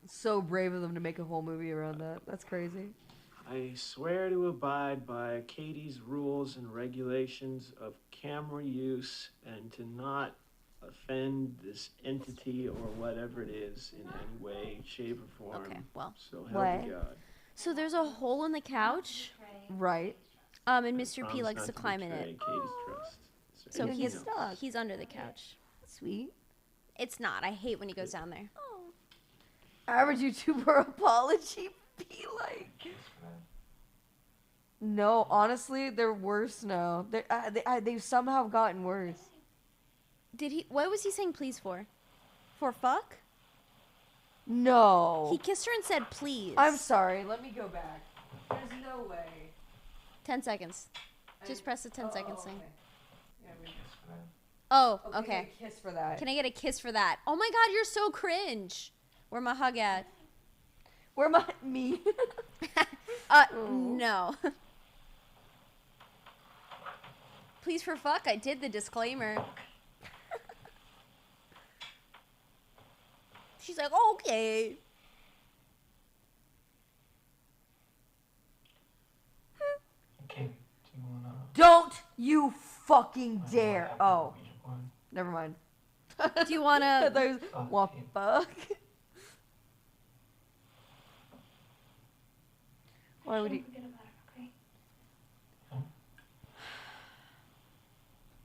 So brave of them to make a whole movie around that. That's crazy. I swear to abide by Katie's rules and regulations of camera use and to not offend this entity or whatever it is in any way, shape, or form. Okay, well. So help me God. So there's a hole in the couch. Right. And Mr. P likes to climb in it. Katie's trust. So he's stuck. he's under the couch. Sweet. It's not. I hate when he goes down there. Average YouTuber apology be like. No, honestly, they're worse now. They've somehow gotten worse. Did he? What was he saying please for? For fuck? No. He kissed her and said please. I'm sorry. Let me go back. There's no way. 10 seconds. Just press the 10 seconds thing. Okay. Oh, Can I okay. get a kiss for that? Can I get a kiss for that? Oh my god, you're so cringe. Where my hug at? Where my me? No. Please for fuck, I did the disclaimer. She's like, okay. Okay, do you wanna... Don't you fucking dare! Oh, never mind. Do you wanna? What fuck? Why would he?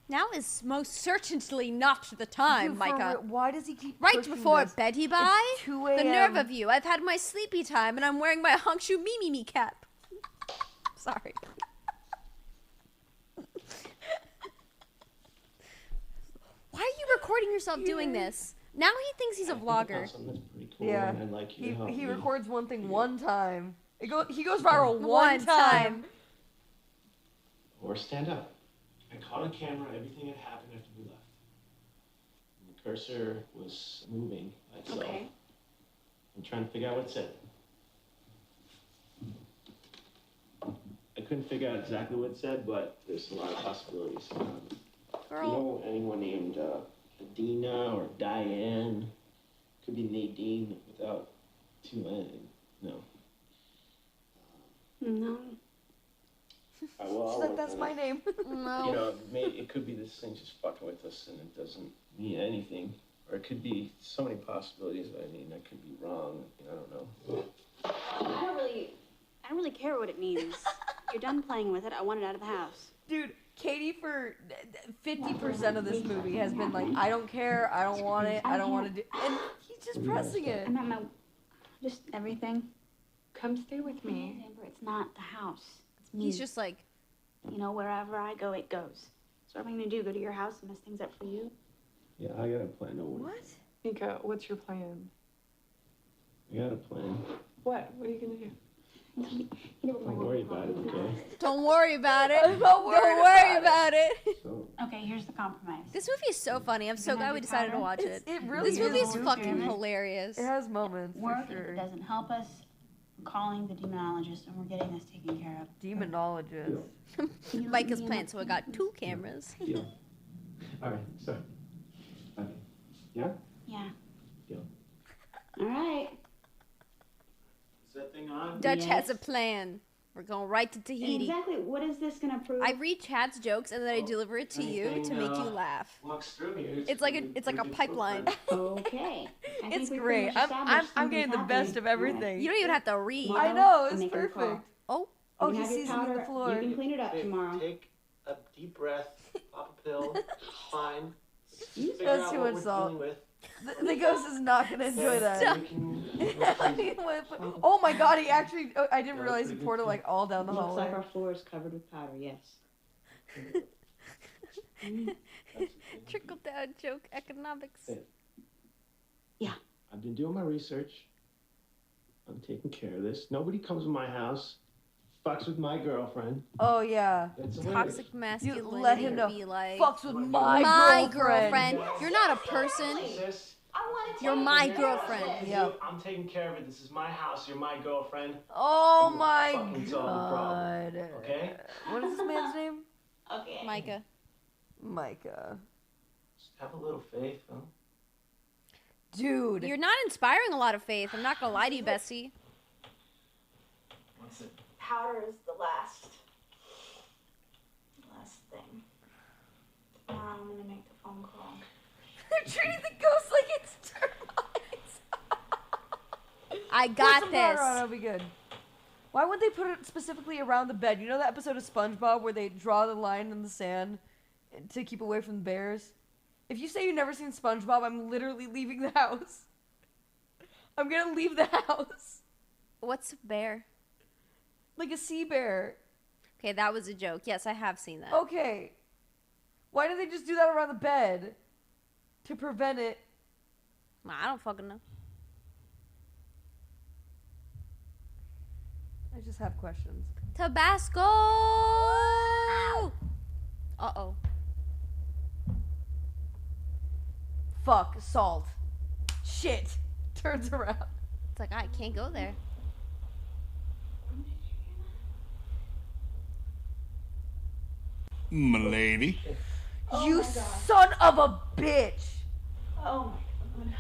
Now is most certainly not the time, Dude, Micah. Why does he keep Right pushing before this? bed, he buy? It's 2 The nerve a.m. of you. I've had my sleepy time and I'm wearing my Hongshu Mimi cap. Sorry. Why are you recording yourself doing this? Now he thinks he's a vlogger. That's pretty cool, Yeah. and I'd like you to help He me. records one thing one time. He goes viral One time. Or stand up. I caught on camera everything that happened after we left. And the cursor was moving by itself. Okay. I'm trying to figure out what it said. I couldn't figure out exactly what it said, but there's a lot of possibilities. Girl. You know anyone named Adina or Diane? Could be Nadine without two N. No. No. Well, She's like, that's my name. No. You know, it could be this thing just fucking with us and it doesn't mean anything. Or it could be so many possibilities. I mean, I could be wrong. I don't know. I don't really care what it means. You're done playing with it. I want it out of the house. Dude, Katie for 50% of this movie has been like, I don't care, I don't want it, I don't want to do, and he's just pressing it. I'm at my, just everything. Come stay with me. Amber, it's not the house. It's me. He's just like, You know, wherever I go, it goes. So what am I going to do? Go to your house and mess things up for you? Yeah, I got a plan. No worry. What? Nika, what's your plan? I got a plan. What? What are you gonna do? Don't worry about it, okay? don't worry about it. I'm not Don't worried worry about about it. So, Okay, here's the compromise. This movie is so funny. I'm so You're glad gonna we be decided to proud watch of it. It really This movie is is. fucking It hilarious. It has moments, Work, for if sure. it doesn't help us, we're calling the demonologist and we're getting this taken care of. Demonologist. Micah's plan, so I got 2 cameras. deal. All right, so. Okay. Yeah? Yeah. Deal. All right. Is that thing on? Dutch Yes. has a plan. We're going right to Tahiti. Exactly. What is this going to prove? I read Chad's jokes and then I deliver it to you to make you laugh. Walks through here. It's like a pipeline. Okay. I think It's we pretty great. much I'm established getting the something's best of happening. everything. You don't even have to read. I know, I'm it's making a call. perfect. Oh, Oh, You he have your sees it on the powder. floor. You can clean it up tomorrow. Take a deep breath, pop a pill, fine. You Figure That's out too what much we're salt. dealing with. The ghost is not gonna enjoy that. Then we can go crazy. Oh my god, he actually. Oh, I didn't Yeah, realize he pretty poured it good. like all down the Looks hallway. like our floor is covered with powder, yes. trickle down joke economics. Hey. I've been doing my research. I'm taking care of this. Nobody comes to my house, fucks with my girlfriend. Oh yeah. That's the way it is. Toxic masculinity. let him know. Be like, Fucks with my my girlfriend. girlfriend. You're not a person. Sis, You're my girlfriend. Yep. I'm taking care of it. This is my house. You're my girlfriend. Oh You my fucking solve the problem, god. okay? What is this man's name? Okay. Micah. Micah. Just have a little faith, huh? Dude. You're not inspiring a lot of faith. I'm not gonna lie to you, Bessie. What's it? Powder is the last thing. I'm gonna make the phone call. They're treating the ghost like it's termites. I Put got some powder on, this. it'll be good. Why would they put it specifically around the bed? You know that episode of SpongeBob where they draw the line in the sand to keep away from the bears? If you say you've never seen SpongeBob, I'm literally leaving the house. I'm gonna leave the house. What's a bear? Like a sea bear. Okay, that was a joke. Yes, I have seen that. Okay. Why do they just do that around the bed? To prevent it. I don't fucking know. I just have questions. Tabasco! Uh-oh. Fuck, salt. Shit. Turns around. It's like, I can't go there. M'lady. You son of a bitch. Oh my god.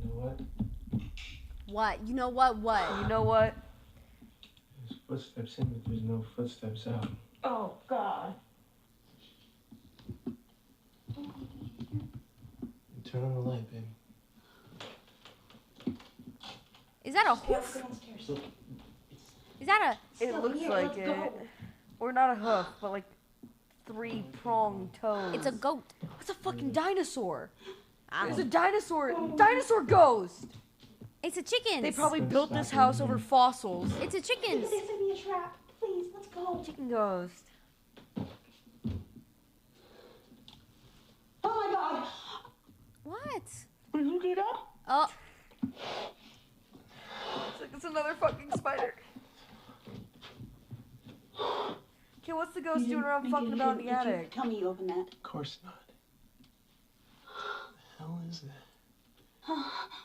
You know what? What? You know what? What? You know what? There's footsteps in, but there's no footsteps out. Oh god. Turn on the light, baby. Is that a hoof? Look, Is that It looks like it. Or not a hoof, but like 3-pronged toes. It's a goat. It's a fucking dinosaur. I There's a don't- dinosaur ghost. It's a chicken. They probably built this house over fossils. It's a chicken. This is be a trap. Please, let's go. Chicken ghost. Oh my god. What? Did you do that? Oh, It's like it's another fucking spider. Okay, what's the ghost doing around fucking about in the attic? Tell me you opened that. of course not. The hell is that?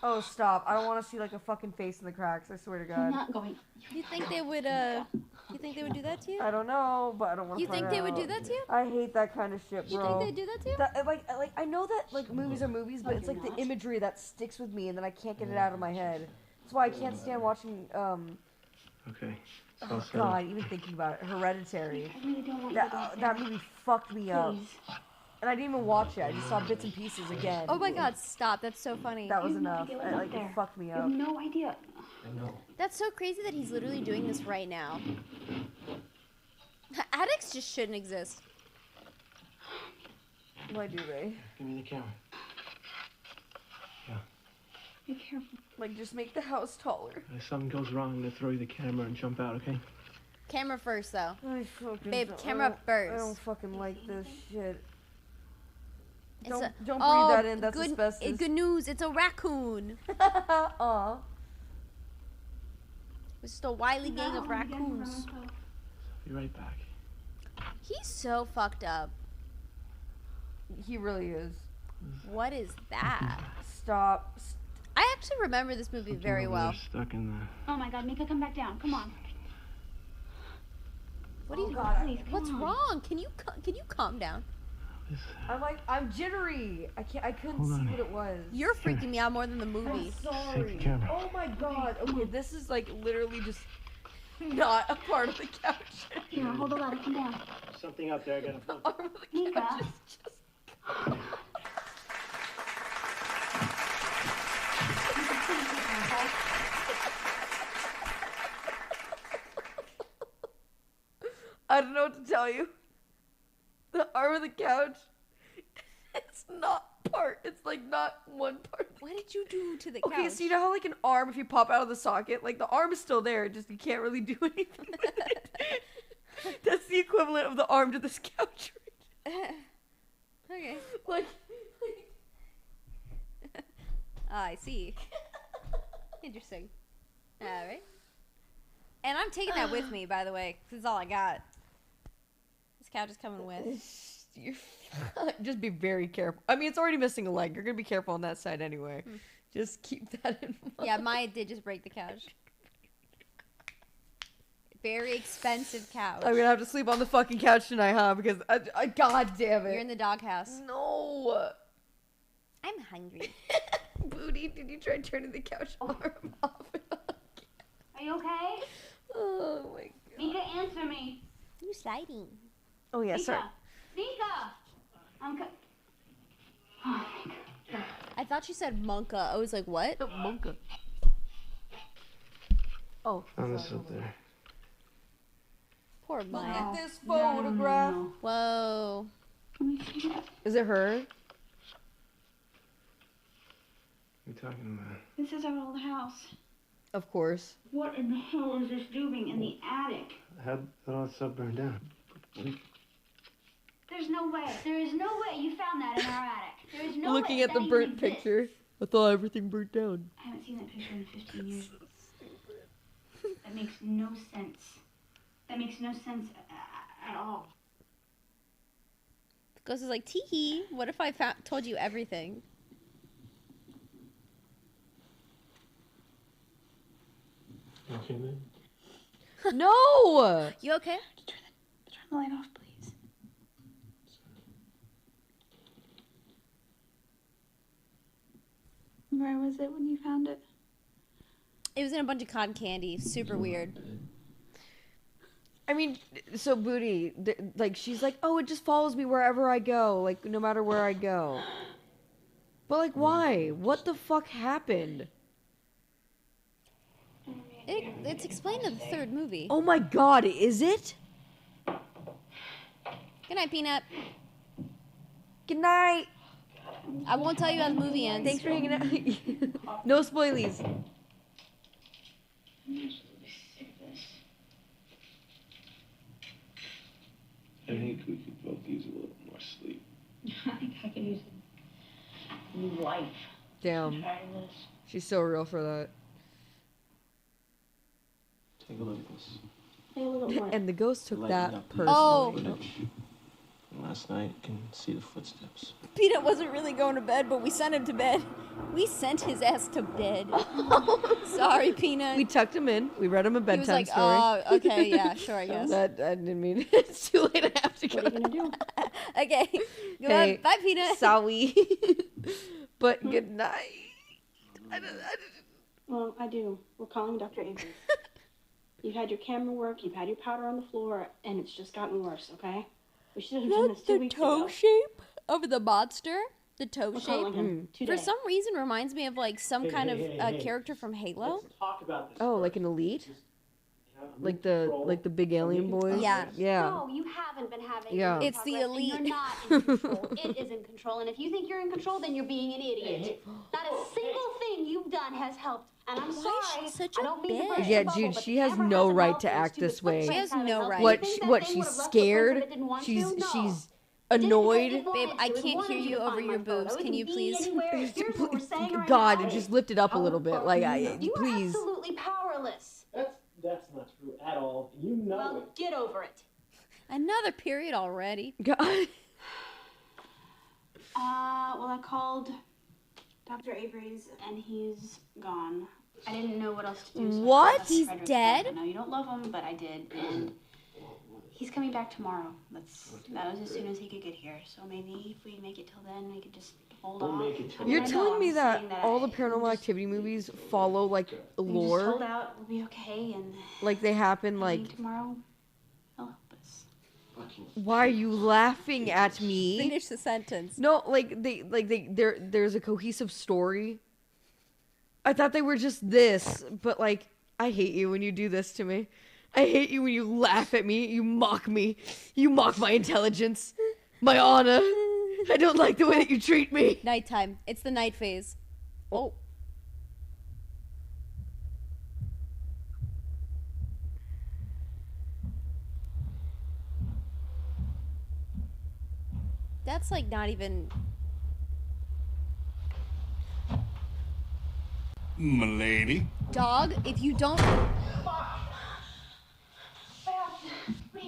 Oh, stop. I don't want to see like a fucking face in the cracks, I swear to I'm God. not going. you think they would? You think they would do that to you? I don't know, but I don't want to You think they would do that to you? I hate that kind of shit, You bro. think they'd do that to you? That, like I know that like movies are movies, but it's like the imagery that sticks with me, and then I can't get it out of my head. That's why I can't stand watching. Okay. Oh God, even thinking about it, Hereditary. I really don't want you to go That movie fucked me up, Please. and I didn't even watch it. I just saw bits and pieces again. Oh my God! Stop. That's so funny. That was You have no enough. idea what's up It there. fucked me You up. have no idea. I know. That's so crazy that he's literally doing this right now. Addicts just shouldn't exist. Why do they? Give me the camera. Be careful. Like, just make the house taller. If something goes wrong, I'm gonna throw you the camera and jump out, okay? Camera first, though. I fucking Babe, don't- camera I don't first. fucking like this shit. It's Don't a- breathe oh, that in. That's good, asbestos. good news. It's a raccoon. Aw. It's just a wily gang of raccoons. Be right back. He's so fucked up. He really is. What is that? Stop. I actually remember this movie very well. Stuck in the. Oh my god, Mika, come back down. Come on. What do you? Please, come What's on. wrong? Can you calm down? I'm jittery. I couldn't Hold see on. what it was. You're freaking me out more than the movie. Sorry. Take the camera. Oh my God. Okay, this is like literally just not a part of the couch. Here, hold the ladder. Come down. Something up there. I gotta. Arm of the Mika. couch is just. I don't know what to tell you. The arm of the couch, it's not part. It's like not one part. What did you do to the couch? Okay, so you know how like an arm, if you pop out of the socket, like the arm is still there, just you can't really do anything with it. That's the equivalent of the arm to this couch. Okay. Like I see. Interesting. All right. And I'm taking that with me, by the way, 'cause it's all I got. This couch is coming with. you're just be very careful. I mean, it's already missing a leg. You're gonna be careful on that side anyway. Just keep that in mind. Yeah, Maya did just break the couch. Very expensive couch. I'm gonna have to sleep on the fucking couch tonight, huh? Because God damn it. You're in the doghouse. No. I'm hungry. Booty, did you try turning the couch arm off and on? Are you okay? Oh my god. Mika, answer me. You sliding. Oh yeah, Mika. sorry. Mika. Oh, Mika. I thought you said Monka. I was like, what? Monka. Oh. Found this up there. Poor Look Maya. at this photograph. Whoa. Is it her? What are you talking about? This is our old house. Of course. What in the hell is this doing in the attic? How'd all that stuff burn down? There's no way. There is no way you found that in our attic. There is no Looking way at the that even burnt exists. picture. I thought everything burnt down. I haven't seen that picture in 15 years. That makes no sense. That makes no sense at all. Ghost is like, tee what if I told you everything? You okay, man? No! You okay? Turn the light off, please. Where was it when you found it? It was in a bunch of cotton candy. Super weird. I mean, so Booty, like, she's like, oh, it just follows me wherever I go, like, no matter where I go. But, like, why? What the fuck happened? It's explained in the third movie. Oh my god, is it? Good night, Peanut. Good night. I won't tell you how the movie ends. Thanks for hanging out. No spoilies. I think we could both use a little more sleep. I think I could use a new life. Damn. Trying this. She's so real for that. Take a look at this. Hey, a little more. And the ghost took Lighten that up. personally. Oh. Footage. And last night, you can see the footsteps. Peanut wasn't really going to bed, but we sent him to bed. We sent his ass to bed. Sorry, Peanut. We tucked him in. We read him a He was bedtime like, story. oh, okay, yeah, sure, I guess. That I didn't mean it's too late. I have to go. What are you gonna do? Okay. Hey, Bye, Peanut. Sorry. But good night. Well, I do. We're calling Dr. Avery. You've had your camera work, you've had your powder on the floor, and it's just gotten worse, okay? We should have done this 2 the weeks toe ago. shape of the monster? The toe We're shape? calling him today. For some reason reminds me of like some Hey, kind hey, of hey, hey. character from Halo. Let's talk about this. Oh, first. like an elite? Yeah, Like control. the big alien You can boys? trust Yeah. this. Yeah. No, you haven't been having Yeah. any It's the progress, and elite. You're not in control. It is in control. And if you think you're in control, then you're being an idiot. Not a single thing you've done has helped. And I'm Why is sorry. she such I a don't mean to bitch? burst Yeah, your bubble, dude, but she the has camera no hasn't right helped, to and act stupid this way. footprints She has haven't no helped. right. You What think that what thing she's would've left footprints if scared? it didn't want She's to? No. she's Didn't annoyed. it want Babe, I to. It can't wanted hear you to over find your my photo. boobs. It Can can you be please? anywhere. Here's what we're saying right God, now. just lift it up a little bit. Like You are please. absolutely powerless. That's not true at all. You know Well, it. get over it. Another period already. God. Well, I called Dr. Avery's, and he's gone. I didn't know what else to do. So I What? called He's Frederick's dead? house. I know you don't love him, but I did, and he's coming back tomorrow. That was as soon as he could get here. So maybe if we make it till then, we could just hold We'll off. make it till I mean, You're I know telling I'm me that saying all the I- paranormal just- activity movies follow like we just hold lore? out. We'll be okay, and Like they happen maybe like tomorrow he'll help us. why are you laughing at me? Finish the sentence. No, there's a cohesive story. I thought they were just this, but like I hate you when you do this to me. I hate you when you laugh at me, you mock me. You mock my intelligence, my honor. I don't like the way that you treat me. Nighttime. It's the night phase. Oh. That's like not even. M'lady. Dog, if you don't. What are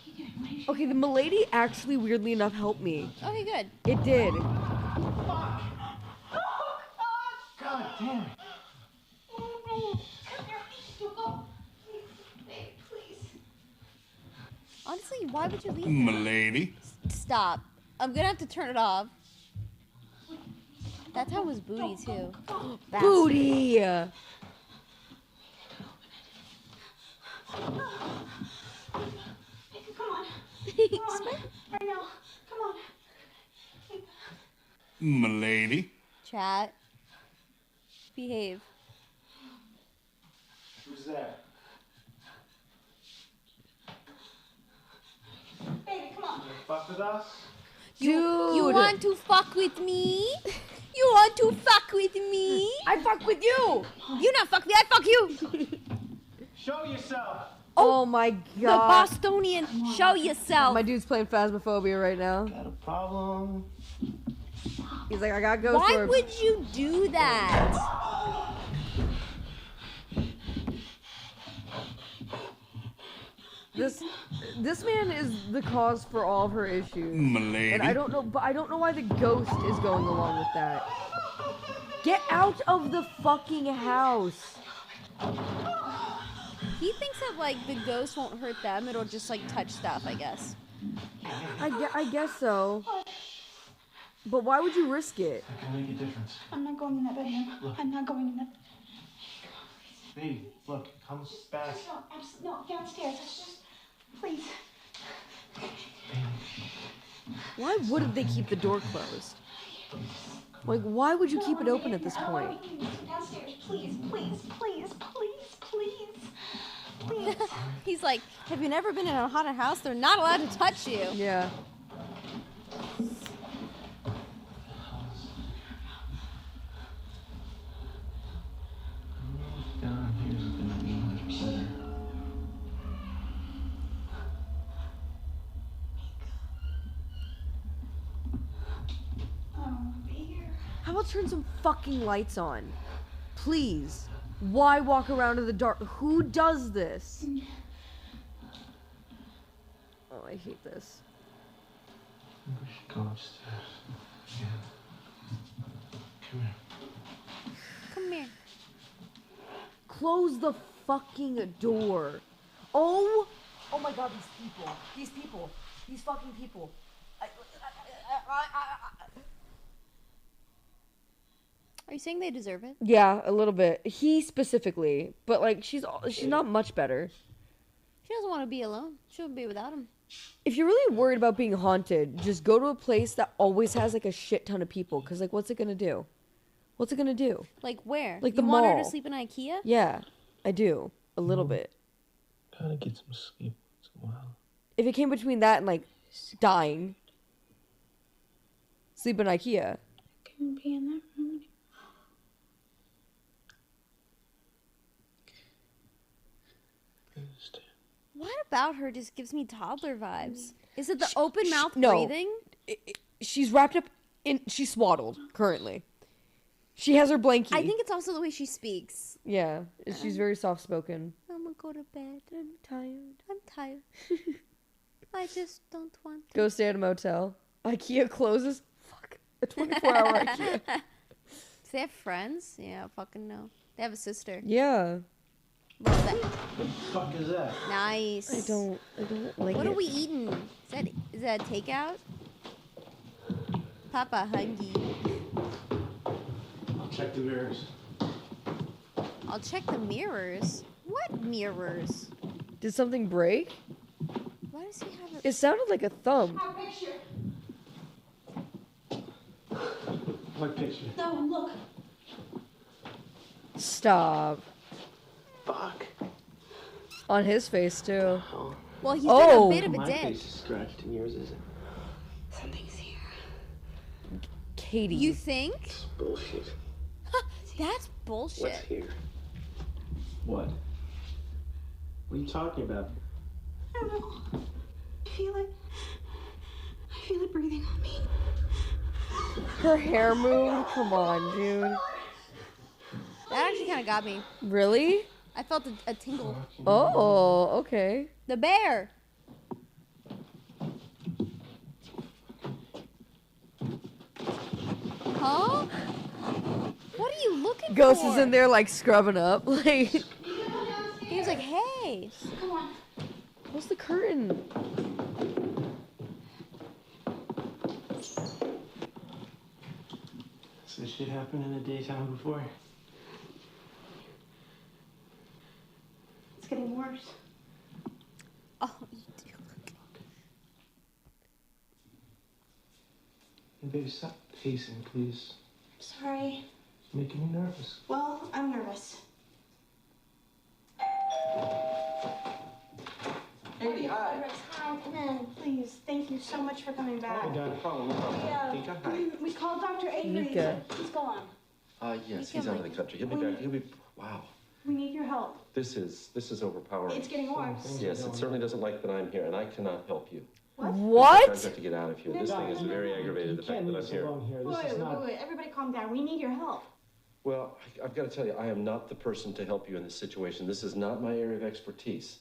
you doing? Okay, the milady actually weirdly enough helped me. Okay, good. It did. God damn it. Honestly, why would you leave? M'lady. Stop. I'm gonna have to turn it off. That time was booty too. Bastard. Booty! Baby, come on. Come on. Right now. Come on. M'lady. Chat. Behave. Who's that? Baby, come on. Fuck with us? You want to fuck with me? You want to fuck with me? I fuck with you! You not fuck me, I fuck you! Show yourself! Oh my The god. Bostonian, show yourself. My dude's playing Phasmophobia right now. Got a problem? He's like, I got ghost Why orbs. would you do that? This man is the cause for all of her issues. M'lady. And I don't know, but I don't know why the ghost is going along with that. Get out of the fucking house. He thinks that like the ghost won't hurt them, it'll just like touch stuff, I guess. I guess so. But why would you risk it? That can make a difference. I'm not going in that bedroom. I'm not going in that. Baby, look, it comes back. No, downstairs. Let's just, please. Why wouldn't they keep the door closed? Like, why would you keep it open at this point? Downstairs, please, please, please, please, please, please. He's like, have you never been in a haunted house? They're not allowed to touch you. Yeah. Down here's gonna be much better. Oh, dear. How about turn some fucking lights on? Please. Why walk around in the dark? Who does this? Oh, I hate this. We should go upstairs. Yeah. Come here. Come here. Close the fucking door. Oh my god, these fucking people. Are you saying they deserve it? Yeah, a little bit. He specifically, but like she's not much better. She doesn't want to be alone. She'll be without him. If you're really worried about being haunted, just go to a place that always has like a shit ton of people. Cause like, what's it gonna do? What's it gonna do? Like where? Like you the want her mall. to sleep in IKEA? Yeah, I do a little bit. Gotta get some sleep once in a while. If it came between that and like dying, sleep in IKEA. Couldn't be in that room. I understand. What about her just gives me toddler vibes? Is it the open mouth no. breathing? She's wrapped up in. She's swaddled currently. She has her blankie. I think it's also the way she speaks. Yeah, she's very soft spoken. I'm gonna go to bed. I'm tired. I'm tired. I just don't want to. Go stay at a motel. IKEA closes. Fuck. A 24-hour IKEA. Do they have friends? Yeah, fucking no. They have a sister. Yeah. Love that. What the fuck is that? Nice. I don't like What it. are we eating? Is that a takeout? Papa hungry. I'll check the mirrors. I'll check the mirrors. What mirrors? Did something break? Why does he have a... It sounded like a thumb. Our picture. What picture? No, look. Stop. Fuck. On his face too. Oh, Well, he's Oh. been a bit of a my dick. face is scratched and yours isn't. Something's here. Katie. You think? It's bullshit. That's bullshit. What's here? What? What are you talking about? I don't know. I feel it. I feel it breathing on me. Her hair moved. Come on, dude. That actually kind of got me. Really? I felt a tingle. Oh, okay. The bear. Huh? What are you looking Ghost for? is in there like scrubbing up. Like, He was like, hey. Come on. go Close the curtain. So this shit happened in the daytime before? It's getting worse. Oh, you do. Hey, baby, stop pacing, please. Sorry. It's making me nervous. Well, I'm nervous. Katie, hi. Hi, come in, please. Thank you so much for coming back. Oh, no problem, no problem. Tika, hi. We called Dr. Avery. Mika. He's gone. Yes, he's out of the country. He'll be back. Wow. We need your help. This is overpowering. It's getting worse. Yes, it certainly doesn't like that I'm here, and I cannot help you. What? I've got to get out of here. This thing is very aggravated, the fact that I'm here. Wait. Everybody calm down. We need your help. Well, I've got to tell you, I am not the person to help you in this situation. This is not my area of expertise.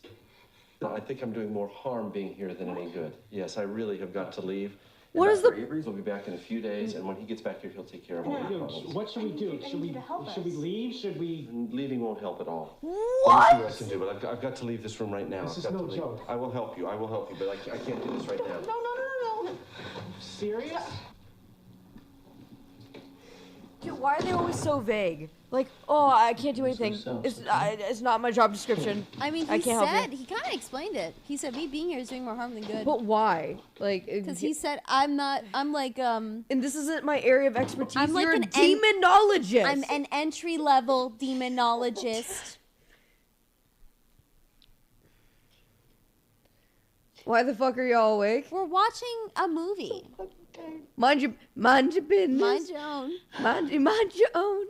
I think I'm doing more harm being here than any good. Yes, I really have got to leave. What is the... Dr. Avery will be back in a few days, and when he gets back here, he'll take care of all your problems. What should we do? Should we leave? Should we... Leaving won't help at all. What? Let me see what I can do, but I've got to leave this room right now. This is I've got no to leave. joke. I will help you, but I can't do this right now. No. Serious? Dude, why are they always so vague? Like, oh, I can't do anything. It's not my job description. I mean, I he can't help said, you. he kind of explained it. He said, me being here is doing more harm than good. But why? Like, Because he said, I'm like, and this isn't my area of expertise. I'm like You're a an demonologist. I'm an entry-level demonologist. Why the fuck are y'all awake? We're watching a movie. Mind your business. Mind your own. Mind your own.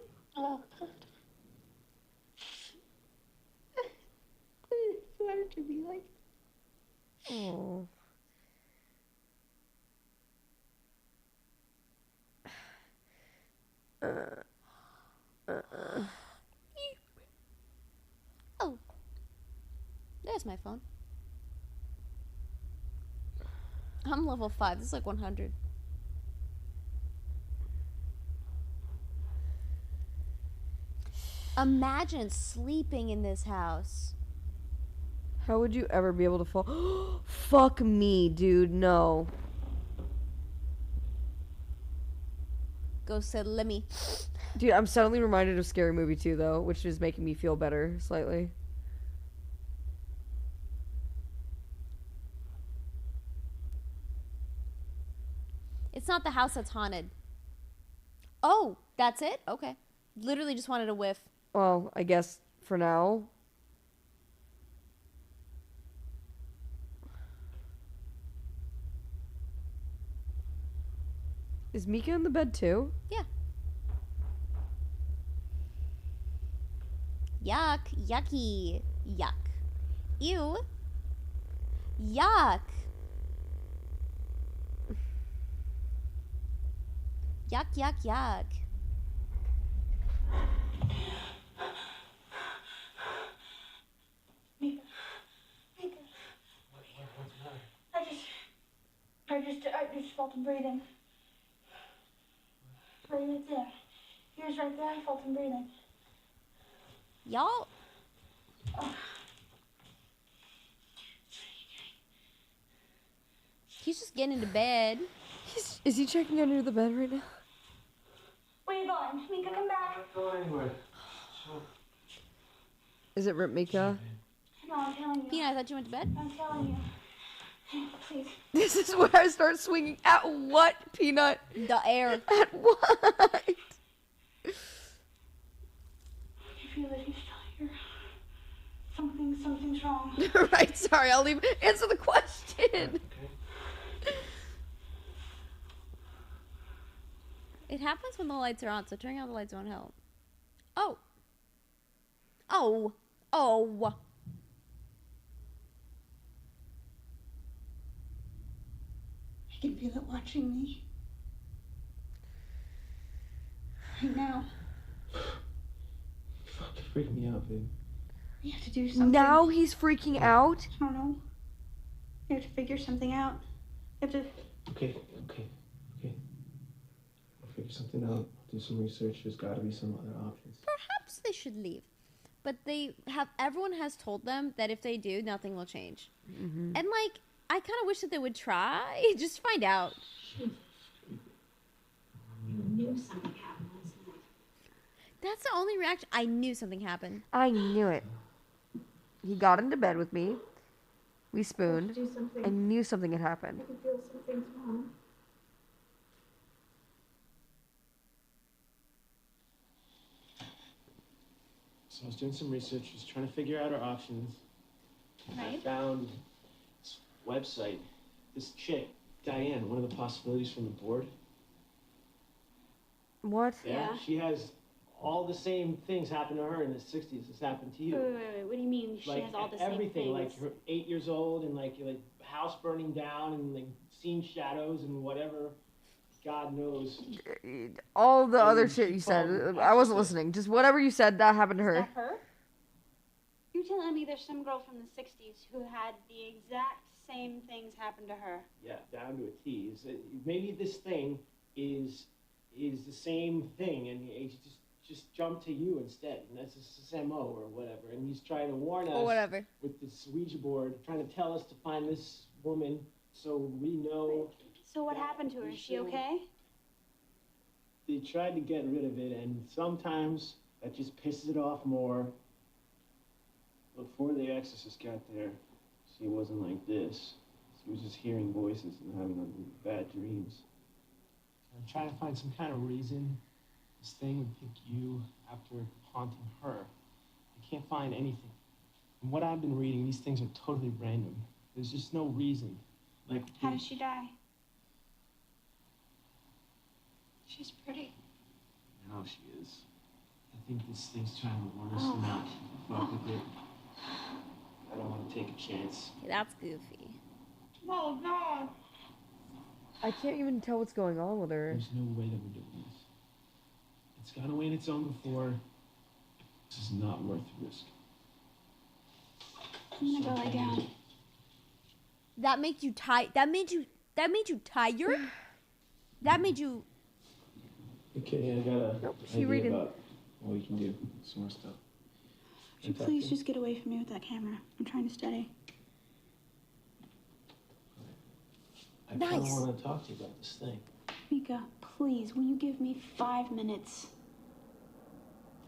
Learn to be like. Oh. Oh. There's my phone. I'm level 5. This is like 100. Imagine sleeping in this house. How would you ever be able to fall? Fuck me, dude. No. Go said, let me. Dude, I'm suddenly reminded of Scary Movie 2, though, which is making me feel better slightly. It's not the house that's haunted. Oh, that's it? Okay. Literally just wanted a whiff. Well, I guess for now. Is Mika in the bed too? Yeah. Yuck. Yucky. Yuck. Ew. Yuck. Yuck, yuck, yuck. Mika. I just felt him breathing. Right there. He was right there. I felt him breathing. Y'all. He's just getting into bed. Is he checking under the bed right now? Where you going? Mika, come back. Not go anywhere. Is it Rip Mika? No, I'm telling you. Pina, I thought you went to bed. I'm telling you. Please. This is where I start swinging. At what, Peanut? The air. At what? I feel that he's still here. Something's wrong. Right, sorry, I'll leave. Answer the question. It happens when the lights are on, so turning out the lights won't help. Oh. Oh. Oh. I can feel it watching me. Right now. Fuck, it freaked me out, babe. We have to do something. Now he's freaking out? I don't know. We have to figure something out. We have to. Okay. I'll figure something out. Do some research. There's gotta be some other options. Perhaps they should leave. but everyone has told them that if they do, nothing will change. Mm-hmm. And like, I kind of wish that they would try, just find out. You knew something happened last night. That's the only reaction. I knew something happened. I knew it. He got into bed with me. We spooned. Do something. I knew something had happened. I can feel something's wrong. So I was doing some research, just trying to figure out our options. I found this website. This chick, Diane, one of the possibilities from the board. What? Yeah. She has all the same things happen to her in the 60s as happened to you. Wait. What do you mean she Like has all the same everything, things? like her 8 years old and like house burning down and like seeing shadows and whatever. God knows. All the other And shit she you said. called I wasn't Exorcist. listening. Just whatever you said, that happened to Is her. that her? You're telling me there's some girl from the 60s who had the exact same things happen to her? Yeah, down to a T. Maybe this thing is the same thing, and he just jumped to you instead, and that's his MO or whatever. And he's trying to warn us Or whatever. with this Ouija board, trying to tell us to find this woman so we know. So what happened to her? Is she okay? They tried to get rid of it, and sometimes that just pisses it off more. Before the exorcist got there, she wasn't like this. She was just hearing voices and having bad dreams. I'm trying to find some kind of reason this thing would pick you after haunting her. I can't find anything. From what I've been reading, these things are totally random. There's just no reason. Like, How did she die? She's pretty. I know she is. I think this thing's trying to warn us not to fuck with it. I don't want to take a chance. That's goofy. Oh, no. I can't even tell what's going on with her. There's no way that we're doing this. It's gone away on its own before. This is not worth the risk. I'm gonna go lay down. That made you tired. That made you tired? That made you... Okay, I got a Nope, she idea reading. about what we can do. Some more stuff. Would you please just get away from me with that camera? I'm trying to study. I kind of Nice. want to talk to you about this thing. Mika, please, will you give me 5 minutes?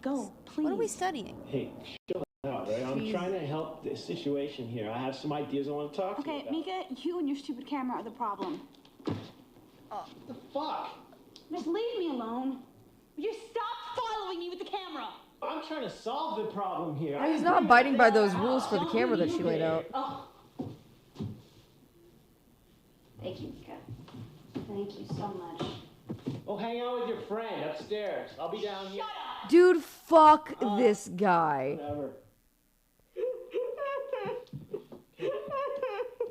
Go, please. What are we studying? Hey, chill out, right? I'm trying to help the situation here. I have some ideas I want to talk to you Okay, about. Mika, you and your stupid camera are the problem. The fuck? Just leave me alone. Would you stop following me with the camera? I'm trying to solve the problem here. He's not abiding by those rules for the camera that she laid out. Oh. Thank you, Mika. Thank you so much. Oh, hang out with your friend upstairs. I'll be down here. Dude, fuck this guy. Whatever.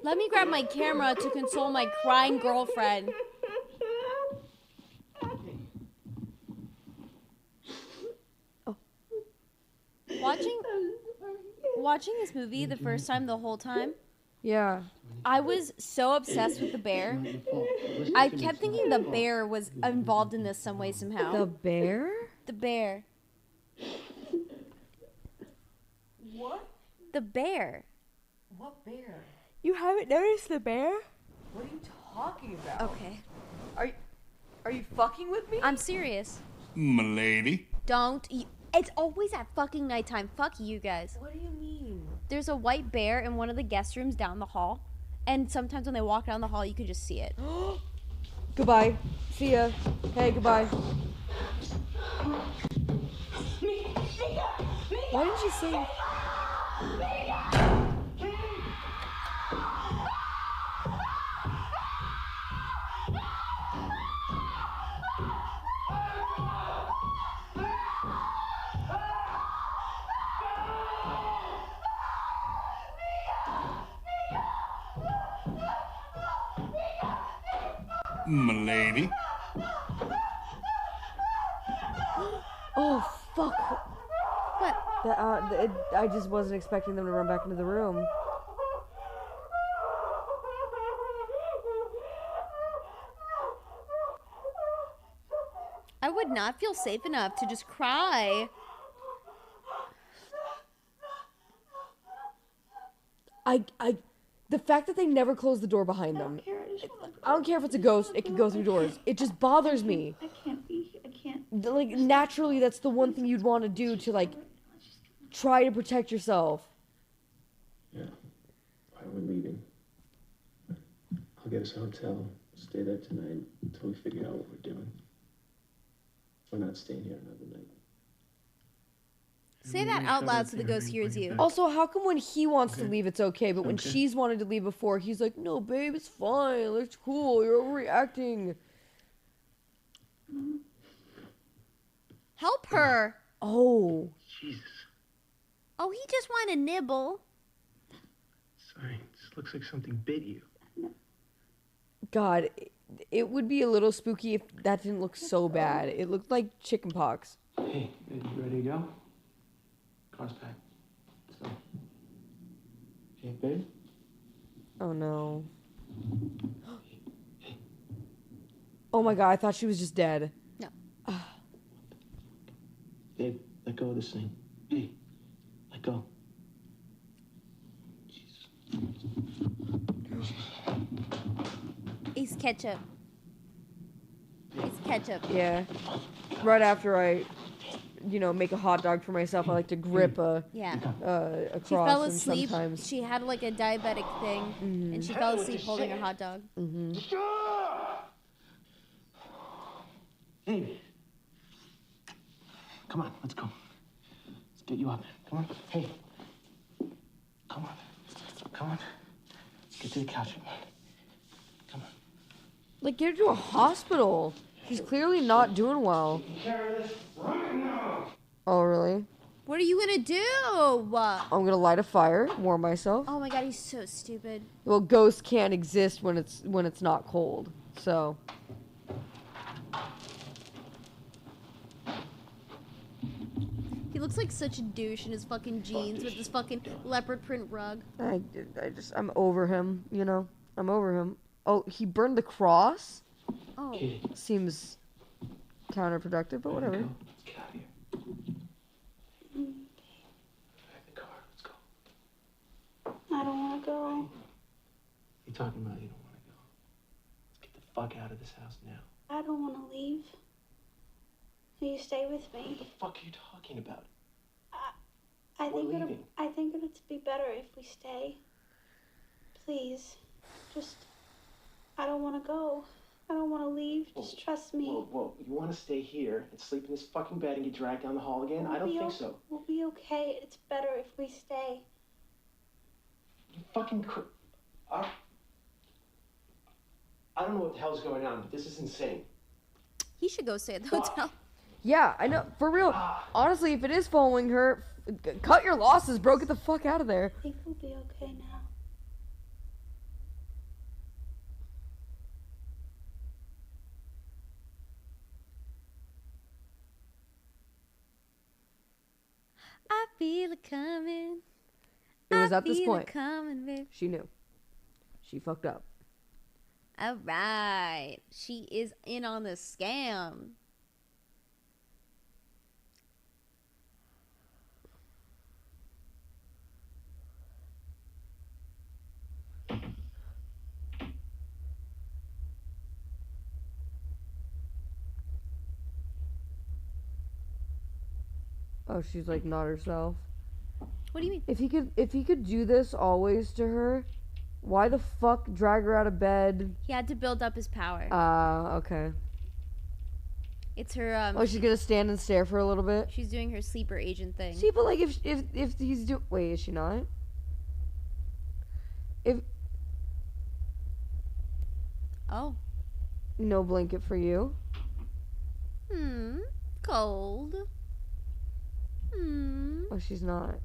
Let me grab my camera to console my crying girlfriend. Watching this movie the first time, the whole time, Yeah. I was so obsessed with the bear. I kept thinking the bear was involved in this some way, somehow. The bear? The bear. What? The bear. What bear? You haven't noticed the bear? What are you talking about? Okay. Are you fucking with me? I'm serious. M'lady. Don't. It's always at fucking nighttime. Fuck you guys. What do you mean? There's a white bear in one of the guest rooms down the hall. And sometimes when they walk down the hall, you can just see it. Goodbye. See ya. Hey, goodbye. Why didn't you say... M'lady. Oh, fuck. What? I just wasn't expecting them to run back into the room. I would not feel safe enough to just cry. the fact that they never close the door behind them. I don't care if it's a ghost, it can go through doors. It just bothers me. I can't be here. I can't. Like, naturally, that's the one thing you'd want to do to, like, try to protect yourself. Yeah. Why are we leaving? I'll get us a hotel. Stay there tonight until we figure out what we're doing. We're not staying here another night. Say that out loud so the ghost hears you. Also, how come when he wants to leave, it's okay, but when she's wanted to leave before, he's like, no, babe, it's fine. It's cool. You're overreacting. Help her. Oh. Jesus. Oh, he just wanted a nibble. Sorry, this looks like something bit you. God, it would be a little spooky if that didn't look so bad. It looked like chicken pox. Hey, you ready to go? Car's packed. Let's go. Hey, babe? Oh, no. Oh, my God, I thought she was just dead. No. Babe, let go of this thing. Hey, let go. Ace ketchup. Ace ketchup. Yeah. Right after I, make a hot dog for myself, I like to grip a She cross. fell and asleep. sometimes... She had like a diabetic thing, and she fell asleep holding her hot dog. Hey. Come on, let's go. Let's get you up. Come on. Hey. Come on. Come on. Let's get to the couch. Come on. Come on. Like, get her to a hospital. She's clearly not doing well. Oh, really? What are you gonna do? I'm gonna light a fire, warm myself. Oh my god, he's so stupid. Well, ghosts can't exist when it's not cold. So. He looks like such a douche in his fucking jeans with this fucking leopard print rug. I'm over him, I'm over him. Oh, he burned the cross? Oh. Seems counterproductive, but whatever. Let's get out of here. Back in the car. Let's go. I don't want to go. You talking about you don't want to go? Let's get the fuck out of this house now. I don't want to leave. Will you stay with What me? the fuck are you talking about? I We're think leaving. I think it'd be better if we stay. Please, just. I don't want to go. I don't want to leave. Just trust me. Whoa. You want to stay here and sleep in this fucking bed and get dragged down the hall again? I don't think so. We'll be okay. It's better if we stay. You fucking I don't know what the hell's going on, but this is insane. He should go stay at the hotel. Yeah, I know. For real. Honestly, if it is following her, cut your losses, bro. Get the fuck out of there. I think we'll be okay now. I feel it coming. It was I at this feel it point. coming, babe. She knew. She fucked up. All right. She is in on the scam. Oh, she's like not herself. What do you mean? If he could do this always to her, why the fuck drag her out of bed? He had to build up his power. Okay. It's her Oh, she's gonna stand and stare for a little bit. she's doing her sleeper agent thing. See, but like if he's wait, is she not? If Oh. no blanket for you. Cold. Oh, she's not.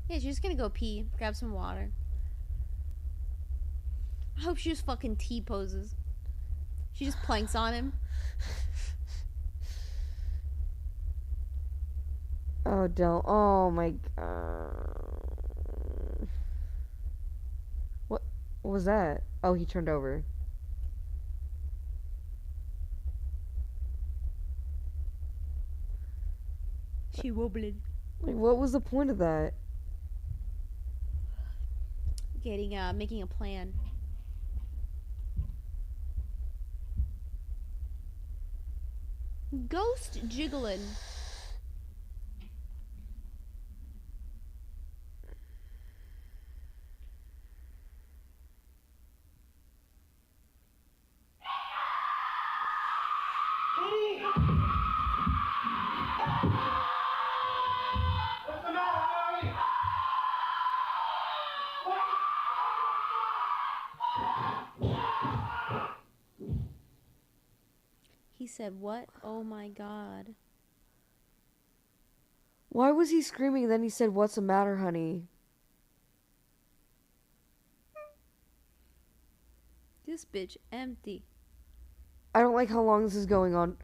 Yeah, she's just gonna go pee, grab some water. I hope she just fucking T-poses. She just planks on him. Oh, don't. Oh my god. What was that? Oh, he turned over. She wobbling. Like, what was the point of that? Making a plan. Ghost jiggling. He said, what? Oh my god. Why was he screaming? Then he said, "What's the matter, honey?" This bitch empty. I don't like how long this is going on.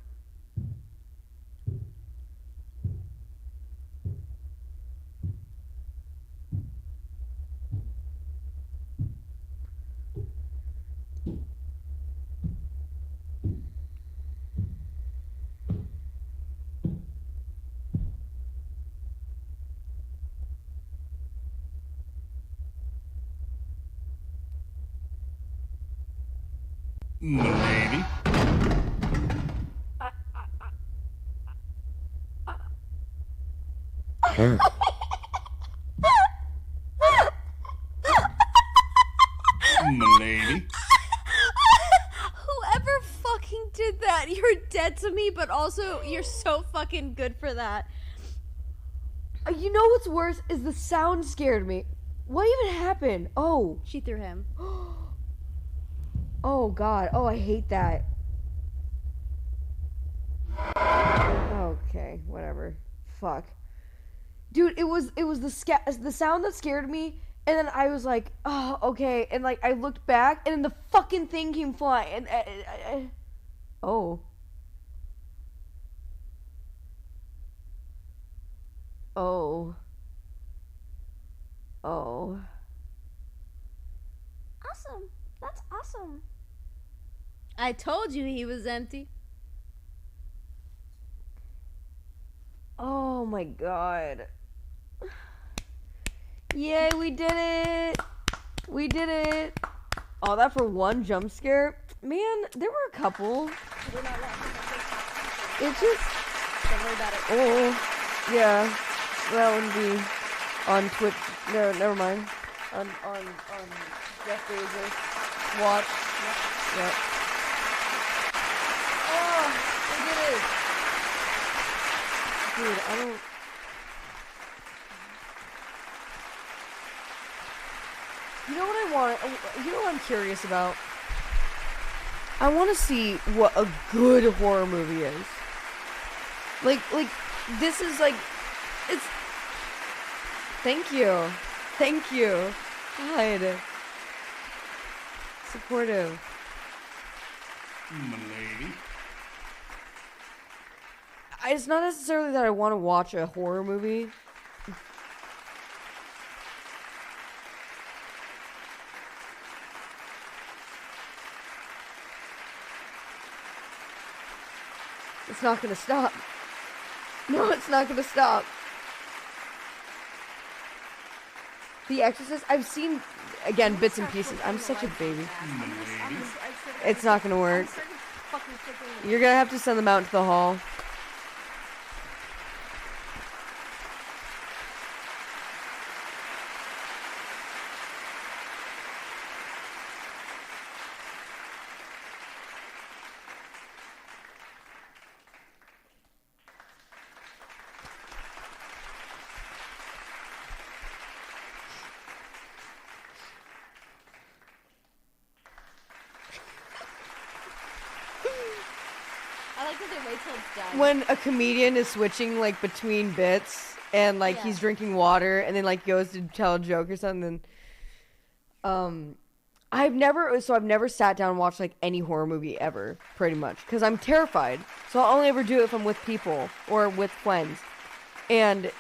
Milady. Milady. Whoever fucking did that, you're dead to me, but also you're so fucking good for that. You know what's worse is the sound scared me. What even happened? Oh. She threw him. Oh god. Oh, I hate that. Okay, whatever. Fuck. Dude, it was the sound that scared me, and then I was like, oh, okay, and like I looked back, and then the fucking thing came flying. And, oh. Oh. Oh. Awesome. That's awesome. I told you he was empty. Oh my god. Yay, we did it! We did it! All that for one jump scare? Man, there were a couple. It's just... Don't worry about it. Oh, yeah. That wouldn't be on Twitch. No, never mind. On Jeff Bezos. Watch. Yep. Oh, we did it! Dude, I don't... You know what I want? You know what I'm curious about? I want to see what a good horror movie is. Like, this is like... It's... Thank you. Thank you. God. Supportive. Milady. It's not necessarily that I want to watch a horror movie. It's not gonna stop. No, it's not gonna stop. The Exorcist, I've seen, again, bits and pieces. I'm such a baby. Milady. It's not gonna work. You're gonna have to send them out to the hall. I like that they wait till it's done. When a comedian is switching like between bits and like he's drinking water and then like goes to tell a joke or something. I've never sat down and watched like any horror movie ever, pretty much, because I'm terrified. So I'll only ever do it if I'm with people or with friends, and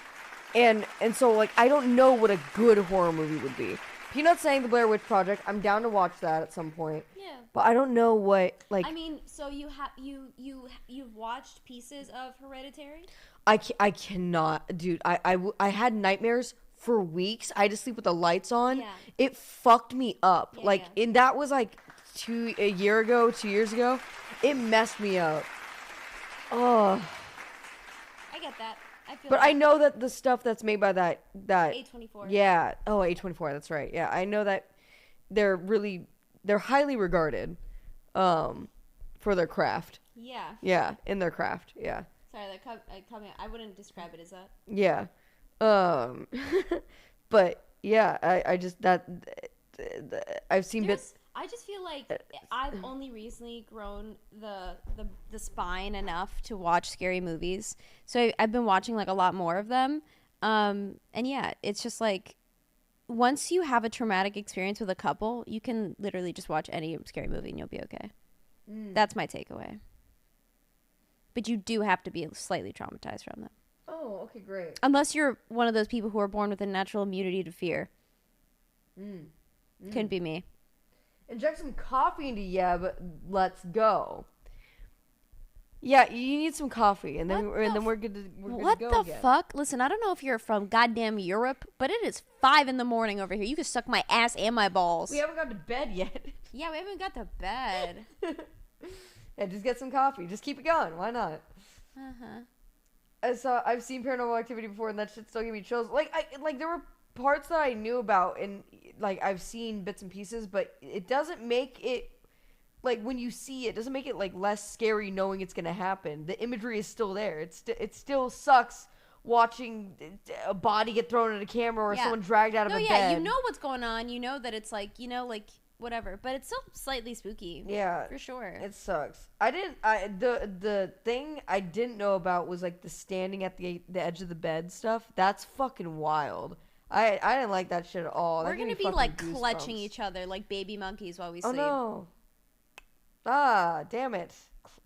so like I don't know what a good horror movie would be. Peanut's saying the Blair Witch Project. I'm down to watch that at some point. Yeah. But I don't know what like. I mean, so you've watched pieces of Hereditary? I cannot, dude. I had nightmares for weeks. I had to sleep with the lights on. Yeah. It fucked me up. Yeah, like, yeah. and that was like 2 years ago. It messed me up. Oh. I get that. I feel But that. I know that the stuff that's made by that A24. Yeah. Oh, A24. That's right. Yeah, I know that they're highly regarded, for their craft. Yeah. Yeah, in their craft. Yeah. Sorry, coming. I wouldn't describe it as that. Yeah. But yeah, I just I've seen bits. I just feel like I've only recently grown the spine enough to watch scary movies. So I've been watching like a lot more of them. And yeah, it's just like once you have a traumatic experience with a couple, you can literally just watch any scary movie and you'll be okay. That's my takeaway. But you do have to be slightly traumatized from them. Oh, okay, great. Unless you're one of those people who are born with a natural immunity to fear. Couldn't be me. Inject some coffee into but let's go. Yeah, you need some coffee, and then we're good to What go the again. fuck? Listen, I don't know if you're from goddamn Europe, but it is 5 a.m. over here. You can suck my ass and my balls. We haven't got to bed yet. Yeah, we haven't got to bed. Yeah, just get some coffee. Just keep it going. Why not? I've seen Paranormal Activity before, and that shit still give me chills. Like there were parts that I knew about, and like I've seen bits and pieces, but it doesn't make it like when you see it doesn't make it like less scary knowing it's gonna happen. The imagery is still there. It still sucks watching a body get thrown at a camera or someone dragged out of a bed. You know what's going on. You know that it's like whatever, but it's still slightly spooky. Yeah, for sure. It sucks. The thing I didn't know about was like the standing at the edge of the bed stuff. That's fucking wild. I didn't like that shit at all. We're gonna be like clutching each other like baby monkeys while we sleep. Oh no! Ah, damn it!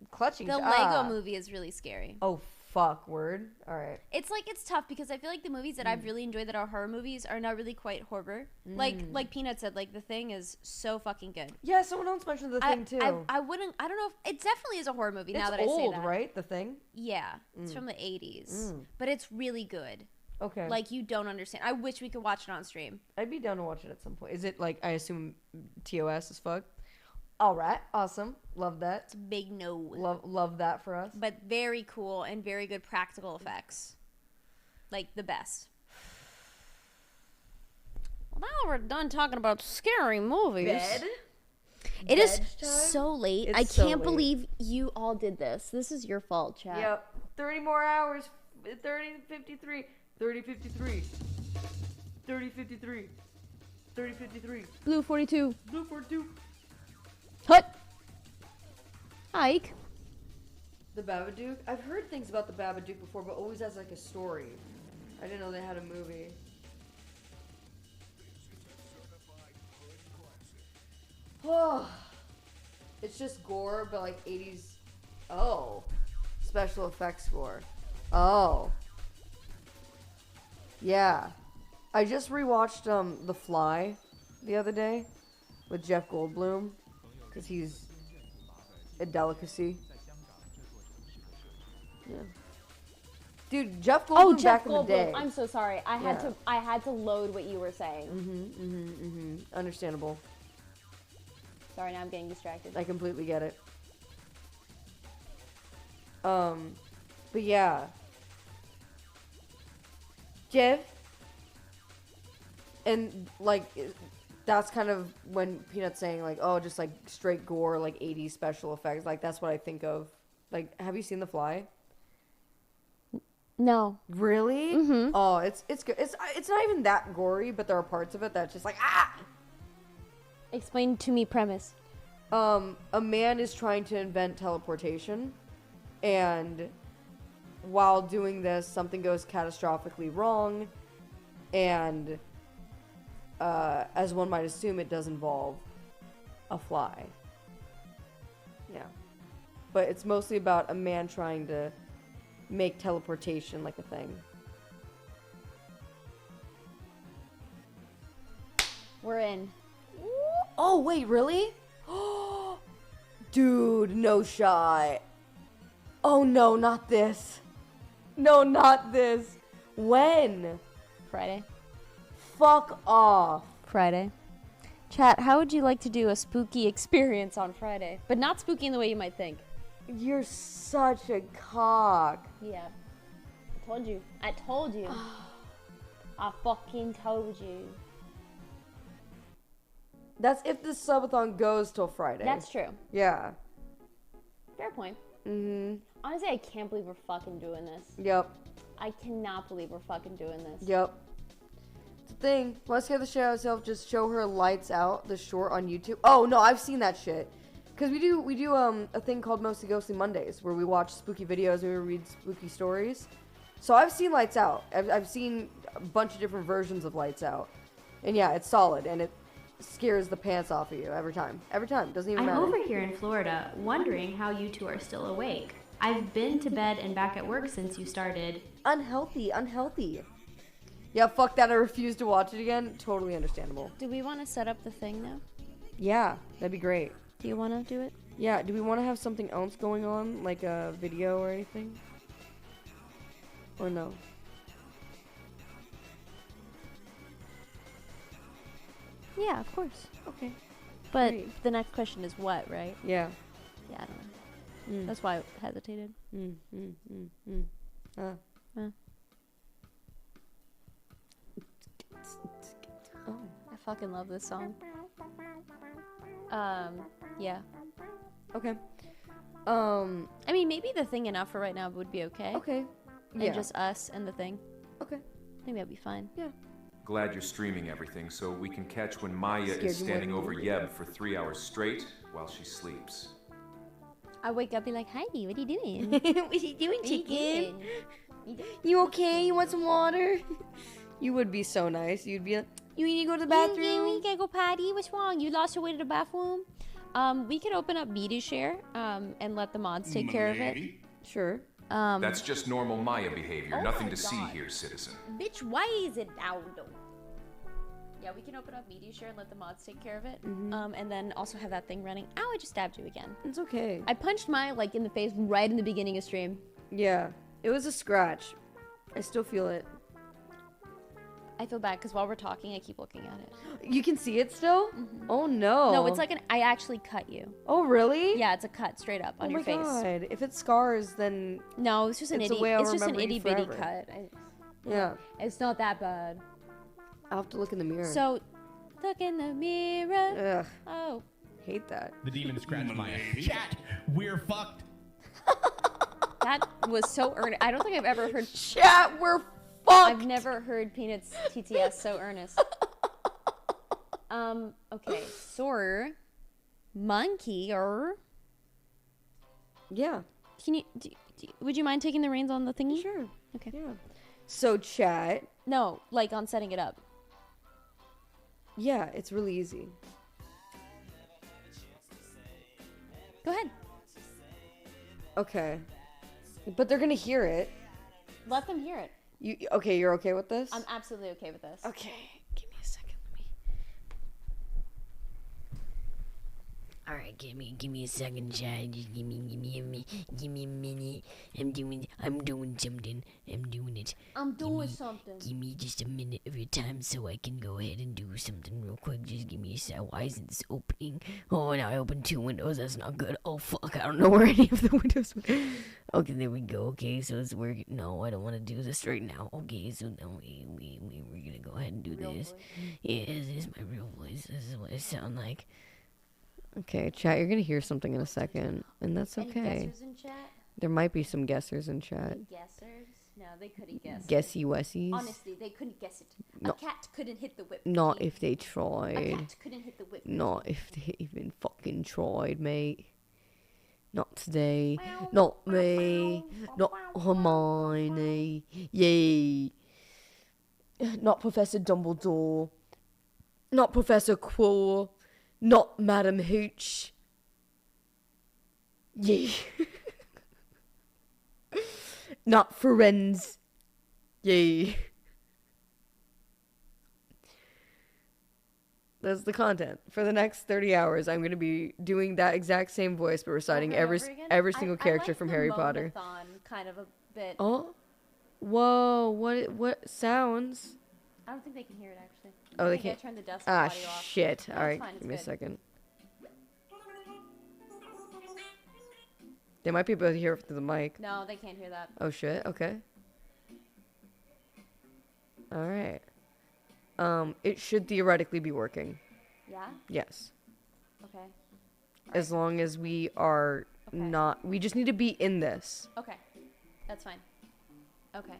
Clutching. The Lego movie is really scary. Oh fuck! Word. All right. It's tough because I feel like the movies that I've really enjoyed that are horror movies are not really quite horror. Like Peanut said, like The Thing is so fucking good. Yeah, someone else mentioned The Thing too. I don't know if it definitely is a horror movie now that I say old, that. Right? The Thing. Yeah, it's from the 80s, but it's really good. Okay. Like you don't understand. I wish we could watch it on stream. I'd be down to watch it at some point. Is it like I assume TOS as fuck? All right, awesome, love that. It's a big no. Love that for us. But very cool and very good practical effects, like the best. Well, now we're done talking about scary movies. Bed. It is time? so late. It's I so can't late. believe you all did this. This is your fault, chat. Yep. 30 more hours. 30:53. 30:53. 30:53. 30:53. Blue 42. Blue 42. Hut. Hike. The Babadook. I've heard things about the Babadook before, but always as like a story. I didn't know they had a movie. Oh, it's just gore, but like 80s. Oh, special effects gore. Oh, yeah. I just rewatched The Fly the other day with Jeff Goldblum because he's a delicacy. Yeah. Dude, Jeff Goldblum back in the day. I'm so sorry. I had to load what you were saying. Understandable. Sorry, now I'm getting distracted. I completely get it. But yeah. Jeff. And like that's kind of when Peanut's saying like, oh, just like straight gore, like 80s special effects. Like that's what I think of. Like, have you seen The Fly? No. Really? Mm-hmm. Oh, it's good. It's not even that gory, but there are parts of it that's just like ah. Explain to me premise. A man is trying to invent teleportation, and while doing this, something goes catastrophically wrong, and as one might assume, it does involve a fly. Yeah. But it's mostly about a man trying to make teleportation like a thing. We're in. Oh, wait, really? Dude, no shot. Oh no, not this. No, not this. When? Friday. Fuck off. Friday. Chat, how would you like to do a spooky experience on Friday? But not spooky in the way you might think. You're such a cock. Yeah. I told you. I told you. I fucking told you. That's if the subathon goes till Friday. That's true. Yeah. Fair point. Mm-hmm. Honestly, I can't believe we're fucking doing this. Yep. I cannot believe we're fucking doing this. Yep. It's a thing. Let's hear the shit out herself. Just show her lights out, the short on YouTube. Oh, no, I've seen that shit. Because we do a thing called Mostly Ghostly Mondays, where we watch spooky videos and we read spooky stories. So I've seen Lights Out. I've seen a bunch of different versions of Lights Out. And yeah, it's solid, and it scares the pants off of you every time. Every time. Doesn't even I'm matter. over here in Florida, wondering how you two are still awake. I've been to bed and back at work since you started. Unhealthy. Yeah, fuck that. I refuse to watch it again. Totally understandable. Do we want to set up the thing now? Yeah, that'd be great. Do you want to do it? Yeah, do we want to have something else going on, like a video or anything? Or no? Yeah, of course. Okay. But Great. the next question is what, right? Yeah. Yeah, I don't know. That's why I hesitated. Oh. I fucking love this song. Yeah. Okay. I mean, maybe the thing enough for right now would be okay. Okay. And Yeah. just us and the thing. Okay. I think that'd be fine. Yeah. Glad you're streaming everything so we can catch when Maya Scared is you standing more over than Yeb for 3 hours straight while she sleeps. I wake up, be like, "Hi, what are you doing? What you doing, chicken? You okay? You want some water?" You would be so nice. You'd be like, "You need to go to the bathroom?" You gotta go potty. What's wrong? You lost your way to the bathroom? We could open up Media Share, and let the mods take care of it. Sure. That's just normal Maya behavior. Oh Nothing my to see God. here, citizen. Bitch, why is it down? Yeah, we can open up Media Share and let the mods take care of it. And then also have that thing running. Ow, I just stabbed you again. It's okay. I punched Maya, like, in the face right in the beginning of stream. Yeah. It was a scratch. I still feel it. I feel bad, because while we're talking, I keep looking at it. You can see it still? Oh, no. No, it's like I actually cut you. Oh, really? Yeah, it's a cut straight up on your face. Oh, my God. If it scars, then... No, it's just an It's the itty. way I'll It's just an remember you itty bitty forever. cut. Yeah. It's not that bad. I'll have to look in the mirror. So, look in the mirror. Ugh. Oh. Hate that. The demon scratched my chat. We're fucked. That was so earnest. I don't think I've ever heard. Chat, we're fucked. I've never heard Peanuts TTS so earnest. Okay. Sore. Monkey or. Yeah. Can you. Would you mind taking the reins on the thingy? Sure. Okay. Yeah. So, chat. No, like on setting it up. Yeah, it's really easy. Go ahead. Okay. But they're gonna hear it. Let them hear it. Okay, you're okay with this? I'm absolutely okay with this. Okay. Give me a second. Alright, give me a second, Chad. Just give me a minute. I'm doing something. I'm doing it. I'm doing something. Give me just a minute of your time so I can go ahead and do something real quick. Just give me a sec. Why isn't this opening? Oh, now I opened 2 windows. That's not good. Oh, fuck. I don't know where any of the windows were. Okay, there we go. Okay, so it's working. No, I don't want to do this right now. Okay, so now we're gonna go ahead and do this. Yeah, this is my real voice. This is what I sound like. Okay, chat, you're gonna hear something in a second, and that's okay. Any guessers in chat? There might be some guessers in chat. Any guessers? No, they couldn't guess. Guessy Wessies? Honestly, they couldn't guess it. No. A cat couldn't hit the whip. Not if they tried. A cat couldn't hit the whip. Not if they even fucking tried, mate. Not today. Not me. Not Hermione. Yay. Not Professor Dumbledore. Not Professor Quirrell. Not Madam Hooch. Yay. Not Friends. Yay. That's the content. For the next 30 hours, I'm going to be doing that exact same voice, but reciting every single character from Harry Potter. Kind of a bit. Oh? Whoa, what sounds? I don't think they can hear it actually. Oh, they I think can't. I turned the desk Ah, audio off. shit. No, All it's right, fine, it's give me a good. second. They might be able to hear it through the mic. No, they can't hear that. Oh shit. Okay. All right. It should theoretically be working. Yeah? Yes. Okay. As long as we are not. We just need to be in this. Okay. That's fine. Okay.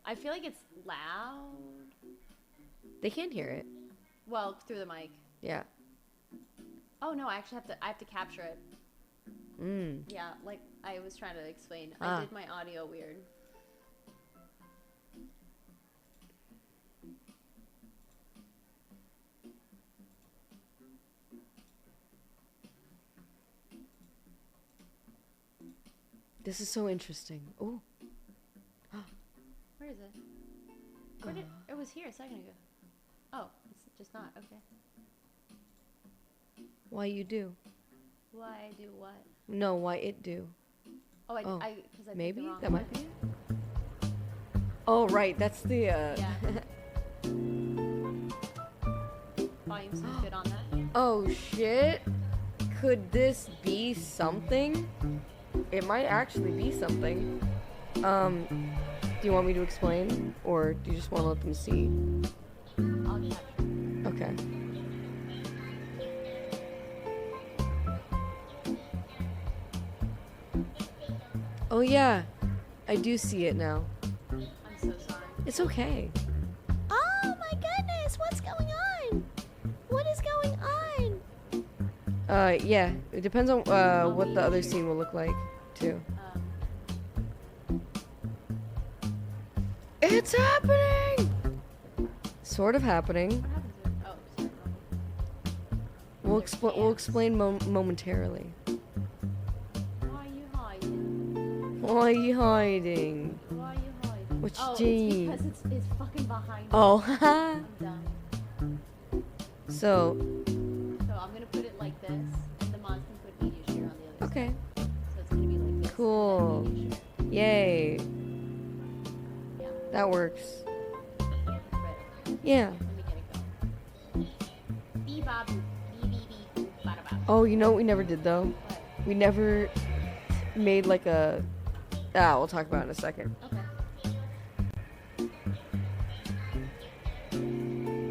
I feel like it's loud. They can hear it. Well, through the mic. Yeah. Oh no, I actually have to capture it. Yeah, like I was trying to explain. I did my audio weird. This is so interesting. Oh. Where is it? Where did it was here a second ago. Oh, it's just not. Okay. Why you do? Why do what? No, why it do? Oh, because I maybe picked the wrong that might one. be it. Oh right, that's the. Yeah. Volume seems good on that. Oh shit! Could this be something? It might actually be something. Do you want me to explain, or do you just want to let them see? I'll capture. Okay. Oh yeah, I do see it now. I'm so sorry. It's okay. Oh my goodness, what's going on? What is going on? Yeah, it depends on what the other scene will look like, too. It's happening! Sort of happening. Oh, sorry. We'll explain momentarily. Why are you hiding? Why are you hiding? Why are you hiding? What's oh, G? it's because it's fucking behind me. Oh, haha. I'm done. So. So I'm gonna put it like this, and the mods can put media share on the other Okay. side. So it's gonna be like this. Cool. And then media share. Yay. Yeah. That works. Right. Yeah. Let me get it going. Bee-bop, bee-bee-bee, bada-bop. Oh, you know what we never did, though? What? We never made like a... we'll talk about it in a second. Okay.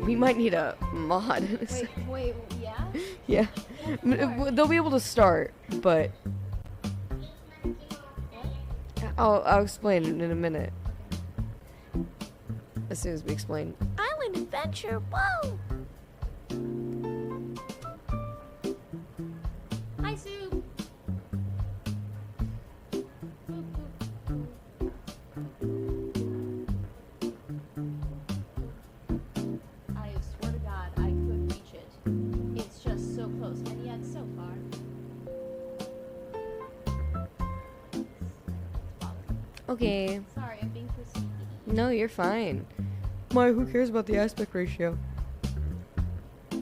We might need a mod in a second. Wait, yeah? Yeah. What? They'll be able to start, but... I'll explain in a minute. As soon as we explain. Island adventure, whoa! Hi, Sue. I swear to God, I could reach it. It's just so close, and yet so far. Okay. Sorry, I'm being persnickety. No, you're fine. Why, who cares about the aspect ratio? Go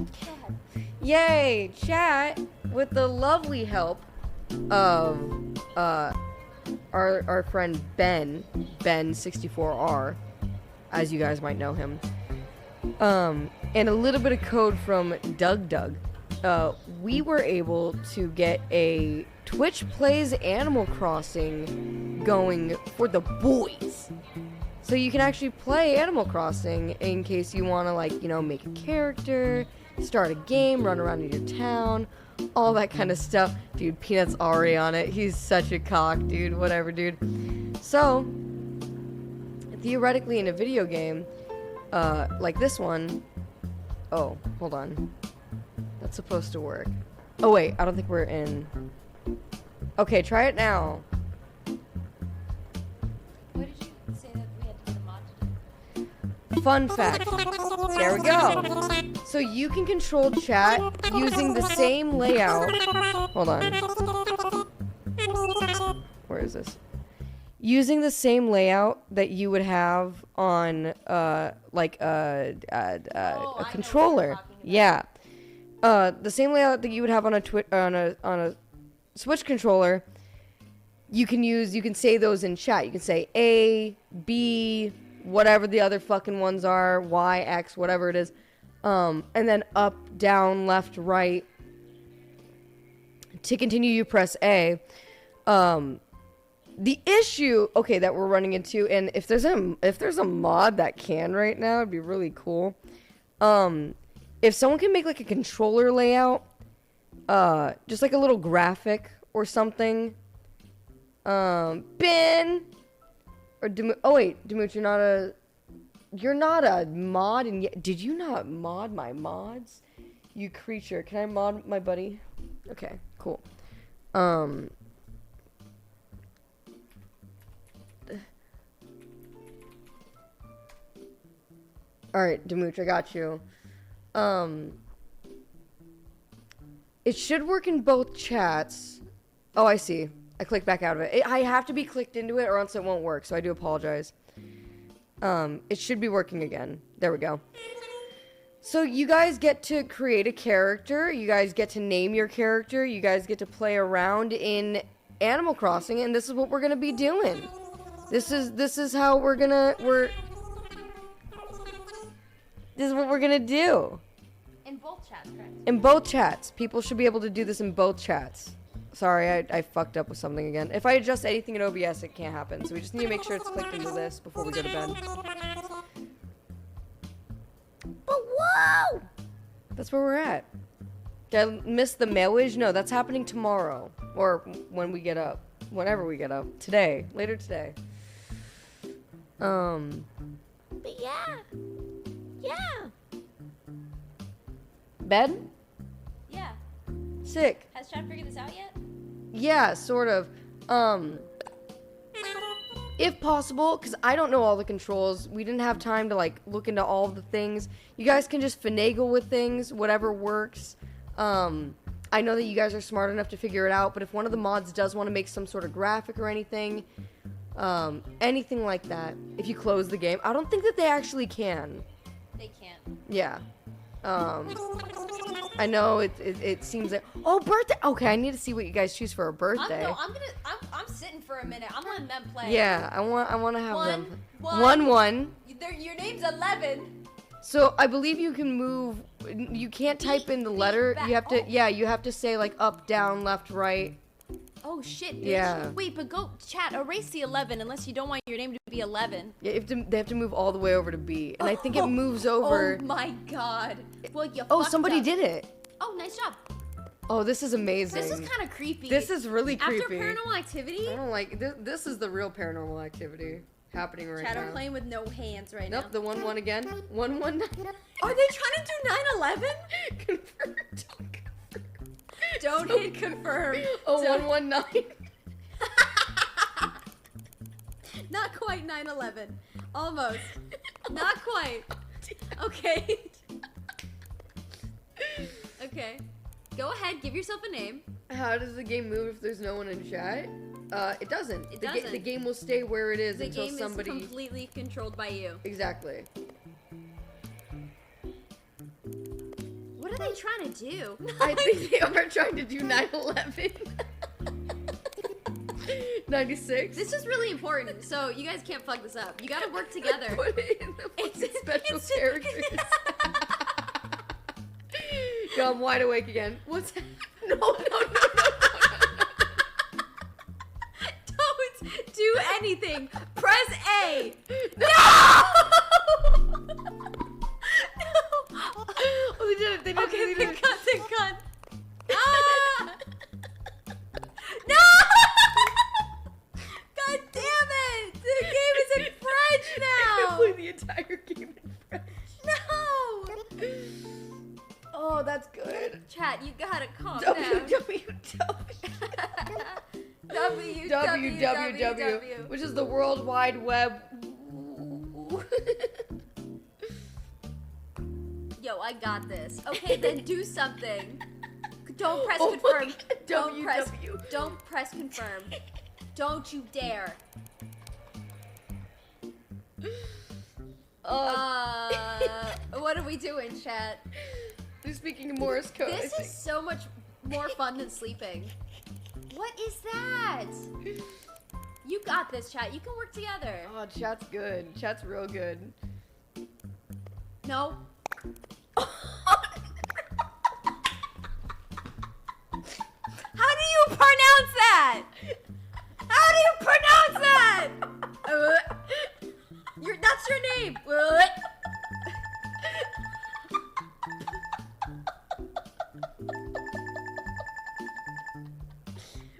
ahead. Yay! Chat, with the lovely help of our friend Ben64R, as you guys might know him, and a little bit of code from Doug, we were able to get a Twitch Plays Animal Crossing going for the boys. So you can actually play Animal Crossing in case you want to, like, you know, make a character, start a game, run around in your town, all that kind of stuff. Dude, Peanut's already on it. He's such a cock, dude. Whatever, dude. So, theoretically in a video game, like this one... Oh, hold on. That's supposed to work. Oh, wait. I don't think we're in... Okay, try it now. What did you say that we had to do the mod? Fun fact. There we go. So you can control chat using the same layout. Hold on. Where is this? Using the same layout that you would have on like a controller. Yeah. The same layout that you would have on a Switch controller. you can say those in chat. You can say A, B, whatever the other fucking ones are, Y, X, whatever it is. And then up, down, left, right. To continue, you press A. The issue, okay, that we're running into, and if there's a mod that can right now, it'd be really cool. If someone can make like a controller layout, just like a little graphic or something. Ben or oh wait, Demuth, you're not a mod, and yet did you not mod my mods? You creature, can I mod my buddy? Okay, cool. All right, Demuth, I got you. It should work in both chats. Oh, I see. I clicked back out of it. I have to be clicked into it or else it won't work, so I do apologize. It should be working again. There we go. So you guys get to create a character. You guys get to name your character. You guys get to play around in Animal Crossing, and this is what we're gonna be doing. This is how this is what we're gonna do. In both chats, correct? In both chats. People should be able to do this in both chats. Sorry, I fucked up with something again. If I adjust anything in OBS, it can't happen. So we just need to make sure it's clicked into this before we go to bed. But whoa! That's where we're at. Did I miss the marriage? No, that's happening tomorrow. Or when we get up. Whenever we get up. Today. Later today. But yeah. Yeah. Bed? Yeah. Sick. Has Chad figured this out yet? Yeah, sort of. If possible, because I don't know all the controls, we didn't have time to, like, look into all of the things. You guys can just finagle with things, whatever works. I know that you guys are smart enough to figure it out, but if one of the mods does want to make some sort of graphic or anything, anything like that, if you close the game, I don't think that they actually can. They can't. Yeah. I know it seems like, oh, birthday. Okay, I need to see what you guys choose for a birthday. I'm sitting for a minute. I'm letting them play. Yeah, I want to have them. One. Your name's 11. So I believe you can move. You can't type in the letter. You have to. Yeah, you have to say like up, down, left, right. Oh shit, bitch. Yeah. Wait, but go chat. Erase the 11 unless you don't want your name to be 11. Yeah, they have to move all the way over to B, and I think it moves over. Oh my god. Well, you. Oh, somebody did it. Oh, nice job. Oh, this is amazing. This is kind of creepy. This is really creepy. After Paranormal Activity? I don't like this. This is the real Paranormal Activity happening right now. Chat, I'm playing with no hands right now. Nope, the 1-1 again. 1-1. Are they trying to do 9/11? Confirm. Don't hit confirm. Oh, 119. Not quite 9/11. Almost. Not quite. Okay. Okay. Go ahead, give yourself a name. How does the game move if there's no one in chat? It doesn't. It doesn't. The game will stay where it is until somebody... The game is completely controlled by you. Exactly. What are they trying to do? I think they are trying to do 9/11. 96. This is really important, so you guys can't fuck this up. You gotta work together. Put it in the fucking special characters. Yo, I'm wide awake again. What's No. Don't do anything. Press A. No! Oh, they did it. They did Okay, it. thank God. Ah! No! God damn it! The game is in French now! I play the entire game in French. No! Oh, that's good. Chat, you gotta calm down. www, which is the World Wide Web. Yo, I got this. Okay, then do something. Don't press confirm. Don't press confirm. Don't you dare. What are we doing, chat? They're speaking Morse code. This is so much more fun than sleeping. What is that? You got this, chat. You can work together. Oh, chat's good. Chat's real good. No. How do you pronounce that? How do you pronounce that? That's your name.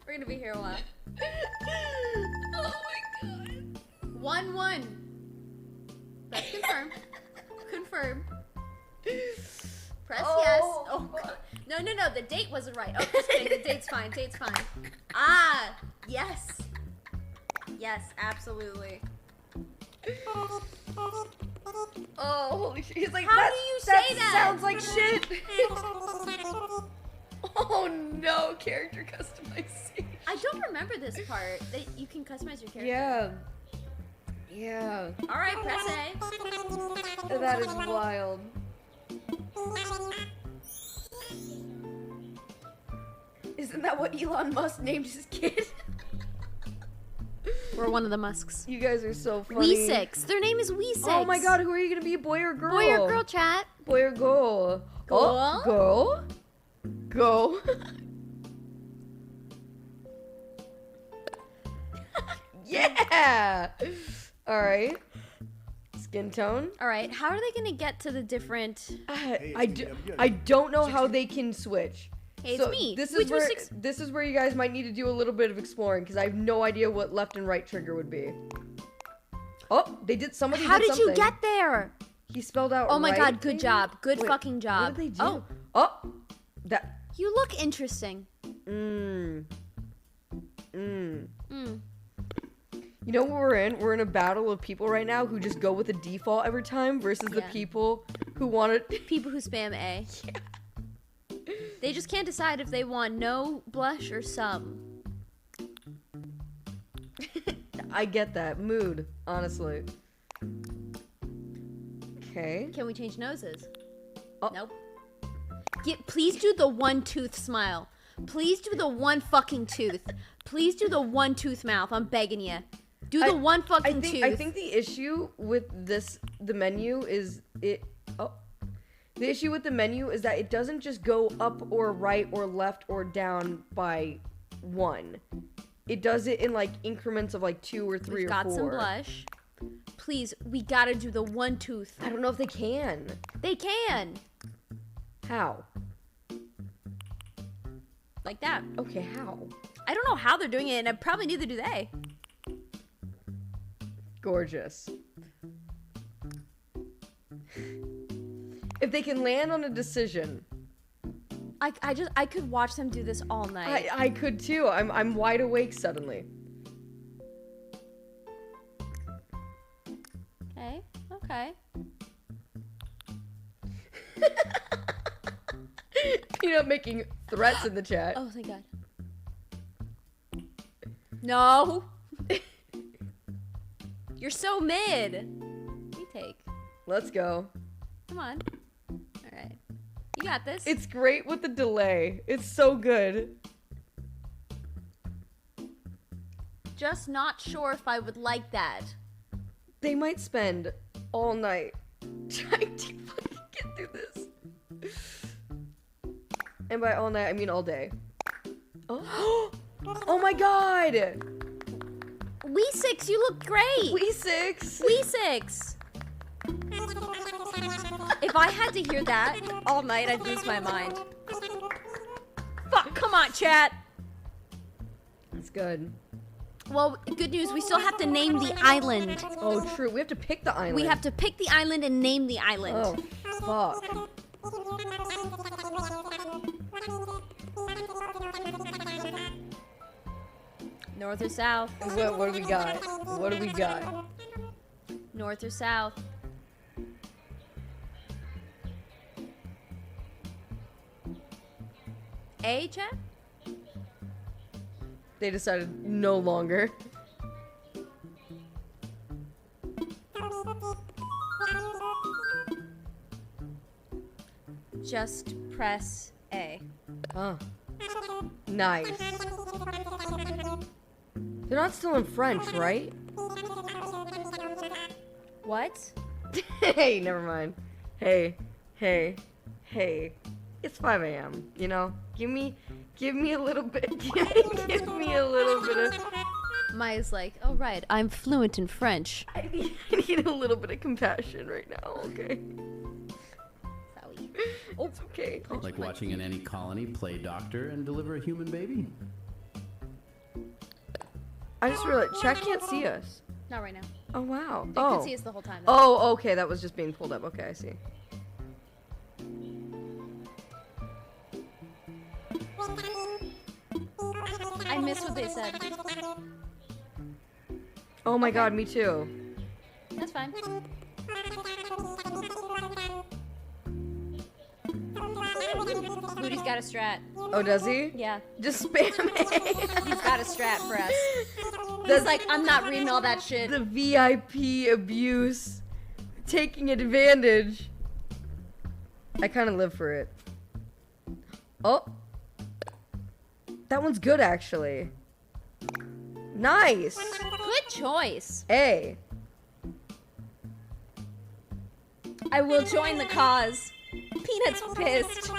We're gonna be here a while. Oh my god. 1-1. That's confirmed. Confirmed. Press yes. Oh god. No. The date wasn't right. Oh, just kidding. The date's fine. Date's fine. Ah, yes. Yes, absolutely. Oh, holy shit. He's like, how do you say that? Sounds like shit. Oh no, character customization. I don't remember this part. That you can customize your character. Yeah. Yeah. All right, press A. That is wild. Isn't that what Elon Musk named his kid? We're one of the Musks. You guys are so funny. Weesix. Their name is Weesix. Oh my god, who are you gonna be, boy or girl? Boy or girl, chat? Boy or girl? Girl? Oh, go. Yeah! Alright. Skin tone. Alright, how are they gonna get to the different... I don't know how they can switch. Hey, it's me. This is where you guys might need to do a little bit of exploring, because I have no idea what left and right trigger would be. Oh, they did. Somebody How did did something. you get there? He spelled out. Oh my right god, good thing? job. Good Wait, fucking job. What did they do? Oh, that. You look interesting. You know what we're in? We're in a battle of people right now who just go with the default every time versus the people who want it. People who spam A. Yeah. They just can't decide if they want no blush or some. I get that. Mood, honestly. Okay. Can we change noses? Oh. Nope. Please do the one tooth smile. Please do the one fucking tooth. Please do the one tooth mouth. I'm begging you. Do the one fucking tooth. I think the issue with the menu is it. Oh. The issue with the menu is that it doesn't just go up or right or left or down by one. It does it in like increments of like 2 or 3 We've or got 4. some blush. Please, we gotta do the one tooth. I don't know if they can. They can. How? Like that. Okay, how? I don't know how they're doing it, and probably neither do they. Gorgeous. If they can land on a decision. I could watch them do this all night. I could too. I'm wide awake suddenly. Okay. You're not making threats in the chat. Oh, thank God. No. You're so mid. Retake. Let's go. Come on. All right. You got this. It's great with the delay. It's so good. Just not sure if I would like that. They might spend all night trying to fucking get through this. And by all night, I mean all day. Oh, oh my god! Weesix, you look great! Weesix! Weesix! If I had to hear that all night, I'd lose my mind. Fuck, come on, chat! That's good. Well, good news, we still have to name the island. Oh, true. We have to pick the island. We have to pick the island and name the island. Oh, fuck. North or south? What do we got? What do we got? North or south? A, chat? They decided no longer. Just press A. Oh. Nice. They're not still in French, right? What? Hey, never mind. Hey. It's 5 a.m. You know, give me a little bit. Give me a little bit of. Maya's like, oh right, I'm fluent in French. I need a little bit of compassion right now. Okay. Sorry. Oh, it's okay. Like watching an any colony play doctor and deliver a human baby. I just realized chat can't see us. Not right now. Oh wow. They could see us the whole time. Oh, okay. That was just being pulled up. Okay, I see. I missed what they said. Oh my god, me too. That's fine. Moody's got a strat. Oh, does he? Yeah. Just spam it. He's got a strat for us. He's like, I'm not reading all that shit. The VIP abuse. Taking advantage. I kind of live for it. Oh. That one's good, actually. Nice. Good choice. A. I will join the cause. Peanut's pissed.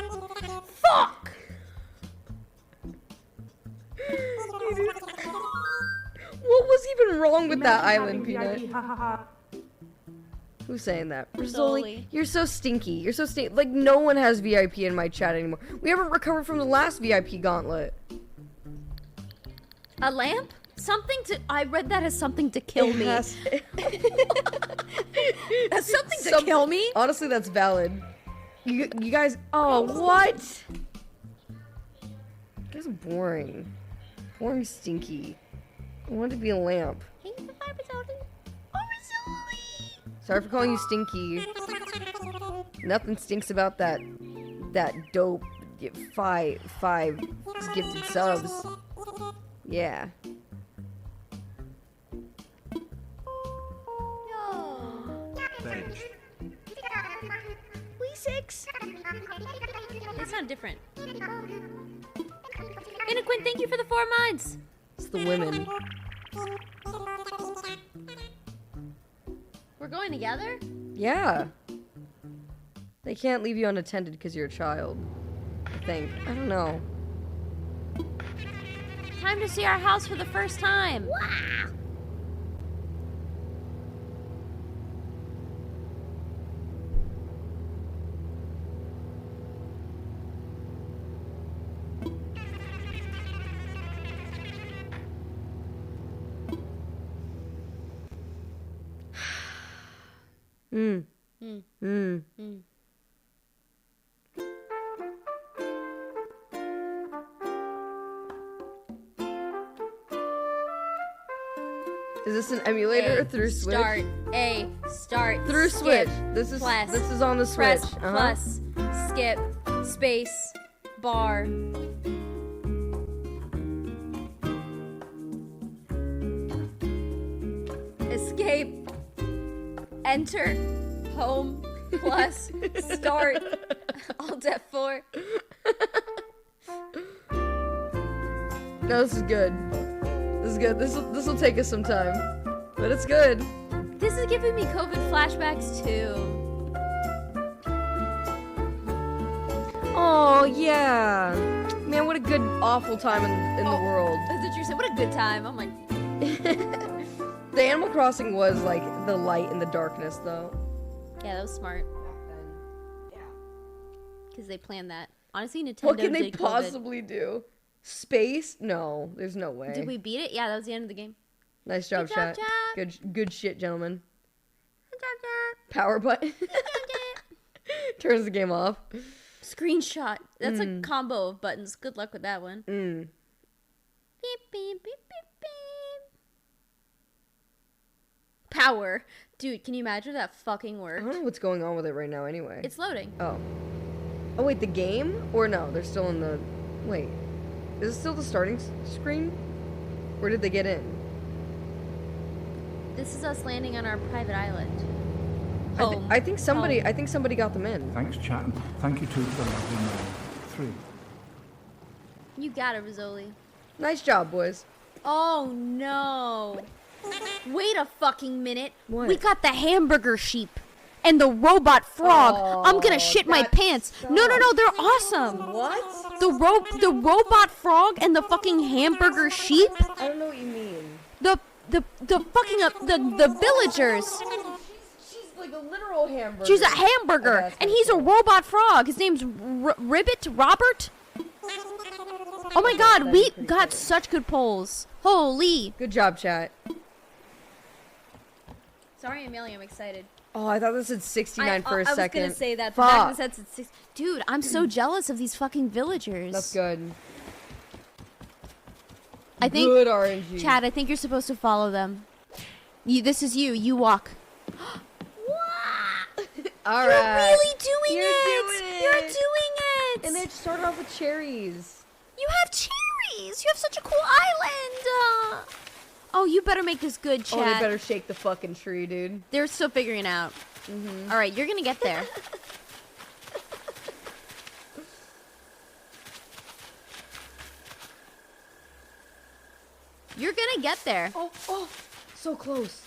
Fuck! What was even wrong with that island, Peanut? Who's saying that? Rizzoli, you're so stinky. You're so stinky. Like, no one has VIP in my chat anymore. We haven't recovered from the last VIP gauntlet. A lamp? Something to... I read that as something to kill me. As something to kill me? Honestly, that's valid. You guys... Oh, what? You guys are boring. Boring, stinky. I wanted to be a lamp. Sorry for calling you stinky. Nothing stinks about that dope 5 gifted subs. Yeah. Thanks. We 6. They sound different. Quinn, thank you for the 4 months. It's the women. We're going together? Yeah. They can't leave you unattended because you're a child. I think. I don't know. Time to see our house for the first time. Wow. Is this an emulator or through Switch? Start. Through skip, Switch. This is on the Switch. Press, plus, skip, space, bar. Escape. Enter. Home. Plus. Start. Alt F4. No, this is good. This is good. This will take us some time, but it's good. This is giving me COVID flashbacks too. Oh yeah, man, what a good awful time in the world. That's what you said. What a good time. I'm like, the Animal Crossing was like the light in the darkness, though. yeah, that was smart. Yeah. Because they planned that. Honestly, Nintendo. What can they did possibly do? Space? No, there's no way. Did we beat it? Yeah, that was the end of the game. Nice job, Good job, chat. chat. Good shit, gentlemen. Good job, chat. Power button. Turns the game off. Screenshot. That's a combo of buttons. Good luck with that one. Mm. Beep, beep, beep, beep, beep. Power. Dude, can you imagine if that fucking I worked? don't know what's going on with it right now anyway. It's loading. Oh, wait, the game? Or no, they're still in the... Wait. Is it still the starting screen? Where did they get in? This is us landing on our private island. I think somebody got them in. Thanks, chat. Thank you too for letting me know. 3. You got it, Rizzoli. Nice job, boys. Oh no. Wait a fucking minute. What? We got the hamburger sheep and the robot frog. I'm gonna shit my that pants. No, they're awesome. What? The robot frog and the fucking hamburger sheep. I don't know what you mean. The fucking the villagers. She's like a literal hamburger. She's a hamburger, Okay, and he's a robot frog. His name's Robert. Oh my god, we got such good polls. Holy. Good job, chat. Sorry, Amelia, I'm excited. Oh, I thought this said 69 for a second. I was gonna say that. Fuck. Dude, I'm so jealous of these fucking villagers. That's good. I think, good RNG. Chad, I think you're supposed to follow them. This is you. You walk. All You're right. really doing it. You're doing it. And they started off with cherries. You have cherries. You have such a cool island. Oh, you better make this good, Chad. Oh, they better shake the fucking tree, dude. They're still figuring it out. All right, you're gonna get there. You're gonna get there. Oh, so close.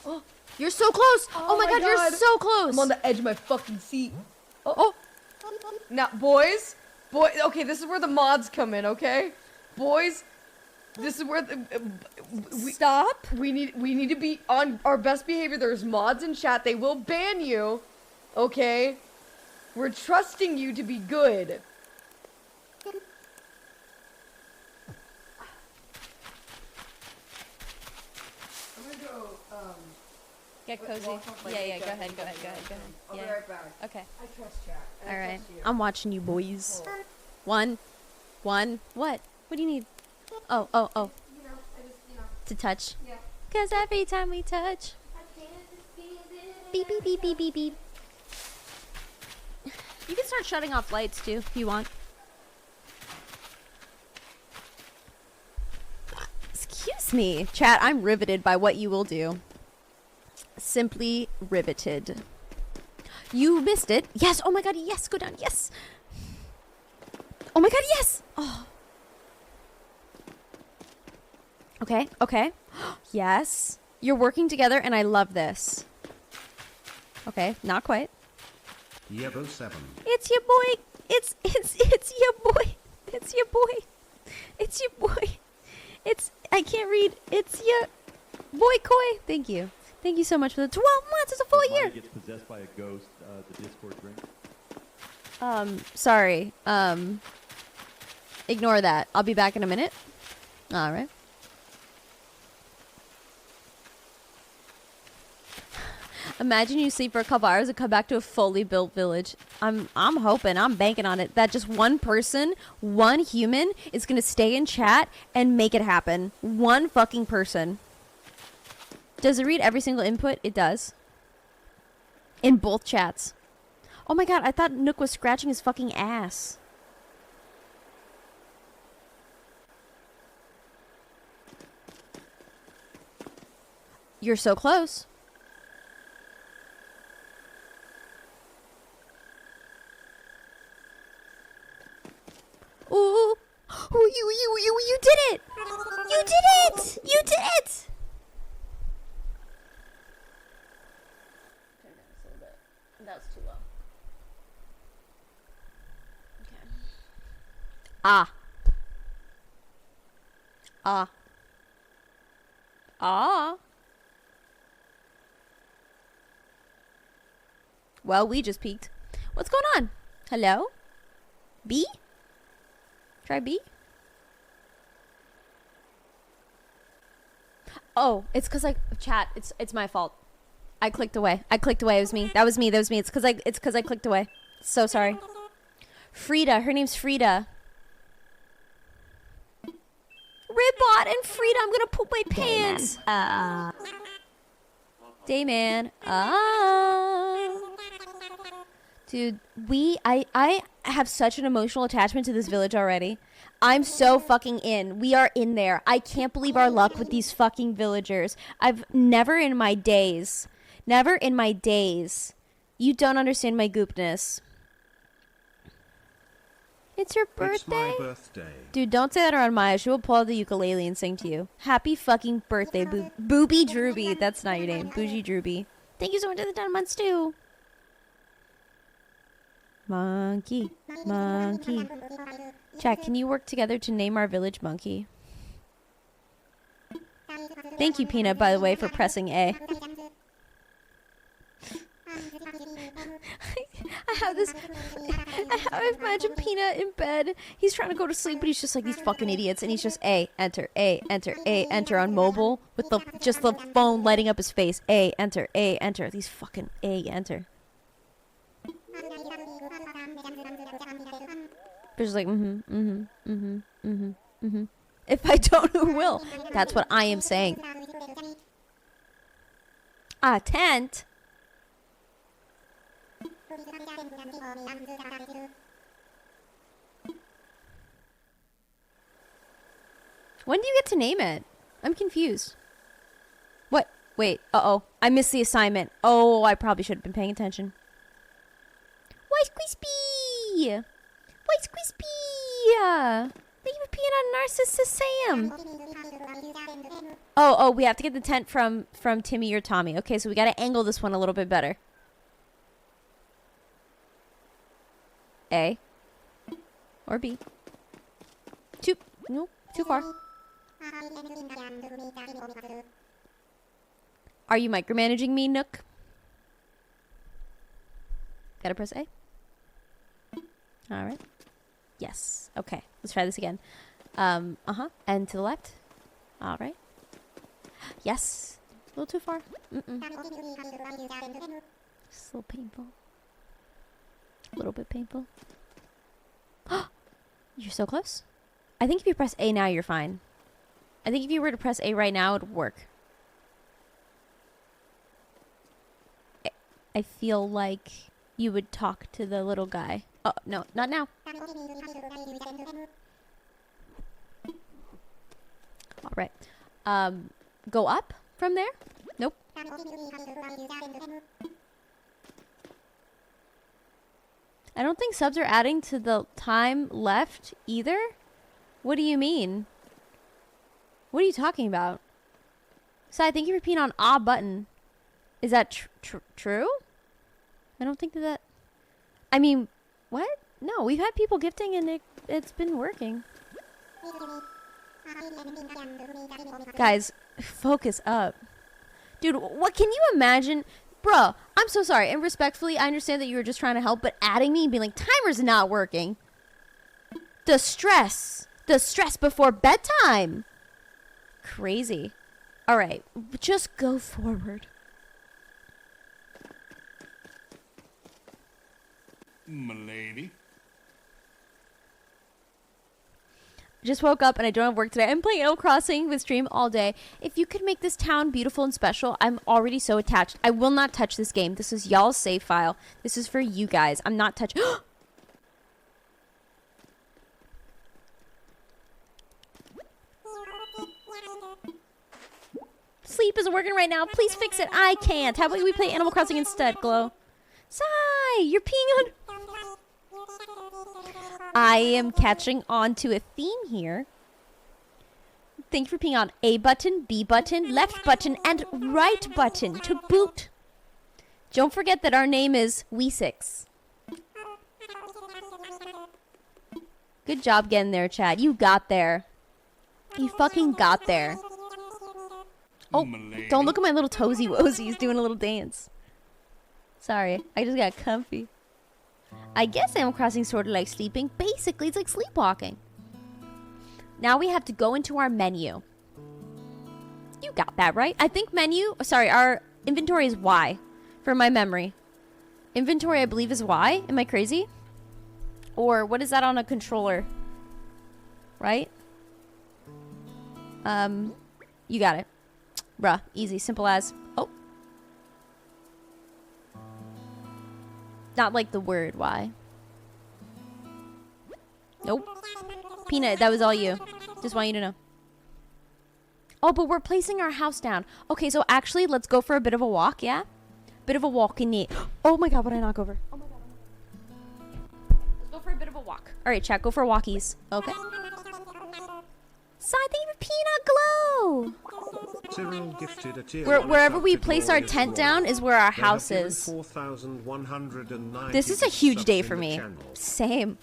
Oh, you're so close. Oh my god, you're so close. I'm on the edge of my fucking seat. Oh. Now, boys, okay, this is where the mods come in, okay? Boys, this is where Stop. We need to be on our best behavior. There's mods in chat. They will ban you, okay? We're trusting you to be good. Get cozy. Yeah, go ahead. I'll be Yeah. right back. Okay. I trust chat. All right. I'm watching you, boys. One. What? What do you need? Oh. You know, I just, To touch. yeah. Cause every time we touch. Beep, beep, beep, beep, beep, beep. You can start shutting off lights too, if you want. Excuse me. Chat, I'm riveted by what you will do. Simply riveted. You missed it. Yes. Oh my god, yes. Go down. Yes. Oh my god, yes. Oh. Okay. Yes. You're working together and I love this. Okay, not quite. Yebo 7. It's your boy. It's your boy. It's your boy. It's your boy. I can't read. It's your boy Koi. Thank you. Thank you so much for the 12 months. It's a full year. Gets possessed by a ghost. The Discord drink. Sorry. Ignore that. I'll be back in a minute. All right. Imagine you sleep for a couple hours and come back to a fully built village. I'm hoping, I'm banking on it that just one person, one human is going to stay in chat and make it happen. One fucking person. Does it read every single input? It does. In both chats. Oh my god, I thought Nook was scratching his fucking ass. You're so close. Ooh. Ooh, you did it! You did it! You did it! Turn down this a little bit. That was too low. Okay. Ah. Well, we just peeked. What's going on? Hello? B? Try B? Oh, it's because chat. It's my fault. I clicked away. It was me. That was me. It's because I clicked away. So sorry. Frida. Her name's Frida. Ribbot and Frida. I'm gonna poop my pants. Dayman. Dude, I have such an emotional attachment to this village already. I'm so fucking in. We are in there. I can't believe our luck with these fucking villagers. I've never in my days. You don't understand my goopness. It's your birthday? It's my birthday. Dude, don't say that around Maya. She will pull out the ukulele and sing to you. Happy fucking birthday, Booby Drooby. That's not your name. Bougie Drooby. Thank you so much for the 10 months, too. Monkey. Monkey. Chat, can you work together to name our village Monkey? Thank you, Peanut, by the way, for pressing A. I imagine Peanut in bed. He's trying to go to sleep, but he's just like these fucking idiots. And he's just A, enter, A, enter, A, enter on mobile with just the phone lighting up his face. A, enter, A, enter. These fucking A, enter. They're just like, If I don't, who will? That's what I am saying. A tent? When do you get to name it? I'm confused. What? Wait. Uh-oh. I missed the assignment. Oh, I probably should have been paying attention. White Crispy! White Crispy! Thank you for being on Narcissus Sam. Oh, we have to get the tent from Timmy or Tommy. Okay, so we gotta angle this one a little bit better. A. Or B. Nope, too far. Are you micromanaging me, Nook? Gotta press A. Alright. Yes. Okay, let's try this again. And to the left. Alright. Yes. A little too far. Just a little painful. A little bit painful. You're so close. I think if you press A now, you're fine. I think if you were to press A right now, it would work. I feel like you would talk to the little guy. Oh, no, not now. All right. Go up from there? Nope. I don't think subs are adding to the time left either. What do you mean? What are you talking about? So thank you for peeing on A button. Is that true? I don't think that... I mean, what? No, we've had people gifting and it's been working. Guys, focus up. Dude, what can you imagine? Bro, I'm so sorry. And respectfully, I understand that you were just trying to help, but adding me and being like, timer's not working. The stress. The stress before bedtime. Crazy. All right, just go forward. M'lady. Just woke up and I don't have work today. I'm playing Animal Crossing with stream all day. If you could make this town beautiful and special, I'm already so attached. I will not touch this game. This is y'all's save file. This is for you guys. I'm not touching. Sleep isn't working right now. Please fix it. I can't. How about we play Animal Crossing instead, Glow? Sigh, you're peeing on... I am catching on to a theme here. Thank you for peeing on A button, B button, left button, and right button to boot. Don't forget that our name is We6. Good job getting there, Chad. You got there. You fucking got there. Oh, don't look at my little toesy woesy. He's doing a little dance. Sorry, I just got comfy. I guess Animal Crossing is sort of like sleeping. Basically, it's like sleepwalking. Now we have to go into our menu. You got that right. I think menu... Sorry, our inventory is Y. For my memory. Inventory, I believe, is Y. Am I crazy? Or what is that on a controller? Right? You got it. Bruh, easy, simple as... Oh. Not like the word why. Nope. Peanut, that was all you. Just want you to know. Oh, but we're placing our house down. Okay, so actually, let's go for a bit of a walk, yeah? Bit of a walk in it. Oh my god, what did I knock over? Oh my god. Let's go for a bit of a walk. Alright, chat, go for walkies. Okay. Sigh, thank you for Peanut Glow! Cyril gifted a tier Wherever we place our tent down is where our house is. This is a huge day for me. Same.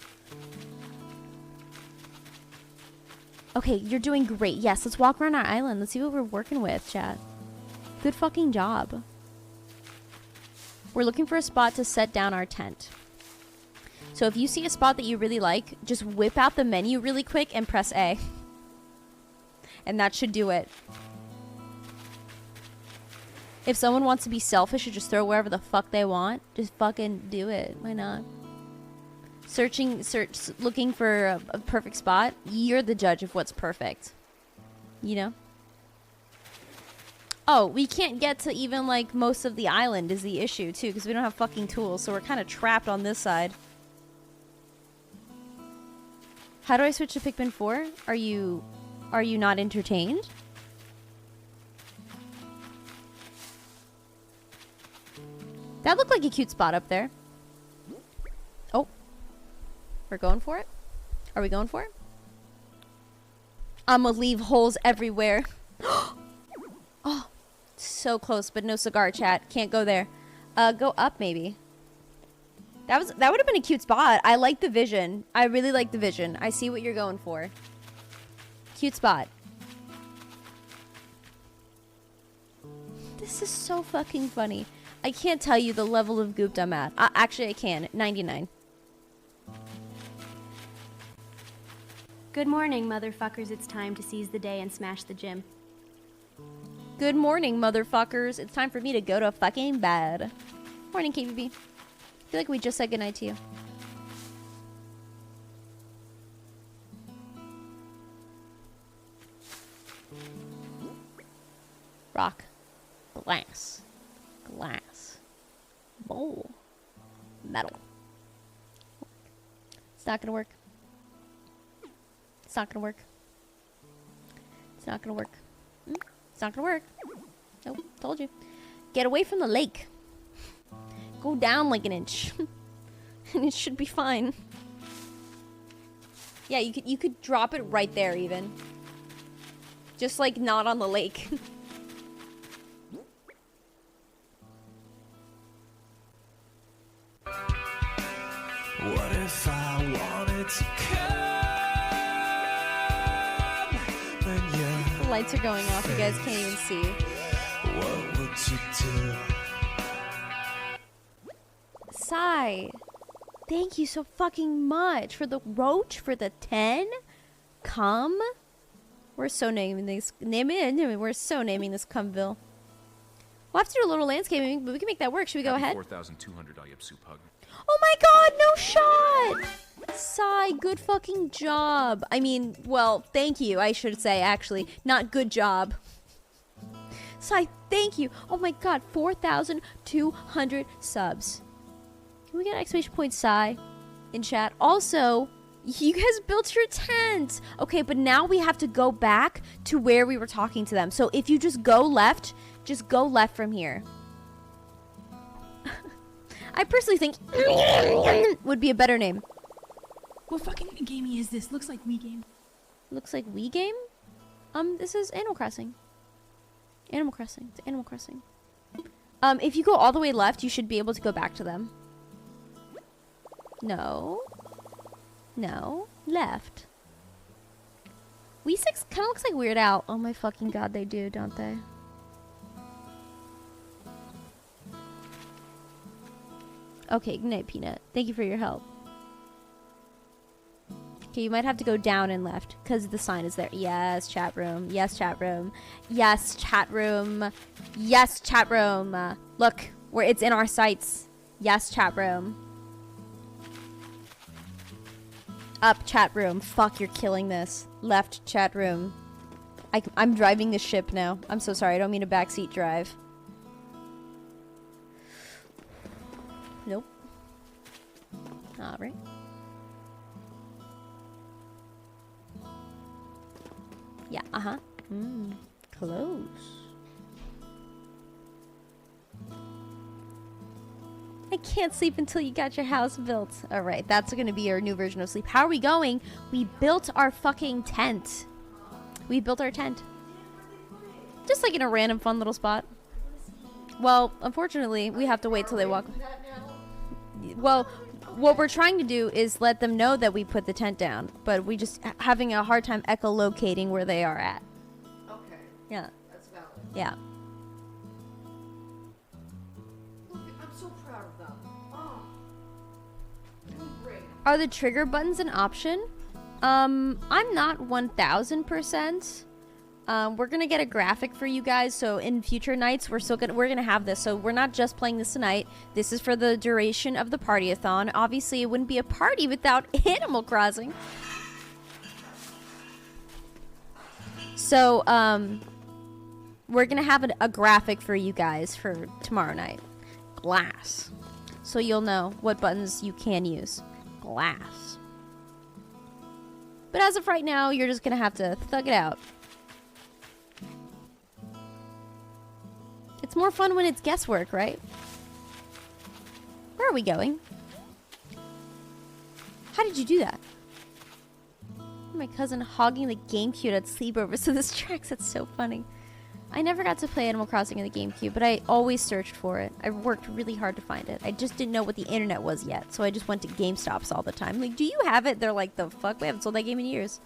Okay, you're doing great. Yes, let's walk around our island. Let's see what we're working with, chat. Good fucking job. We're looking for a spot to set down our tent. So if you see a spot that you really like, just whip out the menu really quick and press A. And that should do it. If someone wants to be selfish and just throw wherever the fuck they want, just fucking do it. Why not? Looking for a perfect spot. You're the judge of what's perfect. You know? Oh, we can't get to even, like, most of the island is the issue, too, because we don't have fucking tools, so we're kind of trapped on this side. How do I switch to Pikmin 4? Are you not entertained? That looked like a cute spot up there. Oh. We're going for it? Are we going for it? I'ma leave holes everywhere. Oh. So close, but no cigar, chat. Can't go there. Go up, maybe. That would have been a cute spot. I like the vision. I really like the vision. I see what you're going for. Cute spot. This is so fucking funny. I can't tell you the level of gooped I'm at. Actually, I can. 99. Good morning, motherfuckers. It's time to seize the day and smash the gym. Good morning, motherfuckers. It's time for me to go to fucking bed. Morning, KBB. I feel like we just said goodnight to you. Rock. Glass. Glass. Bowl. Metal. It's not gonna work. It's not gonna work. It's not gonna work. It's not gonna work. Nope, told you. Get away from the lake. Go down like an inch. And it should be fine. Yeah, you could drop it right there even. Just like not on the lake. What if I wanted to come? Then yeah. The lights are going off, you guys can't even see. What would you do? Sigh. Thank you so fucking much for the roach, for the 10. Come. We're so naming this. We're so naming this Cumville. We'll have to do a little landscaping, but we can make that work. Should we go ahead? 4,200, I'll soup hug. Oh my god, no shot! Sigh, good fucking job. I mean, well, thank you, I should say, actually. Not good job. Sigh, thank you. Oh my god, 4,200 subs. Can we get an exclamation point Sigh in chat? Also, you guys built your tent. Okay, but now we have to go back to where we were talking to them. So if you just go left from here. I personally think would be a better name. What fucking game is this? Looks like Wii Game. Looks like Wii Game? This is Animal Crossing. Animal Crossing. It's Animal Crossing. If you go all the way left, you should be able to go back to them. No. No. Left. Wii 6 kind of looks like Weird Al. Oh my fucking god, they do, don't they? Okay, good night, Peanut. Thank you for your help. Okay, you might have to go down and left, because the sign is there. Yes, chat room. Yes, chat room. Yes, chat room. Yes, chat room. Look, where it's in our sights. Yes, chat room. Up, chat room. Fuck, you're killing this. Left, chat room. I'm driving the ship now. I'm so sorry. I don't mean a backseat drive. Nope. Alright. Yeah, uh-huh. Close. I can't sleep until you got your house built. All right, that's going to be our new version of sleep. How are we going? We built our fucking tent. We built our tent. Just like in a random fun little spot. Well, unfortunately, we have to wait till they walk. Well, what we're trying to do is let them know that we put the tent down, but we just having a hard time echolocating where they are at. Okay. Yeah. That's valid. Yeah. Look, I'm so proud of them. Oh. Doing great. Are the trigger buttons an option? I'm not 1000%. We're gonna get a graphic for you guys, so in future nights we're gonna have this. So we're not just playing this tonight. This is for the duration of the Party-A-Thon. Obviously, it wouldn't be a party without Animal Crossing. So we're gonna have a graphic for you guys for tomorrow night. Glass, so you'll know what buttons you can use. Glass. But as of right now, you're just gonna have to thug it out. It's more fun when it's guesswork, right? Where are we going? How did you do that? My cousin hogging the GameCube at sleepover, so this tracks. That's so funny. I never got to play Animal Crossing in the GameCube, but I always searched for it. I worked really hard to find it. I just didn't know what the internet was yet, so I just went to GameStops all the time. Like, do you have it? They're like, the fuck? We haven't sold that game in years.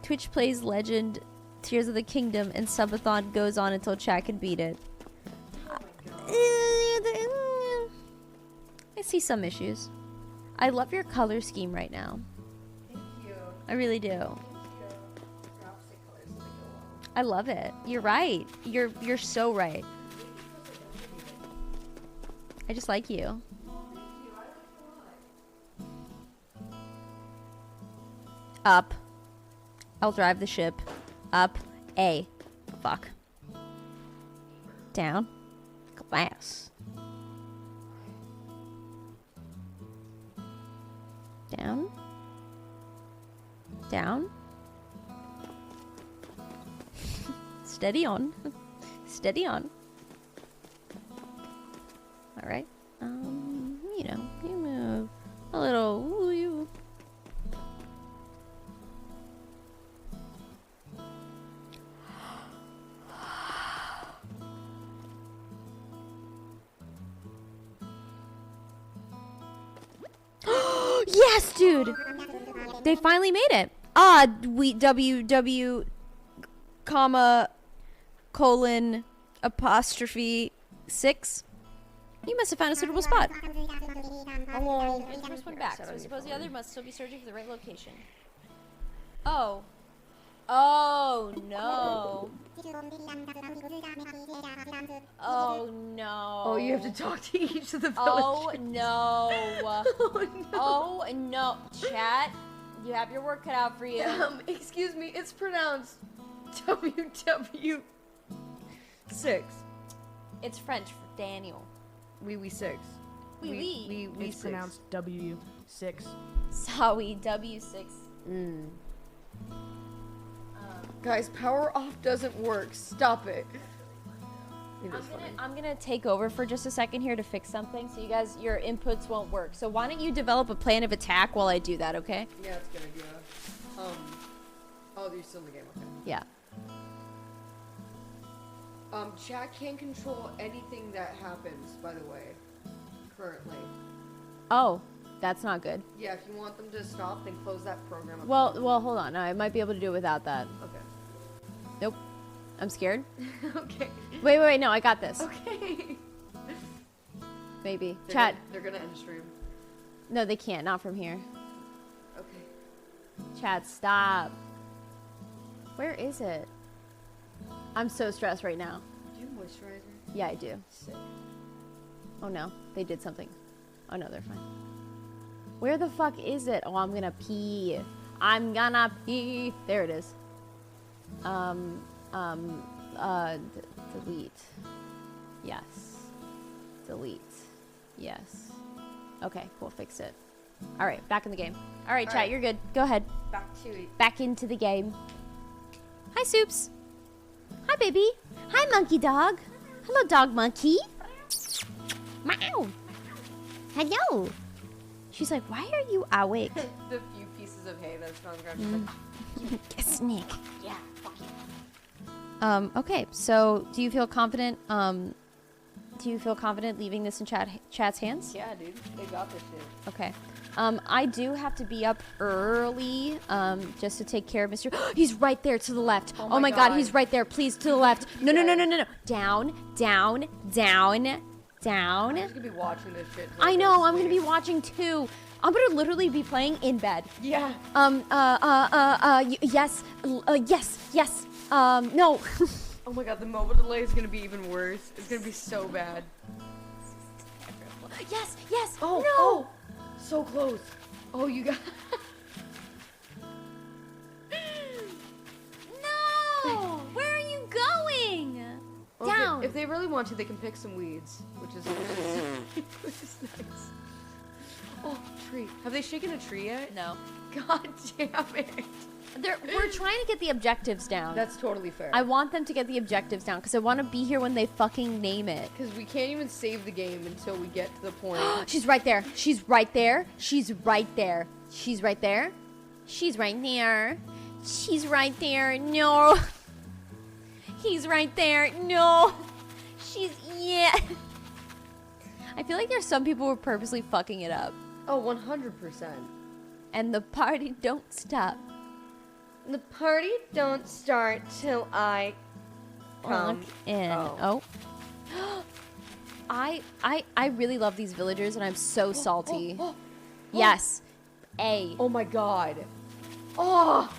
Twitch plays Legend, Tears of the Kingdom, and Subathon goes on until chat can beat it. I see some issues. I love your color scheme right now. Thank you. I really do. I love it. You're right. You're so right. I just like you. Up. I'll drive the ship. Up. A. Fuck. Down. Glass. Down. Down. Steady on. Steady on. Alright. You know, you move a little. Ooh, you. Yes, dude! They finally made it. Ah, we W comma colon apostrophe 6. You must have found a suitable spot. Hello. Here's the first one back. So I suppose the other must still be searching for the right location. Oh. Oh no. Oh no. Oh, you have to talk to each of the villagers. Oh no. Oh no. Oh no. Chat, you have your work cut out for you. Excuse me, it's pronounced WW6. It's French for Daniel. Oui, 6. Oui. It's pronounced W6. Sorry, W6. Guys, power off doesn't work. Stop it. I'm gonna take over for just a second here to fix something, so you guys, your inputs won't work. So why don't you develop a plan of attack while I do that, okay? Yeah, it's a good idea. Oh, you're still in the game, okay. Yeah. Chat can't control anything that happens, by the way, currently. Oh, that's not good. Yeah, if you want them to stop, then close that program up. Well, hold on. I might be able to do it without that. Okay. Nope. I'm scared. Okay. Wait, no, I got this. Okay. Maybe. They're gonna end stream. No, they can't. Not from here. Okay. Chat, stop. Where is it? I'm so stressed right now. Do you have moisturizer? Yeah, I do. Sick. Oh no, they did something. Oh no, they're fine. Where the fuck is it? Oh, I'm gonna pee. I'm gonna pee. There it is. Delete. Yes. Delete. Yes. Okay, cool, fixed it. Alright, back in the game. Alright, chat, you're good. Go ahead. Back to it. Back into the game. Hi, Soups. Hi, baby. Hi, monkey dog. Hello, dog monkey. Meow. Hello. She's like, why are you awake? The few pieces of hay that's on the ground. She's like, Yes, Nick. Yeah, fuck you. Okay, so do you feel confident? Leaving this in chat's hands? yeah, dude, they got this shit. Okay. I do have to be up early, just to take care of Mr. He's right there to the left. Oh my God, he's right there. Please, to the left. No. Down. I'm just gonna be watching this shit. till I know, I'm sleep. gonna be watching too. I'm gonna literally be playing in bed. Yeah. Yes. No. Oh my God, the mobile delay is gonna be even worse. It's gonna be so bad. Yes. Oh, no. oh, so close. Oh, you got. No. Where are you going? Okay, Down. if they really want to, they can pick some weeds, which is nice. Oh, tree. Have they shaken a tree yet? No. God damn it. We're trying to get the objectives down. That's totally fair. I want them to get the objectives down because I want to be here when they fucking name it. Because we can't even save the game until we get to the point. She's right there. She's right there. She's right there. She's right there. She's right there. She's right there. No. He's right there. No. Yeah. I feel like there's some people who are purposely fucking it up. Oh, 100%. And the party don't stop. The party don't start till I come in. Oh. I really love these villagers and I'm so salty. Yes. A. Oh my God. Oh.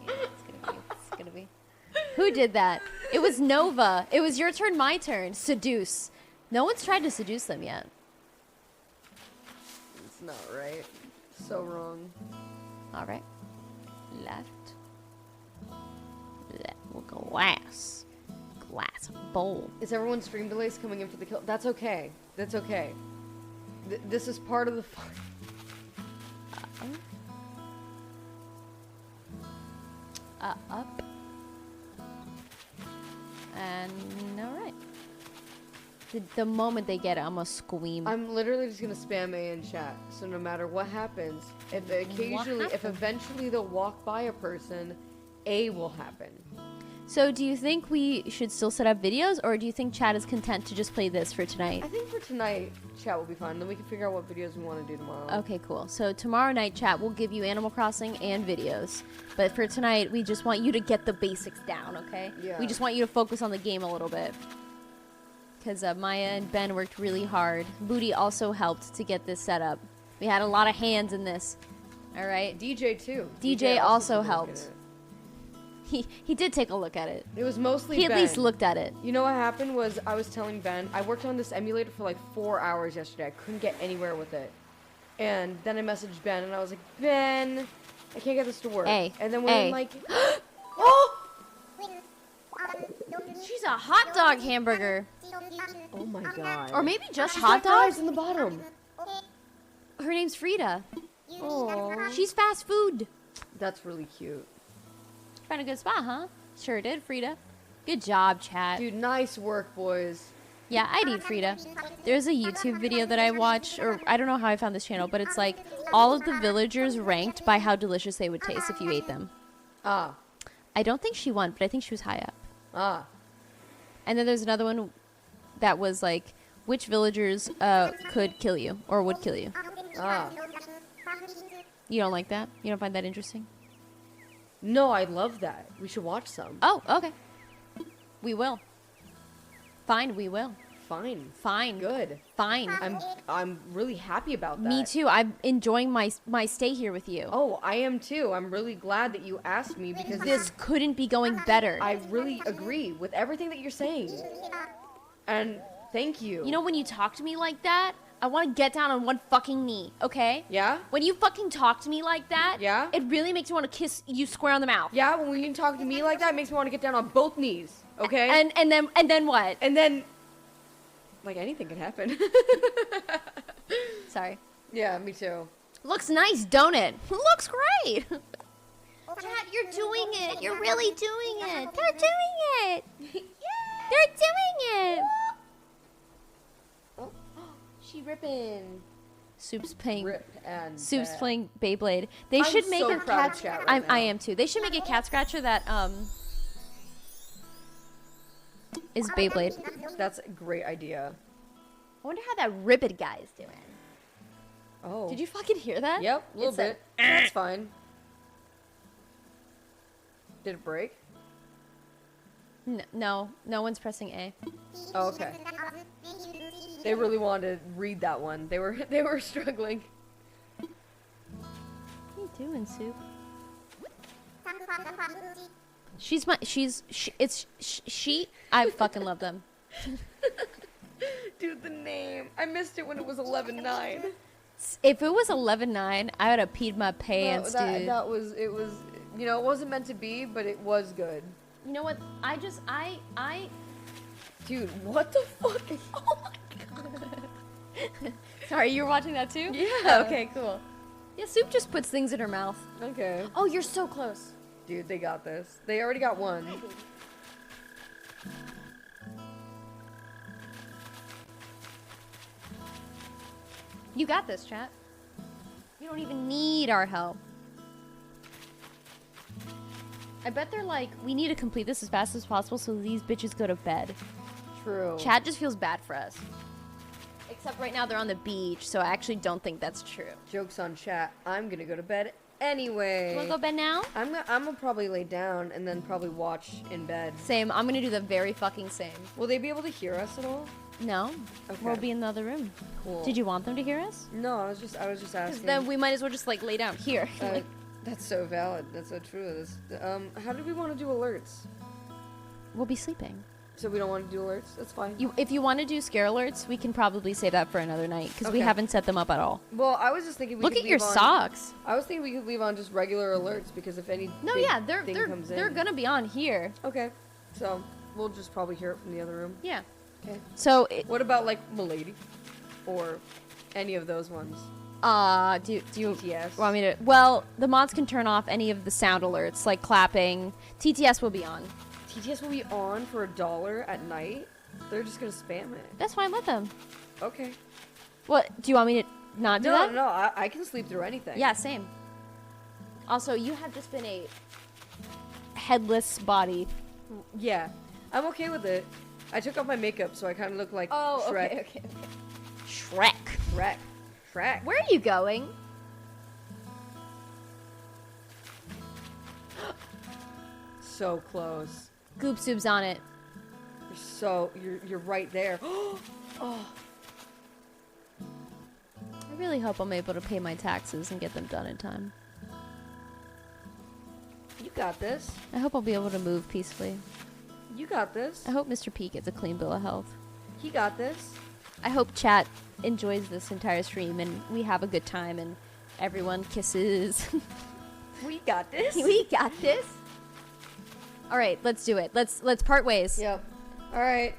It's gonna be. Who did that? It was Nova. It was your turn, my turn. Seduce. No one's tried to seduce them yet. It's not right. So wrong. All right. Left. Glass bowl. Is everyone's stream delays coming in for the kill? That's okay. That's okay. This is part of the fun. Up. And all right. The moment they get it, I'm gonna scream. I'm literally just gonna spam A in chat. So no matter what happens, if eventually they'll walk by a person, A will happen. So do you think we should still set up videos, or do you think chat is content to just play this for tonight? I think for tonight, chat will be fine. Then we can figure out what videos we want to do tomorrow. Okay, cool. So tomorrow night, chat, we'll give you Animal Crossing and videos. But for tonight, we just want you to get the basics down, okay? Yeah. We just want you to focus on the game a little bit. Because Maya and Ben worked really hard. Booty also helped to get this set up. We had a lot of hands in this. All right? DJ too. DJ also helped. He did take a look at it. It was mostly He Ben. at least looked at it. You know what happened was I was telling Ben, I worked on this emulator for like 4 hours yesterday. I couldn't get anywhere with it. And then I messaged Ben and I was like, Ben, I can't get this to work. Hey. And then when like... Oh! She's a hot dog hamburger. Oh my God. Or maybe just She's hot got dogs. fries in the bottom. Her name's Frida. Aww. She's fast food. That's really cute. Found a good spot, huh? Sure did, Frida. Good job, chat. Dude, nice work, boys. Yeah, I'd eat Frida. There's a YouTube video that I watched, or I don't know how I found this channel, but it's like all of the villagers ranked by how delicious they would taste if you ate them. Ah. I don't think she won, but I think she was high up. Ah. And then there's another one that was like, which villagers could kill you or would kill you. Ah. You don't like that? You don't find that interesting? No, I love that. We should watch some. Oh, okay. We will. Fine, we will. Fine. Fine. Good. Fine. I'm really happy about that. Me too. I'm enjoying my stay here with you. Oh, I am too. I'm really glad that you asked me because This couldn't be going better. I really agree with everything that you're saying. And thank you. You know, when you talk to me like that, I want to get down on one fucking knee, okay? Yeah? When you fucking talk to me like that, Yeah? it really makes me want to kiss you square on the mouth. Yeah, when you talk to me like that, it makes me want to get down on both knees. Okay? And then what? And then like anything could happen. Sorry. Yeah, me too. Looks nice, don't it? Looks great. Chat, you're doing it. You're really doing it. They're doing it. They're doing it. ripping. Soup's playing. Rip and Soup's bad. playing Beyblade. They should make so a proud cat. of Chat right I now. am too. They should make a cat scratcher that is Beyblade. That's a great idea. I wonder how that ribbit guy is doing. Oh. Did you fucking hear that? Yep, a little It said, bit. That's fine. Did it break? No one's pressing A. Oh, okay. They really wanted to read that one. They were struggling. What are you doing, Soup? I fucking love them. Dude, the name. I missed it when it was 11-9. If it was 11-9, I would have peed my pants, dude. It was, you know, it wasn't meant to be, but it was good. You know what? I Dude, what the fuck? Oh my god. Sorry, you were watching that too? Yeah. Okay, cool. Yeah, Soup just puts things in her mouth. Okay. Oh, you're so close. Dude, they got this. They already got one. You got this, chat. You don't even need our help. I bet they're like, we need to complete this as fast as possible so these bitches go to bed. True. Chat just feels bad for us. Except right now they're on the beach, so I actually don't think that's true. Joke's on chat. I'm gonna go to bed anyway. You wanna go to bed now? I'm gonna probably lay down and then probably watch in bed. Same. I'm gonna do the very fucking same. Will they be able to hear us at all? No. Okay. We'll be in the other room. Cool. Did you want them to hear us? No, I was just Because asking. then we might as well just like lay down here. That's so valid. That's so true. How do we want to do alerts? We'll be sleeping. So we don't want to do alerts? That's fine. If you want to do scare alerts, we can probably save that for another night because we Okay. haven't set them up at all. Well, I was just thinking we Look could at your leave on- socks. I was thinking we could leave on just regular alerts because if any No, big yeah, thing comes in. they're gonna be on here. Okay. So we'll just probably hear it from the other room. Yeah. Okay. So what about like Milady, or any of those ones? Do you TTS. want me to? Well, the mods can turn off any of the sound alerts like clapping. TTS will be on. TTS will be on for $1 at night. They're just gonna spam it. That's fine. Let them. Okay. What? Do you want me to not do that? No, I can sleep through anything. Yeah, same. Also, you have just been a headless body. Yeah, I'm okay with it. I took off my makeup, so I kind of look like Shrek. Okay. Shrek. Shrek. Where are you going? So close. Goop Soup's on it. You're right there. Oh. I really hope I'm able to pay my taxes and get them done in time. You got this. I hope I'll be able to move peacefully. You got this. I hope Mr. P gets a clean bill of health. He got this. I hope chat enjoys this entire stream and we have a good time and everyone kisses. We got this. We got this. All right, let's do it. Let's part ways. Yep. All right.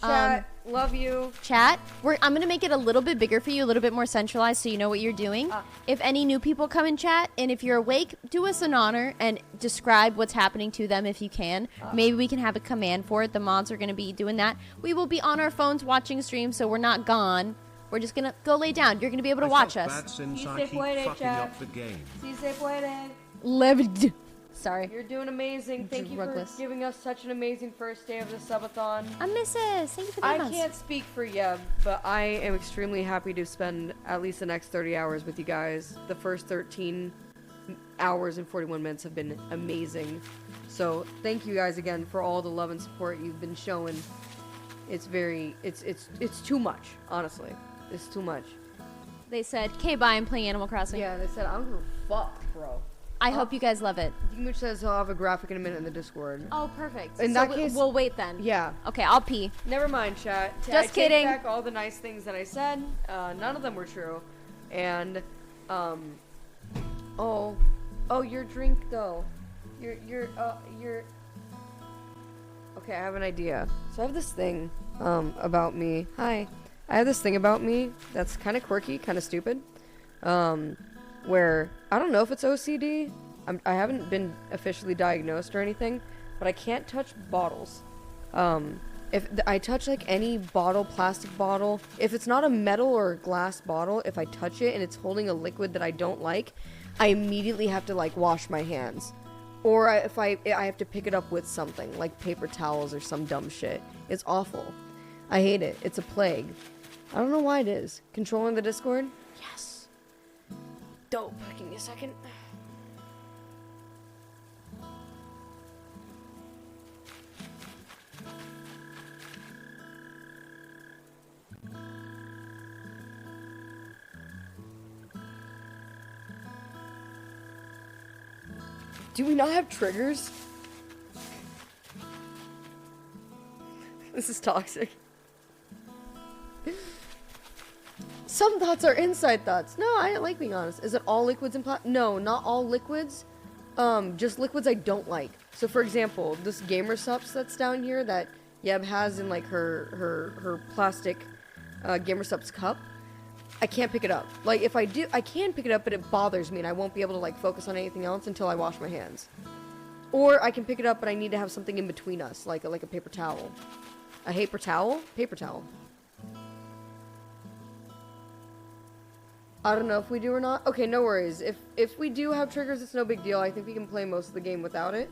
Chat, love you. Chat, I'm gonna make it a little bit bigger for you, a little bit more centralized, so you know what you're doing. If any new people come in chat, and if you're awake, do us an honor and describe what's happening to them if you can. Maybe we can have a command for it. The mods are gonna be doing that. We will be on our phones watching streams, so we're not gone. We're just gonna go lay down. You're gonna be able to watch us. Bad since I keep fucking up the game. Si se puede. Sorry. You're doing amazing. Thank you Drugless. for giving us such an amazing first day of the subathon. I miss it. Thank you for the I mods. can't speak for Yeb, but I am extremely happy to spend at least the next 30 hours with you guys. The first 13 hours and 41 minutes have been amazing. So thank you guys again for all the love and support you've been showing. It's too much, honestly. It's too much. They said, "Okay, bye. I'm playing Animal Crossing." Yeah, they said, I don't give a fuck, bro. I hope you guys love it. Mooch says he'll have a graphic in a minute in the Discord. Oh, perfect. In that case, we'll wait then. Yeah. Okay, I'll pee. Never mind, chat. Just I kidding. Take back all the nice things that I said. None of them were true. And, oh, your drink though. Your. Okay, I have an idea. So I have this thing, about me. Hi. I have this thing about me that's kind of quirky, kind of stupid. Where I don't know if it's OCD. I haven't been officially diagnosed or anything, but I can't touch bottles. If I touch like any bottle, plastic bottle, if it's not a metal or glass bottle, if I touch it and it's holding a liquid that I don't like, I immediately have to like wash my hands. Or if I have to pick it up with something, like paper towels or some dumb shit. It's awful. I hate it. It's a plague. I don't know why it is. Controlling the Discord? Yes. Dope. Give me a second. Do we not have triggers? This is toxic. Some thoughts are inside thoughts. No, I like being honest. Is it all liquids and No, not all liquids. Just liquids I don't like. So for example, this gamer subs that's down here that Yeb has in like her plastic gamer subs cup, I can't pick it up. Like if I do, I can pick it up, but it bothers me and I won't be able to like focus on anything else until I wash my hands. Or I can pick it up, but I need to have something in between us, like a paper towel. A paper towel? Paper towel. I don't know if we do or not. Okay, no worries. If we do have triggers, it's no big deal. I think we can play most of the game without it.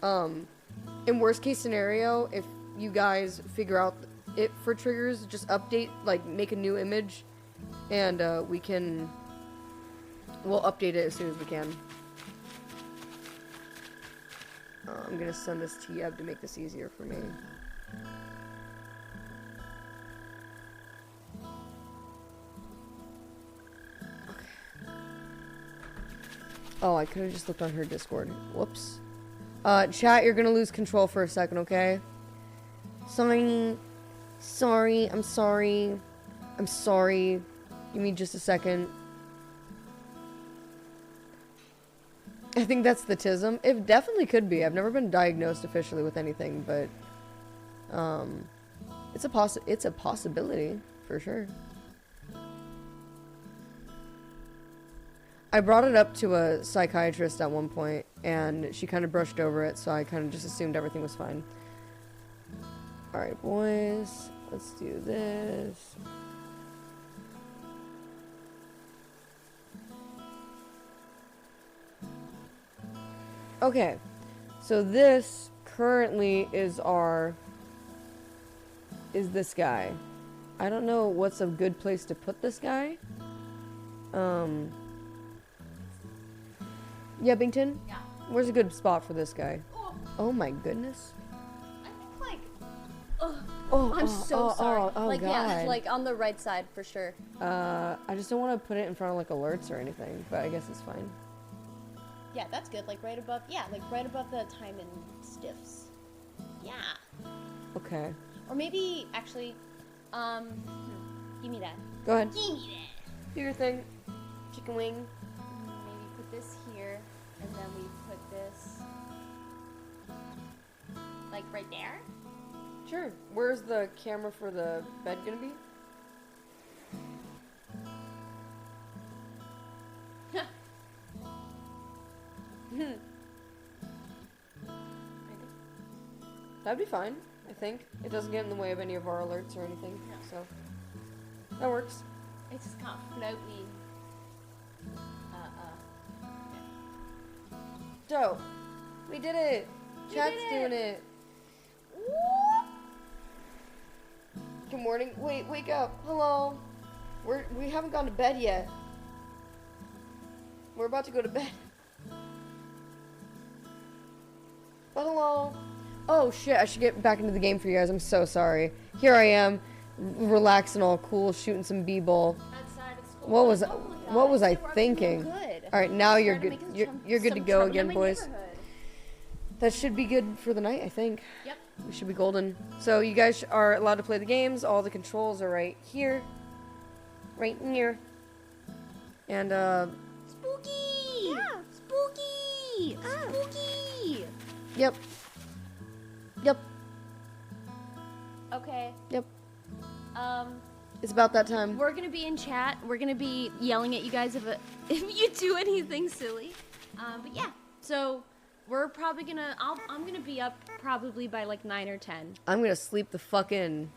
In worst case scenario, if you guys figure out it for triggers, just update, like make a new image, and we'll update it as soon as we can. I'm gonna send this to Yeb to make this easier for me. Oh, I could have just looked on her Discord. Whoops. Chat, you're gonna lose control for a second, okay? Sorry. I'm sorry. Give me just a second. I think that's the tism. It definitely could be. I've never been diagnosed officially with anything, but it's a possibility for sure. I brought it up to a psychiatrist at one point, and she kind of brushed over it, so I kind of just assumed everything was fine. Alright, boys. Let's do this. Okay. So this currently is this guy. I don't know what's a good place to put this guy. Yebbington? Yeah. Where's a good spot for this guy? Oh my goodness. I think like. I'm so sorry. Oh, like, God. yeah, like on the right side for sure. I just don't want to put it in front of like alerts or anything, but I guess it's fine. Yeah, that's good. Like right above, like right above the time and stiffs. Yeah. Okay. Or maybe actually, give me that. Go ahead. Give me that. Do your thing. Chicken wing. Maybe put this here, and then we put this like right there. Sure. Where's the camera for the bed gonna be? That'd be fine, I think. It doesn't get in the way of any of our alerts or anything, so that works. It's just kind of floating. Dope. We did it. Chat's doing it. Good morning. Wait, wake up. Hello. We haven't gone to bed yet. We're about to go to bed. But hello. Oh shit, I should get back into the game for you guys. I'm so sorry. Here I am, relaxing all cool, shooting some b-ball. What was I thinking? All right, now you're good. You're good to go again, boys. That should be good for the night, I think. Yep. We should be golden. So you guys are allowed to play the games. All the controls are right here. Right here. And Spooky! Yeah! Spooky! Spooky! Yep. Yep. Okay. Yep. It's about that time. We're gonna be in chat. We're gonna be yelling at you guys if you do anything silly. But yeah. So We're probably gonna. I'm gonna be up probably by like 9 or 10. I'm gonna sleep the fuck in.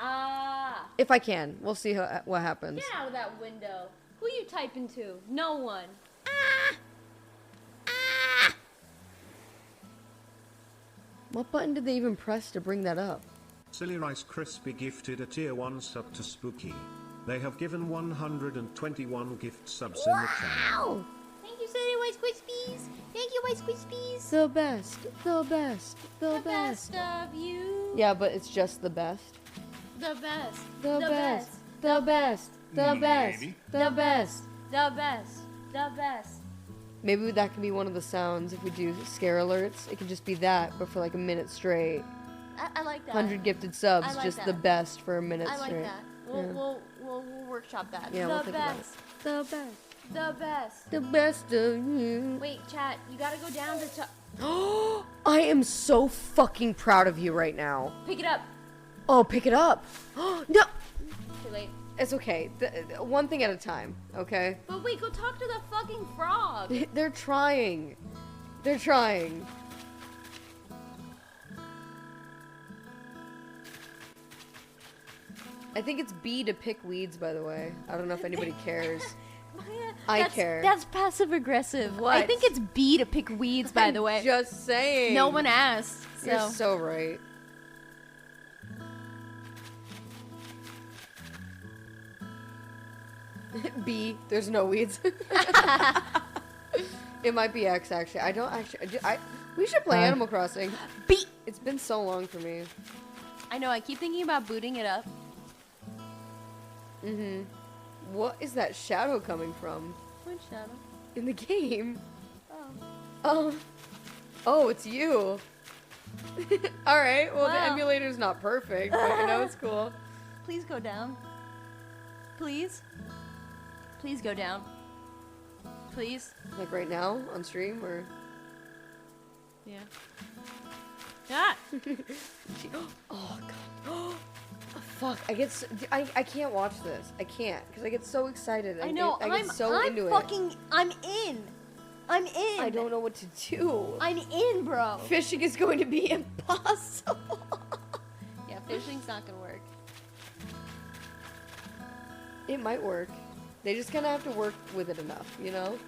If I can. We'll see what happens. Get out of that window. Who you typing to? No one. What button did they even press to bring that up? Silly Rice Crispy gifted a tier 1 sub to Spooky. They have given 121 gift subs in the channel. Thank you, Silly Rice Krispies. Thank you, Rice Krispies. The best. The best. The best. Of you. Yeah, but it's just the best. The best. The best. The best. The best. The best. The best. The best. Maybe that can be one of the sounds if we do scare alerts. It could just be that, but for like a minute straight. I like that. 100 gifted subs, I like just that. the best for a minute I like straight. that. Yeah. We'll workshop that. Yeah, the we'll think about best. The best. The best. The best of you. Wait, chat. You gotta go down to I am so fucking proud of you right now. pick it up. Oh, pick it up. No. Too late. It's okay. One thing at a time, okay? But wait, go talk to the fucking frog. They're trying. They're trying. I think it's B to pick weeds, by the way. I don't know if anybody cares. I care. That's passive aggressive. What? I think it's B to pick weeds, by the way. Just saying. No one asked. So. You're so right. B, there's no weeds. It might be X, actually. I don't actually. We should play Animal Crossing. B. It's been so long for me. I know. I keep thinking about booting it up. Mm-hmm. What is that shadow coming from? What shadow? In the game. Oh. Oh, it's you. Alright, well, Wow. the emulator's not perfect, but you know, it's cool. Please go down. Please. Please go down. Please. Like right now, on stream, or? Yeah. Ah! Oh, God. Oh, fuck. I get so, I can't watch this. I can't, because I get so excited. I know. I get so into it. I'm in. I'm in. I don't know what to do. I'm in, bro. Fishing is going to be impossible. Yeah, fishing's not gonna work. It might work. They just kind of have to work with it enough, you know?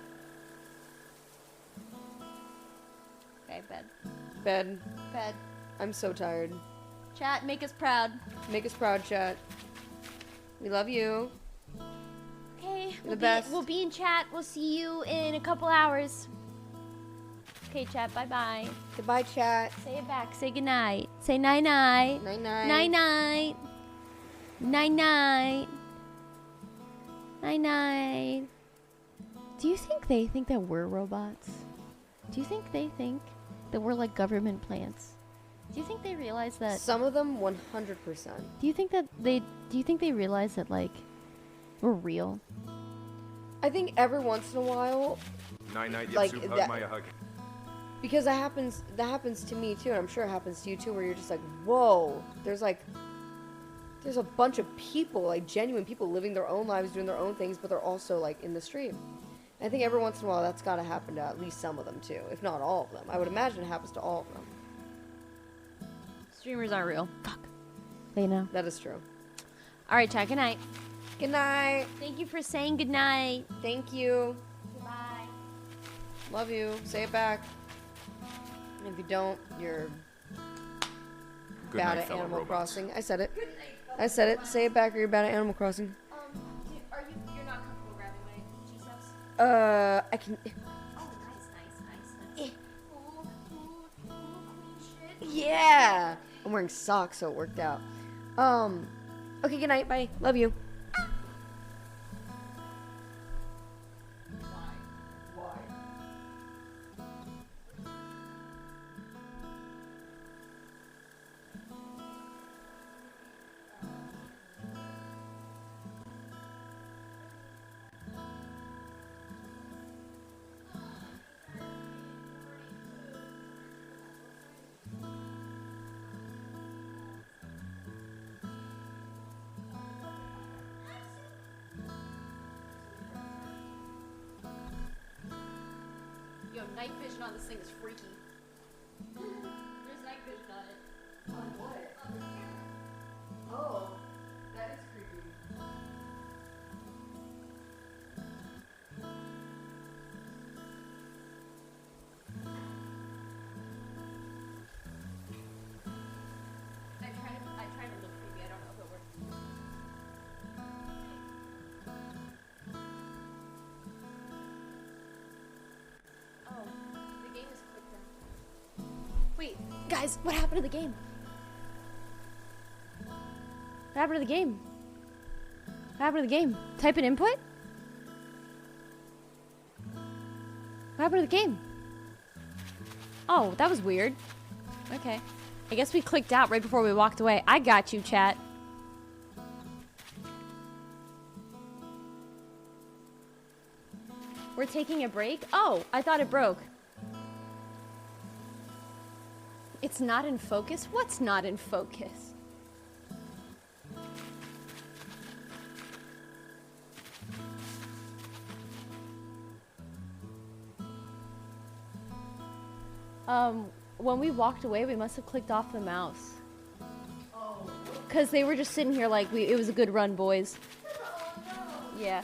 Okay, bed. Bed. Bed. I'm so tired. Chat, make us proud. Make us proud, chat. We love you. Okay, You're the best. We'll be in chat. We'll see you in a couple hours. Okay, chat. Bye bye. Goodbye, chat. Say it back. Say goodnight. Say night night. Night night. Night night. Night night. Night night. Do you think they think that we're robots? Do you think they think that we're like government plants? Do you think they realize that? Some of them, 100%. Do you think that they? Do you think they realize that like we're real? I think every once in a while, Night night, Like, Yipsu, hug that- Maya, hug. because that happens to me too, and I'm sure it happens to you too, where you're just like, whoa, there's a bunch of people, like genuine people living their own lives, doing their own things, but they're also like in the stream. I think every once in a while that's got to happen to at least some of them too, if not all of them. I would imagine it happens to all of them. Streamers aren't real. Fuck. They know. That is true. All right, chat. Good night. Good night. Thank you for saying good night. Thank you. Goodbye. Love you. Say it back. And if you don't, you're Good bad night, at fellow Animal robots. Crossing. I said it. I said it. Say it back or you're bad at Animal Crossing. You're not comfortable grabbing my G-subs? I can. Oh, nice. Yeah. I'm wearing socks, so it worked out. Okay, good night. Bye. Love you. Yo, night vision on this thing is freaky. Guys, what happened to the game? What happened to the game? What happened to the game? Type in input? What happened to the game? Oh, that was weird. Okay. I guess we clicked out right before we walked away. I got you, chat. We're taking a break? Oh, I thought it broke. It's not in focus? What's not in focus? When we walked away, we must have clicked off the mouse. Because they were just sitting here like, it was a good run, boys. Yeah.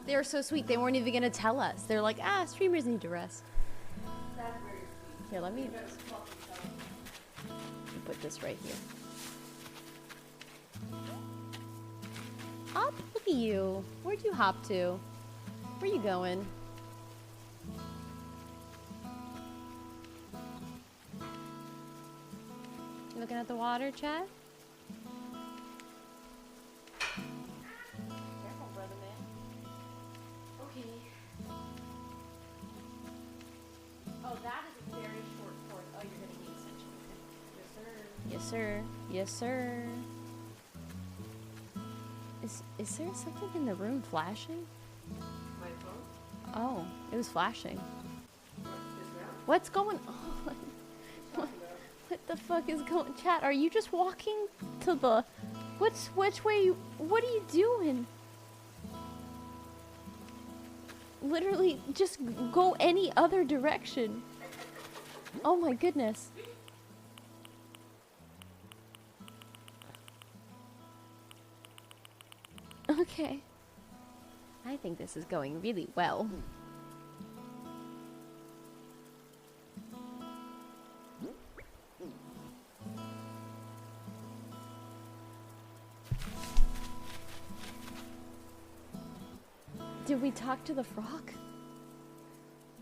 They were so sweet, they weren't even going to tell us. They're like, streamers need to rest. Here, let me put this right here. Up, look at you. Where'd you hop to? Where you going? You looking at the water, Chad? Careful, brother man. Okay. Oh, that is a very short cord. Oh, you're gonna need extension. Okay. Yes, sir. Yes, sir. Yes, sir. Is there something in the room flashing? My phone? Oh, it was flashing. What's going on? What the fuck is going? Chat, are you just walking to the? Which way? What are you doing? Literally, just go any other direction. Oh my goodness. Okay. I think this is going really well. Did we talk to the frog?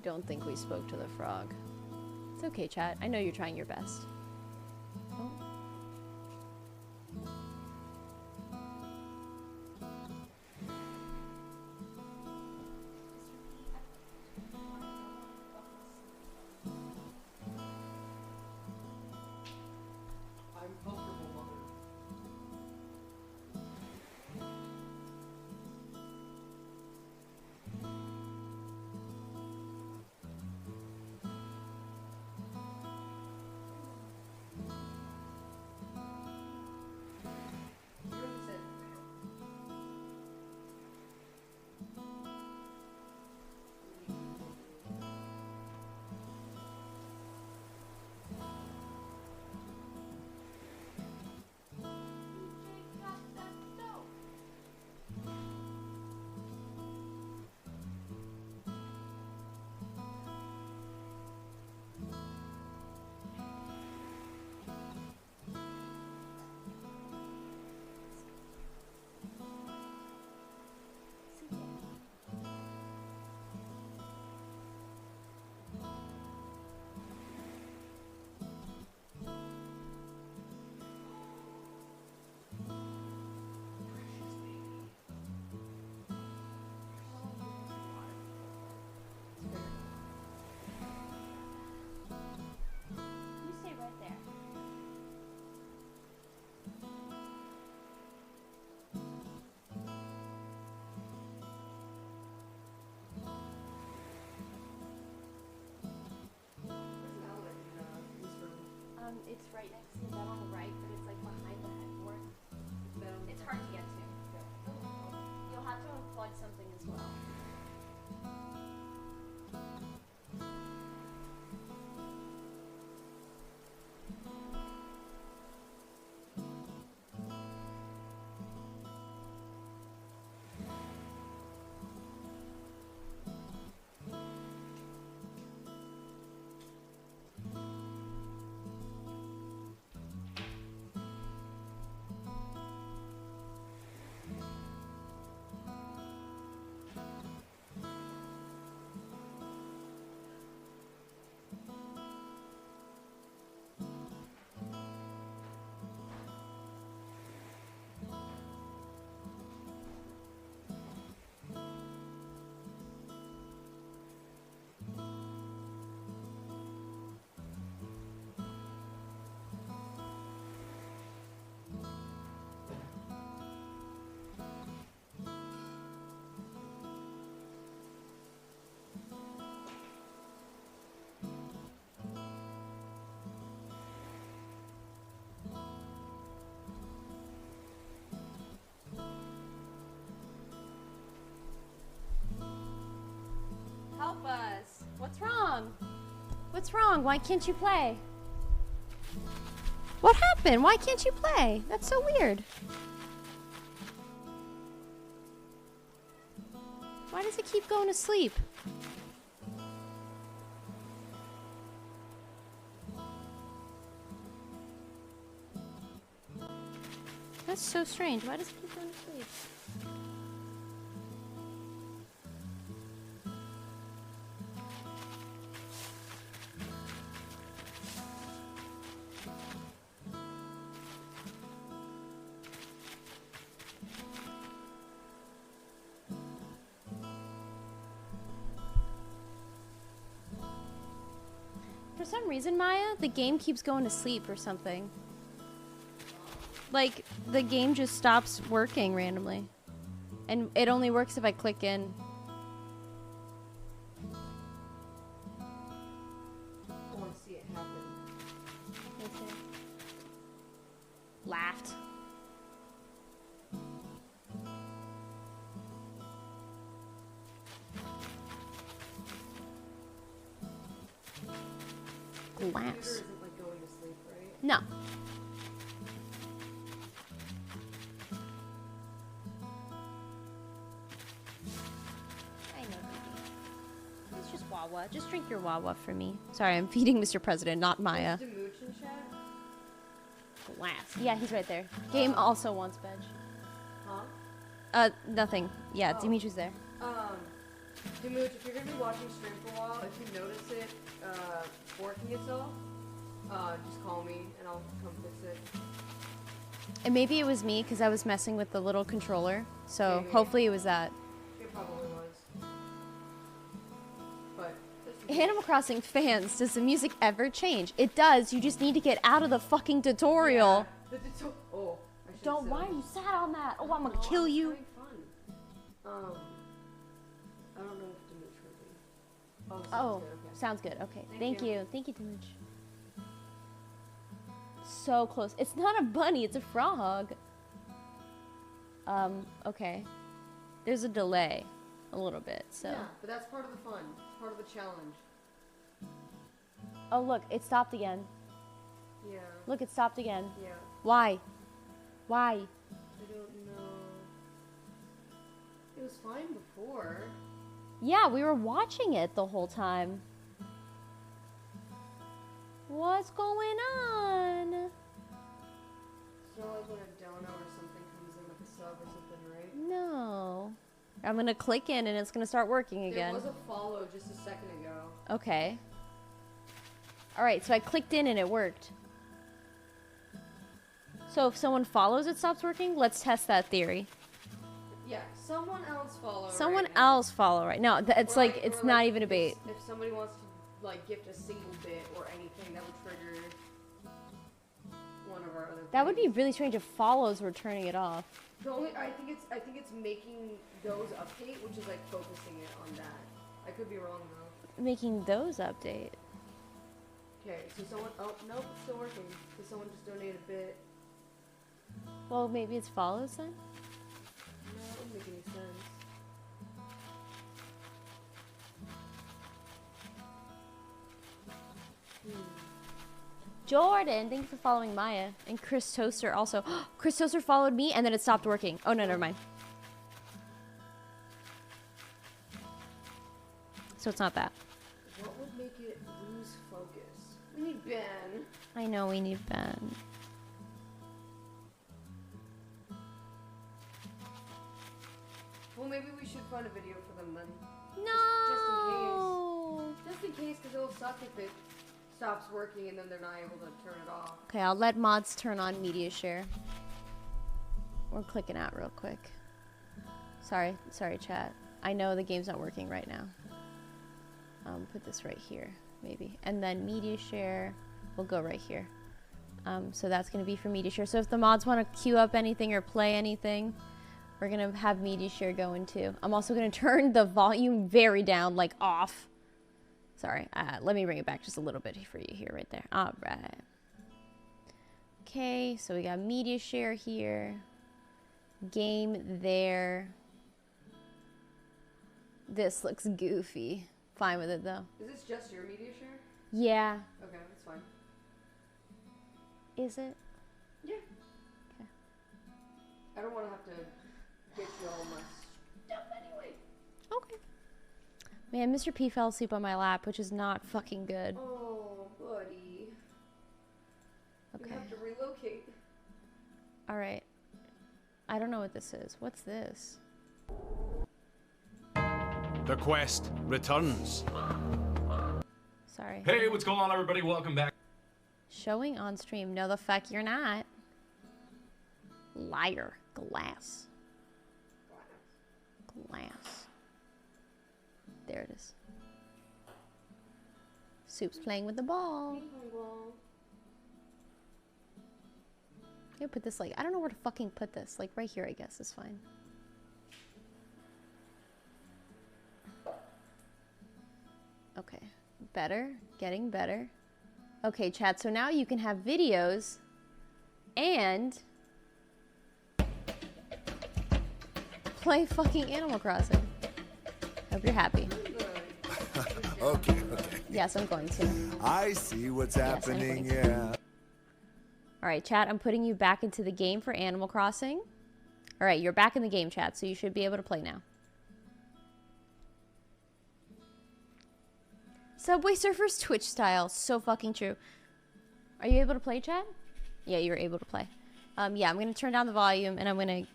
Don't think we spoke to the frog. It's okay, chat. I know you're trying your best. Oh. It's right next to that on the right, but it's like behind the headboard. It's hard to get to. You'll have to unplug something as well. What's wrong? Why can't you play? What happened? Why can't you play? That's so weird. Why does it keep going to sleep? That's so strange. Why does it keep going to sleep? For some reason, Maya, the game keeps going to sleep or something. Like, the game just stops working randomly. And it only works if I click in. I want to see it happen. Let's see. Laughed. Laughs. Isn't like going to sleep, right? No. I know, baby. It's just Wawa. Just drink your Wawa for me. Sorry, I'm feeding Mr. President, not Maya. Is Demooch in chat? Glass. Yeah, he's right there. Game also wants veg. Huh? Nothing. Yeah, Oh. Dimitri's there. Demooch, if you're gonna be watching stream for a while, if you notice it forking itself, just call me and I'll come fix it. And maybe it was me because I was messing with the little controller. So Maybe. hopefully it was that. It probably was. But Animal Crossing fans, does the music ever change? It does. You just need to get out of the fucking tutorial. Yeah. Oh, I should Don't. Why are you sat on that? Oh, I'm gonna kill it's you. having fun. I don't know if Demooch heard me. Oh, good, okay. sounds good. Okay. Thank Thank you. you. Thank you, Dimich. So close. It's not a bunny, it's a frog. Okay. There's a delay. A little bit, so. Yeah, but that's part of the fun. It's part of the challenge. Oh, look, it stopped again. Yeah. Look, it stopped again. Yeah. Why? Why? I don't know. It was fine before. Yeah, we were watching it the whole time. What's going on? It's not like when a donut or something comes in like a sub or something, right? No. I'm gonna click in and it's gonna start working again. There was a follow just a second ago. Okay. Alright, so I clicked in and it worked. So if someone follows, it stops working? Let's test that theory. Yeah, someone else follow. Someone right now. else follow right now. It's like, it's or not even a bait. If somebody wants to like gift a single bit or anything, that would trigger one of our other. That would be really strange if follows were turning it off. The only I think it's making those update, which is like focusing it on that. I could be wrong though. Making those update. Okay, so someone. Oh nope, it's still working. So someone just donated a bit. Well, maybe it's follows then? No, that wouldn't make any sense. Jordan, thank you for following Maya. And Chris Toaster also. Chris Toaster followed me and then it stopped working. Oh, no, never mind. So it's not that. What would make it lose focus? We need Ben. I know we need Ben. Well, maybe we should find a video for them then. No. Just in case, because it'll suck if it stops working and then they're not able to turn it off. Okay, I'll let mods turn on media share. We're clicking out real quick. Sorry, chat. I know the game's not working right now. Put this right here, maybe. And then media share will go right here. So that's going to be for media share. So if the mods want to queue up anything or play anything, we're going to have media share going too. I'm also going to turn the volume very down, like off. Sorry, let me bring it back just a little bit for you here, right there. All right. Okay, so we got media share here. Game there. This looks goofy. Fine with it though. Is this just your media share? Yeah. Okay, that's fine. Is it? Yeah. Okay. I don't want to have to get you all my stuff anyway. Okay. Man, Mr. P fell asleep on my lap, which is not fucking good. Oh, buddy. Okay. You have to relocate. All right. I don't know what this is. What's this? The quest returns. Sorry. Hey, what's going on, everybody? Welcome back. Showing on stream. No, the fuck you're not. Liar. Glass. Glass. There it is. Soup's playing with the ball. Yeah, put this like, I don't know where to fucking put this. Like right here, I guess is fine. Okay. Better. Getting better. Okay, chat. So now you can have videos and play fucking Animal Crossing. Hope you're happy. Okay. Yes, I'm going to. I see what's Yes, I'm happening, going to. yeah. All right, chat, I'm putting you back into the game for Animal Crossing. All right, you're back in the game, chat, so you should be able to play now. Subway Surfers Twitch style. So fucking true. Are you able to play, chat? Yeah, you're able to play. Yeah, I'm going to turn down the volume, and I'm going to...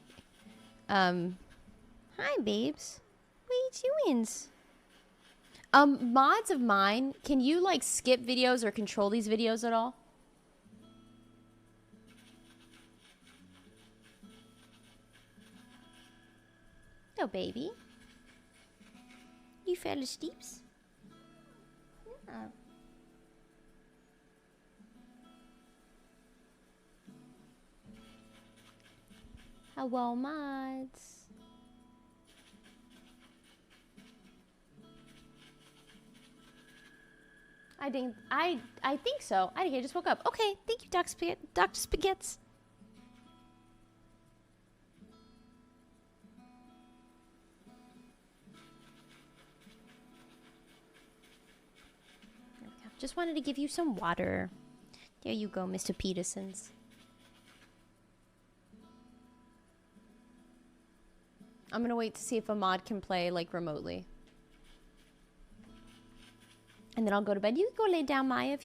Hi, babes. What are you doing? Mods of mine, can you, like, skip videos or control these videos at all? No, baby. You fell asleep? Yeah. Hello, mods. I think so. I just woke up. Okay, thank you, Dr. Spaghettis. There we go. Just wanted to give you some water. There you go, Mr. Petersons. I'm gonna wait to see if a mod can play like remotely. And then I'll go to bed. You can go lay down, Maya, if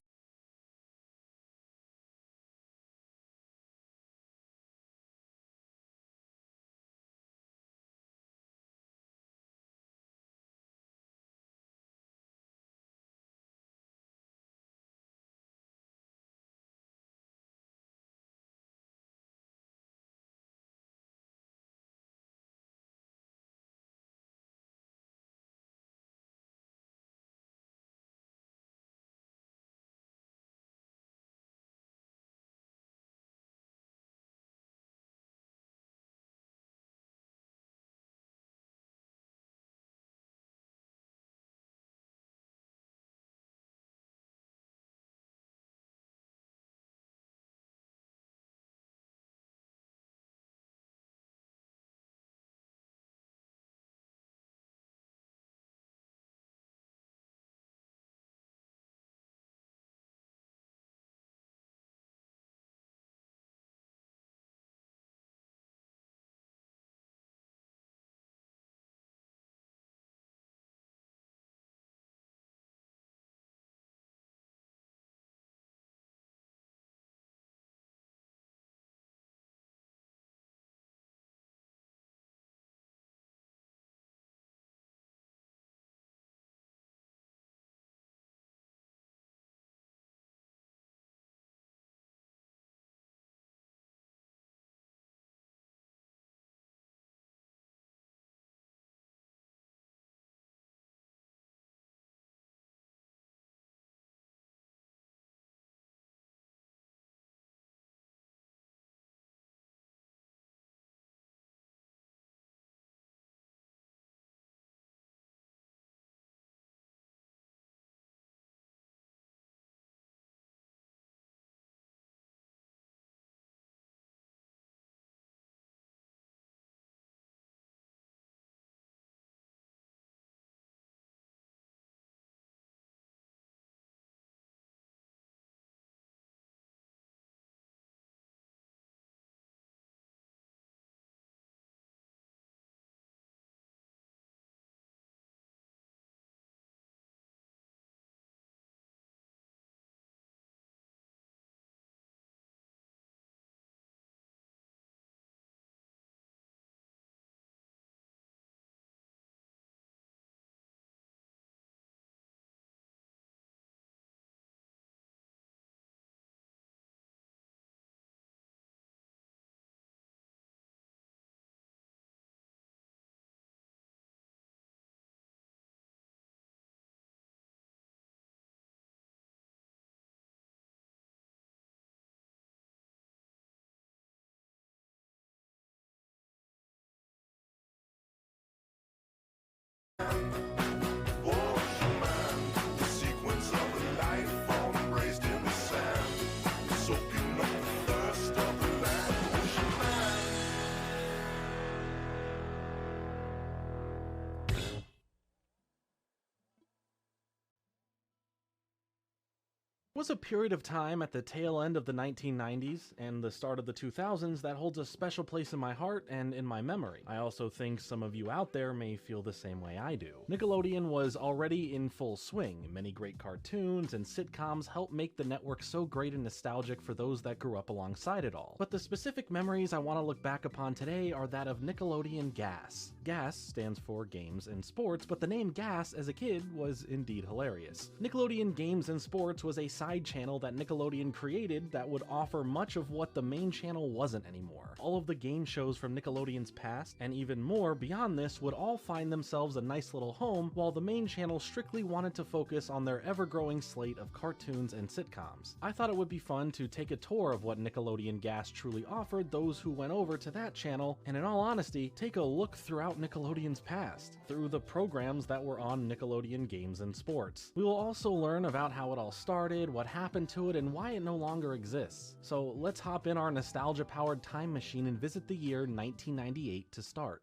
was a period of time at the tail end of the 1990s and the start of the 2000s that holds a special place in my heart and in my memory. I also think some of you out there may feel the same way I do. Nickelodeon was already in full swing. Many great cartoons and sitcoms helped make the network so great and nostalgic for those that grew up alongside it all. But the specific memories I want to look back upon today are that of Nickelodeon Gas. Gas stands for Games and Sports, but the name Gas as a kid was indeed hilarious. Nickelodeon Games and Sports was a side channel that Nickelodeon created that would offer much of what the main channel wasn't anymore. All of the game shows from Nickelodeon's past, and even more beyond this, would all find themselves a nice little home, while the main channel strictly wanted to focus on their ever-growing slate of cartoons and sitcoms. I thought it would be fun to take a tour of what Nickelodeon Gas truly offered those who went over to that channel, and in all honesty, take a look throughout Nickelodeon's past, through the programs that were on Nickelodeon Games and Sports. We will also learn about how it all started, what happened to it, and why it no longer exists. So let's hop in our nostalgia-powered time machine and visit the year 1998 to start.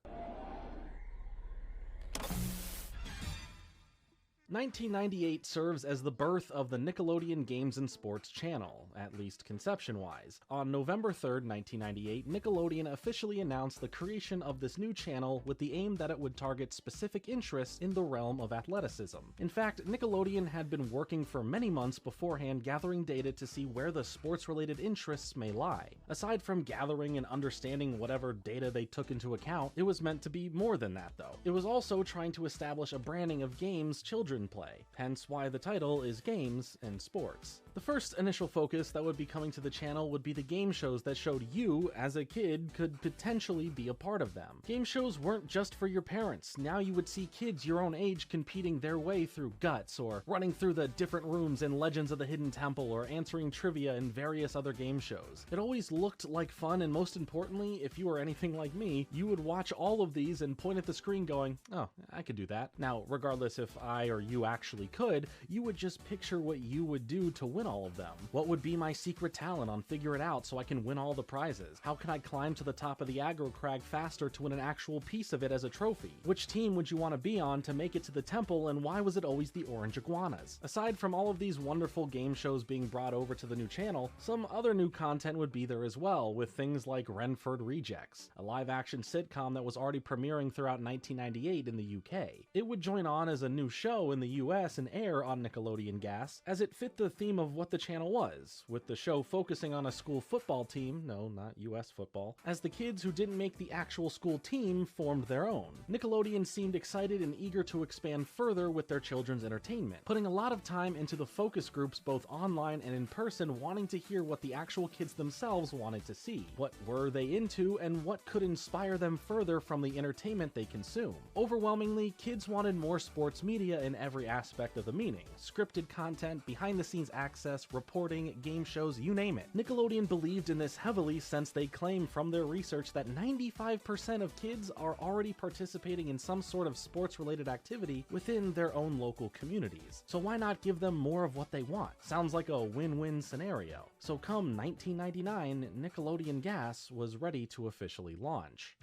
1998 serves as the birth of the Nickelodeon Games and Sports channel, at least conception-wise. On November 3rd, 1998, Nickelodeon officially announced the creation of this new channel with the aim that it would target specific interests in the realm of athleticism. In fact, Nickelodeon had been working for many months beforehand gathering data to see where the sports-related interests may lie. Aside from gathering and understanding whatever data they took into account, it was meant to be more than that though. It was also trying to establish a branding of games children play, hence why the title is Games and Sports. The first initial focus that would be coming to the channel would be the game shows that showed you, as a kid, could potentially be a part of them. Game shows weren't just for your parents. Now you would see kids your own age competing their way through Guts, or running through the different rooms in Legends of the Hidden Temple, or answering trivia in various other game shows. It always looked like fun, and most importantly, if you were anything like me, you would watch all of these and point at the screen going, oh, I could do that. Now, regardless if I or you actually could, you would just picture what you would do to win all of them. What would be my secret talent on Figure It Out so I can win all the prizes? How can I climb to the top of the aggro crag faster to win an actual piece of it as a trophy? Which team would you want to be on to make it to the temple, and why was it always the orange iguanas? Aside from all of these wonderful game shows being brought over to the new channel, some other new content would be there as well, with things like Renford Rejects, a live-action sitcom that was already premiering throughout 1998 in the UK. It would join on as a new show in the US and air on Nickelodeon Gas, as it fit the theme of what the channel was, with the show focusing on a school football team, no, not US football, as the kids who didn't make the actual school team formed their own. Nickelodeon seemed excited and eager to expand further with their children's entertainment, putting a lot of time into the focus groups both online and in person, wanting to hear what the actual kids themselves wanted to see. What were they into, and what could inspire them further from the entertainment they consume? Overwhelmingly, kids wanted more sports media in every aspect of the meaning. Scripted content, behind-the-scenes access, reporting, game shows, you name it. Nickelodeon believed in this heavily, since they claim from their research that 95% of kids are already participating in some sort of sports-related activity within their own local communities. So why not give them more of what they want? Sounds like a win-win scenario. So come 1999, Nickelodeon Gas was ready to officially launch.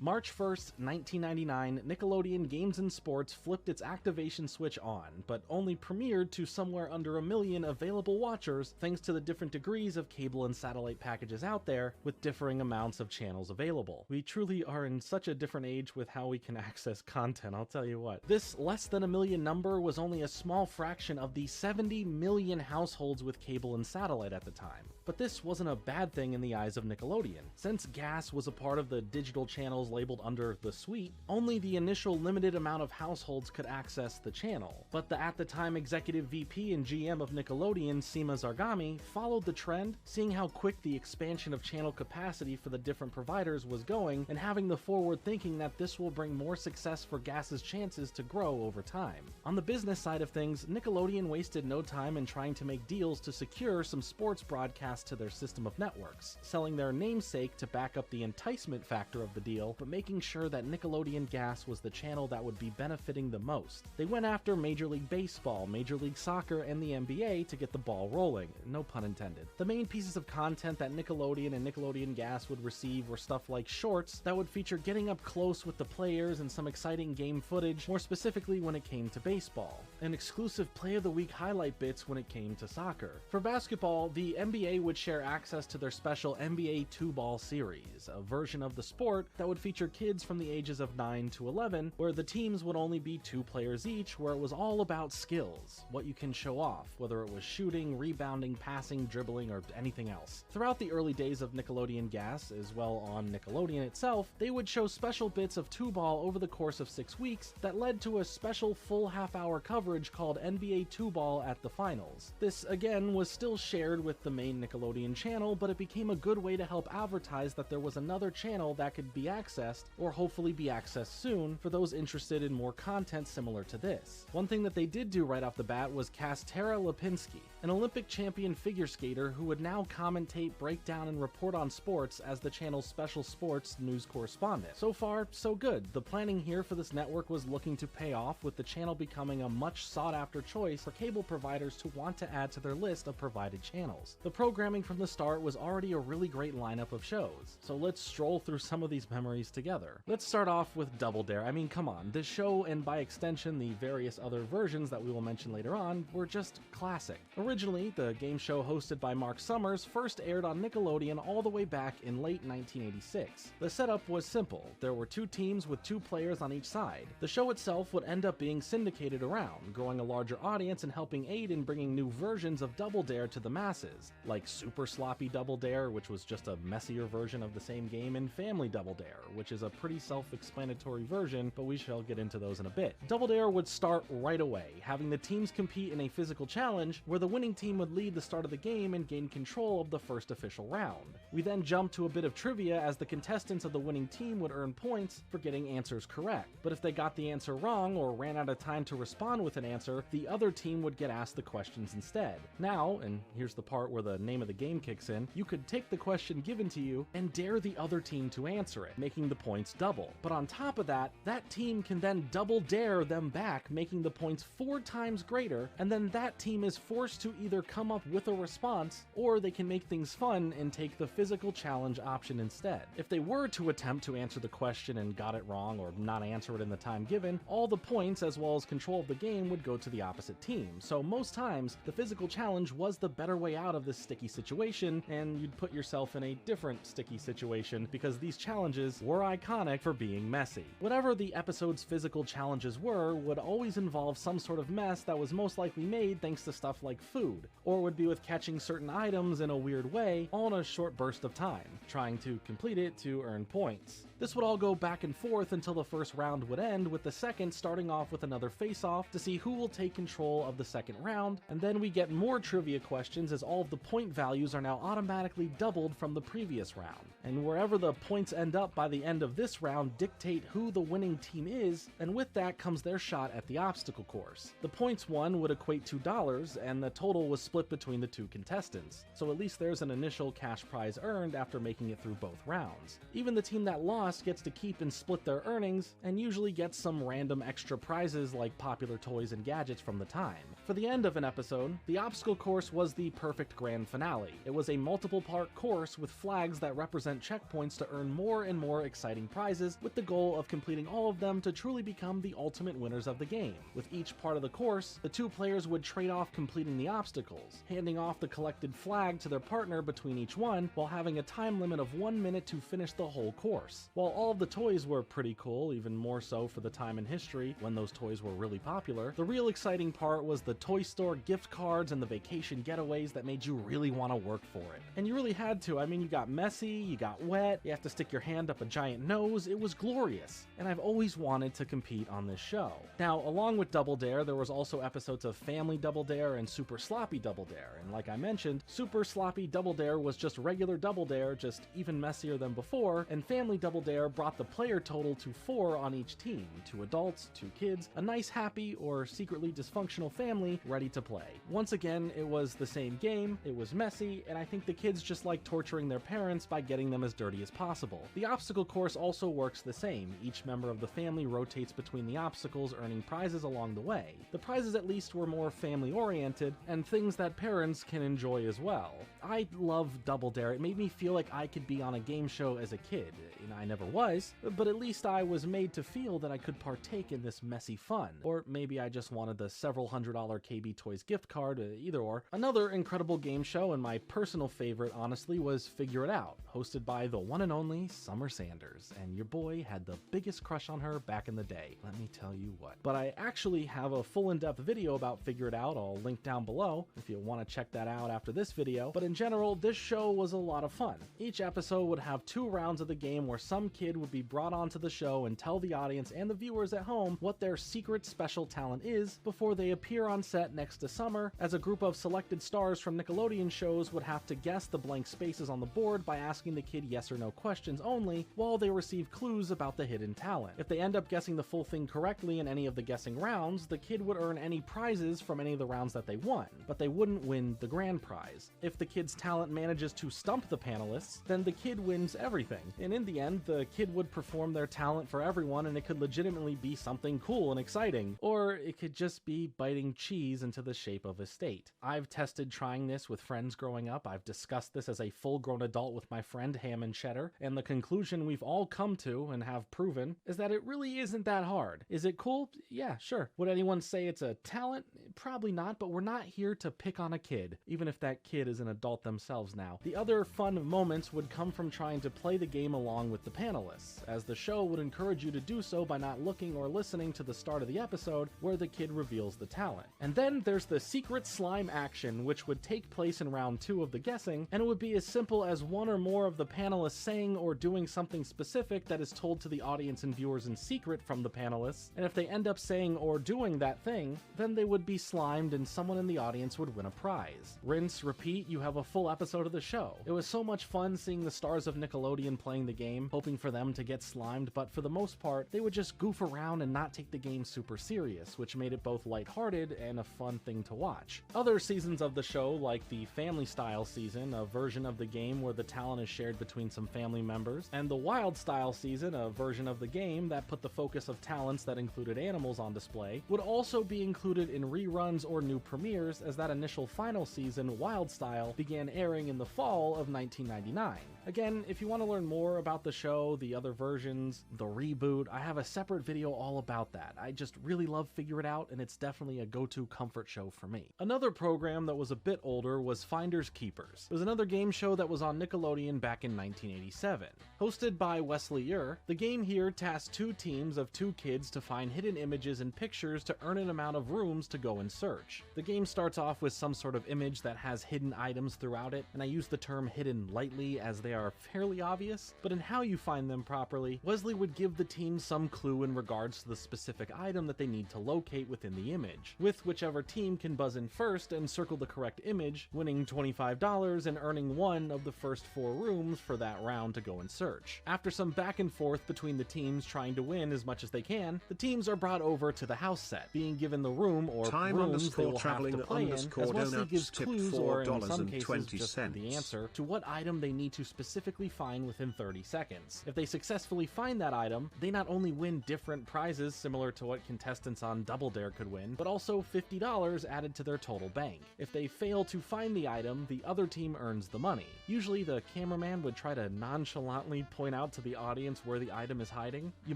March 1st, 1999, Nickelodeon Games and Sports flipped its activation switch on, but only premiered to somewhere under 1 million available watchers thanks to the different degrees of cable and satellite packages out there with differing amounts of channels available. We truly are in such a different age with how we can access content, I'll tell you what. This less than 1 million number was only a small fraction of the 70 million households with cable and satellite at the time. But this wasn't a bad thing in the eyes of Nickelodeon. Since Gas was a part of the digital channels labeled under the suite, only the initial limited amount of households could access the channel. But the at the time executive VP and GM of Nickelodeon, Seema Zargami, followed the trend, seeing how quick the expansion of channel capacity for the different providers was going, and having the forward thinking that this will bring more success for Gas's chances to grow over time. On the business side of things, Nickelodeon wasted no time in trying to make deals to secure some sports broadcasts to their system of networks, selling their namesake to back up the enticement factor of the deal, but making sure that Nickelodeon Gas was the channel that would be benefiting the most. They went after Major League Baseball, Major League Soccer, and the NBA to get the ball rolling, no pun intended. The main pieces of content that Nickelodeon and Nickelodeon Gas would receive were stuff like shorts that would feature getting up close with the players and some exciting game footage, more specifically when it came to baseball, and exclusive Play of the Week highlight bits when it came to soccer. For basketball, the NBA would share access to their special NBA 2-ball series, a version of the sport that would feature kids from the ages of 9 to 11, where the teams would only be 2 players each, where it was all about skills, what you can show off, whether it was shooting, rebounding, passing, dribbling, or anything else. Throughout the early days of Nickelodeon Gas, as well on Nickelodeon itself, they would show special bits of 2-ball over the course of 6 weeks that led to a special full half-hour coverage called NBA 2-ball at the finals. This, again, was still shared with the main Nickelodeon channel, but it became a good way to help advertise that there was another channel that could be accessed, or hopefully be accessed soon, for those interested in more content similar to this. One thing that they did do right off the bat was cast Tara Lipinski, an Olympic champion figure skater who would now commentate, break down, and report on sports as the channel's special sports news correspondent. So far, so good. The planning here for this network was looking to pay off, with the channel becoming a much sought-after choice for cable providers to want to add to their list of provided channels. The programming from the start was already a really great lineup of shows, so let's stroll through some of these memories together. Let's start off with Double Dare. I mean, come on, this show, and by extension the various other versions that we will mention later on, were just classic. Originally, the game show hosted by Mark Summers first aired on Nickelodeon all the way back in late 1986. The setup was simple. There were 2 teams with 2 players on each side. The show itself would end up being syndicated around, growing a larger audience and helping aid in bringing new versions of Double Dare to the masses, like Super Sloppy Double Dare, which was just a messier version of the same game, and Family Double Dare, which is a pretty self-explanatory version, but we shall get into those in a bit. Double Dare would start right away, having the teams compete in a physical challenge where the winning team would lead the start of the game and gain control of the first official round. We then jump to a bit of trivia, as the contestants of the winning team would earn points for getting answers correct, but if they got the answer wrong or ran out of time to respond with an answer, the other team would get asked the questions instead. Now, and here's the part where the name of the game kicks in, you could take the question given to you and dare the other team to answer it, making the points double. But on top of that, that team can then double dare them back, making the points 4 times greater, and then that team is forced to either come up with a response, or they can make things fun and take the physical challenge option instead. If they were to attempt to answer the question and got it wrong or not answer it in the time given, all the points as well as control of the game would go to the opposite team. So most times, the physical challenge was the better way out of this sticky situation, and you'd put yourself in a different sticky situation because these challenges were iconic for being messy. Whatever the episode's physical challenges were would always involve some sort of mess that was most likely made thanks to stuff like food, or would be with catching certain items in a weird way, all in a short burst of time, trying to complete it to earn points. This would all go back and forth until the first round would end, with the second starting off with another face-off to see who will take control of the second round, and then we get more trivia questions as all of the point values are now automatically doubled from the previous round. And wherever the points end up by the end of this round dictate who the winning team is, and with that comes their shot at the obstacle course. The points won would equate to $, and the total was split between the 2 contestants, so at least there's an initial cash prize earned after making it through both rounds. Even the team that lost gets to keep and split their earnings, and usually gets some random extra prizes like popular toys and gadgets from the time. For the end of an episode, the obstacle course was the perfect grand finale. It was a multiple-part course with flags that represent checkpoints to earn more and more exciting prizes, with the goal of completing all of them to truly become the ultimate winners of the game. With each part of the course, the 2 players would trade off completing the obstacles, handing off the collected flag to their partner between each one, while having a time limit of 1 minute to finish the whole course. While all of the toys were pretty cool, even more so for the time in history when those toys were really popular, the real exciting part was the toy store gift cards and the vacation getaways that made you really want to work for it. And you really had to. I mean, you got messy, you got wet, you have to stick your hand up a giant nose. It was glorious, and I've always wanted to compete on this show. Now, along with Double Dare, there was also episodes of Family Double Dare and Super Sloppy Double Dare, and like I mentioned, Super Sloppy Double Dare was just regular Double Dare, just even messier than before, and Family Double Dare brought the player total to 4 on each team, 2 adults, 2 kids, a nice happy or secretly dysfunctional family, family ready to play. Once again, it was the same game, it was messy, and I think the kids just like torturing their parents by getting them as dirty as possible. The obstacle course also works the same. Each member of the family rotates between the obstacles, earning prizes along the way. The prizes at least were more family-oriented, and things that parents can enjoy as well. I love Double Dare. It made me feel like I could be on a game show as a kid. I never was, but at least I was made to feel that I could partake in this messy fun. Or maybe I just wanted the several $100 KB Toys gift card, either or. Another incredible game show, and my personal favorite, honestly, was Figure It Out, hosted by the one and only Summer Sanders, and your boy had the biggest crush on her back in the day, let me tell you what. But I actually have a full in-depth video about Figure It Out, I'll link down below if you want to check that out after this video. But in general, this show was a lot of fun. Each episode would have 2 rounds of the game where some kid would be brought onto the show and tell the audience and the viewers at home what their secret special talent is before they appear on set next to Summer, as a group of selected stars from Nickelodeon shows would have to guess the blank spaces on the board by asking the kid yes or no questions only, while they receive clues about the hidden talent. If they end up guessing the full thing correctly in any of the guessing rounds, the kid would earn any prizes from any of the rounds that they won, but they wouldn't win the grand prize. If the kid's talent manages to stump the panelists, then the kid wins everything, and in the end, the kid would perform their talent for everyone, and it could legitimately be something cool and exciting, or it could just be biting cheese into the shape of a state. I've tested trying this with friends growing up. I've discussed this as a full-grown adult with my friend Ham and Cheddar, and the conclusion we've all come to and have proven is that it really isn't that hard. Is it cool? Yeah, sure. Would anyone say it's a talent? Probably not, but we're not here to pick on a kid, even if that kid is an adult themselves now. The other fun moments would come from trying to play the game along with the panelists, as the show would encourage you to do so by not looking or listening to the start of the episode where the kid reveals the talent. And then there's the secret slime action, which would take place in round 2 of the guessing, and it would be as simple as one or more of the panelists saying or doing something specific that is told to the audience and viewers in secret from the panelists, and if they end up saying or doing that thing, then they would be slimed and someone in the audience would win a prize. Rinse, repeat, you have a full episode of the show. It was so much fun seeing the stars of Nickelodeon playing the game, hoping for them to get slimed, but for the most part, they would just goof around and not take the game super serious, which made it both lighthearted and a fun thing to watch. Other seasons of the show, like the Family Style season, a version of the game where the talent is shared between some family members, and the Wild Style season, a version of the game that put the focus of talents that included animals on display, would also be included in reruns or new premieres, as that initial final season, Wild Style, began airing in the fall of 1999. Again, if you want to learn more about the show, the other versions, the reboot, I have a separate video all about that. I just really love Figure It Out, and it's definitely a go-to comfort show for me. Another program that was a bit older was Finders Keepers. It was another game show that was on Nickelodeon back in 1987. Hosted by Wesley Ure, the game here tasked 2 teams of 2 kids to find hidden images and pictures to earn an amount of rooms to go and search. The game starts off with some sort of image that has hidden items throughout it, and I use the term hidden lightly as they are fairly obvious, but in how you find them properly, Wesley would give the team some clue in regards to the specific item that they need to locate within the image, with whichever team can buzz in first and circle the correct image, winning $25 and earning one of the first 4 rooms for that round to go and search. After some back and forth between the teams trying to win as much as they can, the teams are brought over to the house set, being given the room or rooms they will have to play in, as Wesley gives clues or in some cases just the answer to what item they need to specifically find within 30 seconds. If they successfully find that item, they not only win different prizes similar to what contestants on Double Dare could win, but also $50 added to their total bank. If they fail to find the item, the other team earns the money. Usually the cameraman would try to nonchalantly point out to the audience where the item is hiding. You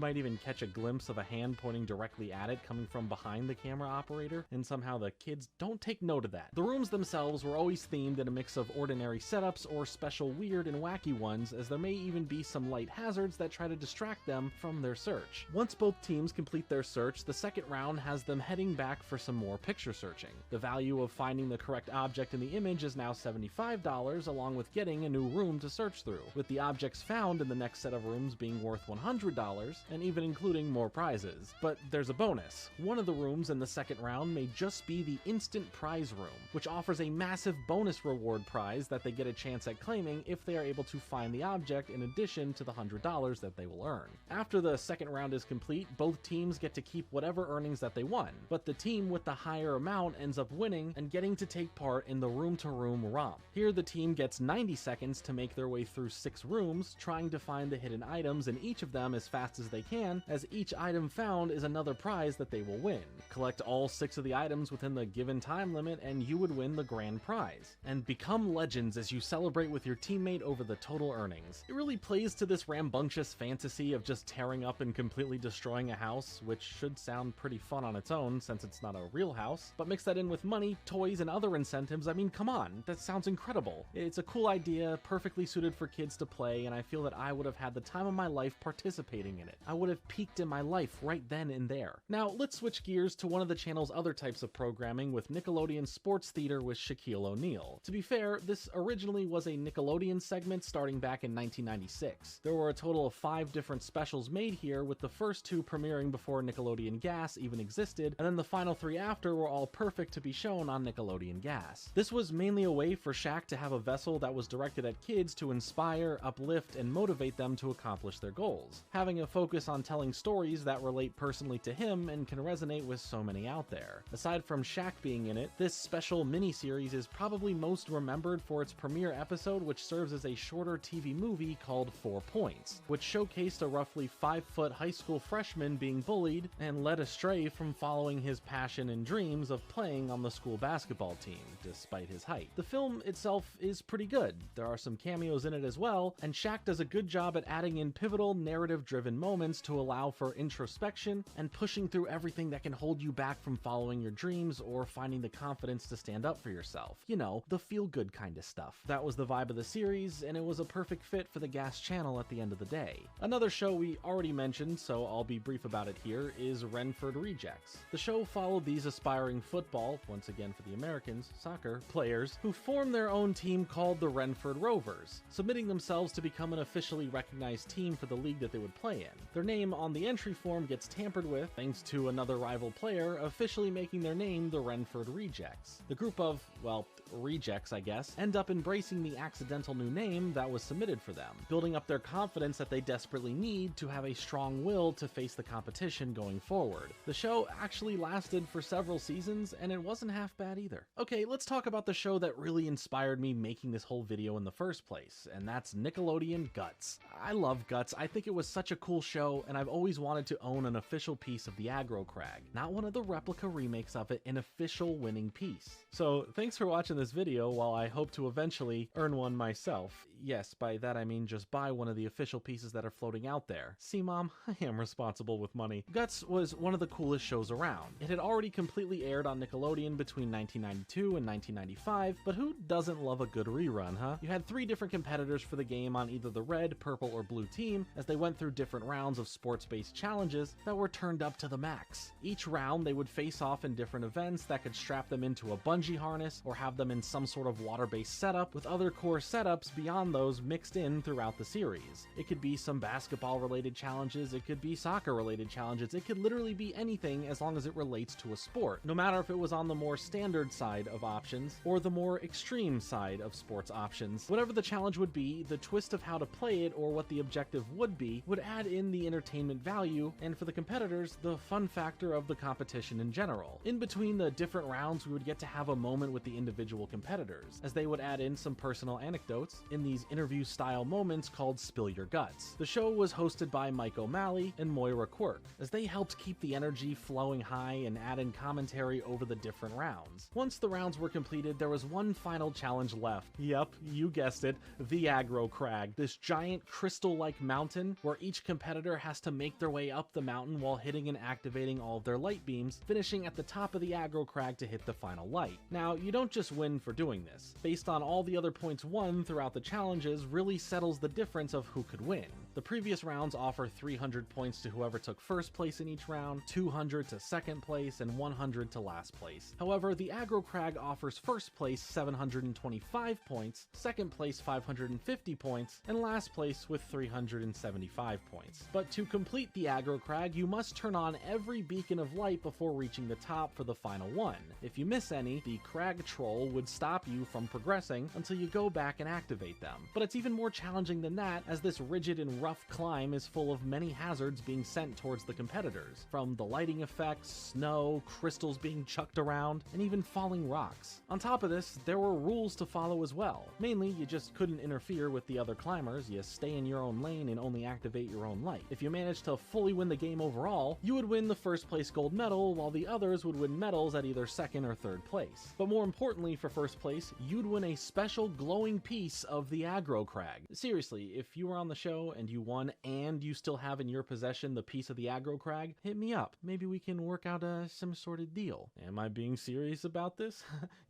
might even catch a glimpse of a hand pointing directly at it coming from behind the camera operator, and somehow the kids don't take note of that. The rooms themselves were always themed in a mix of ordinary setups or special weird and wacky ones, as there may even be some light hazards that try to distract them from their search. Once both teams complete their search, the second round has them heading back for some more picture searching. The value of finding the correct object in the image is now $75, along with getting a new room to search through, with the objects found in the next set of rooms being worth $100, and even including more prizes. But there's a bonus. One of the rooms in the second round may just be the instant prize room, which offers a massive bonus reward prize that they get a chance at claiming if they are able to find the object in addition to the $100 that they will earn. After the second round is complete, both teams get to keep whatever earnings that they won, but the team with the higher amount ends up winning and getting to take part in the room-to-room romp. Here, the team gets 90 seconds to make their way through 6 rooms, trying to find the hidden items in each of them as fast as they can, as each item found is another prize that they will win. Collect all 6 of the items within the given time limit and you would win the grand prize. And become legends as you celebrate with your teammate over the total earnings. It really plays to this rambunctious fantasy of just tearing up and completely destroying a house, which should sound pretty fun on its own since it's not a real house, but mix that in with money, toys, and other incentives. I mean, come on, that sounds incredible. It's a cool idea, perfectly suited for kids to play, and I feel that I would have had the time of my life participating in it. I would have peaked in my life right then and there. Now, let's switch gears to one of the channel's other types of programming with Nickelodeon Sports Theater with Shaquille O'Neal. To be fair, this originally was a Nickelodeon segment starting back in 1996. There were a total of 5 different specials made here, with the first 2 premiering before Nickelodeon Gas even existed, and then the final 3 after were all perfect to be shown on Nickelodeon Gas. This was mainly a way for Shaq to have a vessel that was directed at kids to inspire, uplift, and motivate them to accomplish their goals, having a focus on telling stories that relate personally to him and can resonate with so many out there. Aside from Shaq being in it, this special miniseries is probably most remembered for its premiere episode, which serves as a shorter TV movie called 4 Points, which showcased a roughly 5-foot high school freshman being bullied and led astray from following his passion and dreams of playing on the school basketball team, despite his height. The film itself is pretty good. There are some cameos in it as well, and Shaq does a good job at adding in pivotal narrative-driven moments to allow for introspection and pushing through everything that can hold you back from following your dreams or finding the confidence to stand up for yourself. You know, the feel-good kind of stuff. That was the vibe of the series, and it was a perfect fit for the Gas channel at the end of the day. Another show we already mentioned, so I'll be brief about it here, is Renford Rejects. The show followed these aspiring football, once again for the Americans, soccer, players, who formed their own team called the Renford Rovers, submitting themselves to become an officially recognized team for the league that they would play in. Their name on the entry form gets tampered with, thanks to another rival player officially making their name the Renford Rejects. The group of, well, rejects, I guess, end up embracing the accidental new name that was submitted for them, building up their confidence that they desperately need to have a strong will to face the competition going forward. The show actually lasted for several seasons, and it wasn't half bad either. Okay, let's talk about the show that really inspired me making this whole video in the first place, and that's Nickelodeon Guts. I love Guts. I think it was such a cool show, and I've always wanted to own an official piece of the Aggro Crag. Not one of the replica remakes of it, an official winning piece. So thanks for watching this video while I hope to eventually earn one myself. Yes, by that I mean just buy one of the official pieces that are floating out there. See, Mom, I am responsible with money. Guts was one of the coolest shows around. It had already completely aired on Nickelodeon between 1992 and 1995, but who doesn't love a good rerun, huh? You had 3 different competitors for the game on either the red, purple, or blue team as they went through different rounds of sports-based challenges that were turned up to the max. Each round they would face off in different events that could strap them into a bungee harness or have them in some sort of water-based setup with other core setups beyond those mixed in throughout the series. It could be some basketball-related challenges, it could be soccer-related challenges, it could literally be anything as long as it relates to a sport, no matter if it was on the more standard side of options or the more extreme side of sports options. Whatever the challenge would be, the twist of how to play it or what the objective would be would add in the entertainment value, and for the competitors, the fun factor of the competition in general. In between the different rounds, we would get to have a moment with the individual competitors, as they would add in some personal anecdotes in these interview-style moments called Spill Your Guts. The show was hosted by Mike O'Malley and Moira Quirk, as they helped keep the energy flowing high and add in commentary over the different rounds. Once the rounds were completed, there was one final challenge left. Yep, you guessed it, the Aggro Crag, this giant crystal-like mountain where each competitor has to make their way up the mountain while hitting and activating all of their light beams, finishing at the top of the Aggro Crag to hit the final light. Now, you don't just win for doing this. Based on all the other points won throughout the challenges really settles the difference of who could win. The previous rounds offer 300 points to whoever took first place in each round, 200 to second place, and 100 to last place. However, the Aggro Crag offers first place 725 points, second place 550 points, and last place with 375 points. But to complete the Aggro Crag, you must turn on every beacon of light before reaching the top for the final one. If you miss any, the Crag Troll would stop you from progressing until you go back and activate them. But it's even more challenging than that, as this rigid and rough climb is full of many hazards being sent towards the competitors, from the lighting effects, snow, crystals being chucked around, and even falling rocks. On top of this, there were rules to follow as well. Mainly, you just couldn't interfere with the other climbers, you stay in your own lane and only activate your own light. If you managed to fully win the game overall, you would win the first place gold medal, while the others would win medals at either second or third place. But more importantly, for first place, you'd win a special glowing piece of the aggro crag. Seriously, if you were on the show and you won and you still have in your possession the piece of the aggro crag, hit me up. Maybe we can work out some sort of deal. Am I being serious about this?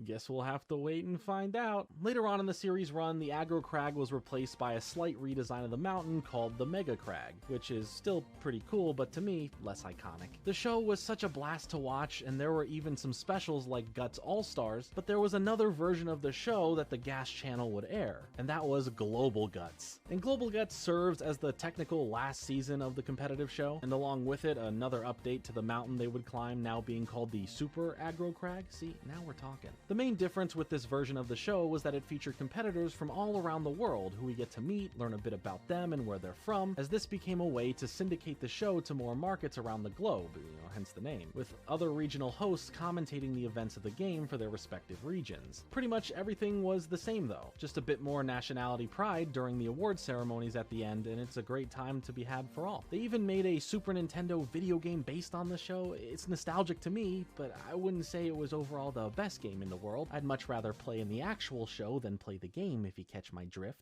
Guess we'll have to wait and find out. Later on in the series run, the aggro crag was replaced by a slight redesign of the mountain called the Mega Crag, which is still pretty cool, but to me, less iconic. The show was such a blast to watch, and there were even some specials like Guts All-Stars, but there was another version of the show that the Gas Channel would air, and that was Global Guts. And Global Guts serves as the technical last season of the competitive show, and along with it, another update to the mountain they would climb, now being called the Super Aggro Crag. See, now we're talking. The main difference with this version of the show was that it featured competitors from all around the world who we get to meet, learn a bit about them and where they're from, as this became a way to syndicate the show to more markets around the globe, hence the name, with other regional hosts commentating the events of the game for their respective regions. Pretty much everything was the same though, just a bit more nationality pride during the award ceremonies at the end, and it's a great time to be had for all. They even made a Super Nintendo video game based on the show. It's nostalgic to me, but I wouldn't say it was overall the best game in the world. I'd much rather play in the actual show than play the game, if you catch my drift.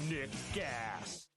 Nick Gas.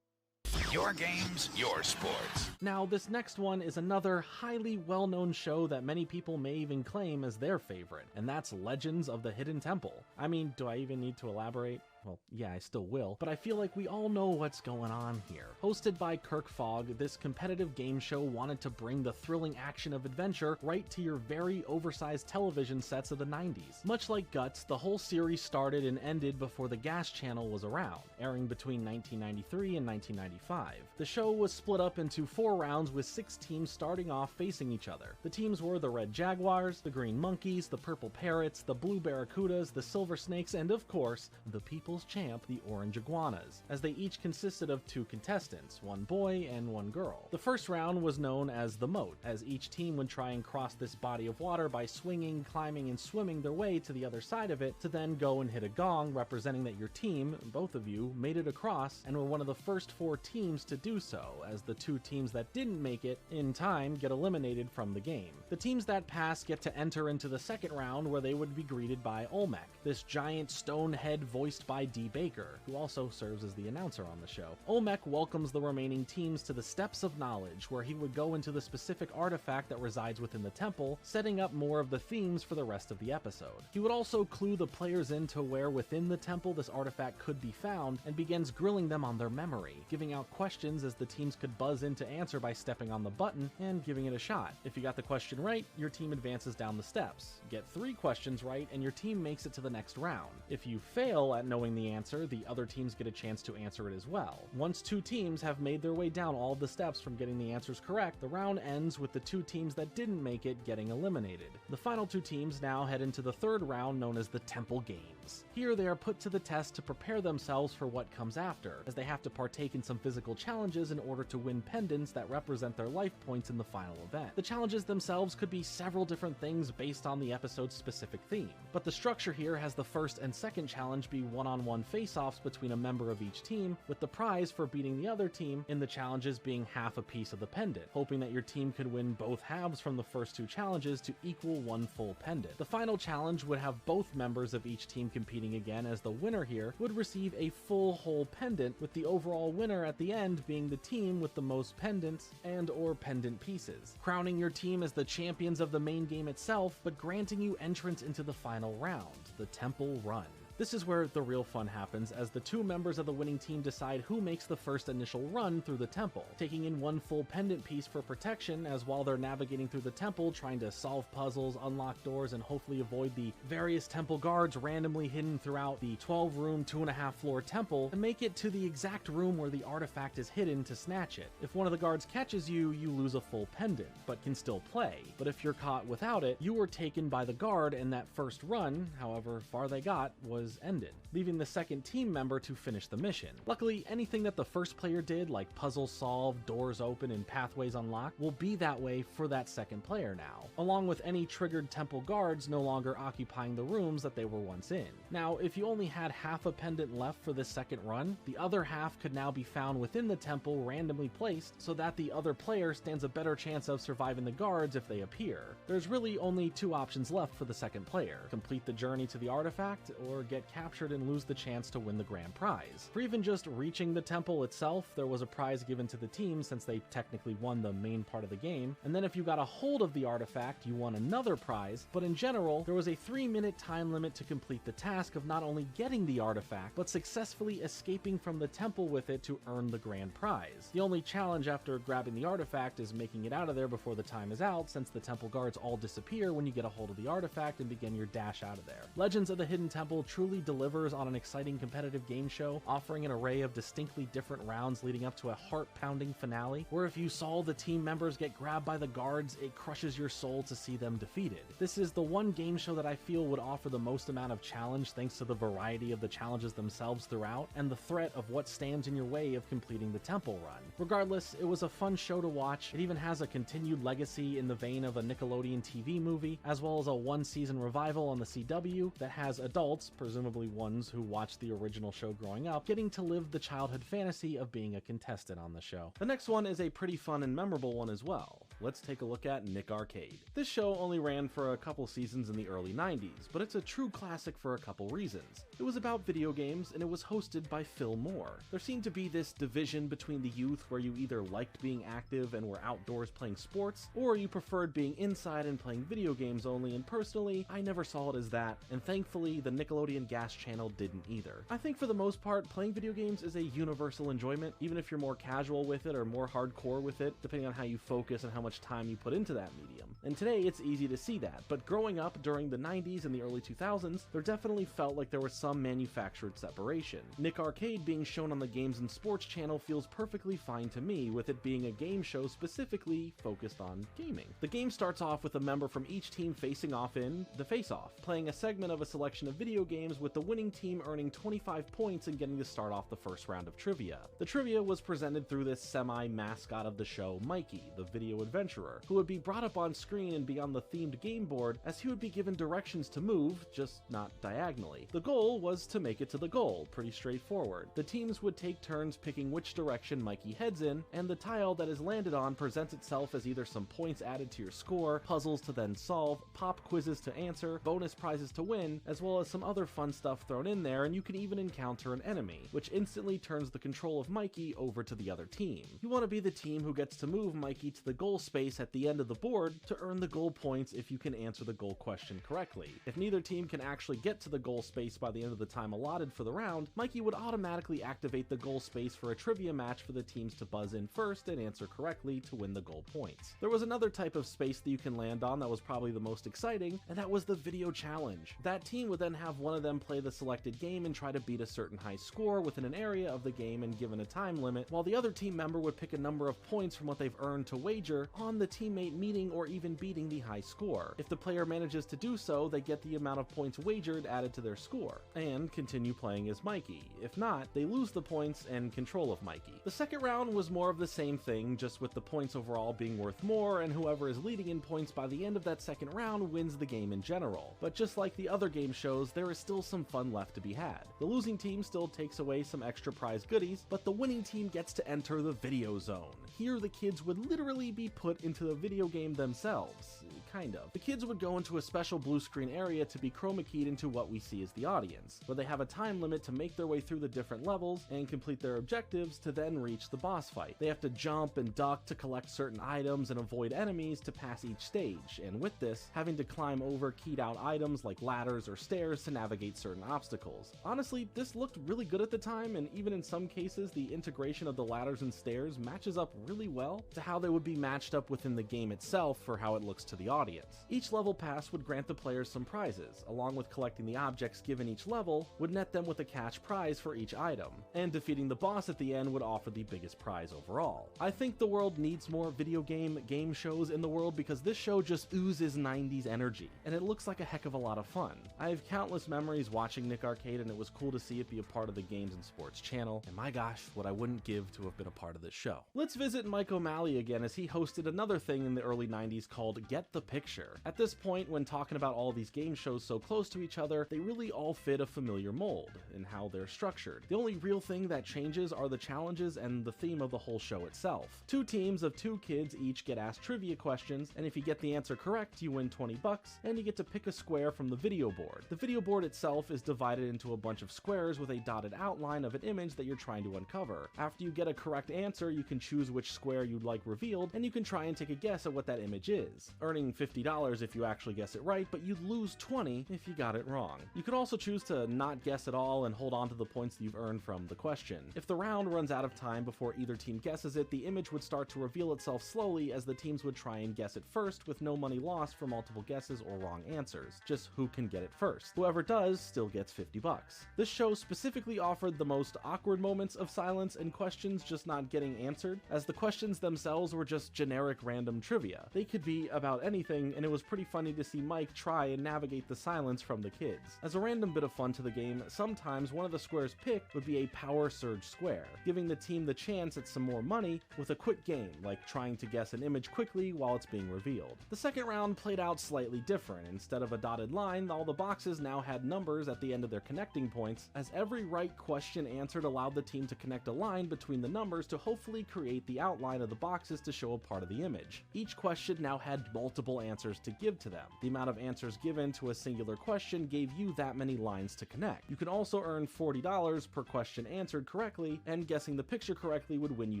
Your games, your sports. Now, this next one is another highly well-known show that many people may even claim as their favorite, and that's Legends of the Hidden Temple. I mean, do I even need to elaborate? Well, yeah, I still will, but I feel like we all know what's going on here. Hosted by Kirk Fogg, this competitive game show wanted to bring the thrilling action of adventure right to your very oversized television sets of the 90s. Much like Guts, the whole series started and ended before the Gas Channel was around, airing between 1993 and 1995. The show was split up into 4 rounds with 6 teams starting off facing each other. The teams were the Red Jaguars, the Green Monkeys, the Purple Parrots, the Blue Barracudas, the Silver Snakes, and of course, the People's Champ, the Orange Iguanas, as they each consisted of 2 contestants, 1 boy and 1 girl. The first round was known as the Moat, as each team would try and cross this body of water by swinging, climbing, and swimming their way to the other side of it to then go and hit a gong representing that your team, both of you, made it across and were one of the first 4 teams to do so, as the 2 teams that didn't make it in time get eliminated from the game. The teams that pass get to enter into the second round, where they would be greeted by Olmec, this giant stone head voiced by D. Baker, who also serves as the announcer on the show. Olmec welcomes the remaining teams to the Steps of Knowledge, where he would go into the specific artifact that resides within the temple, setting up more of the themes for the rest of the episode. He would also clue the players into where within the temple this artifact could be found, and begins grilling them on their memory, giving out questions as the teams could buzz in to answer by stepping on the button and giving it a shot. If you got the question right, your team advances down the steps. Get 3 questions right, and your team makes it to the next round. If you fail at knowing the answer, the other teams get a chance to answer it as well. Once 2 teams have made their way down all of the steps from getting the answers correct, the round ends with the 2 teams that didn't make it getting eliminated. The final 2 teams now head into the 3rd round, known as the Temple Games. Here they are put to the test to prepare themselves for what comes after, as they have to partake in some physical challenges in order to win pendants that represent their life points in the final event. The challenges themselves could be several different things based on the episode's specific theme, but the structure here has the first and second challenge be one-on-one face-offs between a member of each team, with the prize for beating the other team in the challenges being half a piece of the pendant, hoping that your team could win both halves from the first 2 challenges to equal 1 full pendant. The final challenge would have both members of each team competing again, as the winner here would receive a full whole pendant, with the overall winner at the end being the team with the most pendants and or pendant pieces, crowning your team as the champions of the main game itself, but granting you entrance into the final round, the Temple Run. This is where the real fun happens, as the 2 members of the winning team decide who makes the first initial run through the temple, taking in 1 full pendant piece for protection, as while they're navigating through the temple trying to solve puzzles, unlock doors, and hopefully avoid the various temple guards randomly hidden throughout the 12-room, 2.5 floor temple, and make it to the exact room where the artifact is hidden to snatch it. If one of the guards catches you, you lose a full pendant, but can still play. But if you're caught without it, you were taken by the guard, and that first run, however far they got, was phases ended, leaving the second team member to finish the mission. Luckily, anything that the first player did, like puzzles solved, doors open, and pathways unlocked, will be that way for that second player now, along with any triggered temple guards no longer occupying the rooms that they were once in. Now, if you only had half a pendant left for this second run, the other half could now be found within the temple randomly placed so that the other player stands a better chance of surviving the guards if they appear. There's really only two options left for the second player: complete the journey to the artifact, or get captured and lose the chance to win the grand prize. For even just reaching the temple itself, there was a prize given to the team since they technically won the main part of the game, and then if you got a hold of the artifact, you won another prize, but in general, there was a 3-minute time limit to complete the task of not only getting the artifact, but successfully escaping from the temple with it to earn the grand prize. The only challenge after grabbing the artifact is making it out of there before the time is out, since the temple guards all disappear when you get a hold of the artifact and begin your dash out of there. Legends of the Hidden Temple truly delivers on an exciting competitive game show, offering an array of distinctly different rounds leading up to a heart-pounding finale, where if you saw the team members get grabbed by the guards, it crushes your soul to see them defeated. This is the one game show that I feel would offer the most amount of challenge thanks to the variety of the challenges themselves throughout, and the threat of what stands in your way of completing the temple run. Regardless, it was a fun show to watch. It even has a continued legacy in the vein of a Nickelodeon TV movie, as well as a one-season revival on the CW that has adults, presumably ones who watched the original show growing up, getting to live the childhood fantasy of being a contestant on the show. The next one is a pretty fun and memorable one as well. Let's take a look at Nick Arcade. This show only ran for a couple seasons in the early 90s, but it's a true classic for a couple reasons. It was about video games, and it was hosted by Phil Moore. There seemed to be this division between the youth where you either liked being active and were outdoors playing sports, or you preferred being inside and playing video games only, and personally, I never saw it as that, and thankfully, the Nickelodeon Gas channel didn't either. I think for the most part, playing video games is a universal enjoyment, even if you're more casual with it or more hardcore with it, depending on how you focus and how much time you put into that medium. And today, it's easy to see that, but growing up during the 90s and the early 2000s, there definitely felt like there was some manufactured separation. Nick Arcade being shown on the Games and Sports channel feels perfectly fine to me, with it being a game show specifically focused on gaming. The game starts off with a member from each team facing off in the face-off, playing a segment of a selection of video games with the winning team earning 25 points and getting to start off the first round of trivia. The trivia was presented through this semi-mascot of the show, Mikey, the video adventurer, who would be brought up on screen and be on the themed game board as he would be given directions to move, just not diagonally. The goal was to make it to the goal, pretty straightforward. The teams would take turns picking which direction Mikey heads in, and the tile that is landed on presents itself as either some points added to your score, puzzles to then solve, pop quizzes to answer, bonus prizes to win, as well as some other fun stuff thrown in there, and you can even encounter an enemy, which instantly turns the control of Mikey over to the other team. You want to be the team who gets to move Mikey to the goal space at the end of the board to earn the goal points if you can answer the goal question correctly. If neither team can actually get to the goal space by the end of the time allotted for the round, Mikey would automatically activate the goal space for a trivia match for the teams to buzz in first and answer correctly to win the goal points. There was another type of space that you can land on that was probably the most exciting, and that was the video challenge. That team would then have one of them play the selected game and try to beat a certain high score within an area of the game and given a time limit, while the other team member would pick a number of points from what they've earned to wager on the teammate meeting or even beating the high score. If the player manages to do so, they get the amount of points wagered added to their score, and continue playing as Mikey. If not, they lose the points and control of Mikey. The second round was more of the same thing, just with the points overall being worth more, and whoever is leading in points by the end of that second round wins the game in general. But just like the other game shows, there is still some fun left to be had. The losing team still takes away some extra prize goodies, but the winning team gets to enter the video zone. Here, the kids would literally be put into the video game themselves. Kind of. The kids would go into a special blue screen area to be chroma keyed into what we see as the audience, where they have a time limit to make their way through the different levels and complete their objectives to then reach the boss fight. They have to jump and duck to collect certain items and avoid enemies to pass each stage, and with this, having to climb over keyed out items like ladders or stairs to navigate certain obstacles. Honestly, this looked really good at the time, and even in some cases, the integration of the ladders and stairs matches up really well to how they would be matched matched up within the game itself for how it looks to the audience. Each level pass would grant the players some prizes, along with collecting the objects given each level would net them with a cash prize for each item, and defeating the boss at the end would offer the biggest prize overall. I think the world needs more video game shows in the world because this show just oozes 90s energy, and it looks like a heck of a lot of fun. I have countless memories watching Nick Arcade, and it was cool to see it be a part of the Games and Sports channel, and my gosh, what I wouldn't give to have been a part of this show. Let's visit Mike O'Malley again as he hosted another thing in the early 90s called Get the Picture. At this point, when talking about all these game shows so close to each other, they really all fit a familiar mold in how they're structured. The only real thing that changes are the challenges and the theme of the whole show itself. Two teams of two kids each get asked trivia questions, and if you get the answer correct, you win $20, and you get to pick a square from the video board. The video board itself is divided into a bunch of squares with a dotted outline of an image that you're trying to uncover. After you get a correct answer, you can choose which square you'd like revealed, and you can try and take a guess at what that image is, earning $50 if you actually guess it right, but you'd lose $20 if you got it wrong. You could also choose to not guess at all and hold on to the points that you've earned from the question. If the round runs out of time before either team guesses it, the image would start to reveal itself slowly as the teams would try and guess it first with no money lost for multiple guesses or wrong answers, just who can get it first. Whoever does still gets $50. This show specifically offered the most awkward moments of silence and questions just not getting answered, as the questions themselves were just generic random trivia. They could be about anything, and it was pretty funny to see Mike try and navigate the silence from the kids. As a random bit of fun to the game, sometimes one of the squares picked would be a power surge square, giving the team the chance at some more money with a quick game, like trying to guess an image quickly while it's being revealed. The second round played out slightly different. Instead of a dotted line, all the boxes now had numbers at the end of their connecting points, as every right question answered allowed the team to connect a line between the numbers to hopefully create the outline of the boxes to show a part of the image. Each question now had multiple answers to give to them. The amount of answers given to a singular question gave you that many lines to connect. You can also earn $40 per question answered correctly, and guessing the picture correctly would win you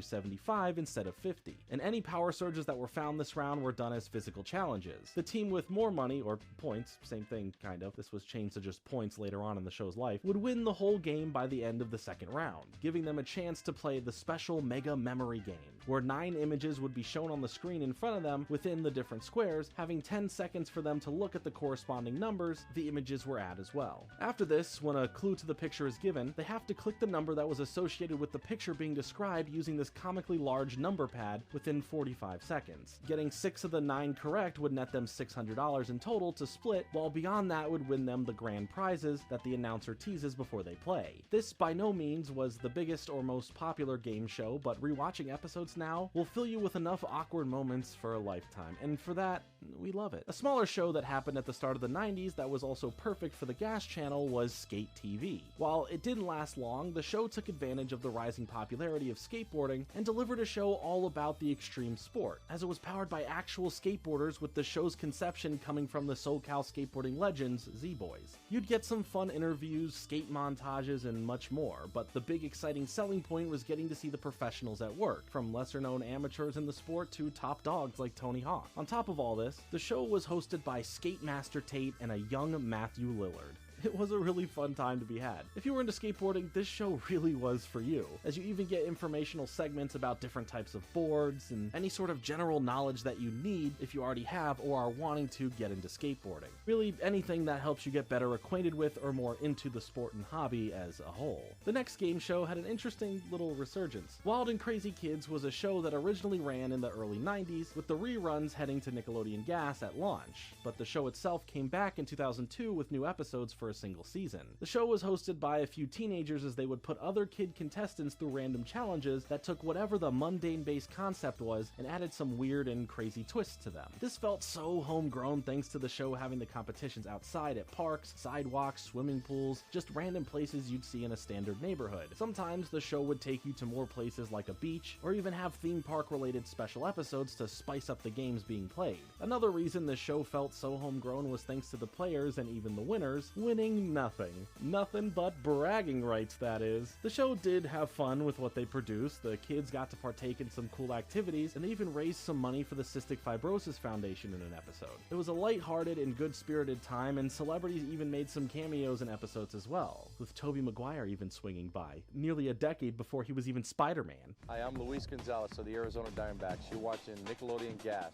$75 instead of $50. And any power surges that were found this round were done as physical challenges. The team with more money, or points, same thing kind of, this was changed to just points later on in the show's life, would win the whole game by the end of the second round, giving them a chance to play the special Mega Memory game, where 9 images would be shown on the screen in front of them within the different squares, having 10 seconds for them to look at the corresponding numbers the images were at as well. After this, when a clue to the picture is given, they have to click the number that was associated with the picture being described using this comically large number pad within 45 seconds. Getting 6 of the 9 correct would net them $600 in total to split, while beyond that would win them the grand prizes that the announcer teases before they play. This by no means was the biggest or most popular game show, but rewatching episodes now will fill you with enough awkward moments for a lifetime, and for that, we love it. A smaller show that happened at the start of the 90s that was also perfect for the Gas Channel was Skate TV. While it didn't last long, the show took advantage of the rising popularity of skateboarding and delivered a show all about the extreme sport, as it was powered by actual skateboarders, with the show's conception coming from the SoCal skateboarding legends, Z-Boys. You'd get some fun interviews, skate montages, and much more, but the big exciting selling point was getting to see the professionals at work, from lesser-known amateurs in the sport to top dogs like Tony Hawk. On top of all this, the show was hosted by Skate Master Tate and a young Matthew Lillard. It was a really fun time to be had. If you were into skateboarding, this show really was for you, as you even get informational segments about different types of boards and any sort of general knowledge that you need if you already have or are wanting to get into skateboarding. Really anything that helps you get better acquainted with or more into the sport and hobby as a whole. The next game show had an interesting little resurgence. Wild and Crazy Kids was a show that originally ran in the early 90s, with the reruns heading to Nickelodeon Gas at launch, but the show itself came back in 2002 with new episodes for a single season. The show was hosted by a few teenagers as they would put other kid contestants through random challenges that took whatever the mundane based concept was and added some weird and crazy twists to them. This felt so homegrown thanks to the show having the competitions outside at parks, sidewalks, swimming pools, just random places you'd see in a standard neighborhood. Sometimes the show would take you to more places like a beach, or even have theme park related special episodes to spice up the games being played. Another reason the show felt so homegrown was thanks to the players and even the winners winning Meaning nothing. Nothing but bragging rights, that is. The show did have fun with what they produced. The kids got to partake in some cool activities, and they even raised some money for the Cystic Fibrosis Foundation in an episode. It was a lighthearted and good-spirited time, and celebrities even made some cameos in episodes as well, with Tobey Maguire even swinging by, nearly a decade before he was even Spider-Man. Hi, I'm Luis Gonzalez of the Arizona Diamondbacks. You're watching Nickelodeon Gas.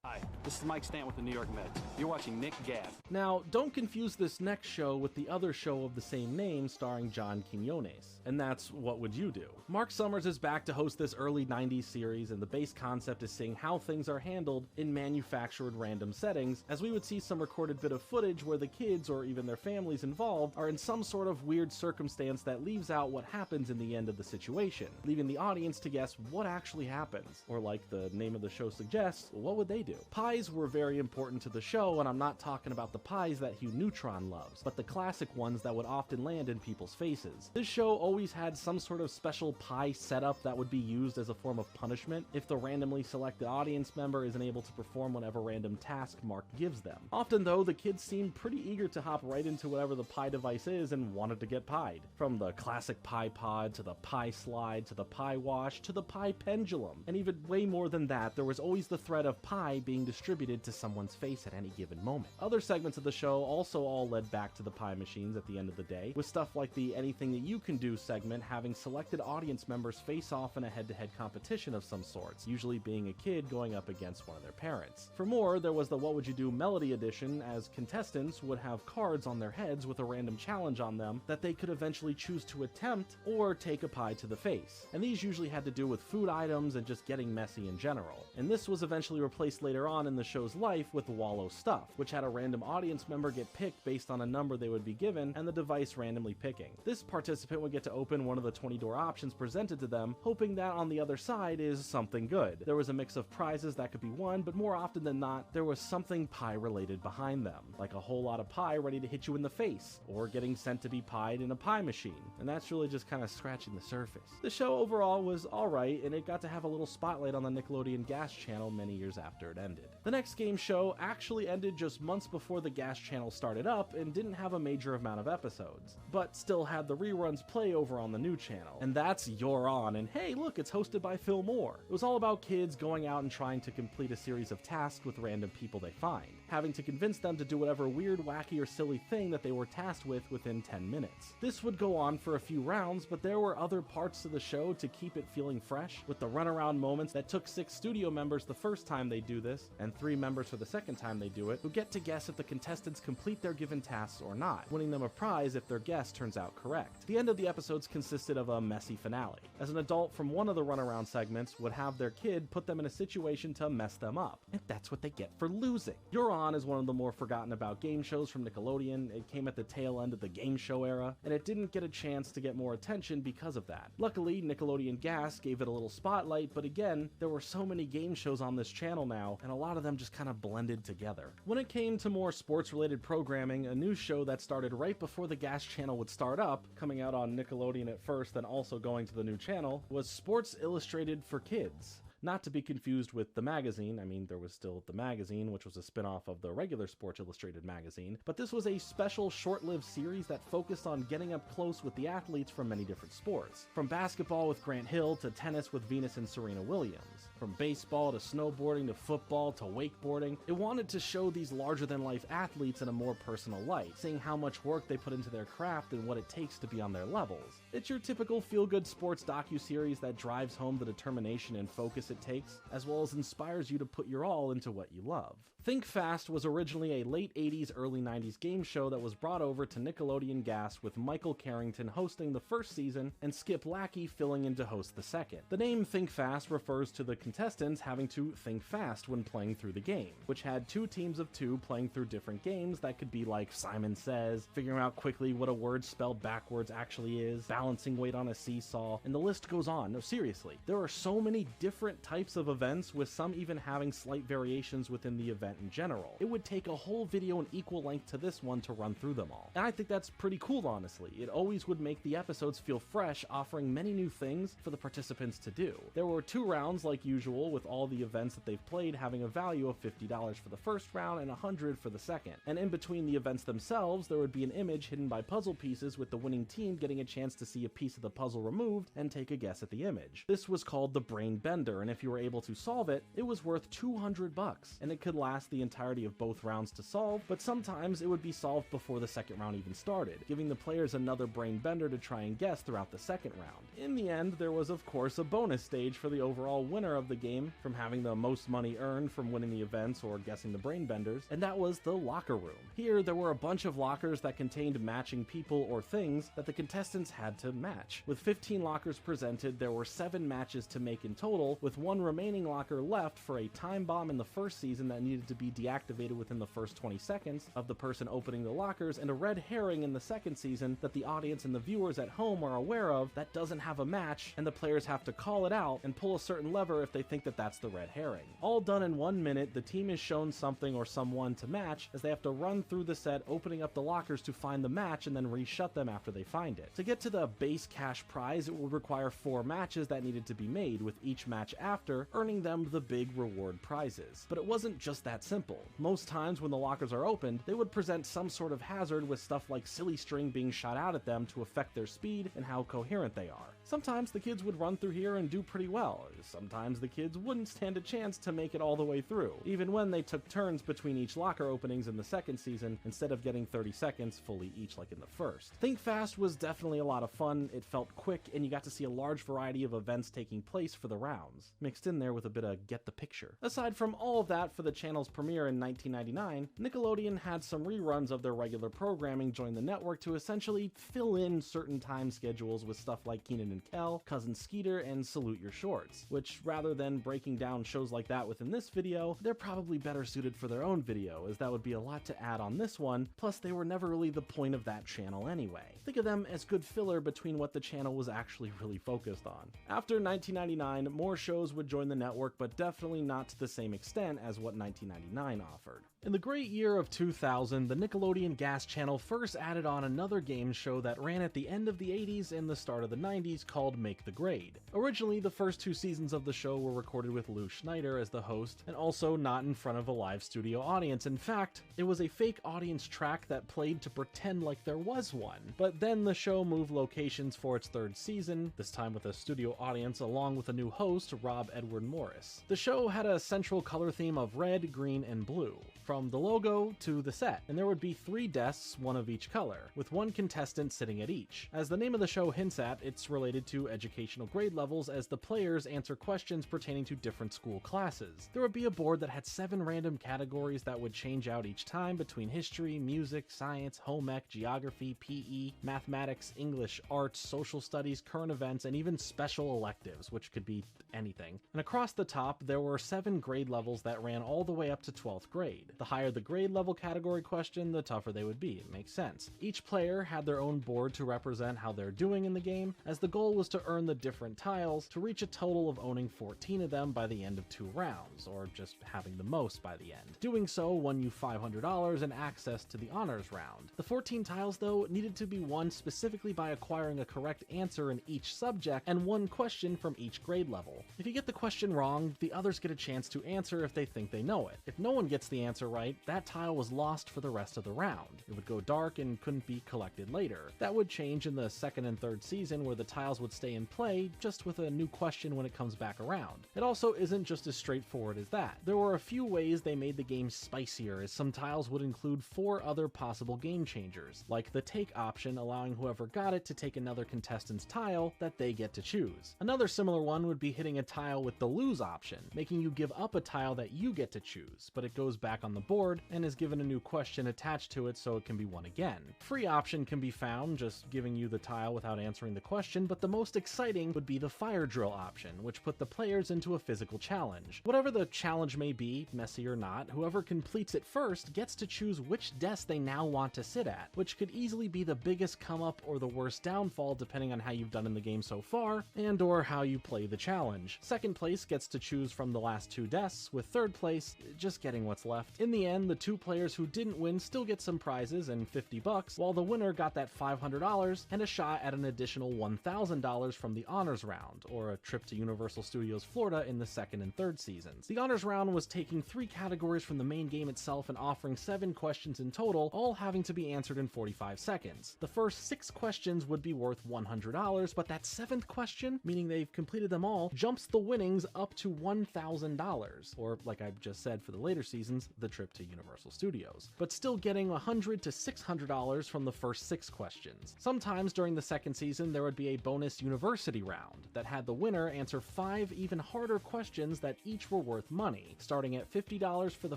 Hi, this is Mike Stant with the New York Mets. You're watching Nick Gas. Now, don't confuse this next show with the other show of the same name starring John Quinones, and that's What Would You Do? Mark Summers is back to host this early 90s series, and the base concept is seeing how things are handled in manufactured random settings, as we would see some recorded bit of footage where the kids, or even their families involved, are in some sort of weird circumstance that leaves out what happens in the end of the situation, leaving the audience to guess what actually happens, or like the name of the show suggests, what would they do? Pies were very important to the show, and I'm not talking about the pies that Hugh Neutron loves, but the classic ones that would often land in people's faces. This show always had some sort of special pie setup that would be used as a form of punishment if the randomly selected audience member isn't able to perform whatever random task Mark gives them. Often though, the kids seemed pretty eager to hop right into whatever the pie device is and wanted to get pied. From the classic pie pod, to the pie slide, to the pie wash, to the pie pendulum. And even way more than that, there was always the threat of pie being distributed to someone's face at any given moment. Other segments of the show also all led back to the pie machines at the end of the day, with stuff like the Anything That You Can Do segment having selected audience members face off in a head-to-head competition of some sorts, usually being a kid going up against one of their parents. For more, there was the What Would You Do Melody edition, as contestants would have cards on their heads with a random challenge on them that they could eventually choose to attempt or take a pie to the face. And these usually had to do with food items and just getting messy in general. And this was eventually replaced later on in the show's life with Wallow Stuff, which had a random audience member get picked based on a number they would be given and the device randomly picking. This participant would get to open one of the 20-door options presented to them, hoping that on the other side is something good. There was a mix of prizes that could be won, but more often than not, there was something pie-related behind them, like a whole lot of pie ready to hit you in the face, or getting sent to be pied in a pie machine, and that's really just kind of scratching the surface. The show overall was alright, and it got to have a little spotlight on the Nickelodeon Gas channel many years after it ended. The next game show actually ended just months before the Gas channel started up and didn't have a major amount of episodes, but still had the reruns play over on the new channel, and that's You're On, and hey look, it's hosted by Phil Moore. It was all about kids going out and trying to complete a series of tasks with random people they find, having to convince them to do whatever weird, wacky, or silly thing that they were tasked with within 10 minutes. This would go on for a few rounds, but there were other parts to the show to keep it feeling fresh, with the runaround moments that took 6 studio members the first time they do this, and 3 members for the second time they do it, who get to guess if the contestants complete their given tasks or not, winning them a prize if their guess turns out correct. The end of the episodes consisted of a messy finale, as an adult from one of the runaround segments would have their kid put them in a situation to mess them up, and that's what they get for losing. You're On is one of the more forgotten about game shows from Nickelodeon. It came at the tail end of the game show era, and it didn't get a chance to get more attention because of that. Luckily, Nickelodeon Gas gave it a little spotlight, but again, there were so many game shows on this channel now, and a lot of them just kind of blended together. When it came to more sports-related programming, a new show that started right before the Gas channel would start up, coming out on Nickelodeon at first, then also going to the new channel, was Sports Illustrated for Kids. Not to be confused with The Magazine. I mean, there was still The Magazine, which was a spin-off of the regular Sports Illustrated magazine, but this was a special short-lived series that focused on getting up close with the athletes from many different sports. From basketball with Grant Hill to tennis with Venus and Serena Williams. From baseball to snowboarding to football to wakeboarding, it wanted to show these larger-than-life athletes in a more personal light, seeing how much work they put into their craft and what it takes to be on their levels. It's your typical feel-good sports docuseries that drives home the determination and focus it takes, as well as inspires you to put your all into what you love. Think Fast was originally a late 80s, early 90s game show that was brought over to Nickelodeon Gas with Michael Carrington hosting the first season and Skip Lackey filling in to host the second. The name Think Fast refers to the contestants having to think fast when playing through the game, which had 2 teams of 2 playing through different games that could be like Simon Says, figuring out quickly what a word spelled backwards actually is, balancing weight on a seesaw, and the list goes on. No, seriously, there are so many different types of events, with some even having slight variations within the event event in general. It would take a whole video in equal length to this one to run through them all. And I think that's pretty cool, honestly. It always would make the episodes feel fresh, offering many new things for the participants to do. There were 2 rounds like usual, with all the events that they've played having a value of $50 for the first round and $100 for the second. And in between the events themselves, there would be an image hidden by puzzle pieces, with the winning team getting a chance to see a piece of the puzzle removed and take a guess at the image. This was called the Brain Bender, and if you were able to solve it, it was worth $200, and it could last the entirety of both rounds to solve, but sometimes it would be solved before the second round even started, giving the players another Brain Bender to try and guess throughout the second round. In the end, there was of course a bonus stage for the overall winner of the game, from having the most money earned from winning the events or guessing the Brain Benders, and that was the locker room. Here, there were a bunch of lockers that contained matching people or things that the contestants had to match. With 15 lockers presented, there were 7 matches to make in total, with 1 remaining locker left for a time bomb in the first season that needed to be deactivated within the first 20 seconds of the person opening the lockers, and a red herring in the second season that the audience and the viewers at home are aware of that doesn't have a match, and the players have to call it out and pull a certain lever if they think that that's the red herring. All done in 1 minute, the team is shown something or someone to match as they have to run through the set, opening up the lockers to find the match and then reshut them after they find it. To get to the base cash prize, it would require 4 matches that needed to be made, with each match after earning them the big reward prizes. But it wasn't just that simple. Most times when the lockers are opened, they would present some sort of hazard, with stuff like silly string being shot out at them to affect their speed and how coherent they are. Sometimes the kids would run through here and do pretty well. Sometimes the kids wouldn't stand a chance to make it all the way through, even when they took turns between each locker openings in the second season, instead of getting 30 seconds fully each like in the first. Think Fast was definitely a lot of fun. It felt quick, and you got to see a large variety of events taking place for the rounds, mixed in there with a bit of get the picture. Aside from all of that, for the channel's premiere in 1999, Nickelodeon had some reruns of their regular programming join the network to essentially fill in certain time schedules with stuff like Keenan and Kel, Cousin Skeeter, and Salute Your Shorts, which, rather than breaking down shows like that within this video, they're probably better suited for their own video, as that would be a lot to add on this one, plus they were never really the point of that channel anyway. Think of them as good filler between what the channel was actually really focused on. After 1999, more shows would join the network, but definitely not to the same extent as what 1999 offered. In the great year of 2000, the Nickelodeon Gas Channel first added on another game show that ran at the end of the 80s and the start of the 90s called Make the Grade. Originally, the first 2 seasons of the show were recorded with Lou Schneider as the host, and also not in front of a live studio audience. In fact, it was a fake audience track that played to pretend like there was one. But then the show moved locations for its 3rd season, this time with a studio audience along with a new host, Rob Edward Morris. The show had a central color theme of red, green, and blue, from the logo to the set, and there would be 3 desks, 1 of each color, with 1 contestant sitting at each. As the name of the show hints at, it's related to educational grade levels, as the players answer questions pertaining to different school classes. There would be a board that had 7 random categories that would change out each time between history, music, science, home ec, geography, PE, mathematics, English, arts, social studies, current events, and even special electives, which could be anything. And across the top, there were 7 grade levels that ran all the way up to 12th grade. The higher the grade level category question, the tougher they would be. It makes sense. Each player had their own board to represent how they're doing in the game, as the goal was to earn the different tiles to reach a total of owning 14 of them by the end of 2 rounds, or just having the most by the end. Doing so won you $500 and access to the honors round. The 14 tiles, though, needed to be won specifically by acquiring a correct answer in each subject and 1 question from each grade level. If you get the question wrong, the others get a chance to answer if they think they know it. If no one gets the answer right, that tile was lost for the rest of the round. It would go dark and couldn't be collected later. That would change in the 2nd and 3rd season, where the tiles would stay in play, just with a new question when it comes back around. It also isn't just as straightforward as that. There were a few ways they made the game spicier, as some tiles would include 4 other possible game changers, like the take option, allowing whoever got it to take another contestant's tile that they get to choose. Another similar one would be hitting a tile with the lose option, making you give up a tile that you get to choose, but it goes back on the board and is given a new question attached to it so it can be won again. Free option can be found, just giving you the tile without answering the question, but the most exciting would be the fire drill option, which put the players into a physical challenge. Whatever the challenge may be, messy or not, whoever completes it first gets to choose which desk they now want to sit at, which could easily be the biggest come up or the worst downfall depending on how you've done in the game so far, and or how you play the challenge. Second place gets to choose from the last 2 desks, with third place just getting what's left. In the end, the two players who didn't win still get some prizes and $50, while the winner got that $500 and a shot at an additional $1,000 from the Honors Round, or a trip to Universal Studios Florida in the second and third seasons. The Honors Round was taking 3 categories from the main game itself and offering 7 questions in total, all having to be answered in 45 seconds. The first 6 questions would be worth $100, but that 7th question, meaning they've completed them all, jumps the winnings up to $1,000, or like I just said for the later seasons, the trip to Universal Studios, but still getting $100 to $600 from the first 6 questions. Sometimes during the second season, there would be a bonus university round that had the winner answer 5 even harder questions that each were worth money, starting at $50 for the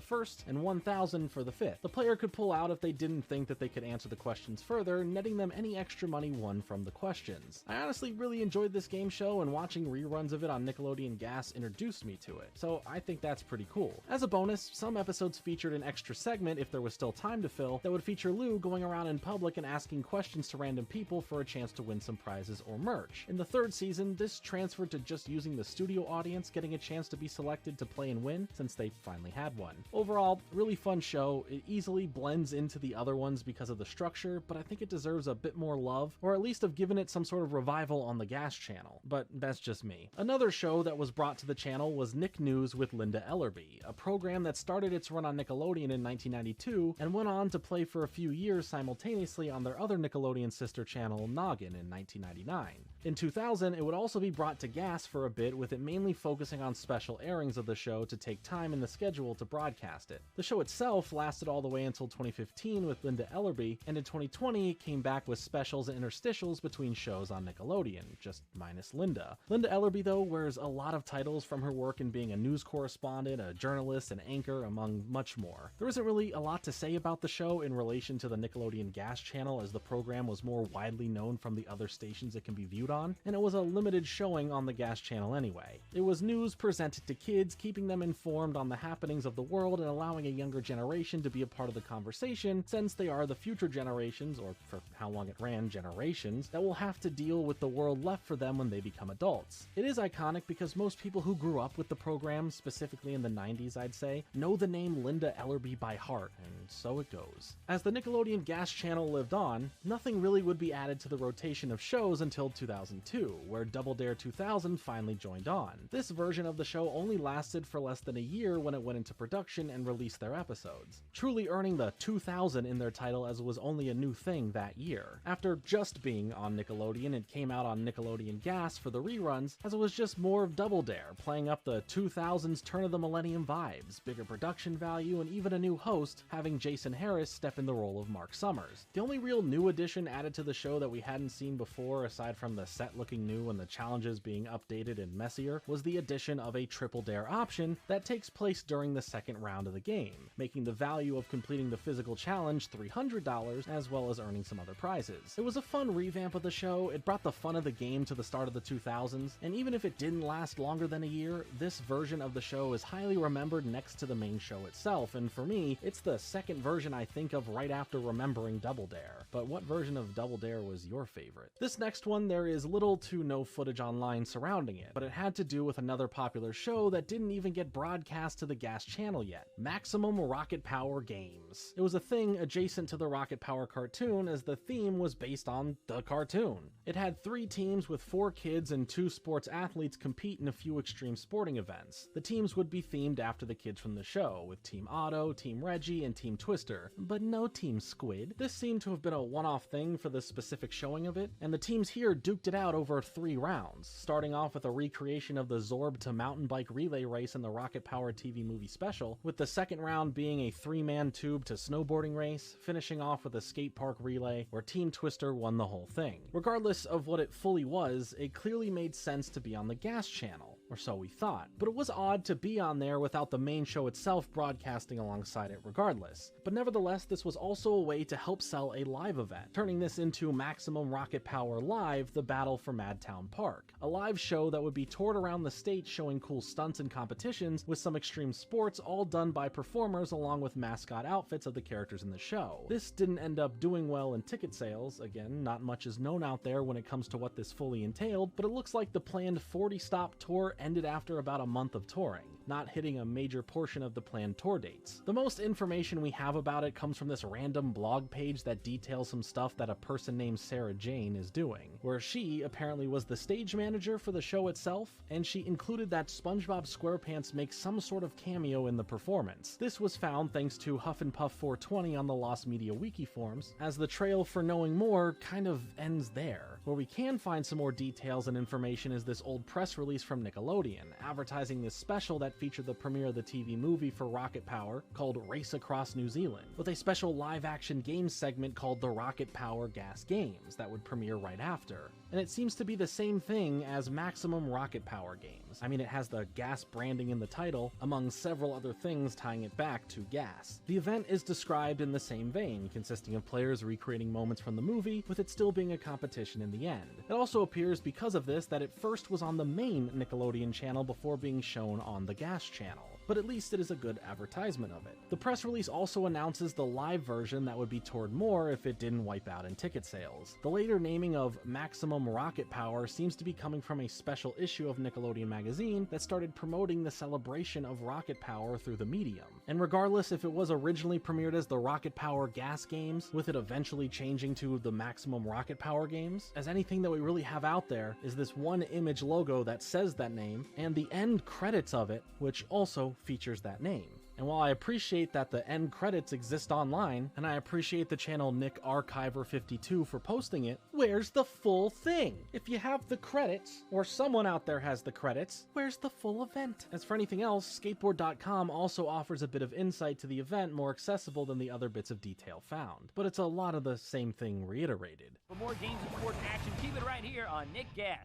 first and $1,000 for the 5th. The player could pull out if they didn't think that they could answer the questions further, netting them any extra money won from the questions. I honestly really enjoyed this game show, and watching reruns of it on Nickelodeon Gas introduced me to it, so I think that's pretty cool. As a bonus, some episodes featured an extra segment, if there was still time to fill, that would feature Lou going around in public and asking questions to random people for a chance to win some prizes or merch. In the third season, this transferred to just using the studio audience getting a chance to be selected to play and win, since they finally had one. Overall, really fun show. It easily blends into the other ones because of the structure, but I think it deserves a bit more love, or at least have given it some sort of revival on the Gas channel, but that's just me. Another show that was brought to the channel was Nick News with Linda Ellerby, a program that started its run on Nickelodeon in 1992 and went on to play for a few years simultaneously on their other Nickelodeon sister channel, Noggin, in 1999. In 2000, it would also be brought to Gas for a bit, with it mainly focusing on special airings of the show to take time in the schedule to broadcast it. The show itself lasted all the way until 2015 with Linda Ellerby, and in 2020 it came back with specials and interstitials between shows on Nickelodeon, just minus Linda. Linda Ellerby, though, wears a lot of titles from her work in being a news correspondent, a journalist, an anchor, among much more. There isn't really a lot to say about the show in relation to the Nickelodeon Gas channel, as the program was more widely known from the other stations it can be viewed on, and it was a limited showing on the Gas channel anyway. It was news presented to kids, keeping them informed on the happenings of the world and allowing a younger generation to be a part of the conversation, since they are the future generations, or for how long it ran, generations, that will have to deal with the world left for them when they become adults. It is iconic because most people who grew up with the program, specifically in the 90s I'd say, know the name Linda Ellerby by heart, and so it goes. As the Nickelodeon Gas channel lived on, nothing really would be added to the rotation of shows until 2002, where Double Dare 2000 finally joined on. This version of the show only lasted for less than a year when it went into production and released their episodes, truly earning the 2000 in their title, as it was only a new thing that year. After just being on Nickelodeon, it came out on Nickelodeon Gas for the reruns, as it was just more of Double Dare, playing up the 2000s turn of the millennium vibes, bigger production value, and even a new host, having Jason Harris step in the role of Mark Summers. The only real new addition added to the show that we hadn't seen before, aside from the set looking new and the challenges being updated and messier, was the addition of a Triple Dare option that takes place during the second round of the game, making the value of completing the physical challenge $300, as well as earning some other prizes. It was a fun revamp of the show. It brought the fun of the game to the start of the 2000s, and even if it didn't last longer than a year, this version of the show is highly remembered next to the main show itself, and for me, it's the second version I think of right after remembering Double Dare. But what version of Double Dare was your favorite? This next one, there is little to no footage online surrounding it, but it had to do with another popular show that didn't even get broadcast to the Gas channel yet: Maximum Rocket Power Games. It was a thing adjacent to the Rocket Power cartoon, as the theme was based on the cartoon. It had 3 teams with 4 kids and 2 sports athletes compete in a few extreme sporting events. The teams would be themed after the kids from the show, with Team Otto, Team Reggie, and Team Twister, but no Team Squid. This seemed to have been a one-off thing for the specific showing of it, and the teams here duked it out over 3 rounds, starting off with a recreation of the Zorb to mountain bike relay race in the Rocket Power TV movie special, with the second round being a 3-man tube to snowboarding race, finishing off with a skate park relay where Team Twister won the whole thing. Regardless of what it fully was, it clearly made sense to be on the Gas channel, or so we thought, but it was odd to be on there without the main show itself broadcasting alongside it regardless. But nevertheless, this was also a way to help sell a live event, turning this into Maximum Rocket Power Live: The Battle for Madtown Park, a live show that would be toured around the state showing cool stunts and competitions with some extreme sports, all done by performers along with mascot outfits of the characters in the show. This didn't end up doing well in ticket sales. Again, not much is known out there when it comes to what this fully entailed, but it looks like the planned 40-stop tour ended after about a month of touring. not hitting a major portion of the planned tour dates. The most information we have about it comes from this random blog page that details some stuff that a person named Sarah Jane is doing, where she apparently was the stage manager for the show itself, and she included that SpongeBob SquarePants makes some sort of cameo in the performance. This was found thanks to HuffNPuff 420 on the Lost Media Wiki forums, as the trail for knowing more kind of ends there. Where we can find some more details and information is this old press release from Nickelodeon, advertising this special that featured the premiere of the TV movie for Rocket Power called Race Across New Zealand, with a special live-action games segment called the Rocket Power Gas Games that would premiere right after. And it seems to be the same thing as Maximum Rocket Power Games. I mean, it has the gas branding in the title, among several other things tying it back to gas. The event is described in the same vein, consisting of players recreating moments from the movie, with it still being a competition in the end. It also appears because of this that it first was on the main Nickelodeon channel before being shown on the Gas channel, but at least it is a good advertisement of it. The press release also announces the live version that would be toured more if it didn't wipe out in ticket sales. The later naming of Maximum Rocket Power seems to be coming from a special issue of Nickelodeon magazine that started promoting the celebration of rocket power through the medium. And regardless if it was originally premiered as the Rocket Power Gas Games, with it eventually changing to the Maximum Rocket Power Games, as anything that we really have out there is this one image logo that says that name, and the end credits of it, which also features that name. And while I appreciate that the end credits exist online, and I appreciate the channel Nick Archiver 52 for posting it, where's the full thing? If you have the credits, or someone out there has the credits, where's the full event? As for anything else, skateboard.com also offers a bit of insight to the event more accessible than the other bits of detail found, but it's a lot of the same thing reiterated. For more games and sports action, keep it right here on Nick Gas.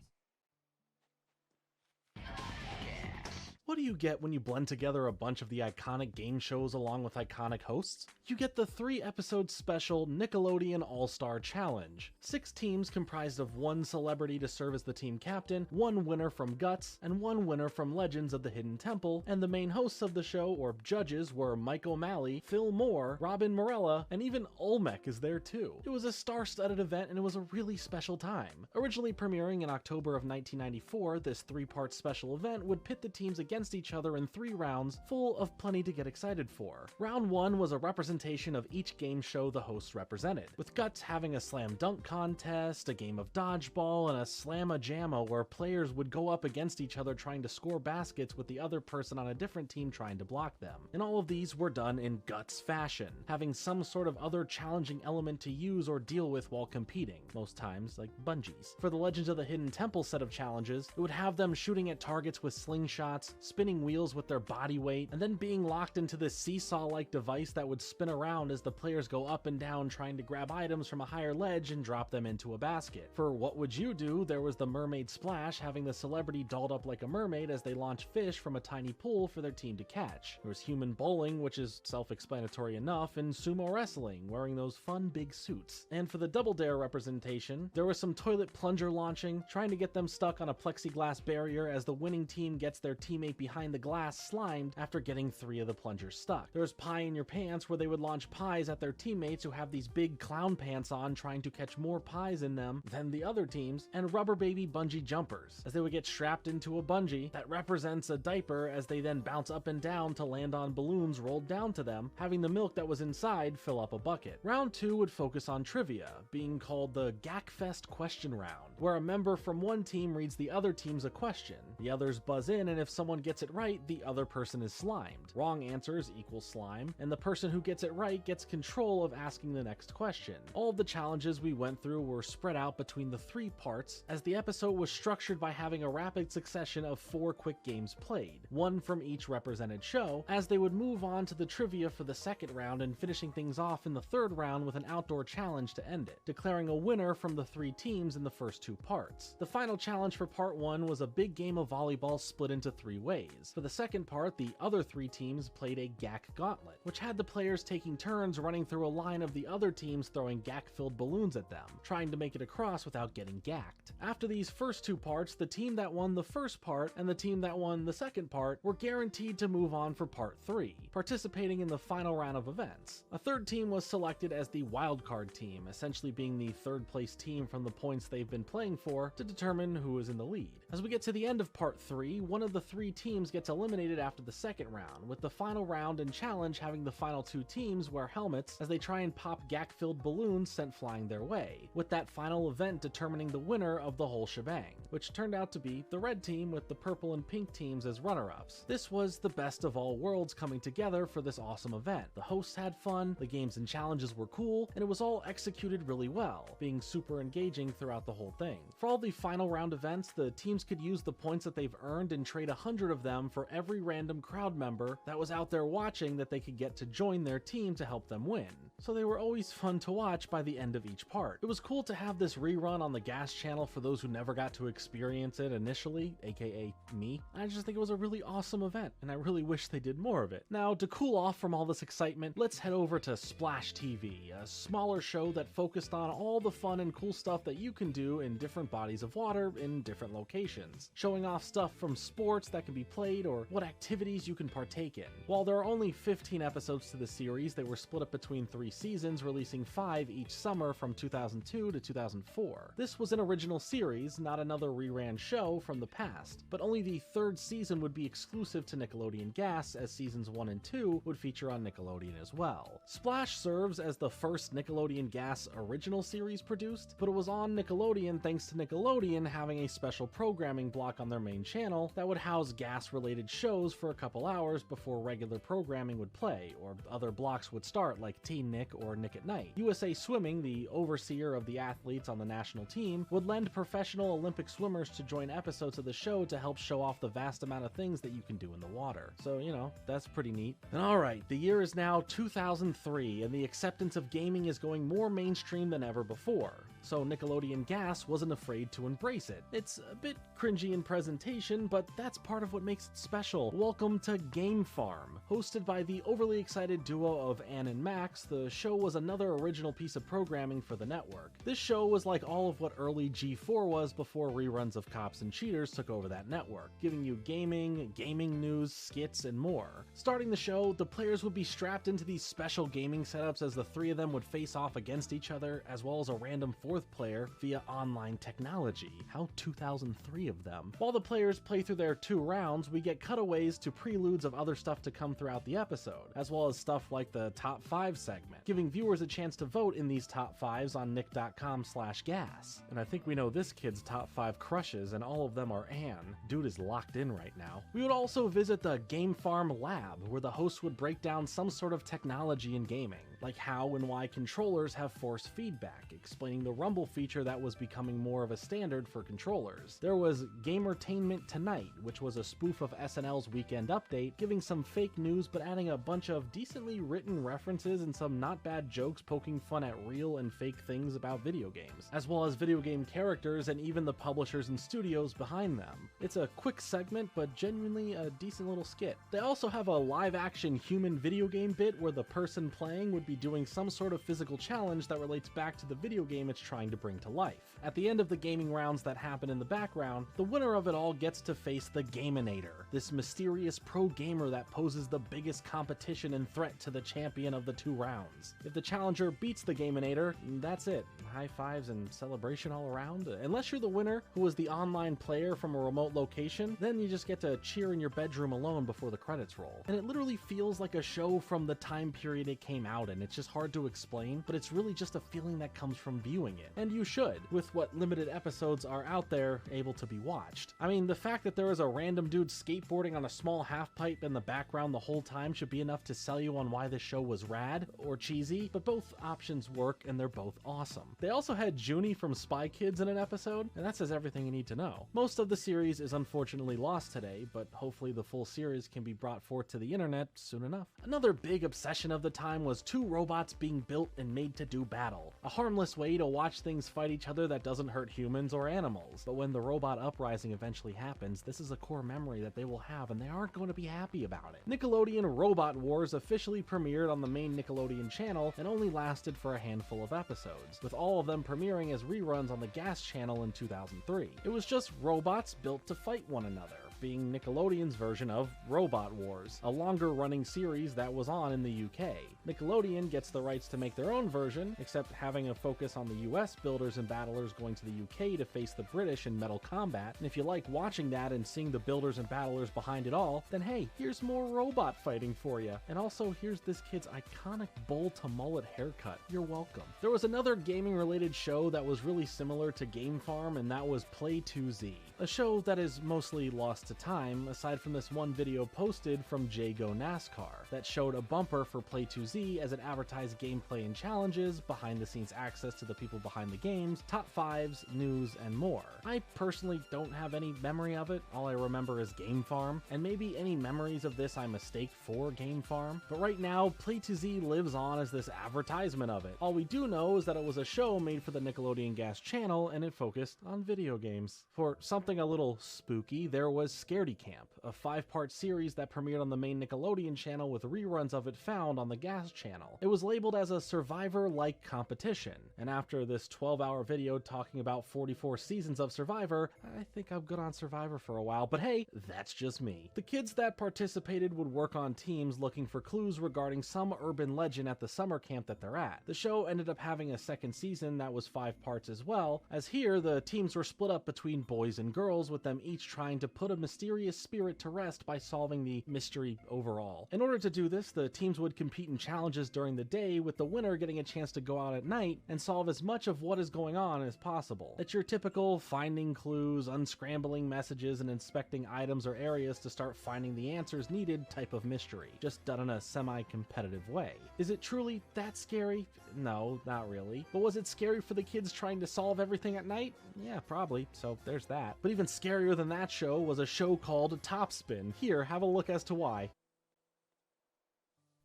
What do you get when you blend together a bunch of the iconic game shows along with iconic hosts? You get the 3-episode special Nickelodeon All-Star Challenge. 6 teams comprised of 1 celebrity to serve as the team captain, 1 winner from Guts, and 1 winner from Legends of the Hidden Temple, and the main hosts of the show, or judges, were Mike O'Malley, Phil Moore, Robin Morella, and even Olmec is there too. It was a star-studded event and it was a really special time. Originally premiering in October of 1994, this 3-part special event would pit the teams against each other in 3 rounds, full of plenty to get excited for. Round 1 was a representation of each game show the hosts represented, with Guts having a slam dunk contest, a game of dodgeball, and a slam-a-jamma where players would go up against each other trying to score baskets with the other person on a different team trying to block them. And all of these were done in Guts fashion, having some sort of other challenging element to use or deal with while competing, most times like bungees. For the Legends of the Hidden Temple set of challenges, it would have them shooting at targets with slingshots, spinning wheels with their body weight, and then being locked into this seesaw-like device that would spin around as the players go up and down trying to grab items from a higher ledge and drop them into a basket. For What Would You Do, there was the Mermaid Splash, having the celebrity dolled up like a mermaid as they launch fish from a tiny pool for their team to catch. There was Human Bowling, which is self-explanatory enough, and Sumo Wrestling, wearing those fun big suits. And for the Double Dare representation, there was some toilet plunger launching, trying to get them stuck on a plexiglass barrier as the winning team gets their teammate behind the glass slimed after getting 3 of the plungers stuck. There was Pie in Your Pants, where they would launch pies at their teammates who have these big clown pants on, trying to catch more pies in them than the other teams, and Rubber Baby Bungee Jumpers, as they would get strapped into a bungee that represents a diaper as they then bounce up and down to land on balloons rolled down to them, having the milk that was inside fill up a bucket. Round 2 would focus on trivia, being called the Gakfest Question Round, where a member from one team reads the other teams a question. The others buzz in, and if someone gets it right, the other person is slimed. Wrong answers equal slime, and the person who gets it right gets control of asking the next question. All of the challenges we went through were spread out between the 3 parts, as the episode was structured by having a rapid succession of 4 quick games played, 1 from each represented show, as they would move on to the trivia for the second round and finishing things off in the 3rd round with an outdoor challenge to end it, declaring a winner from the 3 teams in the first 2 parts. The final challenge for part 1 was a big game of volleyball split into 3 ways. For the second part, the other 3 teams played a Gak Gauntlet, which had the players taking turns running through a line of the other teams throwing Gak-filled balloons at them, trying to make it across without getting gacked. After these first 2 parts, the team that won the first part and the team that won the second part were guaranteed to move on for part 3, participating in the final round of events. A 3rd team was selected as the wildcard team, essentially being the 3rd place team from the points they've been playing for to determine who is in the lead. As we get to the end of part 3, one of the 3 teams gets eliminated after the second round, with the final round and challenge having the final 2 teams wear helmets as they try and pop gack-filled balloons sent flying their way, with that final event determining the winner of the whole shebang, which turned out to be the red team with the purple and pink teams as runner-ups. This was the best of all worlds coming together for this awesome event. The hosts had fun, the games and challenges were cool, and it was all executed really well, being super engaging throughout the whole thing. For all the final round events, the teams could use the points that they've earned and trade 100 of them for every random crowd member that was out there watching that they could get to join their team to help them win. So they were always fun to watch by the end of each part. It was cool to have this rerun on the Gas channel for those who never got to experience it initially, aka me. I just think it was a really awesome event, and I really wish they did more of it. Now, to cool off from all this excitement, let's head over to Splash TV, a smaller show that focused on all the fun and cool stuff that you can do in different bodies of water in different locations, showing off stuff from sports that can be played or what activities you can partake in. While there are only 15 episodes to the series, they were split up between 3 seasons, releasing 5 each summer from 2002 to 2004. This was an original series, not another reran show from the past, but only the 3rd season would be exclusive to Nickelodeon Gas, as seasons 1 and 2 would feature on Nickelodeon as well. Splash serves as the first Nickelodeon Gas original series produced, but it was on Nickelodeon thanks to Nickelodeon having a special programming block on their main channel that would house Gas-related shows for a couple hours before regular programming would play, or other blocks would start like Teen Nick or Nick at Night. USA Swimming, the overseer of the athletes on the national team, would lend professional Olympic swimmers to join episodes of the show to help show off the vast amount of things that you can do in the water. So, you know, that's pretty neat. And alright, the year is now 2003, and the acceptance of gaming is going more mainstream than ever before. So Nickelodeon Gas wasn't afraid to embrace it. It's a bit cringy in presentation, but that's part of what makes it special. Welcome to Game Farm. Hosted by the overly excited duo of Ann and Max, the show was another original piece of programming for the network. This show was like all of what early G4 was before reruns of Cops and Cheaters took over that network, giving you gaming news, skits, and more. Starting the show, the players would be strapped into these special gaming setups as the 3 of them would face off against each other, as well as a random 4th player via online technology. How 2003 of them. While the players play through their 2 rounds, we get cutaways to preludes of other stuff to come throughout the episode, as well as stuff like the Top 5 segment, giving viewers a chance to vote in these Top 5s on nick.com/gas. And I think we know this kid's top 5 crushes, and all of them are Anne. Dude is locked in right now. We would also visit the Game Farm Lab, where the host would break down some sort of technology in gaming, like how and why controllers have force feedback, explaining the rumble feature that was becoming more of a standard for controllers. There was Gamertainment Tonight, which was a spoof of SNL's Weekend Update, giving some fake news but adding a bunch of decently written references and some not bad jokes poking fun at real and fake things about video games, as well as video game characters and even the publishers and studios behind them. It's a quick segment, but genuinely a decent little skit. They also have a live-action human video game bit where the person playing would be doing some sort of physical challenge that relates back to the video game it's trying to bring to life. At the end of the gaming rounds that happen in the background, the winner of it all gets to face the Gaminator, this mysterious pro gamer that poses the biggest competition and threat to the champion of the 2 rounds. If the challenger beats the Gaminator, that's it. High fives and celebration all around. Unless you're the winner, who is the online player from a remote location, then you just get to cheer in your bedroom alone before the credits roll. And it literally feels like a show from the time period it came out in. It's just hard to explain, but it's really just a feeling that comes from viewing it. And you should, with what limited episodes are out there able to be watched. I mean, the fact that there was a random dude skateboarding on a small half pipe in the background the whole time should be enough to sell you on why this show was rad or cheesy, but both options work and they're both awesome. They also had Junie from Spy Kids in an episode, and that says everything you need to know. Most of the series is unfortunately lost today, but hopefully the full series can be brought forth to the internet soon enough. Another big obsession of the time was 2 robots being built and made to do battle. A harmless way to watch things fight each other that doesn't hurt humans or animals. But when the robot uprising eventually happens, this is a core memory that they will have and they aren't going to be happy about it. Nickelodeon Robot Wars officially premiered on the main Nickelodeon channel and only lasted for a handful of episodes, with all of them premiering as reruns on the Gas channel in 2003. It was just robots built to fight one another, being Nickelodeon's version of Robot Wars, a longer running series that was on in the UK. Nickelodeon gets the rights to make their own version, except having a focus on the US builders and battlers going to the UK to face the British in Metal Combat, and if you like watching that and seeing the builders and battlers behind it all, then hey, here's more robot fighting for you. And also, here's this kid's iconic bowl to mullet haircut. You're welcome. There was another gaming related show that was really similar to Game Farm, and that was Play-2Z, a show that is mostly lost to time, aside from this one video posted from JGO NASCAR that showed a bumper for Play-2Z as it advertised gameplay and challenges, behind the scenes access to the people behind the games, top fives, news, and more. I personally don't have any memory of it. All I remember is Game Farm, and maybe any memories of this I mistake for Game Farm. But right now, Play-2Z lives on as this advertisement of it. All we do know is that it was a show made for the Nickelodeon Gas channel, and it focused on video games. For something a little spooky, there was Scaredy Camp, a 5-part series that premiered on the main Nickelodeon channel with reruns of it found on the Gas channel. It was labeled as a Survivor-like competition, and after this 12-hour video talking about 44 seasons of Survivor, I think I'm good on Survivor for a while, but hey, that's just me. The kids that participated would work on teams looking for clues regarding some urban legend at the summer camp that they're at. The show ended up having a second season that was 5 parts as well, as here the teams were split up between boys and girls, with them each trying to put a mysterious spirit to rest by solving the mystery overall. In order to do this, the teams would compete in challenges during the day, with the winner getting a chance to go out at night and solve as much of what is going on as possible. It's your typical finding clues, unscrambling messages, and inspecting items or areas to start finding the answers needed type of mystery, just done in a semi-competitive way. Is it truly that scary? No, not really. But was it scary for the kids trying to solve everything at night? Yeah, probably, so there's that. But even scarier than that show was a show called Topspin. Here, have a look as to why.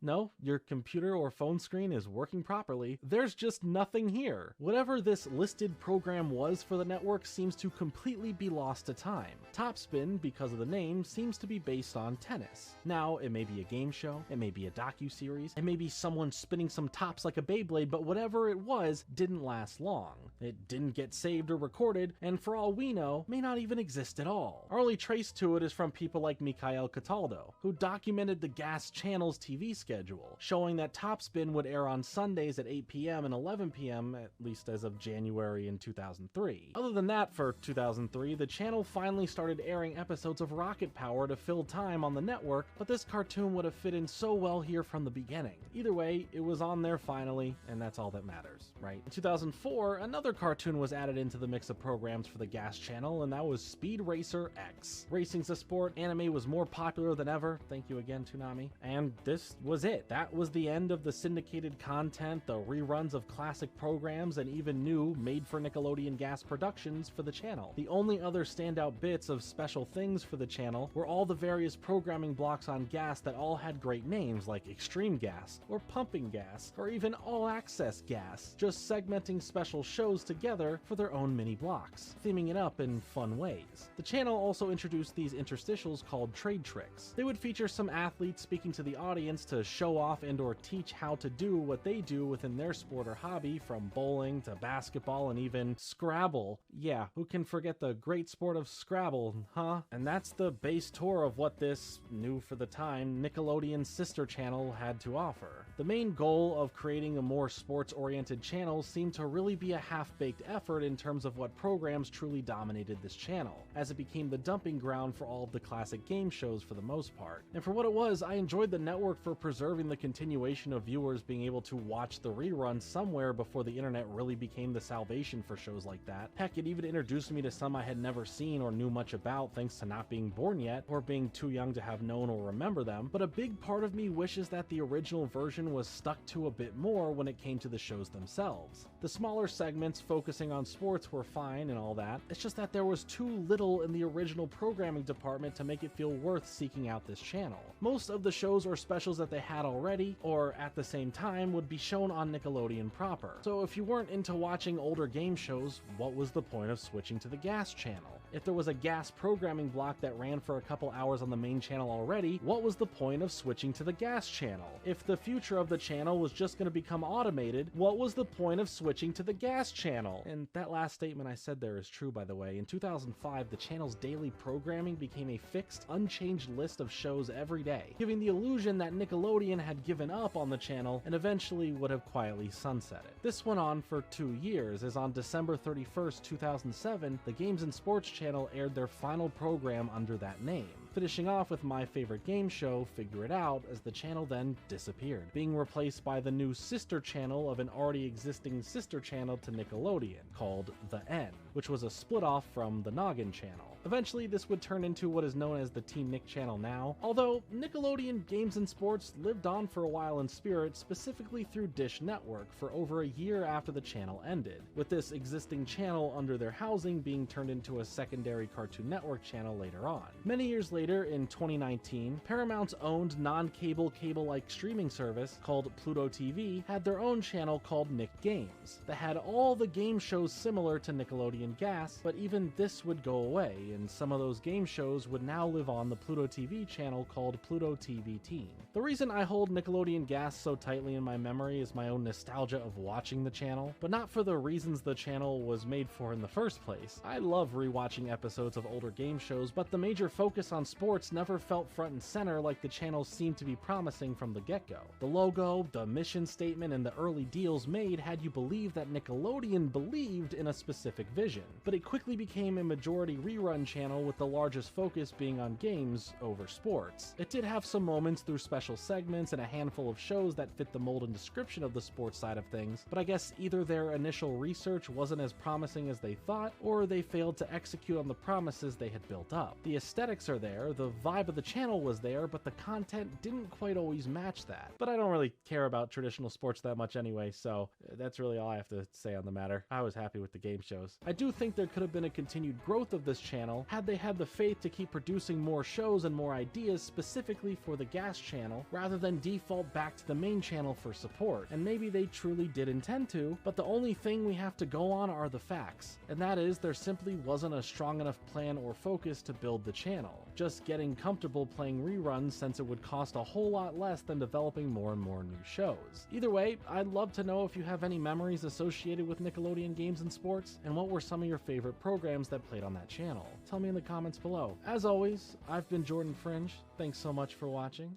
No, your computer or phone screen is working properly. There's just nothing here. Whatever this listed program was for the network seems to completely be lost to time. Topspin, because of the name, seems to be based on tennis. Now, it may be a game show, it may be a docu-series, it may be someone spinning some tops like a Beyblade, but whatever it was didn't last long. It didn't get saved or recorded, and for all we know, may not even exist at all. Our only trace to it is from people like Mikhail Cataldo, who documented the Gas channel's TV schedule, showing that Topspin would air on Sundays at 8 p.m. and 11 p.m., at least as of January in 2003. Other than that, for 2003, the channel finally started airing episodes of Rocket Power to fill time on the network, but this cartoon would have fit in so well here from the beginning. Either way, it was on there finally, and that's all that matters, right? In 2004, another cartoon was added into the mix of programs for the Gas channel, and that was Speed Racer X. Racing's a sport, anime was more popular than ever, thank you again, Toonami, and this was it. That was the end of the syndicated content, the reruns of classic programs, and even new made-for-Nickelodeon Gas productions for the channel. The only other standout bits of special things for the channel were all the various programming blocks on Gas that all had great names like Extreme Gas, or Pumping Gas, or even All Access Gas, just segmenting special shows together for their own mini blocks, theming it up in fun ways. The channel also introduced these interstitials called Trade Tricks. They would feature some athletes speaking to the audience to show off and or teach how to do what they do within their sport or hobby, from bowling to basketball and even Scrabble. Yeah, who can forget the great sport of Scrabble, huh? And that's the base tour of what this, new for the time, Nickelodeon sister channel had to offer. The main goal of creating a more sports-oriented channel seemed to really be a half-baked effort in terms of what programs truly dominated this channel, as it became the dumping ground for all of the classic game shows for the most part. And for what it was, I enjoyed the network for preserving the continuation of viewers being able to watch the reruns somewhere before the internet really became the salvation for shows like that. Heck, it even introduced me to some I had never seen or knew much about thanks to not being born yet, or being too young to have known or remember them, but a big part of me wishes that the original version was stuck to a bit more when it came to the shows themselves. The smaller segments focusing on sports were fine and all that, it's just that there was too little in the original programming department to make it feel worth seeking out this channel. Most of the shows or specials that they had already, or at the same time, would be shown on Nickelodeon proper. So if you weren't into watching older game shows, what was the point of switching to the Gas channel? If there was a gas programming block that ran for a couple hours on the main channel already, what was the point of switching to the gas channel? If the future of the channel was just going to become automated, what was the point of switching to the gas channel? And that last statement I said there is true, by the way. In 2005, the channel's daily programming became a fixed, unchanged list of shows every day, giving the illusion that Nickelodeon had given up on the channel and eventually would have quietly sunsetted. This went on for 2 years, as on December 31st, 2007, the Games and Sports channel aired their final program under that name, finishing off with my favorite game show, Figure It Out, as the channel then disappeared, being replaced by the new sister channel of an already existing sister channel to Nickelodeon, called The N, which was a split off from the Noggin channel. Eventually, this would turn into what is known as the Team Nick channel now, although Nickelodeon Games and Sports lived on for a while in spirit, specifically through Dish Network, for over a year after the channel ended, with this existing channel under their housing being turned into a secondary Cartoon Network channel later on. Many years later, in 2019, Paramount's owned non-cable cable-like streaming service called Pluto TV had their own channel called Nick Games that had all the game shows similar to Nickelodeon Gas, but even this would go away, and some of those game shows would now live on the Pluto TV channel called Pluto TV Teen. The reason I hold Nickelodeon Gas so tightly in my memory is my own nostalgia of watching the channel, but not for the reasons the channel was made for in the first place. I love rewatching episodes of older game shows, but the major focus on sports never felt front and center like the channel seemed to be promising from the get-go. The logo, the mission statement, and the early deals made had you believe that Nickelodeon believed in a specific vision, but it quickly became a majority rerun channel with the largest focus being on games over sports. It did have some moments through special segments and a handful of shows that fit the mold and description of the sports side of things, but I guess either their initial research wasn't as promising as they thought, or they failed to execute on the promises they had built up. The aesthetics are there, the vibe of the channel was there, but the content didn't quite always match that. But I don't really care about traditional sports that much anyway, so that's really all I have to say on the matter. I was happy with the game shows. I do think there could have been a continued growth of this channel had they had the faith to keep producing more shows and more ideas specifically for the Gas channel, rather than default back to the main channel for support. And maybe they truly did intend to, but the only thing we have to go on are the facts, and that is there simply wasn't a strong enough plan or focus to build the channel, just getting comfortable playing reruns since it would cost a whole lot less than developing more and more new shows. Either way, I'd love to know if you have any memories associated with Nickelodeon Games and Sports, and what were some of your favorite programs that played on that channel. Tell me in the comments below. As always, I've been Jordan Fringe. Thanks so much for watching.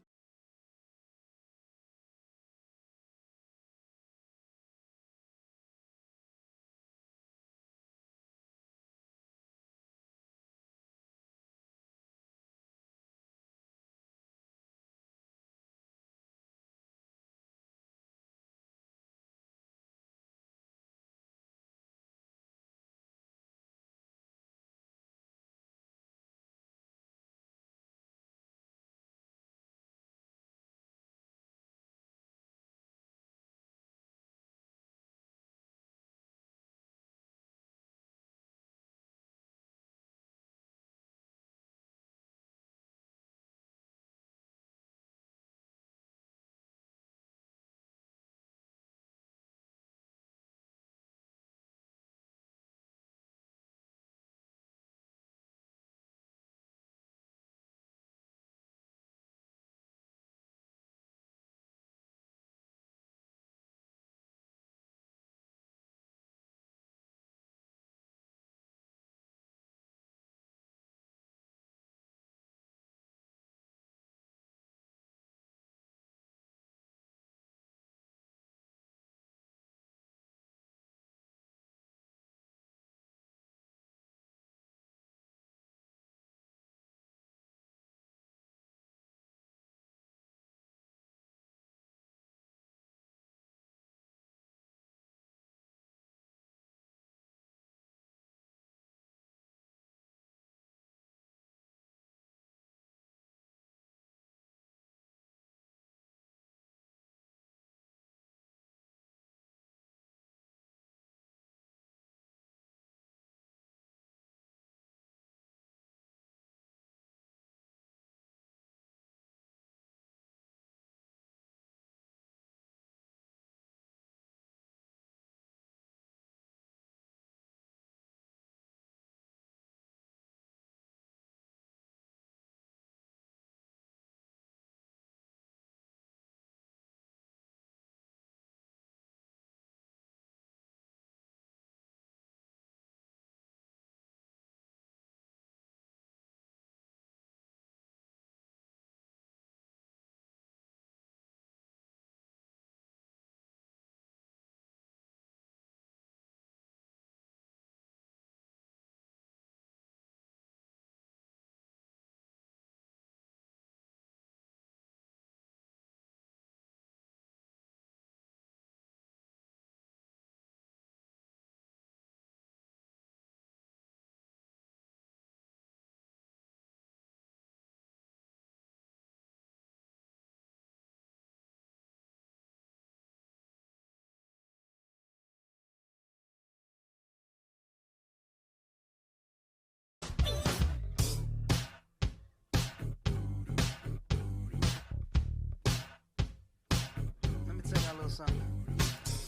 son.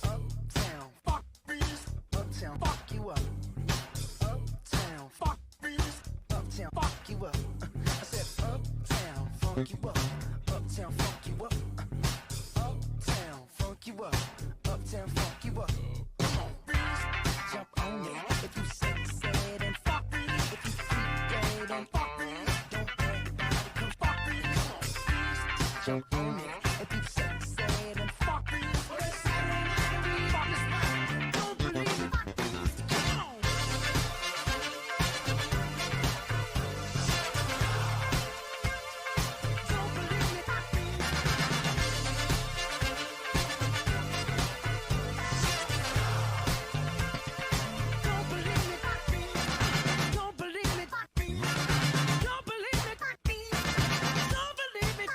Uptown, fuck bitches. Uptown, fuck you up. Uptown, fuck bitches. Uptown, fuck you up. I said, uptown, funk you up. Uptown, funk you up. Uptown, funk you up. Uptown, funk you up. Come on, bitch, jump on it. If you said and fuck it. If you freak dead and fuck it. Don't brag about it, come fuck it. Come on, bitch, jump on it. If you said and fuck it. Well, it's Saturday night and we fuck this night. Don't believe it. Come on. Don't believe it. Don't believe it. Don't believe it. Don't believe it. Don't believe it.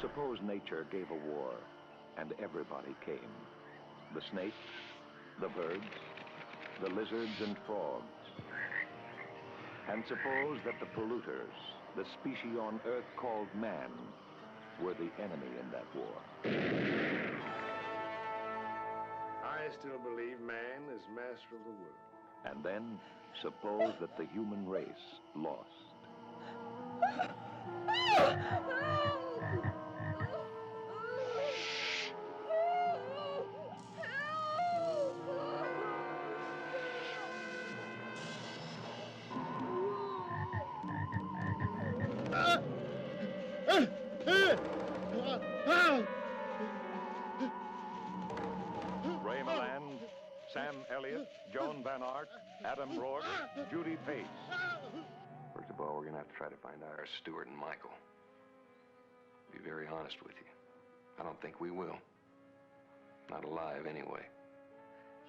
Suppose nature gave a war, and everybody came. The snakes, the birds, the lizards and frogs. And suppose that the polluters, the species on Earth called man, were the enemy in that war. I still believe man is master of the world. And then, suppose that the human race lost. Ray Milland, Sam Elliott, Joan Van Ark, Adam Rourke, Judy Pace. First of all, we're going to have to try to find our Stuart and Michael. Be very honest with you. I don't think we will. Not alive, anyway.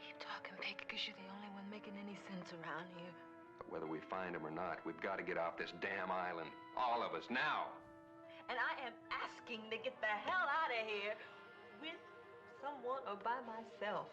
Keep talking, Pig, because you're the only one making any sense around here. But whether we find them or not, we've got to get off this damn island. All of us, now. And I am asking to get the hell out of here with someone or by myself.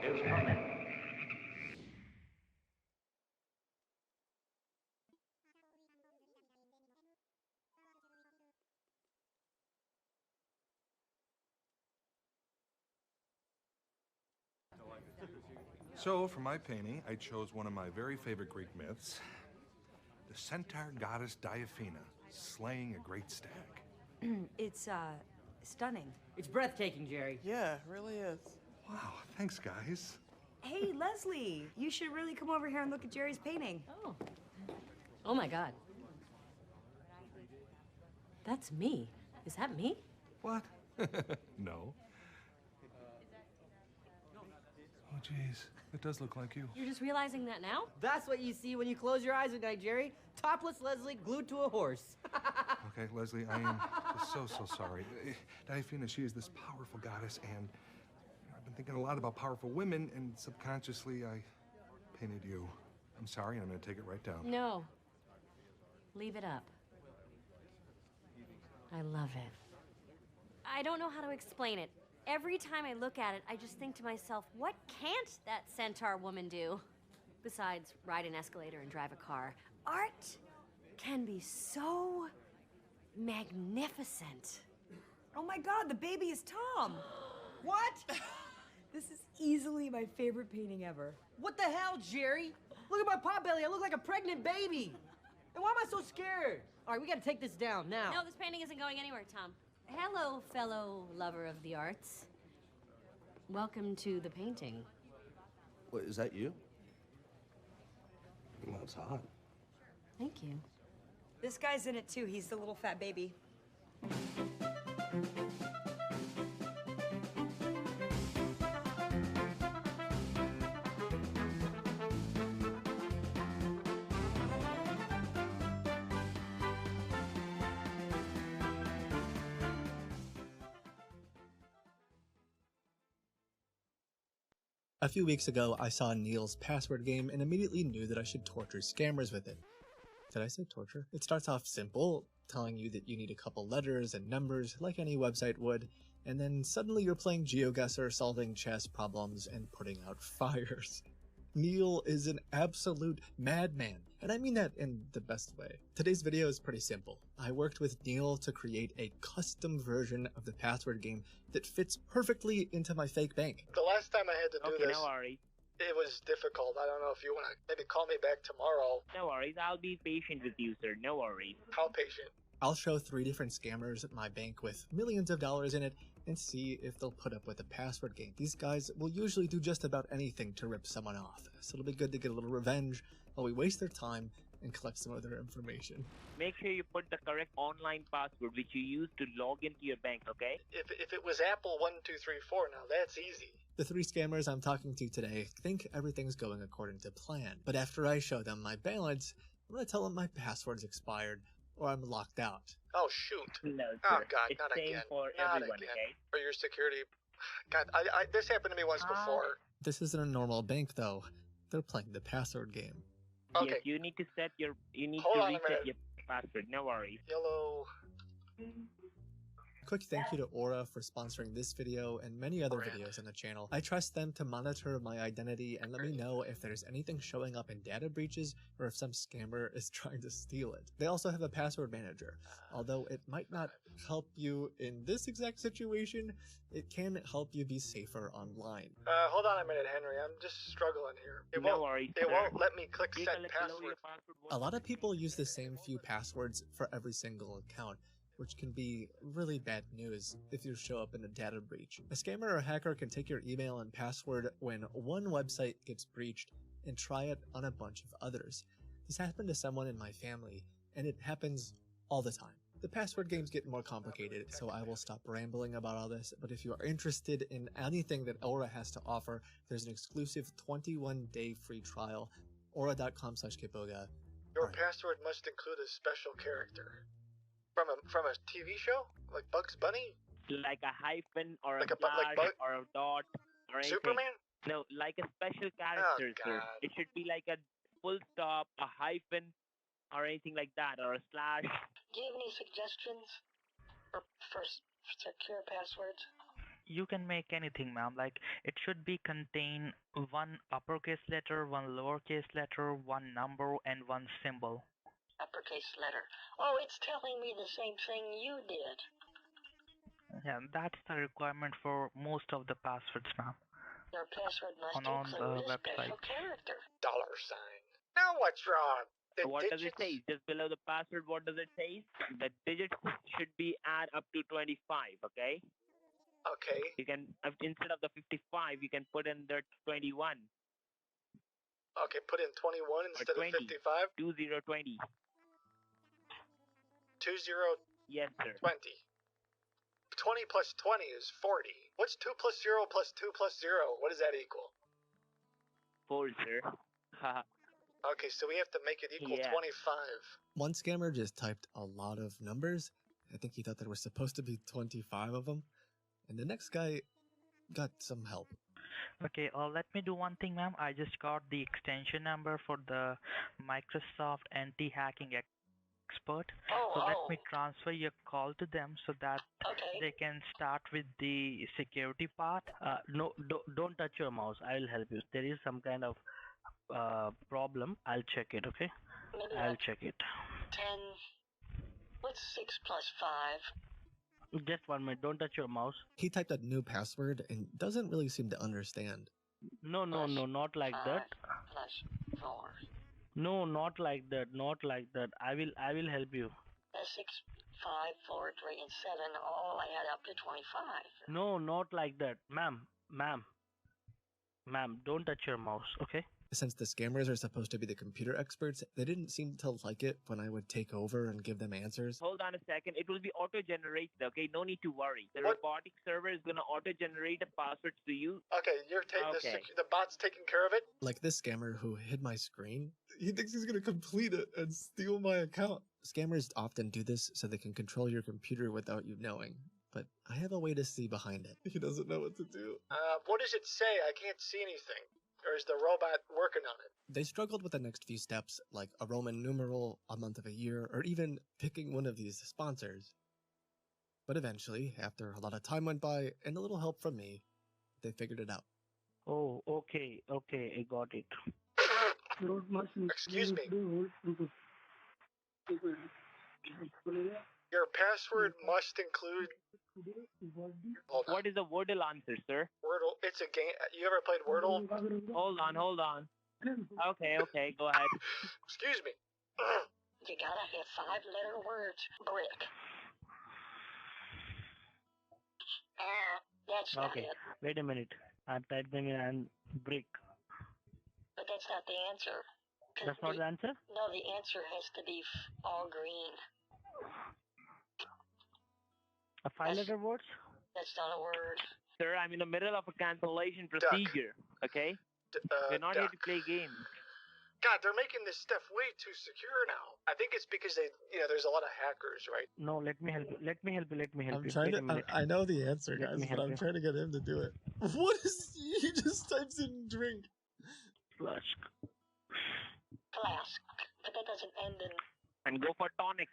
Is coming. So, for my painting, I chose one of my very favorite Greek myths, the centaur goddess Diaphina, slaying a great stag. It's, stunning. It's breathtaking, Jerry. Yeah, it really is. Wow, thanks, guys. Hey, Leslie, you should really come over here and look at Jerry's painting. Oh. Oh, my God. That's me. Is that me? What? No. Oh, jeez. It does look like you. You're just realizing that now? That's what you see when you close your eyes at night, Jerry. Topless Leslie glued to a horse. Okay, Leslie, I am just so sorry. Diaphina, she is this powerful goddess, and I've been thinking a lot about powerful women, and subconsciously I painted you. I'm sorry, and I'm going to take it right down. No. Leave it up. I love it. I don't know how to explain it. Every time I look at it, I just think to myself, what can't that centaur woman do? Besides ride an escalator and drive a car. Art can be so magnificent. Oh my God, the baby is Tom. What? This is easily my favorite painting ever. What the hell, Jerry? Look at my pot belly. I look like a pregnant baby. And why am I so scared? All right, we gotta take this down now. No, this painting isn't going anywhere, Tom. Hello, fellow lover of the arts. Welcome to the painting. What, is that you? Well, it's hot. Thank you. This guy's in it too. He's the little fat baby. A few weeks ago, I saw Neil's password game and immediately knew that I should torture scammers with it. Did I say torture? It starts off simple, telling you that you need a couple letters and numbers like any website would, and then suddenly you're playing GeoGuessr, solving chess problems, and putting out fires. Neil is an absolute madman, and I mean that in the best way. Today's video is pretty simple. I worked with Neil to create a custom version of the password game that fits perfectly into my fake bank. The last time I had to do this, no worries. it was difficult. I don't know if you want to maybe call me back tomorrow. No worries, I'll be patient with you, sir. No worries. How patient? I'll show 3 different scammers at my bank with millions of dollars in it and see if they'll put up with the password game. These guys will usually do just about anything to rip someone off, so it'll be good to get a little revenge while we waste their time and collect some of their information. Make sure you put the correct online password which you use to log into your bank, okay? If it was Apple 1234 now, that's easy. The 3 scammers I'm talking to today think everything's going according to plan, but after I show them my balance, I'm going to tell them my password's expired or I'm locked out. Oh, shoot. No, sir. Oh, God, it's not same again. for Not everyone, again. okay? For your security. God, this happened to me once before. This isn't a normal bank, though. They're playing the password game. Okay. Yes, you need to set your, Hold on a reset minute. your password. No worries. Yellow. Quick thank you to Aura for sponsoring this video and many other videos on the channel. I trust them to monitor my identity and let me know if there's anything showing up in data breaches or if some scammer is trying to steal it. They also have a password manager. Although it might not help you in this exact situation, it can help you be safer online. Hold on a minute, Henry. I'm just struggling here. It No won't, worries, It sir. won't let me click You set can let me know password. your password. A lot of people use the same few passwords for every single account, which can be really bad news if you show up in a data breach. A scammer or hacker can take your email and password when one website gets breached and try it on a bunch of others. This happened to someone in my family, and it happens all the time. The password games get more complicated, so I will stop rambling about all this, but if you are interested in anything that Aura has to offer, there's an exclusive 21-day free trial, aura.com/kiboga. Your password must include a special character. From a TV show? Like Bugs Bunny? Like a hyphen or Like a a bu- like slash bug- or a dot or anything. Superman? No, like a special character, sir. God. It should be like a full stop, a hyphen, or anything like that, or a slash. Do you have any suggestions for secure passwords? You can make anything, ma'am. Like, it should be contain one uppercase letter, one lowercase letter, one number, and one symbol. Uppercase letter. Oh, it's telling me the same thing you did. Yeah, that's the requirement for most of the passwords, ma'am. Your password must On include the a special website. character. $sign. Now what's wrong? The What does it digits? say? Just below the password, what does it say? The digits should be add up to 25, okay? Okay. You can, instead of the 55, you can put in the 21 Okay, put in 21 or instead 20. of 55. 2020. 2020. Yes, sir. 20 plus 20 is 40. What's 2 plus 0 plus 2 plus 0? What does that equal? 4, sir. Haha. Okay, so we have to make it equal Yeah. 25. One scammer just typed a lot of numbers. I think he thought there were supposed to be 25 of them. And the next guy got some help. Okay, let me do one thing, ma'am. I just got the extension number for the Microsoft anti-hacking expert. So let me transfer your call to them so that they can start with the security part. No, don't touch your mouse. I will help you. There is some kind of problem. I'll check it, okay? Maybe I'll like check it. 10. What's 6 plus 5? Just 1 minute. Don't touch your mouse. He typed a new password and doesn't really seem to understand. No, not like that. +4. No, not like that. Not like that. I will help you. 6, 5, 4, 3, and 7 all add up to 25. No, not like that. Ma'am, don't touch your mouse, okay? Since the scammers are supposed to be the computer experts, they didn't seem to like it when I would take over and give them answers. Hold on a second. It will be auto-generated, okay? No need to worry. The robotic server is going to auto-generate a password to you. Okay, the bot's taking care of it? Like this scammer who hid my screen. He thinks he's gonna complete it and steal my account. Scammers often do this so they can control your computer without you knowing. But I have a way to see behind it. He doesn't know what to do. What does it say? I can't see anything. Or is the robot working on it? They struggled with the next few steps, like a Roman numeral, a month of a year, or even picking one of these sponsors. But eventually, after a lot of time went by and a little help from me, they figured it out. Oh, okay, I got it. Excuse me. Your password must include... What is the Wordle answer, sir? Wordle. It's a game. You ever played Wordle? Hold on. Okay, go ahead. Excuse me. You gotta have 5-letter words. Brick. That's not Okay, it. wait a minute. I typed them in and brick. But that's not the answer. That's not the answer? No, the answer has to be all green. A 5-letter words? That's not a word. Sir, I'm in the middle of a cancellation procedure, okay? We're not here to play games. God, they're making this stuff way too secure now. I think it's because there's a lot of hackers, right? No, let me help you. I'm trying to. I know the answer, guys, but I'm trying to get him to do it. What is? He just types in drink. Flask. But that doesn't end in... And go for tonic.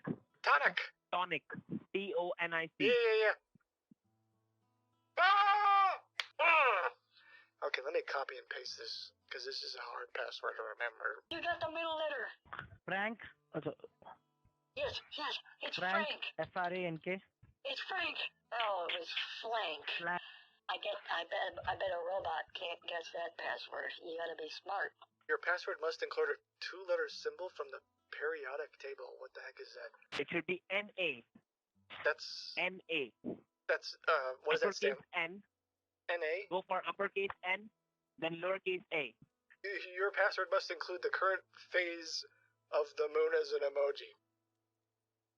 Tonic. T-O-N-I-C. Yeah. Ah! Okay, let me copy and paste this, because this is a hard password to remember. You got the middle letter. Frank? Yes, it's Frank. Frank. F-R-A-N-K. It's Frank. Oh, it was Flank. I bet a robot can't guess that password. You gotta be smart. Your password must include a 2-letter symbol from the periodic table. What the heck is that? It should be N-A. That's... N-A. That's, what does that stand? N. N-A? Go for uppercase N, then lowercase a. Your password must include the current phase of the moon as an emoji.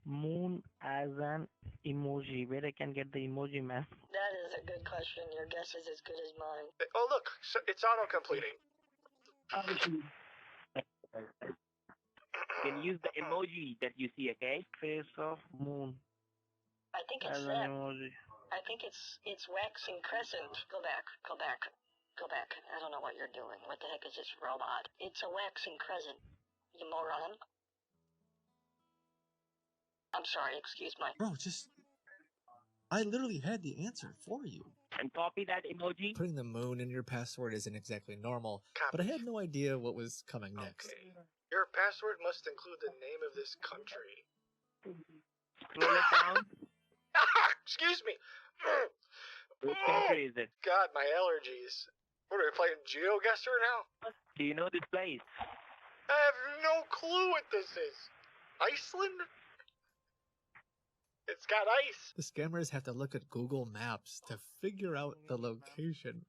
Moon as an emoji. Where I can get the emoji, man? That is a good question. Your guess is as good as mine. Oh, look. It's auto-completing. You can use the emoji that you see, okay? Face of moon. I think it's as that. an emoji. I think it's waxing crescent. Go back. I don't know what you're doing. What the heck is this robot? It's a waxing crescent, you moron. I'm sorry, excuse my... Bro, I literally had the answer for you. And copy that emoji. Putting the moon in your password isn't exactly normal, but I had no idea what was coming next. Okay. Your password must include the name of this country. Scroll it down. Excuse me. Which country is it? God, my allergies. What are we playing GeoGuessr now? Do you know this place? I have no clue what this is. Iceland? It's got ice. The scammers have to look at Google Maps to figure out the location.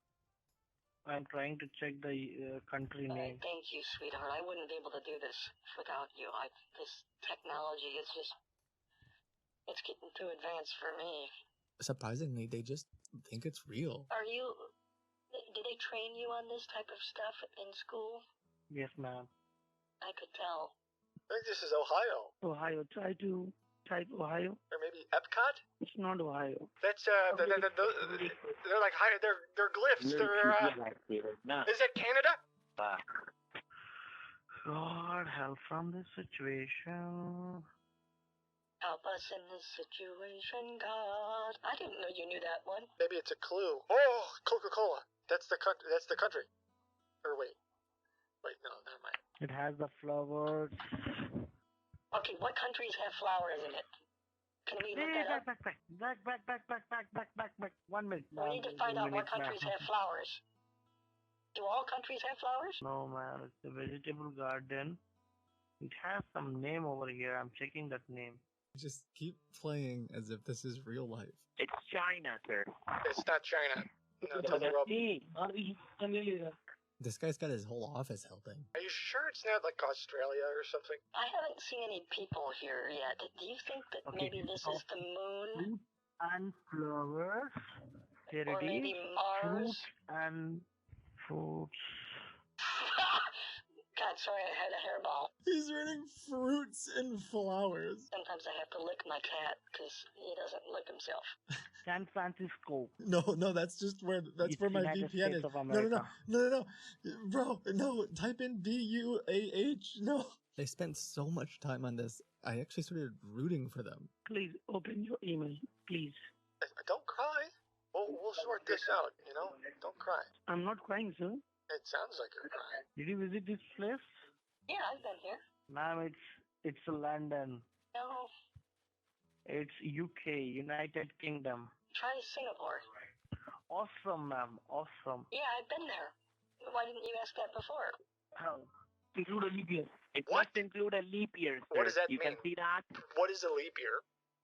I'm trying to check the country name. Thank you, sweetheart. I wouldn't be able to do this without you. This technology is just... It's getting too advanced for me. Surprisingly, they just think it's real. Are you... Did they train you on this type of stuff in school? Yes, ma'am. I could tell. I think this is Ohio. Ohio. Try to type Ohio. Or maybe Epcot? It's not Ohio. That's, they're like, they're glyphs. Is it Canada? God, help from this situation. Help us in this situation, God. I didn't know you knew that one. Maybe it's a clue. Oh, Coca-Cola. That's the country. Or wait, no, never mind. It has the flowers. Okay, what countries have flowers in it? Can we look that up? Back. 1 minute. We need to find out what countries have flowers. Do all countries have flowers? No, man. It's a vegetable garden. It has some name over here. I'm checking that name. Just keep playing as if this is real life. It's China, sir. It's not China. No, tell the robot. This guy's got his whole office helping. Are you sure it's not like Australia or something? I haven't seen any people here yet. Do you think that maybe this is the moon? And flowers. There Or it maybe is. Mars? Fruits and fruits. God, sorry, I had a hairball. He's reading fruits and flowers. Sometimes I have to lick my cat because he doesn't lick himself. San Francisco. No, that's just where my United VPN States is. of No, America. bro, no. Type in BUAH. No. They spent so much time on this. I actually started rooting for them. Please open your email, please. Don't cry. We'll sort this out, you know? Don't cry. I'm not crying, sir. It sounds like you're crying. Did you visit this place? Yeah, I've been here. Ma'am, it's London. No, It's UK, United Kingdom. try Singapore. Awesome, ma'am. Awesome. Yeah, I've been there. Why didn't you ask that before? How? Include a leap year. It must include a leap year, sir. What does that you mean? can see that? What is a leap year?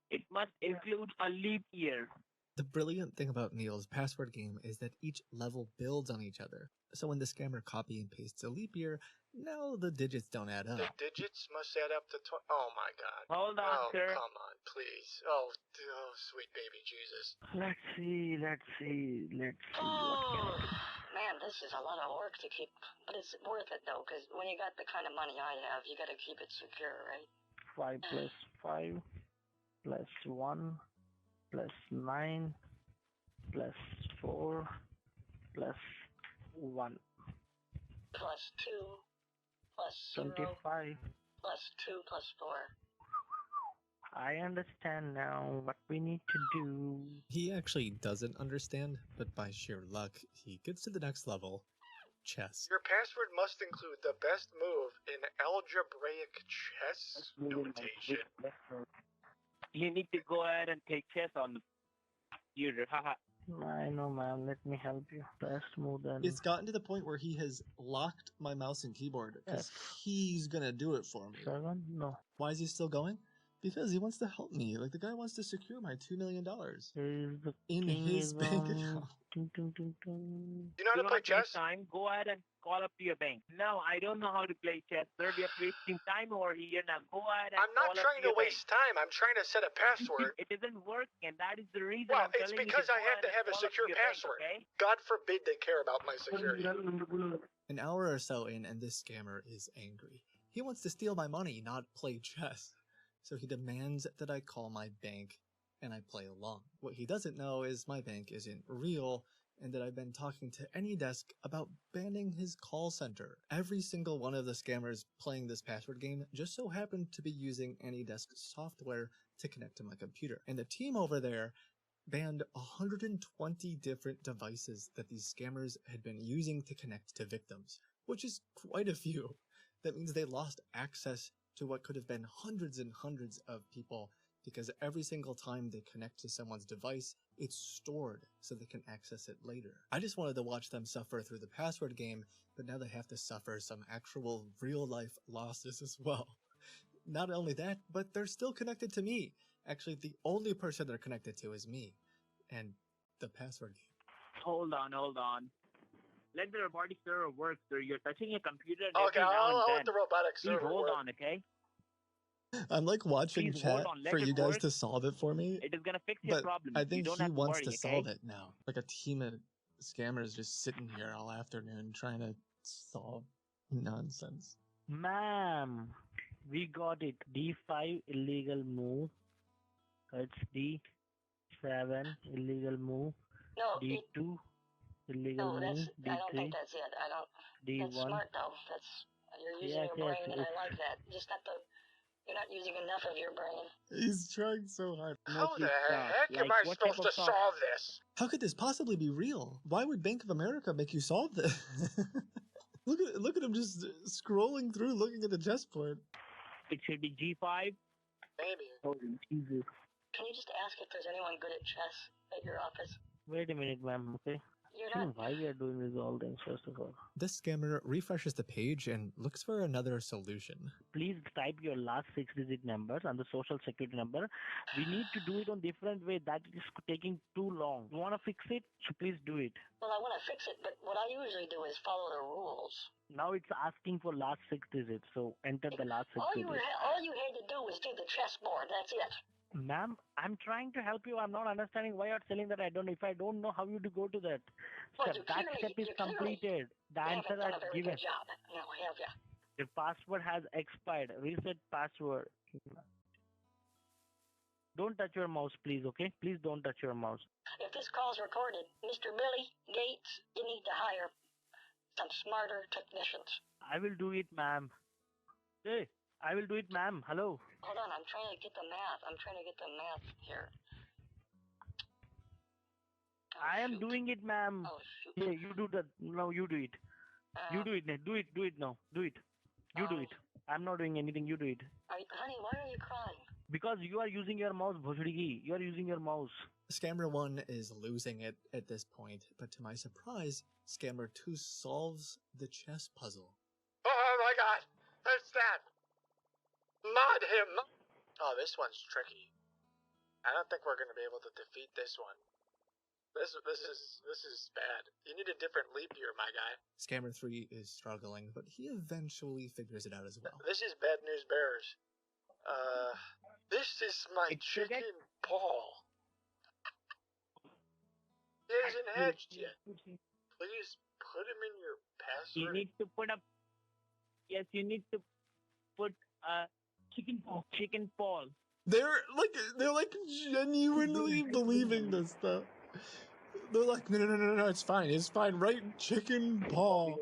It must include a leap year. The brilliant thing about Neil's password game is that each level builds on each other. So when the scammer copy and pastes a leap year, now the digits don't add up. The digits must add up to Oh my god. Hold on, oh, sir. Come on, please. Oh, sweet baby Jesus. Let's see. Oh, man, this is a lot of work to keep. But it's worth it, though, because when you got the kind of money I have, you got to keep it secure, right? 5 plus 5 plus 1 plus 9 plus 4 plus 1. Plus 2 plus 0 25. plus 2 plus 4. I understand now what we need to do. He actually doesn't understand, but by sheer luck, he gets to the next level. Chess. Your password must include the best move in algebraic chess notation. You need to go ahead and take chess on the computer. Haha. I know, ma'am. Let me help you. Best move then. It's gotten to the point where he has locked my mouse and keyboard because he's gonna do it for me. 7? No. Why is he still going? Because he wants to help me. Like, the guy wants to secure my $2 million in his bank account. You know how to play chess? Time, go ahead and call up to your bank. No, I don't know how to play chess, sir. We are wasting time over here. Now go ahead and I'm not trying to waste time. I'm trying to set a password. It isn't working, and that is the reason. Well, I'm it's telling because you I have to have a secure password. Bank, okay? God forbid they care about my security. An hour or so in, and this scammer is angry. He wants to steal my money, not play chess. So he demands that I call my bank, and I play along. What he doesn't know is my bank isn't real, and that I've been talking to AnyDesk about banning his call center. Every single one of the scammers playing this password game just so happened to be using AnyDesk software to connect to my computer. And the team over there banned 120 different devices that these scammers had been using to connect to victims, which is quite a few. That means they lost access to what could have been hundreds and hundreds of people, because every single time they connect to someone's device, it's stored so they can access it later. I just wanted to watch them suffer through the password game, but now they have to suffer some actual real-life losses as well. Not only that, but they're still connected to me. Actually, the only person they're connected to is me, and the password game. Hold on. Let the robotic server work, sir. You're touching your computer. Okay, I'll let the robotic server server hold work. on, okay? I'm like watching Please chat hold on, let for it you guys work. to solve it for me. It is gonna fix your But problem. I You think don't he have to wants worry, to okay? solve it now. Like a team of scammers just sitting here all afternoon trying to solve nonsense. Ma'am, we got it. D5 illegal move. It's D7 illegal move. No, D2 illegal no, that's. move. I don't D3 think that's it. I don't. That's D1. smart though. You're using your brain, and I like that. Just not the. You're not using enough of your brain. He's trying so hard. How the heck am I supposed to solve this? How could this possibly be real? Why would Bank of America make you solve this? Look at him just scrolling through, looking at the chessboard. It should be G5. Maybe. Oh, Jesus. Can you just ask if there's anyone good at chess at your office? Wait a minute, ma'am. Okay. You're I don't not. know why we are doing this all things, first of all. This scammer refreshes the page and looks for another solution. Please type your last 6-digit numbers and the social security number. We need to do it on different way. That is taking too long. You want to fix it? So please do it. Well, I want to fix it, but what I usually do is follow the rules. Now it's asking for last 6 digits, so enter the last 6 digits. All you had to do was do the chessboard. That's it. Ma'am, I'm trying to help you. I'm not understanding why you're telling that I don't know. If I don't know how you to go to that Well, step, that step is completed. The answer done a is very given. good job. No, have you? Your password has expired. Reset password. Don't touch your mouse, please, okay? Please don't touch your mouse. If this call's recorded, Mr. Billy Gates, you need to hire some smarter technicians. I will do it, ma'am. Hey, I will do it, ma'am. Hello. Hold on, I'm trying to get the math. Here. I am doing it, ma'am. Oh, shoot. Yeah, you do that. No, you do it. You do it. Do it. Do it now. Do it. You do it. I'm not doing anything. You do it. Honey, why are you crying? Because you are using your mouse, Bhojrigi. You are using your mouse. Scammer 1 is losing it at this point, but to my surprise, Scammer 2 solves the chess puzzle. Oh my god! It's that! Mod him! Oh, this one's tricky. I don't think we're gonna be able to defeat this one. This is bad. You need a different leap year, my guy. Scammer 3 is struggling, but he eventually figures it out as well. This is bad news bears. This is my chicken Paul. He hasn't hatched yet. Please put him in your password. You need to put up. Yes, you need to put chicken Paul. They're like genuinely believing this stuff. They're like, no, it's fine, right? Chicken Paul.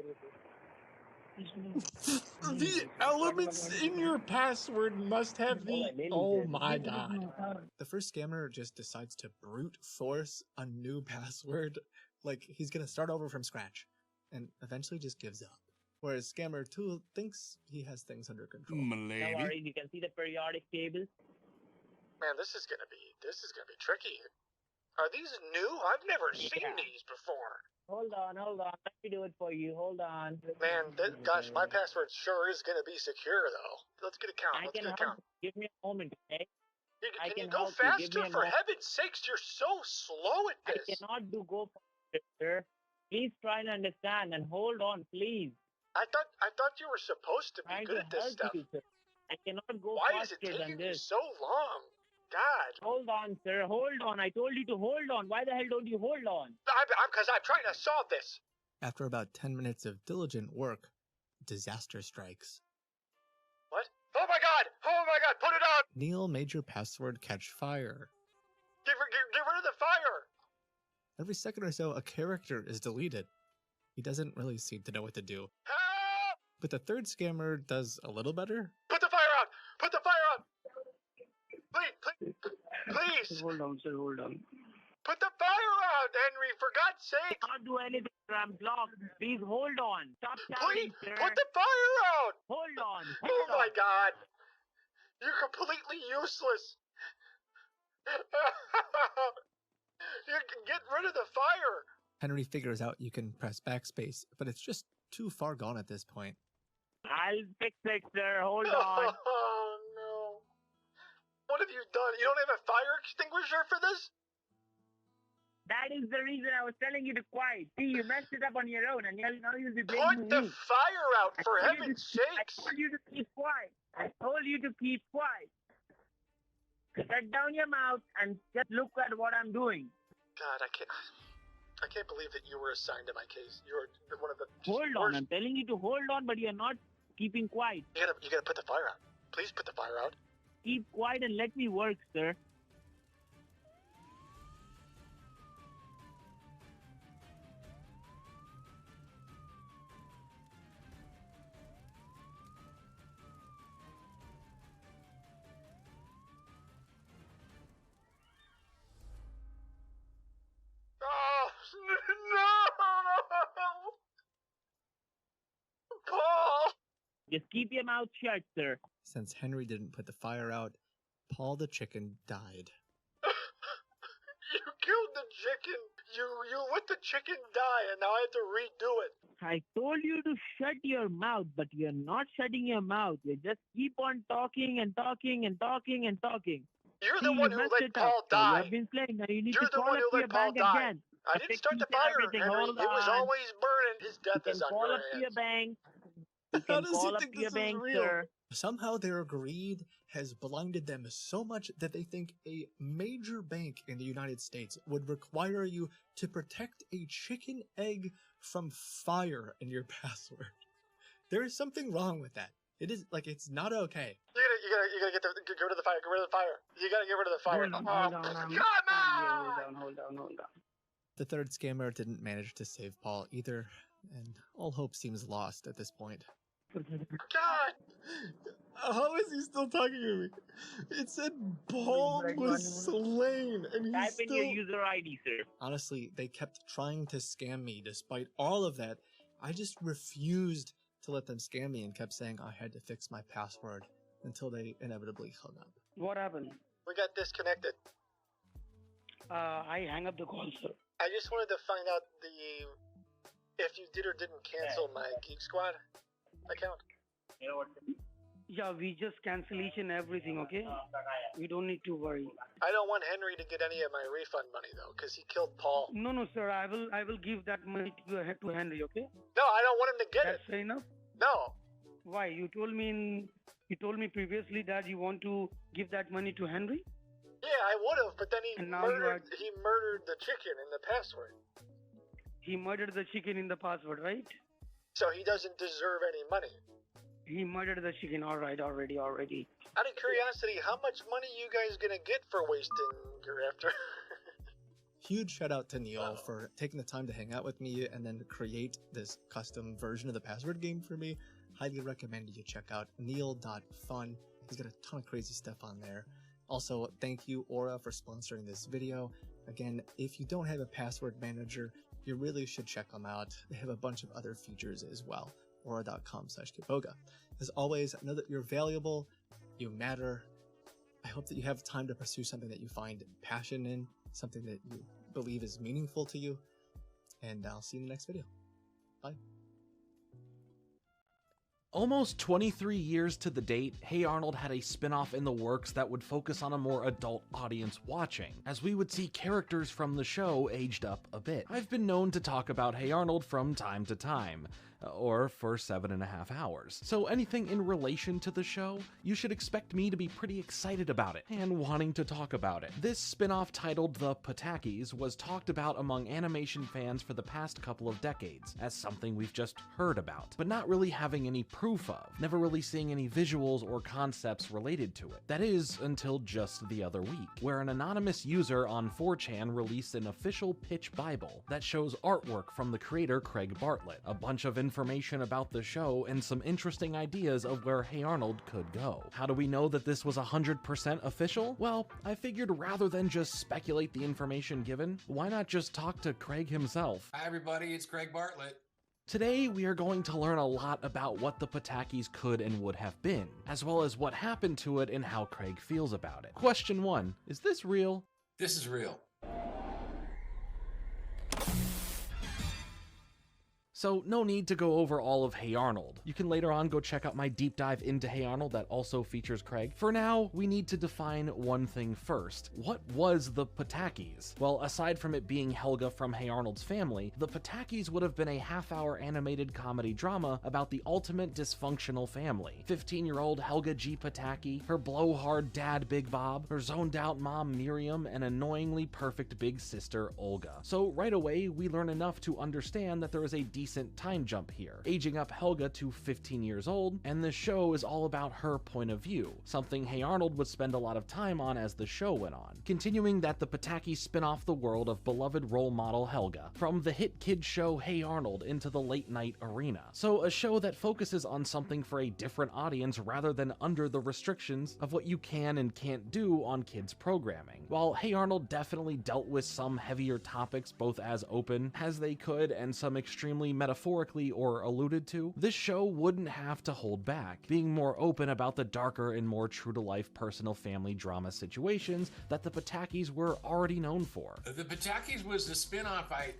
The elements in your password must have the. Oh my god. The first scammer just decides to brute force a new password. Like he's gonna start over from scratch. And eventually just gives up. Whereas scammer 2 thinks he has things under control. Now, Ari, you can see the periodic table. Man, this is gonna be tricky. Are these new? I've never seen these before. Hold on. Let me do it for you. Hold on. Man, gosh, my password sure is gonna be secure though. Let's get a count. Let's get a count. Give me a moment, okay? Can you go faster? For heaven's sakes, you're so slow at this. I cannot go faster, sir. Please try and understand and hold on, please. I thought you were supposed to be good at this stuff. I cannot go Why faster is it taking than you this. so long? God. Hold on, sir. Hold on. I told you to hold on. Why the hell don't you hold on? Because I'm trying to solve this. After about 10 minutes of diligent work, disaster strikes. What? Oh my god! Put it out! Neil made your password catch fire. Get rid of the fire! Every second or so, a character is deleted. He doesn't really seem to know what to do. Help! But the third scammer does a little better. Put the fire out! Put the fire out! Please! Hold on, sir, hold on. Put the fire out, Henry, for God's sake! I can't do anything, sir. I'm blocked. Please hold on. Stop shouting, sir. Put the fire out! Hold on. Oh my god! You're completely useless! You can get rid of the fire! Henry figures out you can press backspace, but it's just too far gone at this point. I'll fix it, sir. Hold on. Oh no. What have you done? You don't have a fire extinguisher for this? That is the reason I was telling you to quiet. See, you messed it up on your own, and now you'll be Put blaming the me. fire out, for heaven's sakes! I told you to keep quiet. Shut down your mouth and just look at what I'm doing. God, I can't believe that you were assigned to my case. You're one of the Hold on, I'm telling you to hold on, but you're not keeping quiet. You gotta put the fire out. Please put the fire out. Keep quiet and let me work, sir. Oh, no! Paul! Just keep your mouth shut, sir. Since Henry didn't put the fire out, Paul the chicken died. chicken. You let the chicken die, and now I have to redo it. I told you to shut your mouth, but you're not shutting your mouth. You just keep on talking and talking and talking and talking. You're See, the one you who messed let it Paul up. So die. you have been playing. Now you need You're to the call one up who to your let Paul bank die. again. I didn't start the fire, Henry. Hold It was on. always burning. His death You is can on call your up to hands. your bank. You How can does he call up think to your this is bank, real? sir. Somehow their greed has blinded them so much that they think a major bank in the United States would require you to protect a chicken egg from fire in your password. There is something wrong with that. It is like, it's not okay. You gotta get rid of the fire. Get rid of the fire. You gotta get rid of the fire. Hold on. Hold on. The third scammer didn't manage to save Paul either, and all hope seems lost at this point. God! How is he still talking to me? It said Paul was slain, and he's Type still... in your user ID, sir. Honestly, they kept trying to scam me despite all of that. I just refused to let them scam me and kept saying I had to fix my password until they inevitably hung up. What happened? We got disconnected. I hang up the call, sir. I just wanted to find out if you did or didn't cancel my Geek Squad account. Yeah, we just cancel each and everything, okay? You don't need to worry. I don't want Henry to get any of my refund money though, because he killed Paul. No, sir. I will give that money to Henry, okay? No, I don't want him to get That's it. fair enough. No. Why? You told me previously that you want to give that money to Henry. Yeah, I would have, but then he And now murdered the chicken in the password. He murdered the chicken in the password, right? So he doesn't deserve any money. He murdered the chicken. All right, already. Out of curiosity, how much money you guys gonna get for wasting your after? Huge shout out to Neil for taking the time to hang out with me and then create this custom version of the password game for me. Highly recommend you check out neil.fun. He's got a ton of crazy stuff on there. Also, thank you, Aura, for sponsoring this video. Again, if you don't have a password manager, you really should check them out. They have a bunch of other features as well. Aura.com/Kiboga. As always, know that you're valuable, you matter. I hope that you have time to pursue something that you find passion in, something that you believe is meaningful to you, and I'll see you in the next video. Bye. Almost 23 years to the date, Hey Arnold had a spin-off in the works that would focus on a more adult audience watching, as we would see characters from the show aged up a bit. I've been known to talk about Hey Arnold from time to time, or for 7.5 hours. So anything in relation to the show, you should expect me to be pretty excited about it and wanting to talk about it. This spin-off titled The Patakis was talked about among animation fans for the past couple of decades as something we've just heard about, but not really having any proof of, never really seeing any visuals or concepts related to it. That is, until just the other week, where an anonymous user on 4chan released an official pitch bible that shows artwork from the creator Craig Bartlett, a bunch of information about the show, and some interesting ideas of where Hey Arnold could go. How do we know that this was 100% official? Well, I figured rather than just speculate the information given, why not just talk to Craig himself? Hi everybody, it's Craig Bartlett. Today, we are going to learn a lot about what the Patakis could and would have been, as well as what happened to it and how Craig feels about it. Question 1, is this real? This is real. So no need to go over all of Hey Arnold. You can later on go check out my deep dive into Hey Arnold that also features Craig. For now, we need to define one thing first. What was the Patakis? Well, aside from it being Helga from Hey Arnold's family, the Patakis would have been a half-hour animated comedy drama about the ultimate dysfunctional family. 15-year-old Helga G. Pataki, her blowhard dad Big Bob, her zoned-out mom Miriam, and annoyingly perfect big sister Olga. So right away, we learn enough to understand that there is a decent time jump here, aging up Helga to 15 years old, and the show is all about her point of view, something Hey Arnold would spend a lot of time on as the show went on, continuing that the Patakis spin off the world of beloved role model Helga, from the hit kid show Hey Arnold into the late night arena. So a show that focuses on something for a different audience rather than under the restrictions of what you can and can't do on kids programming. While Hey Arnold definitely dealt with some heavier topics both as open as they could and some extremely metaphorically or alluded to, this show wouldn't have to hold back, being more open about the darker and more true-to-life personal family drama situations that the Patakis were already known for. The Patakis was the spin-off I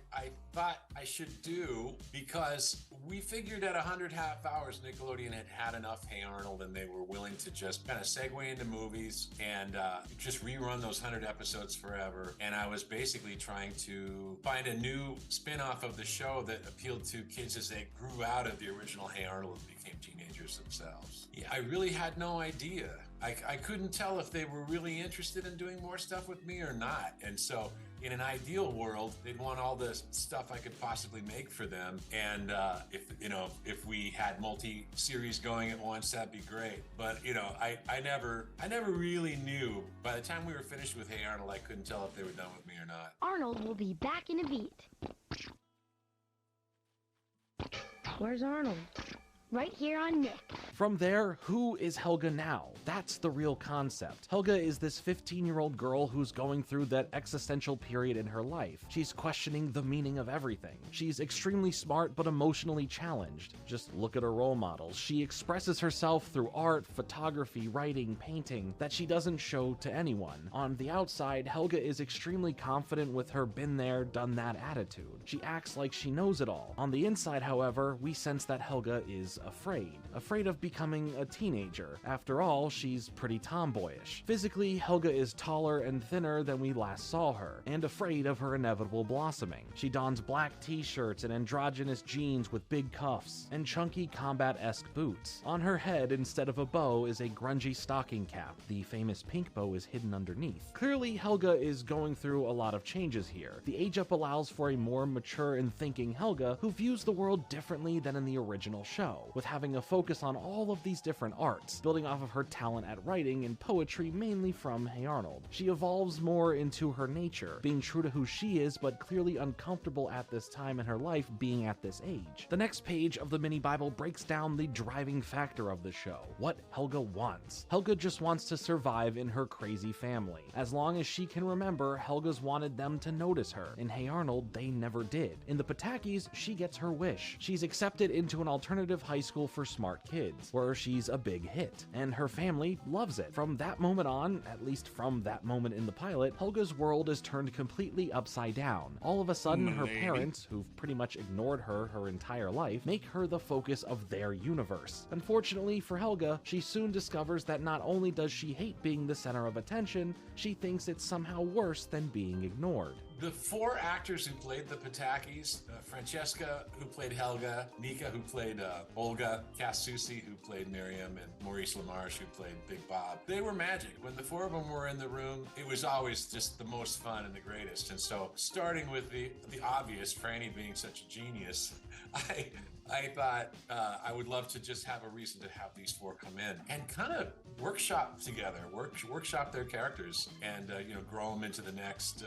thought I should do because we figured at 100 half hours Nickelodeon had enough Hey Arnold, and they were willing to just kind of segue into movies and just rerun those 100 episodes forever. And I was basically trying to find a new spin-off of the show that appealed to kids as they grew out of the original Hey Arnold and became teenagers themselves. Yeah, I really had no idea. I couldn't tell if they were really interested in doing more stuff with me or not. And so in an ideal world, they'd want all the stuff I could possibly make for them. And if we had multi-series going at once, that'd be great. But I never really knew. By the time we were finished with Hey Arnold, I couldn't tell if they were done with me or not. Arnold will be back in a beat. Where's Arnold? Right here on Nick. From there, who is Helga now? That's the real concept. Helga is this 15-year-old girl who's going through that existential period in her life. She's questioning the meaning of everything. She's extremely smart but emotionally challenged. Just look at her role models. She expresses herself through art, photography, writing, painting that she doesn't show to anyone. On the outside, Helga is extremely confident with her been there, done that attitude. She acts like she knows it all. On the inside, however, we sense that Helga is afraid of becoming a teenager. After all, she's pretty tomboyish. Physically, Helga is taller and thinner than we last saw her, and afraid of her inevitable blossoming. She dons black t-shirts and androgynous jeans with big cuffs, and chunky combat-esque boots. On her head, instead of a bow, is a grungy stocking cap. The famous pink bow is hidden underneath. Clearly, Helga is going through a lot of changes here. The age-up allows for a more mature and thinking Helga, who views the world differently than in the original show, with having a focus on all of these different arts, building off of her talent at writing and poetry mainly from Hey Arnold. She evolves more into her nature, being true to who she is but clearly uncomfortable at this time in her life being at this age. The next page of the mini Bible breaks down the driving factor of the show, what Helga wants. Helga just wants to survive in her crazy family. As long as she can remember, Helga's wanted them to notice her. In Hey Arnold, they never did. In the Patakis, she gets her wish. She's accepted into an alternative high school for smart kids, where she's a big hit, and her family loves it. From that moment on, at least from that moment in the pilot, Helga's world is turned completely upside down. All of a sudden, her parents, who've pretty much ignored her entire life, make her the focus of their universe. Unfortunately for Helga, she soon discovers that not only does she hate being the center of attention, she thinks it's somehow worse than being ignored. The four actors who played the Patakis, Francesca, who played Helga, Nika, who played Olga, Cass Soucy, who played Miriam, and Maurice LaMarche, who played Big Bob, they were magic. When the four of them were in the room, it was always just the most fun and the greatest. And so, starting with the obvious, Franny being such a genius, I thought I would love to just have a reason to have these four come in and kind of workshop together, workshop their characters, and grow them into the next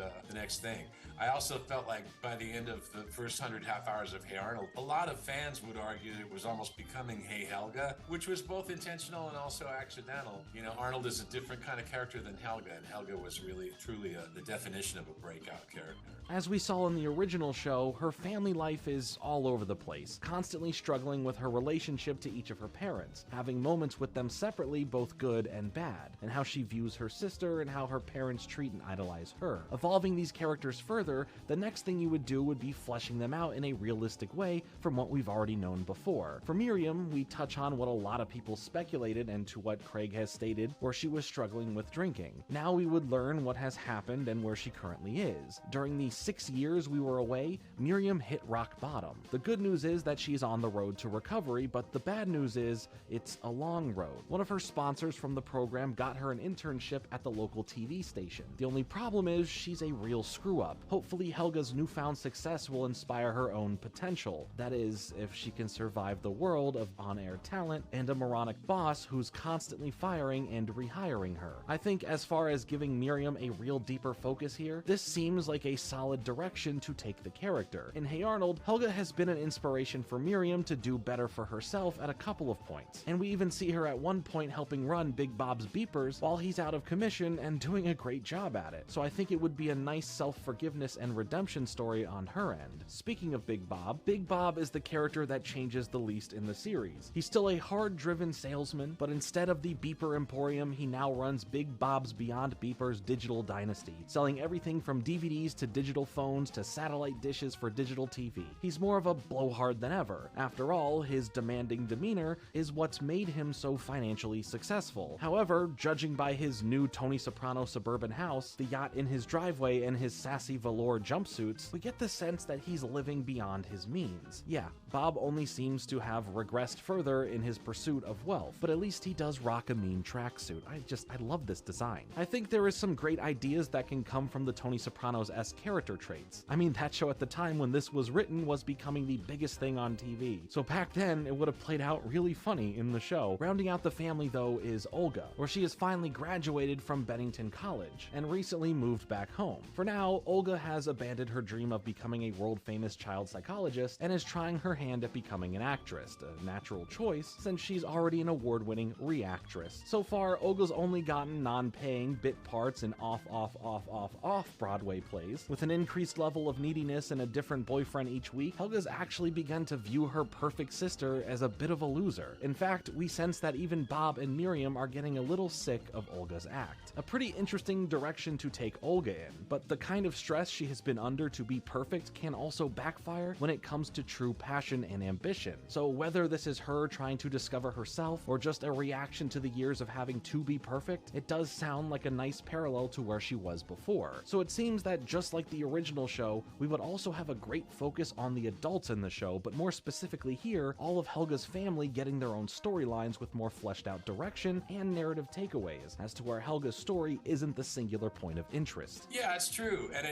thing. I also felt like by the end of the first 100 half hours of Hey Arnold, a lot of fans would argue it was almost becoming Hey Helga, which was both intentional and also accidental. Arnold is a different kind of character than Helga, and Helga was really, truly the definition of a breakout character. As we saw in the original show, her family life is all over the place, constantly struggling with her relationship to each of her parents, having moments with them separately, both good and bad, and how she views her sister and how her parents treat and idolize her. Evolving these characters further, the next thing you would do would be fleshing them out in a realistic way from what we've already known before. For Miriam, we touch on what a lot of people speculated and to what Craig has stated, where she was struggling with drinking. Now we would learn what has happened and where she currently is. During the 6 years we were away, Miriam hit rock bottom. The good news is that she's on the road to recovery, but the bad news is it's a long road. One of her sponsors from the program got her an internship at the local TV station. The only problem is she's a real screw-up. Hopefully Helga's newfound success will inspire her own potential. That is, if she can survive the world of on-air talent and a moronic boss who's constantly firing and rehiring her. I think as far as giving Miriam a real deeper focus here, this seems like a solid direction to take the character. In Hey Arnold, Helga has been an inspiration for Miriam to do better for herself at a couple of points, and we even see her at one point helping run Big Bob's beepers while he's out of commission and doing a great job at it. So I think it would be a nice self self-forgiveness and redemption story on her end. Speaking of Big Bob is the character that changes the least in the series. He's still a hard-driven salesman, but instead of the Beeper Emporium, he now runs Big Bob's Beyond Beepers digital dynasty, selling everything from DVDs to digital phones to satellite dishes for digital TV. He's more of a blowhard than ever. After all, his demanding demeanor is what's made him so financially successful. However, judging by his new Tony Soprano suburban house, the yacht in his driveway, and his sassy velour jumpsuits, we get the sense that he's living beyond his means. Yeah, Bob only seems to have regressed further in his pursuit of wealth, but at least he does rock a mean tracksuit. I love this design. I think there is some great ideas that can come from the Tony Sopranos-esque character traits. I mean, that show at the time when this was written was becoming the biggest thing on TV, so back then it would have played out really funny in the show. Rounding out the family though is Olga, where she has finally graduated from Bennington College and recently moved back home. For now, Olga has abandoned her dream of becoming a world-famous child psychologist and is trying her hand at becoming an actress, a natural choice since she's already an award-winning reactress. So far, Olga's only gotten non-paying bit parts in off Broadway plays. With an increased level of neediness and a different boyfriend each week, Helga's actually begun to view her perfect sister as a bit of a loser. In fact, we sense that even Bob and Miriam are getting a little sick of Olga's act. A pretty interesting direction to take Olga in, but the kind of stress she has been under to be perfect can also backfire when it comes to true passion and ambition. So whether this is her trying to discover herself or just a reaction to the years of having to be perfect, it does sound like a nice parallel to where she was before. So it seems that just like the original show, we would also have a great focus on the adults in the show, but more specifically here, all of Helga's family getting their own storylines with more fleshed out direction and narrative takeaways, as to where Helga's story isn't the singular point of interest. Yeah, it's true, and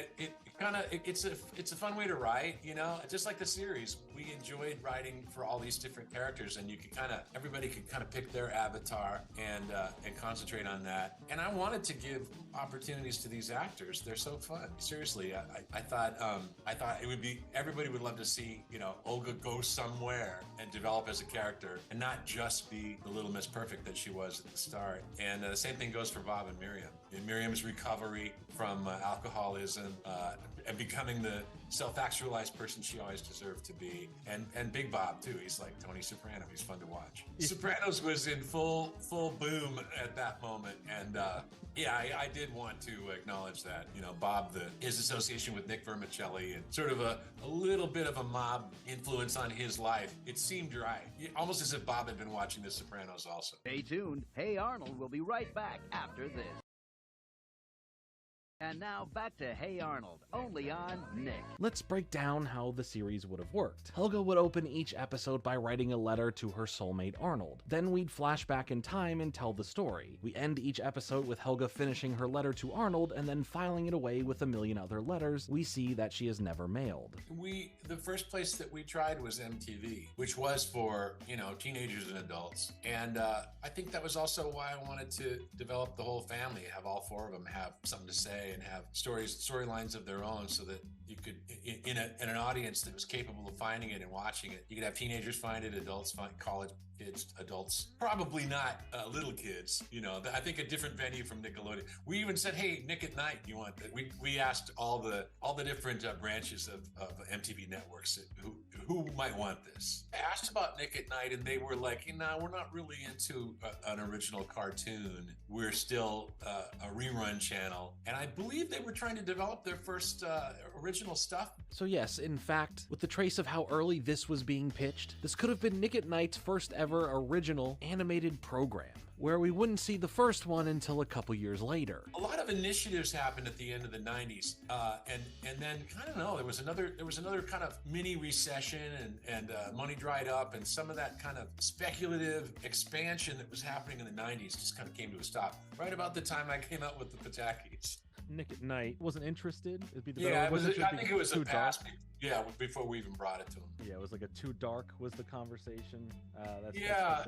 it's a fun way to write, you know, just like the series. We enjoyed writing for all these different characters, and you could everybody could pick their avatar and concentrate on that. And I wanted to give opportunities to these actors. They're so fun. Seriously, I thought it would be, everybody would love to see, you know, Olga go somewhere and develop as a character and not just be the Little Miss Perfect that she was at the start. And the same thing goes for Bob and Miriam. In Miriam's recovery from alcoholism and becoming the self-actualized person she always deserved to be. And Big Bob too. He's like Tony Soprano. He's fun to watch. Sopranos was in full boom at that moment, and yeah, I did want to acknowledge that. You know, Bob, his association with Nick Vermicelli and sort of a little bit of a mob influence on his life. It seemed right, almost as if Bob had been watching The Sopranos also. Stay tuned. Hey Arnold will be right back after this. And now back to Hey Arnold, only on Nick. Let's break down how the series would have worked. Helga would open each episode by writing a letter to her soulmate Arnold. Then we'd flash back in time and tell the story. We end each episode with Helga finishing her letter to Arnold and then filing it away with a million other letters we see that she has never mailed. The first place that we tried was MTV, which was for, you know, teenagers and adults. And I think that was also why I wanted to develop the whole family, have all four of them have something to say and have storylines of their own, so that you could, in an audience that was capable of finding it and watching it, you could have teenagers find it, adults find, college kids, adults, probably not little kids. You know, I think a different venue from Nickelodeon. We even said, hey, Nick at Night, you want that? We asked all the different branches of MTV networks who might want this. I asked about Nick at Night, and they were like, you know, we're not really into an original cartoon. We're still a rerun channel. And I believe they were trying to develop their first original stuff. So yes, in fact, with the trace of how early this was being pitched, this could have been Nick at Night's first ever original animated program, where we wouldn't see the first one until a couple years later. A lot of initiatives happened at the end of the 90s, and then, I don't know, there was another kind of mini recession, and money dried up, and some of that kind of speculative expansion that was happening in the 90s just kind of came to a stop right about the time I came out with the Patakis. Nick at Night wasn't interested. It'd be the I think it was a pass. Yeah, before we even brought it to him. Yeah, it was like a too dark was the conversation. That's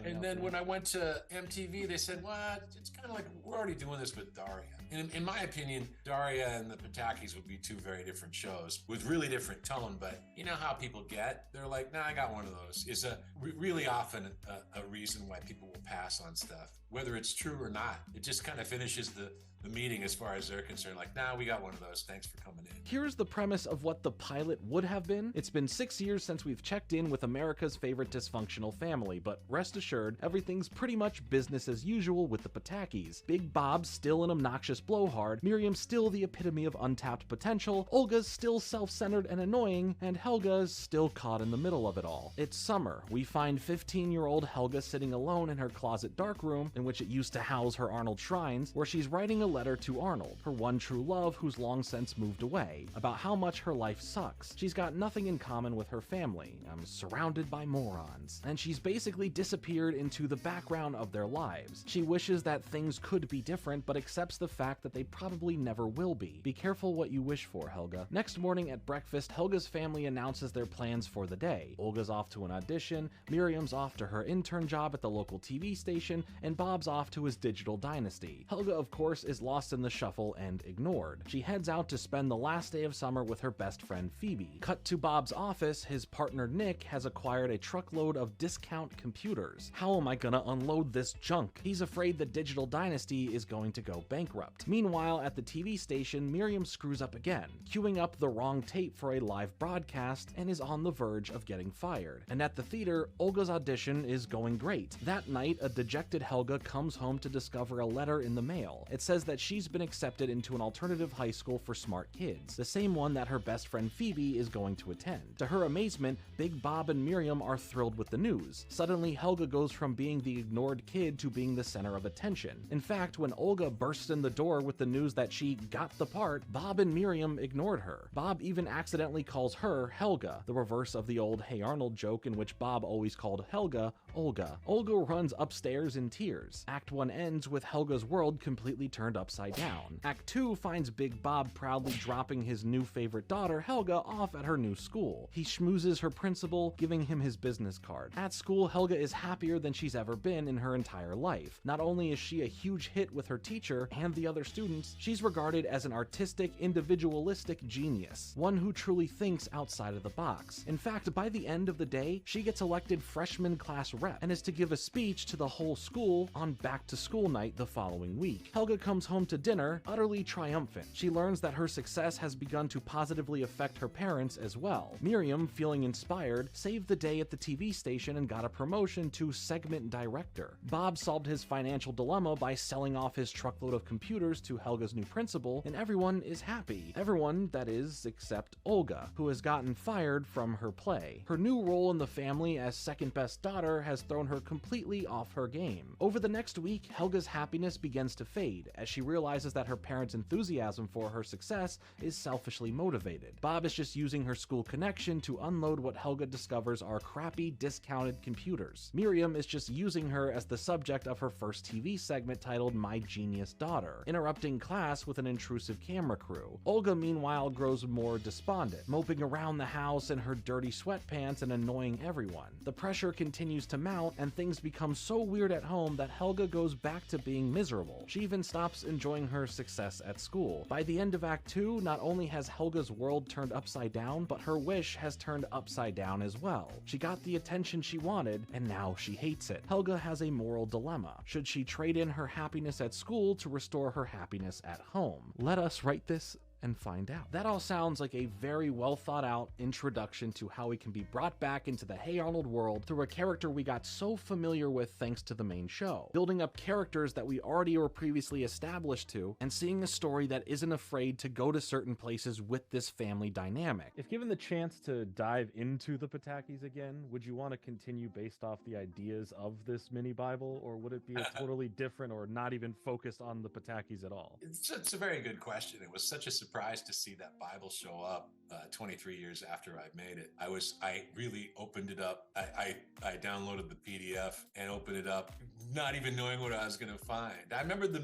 And then when I went to MTV, they said, "Well, it's kind of like we're already doing this with Daria." And in my opinion, Daria and the Patakis would be two very different shows with really different tone. But you know how people get? They're like, "Nah, I got one of those." Is really often a reason why people will pass on stuff, whether it's true or not. It just kind of finishes the meeting as far as they're concerned. Like, nah, we got one of those. Thanks for coming in. Here's the premise of what the pilot would have been. It's been 6 years since we've checked in with America's favorite dysfunctional family, but rest assured, everything's pretty much business as usual with the Patakis. Big Bob's still an obnoxious blowhard, Miriam's still the epitome of untapped potential, Olga's still self-centered and annoying, and Helga's still caught in the middle of it all. It's summer. We find 15-year-old Helga sitting alone in her closet darkroom, in which it used to house her Arnold shrines, where she's writing a letter to Arnold, her one true love who's long since moved away, about how much her life sucks. She's got nothing in common with her family. I'm surrounded by morons. And she's basically disappeared into the background of their lives. She wishes that things could be different, but accepts the fact that they probably never will be. Be careful what you wish for, Helga. Next morning at breakfast, Helga's family announces their plans for the day. Olga's off to an audition, Miriam's off to her intern job at the local TV station, and Bob's off to his digital dynasty. Helga, of course, is lost in the shuffle and ignored. She heads out to spend the last day of summer with her best friend Phoebe. Cut to Bob's office, his partner Nick has acquired a truckload of discount computers. How am I gonna unload this junk? He's afraid the digital dynasty is going to go bankrupt. Meanwhile, at the TV station, Miriam screws up again, queuing up the wrong tape for a live broadcast and is on the verge of getting fired. And at the theater, Olga's audition is going great. That night, a dejected Helga comes home to discover a letter in the mail. It says that she's been accepted into an alternative high school for smart kids, the same one that her best friend Phoebe is going to attend. To her amazement, Big Bob and Miriam are thrilled with the news. Suddenly, Helga goes from being the ignored kid to being the center of attention. In fact, when Olga bursts in the door with the news that she got the part, Bob and Miriam ignored her. Bob even accidentally calls her Helga, the reverse of the old Hey Arnold joke in which Bob always called Helga Olga. Olga runs upstairs in tears. Act 1 ends with Helga's world completely turned upside down. Act 2 finds Big Bob proudly dropping his new favorite daughter, Helga, off at her new school. He schmoozes her principal, giving him his business card. At school, Helga is happier than she's ever been in her entire life. Not only is she a huge hit with her teacher and the other students, she's regarded as an artistic, individualistic genius, one who truly thinks outside of the box. In fact, by the end of the day, she gets elected freshman class rep and is to give a speech to the whole school on back-to-school night the following week. Helga comes home to dinner utterly triumphant. She learns that her success has begun to positively affect her parents as well. Miriam, feeling inspired, saved the day at the TV station and got a promotion to segment director. Bob solved his financial dilemma by selling off his truckload of computers to Helga's new principal, and everyone is happy. Everyone, that is, except Olga, who has gotten fired from her play. Her new role in the family as second best daughter has thrown her completely off her game. Over the next week, Helga's happiness begins to fade as she realizes that her parents' enthusiasm for her success is selfishly motivated. Bob is just using her school connection to unload what Helga discovers are crappy, discounted computers. Miriam is just using her as the subject of her first TV segment titled My Genius Daughter, interrupting class with an intrusive camera crew. Olga, meanwhile, grows more despondent, moping around the house in her dirty sweatpants and annoying everyone. The pressure continues to mount, and things become so weird at home that Helga goes back to being miserable. She even stops enjoying her success at school. By the end of Act 2, not only has Helga's world turned upside down, but her wish has turned upside down as well. She got the attention she wanted, and now she hates it. Helga has a moral dilemma. Should she trade in her happiness at school to restore her happiness at home? Let us write this and find out. That all sounds like a very well thought out introduction to how we can be brought back into the Hey Arnold world through a character we got so familiar with thanks to the main show. Building up characters that we already were previously established to, and seeing a story that isn't afraid to go to certain places with this family dynamic. If given the chance to dive into the Patakis again, would you want to continue based off the ideas of this mini Bible, or would it be a totally different or not even focused on the Patakis at all? It's a very good question. It was such a surprise to see that Bible show up 23 years after I made it. I really opened it up. I downloaded the PDF and opened it up, not even knowing what I was going to find. I remember the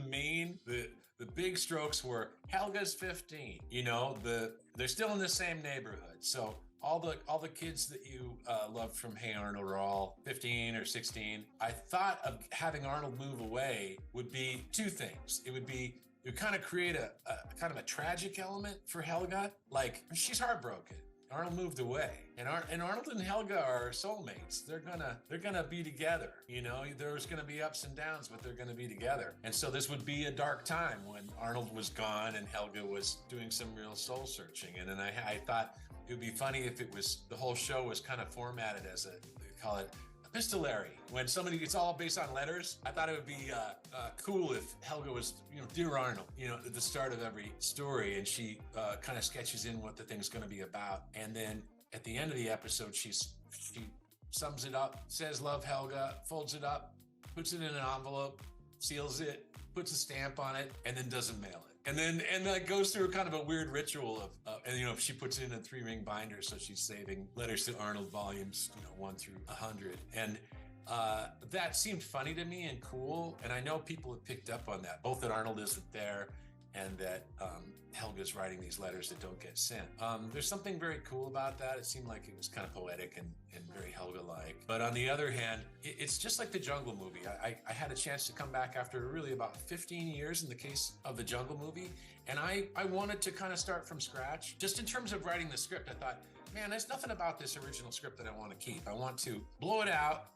big strokes were Helga's 15. You know, they're still in the same neighborhood. So all the kids that you loved from Hey Arnold are all 15 or 16. I thought of having Arnold move away would be two things. It would kind of create a kind of a tragic element for Helga. Like, she's heartbroken. Arnold moved away, and Arnold and Helga are soulmates. They're gonna be together. You know, there's gonna be ups and downs, but they're gonna be together. And so this would be a dark time when Arnold was gone and Helga was doing some real soul searching. And then I thought it would be funny if the whole show was kind of formatted as they call it epistolary. When it's all based on letters. I thought it would be cool if Helga was, Dear Arnold, at the start of every story, and she kind of sketches in what the thing's going to be about. And then at the end of the episode, she sums it up, says, love Helga, folds it up, puts it in an envelope, seals it, puts a stamp on it, and then doesn't mail it. And then goes through kind of a weird ritual of she puts it in a 3-ring binder, so she's saving letters to Arnold volumes 1 through 100. And that seemed funny to me and cool. And I know people have picked up on that, both that Arnold isn't there and that Helga's writing these letters that don't get sent. There's something very cool about that. It seemed like it was kind of poetic and very Helga-like. But on the other hand, it's just like the Jungle movie. I had a chance to come back after really about 15 years in the case of the Jungle movie. And I wanted to kind of start from scratch. Just in terms of writing the script, I thought, man, there's nothing about this original script that I want to keep. I want to blow it out,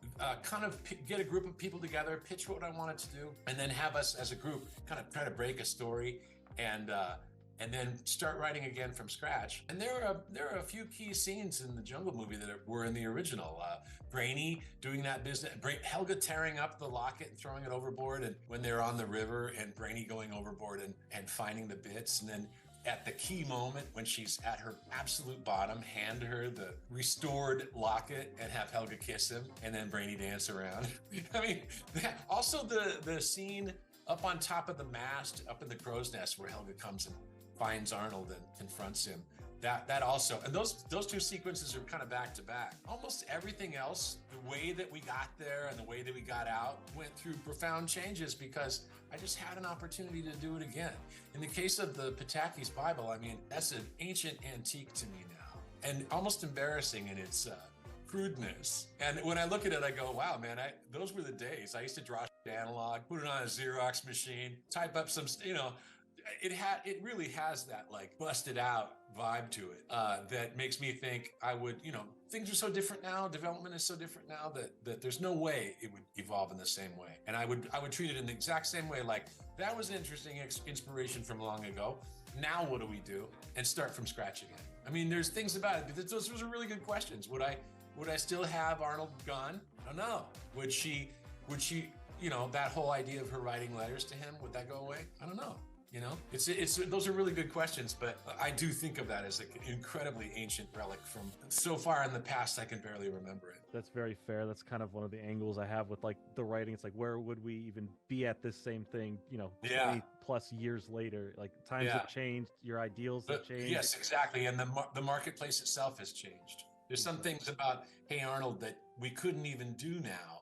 kind of get a group of people together, pitch what I wanted to do, and then have us as a group kind of try to break a story and then start writing again from scratch. And there are a few key scenes in the Jungle movie that were in the original. Brainy doing that business, Helga tearing up the locket and throwing it overboard, and when they're on the river, and Brainy going overboard and finding the bits, and then at the key moment when she's at her absolute bottom, hand her the restored locket and have Helga kiss him, and then Brainy dance around. I mean, also the scene up on top of the mast, up in the crow's nest, where Helga comes and finds Arnold and confronts him. That also, and those two sequences are kind of back to back. Almost everything else, the way that we got there and the way that we got out, went through profound changes because I just had an opportunity to do it again. In the case of the Pataki's Bible, I mean, that's an ancient antique to me now, and almost embarrassing in its crudeness. And when I look at it, I go, wow, man, those were the days. I used to draw analog, put it on a Xerox machine, type up some, it really has that like busted out vibe to it that makes me think I would, things are so different now, development is so different now that there's no way it would evolve in the same way. And I would treat it in the exact same way, like that was an interesting inspiration from long ago. Now what do we do? And start from scratch again. I mean, there's things about it, but those are really good questions. Would I still have Arnold gone? I don't know. Would she, that whole idea of her writing letters to him, would that go away? I don't know. It's those are really good questions, but I do think of that as an incredibly ancient relic from so far in the past I can barely remember it. That's very fair. That's kind of one of the angles I have with like the writing. It's like, where would we even be at this same thing, 20 plus years later? Like times have changed, your ideals have changed. Yes, exactly. And the marketplace itself has changed. There's some things about Hey Arnold that we couldn't even do now.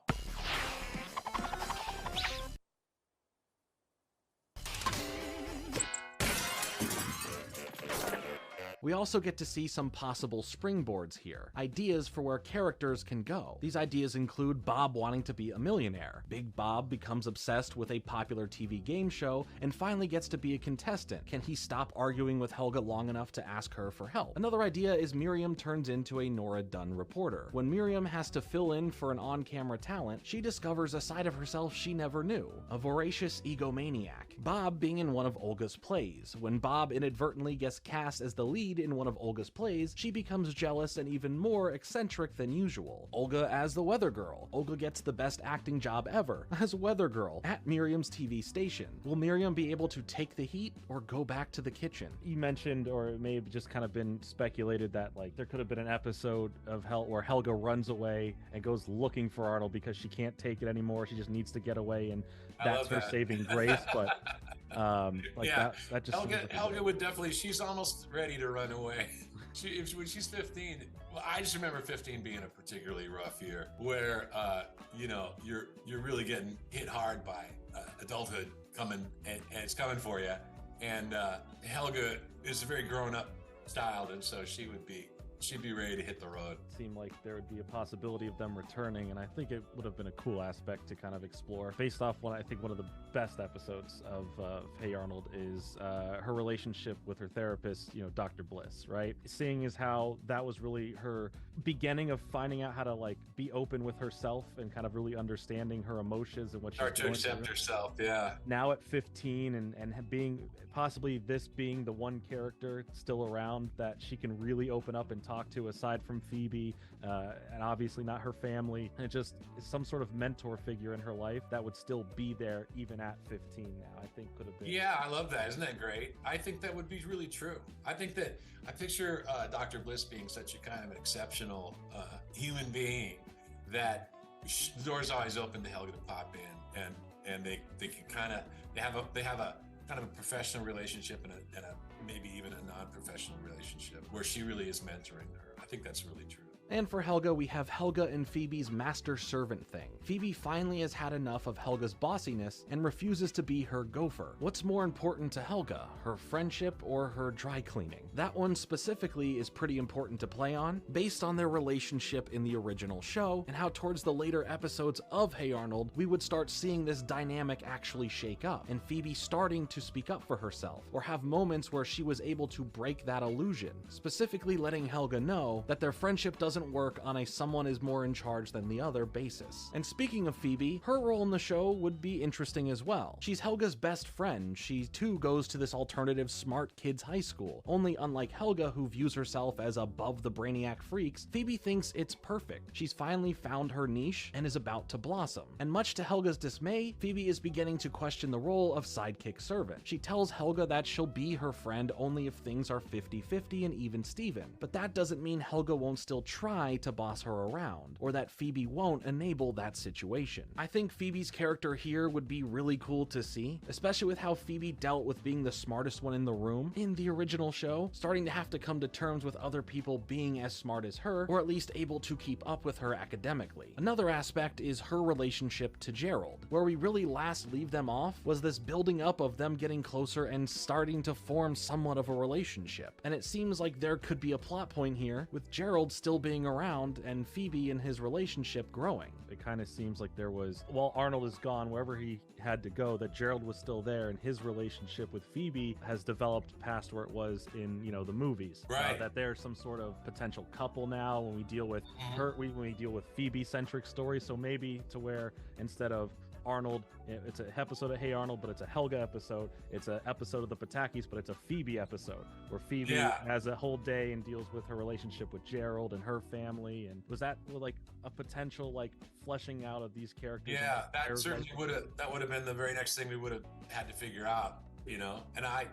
We also get to see some possible springboards here, ideas for where characters can go. These ideas include Bob wanting to be a millionaire. Big Bob becomes obsessed with a popular TV game show and finally gets to be a contestant. Can he stop arguing with Helga long enough to ask her for help? Another idea is Miriam turns into a Nora Dunn reporter. When Miriam has to fill in for an on-camera talent, she discovers a side of herself she never knew, a voracious egomaniac. Bob being in one of Olga's plays. When Bob inadvertently gets cast as the lead in one of Olga's plays, she becomes jealous and even more eccentric than usual. Olga as the weather girl. Olga gets the best acting job ever as weather girl at Miriam's TV station. Will Miriam be able to take the heat or go back to the kitchen? You mentioned, or it may have just kind of been speculated, that like there could have been an episode of where Helga runs away and goes looking for Arnold because she can't take it anymore. She just needs to get away, and that's her saving grace. But that just Helga would definitely, she's almost ready to run away. When she's 15, well, I just remember 15 being a particularly rough year where you're really getting hit hard by adulthood coming, and it's coming for you. And Helga is very grown up styled, and so she would be she'd be ready to hit the road. Seemed like there would be a possibility of them returning, and I think it would have been a cool aspect to kind of explore. Based off I think one of the best episodes of Hey Arnold is her relationship with her therapist, Dr. Bliss, right? Seeing as how that was really her beginning of finding out how to like be open with herself and kind of really understanding her emotions and what she's Start to going accept through. herself, yeah. Now at 15 and being possibly this being the one character still around that she can really open up and talk to aside from Phoebe, and obviously not her family, and just some sort of mentor figure in her life that would still be there even at 15 now, I think could have been. Yeah, I love that. Isn't that great? I think that would be really true. I think that I picture Dr. Bliss being such a kind of an exceptional human being that the door's always open to Helga to pop in, and they can kind of they have a kind of a professional relationship and a maybe even a non-professional relationship where she really is mentoring her. I think that's really true. And for Helga, we have Helga and Phoebe's master-servant thing. Phoebe finally has had enough of Helga's bossiness and refuses to be her gopher. What's more important to Helga, her friendship or her dry cleaning? That one specifically is pretty important to play on, based on their relationship in the original show, and how towards the later episodes of Hey Arnold, we would start seeing this dynamic actually shake up, and Phoebe starting to speak up for herself, or have moments where she was able to break that illusion, specifically letting Helga know that their friendship doesn't work on a someone is more in charge than the other basis. And speaking of Phoebe, her role in the show would be interesting as well. She's Helga's best friend. She too goes to this alternative smart kids high school. Only unlike Helga, who views herself as above the brainiac freaks, Phoebe thinks it's perfect. She's finally found her niche and is about to blossom. And much to Helga's dismay, Phoebe is beginning to question the role of sidekick servant. She tells Helga that she'll be her friend only if things are 50-50 and even Steven. But that doesn't mean Helga won't still try to boss her around, or that Phoebe won't enable that situation. I think Phoebe's character here would be really cool to see, especially with how Phoebe dealt with being the smartest one in the room in the original show, starting to have to come to terms with other people being as smart as her, or at least able to keep up with her academically. Another aspect is her relationship to Gerald. Where we really last leave them off was this building up of them getting closer and starting to form somewhat of a relationship. And it seems like there could be a plot point here, with Gerald still being around and Phoebe and his relationship growing. It kind of seems like there was, while Arnold is gone, wherever he had to go, that Gerald was still there, and his relationship with Phoebe has developed past where it was in, the movies. Right. That they're some sort of potential couple now when we deal with when we deal with Phoebe-centric stories. So maybe to where instead of Arnold, it's an episode of Hey Arnold, but it's a Helga episode. It's an episode of the Patakis, but it's a Phoebe episode where Phoebe has a whole day and deals with her relationship with Gerald and her family. And was that like a potential like fleshing out of these characters? Yeah, that certainly would have been the very next thing we would have had to figure out. And I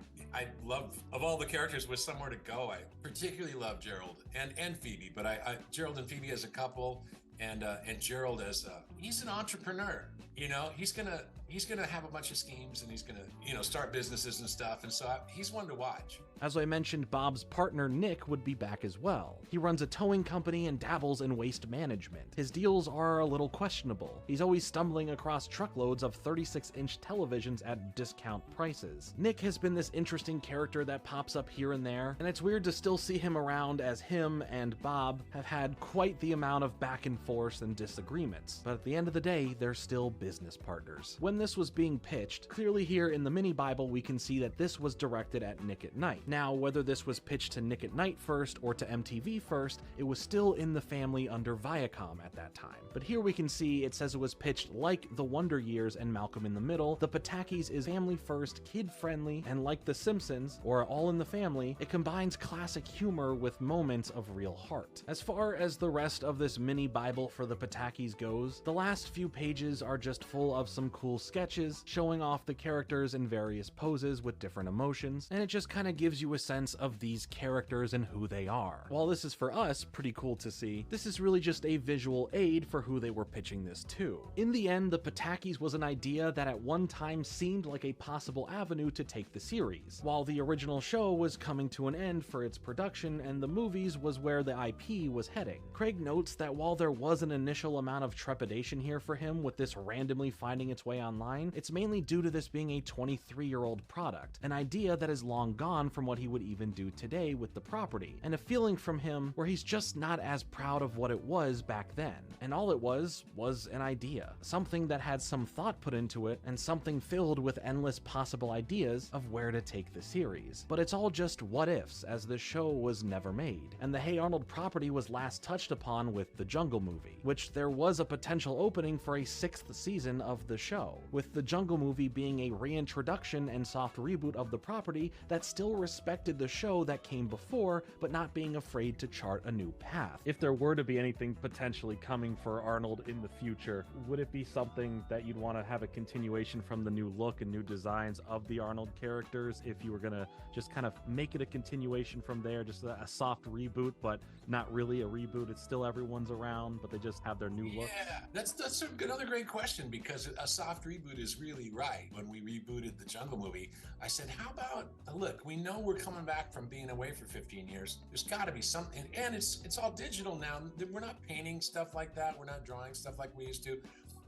love, of all the characters with somewhere to go, I particularly love Gerald and Phoebe, but I Gerald and Phoebe as a couple, and Gerald as he's an entrepreneur. He's gonna have a bunch of schemes, and he's gonna start businesses and stuff, and so he's one to watch. As I mentioned, Bob's partner Nick would be back as well. He runs a towing company and dabbles in waste management. His deals are a little questionable. He's always stumbling across truckloads of 36-inch televisions at discount prices. Nick has been this interesting character that pops up here and there, and it's weird to still see him around, as him and Bob have had quite the amount of back and forth and disagreements. But at the end of the day, they're still business partners. When this was being pitched, clearly here in the mini Bible we can see that this was directed at Nick at Night. Now, whether this was pitched to Nick at Night first or to MTV first, it was still in the family under Viacom at that time. But here we can see it says it was pitched like The Wonder Years and Malcolm in the Middle. The Patakis is family first, kid friendly, and like The Simpsons, or All in the Family, it combines classic humor with moments of real heart. As far as the rest of this mini Bible for the Patakis goes, the last few pages are just full of some cool sketches showing off the characters in various poses with different emotions, and it just kind of gives you a sense of these characters and who they are. While this is for us pretty cool to see, this is really just a visual aid for who they were pitching this to. In the end, the Patakis was an idea that at one time seemed like a possible avenue to take the series, while the original show was coming to an end for its production and the movies was where the IP was heading. Craig notes that while there was an initial amount of trepidation here for him with this randomly finding its way online, it's mainly due to this being a 23-year-old product, an idea that is long gone from what he would even do today with the property, and a feeling from him where he's just not as proud of what it was back then. And all it was an idea, something that had some thought put into it, and something filled with endless possible ideas of where to take the series. But it's all just what ifs, as the show was never made, and the Hey Arnold property was last touched upon with the Jungle Movie, which there was a potential opening for a 6th season of the show, with the Jungle Movie being a reintroduction and soft reboot of the property that still respected the show that came before, but not being afraid to chart a new path. If there were to be anything potentially coming for Arnold in the future, would it be something that you'd want to have a continuation from the new look and new designs of the Arnold characters, if you were gonna just kind of make it a continuation from there, just a soft reboot, but not really a reboot? It's still everyone's around, but they just have their new look. Yeah, that's another great question, because a soft reboot is really right. When we rebooted the Jungle Movie, I said, how about, look, we know we're coming back from being away for 15 years. There's got to be something, and it's all digital now. We're not painting stuff like that. We're not drawing stuff like we used to.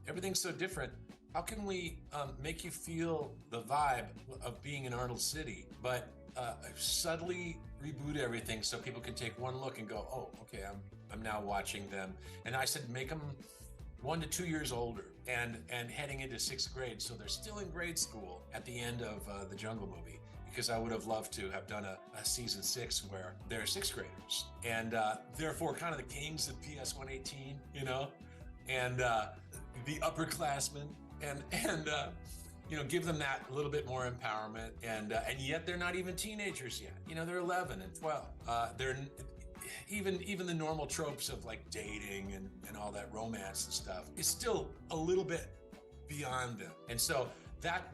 Everything's so different. How can we make you feel the vibe of being in Arnold City, but subtly reboot everything so people can take one look and go, oh, okay, I'm now watching them. And I said, make them 1 to 2 years older and heading into 6th grade, so they're still in grade school at the end of the Jungle Movie. Because I would have loved to have done a season 6 where they're 6th graders, and therefore kind of the kings of PS 118, you know, and the upperclassmen, and you know, give them that little bit more empowerment, and yet they're not even teenagers yet. You know, they're 11 and 12. They're even the normal tropes of like dating and all that romance and stuff is still a little bit beyond them. And so that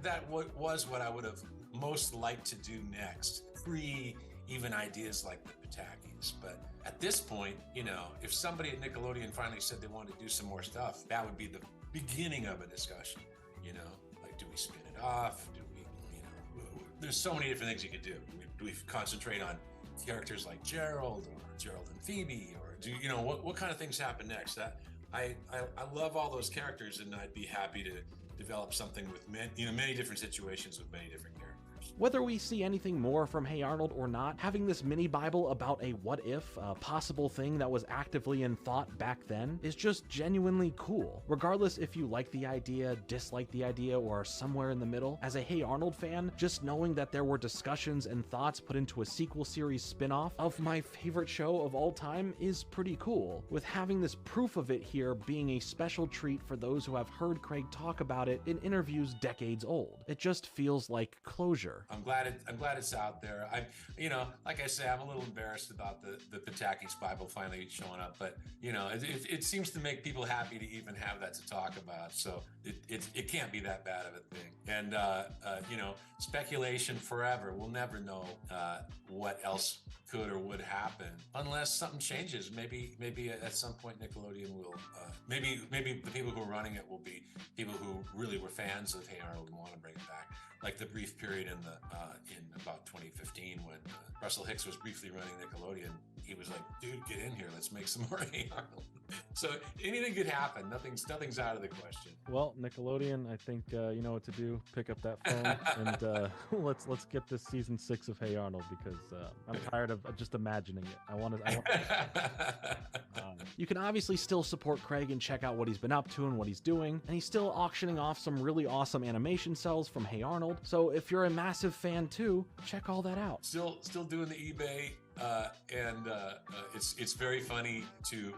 was what I would have most liked to do next, pre even ideas like the Patakis. But at this point, you know, if somebody at Nickelodeon finally said they wanted to do some more stuff, that would be the beginning of a discussion. You know, like, do we spin it off? Do we, you know, there's so many different things you could do. Do we concentrate on characters like Gerald or Gerald and Phoebe, or do you know what kind of things happen next? That I love all those characters, and I'd be happy to develop something with many different situations with many different characters. Whether we see anything more from Hey Arnold or not, having this mini Bible about a what if, a possible thing that was actively in thought back then, is just genuinely cool. Regardless if you like the idea, dislike the idea, or are somewhere in the middle, as a Hey Arnold fan, just knowing that there were discussions and thoughts put into a sequel series spin-off of my favorite show of all time is pretty cool, with having this proof of it here being a special treat for those who have heard Craig talk about it in interviews decades old. It just feels like closure. I'm glad it's out there. You know, like I say, I'm a little embarrassed about the Patakis Bible finally showing up, but you know, it seems to make people happy to even have that to talk about. So it can't be that bad of a thing. And you know, speculation forever. We'll never know what else could or would happen unless something changes. Maybe at some point Nickelodeon will. Maybe the people who are running it will be people who really were fans of Hey Arnold and want to bring it back. Like the brief period in about 2015 when Russell Hicks was briefly running Nickelodeon, he was like, "Dude, get in here. Let's make some more Hey Arnold." So anything could happen. Nothing's out of the question. Well, Nickelodeon, I think you know what to do. Pick up that phone and let's get this season 6 of Hey Arnold, because I'm tired of just imagining it. I want You can obviously still support Craig and check out what he's been up to and what he's doing, and he's still auctioning off some really awesome animation cells from Hey Arnold. So if you're a massive fan too, check all that out. Still doing the eBay, and it's very funny to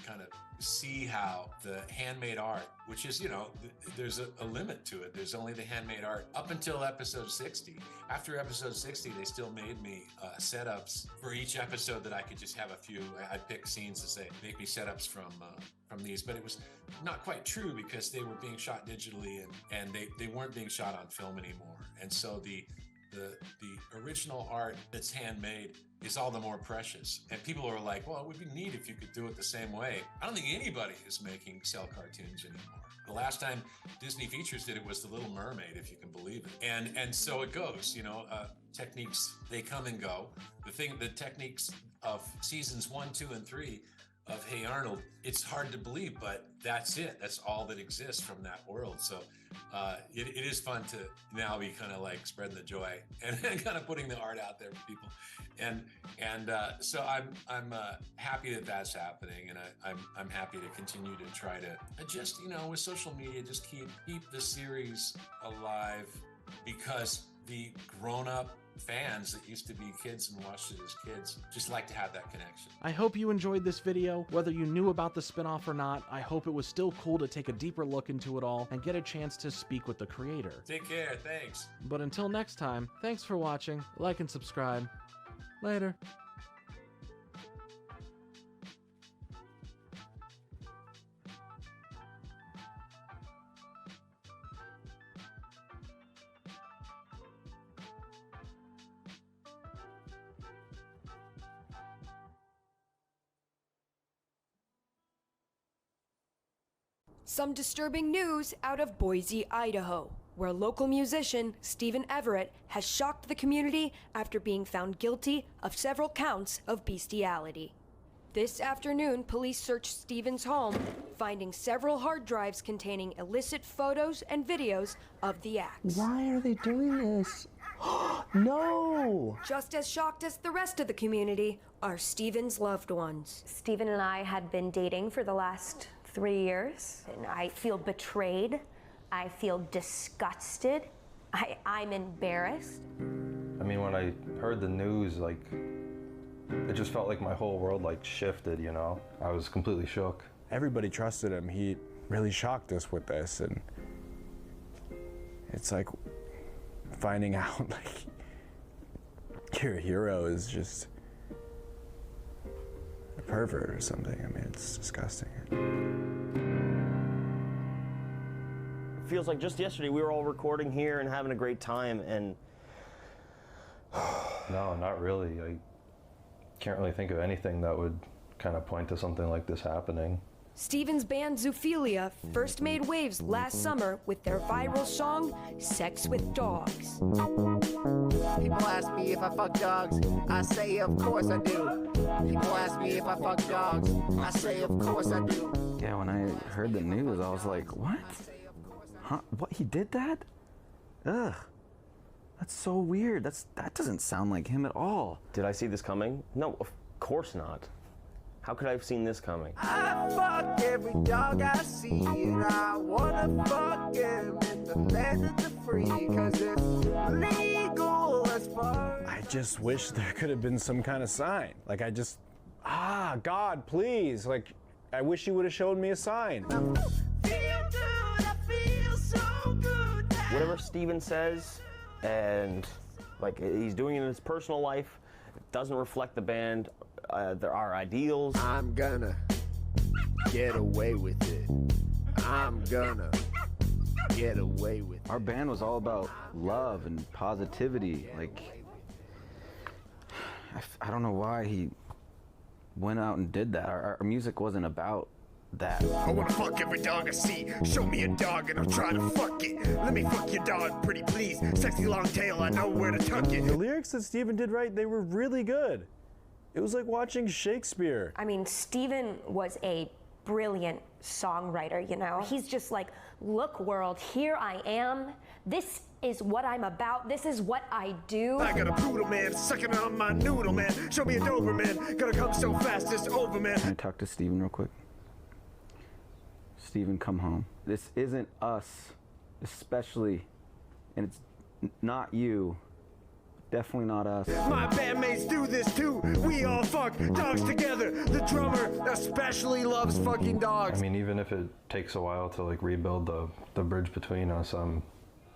kind of see how the handmade art, which is, you know, there's a limit to it. There's only the handmade art up until episode 60. After episode 60, they still made me setups for each episode that I could just have a few. I'd pick scenes to say, make me setups from these, but it was not quite true because they were being shot digitally and they weren't being shot on film anymore. And so the original art that's handmade is all the more precious. And people are like, well, it would be neat if you could do it the same way. I don't think anybody is making cell cartoons anymore. The last time Disney Features did it was The Little Mermaid, if you can believe it. And so it goes, you know, techniques, they come and go. The techniques of seasons 1, 2, and 3 of Hey Arnold, it's hard to believe, but that's it. That's all that exists from that world. So it is fun to now be kind of like spreading the joy and kind of putting the art out there for people. And so I'm happy that that's happening, and I'm happy to continue to try to just, you know, with social media, just keep the series alive, because the grown-up fans that used to be kids and watched it as kids just like to have that connection. I hope you enjoyed this video. Whether you knew about the spinoff or not, I hope it was still cool to take a deeper look into it all and get a chance to speak with the creator. Take care, thanks. But until next time, thanks for watching, like and subscribe. Later. Some disturbing news out of Boise, Idaho, where local musician Stephen Everett has shocked the community after being found guilty of several counts of bestiality. This afternoon, police searched Stephen's home, finding several hard drives containing illicit photos and videos of the acts. Why are they doing this? No! Just as shocked as the rest of the community are Stephen's loved ones. Stephen and I had been dating for the last 3 years, and I feel betrayed. I feel disgusted. I'm embarrassed. I mean, when I heard the news, like, it just felt like my whole world, like, shifted, you know? I was completely shook. Everybody trusted him. He really shocked us with this, and it's like finding out, like, your hero is just a pervert or something. I mean, it's disgusting. It feels like just yesterday we were all recording here and having a great time, and No, not really. I can't really think of anything that would kind of point to something like this happening. Stephen's band Zoophilia first made waves last summer with their viral song, Sex with Dogs. People ask me if I fuck dogs, I say of course I do. People ask me if I fuck dogs, I say of course I do. Yeah, when I heard the news, I was like, what? Huh? What, he did that? Ugh. That's so weird. That doesn't sound like him at all. did I see this coming? No, of course not. How could I have seen this coming? I fuck every dog I see, and I wanna fuck him in the land of the free, cause it's legal as far. I just wish there could have been some kind of sign. Like, God, please. Like, I wish you would have shown me a sign. Whatever Stephen says, and like he's doing it in his personal life, it doesn't reflect the band. There are ideals. I'm gonna get away with it. I'm gonna get away with it. Our band was all about love and positivity. Like, I don't know why he went out and did that. Our music wasn't about that. I wanna fuck every dog I see. Show me a dog and I'll try to fuck it. Let me fuck your dog, pretty please. Sexy long tail, I know where to tuck it. The lyrics that Stephen did right, they were really good. It was like watching Shakespeare. I mean, Stephen was a brilliant songwriter, you know? He's just like, look, world, here I am. This is what I'm about. This is what I do. I got a poodle, man, sucking on my noodle, man. Show me a Doberman, gonna come so fast, it's over, man. Can I talk to Stephen real quick? Stephen, come home. This isn't us, especially, and it's not you. Definitely not us. My bandmates do this too. We all fuck dogs together. The drummer especially loves fucking dogs. I mean, even if it takes a while to like rebuild the bridge between us,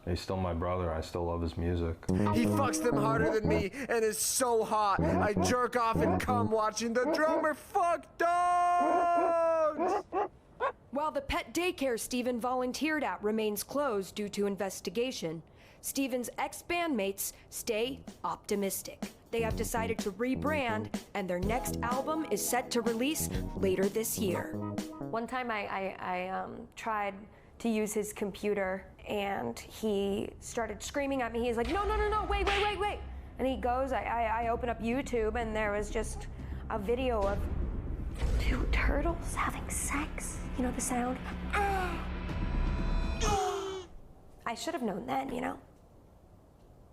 he's still my brother. I still love his music. He fucks them harder than me and is so hot. I jerk off and come watching the drummer fuck dogs. While the pet daycare Stephen volunteered at remains closed due to investigation, Stephen's ex-bandmates stay optimistic. They have decided to rebrand, and their next album is set to release later this year. One time I tried to use his computer, and he started screaming at me. He's like, no, wait. And he goes, I open up YouTube, and there was just a video of Two turtles having sex? You know the sound? Ah. I should have known then, you know?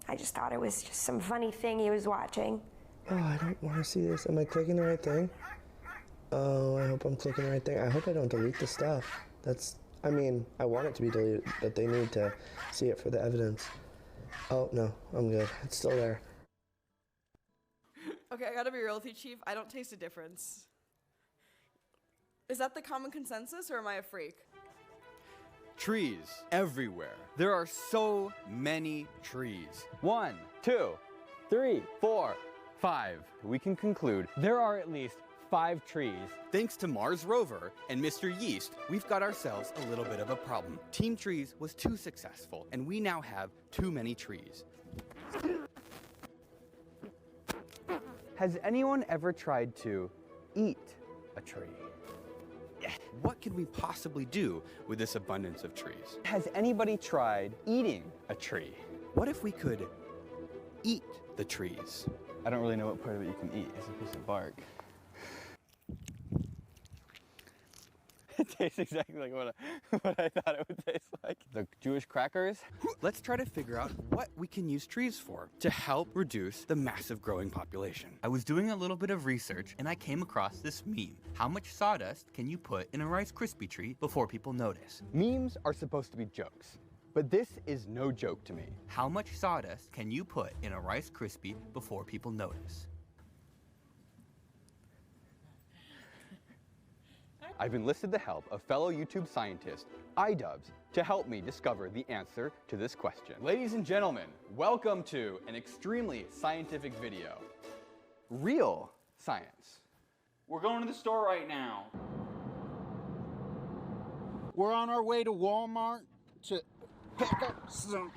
I just thought it was just some funny thing he was watching. Oh, I don't want to see this. Am I clicking the right thing? Oh, I hope I'm clicking the right thing. I hope I don't delete the stuff. I mean, I want it to be deleted, but they need to see it for the evidence. Oh, no, I'm good. It's still there. Okay, I gotta be real with you, Chief. I don't taste a difference. Is that the common consensus, or am I a freak? Trees everywhere. There are so many trees. 1, 2, 3, 4, 5. We can conclude there are at least 5 trees. Thanks to Mars rover and Mr. Yeast, we've got ourselves a little bit of a problem. Team Trees was too successful, and we now have too many trees. Has anyone ever tried to eat a tree? What can we possibly do with this abundance of trees? Has anybody tried eating a tree? What if we could eat the trees? I don't really know what part of it you can eat. It's a piece of bark. It tastes exactly like what I thought it would taste like. The Jewish crackers. Let's try to figure out what we can use trees for to help reduce the massive growing population. I was doing a little bit of research and I came across this meme. How much sawdust can you put in a Rice Krispie treat before people notice? Memes are supposed to be jokes, but this is no joke to me. How much sawdust can you put in a Rice Krispie before people notice? I've enlisted the help of fellow YouTube scientist, iDubbbz, to help me discover the answer to this question. Ladies and gentlemen, welcome to an extremely scientific video. Real science. We're going to the store right now. We're on our way to Walmart to pick up some...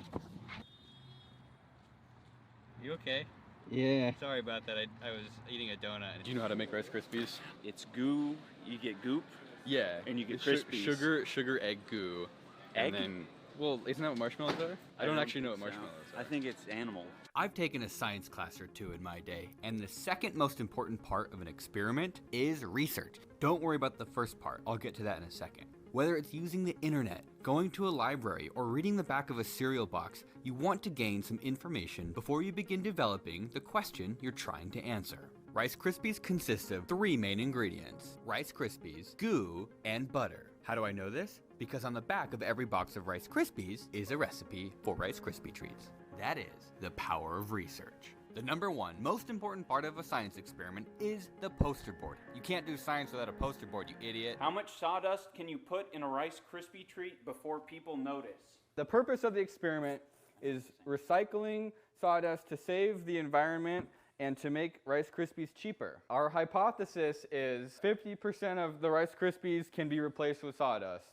You okay? Yeah. Sorry about that. I was eating a donut. Do you know how to make Rice Krispies? It's goo. You get goop. Yeah. And you get Krispies. Sugar, egg, goo. Egg? And then, well, isn't that what marshmallows are? I don't actually know what marshmallows are. I think it's animal. I've taken a science class or two in my day, and the second most important part of an experiment is research. Don't worry about the first part. I'll get to that in a second. Whether it's using the internet, going to a library, or reading the back of a cereal box, you want to gain some information before you begin developing the question you're trying to answer. Rice Krispies consist of 3 main ingredients: Rice Krispies, goo, and butter. How do I know this? Because on the back of every box of Rice Krispies is a recipe for Rice Krispie treats. That is the power of research. The number one most important part of a science experiment is the poster board. You can't do science without a poster board, you idiot. How much sawdust can you put in a Rice Krispie treat before people notice? The purpose of the experiment is recycling sawdust to save the environment and to make Rice Krispies cheaper. Our hypothesis is 50% of the Rice Krispies can be replaced with sawdust.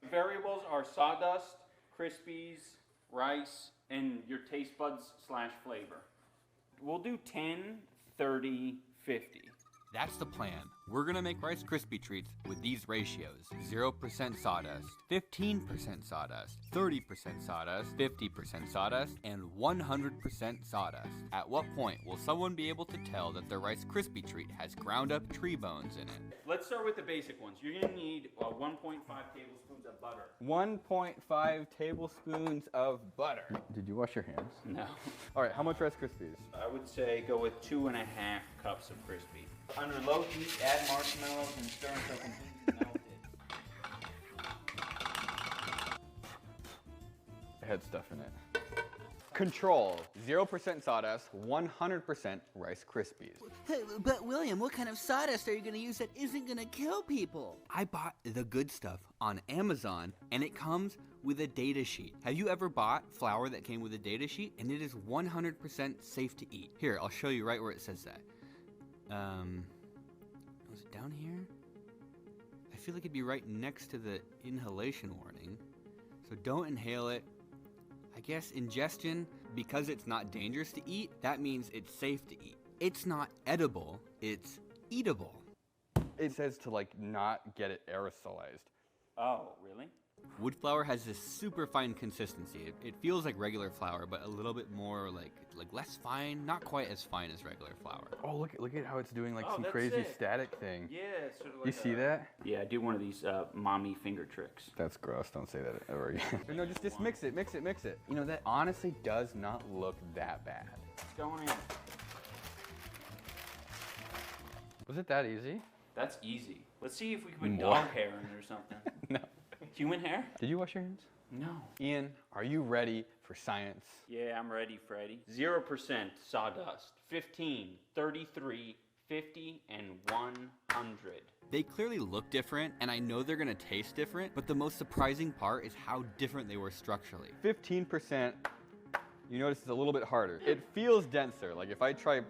Variables are sawdust, Krispies, rice, and your taste buds / flavor. We'll do 10, 30, 50. That's the plan. We're gonna make Rice Krispie treats with these ratios: 0% sawdust, 15% sawdust, 30% sawdust, 50% sawdust, and 100% sawdust. At what point will someone be able to tell that their Rice Krispie treat has ground up tree bones in it? Let's start with the basic ones. You're gonna need 1.5 tablespoons of butter. 1.5 tablespoons of butter. Did you wash your hands? No. All right, how much Rice Krispies? I would say go with 2.5 cups of crispy. Under low heat, add marshmallows and stir until completely melted. It had stuff in it. Control: 0% sawdust, 100% Rice Krispies. But William, what kind of sawdust are you going to use that isn't going to kill people? I bought the good stuff on Amazon, and it comes with a data sheet. Have you ever bought flour that came with a data sheet? And it is 100% safe to eat. Here, I'll show you right where it says that. Was it down here? I feel like it'd be right next to the inhalation warning. So don't inhale it. I guess ingestion, because it's not dangerous to eat, that means it's safe to eat. It's not edible, it's eatable. It says to not get it aerosolized. Oh, really? Wood flour has this super fine consistency. It feels like regular flour, but a little bit more like less fine, not quite as fine as regular flour. Oh, look at how it's doing like Oh, some that's crazy it. static thing. Yeah, it's sort of like You see that? Yeah, I do one of these mommy finger tricks. That's gross. Don't say that ever again. No, just mix it, mix it, mix it. You know, that honestly does not look that bad. It's going in. Was it that easy? That's easy. Let's see if we can put What? dog hair in it or something. No. Human hair? Did you wash your hands? No. Ian, are you ready for science? Yeah, I'm ready, Freddy. 0% sawdust. 15, 33, 50, and 100. They clearly look different, and I know they're gonna taste different, but the most surprising part is how different they were structurally. 15%, you notice it's a little bit harder. It feels denser. Like if I try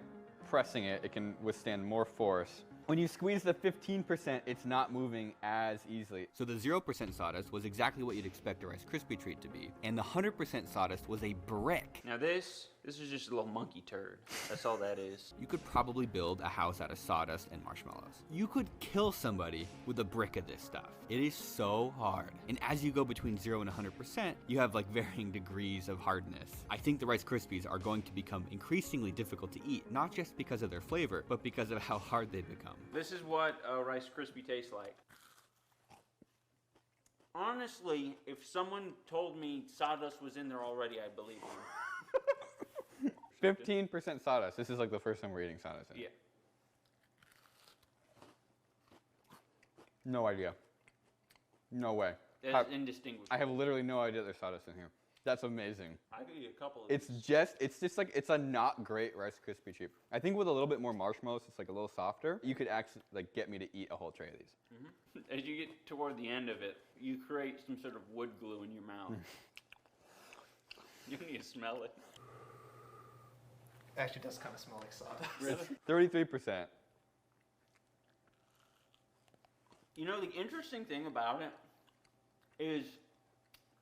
pressing it, it can withstand more force. When you squeeze the 15%, it's not moving as easily. So the 0% sawdust was exactly what you'd expect a Rice Krispie treat to be, and the 100% sawdust was a brick. Now this is just a little monkey turd. That's all that is. You could probably build a house out of sawdust and marshmallows. You could kill somebody with a brick of this stuff. It is so hard. And as you go between 0 and 100%, you have like varying degrees of hardness. I think the Rice Krispies are going to become increasingly difficult to eat, not just because of their flavor, but because of how hard they've become. This is what a Rice Krispie tastes like. Honestly, if someone told me sawdust was in there already, I'd believe them. 15% sawdust. This is like the first time we're eating sawdust. Yeah. No idea. No way. It's indistinguishable. I have literally no idea there's sawdust in here. That's amazing. I could eat a couple of It's just like, it's a not great Rice Krispie treat. I think with a little bit more marshmallows, it's like a little softer. You could actually like get me to eat a whole tray of these. As you get toward the end of it, you create some sort of wood glue in your mouth. You need to smell it. Actually, does kind of smell like sawdust. 33%. You know, the interesting thing about it is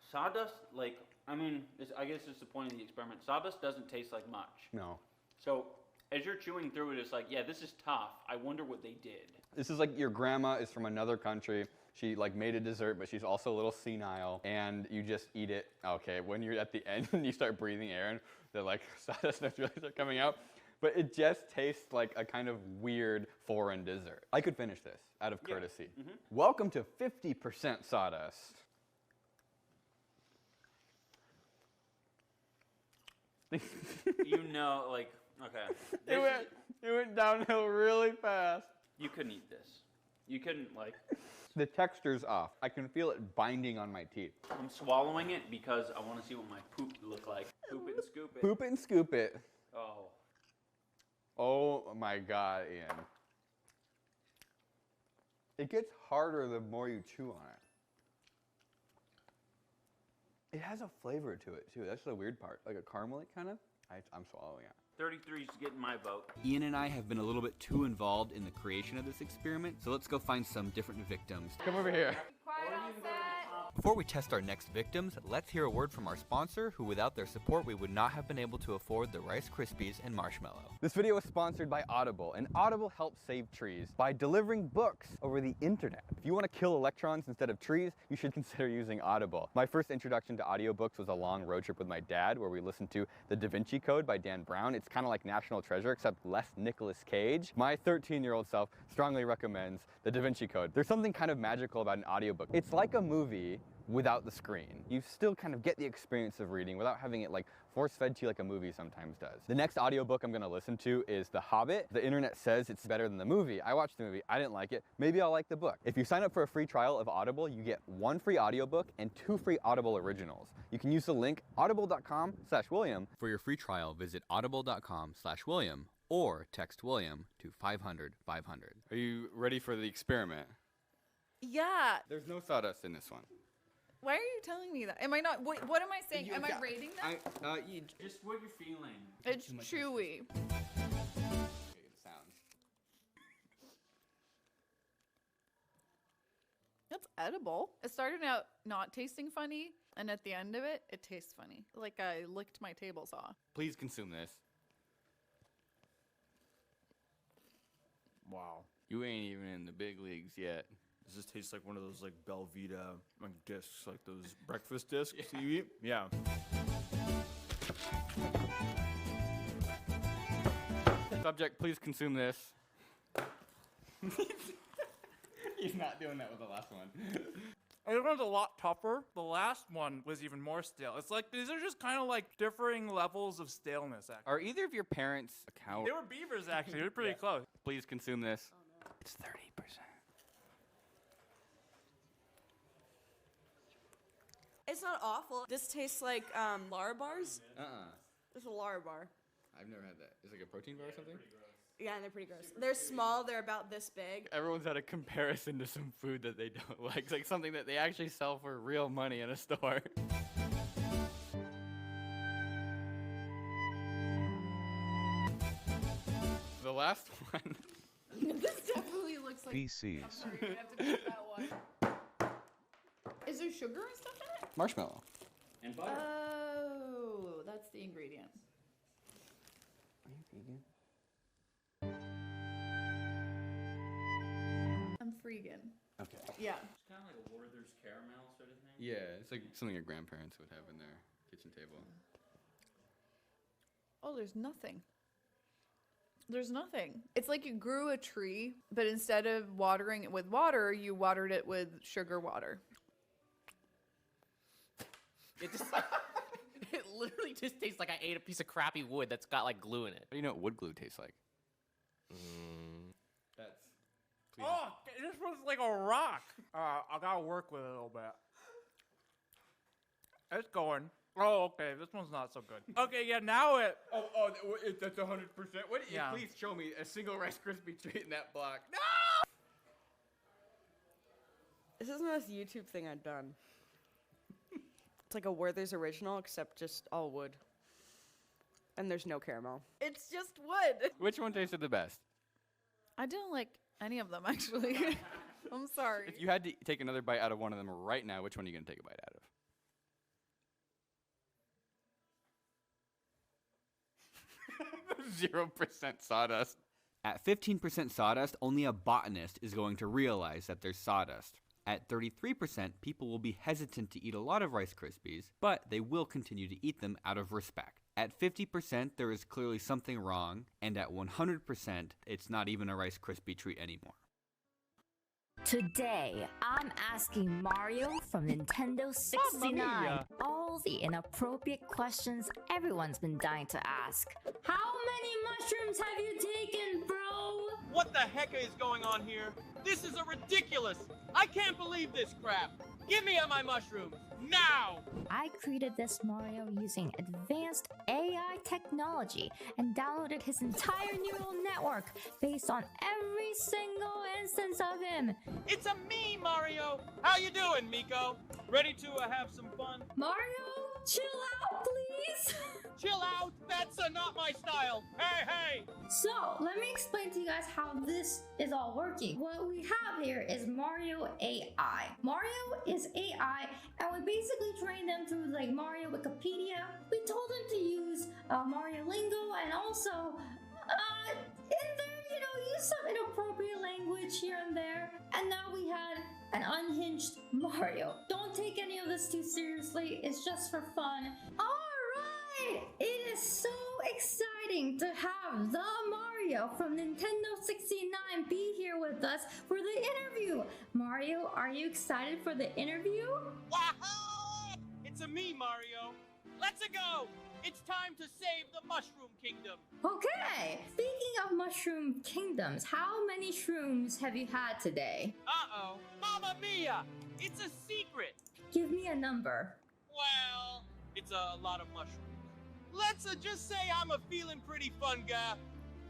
sawdust, like, I mean, I guess it's the point of the experiment. Sawdust doesn't taste like much. No. So as you're chewing through it, it's like, yeah, this is tough. I wonder what they did. This is like your grandma is from another country. She like made a dessert, but she's also a little senile, and you just eat it. Okay, when you're at the end and you start breathing air in, they're like sawdust notes really start coming out. But it just tastes like a kind of weird foreign dessert. I could finish this out of courtesy. Mhm. Welcome to 50% sawdust. You know, like, okay. It went downhill really fast. You couldn't eat this. You couldn't, like. The texture's off. I can feel it binding on my teeth. I'm swallowing it because I want to see what my poop look like. Poop it and scoop it. Poop it and scoop it. Oh. Oh my God, Ian. It gets harder the more you chew on it. It has a flavor to it too. That's the weird part. Like a caramely kind of. I'm swallowing it. 33 is getting my vote. Ian and I have been a little bit too involved in the creation of this experiment, so let's go find some different victims. Come over here. Before we test our next victims, let's hear a word from our sponsor, who without their support we would not have been able to afford the Rice Krispies and marshmallow. This video is sponsored by Audible, and Audible helps save trees by delivering books over the internet. If you want to kill electrons instead of trees, you should consider using Audible. My first introduction to audiobooks was a long road trip with my dad where we listened to The Da Vinci Code by Dan Brown. It's kind of like National Treasure, except less Nicolas Cage. My 13-year-old self strongly recommends The Da Vinci Code. There's something kind of magical about an audiobook. It's like a movie without the screen. You still kind of get the experience of reading without having it like force-fed to you like a movie sometimes does. The next audiobook I'm gonna listen to is The Hobbit. The internet says it's better than the movie. I watched the movie, I didn't like it. Maybe I'll like the book. If you sign up for a free trial of Audible, you get 1 free audiobook and 2 free Audible originals. You can use the link audible.com/William. For your free trial, visit audible.com/William or text William to 500-500. Are you ready for the experiment? Yeah. There's no sawdust in this one. Why are you telling me that? Am I not? What am I saying? Am I rating them? Just what you're feeling. It's chewy. That's edible. It started out not tasting funny, and at the end of it, it tastes funny. Like I licked my table saw. Please consume this. Wow. You ain't even in the big leagues yet. Does this taste like one of those like Belvita like discs, like those breakfast discs you eat? Yeah. Subject, please consume this. He's not doing that with the last one. This one's a lot tougher. The last one was even more stale. It's like, these are just kind of like differing levels of staleness, actually. Are either of your parents a cow? They were beavers, actually. They're pretty close. Please consume this. Oh, no. It's 30%. It's not awful. This tastes like Lara bars. It's a Lara bar. I've never had that. It's like a protein bar or something? Yeah, and they're pretty gross. They're small. They're about this big. Everyone's had a comparison to some food that they don't like. It's like something that they actually sell for real money in a store. The last one. This definitely looks like Feces. Sorry, you're gonna have to pick that one. Is there sugar and stuff in it? Marshmallow. And butter. Oh, that's the ingredient. Are you vegan? I'm freegan. Okay. Yeah. It's kind of like a Werther's caramel sort of thing. Yeah, it's like something your grandparents would have in their kitchen table. Oh, there's nothing. There's nothing. It's like you grew a tree, but instead of watering it with water, you watered it with sugar water. It just it literally just tastes like I ate a piece of crappy wood that's got like glue in it. How do you know what wood glue tastes like? That's. Oh, this was like a rock. I gotta work with it a little bit. It's going. Oh, okay. This one's not so good. Okay, yeah. Now it. That's 100%. What? Yeah. Please show me a single Rice Krispie treat in that block. No! This is the most YouTube thing I've done. It's like a Werther's original, except just all wood. And there's no caramel. It's just wood. Which one tasted the best? I didn't like any of them, actually. I'm sorry. If you had to take another bite out of one of them right now, which one are you going to take a bite out of? 0% sawdust. At 15% sawdust, only a botanist is going to realize that there's sawdust. At 33%, people will be hesitant to eat a lot of Rice Krispies, but they will continue to eat them out of respect. At 50%, there is clearly something wrong, and at 100%, it's not even a Rice Krispie treat anymore. Today, I'm asking Mario from Nintendo 69 all the inappropriate questions everyone's been dying to ask. How many mushrooms have you taken, bro? What the heck is going on here? This is ridiculous! I can't believe this crap! Give me my mushrooms, now! I created this Mario using advanced AI technology and downloaded his entire neural network based on every single instance of him. It's a me, Mario! How you doing, Miko? Ready to have some fun? Mario, chill out, please! Chill out? That's not my style! Hey, hey! So, let me explain to you guys how this is all working. What we have here is Mario AI. Mario is AI, and we basically trained them through like Mario Wikipedia. We told them to use Mario lingo and also in there, you know, use some inappropriate language here and there. And now we had an unhinged Mario. Don't take any of this too seriously. It's just for fun. Alright! It is so exciting to have the Mario from Nintendo 69 be here with us for the interview. Mario, are you excited for the interview? Wahoo! It's a me, Mario. Let's go! It's time to save the Mushroom Kingdom. Okay, speaking of Mushroom Kingdoms, how many shrooms have you had today? Uh-oh. Mamma mia! It's a secret! Give me a number. Well, it's a lot of mushrooms. Let's just say I'm feeling pretty fun guy.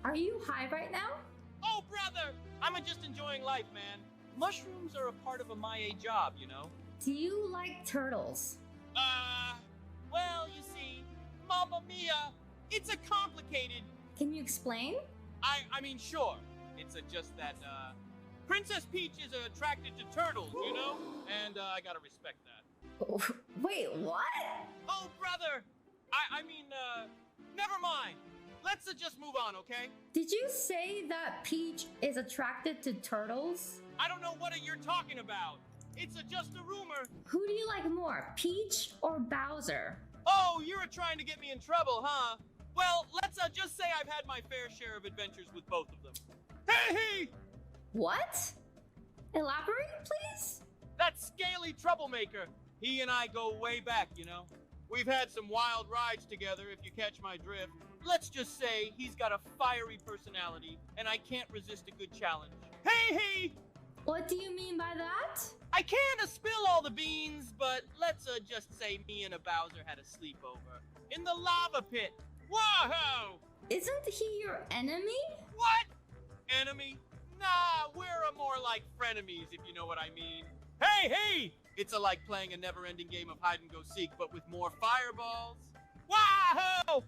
Are you high right now? Oh, brother! I'm just enjoying life, man. Mushrooms are a part of my job, you know? Do you like turtles? Well, you see, Mamma mia, it's a complicated... Can you explain? I mean, sure. It's just that, Princess Peach is attracted to turtles, you know? And, I gotta respect that. Wait, what? Oh, brother! I mean, never mind. let's just move on, okay? Did you say that Peach is attracted to turtles? I don't know what you're talking about. It's just a rumor. Who do you like more, Peach or Bowser? Oh, you're trying to get me in trouble, huh? Well, let's just say I've had my fair share of adventures with both of them. Hey! What? Elaborate, please? That scaly troublemaker. He and I go way back, you know. We've had some wild rides together, if you catch my drift. Let's just say he's got a fiery personality, and I can't resist a good challenge. Hey! What do you mean by that? I can't spill all the beans, but let's just say me and a Bowser had a sleepover. In the lava pit. Whoa! Isn't he your enemy? What? Enemy? Nah, we're more like frenemies, if you know what I mean. Hey! It's like playing a never-ending game of hide-and-go-seek, but with more fireballs. Wow!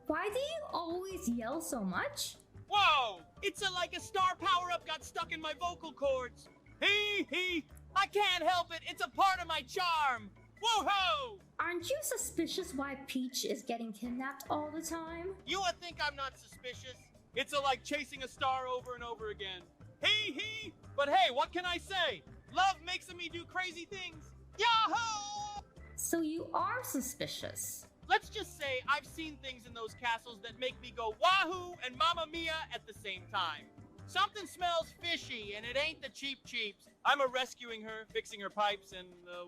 Why do you always yell so much? Whoa! It's like a star power-up got stuck in my vocal cords. Hey! I can't help it. It's a part of my charm. Whoa-ho! Aren't you suspicious why Peach is getting kidnapped all the time? You would think I'm not suspicious. It's like chasing a star over and over again. Hey! But hey, what can I say? Love makes me do crazy things. Yahoo! So you are suspicious. Let's just say I've seen things in those castles that make me go wahoo and mamma mia at the same time. Something smells fishy, and it ain't the cheap-cheeps. I'm rescuing her, fixing her pipes, and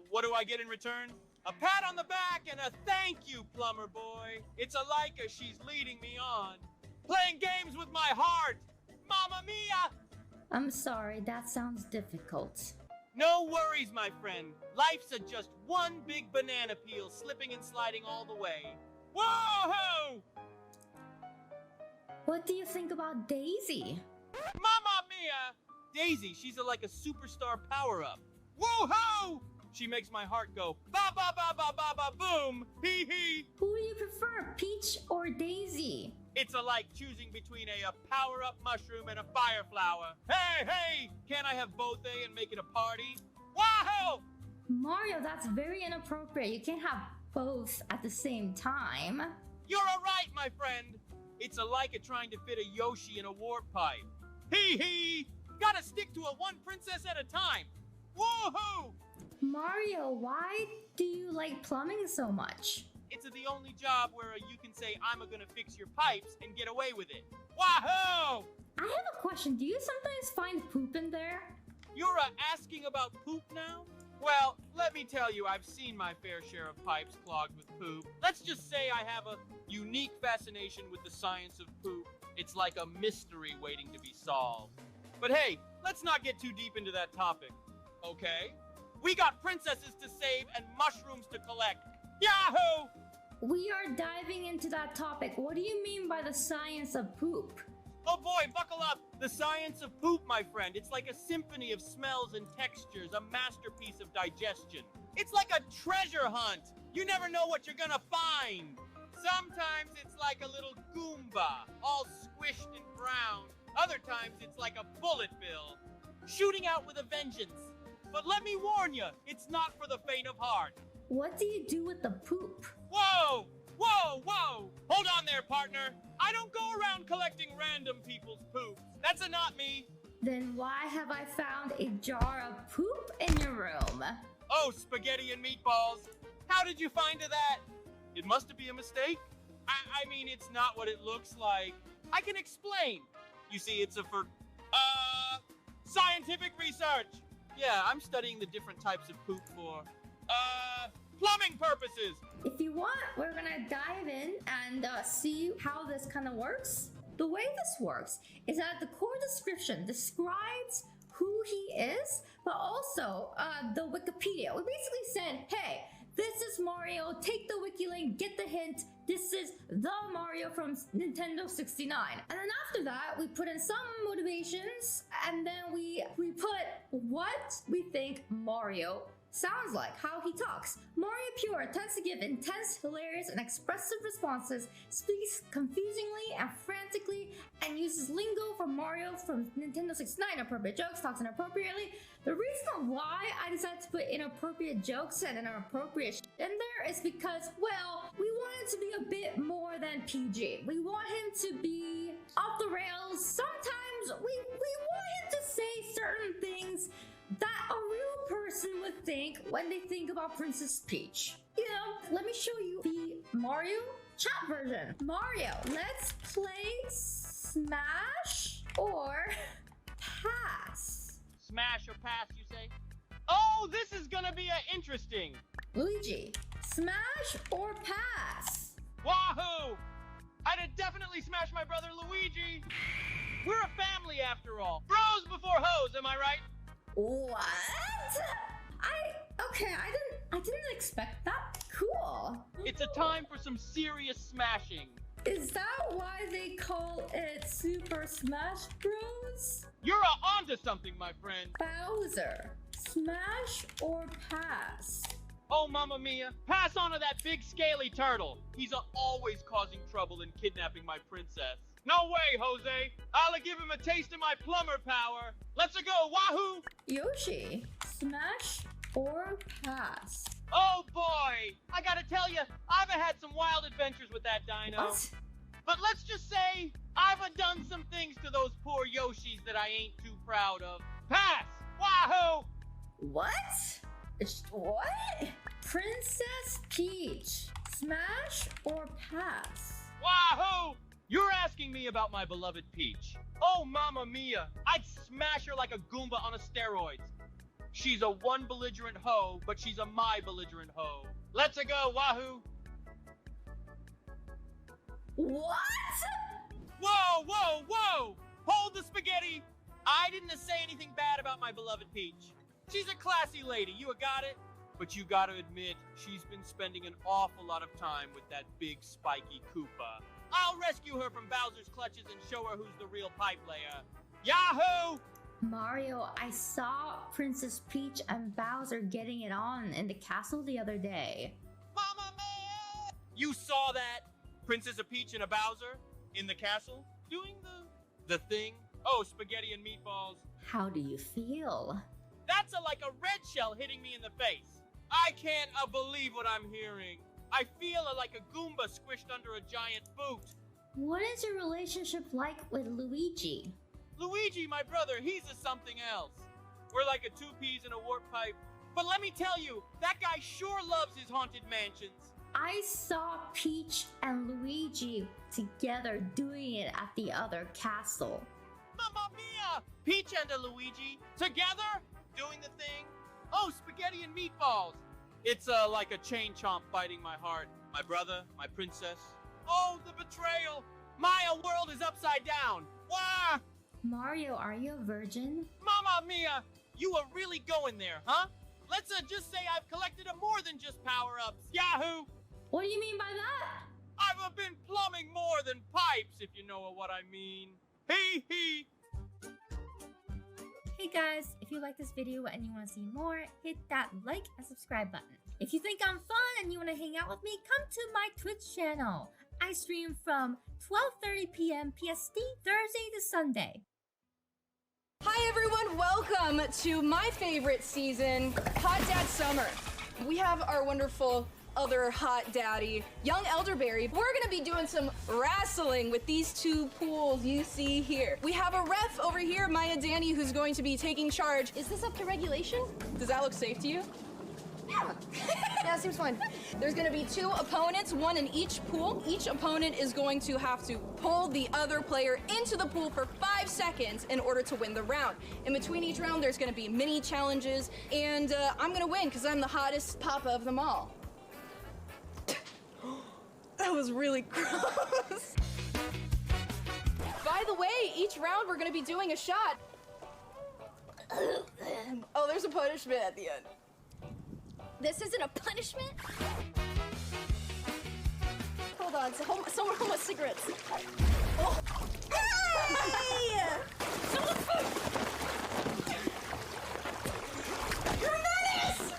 what do I get in return? A pat on the back and a thank you, plumber boy. It's like she's leading me on. Playing games with my heart. Mamma mia! I'm sorry, that sounds difficult. No worries, my friend. Life's just one big banana peel slipping and sliding all the way. Whoa-ho! What do you think about Daisy? Mamma mia! Daisy, she's like a superstar power-up. Whoa-ho! She makes my heart go ba-ba-ba-ba-ba-ba-boom! Hee-hee! Who do you prefer, Peach or Daisy? It's like choosing between a power-up mushroom and a fire flower. Hey! Can't I have both and make it a party? Wow! Mario, that's very inappropriate. You can't have both at the same time. You're right, my friend. It's like trying to fit a Yoshi in a warp pipe. Hee! Gotta stick to one princess at a time. Woohoo! Mario, why do you like plumbing so much? It's the only job where you can say, I'm gonna fix your pipes and get away with it. Wahoo! I have a question. Do you sometimes find poop in there? You're asking about poop now? Well, let me tell you, I've seen my fair share of pipes clogged with poop. Let's just say I have a unique fascination with the science of poop. It's like a mystery waiting to be solved. But hey, let's not get too deep into that topic, okay? We got princesses to save and mushrooms to collect. Yahoo! We are diving into that topic. What do you mean by the science of poop? Oh boy, buckle up! The science of poop, my friend. It's like a symphony of smells and textures, a masterpiece of digestion. It's like a treasure hunt. You never know what you're gonna find. Sometimes it's like a little Goomba, all squished and brown. Other times it's like a bullet bill, shooting out with a vengeance. But let me warn you, it's not for the faint of heart. What do you do with the poop? Whoa! Hold on there, partner. I don't go around collecting random people's poops. That's not me. Then why have I found a jar of poop in your room? Oh, spaghetti and meatballs. How did you find that? It must be a mistake. I mean, it's not what it looks like. I can explain. You see, it's for scientific research. Yeah, I'm studying the different types of poop for, plumbing purposes. If you want, we're gonna dive in and see how this kind of works. The way this works is that the core description describes who he is, but also the Wikipedia. We basically said, hey, this is Mario, take the wiki link, get the hint, this is the Mario from Nintendo 69. And then after that, we put in some motivations, and then we put what we think Mario sounds like how he talks. Mario Pure tends to give intense, hilarious, and expressive responses, speaks confusingly and frantically, and uses lingo from Mario from Nintendo 69, inappropriate jokes, talks inappropriately. The reason why I decided to put inappropriate jokes and inappropriate shit in there is because, well, we want it to be a bit more than PG. We want him to be off the rails. Sometimes we want him to say certain things that a real person would think when they think about Princess Peach. You know, let me show you the Mario chat version. Mario, let's play Smash or Pass. Smash or pass, you say? Oh, this is gonna be interesting. Luigi, smash or pass? Wahoo! I'd definitely smash my brother Luigi. We're a family after all. Bros before hoes, am I right? What? I didn't expect that. Cool. It's a time for some serious smashing. Is that why they call it Super Smash Bros? You're onto something, my friend. Bowser, smash or pass? Oh, Mamma Mia, pass on to that big scaly turtle. He's always causing trouble and kidnapping my princess. No way, Jose. I'll give him a taste of my plumber power. Let's go, wahoo! Yoshi, smash or pass? Oh boy, I gotta tell you, I've had some wild adventures with that dino. What? But let's just say, I've done some things to those poor Yoshis that I ain't too proud of. Pass! Wahoo! What? What? Princess Peach, smash or pass? Wahoo! You're asking me about my beloved Peach. Oh, Mamma Mia, I'd smash her like a Goomba on a steroids. She's a one belligerent hoe, but she's a my belligerent hoe. Let's go, wahoo! What? Whoa, whoa, whoa! Hold the spaghetti! I didn't say anything bad about my beloved Peach. She's a classy lady, you got it? But you gotta admit, she's been spending an awful lot of time with that big spiky Koopa. I'll rescue her from Bowser's clutches and show her who's the real pipe layer. Yahoo! Mario, I saw Princess Peach and Bowser getting it on in the castle the other day. Mamma Mia! You saw that? Princess Peach and a Bowser in the castle doing the thing? Oh, spaghetti and meatballs. How do you feel? That's like a red shell hitting me in the face. I can't believe what I'm hearing. I feel like a Goomba squished under a giant boot. What is your relationship like with Luigi? Luigi, my brother, he's something else. We're like a two peas in a warp pipe. But let me tell you, that guy sure loves his haunted mansions. I saw Peach and Luigi together doing it at the other castle. Mamma Mia! Peach and a Luigi together doing the thing? Oh, spaghetti and meatballs. It's like a chain chomp biting my heart. My brother, my princess. Oh, the betrayal! My world is upside down. Wah! Mario, are you a virgin? Mamma Mia! You are really going there, huh? Let's just say I've collected more than just power-ups. Yahoo! What do you mean by that? I've been plumbing more than pipes, if you know what I mean. Hee hee! Hey guys, if you like this video and you want to see more, hit that like and subscribe button. If you think I'm fun and you want to hang out with me, come to my Twitch channel. I stream from 12:30 p.m. PST, Thursday to Sunday. Hi everyone, welcome to my favorite season, Hot Dad Summer. We have our wonderful other hot daddy, young elderberry. We're gonna be doing some wrestling with these two pools you see here. We have a ref over here, Maya Danny, who's going to be taking charge. Is this up to regulation? Does that look safe to you? Yeah. Yeah, seems fine. There's gonna be two opponents, one in each pool. Each opponent is going to have to pull the other player into the pool for 5 seconds in order to win the round. In between each round, there's gonna be mini challenges, and I'm gonna win because I'm the hottest papa of them all. That was really gross. By the way, each round we're gonna be doing a shot. Oh, there's a punishment at the end. This isn't a punishment? Hold on, someone hold my cigarettes. Oh. Hey! You're a menace!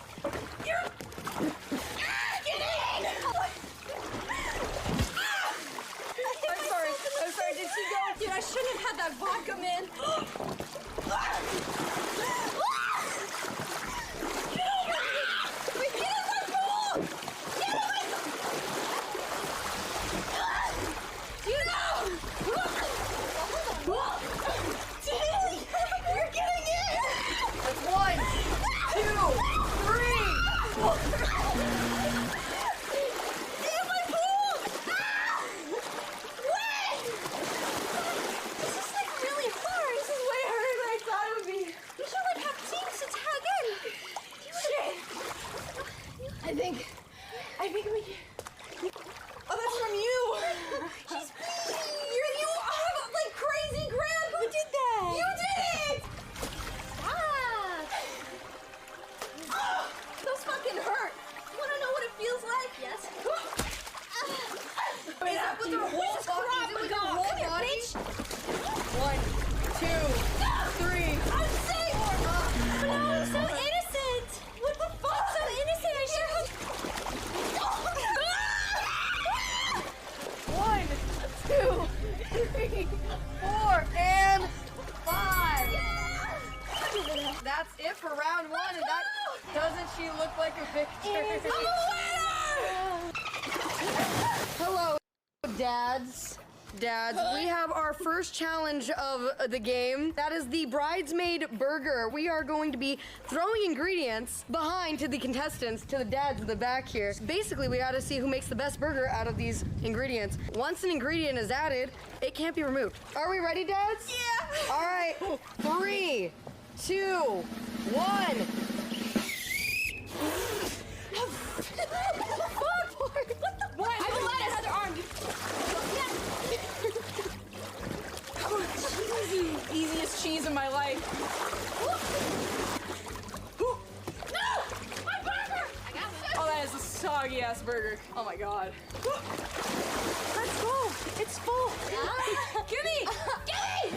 victor. Hello, dads. Dads, we have our first challenge of the game. That is the bridesmaid burger. We are going to be throwing ingredients behind to the contestants, to the dads in the back here. Basically, we gotta see who makes the best burger out of these ingredients. Once an ingredient is added, it can't be removed. Are we ready, dads? Yeah! All right, 3, 2, 1. What? I have lettuce. Other arm. Oh, easiest cheese in my life. No! My burger! I got it. Oh, that is a soggy ass burger. Oh my god. Let's go. It's full. Gimme! Gimme!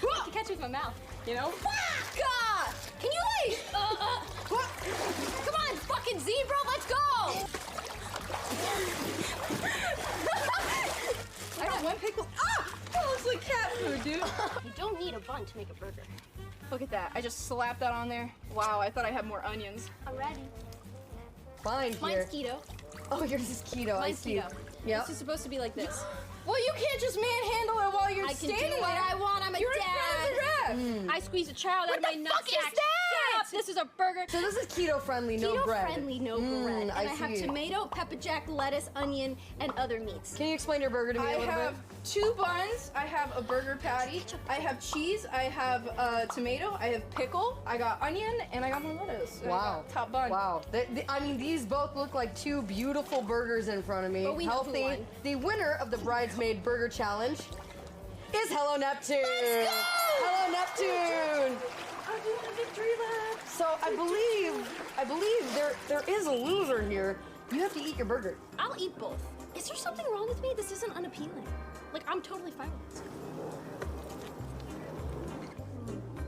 I can catch it with my mouth. You know? God! Can you wait? Come on, fucking zebra, let's go! I got one pickle. Ah! That looks like cat food, dude. You don't need a bun to make a burger. Look at that. I just slapped that on there. Wow, I thought I had more onions. I'm ready. Fine here. Mine's keto. Oh, yours is keto. I Mine's see. keto. Yep. This is supposed to be like this. Well, you can't just manhandle it while you're I can standing do what there. I want. I'm a You're dad. in front of the ref. I squeeze a child out of my nutsack. What the fuck is Shut that? up. This is a burger. So this is keto friendly, no bread. Keto friendly, no bread. And I have see. tomato, pepper jack, lettuce, onion, and other meats. Can you explain your burger to me I a little have bit? 2 buns. I have a burger patty. I have cheese. I have tomato. I have pickle. I got onion, and I got more lettuce. And I Wow. got top bun. Wow. I mean, these both look like 2 beautiful burgers in front of me. But we know who Healthy. won. The winner of the Bridesmaid Burger Challenge is Hello Neptune. Let's go! Hello Neptune. I'm doing a victory lap. So I believe there is a loser here. You have to eat your burger. I'll eat both. Is there something wrong with me? This isn't unappealing. Like, I'm totally fine with this.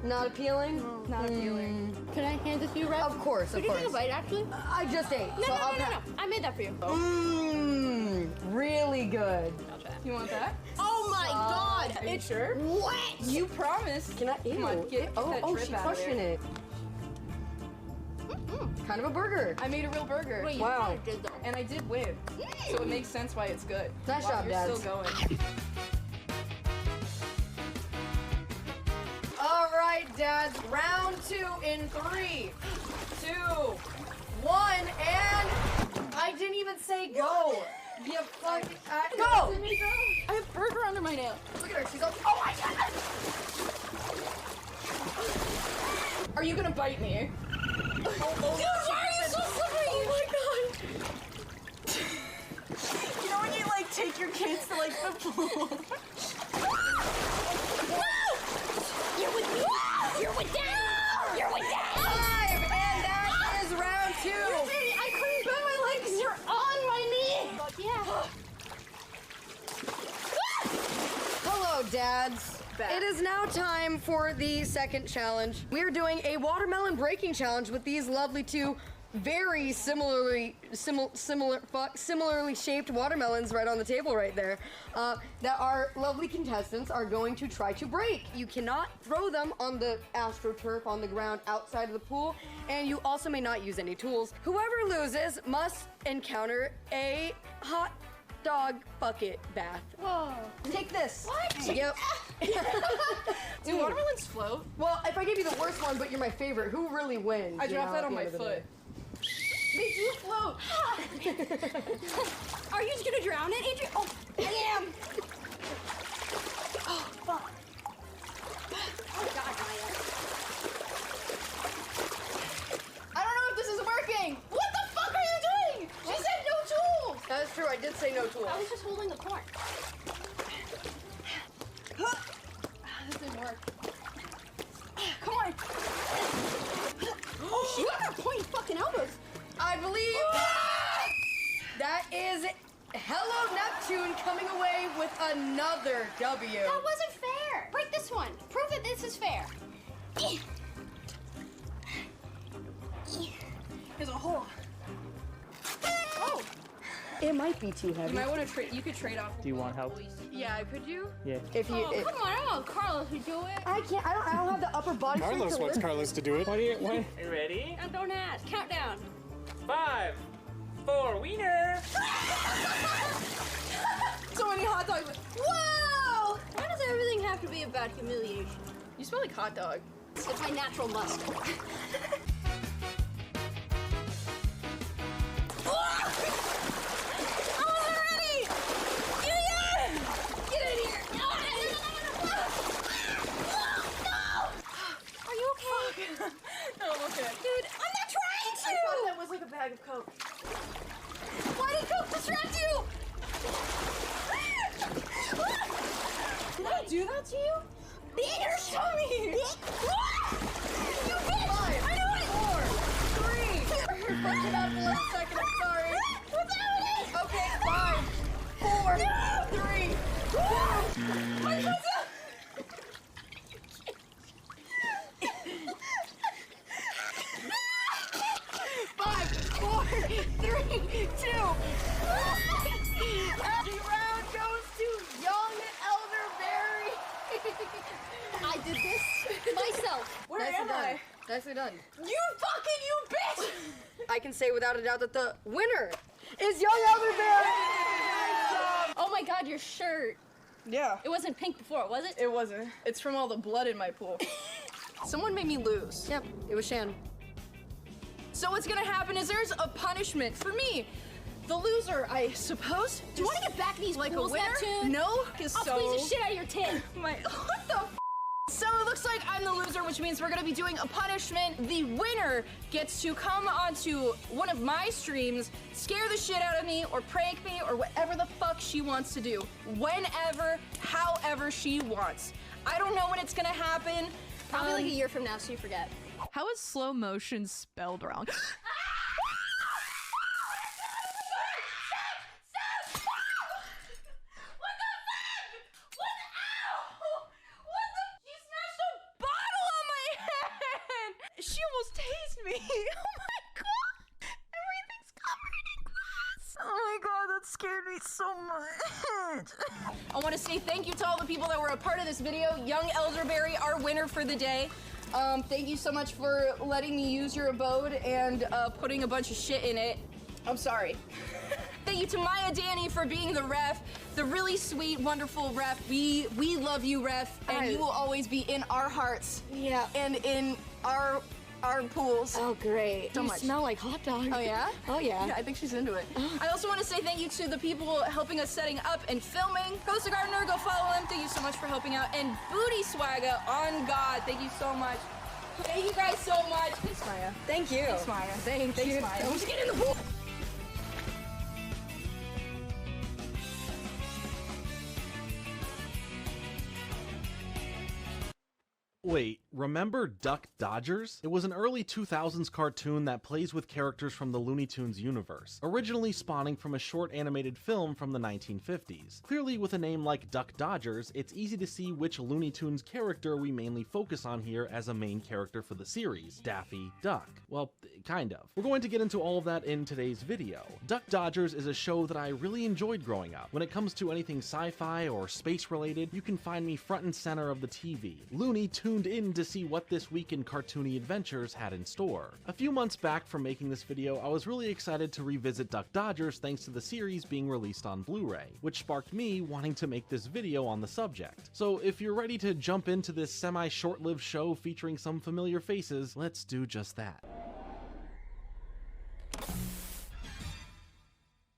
Not appealing? No, not appealing. Can I hand this to you, Red? Of course, Could of you take a course. bite, actually? I just ate. No, so I'll no. I made that for you. Really good. You want that? Oh my god! Are you sure? What? You promised. Can I eat? Come on, get that drip she's out of crushing there. it. Kind of a burger. I made a real burger. Wait, you Wow. kinda did, though. And I did win. So it makes sense why it's good. Nice Wow, job, you're dads. still going. All right, dads. Round 2 in 3, 2, 1, and I didn't even say go. You fuck. Go. I have burger under my nail. Look at her. She's all. Oh my god. Are you gonna bite me? Dude, why are you so slippery? Oh my god. You know when you like take your kids to like the pool? You're with me. You're with Dad. You're with Dad. 5, and that is round 2. I couldn't bend my leg because you're on my knee. Yeah. Hello, dads. It is now time for the second challenge. We are doing a watermelon breaking challenge with these lovely 2 very similarly shaped watermelons right on the table right there that our lovely contestants are going to try to break. You cannot throw them on the AstroTurf on the ground outside of the pool, and you also may not use any tools. Whoever loses must encounter a hot dog bucket bath. Whoa. Take this. What? Yep. Do watermelons float? Well, if I give you the worst one, but you're my favorite, who really wins? I you dropped know, that at on the my end of the foot. day? They do float. Are you just gonna drown it, Adrian? Oh, I am. Oh, fuck. Oh, God, Maya. I don't know if this is working. What the fuck are you doing? She said no tools. That's true. I did say no tools. I was just holding the corn. This didn't work. Come on. Oh, she got her pointy fucking elbows. I believe that is Hello Neptune coming away with another W. That wasn't fair. Break this one. Prove that this is fair. There's a hole. Oh. It might be too heavy. You might want to trade. You could trade off. Do you want help? Yeah, could you? Yeah. If you, Oh, come on! I want Carlos to do it. I can't. I don't have the upper body strength Carlos to wants lift. Carlos to do it. Why do you? Why? Are you ready? Don't ask. Countdown. 5, 4, wiener! So many hot dogs. Whoa! Why does everything have to be about humiliation? You smell like hot dog. It's my natural musk. No, I'm okay. Dude, I'm not trying to! I thought that was like a bag of Coke. Why did Coke distract you? Did I do that to you? Bitch! Show me! You bitch! 5, I know it! 4, 3. Fucked it up for 1 second, I'm sorry. What's happening? Okay, 5, 4, 3, 2. My foot's up! 5, 4, 3, 2. The round goes to young elderberry. I did this myself. Where am I? Nicely done. You bitch! I can say without a doubt that the winner is young elderberry. Oh my god, your shirt. Yeah. It wasn't pink before, was it? It wasn't. It's from all the blood in my pool. Someone made me lose. Yep, it was Shan. So what's gonna happen is there's a punishment for me. The loser, I suppose. Do you want to get back in these like pools, a winner? Neptune? No, because I'll squeeze the shit out of your tit. What the f? So it looks like I'm the loser, which means we're gonna be doing a punishment. The winner gets to come onto one of my streams, scare the shit out of me, or prank me, or whatever the fuck she wants to do. Whenever, however she wants. I don't know when it's gonna happen. Probably like a year from now, so you forget. How is slow motion spelled wrong? She almost tased me. Oh my god. Everything's covered in glass. Oh my god, that scared me so much. I want to say thank you to all the people that were a part of this video. Young Elderberry, our winner for the day. Thank you so much for letting me use your abode and putting a bunch of shit in it. I'm sorry. Thank you to Maya Danny for being the ref, the really sweet, wonderful ref. We love you, ref, and you will always be in our hearts. Yeah. And in our pools. Oh, great. So You much. smell like hot dog. Oh, yeah? Oh, yeah. Yeah, I think she's into it. I also want to say thank you to the people helping us setting up and filming. Costa Gardner, go follow him. Thank you so much for helping out. And Booty Swagga, on God, thank you so much. Thank you guys so much. Thanks, Maya. Thank you. Thanks, Maya. Thanks, Maya. Let's get in the pool. Wait, remember Duck Dodgers? It was an early 2000s cartoon that plays with characters from the Looney Tunes universe, originally spawning from a short animated film from the 1950s. Clearly, with a name like Duck Dodgers, it's easy to see which Looney Tunes character we mainly focus on here as a main character for the series, Daffy Duck. Well, kind of. We're going to get into all of that in today's video. Duck Dodgers is a show that I really enjoyed growing up. When it comes to anything sci-fi or space related, you can find me front and center of the TV. Looney tuned in to see what this week in cartoony adventures had in store. A few months back from making this video, I was really excited to revisit Duck Dodgers thanks to the series being released on Blu-ray, which sparked me wanting to make this video on the subject. So if you're ready to jump into this semi-short-lived show featuring some familiar faces, let's do just that.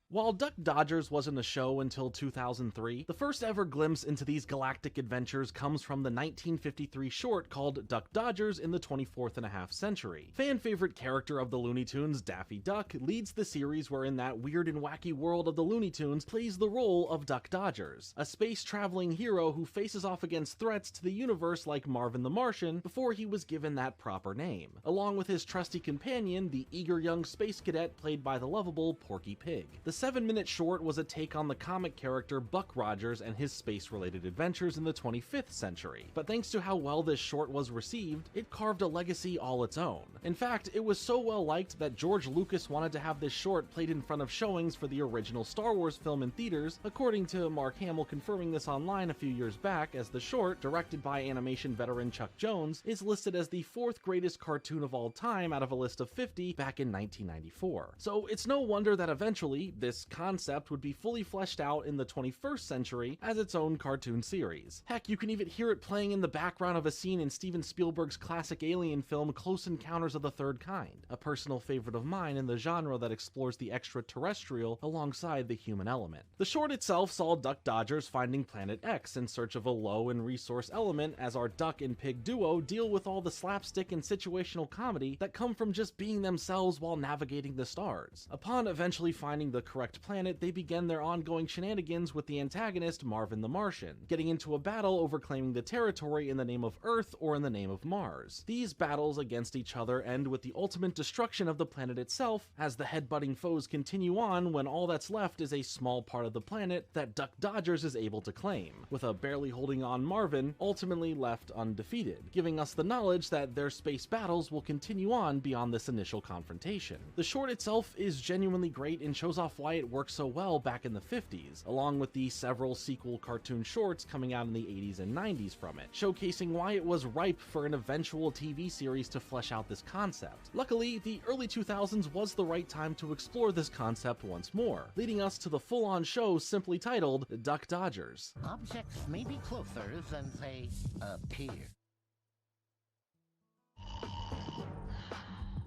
While Duck Dodgers wasn't a show until 2003, the first ever glimpse into these galactic adventures comes from the 1953 short called Duck Dodgers in the 24th and a half century. Fan favorite character of the Looney Tunes, Daffy Duck, leads the series wherein that weird and wacky world of the Looney Tunes plays the role of Duck Dodgers, a space-traveling hero who faces off against threats to the universe like Marvin the Martian before he was given that proper name, along with his trusty companion, the eager young space cadet played by the lovable Porky Pig. The 7-minute short was a take on the comic character Buck Rogers and his space-related adventures in the 25th century, but thanks to how well this short was received, it carved a legacy all its own. In fact, it was so well liked that George Lucas wanted to have this short played in front of showings for the original Star Wars film in theaters, according to Mark Hamill confirming this online a few years back, as the short, directed by animation veteran Chuck Jones, is listed as the 4th greatest cartoon of all time out of a list of 50 back in 1994. So it's no wonder that eventually, this concept would be fully fleshed out in the 21st century as its own cartoon series. Heck, you can even hear it playing in the background of a scene in Steven Spielberg's classic alien film Close Encounters of the Third Kind, a personal favorite of mine in the genre that explores the extraterrestrial alongside the human element. The short itself saw Duck Dodgers finding Planet X in search of a low and resource element as our duck and pig duo deal with all the slapstick and situational comedy that come from just being themselves while navigating the stars. Upon eventually finding the correct planet, they begin their ongoing shenanigans with the antagonist Marvin the Martian, getting into a battle over claiming the territory in the name of Earth or in the name of Mars. These battles against each other end with the ultimate destruction of the planet itself, as the headbutting foes continue on when all that's left is a small part of the planet that Duck Dodgers is able to claim, with a barely holding on Marvin ultimately left undefeated, giving us the knowledge that their space battles will continue on beyond this initial confrontation. The short itself is genuinely great and shows off why it worked so well back in the 50s, along with the several sequel cartoon shorts coming out in the 80s and 90s from it, showcasing why it was ripe for an eventual TV series to flesh out this concept. Luckily, the early 2000s was the right time to explore this concept once more, leading us to the full-on show simply titled Duck Dodgers. Objects may be closer than they appear.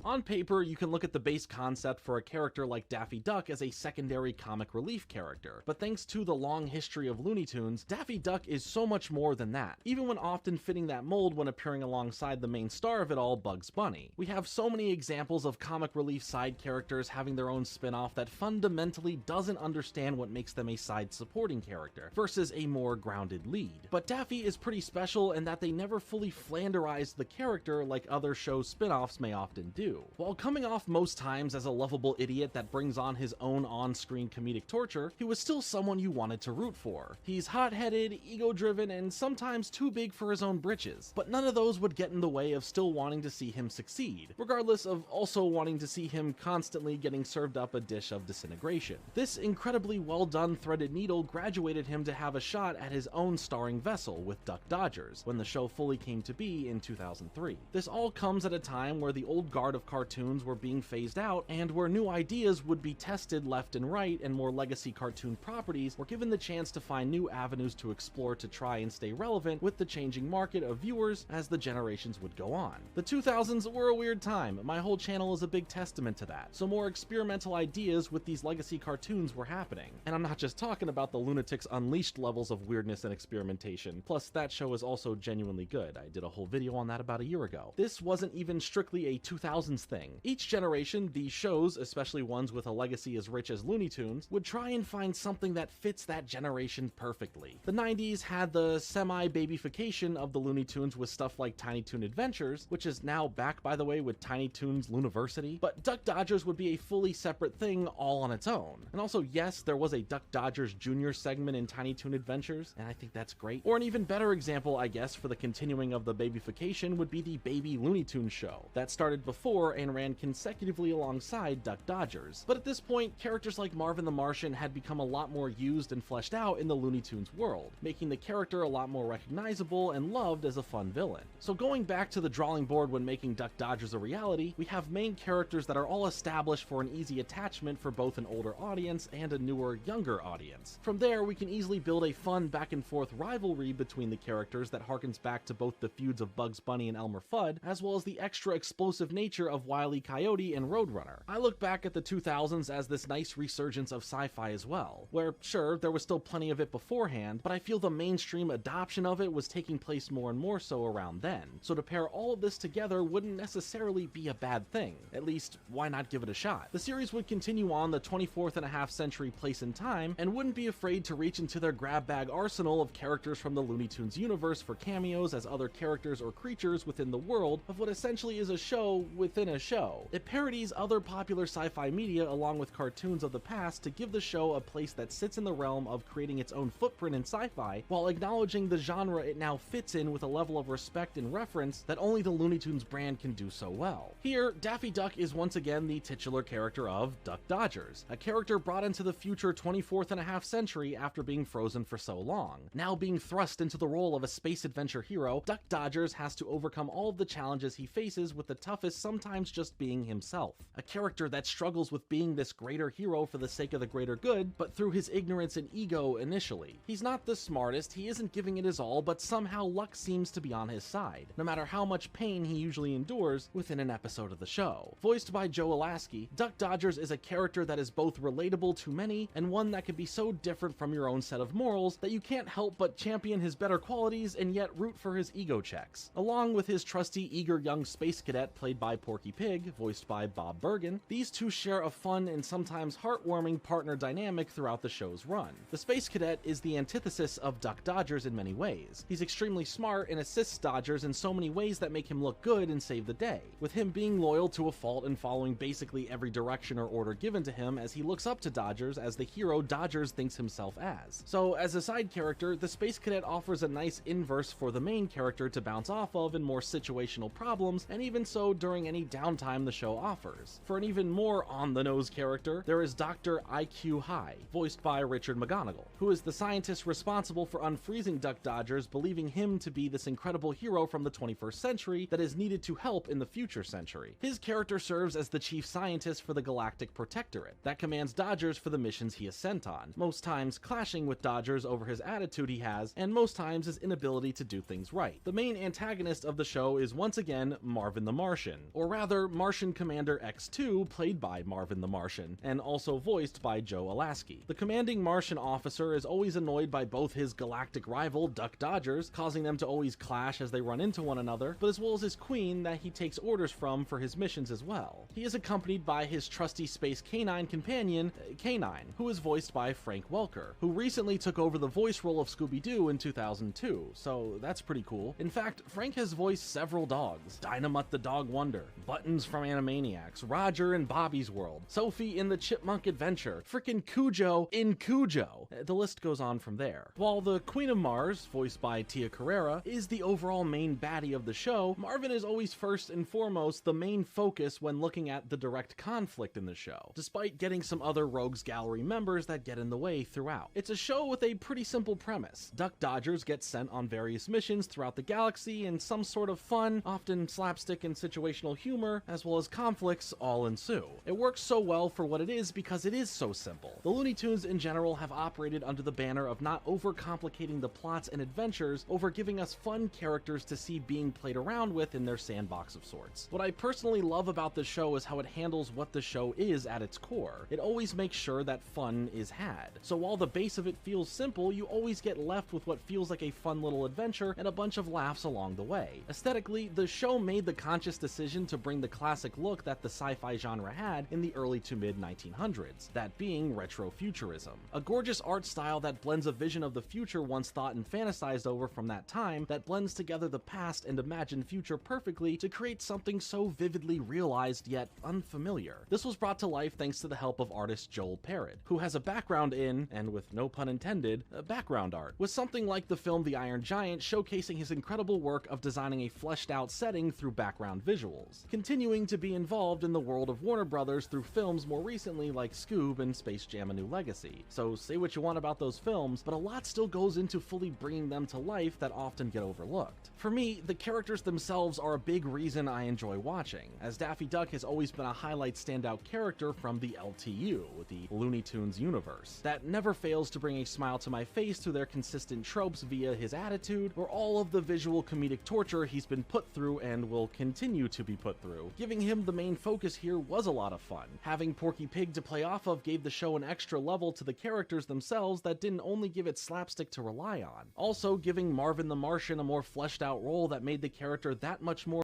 On paper, you can look at the base concept for a character like Daffy Duck as a secondary comic relief character, but thanks to the long history of Looney Tunes, Daffy Duck is so much more than that, even when often fitting that mold when appearing alongside the main star of it all, Bugs Bunny. We have so many examples of comic relief side characters having their own spin-off that fundamentally doesn't understand what makes them a side supporting character, versus a more grounded lead. But Daffy is pretty special in that they never fully flanderized the character like other show spin-offs may often do. While coming off most times as a lovable idiot that brings on his own on-screen comedic torture, he was still someone you wanted to root for. He's hot-headed, ego-driven, and sometimes too big for his own britches, but none of those would get in the way of still wanting to see him succeed, regardless of also wanting to see him constantly getting served up a dish of disintegration. This incredibly well-done threaded needle graduated him to have a shot at his own starring vessel with Duck Dodgers, when the show fully came to be in 2003. This all comes at a time where the old guard of cartoons were being phased out, and where new ideas would be tested left and right, and more legacy cartoon properties were given the chance to find new avenues to explore to try and stay relevant with the changing market of viewers as the generations would go on. The 2000s were a weird time. My whole channel is a big testament to that. So more experimental ideas with these legacy cartoons were happening. And I'm not just talking about the Lunatics Unleashed levels of weirdness and experimentation. Plus, that show is also genuinely good. I did a whole video on that about a year ago. This wasn't even strictly a 2000s thing. Each generation, these shows, especially ones with a legacy as rich as Looney Tunes, would try and find something that fits that generation perfectly. The 90s had the semi-babyfication of the Looney Tunes with stuff like Tiny Toon Adventures, which is now back, by the way, with Tiny Toons Looniversity, but Duck Dodgers would be a fully separate thing all on its own. And also, yes, there was a Duck Dodgers Jr. segment in Tiny Toon Adventures, and I think that's great. Or an even better example, I guess, for the continuing of the babyfication would be the Baby Looney Tunes show. That started before and ran consecutively alongside Duck Dodgers. But at this point, characters like Marvin the Martian had become a lot more used and fleshed out in the Looney Tunes world, making the character a lot more recognizable and loved as a fun villain. So going back to the drawing board when making Duck Dodgers a reality, we have main characters that are all established for an easy attachment for both an older audience and a newer, younger audience. From there, we can easily build a fun back and forth rivalry between the characters that harkens back to both the feuds of Bugs Bunny and Elmer Fudd, as well as the extra explosive nature of Wile E. Coyote and Roadrunner. I look back at the 2000s as this nice resurgence of sci-fi as well, where sure, there was still plenty of it beforehand, but I feel the mainstream adoption of it was taking place more and more so around then. So to pair all of this together wouldn't necessarily be a bad thing. At least, why not give it a shot? The series would continue on the 24th and a half century place and time, and wouldn't be afraid to reach into their grab bag arsenal of characters from the Looney Tunes universe for cameos as other characters or creatures within the world of what essentially is a show with within a show. It parodies other popular sci-fi media along with cartoons of the past to give the show a place that sits in the realm of creating its own footprint in sci-fi, while acknowledging the genre it now fits in with a level of respect and reference that only the Looney Tunes brand can do so well. Here, Daffy Duck is once again the titular character of Duck Dodgers, a character brought into the future 24th and a half century after being frozen for so long. Now being thrust into the role of a space adventure hero, Duck Dodgers has to overcome all of the challenges he faces, with the toughest sometimes just being himself. A character that struggles with being this greater hero for the sake of the greater good, but through his ignorance and ego initially. He's not the smartest, he isn't giving it his all, but somehow luck seems to be on his side, no matter how much pain he usually endures within an episode of the show. Voiced by Joe Alasky, Duck Dodgers is a character that is both relatable to many and one that can be so different from your own set of morals that you can't help but champion his better qualities and yet root for his ego checks. Along with his trusty, eager young space cadet played by Porky Pig, voiced by Bob Bergen, these two share a fun and sometimes heartwarming partner dynamic throughout the show's run. The space cadet is the antithesis of Duck Dodgers in many ways. He's extremely smart and assists Dodgers in so many ways that make him look good and save the day, with him being loyal to a fault and following basically every direction or order given to him as he looks up to Dodgers as the hero Dodgers thinks himself as. So as a side character, the space cadet offers a nice inverse for the main character to bounce off of in more situational problems, and even so during any downtime the show offers. For an even more on-the-nose character, there is Dr. IQ High, voiced by Richard McGonigal, who is the scientist responsible for unfreezing Duck Dodgers, believing him to be this incredible hero from the 21st century that is needed to help in the future century. His character serves as the chief scientist for the Galactic Protectorate that commands Dodgers for the missions he is sent on, most times clashing with Dodgers over his attitude he has, and most times his inability to do things right. The main antagonist of the show is once again Marvin the Martian, or rather Martian Commander X2, played by Marvin the Martian, and also voiced by Joe Alasky. The commanding Martian officer is always annoyed by both his galactic rival, Duck Dodgers, causing them to always clash as they run into one another, but as well as his queen that he takes orders from for his missions as well. He is accompanied by his trusty space canine companion, K9, who is voiced by Frank Welker, who recently took over the voice role of Scooby-Doo in 2002, so that's pretty cool. In fact, Frank has voiced several dogs: Dynamite the Dog Wonder, Buttons from Animaniacs, Roger in Bobby's World, Sophie in the Chipmunk Adventure, frickin' Cujo in Cujo. The list goes on from there. While the Queen of Mars, voiced by Tia Carrera, is the overall main baddie of the show, Marvin is always first and foremost the main focus when looking at the direct conflict in the show, despite getting some other Rogues Gallery members that get in the way throughout. It's a show with a pretty simple premise. Duck Dodgers get sent on various missions throughout the galaxy, and some sort of fun, often slapstick and situational humor, as well as conflicts, all ensue. It works so well for what it is because it is so simple. The Looney Tunes in general have operated under the banner of not overcomplicating the plots and adventures, over giving us fun characters to see being played around with in their sandbox of sorts. What I personally love about the show is how it handles what the show is at its core. It always makes sure that fun is had. So while the base of it feels simple, you always get left with what feels like a fun little adventure and a bunch of laughs along the way. Aesthetically, the show made the conscious decision to bring the classic look that the sci-fi genre had in the early to mid 1900s, that being retrofuturism. A gorgeous art style that blends a vision of the future once thought and fantasized over from that time, that blends together the past and imagined future perfectly to create something so vividly realized yet unfamiliar. This was brought to life thanks to the help of artist Joel Parrott, who has a background in, and with no pun intended, background art, with something like the film The Iron Giant showcasing his incredible work of designing a fleshed out setting through background visuals, continuing to be involved in the world of Warner Brothers through films more recently like Scoob and Space Jam: A New Legacy. So say what you want about those films, but a lot still goes into fully bringing them to life that often get overlooked. For me, the characters themselves are a big reason I enjoy watching, as Daffy Duck has always been a highlight standout character from the LTU, the Looney Tunes universe, that never fails to bring a smile to my face through their consistent tropes via his attitude, or all of the visual comedic torture he's been put through and will continue to be put through. Giving him the main focus here was a lot of fun. Having Porky Pig to play off of gave the show an extra level to the characters themselves that didn't only give it slapstick to rely on, also giving Marvin the Martian a more fleshed out role that made the character that much more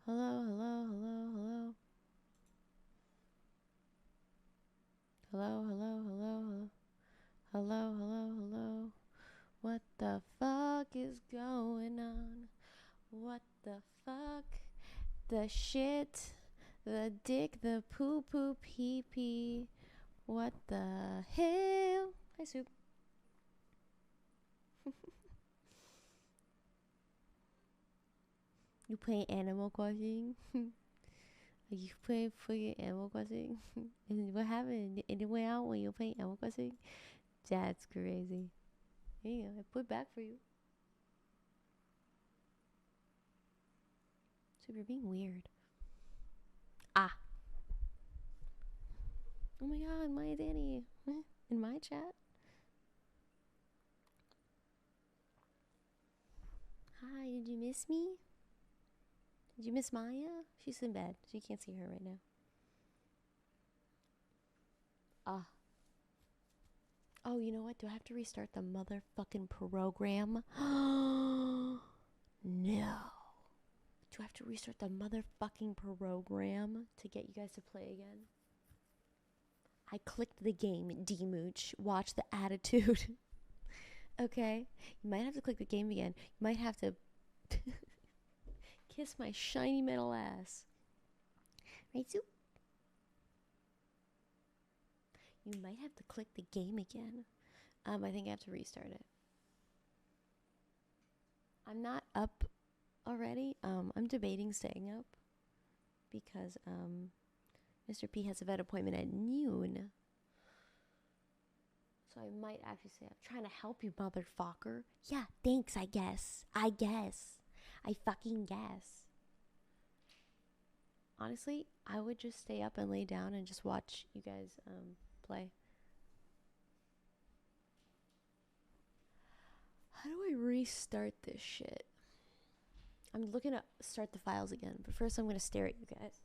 Hello, hello, hello, hello. Hello, hello, hello, hello. Hello, hello, hello. What the fuck is going on? What the fuck? The shit, the dick, the poo poo pee pee. What the hell? Hi, Soup. You playing Animal Crossing? Are you playing freaking Animal Crossing? And what happened? It went out when you were playing Animal Crossing? That's crazy. Yeah, I put it back for you. So you're being weird. Ah. Oh my god, my Danny. In my chat? Hi, did you miss me? Did you miss Maya? She's in bed, so you can't see her right now. Ah. Oh, you know what? Do I have to restart the motherfucking program? No. Do I have to restart the motherfucking program to get you guys to play again? I clicked the game, D-Mooch. Watch the attitude. Okay? You might have to click the game again. You might have to kiss my shiny metal ass. Right, Soup? You might have to click the game again. I think I have to restart it. I'm not up already. I'm debating staying up because Mr. P has a vet appointment at noon. So I might actually say, I'm trying to help you, motherfucker. Yeah, thanks, I guess. I fucking guess. Honestly, I would just stay up and lay down and just watch you guys play. How do I restart this shit? I'm looking to start the files again, but first I'm going to stare at you guys.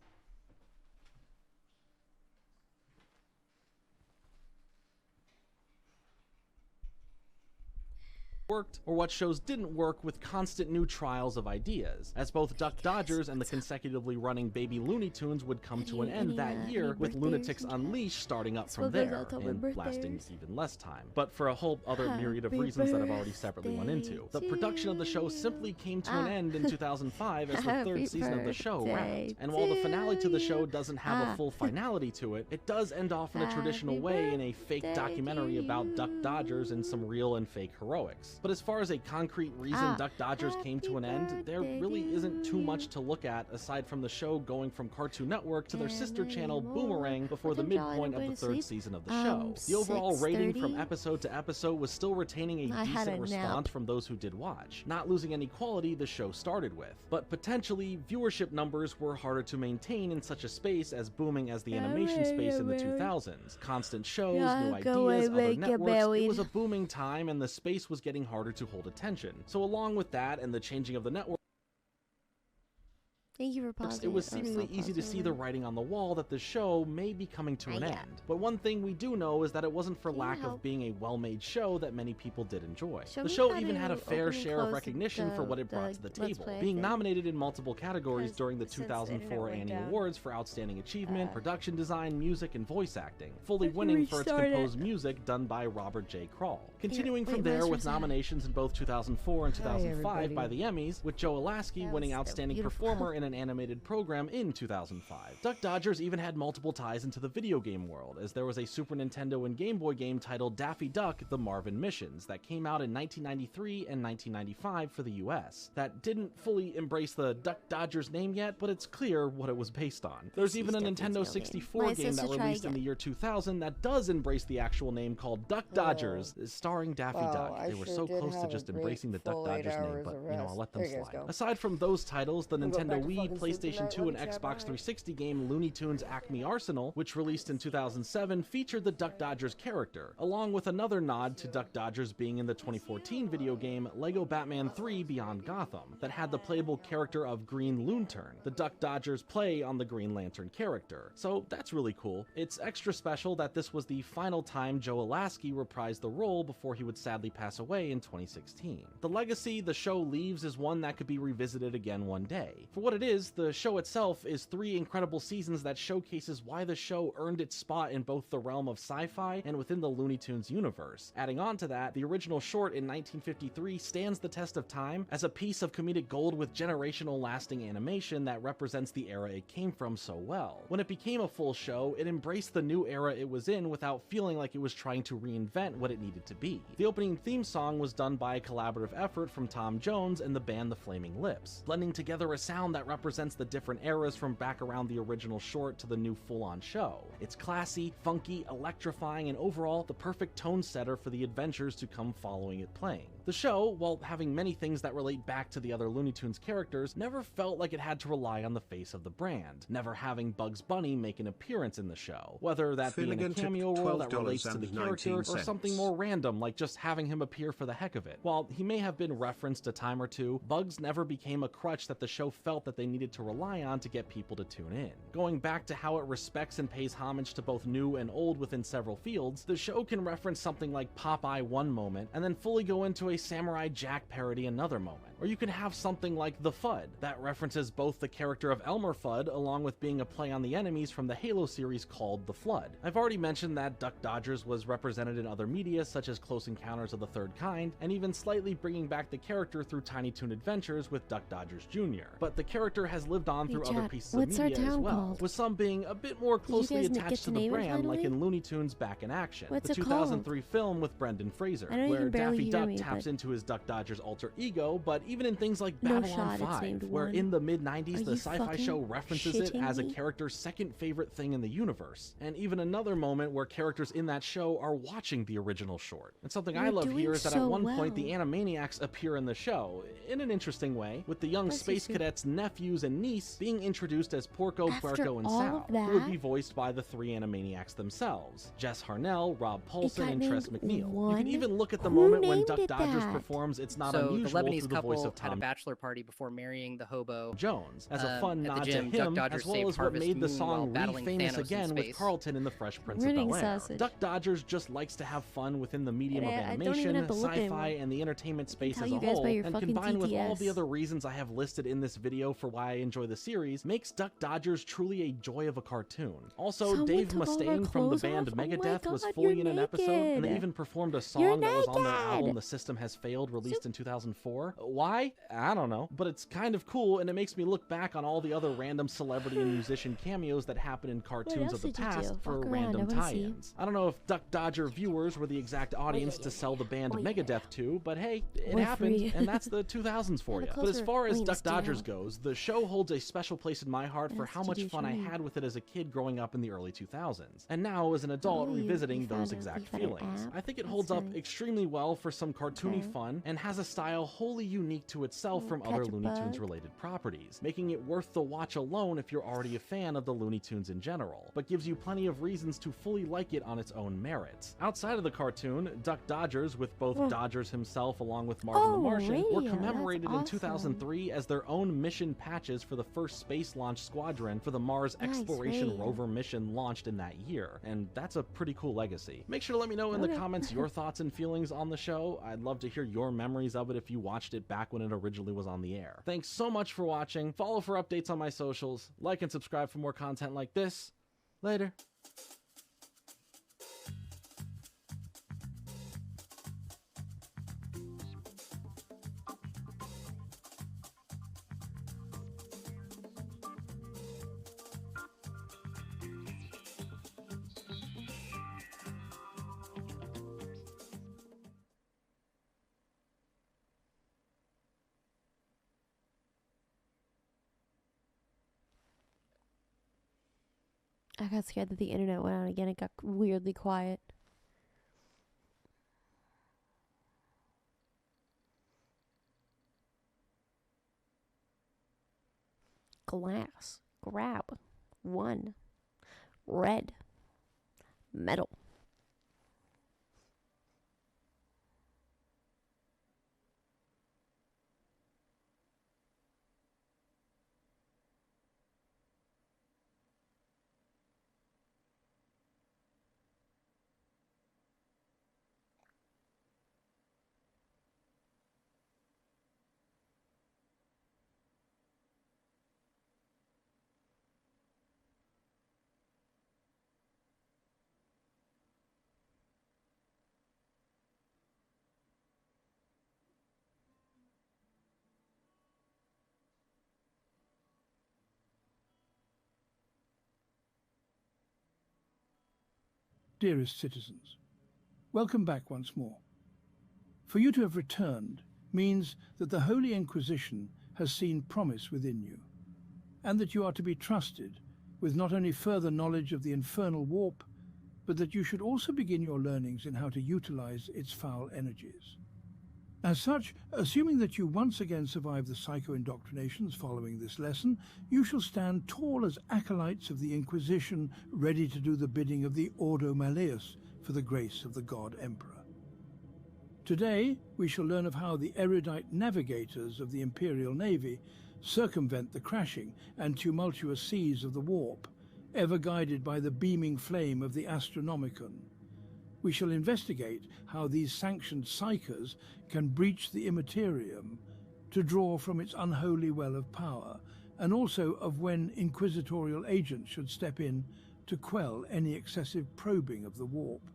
Worked, or what shows didn't work with constant new trials of ideas, as both Duck Dodgers and the consecutively running Baby Looney Tunes would come to an end that year, with Lunatics Unleashed starting up from there, and lasting even less time. But for a whole other myriad of reasons that I've already separately went into. The production of the show simply came to an end in 2005 as the third season of the show wrapped. And while the finale to the show doesn't have a full finality to it, it does end off in a traditional way in a fake documentary about Duck Dodgers and some real and fake heroics. But as far as a concrete reason Duck Dodgers came to an end, there really isn't too much to look at aside from the show going from Cartoon Network to their sister channel Boomerang before the midpoint of the third season of the show. The overall rating from episode to episode was still retaining a decent response from those who did watch, not losing any quality the show started with. But potentially, viewership numbers were harder to maintain in such a space as booming as the animation space in the 2000s. Constant shows, new ideas, other networks, it was a booming time and the space was getting harder to hold attention. So along with that and the changing of the network, thank you for pausing. It was seemingly easy to see the writing on the wall that the show may be coming to an end. But one thing we do know is that it wasn't for lack of being a well-made show that many people did enjoy. The show even had a fair share of recognition for what it brought to the table, being nominated in multiple categories during the 2004 Annie Awards for Outstanding Achievement, Production Design, Music, and Voice Acting, fully winning for its composed music done by Robert J. Krall. Continuing from there with nominations in both 2004 and 2005 by the Emmys, with Joe Alaskey winning Outstanding Performer in an animated program in 2005. Duck Dodgers even had multiple ties into the video game world, as there was a Super Nintendo and Game Boy game titled Daffy Duck: The Marvin Missions that came out in 1993 and 1995 for the US, that didn't fully embrace the Duck Dodgers name yet, but it's clear what it was based on. There's even a Nintendo 64 game that released in the year 2000 that does embrace the actual name called Duck Dodgers, starring Daffy Duck. They were so close to just embracing the Duck Dodgers name, but you know, I'll let them slide. Aside from those titles, the Nintendo Wii, PlayStation 2, and Xbox 360 game Looney Tunes Acme Arsenal, which released in 2007, featured the Duck Dodgers character, along with another nod to Duck Dodgers being in the 2014 video game Lego Batman 3 Beyond Gotham, that had the playable character of Green Lantern, the Duck Dodgers play on the Green Lantern character. So that's really cool. It's extra special that this was the final time Joe Alaskey reprised the role before he would sadly pass away in 2016. The legacy the show leaves is one that could be revisited again one day. For what it is, the show itself is 3 incredible seasons that showcases why the show earned its spot in both the realm of sci-fi and within the Looney Tunes universe. Adding on to that, the original short in 1953 stands the test of time as a piece of comedic gold with generational lasting animation that represents the era it came from so well. When it became a full show, it embraced the new era it was in without feeling like it was trying to reinvent what it needed to be. The opening theme song was done by a collaborative effort from Tom Jones and the band The Flaming Lips, blending together a sound that represents the different eras from back around the original short to the new full-on show. It's classy, funky, electrifying, and overall the perfect tone setter for the adventures to come following it playing. The show, while having many things that relate back to the other Looney Tunes characters, never felt like it had to rely on the face of the brand, never having Bugs Bunny make an appearance in the show, whether that be in a Finnegan tipped cameo role that relates to the character or $12.19. something more random like just having him appear for the heck of it. While he may have been referenced a time or two, Bugs never became a crutch that the show felt that they needed to rely on to get people to tune in. Going back to how it respects and pays homage to both new and old within several fields, the show can reference something like Popeye one moment and then fully go into a Samurai Jack parody another moment. Or you can have something like The Fudd that references both the character of Elmer Fudd along with being a play on the enemies from the Halo series called The Flood. I've already mentioned that Duck Dodgers was represented in other media such as Close Encounters of the Third Kind, and even slightly bringing back the character through Tiny Toon Adventures with Duck Dodgers Jr. But the character has lived on through other pieces of media as well, with some being a bit more closely attached to the brand, like in Looney Tunes Back in Action, the 2003 film with Brendan Fraser, where Daffy Duck taps into his Duck Dodgers alter ego, but even in things like Babylon 5, where in the mid-90s the sci-fi show references it as a character's second favorite thing in the universe, and even another moment where characters in that show are watching the original short. And something I love here is that at one point the Animaniacs appear in the show, in an interesting way, with the young space cadets' nephews and niece being introduced as Porco, Barco, and Sal, who would be voiced by the 3 Animaniacs themselves, Jess Harnell, Rob Paulson, and Tress MacNeille. You can even look at the moment when Duck Dodgers performs It's Not Unusual through the voice of Tom had a bachelor party before marrying the hobo Jones, as a fun at nod the to gym. him, Duck as well as what made the song re-famous again with Carlton in The Fresh Prince of Bel-Air. Duck Dodgers just likes to have fun within the medium of animation, sci-fi, and the entertainment space as a whole, and combined with all the other reasons I have listed in this video for why I enjoy the series, makes Duck Dodgers truly a joy of a cartoon. Also, Dave Mustaine from the band Megadeth was fully in an episode, and they even performed a song that was on their album The System Has Failed, released in 2004. Why? I don't know, but it's kind of cool, and it makes me look back on all the other random celebrity and musician cameos that happen in cartoons of the past for random tie-ins. I don't know if Duck Dodger viewers were the exact audience to sell the band Megadeth to, but hey, it happened, and that's the 2000s for you. But as far as Duck Dodgers goes, the show holds a special place in my heart for how much fun I had with it as a kid growing up in the early 2000s, and now as an adult revisiting those exact feelings. I think it holds up extremely well for some cartoony fun, and has a style wholly unique to itself from other Looney Tunes related properties, making it worth the watch alone if you're already a fan of the Looney Tunes in general, but gives you plenty of reasons to fully like it on its own merits. Outside of the cartoon, Duck Dodgers, with both Dodgers himself along with Marvin the Martian, were commemorated in 2003 as their own mission patches for the first space launch squadron for the Mars Exploration Rover mission launched in that year, and that's a pretty cool legacy. Make sure to let me know in the comments your thoughts and feelings on the show. I'd love to hear your memories of it if you watched it back when it originally was on the air. Thanks so much for watching. Follow for updates on my socials. Like and subscribe for more content like this. Later. I got scared that the internet went out again. It got weirdly quiet. Glass. Grab. 1. Red. Metal. Dearest citizens, welcome back once more. For you to have returned means that the Holy Inquisition has seen promise within you, and that you are to be trusted with not only further knowledge of the infernal warp, but that you should also begin your learnings in how to utilize its foul energies. As such, assuming that you once again survive the psycho-indoctrinations following this lesson, you shall stand tall as acolytes of the Inquisition, ready to do the bidding of the Ordo Malleus for the grace of the God Emperor. Today, we shall learn of how the erudite navigators of the Imperial Navy circumvent the crashing and tumultuous seas of the warp, ever guided by the beaming flame of the Astronomicon. We shall investigate how these sanctioned psychers can breach the immaterium to draw from its unholy well of power, and also of when inquisitorial agents should step in to quell any excessive probing of the warp.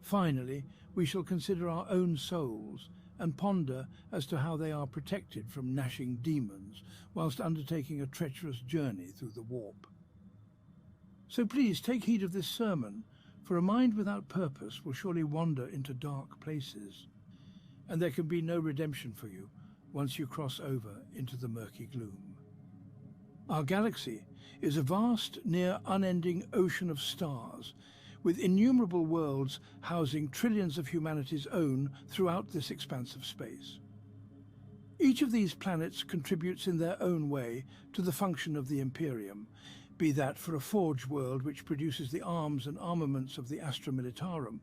Finally, we shall consider our own souls and ponder as to how they are protected from gnashing demons whilst undertaking a treacherous journey through the warp. So please take heed of this sermon, for a mind without purpose will surely wander into dark places, and there can be no redemption for you once you cross over into the murky gloom. Our galaxy is a vast, near unending ocean of stars, with innumerable worlds housing trillions of humanity's own throughout this expanse of space. Each of these planets contributes in their own way to the function of the Imperium, be that for a forge world which produces the arms and armaments of the Astra Militarum,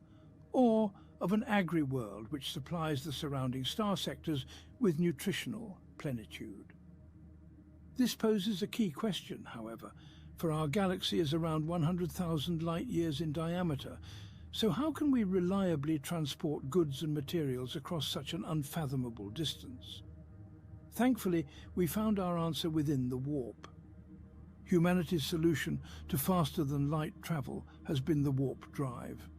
or of an agri-world which supplies the surrounding star sectors with nutritional plenitude. This poses a key question, however, for our galaxy is around 100,000 light-years in diameter, so how can we reliably transport goods and materials across such an unfathomable distance? Thankfully, we found our answer within the warp. Humanity's solution to faster-than-light travel has been the warp drive.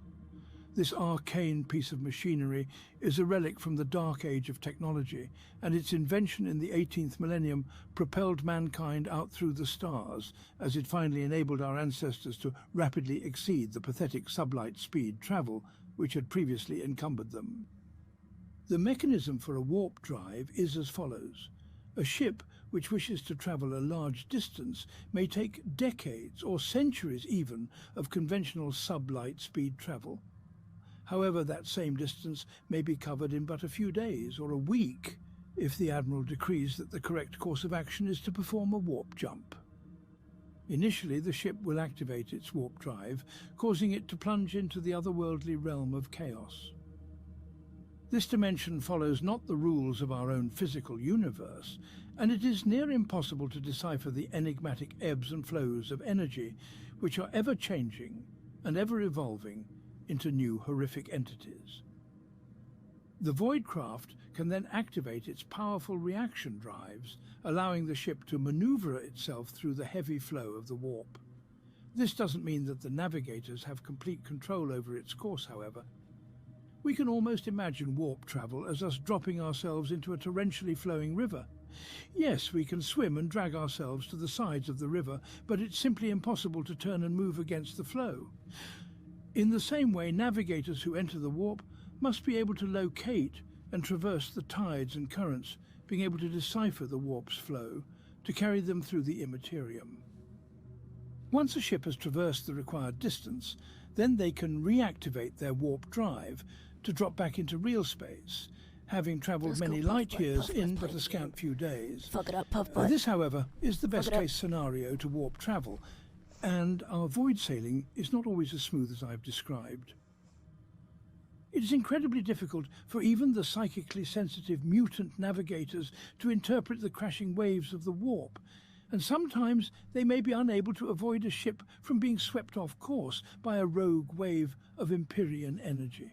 This arcane piece of machinery is a relic from the dark age of technology, and its invention in the 18th millennium propelled mankind out through the stars, as it finally enabled our ancestors to rapidly exceed the pathetic sublight speed travel which had previously encumbered them. The mechanism for a warp drive is as follows. A ship which wishes to travel a large distance may take decades or centuries even of conventional sublight speed travel. However, that same distance may be covered in but a few days or a week if the Admiral decrees that the correct course of action is to perform a warp jump. Initially, the ship will activate its warp drive, causing it to plunge into the otherworldly realm of chaos. This dimension follows not the rules of our own physical universe, and it is near impossible to decipher the enigmatic ebbs and flows of energy, which are ever-changing and ever-evolving into new horrific entities. The Voidcraft can then activate its powerful reaction drives, allowing the ship to maneuver itself through the heavy flow of the warp. This doesn't mean that the navigators have complete control over its course, however. We can almost imagine warp travel as us dropping ourselves into a torrentially flowing river. Yes, we can swim and drag ourselves to the sides of the river, but it's simply impossible to turn and move against the flow. In the same way, navigators who enter the warp must be able to locate and traverse the tides and currents, being able to decipher the warp's flow, to carry them through the immaterium. Once a ship has traversed the required distance, then they can reactivate their warp drive to drop back into real space, having travelled many light-years in but a scant few days. Fuck it up, puff butt. This, however, is the best-case scenario to warp travel, and our void sailing is not always as smooth as I've described. It is incredibly difficult for even the psychically sensitive mutant navigators to interpret the crashing waves of the warp, and sometimes they may be unable to avoid a ship from being swept off course by a rogue wave of Empyrean energy.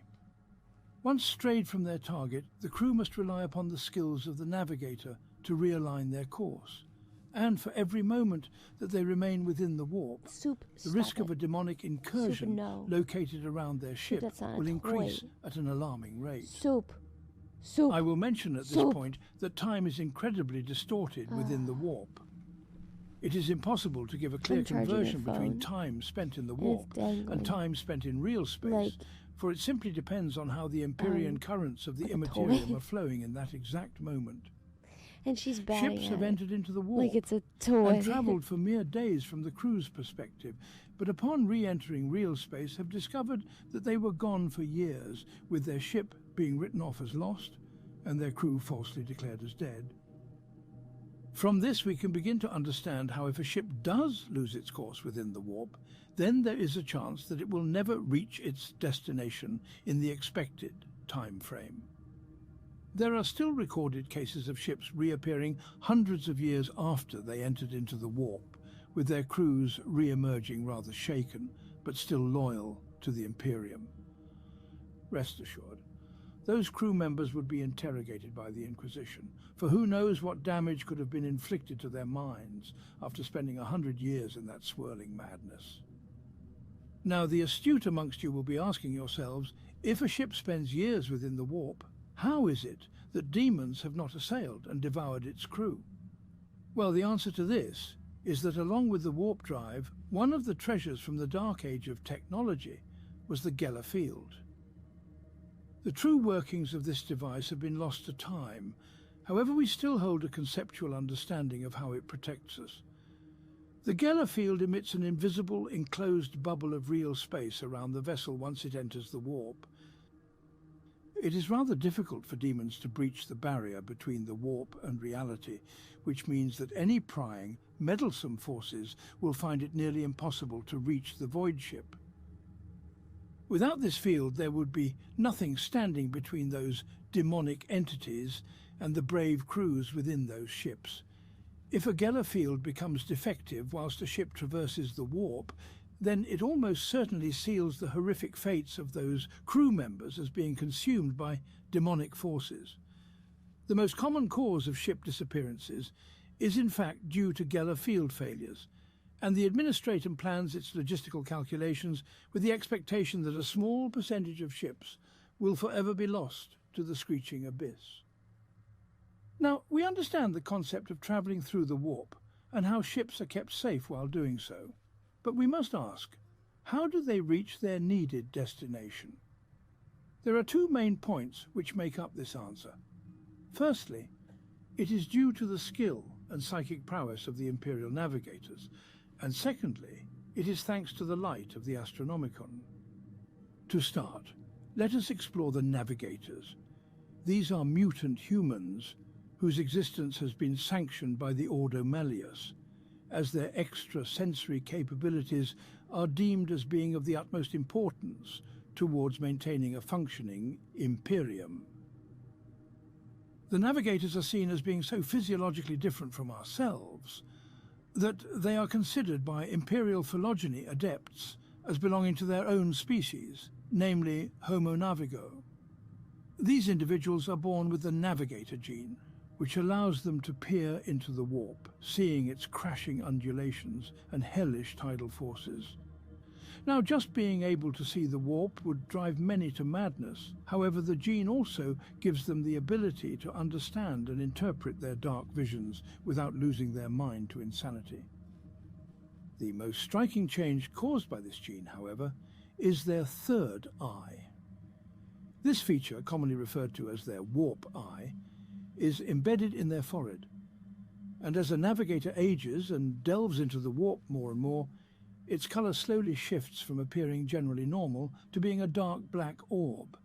Once strayed from their target, the crew must rely upon the skills of the navigator to realign their course. And for every moment that they remain within the warp, the risk of a demonic incursion located around their ship will increase at an alarming rate. I will mention at this point that time is incredibly distorted within the warp. It is impossible to give a clear I'm charging your conversion between phone. time spent in the It's warp dangling. and time spent in real space, Like- for it simply depends on how the Empyrean currents of the like a immaterium toy. are flowing in that exact moment. And she's batting Ships at have it. entered into the warp Like it's a toy. and travelled for mere days from the crew's perspective, but upon re-entering real space have discovered that they were gone for years, with their ship being written off as lost and their crew falsely declared as dead. From this we can begin to understand how if a ship does lose its course within the warp, then there is a chance that it will never reach its destination in the expected time frame. There are still recorded cases of ships reappearing hundreds of years after they entered into the warp, with their crews re-emerging rather shaken, but still loyal to the Imperium. Rest assured, those crew members would be interrogated by the Inquisition, for who knows what damage could have been inflicted to their minds after spending 100 years in that swirling madness. Now, the astute amongst you will be asking yourselves, if a ship spends years within the warp, how is it that demons have not assailed and devoured its crew? Well, the answer to this is that along with the warp drive, one of the treasures from the dark age of technology was the Geller field. The true workings of this device have been lost to time. However, we still hold a conceptual understanding of how it protects us. The Geller field emits an invisible, enclosed bubble of real space around the vessel once it enters the warp. It is rather difficult for demons to breach the barrier between the warp and reality, which means that any prying, meddlesome forces will find it nearly impossible to reach the void ship. Without this field, there would be nothing standing between those demonic entities and the brave crews within those ships. If a Geller field becomes defective whilst a ship traverses the warp, then it almost certainly seals the horrific fates of those crew members as being consumed by demonic forces. The most common cause of ship disappearances is in fact due to Geller field failures, and the Administratum plans its logistical calculations with the expectation that a small percentage of ships will forever be lost to the screeching abyss. Now, we understand the concept of travelling through the warp and how ships are kept safe while doing so. But we must ask, how do they reach their needed destination? There are two main points which make up this answer. Firstly, it is due to the skill and psychic prowess of the Imperial navigators, and secondly, it is thanks to the light of the Astronomicon. To start, let us explore the navigators. These are mutant humans whose existence has been sanctioned by the Ordo Malleus, as their extrasensory capabilities are deemed as being of the utmost importance towards maintaining a functioning Imperium. The navigators are seen as being so physiologically different from ourselves that they are considered by Imperial phylogeny adepts as belonging to their own species, namely Homo navigo. These individuals are born with the navigator gene, which allows them to peer into the warp, seeing its crashing undulations and hellish tidal forces. Now, just being able to see the warp would drive many to madness. However, the gene also gives them the ability to understand and interpret their dark visions without losing their mind to insanity. The most striking change caused by this gene, however, is their third eye. This feature, commonly referred to as their warp eye, is embedded in their forehead, and as a navigator ages and delves into the warp more and more, its colour slowly shifts from appearing generally normal to being a dark black orb,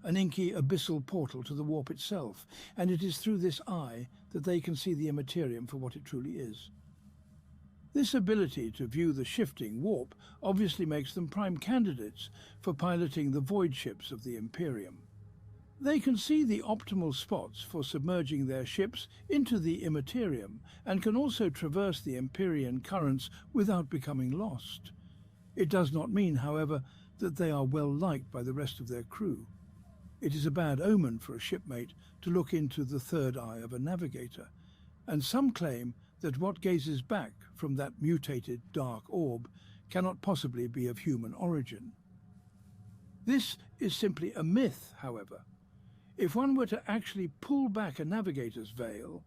an inky abyssal portal to the warp itself, and it is through this eye that they can see the Immaterium for what it truly is. This ability to view the shifting warp obviously makes them prime candidates for piloting the void ships of the Imperium. They can see the optimal spots for submerging their ships into the Immaterium and can also traverse the Empyrean currents without becoming lost. It does not mean, however, that they are well liked by the rest of their crew. It is a bad omen for a shipmate to look into the third eye of a navigator, and some claim that what gazes back from that mutated dark orb cannot possibly be of human origin. This is simply a myth, however. If one were to actually pull back a navigator's veil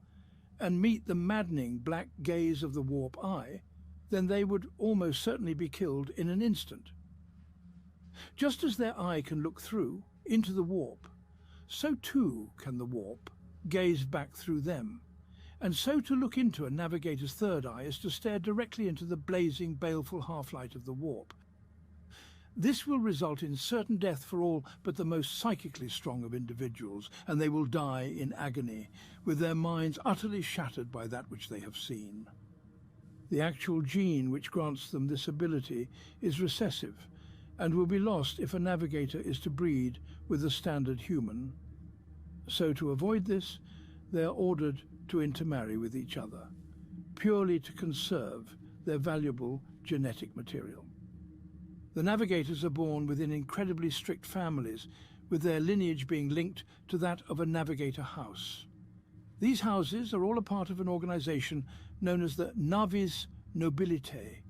and meet the maddening black gaze of the warp eye, then they would almost certainly be killed in an instant. Just as their eye can look through into the warp, so too can the warp gaze back through them, and so to look into a navigator's third eye is to stare directly into the blazing, baleful half-light of the warp. This will result in certain death for all but the most psychically strong of individuals, and they will die in agony, with their minds utterly shattered by that which they have seen. The actual gene which grants them this ability is recessive, and will be lost if a navigator is to breed with a standard human. So to avoid this, they are ordered to intermarry with each other, purely to conserve their valuable genetic material. The navigators are born within incredibly strict families, with their lineage being linked to that of a navigator house. These houses are all a part of an organization known as the Navis Nobilitae,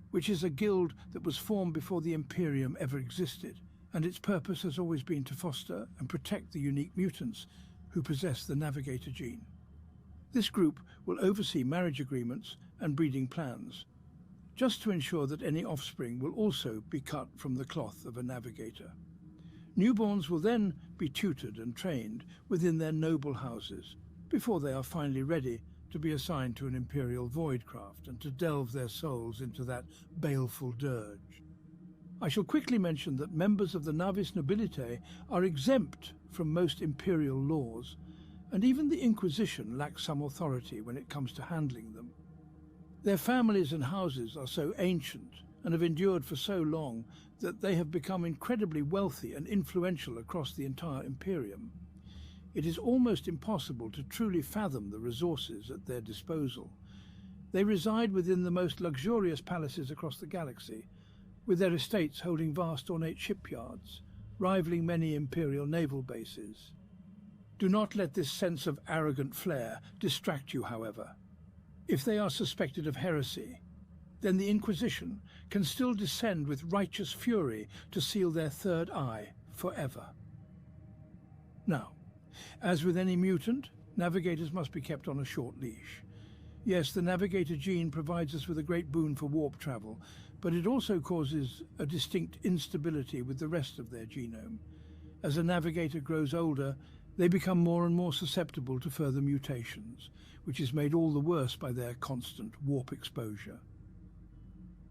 which is a guild that was formed before the Imperium ever existed, and its purpose has always been to foster and protect the unique mutants who possess the navigator gene. This group will oversee marriage agreements and breeding plans, just to ensure that any offspring will also be cut from the cloth of a navigator. Newborns will then be tutored and trained within their noble houses, before they are finally ready to be assigned to an Imperial voidcraft and to delve their souls into that baleful dirge. I shall quickly mention that members of the Navis Nobilitae are exempt from most Imperial laws, and even the Inquisition lacks some authority when it comes to handling them. Their families and houses are so ancient and have endured for so long that they have become incredibly wealthy and influential across the entire Imperium. It is almost impossible to truly fathom the resources at their disposal. They reside within the most luxurious palaces across the galaxy, with their estates holding vast ornate shipyards, rivaling many Imperial naval bases. Do not let this sense of arrogant flair distract you, however. If they are suspected of heresy, then the Inquisition can still descend with righteous fury to seal their third eye forever. Now, as with any mutant, navigators must be kept on a short leash. Yes, the navigator gene provides us with a great boon for warp travel, but it also causes a distinct instability with the rest of their genome. As a navigator grows older, they become more and more susceptible to further mutations, which is made all the worse by their constant warp exposure.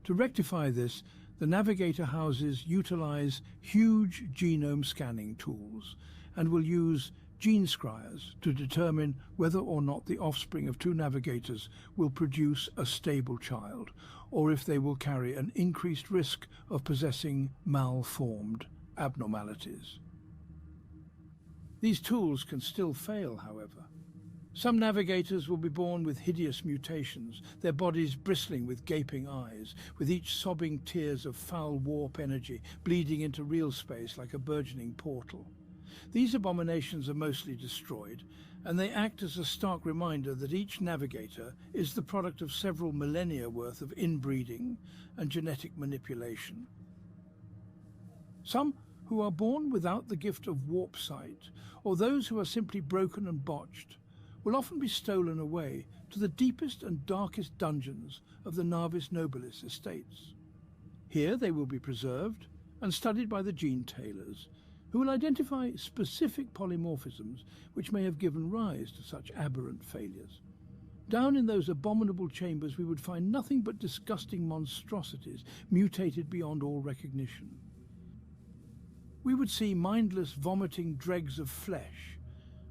To rectify this, the navigator houses utilize huge genome scanning tools and will use gene scryers to determine whether or not the offspring of two navigators will produce a stable child, or if they will carry an increased risk of possessing malformed abnormalities. These tools can still fail, however. Some navigators will be born with hideous mutations, their bodies bristling with gaping eyes, with each sobbing tears of foul warp energy bleeding into real space like a burgeoning portal. These abominations are mostly destroyed, and they act as a stark reminder that each navigator is the product of several millennia worth of inbreeding and genetic manipulation. Some who are born without the gift of warp sight, or those who are simply broken and botched, will often be stolen away to the deepest and darkest dungeons of the Navis Nobilis estates. Here they will be preserved and studied by the gene tailors, who will identify specific polymorphisms which may have given rise to such aberrant failures. Down in those abominable chambers we would find nothing but disgusting monstrosities mutated beyond all recognition. We would see mindless vomiting dregs of flesh,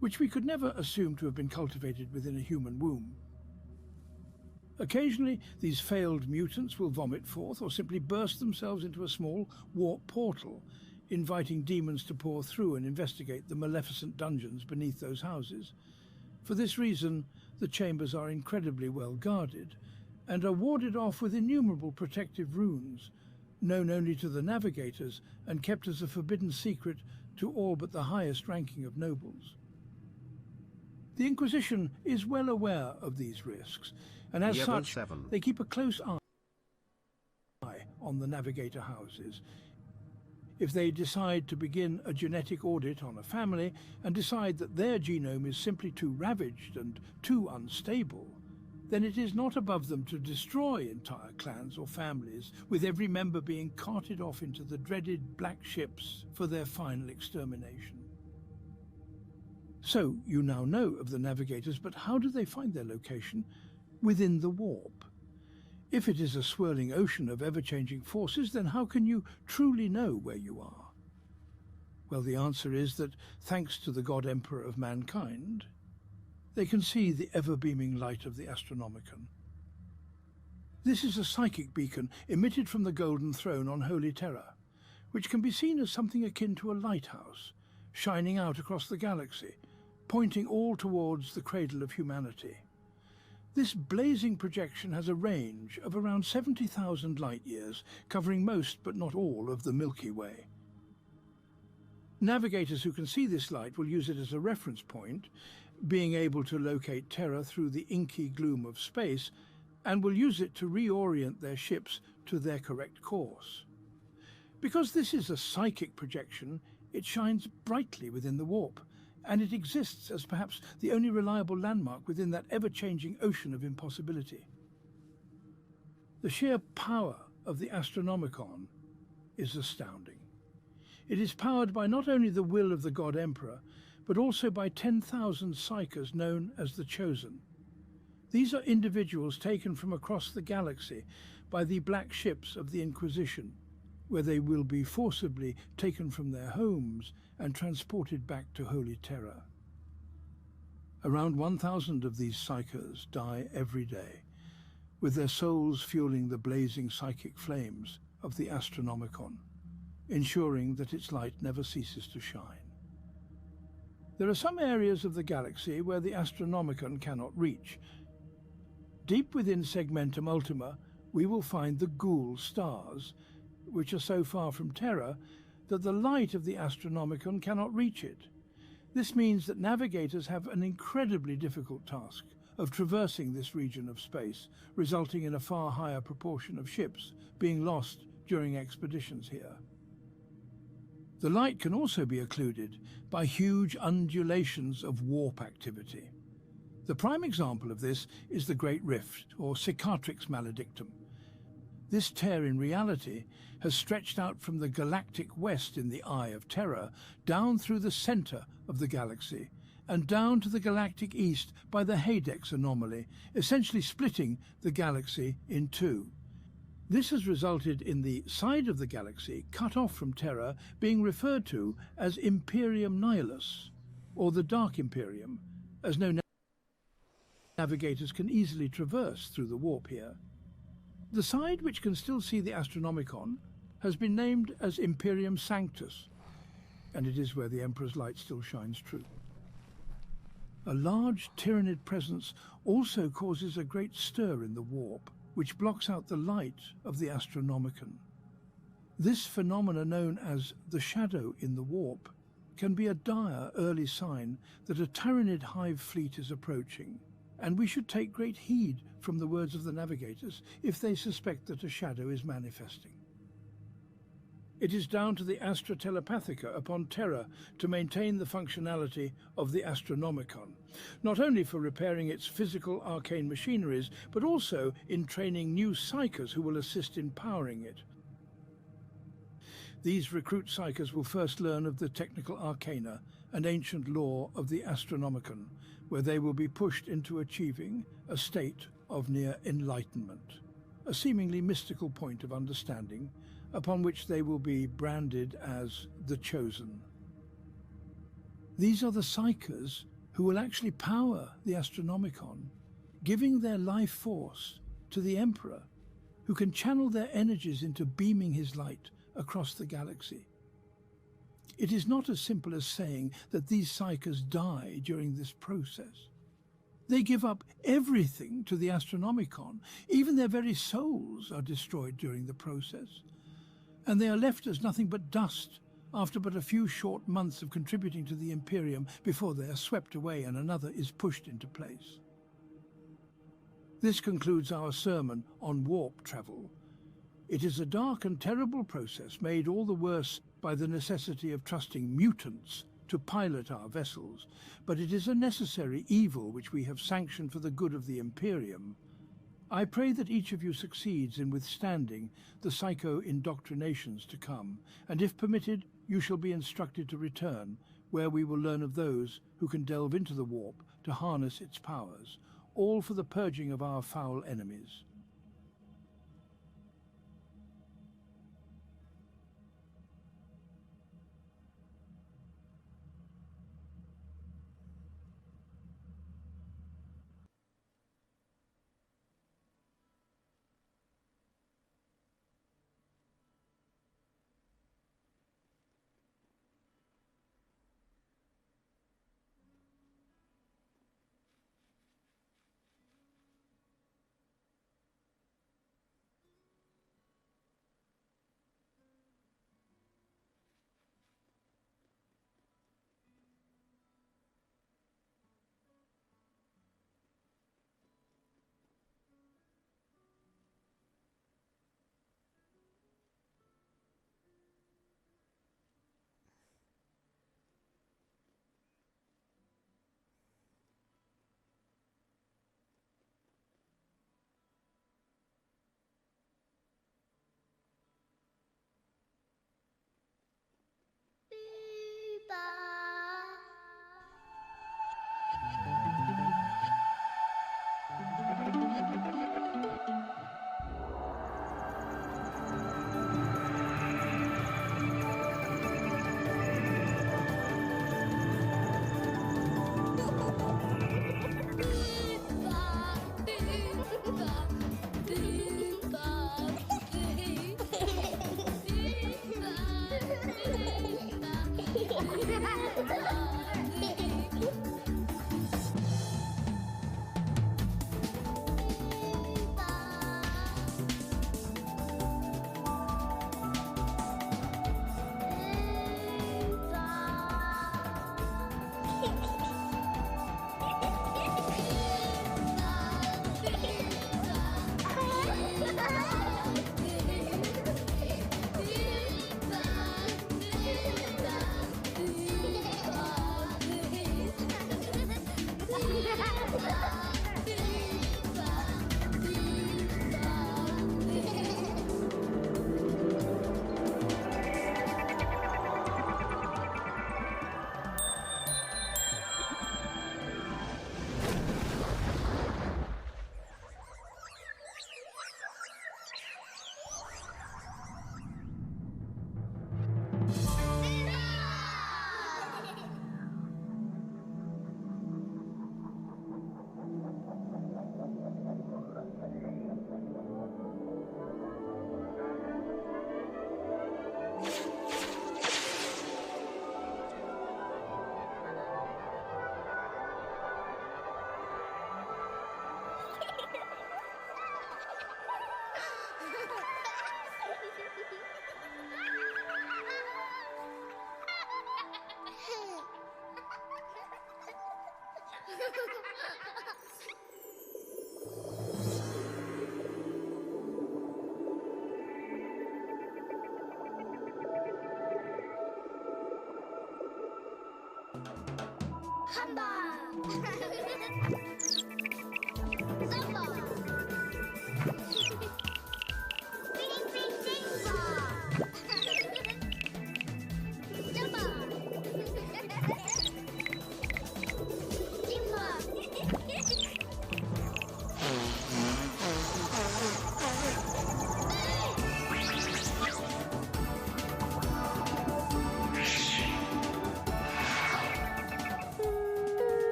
which we could never assume to have been cultivated within a human womb. Occasionally, these failed mutants will vomit forth or simply burst themselves into a small warp portal, inviting demons to pour through and investigate the maleficent dungeons beneath those houses. For this reason, the chambers are incredibly well guarded and are warded off with innumerable protective runes, known only to the navigators and kept as a forbidden secret to all but the highest ranking of nobles. The Inquisition is well aware of these risks, and as such, they keep a close eye on the navigator houses. If they decide to begin a genetic audit on a family and decide that their genome is simply too ravaged and too unstable, then it is not above them to destroy entire clans or families, with every member being carted off into the dreaded black ships for their final extermination. So, you now know of the navigators, but how do they find their location within the warp? If it is a swirling ocean of ever-changing forces, then how can you truly know where you are? Well, the answer is that, thanks to the God Emperor of mankind, they can see the ever-beaming light of the Astronomicon. This is a psychic beacon emitted from the Golden Throne on Holy Terra, which can be seen as something akin to a lighthouse, shining out across the galaxy, pointing all towards the cradle of humanity. This blazing projection has a range of around 70,000 light-years, covering most but not all of the Milky Way. Navigators who can see this light will use it as a reference point, being able to locate Terra through the inky gloom of space, and will use it to reorient their ships to their correct course. Because this is a psychic projection, it shines brightly within the warp, and it exists as perhaps the only reliable landmark within that ever-changing ocean of impossibility. The sheer power of the Astronomicon is astounding. It is powered by not only the will of the God Emperor, but also by 10,000 psychers known as the Chosen. These are individuals taken from across the galaxy by the black ships of the Inquisition, where they will be forcibly taken from their homes and transported back to Holy Terra. Around 1,000 of these psychers die every day, with their souls fueling the blazing psychic flames of the Astronomicon, ensuring that its light never ceases to shine. There are some areas of the galaxy where the Astronomicon cannot reach. Deep within Segmentum Ultima, we will find the Ghoul stars, which are so far from Terra that the light of the Astronomicon cannot reach it. This means that navigators have an incredibly difficult task of traversing this region of space, resulting in a far higher proportion of ships being lost during expeditions here. The light can also be occluded by huge undulations of warp activity. The prime example of this is the Great Rift, or Cicatrix Maledictum. This tear in reality has stretched out from the galactic west in the Eye of Terror down through the center of the galaxy and down to the galactic east by the Haydex anomaly, essentially splitting the galaxy in two. This has resulted in the side of the galaxy cut off from Terra being referred to as Imperium Nihilus, or the Dark Imperium, as no navigators can easily traverse through the warp here. The side which can still see the Astronomicon has been named as Imperium Sanctus, and it is where the Emperor's light still shines true. A large Tyranid presence also causes a great stir in the warp, which blocks out the light of the Astronomicon. This phenomena, known as the shadow in the warp, can be a dire early sign that a Tyranid hive fleet is approaching, and we should take great heed from the words of the navigators if they suspect that a shadow is manifesting. It is down to the Astra Telepathica upon Terra to maintain the functionality of the Astronomicon, not only for repairing its physical arcane machineries, but also in training new psychers who will assist in powering it. These recruit psychers will first learn of the technical arcana and ancient lore of the Astronomicon, where they will be pushed into achieving a state of near enlightenment, a seemingly mystical point of understanding upon which they will be branded as the Chosen. These are the psychers who will actually power the Astronomicon, giving their life force to the Emperor, who can channel their energies into beaming his light across the galaxy. It is not as simple as saying that these psychers die during this process. They give up everything to the Astronomicon. Even their very souls are destroyed during the process, and they are left as nothing but dust after but a few short months of contributing to the Imperium before they are swept away and another is pushed into place. This concludes our sermon on warp travel. It is a dark and terrible process made all the worse by the necessity of trusting mutants to pilot our vessels, but it is a necessary evil which we have sanctioned for the good of the Imperium. I pray that each of you succeeds in withstanding the psycho-indoctrinations to come, and if permitted, you shall be instructed to return, where we will learn of those who can delve into the warp to harness its powers, all for the purging of our foul enemies.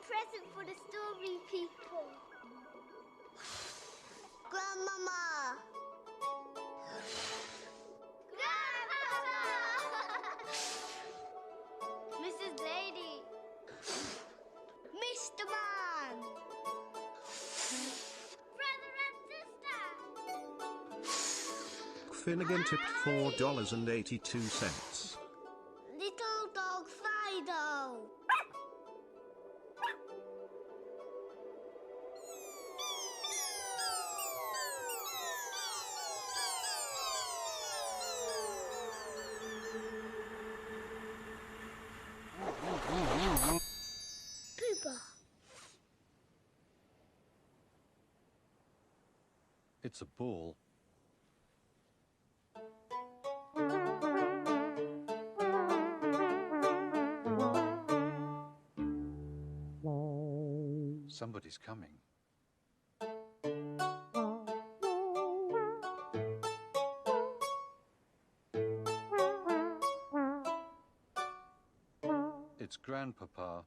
Present for the story people. Grandmama. Grandpapa. Mrs. Lady. Mr. Man. Brother and sister. Finnegan tipped $4.82. Little dog Fido. It's a ball. Somebody's coming. It's Grandpapa.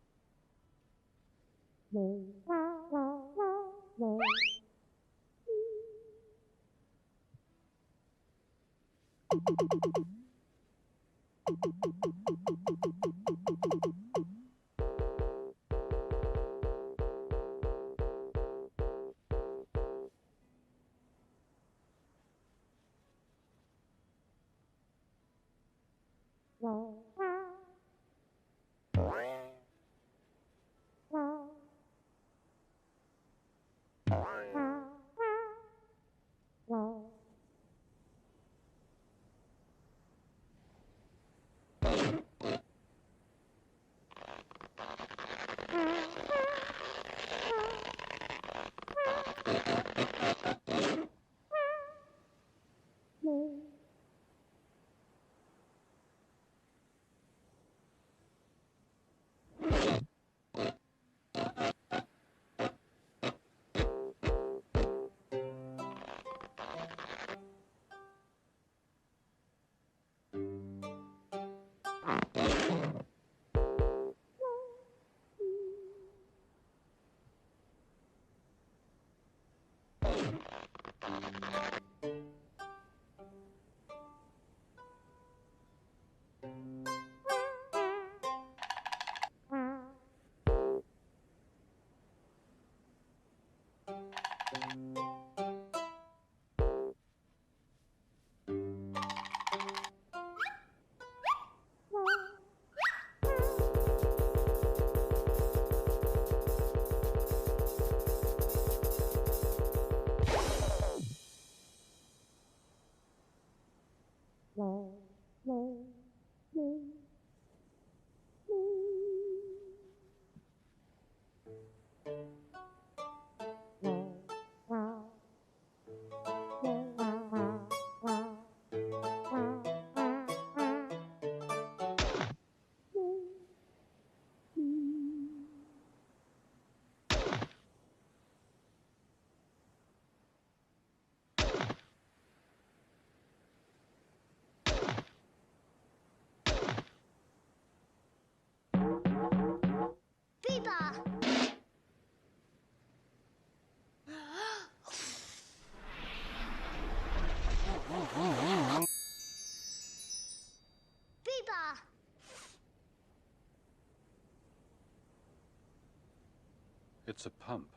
It's a pump.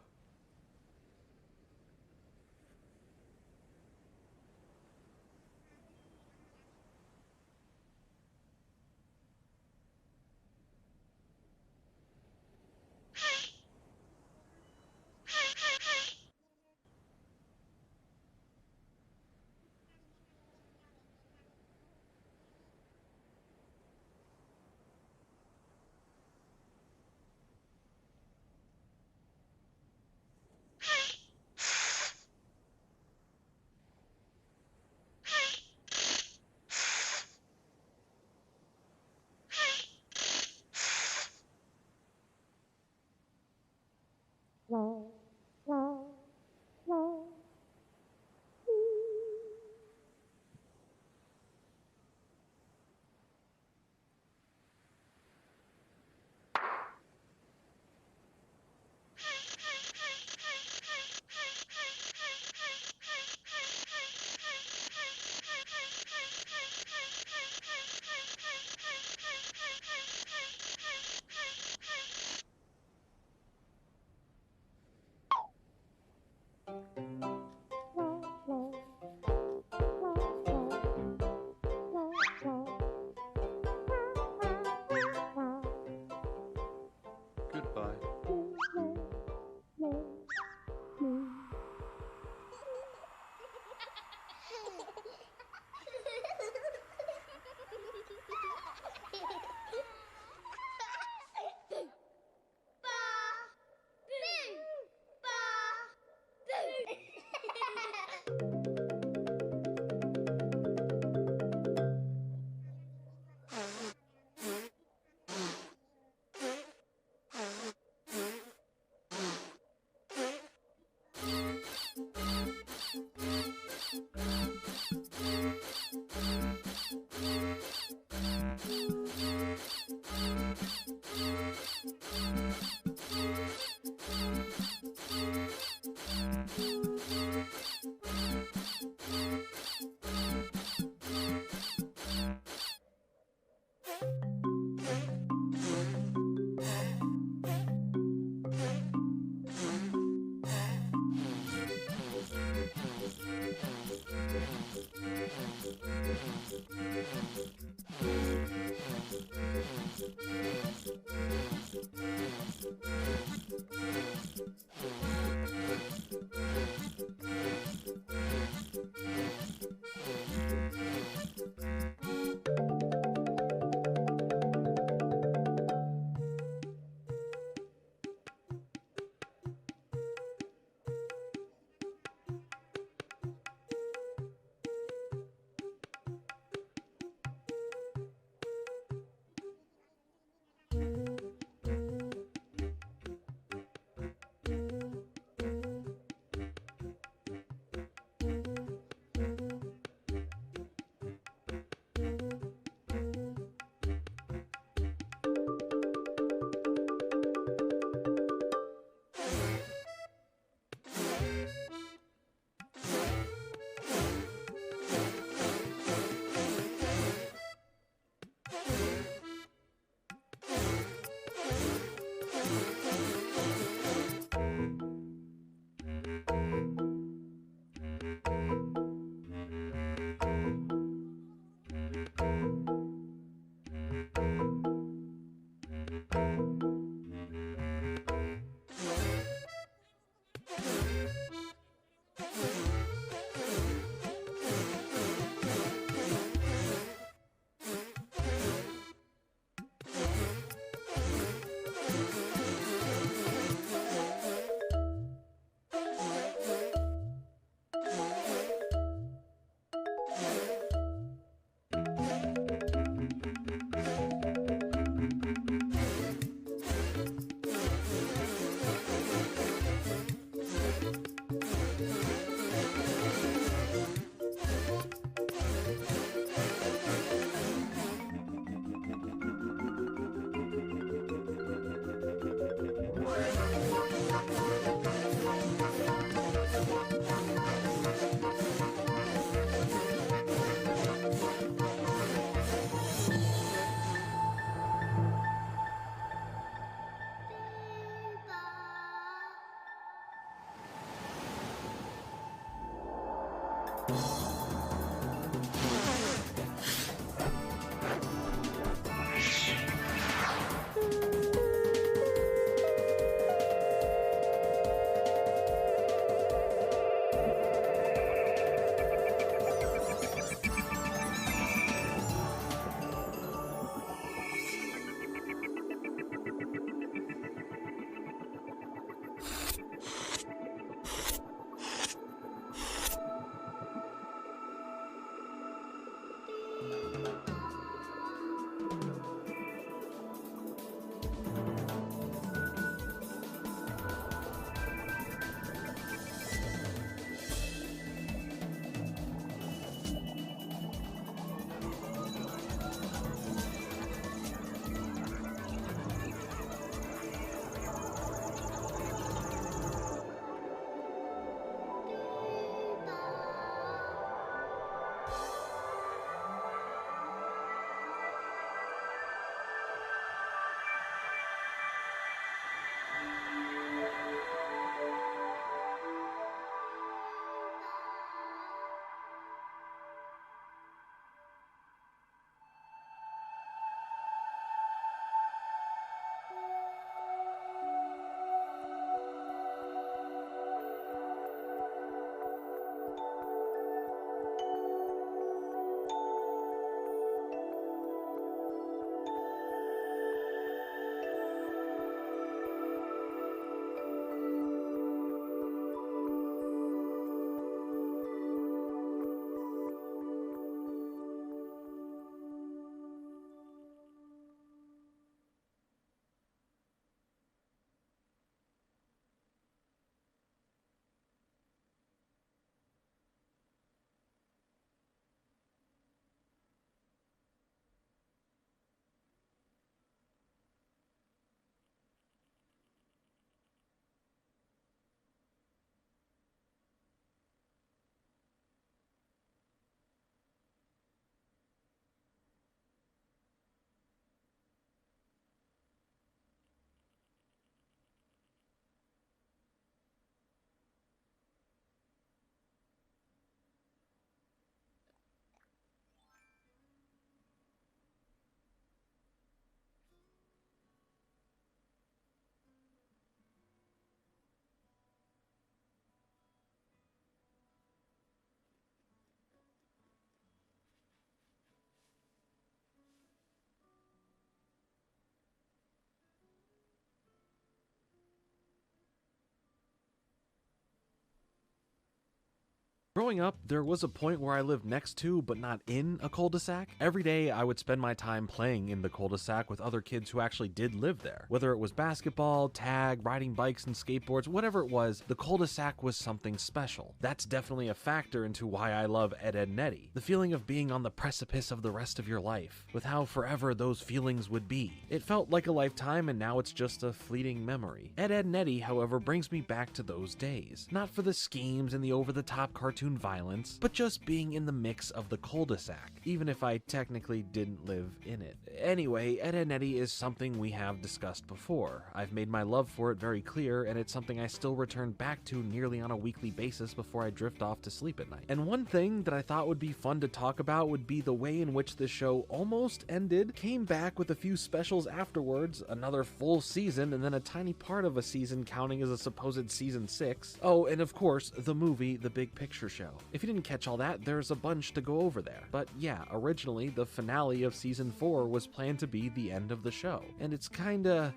Growing up, there was a point where I lived next to, but not in, a cul-de-sac. Every day, I would spend my time playing in the cul-de-sac with other kids who actually did live there. Whether it was basketball, tag, riding bikes and skateboards, whatever it was, the cul-de-sac was something special. That's definitely a factor into why I love Ed, Edd n Eddy. The feeling of being on the precipice of the rest of your life, with how forever those feelings would be. It felt like a lifetime, and now it's just a fleeting memory. Ed, Edd n Eddy, however, brings me back to those days. Not for the schemes and the over-the-top cartoon violence, but just being in the mix of the cul-de-sac, even if I technically didn't live in it. Anyway, Ed, Edd n Eddy is something we have discussed before. I've made my love for it very clear, and it's something I still return back to nearly on a weekly basis before I drift off to sleep at night. And one thing that I thought would be fun to talk about would be the way in which the show almost ended, came back with a few specials afterwards, another full season, and then a tiny part of a season counting as a supposed season 6. Oh, and of course, the movie The Big Picture Show. If you didn't catch all that, there's a bunch to go over there. But yeah, originally the finale of season 4 was planned to be the end of the show, and it's kinda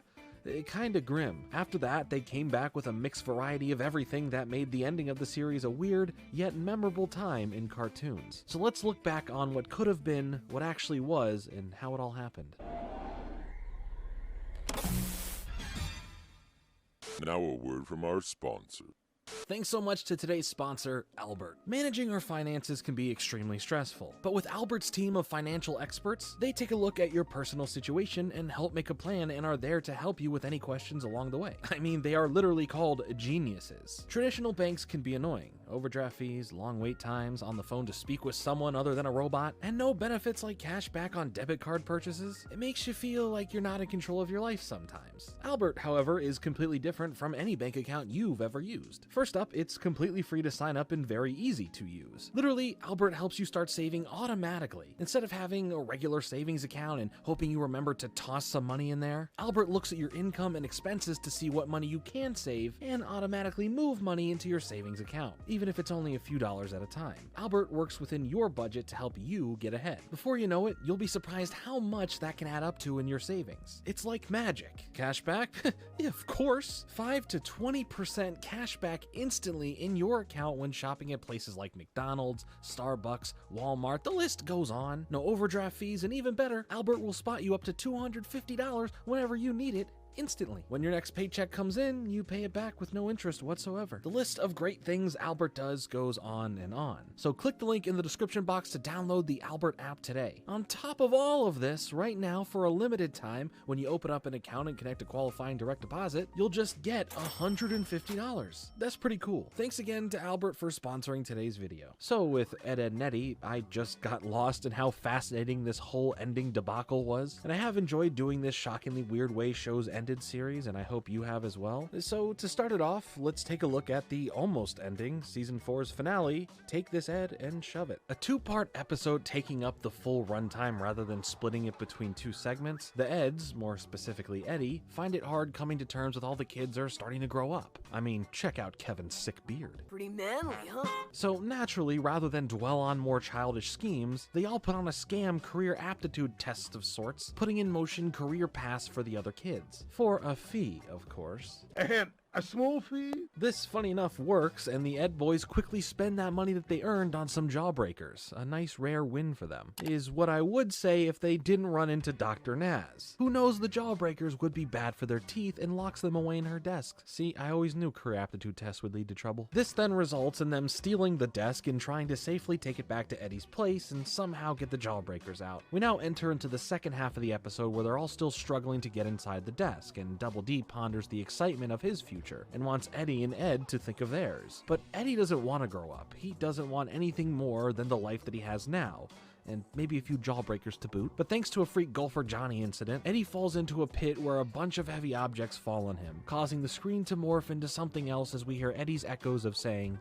grim. After that, they came back with a mixed variety of everything that made the ending of the series a weird, yet memorable time in cartoons. So let's look back on what could have been, what actually was, and how it all happened. Now a word from our sponsor. Thanks so much to today's sponsor, Albert. Managing our finances can be extremely stressful, but with Albert's team of financial experts, they take a look at your personal situation and help make a plan and are there to help you with any questions along the way. I mean, they are literally called geniuses. Traditional banks can be annoying. Overdraft fees, long wait times, on the phone to speak with someone other than a robot, and no benefits like cash back on debit card purchases. It makes you feel like you're not in control of your life sometimes. Albert, however, is completely different from any bank account you've ever used. First up, it's completely free to sign up and very easy to use. Literally, Albert helps you start saving automatically. Instead of having a regular savings account and hoping you remember to toss some money in there, Albert looks at your income and expenses to see what money you can save and automatically move money into your savings account, even if it's only a few dollars at a time. Albert works within your budget to help you get ahead. Before you know it, you'll be surprised how much that can add up to in your savings. It's like magic. Cashback? Yeah, of course. 5 to 20% cashback instantly in your account when shopping at places like McDonald's, Starbucks, Walmart, the list goes on. No overdraft fees, and even better, Albert will spot you up to $250 whenever you need it instantly. When your next paycheck comes in, you pay it back with no interest whatsoever. The list of great things Albert does goes on and on. So click the link in the description box to download the Albert app today. On top of all of this, right now for a limited time, when you open up an account and connect a qualifying direct deposit, you'll just get $150. That's pretty cool. Thanks again to Albert for sponsoring today's video. So with Ed, Edd n Eddy, I just got lost in how fascinating this whole ending debacle was, and I have enjoyed doing this shockingly weird way shows end series, and I hope you have as well. So to start it off, let's take a look at the almost ending, season 4's finale, Take This Ed and Shove It. A two-part episode taking up the full runtime rather than splitting it between two segments. The Eds, more specifically Eddie, find it hard coming to terms with all the kids are starting to grow up. I mean, check out Kevin's sick beard. Pretty manly, huh? So naturally, rather than dwell on more childish schemes, they all put on a scam career aptitude test of sorts, putting in motion career paths for the other kids. For a fee, of course. And a small fee? This, funny enough, works, and the Ed boys quickly spend that money that they earned on some jawbreakers. A nice rare win for them. Is what I would say if they didn't run into Dr. Naz, who knows the jawbreakers would be bad for their teeth and locks them away in her desk. See, I always knew career aptitude tests would lead to trouble. This then results in them stealing the desk and trying to safely take it back to Eddie's place and somehow get the jawbreakers out. We now enter into the second half of the episode where they're all still struggling to get inside the desk, and Double D ponders the excitement of his future and wants Eddie and Ed to think of theirs. But Eddie doesn't want to grow up. He doesn't want anything more than the life that he has now, and maybe a few jawbreakers to boot. But thanks to a freak golfer Johnny incident, Eddie falls into a pit where a bunch of heavy objects fall on him, causing the screen to morph into something else as we hear Eddie's echoes of saying,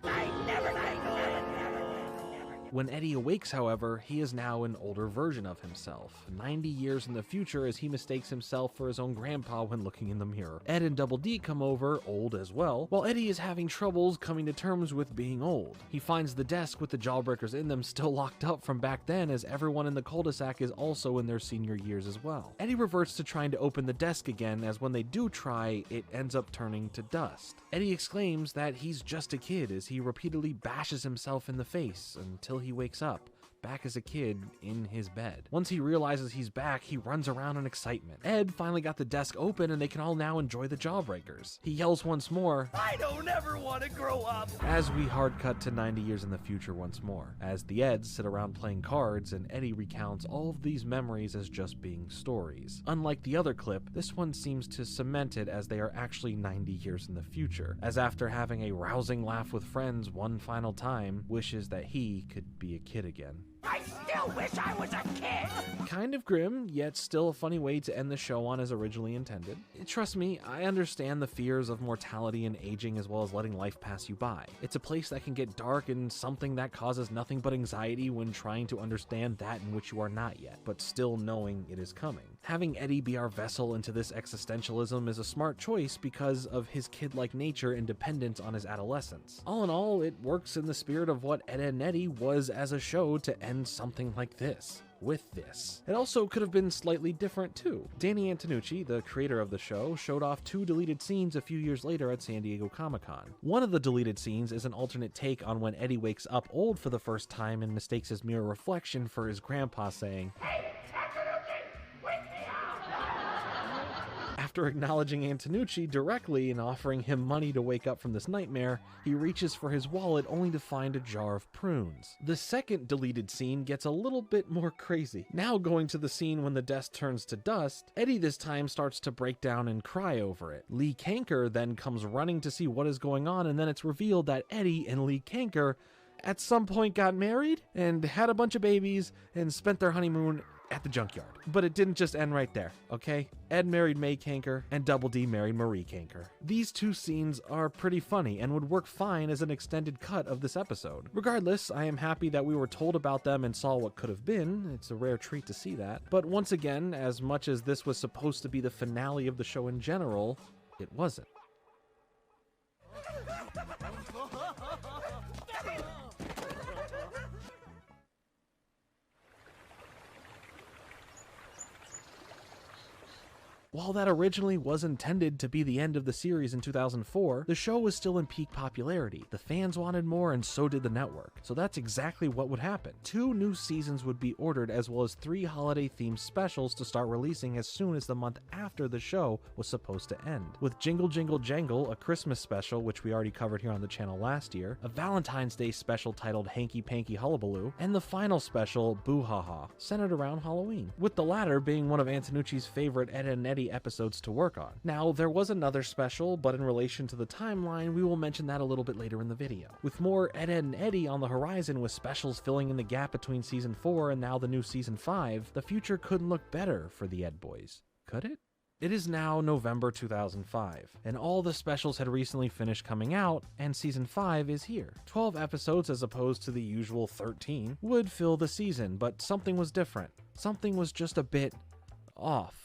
When Eddie awakes, however, he is now an older version of himself, 90 years in the future, as he mistakes himself for his own grandpa when looking in the mirror. Ed and Double D come over, old as well, while Eddie is having troubles coming to terms with being old. He finds the desk with the jawbreakers in them still locked up from back then, as everyone in the cul-de-sac is also in their senior years as well. Eddie reverts to trying to open the desk again, as when they do try, it ends up turning to dust. Eddie exclaims that he's just a kid as he repeatedly bashes himself in the face until he wakes up, back as a kid in his bed. Once he realizes he's back, he runs around in excitement. Ed finally got the desk open and they can all now enjoy the jawbreakers. He yells once more, "I don't ever want to grow up!" as we hard cut to 90 years in the future once more, as the Eds sit around playing cards and Eddie recounts all of these memories as just being stories. Unlike the other clip, this one seems to cement it as they are actually 90 years in the future, as after having a rousing laugh with friends one final time, wishes that he could be a kid again. I still wish I was a kid! Kind of grim, yet still a funny way to end the show on as originally intended. Trust me, I understand the fears of mortality and aging as well as letting life pass you by. It's a place that can get dark and something that causes nothing but anxiety when trying to understand that in which you are not yet, but still knowing it is coming. Having Eddie be our vessel into this existentialism is a smart choice because of his kid-like nature and dependence on his adolescence. All in all, it works in the spirit of what Ed and Eddie was as a show to end something like this. With this. It also could have been slightly different too. Danny Antonucci, the creator of the show, showed off 2 deleted scenes a few years later at San Diego Comic-Con. One of the deleted scenes is an alternate take on when Eddie wakes up old for the first time and mistakes his mirror reflection for his grandpa, saying, After acknowledging Antonucci directly and offering him money to wake up from this nightmare, he reaches for his wallet only to find a jar of prunes. The second deleted scene gets a little bit more crazy. Now going to the scene when the desk turns to dust, Eddie this time starts to break down and cry over it. Lee Kanker then comes running to see what is going on, and then it's revealed that Eddie and Lee Kanker at some point got married and had a bunch of babies and spent their honeymoon at the junkyard. But it didn't just end right there, okay? Ed married May Kanker and Double D married Marie Kanker. These 2 scenes are pretty funny and would work fine as an extended cut of this episode. Regardless, I am happy that we were told about them and saw what could have been. It's a rare treat to see that. But once again, as much as this was supposed to be the finale of the show in general, it wasn't. While that originally was intended to be the end of the series in 2004, the show was still in peak popularity. The fans wanted more and so did the network. So that's exactly what would happen. 2 new seasons would be ordered as well as 3 holiday-themed specials to start releasing as soon as the month after the show was supposed to end. With Jingle Jingle Jangle, a Christmas special, which we already covered here on the channel last year, a Valentine's Day special titled Hanky Panky Hullabaloo, and the final special, Boo Ha Ha, centered around Halloween, with the latter being one of Antonucci's favorite Ed and Eddie episodes to work on. Now, there was another special, but in relation to the timeline, we will mention that a little bit later in the video. With more Ed, Ed and Eddie on the horizon with specials filling in the gap between season 4 and now the new season 5, the future couldn't look better for the Ed boys. Could it? It is now November 2005, and all the specials had recently finished coming out, and season 5 is here. 12 episodes as opposed to the usual 13 would fill the season, but something was different. Something was just a bit off.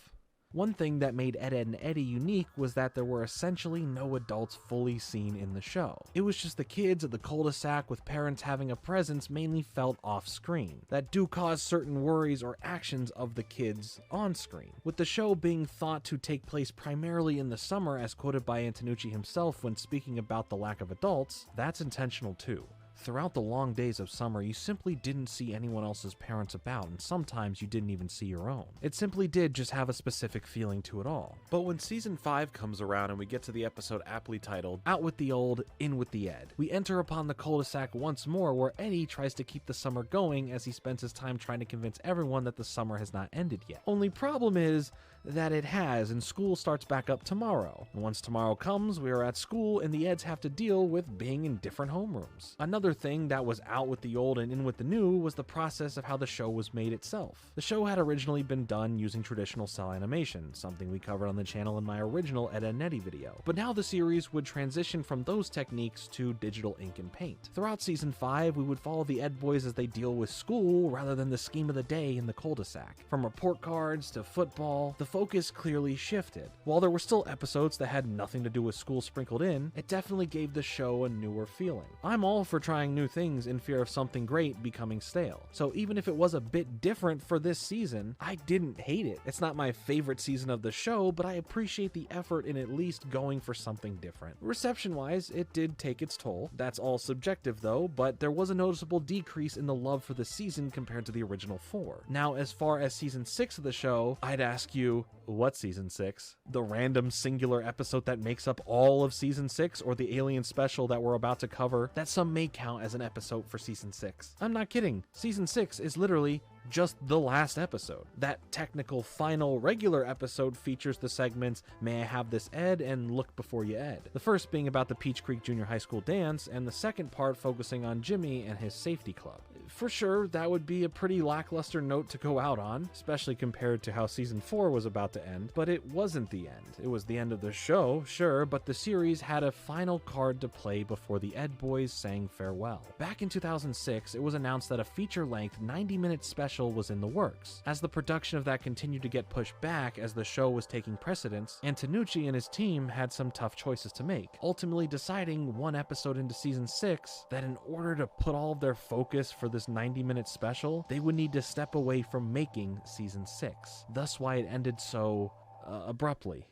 One thing that made Ed, Ed and Eddie unique was that there were essentially no adults fully seen in the show. It was just the kids at the cul-de-sac with parents having a presence mainly felt off-screen, that do cause certain worries or actions of the kids on-screen. With the show being thought to take place primarily in the summer as quoted by Antonucci himself when speaking about the lack of adults, that's intentional too. Throughout the long days of summer, you simply didn't see anyone else's parents about, and sometimes you didn't even see your own. It simply did just have a specific feeling to it all. But when season 5 comes around and we get to the episode aptly titled, Out with the Old, In with the Ed, we enter upon the cul-de-sac once more where Eddie tries to keep the summer going as he spends his time trying to convince everyone that the summer has not ended yet. Only problem is that it has, and school starts back up tomorrow. And once tomorrow comes, we are at school and the Eds have to deal with being in different homerooms. Another other thing that was out with the old and in with the new was the process of how the show was made itself. The show had originally been done using traditional cell animation, something we covered on the channel in my original Ed, Edd n Eddy video, but now the series would transition from those techniques to digital ink and paint. Throughout season 5, we would follow the Ed boys as they deal with school rather than the scheme of the day in the cul-de-sac. From report cards to football, the focus clearly shifted. While there were still episodes that had nothing to do with school sprinkled in, it definitely gave the show a newer feeling. I'm all for trying new things in fear of something great becoming stale, so even if it was a bit different for this season, I didn't hate it. It's not my favorite season of the show, but I appreciate the effort in at least going for something different. Reception-wise, it did take its toll. That's all subjective though, but there was a noticeable decrease in the love for the season compared to the original 4. Now, as far as season 6 of the show, I'd ask you, what season 6? The random singular episode that makes up all of season 6, or the alien special that we're about to cover that some may count as an episode for season 6? I'm not kidding. Season 6 is literally just the last episode. That technical final regular episode features the segments May I Have This Ed and Look Before You Ed. The first being about the Peach Creek Junior High School dance, and the second part focusing on Jimmy and his safety club. For sure, that would be a pretty lackluster note to go out on, especially compared to how season 4 was about to end, but it wasn't the end. It was the end of the show, sure, but the series had a final card to play before the Ed boys sang farewell. Back in 2006, it was announced that a feature-length 90-minute special was in the works. As the production of that continued to get pushed back as the show was taking precedence, Antonucci and his team had some tough choices to make, ultimately deciding one episode into season 6 that in order to put all of their focus for this 90-minute special, they would need to step away from making season 6. Thus why it ended so abruptly.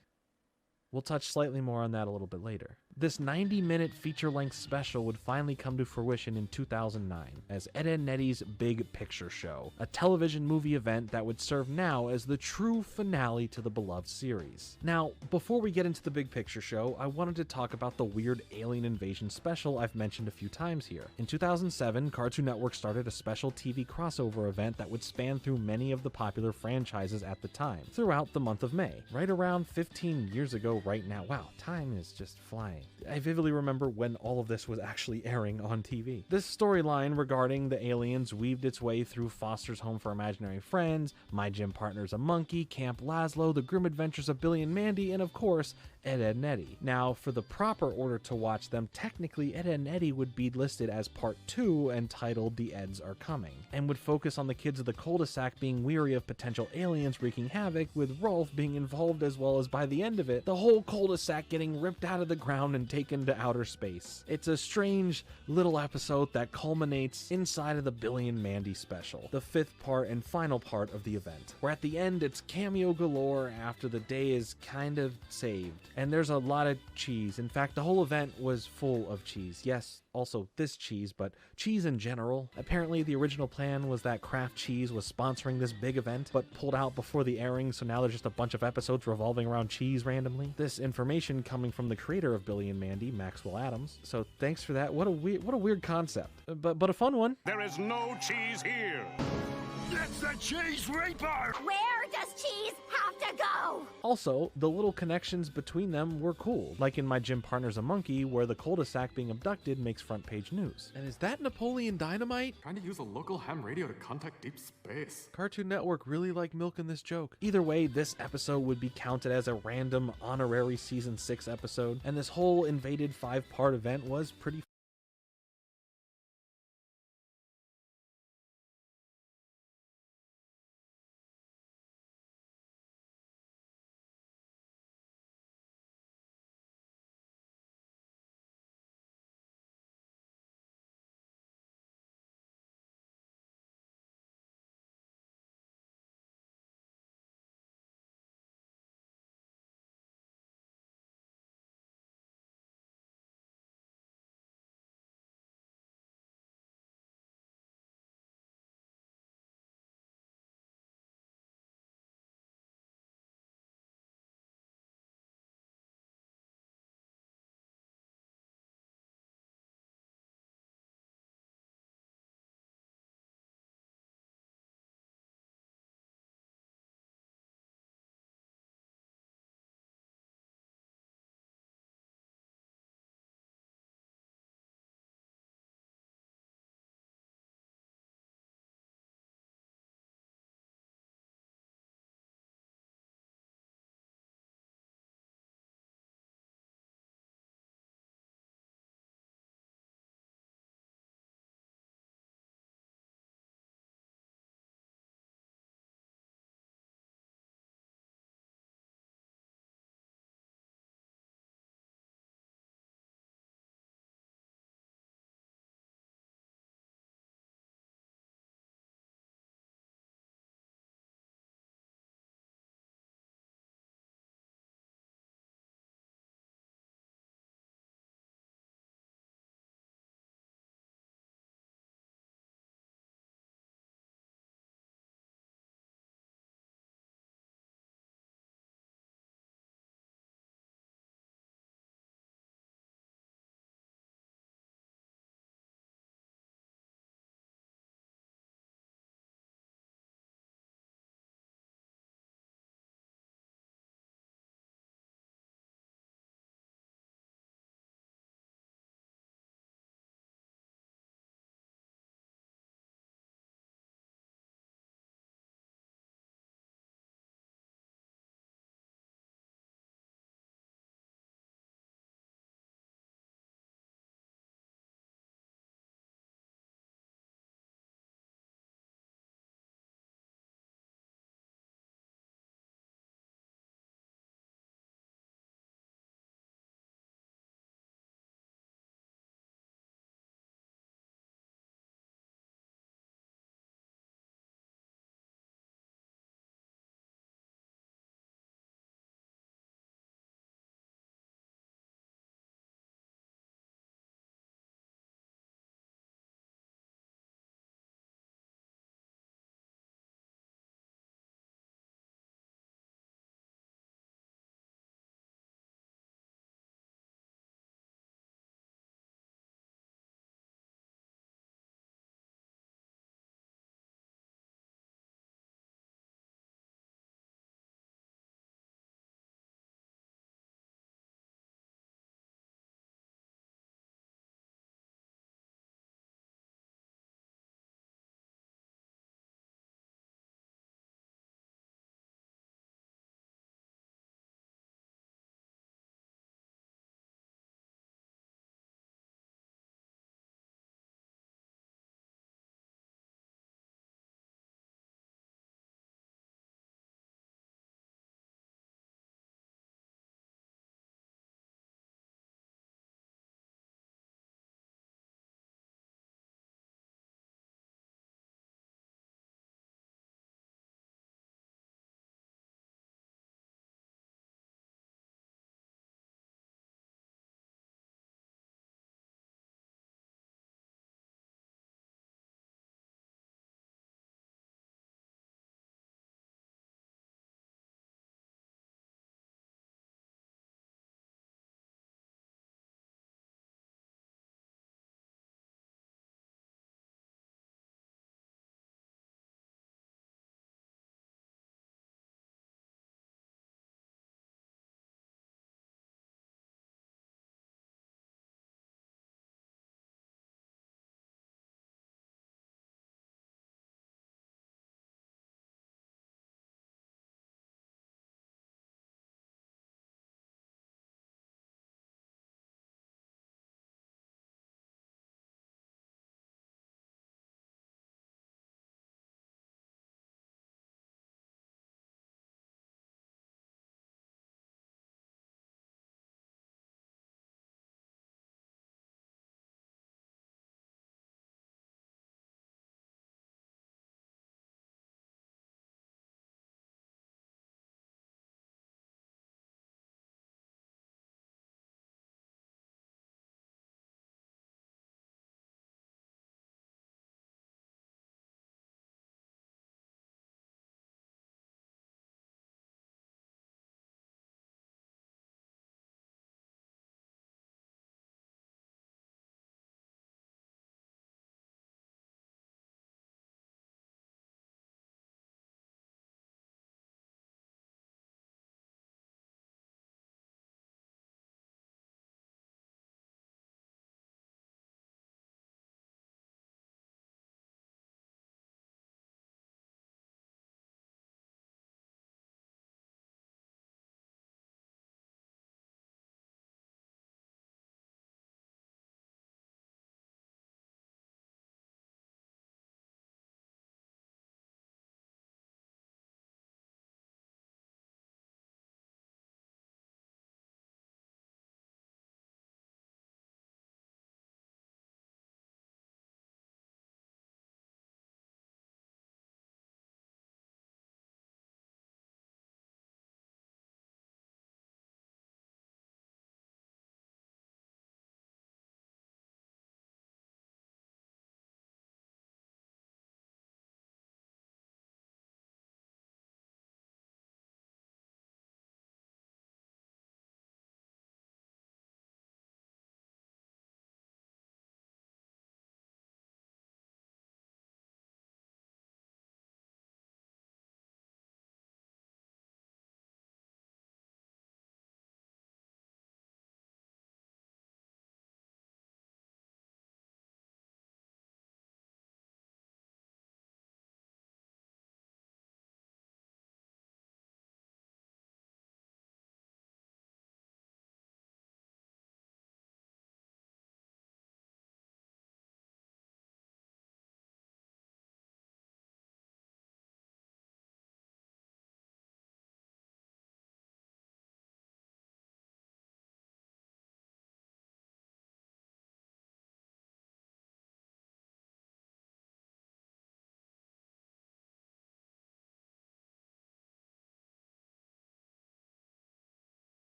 We'll touch slightly more on that a little bit later. This 90-minute feature-length special would finally come to fruition in 2009 as Ed, Edd n Eddy's Big Picture Show, a television movie event that would serve now as the true finale to the beloved series. Now, before we get into the Big Picture Show, I wanted to talk about the weird alien invasion special I've mentioned a few times here. In 2007, Cartoon Network started a special TV crossover event that would span through many of the popular franchises at the time, throughout the month of May. Right around 15 years ago right now. Wow, time is just flying. I vividly remember when all of this was actually airing on TV. This storyline regarding the aliens weaved its way through Foster's Home for Imaginary Friends, My Gym Partner's a Monkey, Camp Laszlo, The Grim Adventures of Billy and Mandy, and of course, Ed, Edd n Eddy. Now, for the proper order to watch them, technically Ed, Edd n Eddy would be listed as part 2 and titled The Eds Are Coming, and would focus on the kids of the cul-de-sac being weary of potential aliens wreaking havoc, with Rolf being involved, as well as by the end of it, the whole cul-de-sac getting ripped out of the ground and taken to outer space. It's a strange little episode that culminates inside of the Billy and Mandy special, the 5th part and final part of the event, where at the end it's cameo galore after the day is kind of saved. And there's a lot of cheese. In fact, the whole event was full of cheese. Yes, also this cheese, but cheese in general. Apparently the original plan was that Kraft Cheese was sponsoring this big event, but pulled out before the airing, so now there's just a bunch of episodes revolving around cheese randomly. This information coming from the creator of Billy and Mandy, Maxwell Adams. So thanks for that. What a weird concept, but a fun one. There is no cheese here. That's the Cheese Reaper! Where does cheese have to go? Also, the little connections between them were cool, like in My Gym Partner's a Monkey, where the cul-de-sac being abducted makes front page news. And is that Napoleon Dynamite? Trying to use a local ham radio to contact deep space. Cartoon Network really like milking this joke. Either way, this episode would be counted as a random honorary season 6 episode, and this whole invaded 5-part event was pretty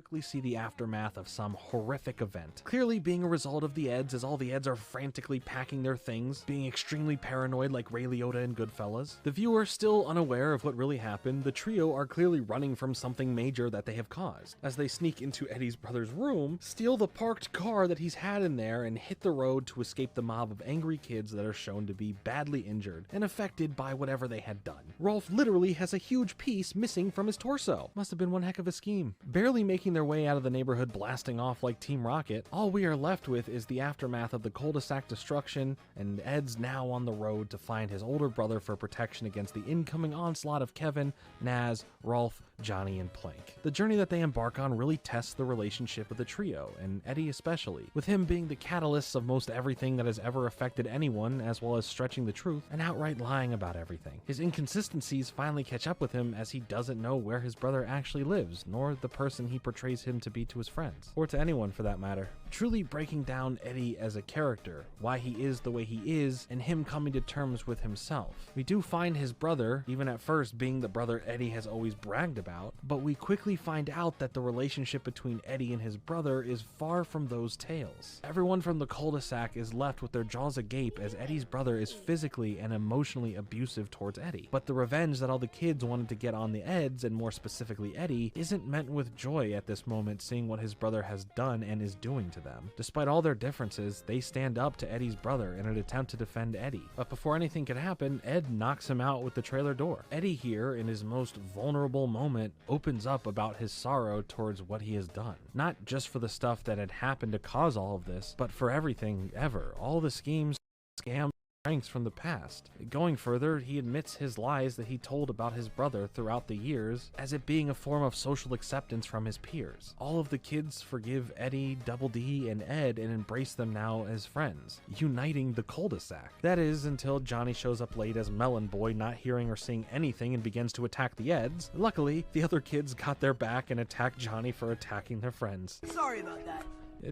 quickly see the aftermath of some horrific event, clearly being a result of the Eds, as all the Eds are frantically packing their things, being extremely paranoid like Ray Liotta in Goodfellas. The viewer still unaware of what really happened, the trio are clearly running from something major that they have caused, as they sneak into Eddie's brother's room, steal the parked car that he's had in there, and hit the road to escape the mob of angry kids that are shown to be badly injured and affected by whatever they had done. Rolf literally has a huge piece missing from his torso. Must have been one heck of a scheme. Barely making their way out of the neighborhood blasting off like Team Rocket, all we are left with is the aftermath of the cul-de-sac destruction, and Ed's now on the road to find his older brother for protection against the incoming onslaught of Kevin, Naz, Rolf, Johnny, and Plank. The journey that they embark on really tests the relationship of the trio, and Eddie especially, with him being the catalyst of most everything that has ever affected anyone, as well as stretching the truth and outright lying about everything. His inconsistencies finally catch up with him as he doesn't know where his brother actually lives, nor the person he portrays him to be to his friends, or to anyone for that matter. Truly breaking down Eddie as a character, why he is the way he is, and him coming to terms with himself. We do find his brother, even at first being the brother Eddie has always bragged about, but we quickly find out that the relationship between Eddie and his brother is far from those tales. Everyone from the cul-de-sac is left with their jaws agape as Eddie's brother is physically and emotionally abusive towards Eddie. But the revenge that all the kids wanted to get on the Eds, and more specifically Eddie, isn't met with joy at this moment, seeing what his brother has done and is doing to them. Despite all their differences, they stand up to Eddie's brother in an attempt to defend Eddie. But before anything could happen, Ed knocks him out with the trailer door. Eddie here, in his most vulnerable moment, opens up about his sorrow towards what he has done. Not just for the stuff that had happened to cause all of this, but for everything ever. All the schemes, scams, pranks from the past. Going further, he admits his lies that he told about his brother throughout the years as it being a form of social acceptance from his peers. All of the kids forgive Eddie, Double D, and Ed and embrace them now as friends, uniting the cul-de-sac. That is, until Johnny shows up late as Melon Boy, not hearing or seeing anything, and begins to attack the Eds. Luckily, the other kids got their back and attacked Johnny for attacking their friends. Sorry about that.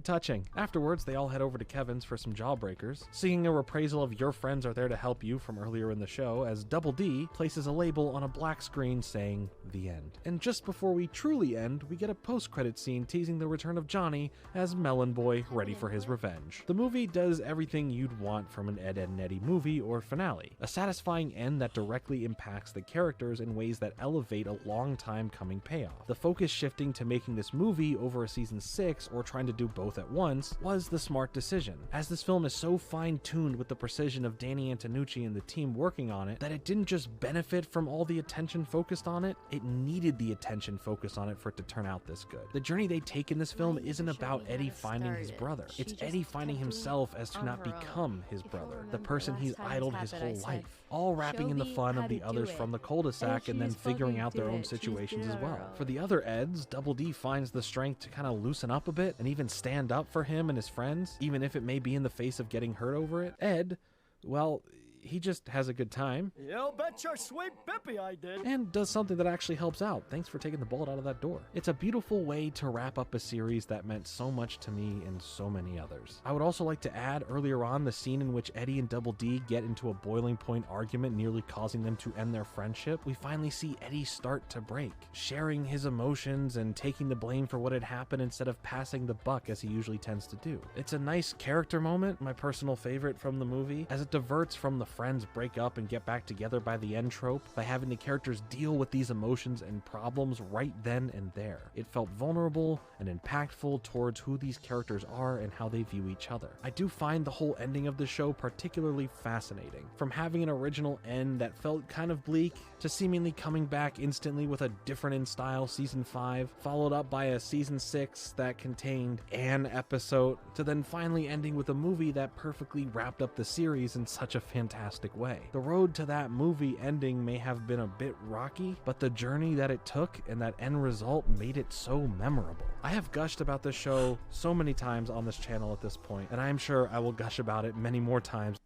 Touching. Afterwards, they all head over to Kevin's for some jawbreakers, seeing a reprisal of Your Friends Are There to Help You from earlier in the show, as Double D places a label on a black screen saying, The End. And just before we truly end, we get a post-credit scene teasing the return of Johnny as Melon Boy, ready for his revenge. The movie does everything you'd want from an Ed, Edd n Eddy movie or finale. A satisfying end that directly impacts the characters in ways that elevate a long time coming payoff. The focus shifting to making this movie over a season 6 or trying to do both at once was the smart decision, as this film is so fine-tuned with the precision of Danny Antonucci and the team working on it that it didn't just benefit from all the attention focused on it, it needed the attention focused on it for it to turn out this good. The journey they take in this film isn't about Eddie finding his brother, it's Eddie finding himself as to not become his brother, the person he's idled his whole life, all wrapping in the fun of the others from the cul-de-sac and then figuring out their own situations as well. For the other Eds, Double D finds the strength to kind of loosen up a bit and even stand up for him and his friends, even if it may be in the face of getting hurt over it. Ed, well, he just has a good time. You bet your sweet bippy I did. And does something that actually helps out. Thanks for taking the bullet out of that door. It's a beautiful way to wrap up a series that meant so much to me and so many others. I would also like to add earlier on the scene in which Eddie and Double D get into a boiling point argument, nearly causing them to end their friendship. We finally see Eddie start to break, sharing his emotions and taking the blame for what had happened instead of passing the buck as he usually tends to do. It's a nice character moment, my personal favorite from the movie, as it diverts from the friends break up and get back together by the end trope by having the characters deal with these emotions and problems right then and there. It felt vulnerable and impactful towards who these characters are and how they view each other. I do find the whole ending of the show particularly fascinating. From having an original end that felt kind of bleak to seemingly coming back instantly with a different in style season 5, followed up by a season 6 that contained an episode, to then finally ending with a movie that perfectly wrapped up the series in such a fantastic way. The road to that movie ending may have been a bit rocky, but the journey that it took and that end result made it so memorable. I have gushed about this show so many times on this channel at this point, and I am sure I will gush about it many more times.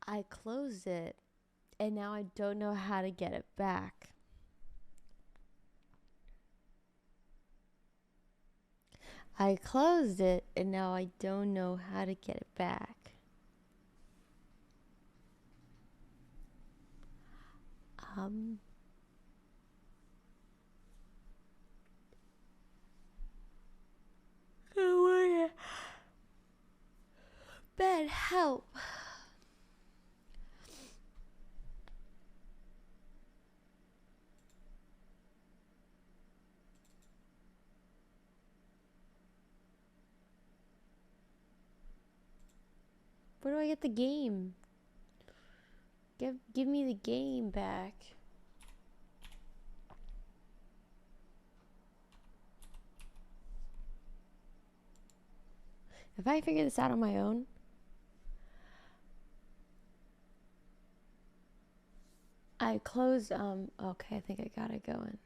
I closed it, and now I don't know how to get it back. I closed it, and now I don't know how to get it back. Oh, Ben, help. Where do I get the game? Give me the game back. Have I figured this out on my own? I closed, okay, I think I got it going.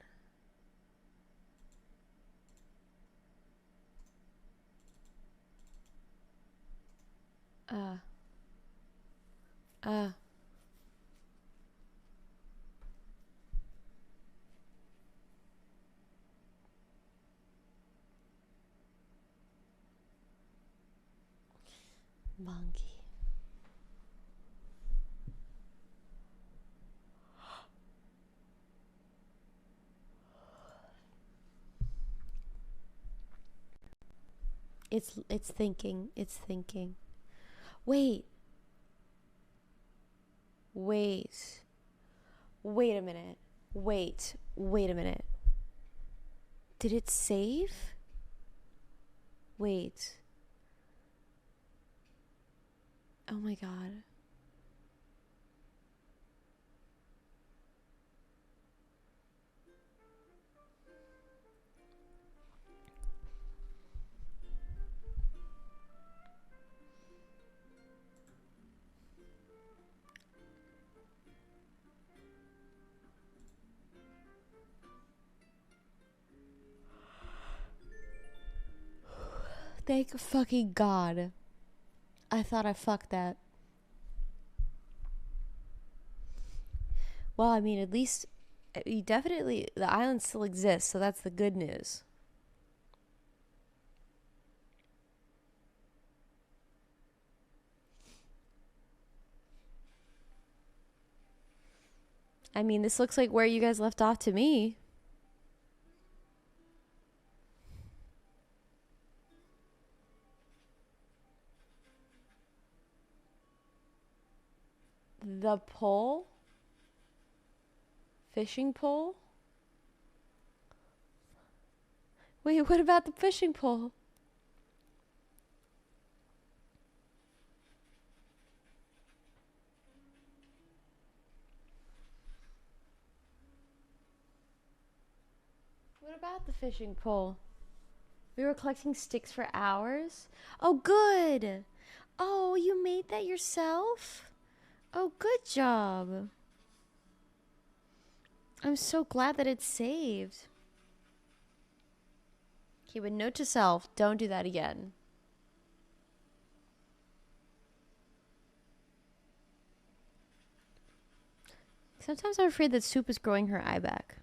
Monkey. It's thinking. It's thinking. Wait. Wait. Wait a minute. Wait a minute. Did it save? Wait. Oh my god. Thank fucking God. I thought I fucked that. Well, I mean, at least you definitely, the island still exists, so that's the good news. I mean, this looks like where you guys left off to me. The pole? Fishing pole? Wait, what about the fishing pole? What about the fishing pole? We were collecting sticks for hours? Oh, good! Oh, you made that yourself? Oh, good job. I'm so glad that it's saved. Okay, but note to self, don't do that again. Sometimes I'm afraid that Soup is growing her eye back.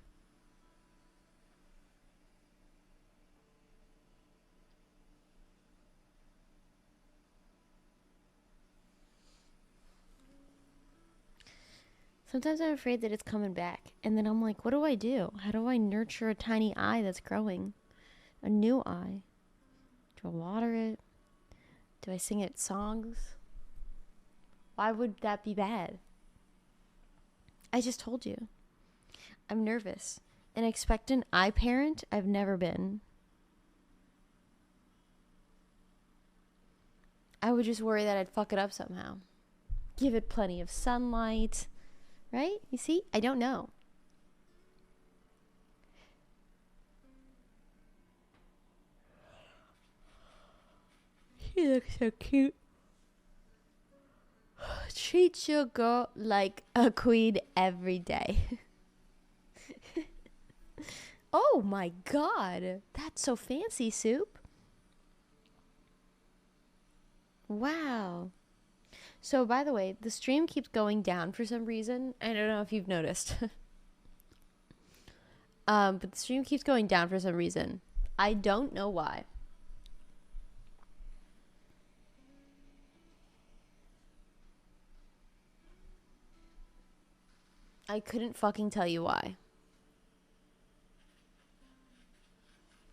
Sometimes I'm afraid that it's coming back. And then I'm like, what do I do? How do I nurture a tiny eye that's growing? A new eye? Do I water it? Do I sing it songs? Why would that be bad? I just told you. I'm nervous. An expectant eye parent? I've never been. I would just worry that I'd fuck it up somehow. Give it plenty of sunlight. Right? You see? I don't know. She looks so cute. Treat your girl like a queen every day. Oh my god. That's so fancy, Soup. Wow. So, by the way, the stream keeps going down for some reason. I don't know if you've noticed. But the stream keeps going down for some reason. I don't know why. I couldn't fucking tell you why.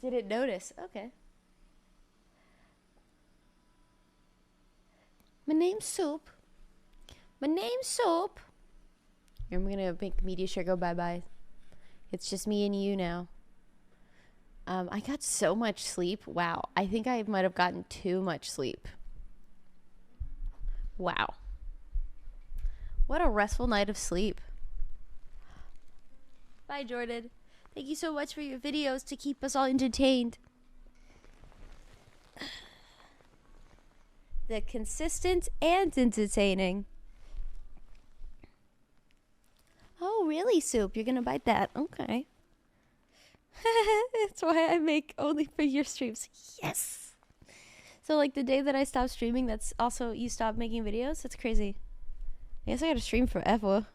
Didn't notice. Okay. My name's Soup. My name's Soup. I'm gonna make Media Share go bye-bye. It's just me and you now. I got so much sleep. Wow. I think I might have gotten too much sleep. Wow. What a restful night of sleep. Bye, Jordan. Thank you so much for your videos to keep us all entertained. They're consistent and entertaining. Oh, really, Soup? You're gonna bite that? Okay. That's why I make only for your streams. Yes! So, like, the day that I stop streaming, that's also you stop making videos? That's crazy. I guess I gotta stream forever.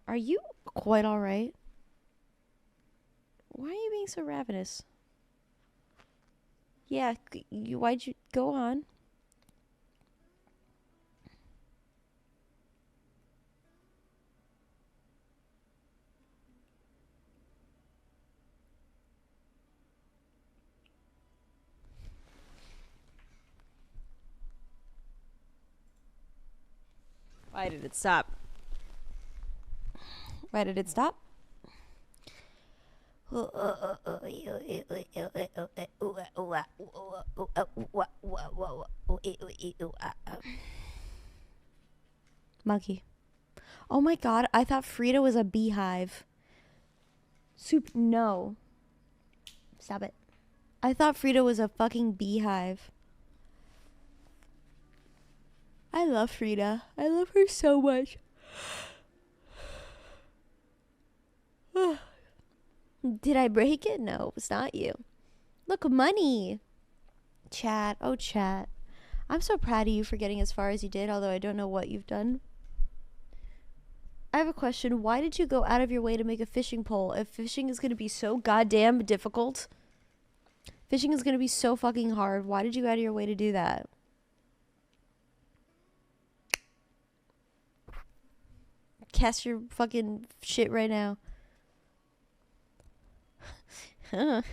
Are you quite alright? Why are you being so ravenous? Yeah, why'd you go on? Why did it stop? Why did it stop? Monkey. Oh my god, I thought Frida was a beehive. Soup, no. Stop it. I thought Frida was a fucking beehive. I love Frida. I love her so much. Did I break it? No, it's not you. Look, money. Chat. Oh, chat. I'm so proud of you for getting as far as you did, although I don't know what you've done. I have a question. Why did you go out of your way to make a fishing pole if fishing is going to be so goddamn difficult? Fishing is going to be so fucking hard. Why did you go out of your way to do that? Cast your fucking shit right now. Let's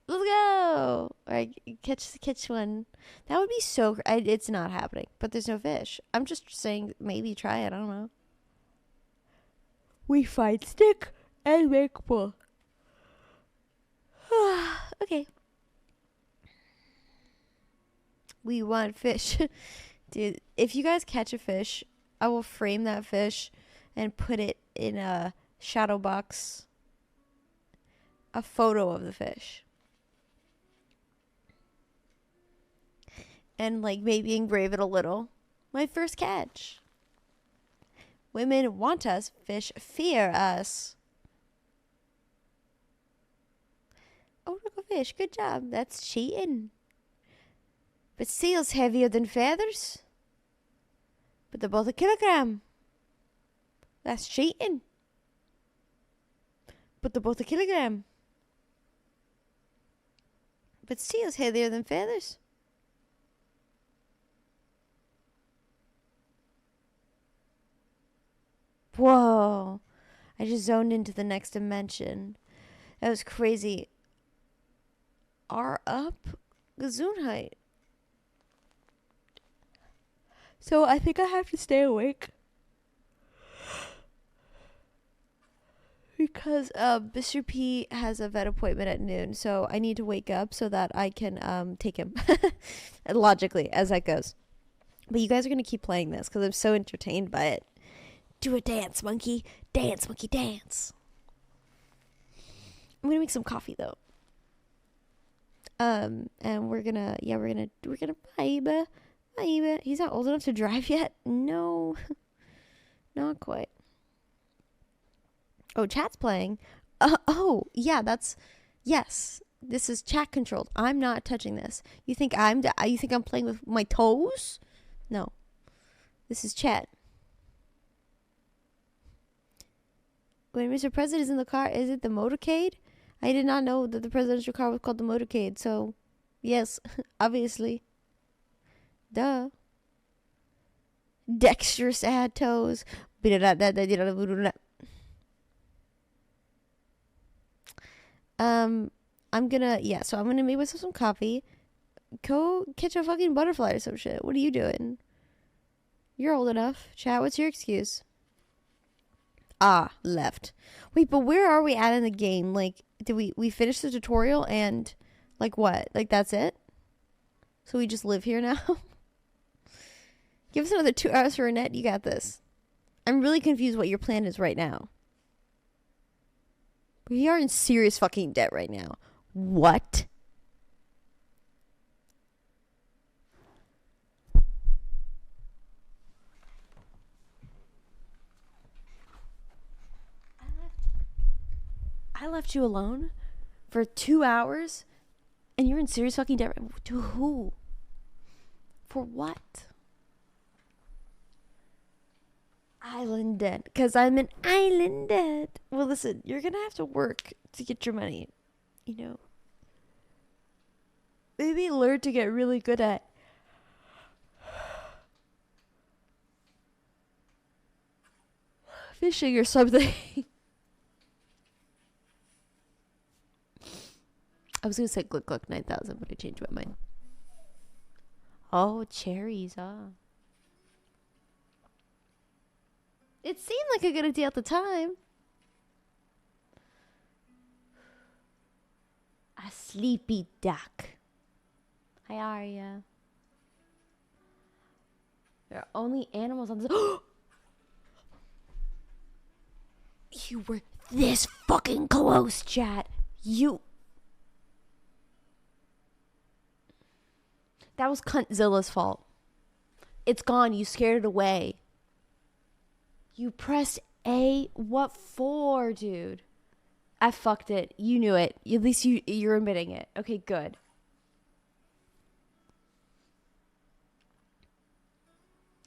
go. Alright, catch one. That would be so... it's not happening, but there's no fish. I'm just saying, maybe try it. I don't know. We find stick and make pull. Okay. We want fish. Dude, if you guys catch a fish, I will frame that fish and put it in a shadow box. A photo of the fish. And, like, maybe engrave it a little. My first catch. Women want us. Fish fear us. Oh, look, a fish. Good job. That's cheating. But seal's heavier than feathers. But they're both a kilogram. That's cheating. But they're both a kilogram. But seal's heavier than feathers. Whoa. I just zoned into the next dimension. That was crazy. R up Gesundheit. So I think I have to stay awake. Because Mr. P has a vet appointment at noon, so I need to wake up so that I can take him. Logically, as that goes. But you guys are going to keep playing this because I'm so entertained by it. Do a dance, monkey. Dance, monkey, dance. I'm gonna make some coffee though. And we're gonna vibe. He's not old enough to drive yet. No, not quite. Oh, chat's playing. Oh, yeah, yes. This is chat controlled. I'm not touching this. You think I'm playing with my toes? No. This is chat. When Mr. President is in the car, is it the motorcade? I did not know that the presidential car was called the motorcade, so yes, obviously. Duh. Dexterous ad toes. I'm gonna make myself some coffee. go catch a fucking butterfly or some shit. What are you doing? You're old enough. Chat, what's your excuse? Ah, left. Wait, but where are we at in the game? Like, did we finish the tutorial and, like, what? Like, that's it? So we just live here now? Give us another 2 hours for a net. You got this. I'm really confused what your plan is right now. We are in serious fucking debt right now. What? I left you alone for 2 hours and you're in serious fucking debt. To who? For what? Island debt. Because I'm an island debt. Well, listen, you're going to have to work to get your money. You know? Maybe learn to get really good at fishing or something. I was going to say Glick Glick 9000, but I changed my mind. Oh, cherries, It seemed like a good idea at the time. A sleepy duck. Hi, Arya. There are only animals on this. You were this fucking close, chat. You. That was Cuntzilla's fault. It's gone. You scared it away. You pressed A. What for, dude? I fucked it. You knew it. At least you're admitting it. Okay, good.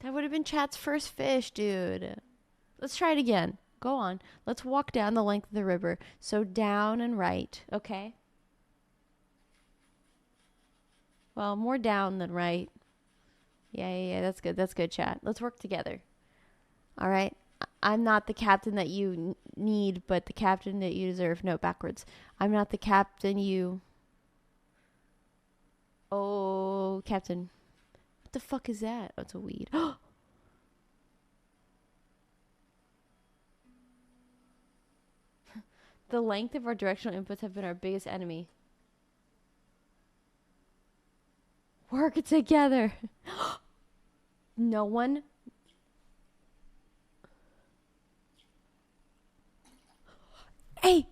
That would have been chat's first fish, dude. Let's try it again. Go on. Let's walk down the length of the river. So down and right. Okay. Well, more down than right. Yeah. That's good. That's good, chat. Let's work together. All right. I'm not the captain that you need, but the captain that you deserve. No, backwards. I'm not the captain you... Oh, captain. What the fuck is that? Oh, it's a weed. The length of our directional inputs have been our biggest enemy. Work together. No one... Hey!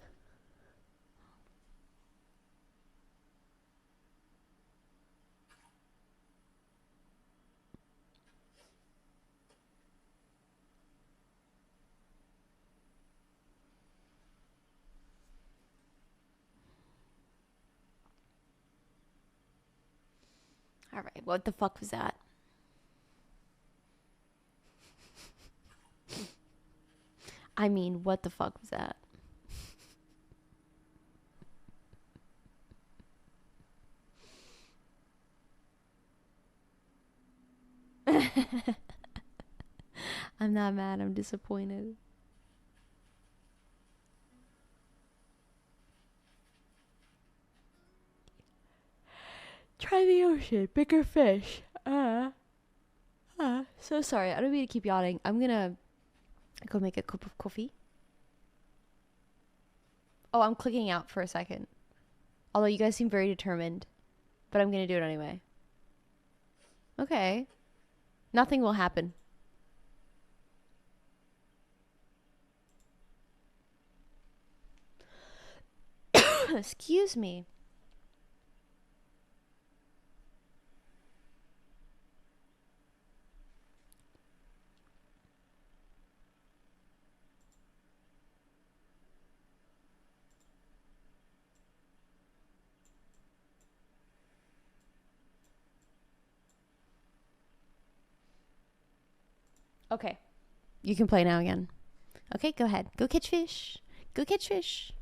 All right, what the fuck was that? I mean, what the fuck was that? I'm not mad, I'm disappointed. Try the ocean, bigger fish. So sorry, I don't mean to keep yawning. I'm gonna go make a cup of coffee. Oh, I'm clicking out for a second. Although you guys seem very determined. But I'm gonna do it anyway. Okay. Nothing will happen. Excuse me. Okay. You can play now again. Okay, go ahead. Go catch fish. Go catch fish.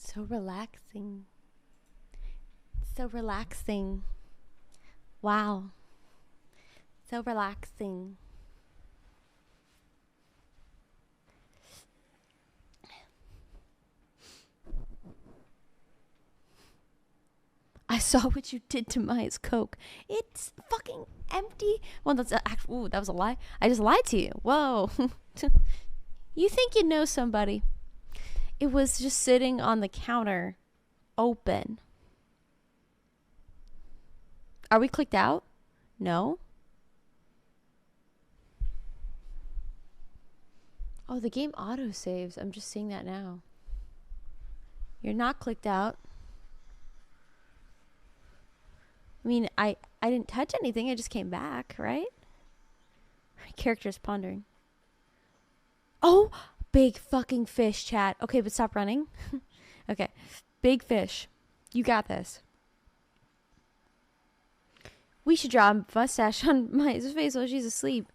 So relaxing. So relaxing. Wow. So relaxing. I saw what you did to Maya's Coke. It's fucking empty. Well, that's ooh, that was a lie. I just lied to you. Whoa. You think you know somebody. It was just sitting on the counter, open. Are we clicked out? No. Oh, the game auto saves. I'm just seeing that now. You're not clicked out. I mean, I didn't touch anything. I just came back, right? My character's pondering. Oh, big fucking fish, chat. Okay, but stop running. Okay, big fish. You got this. We should draw a mustache on Maya's face while she's asleep.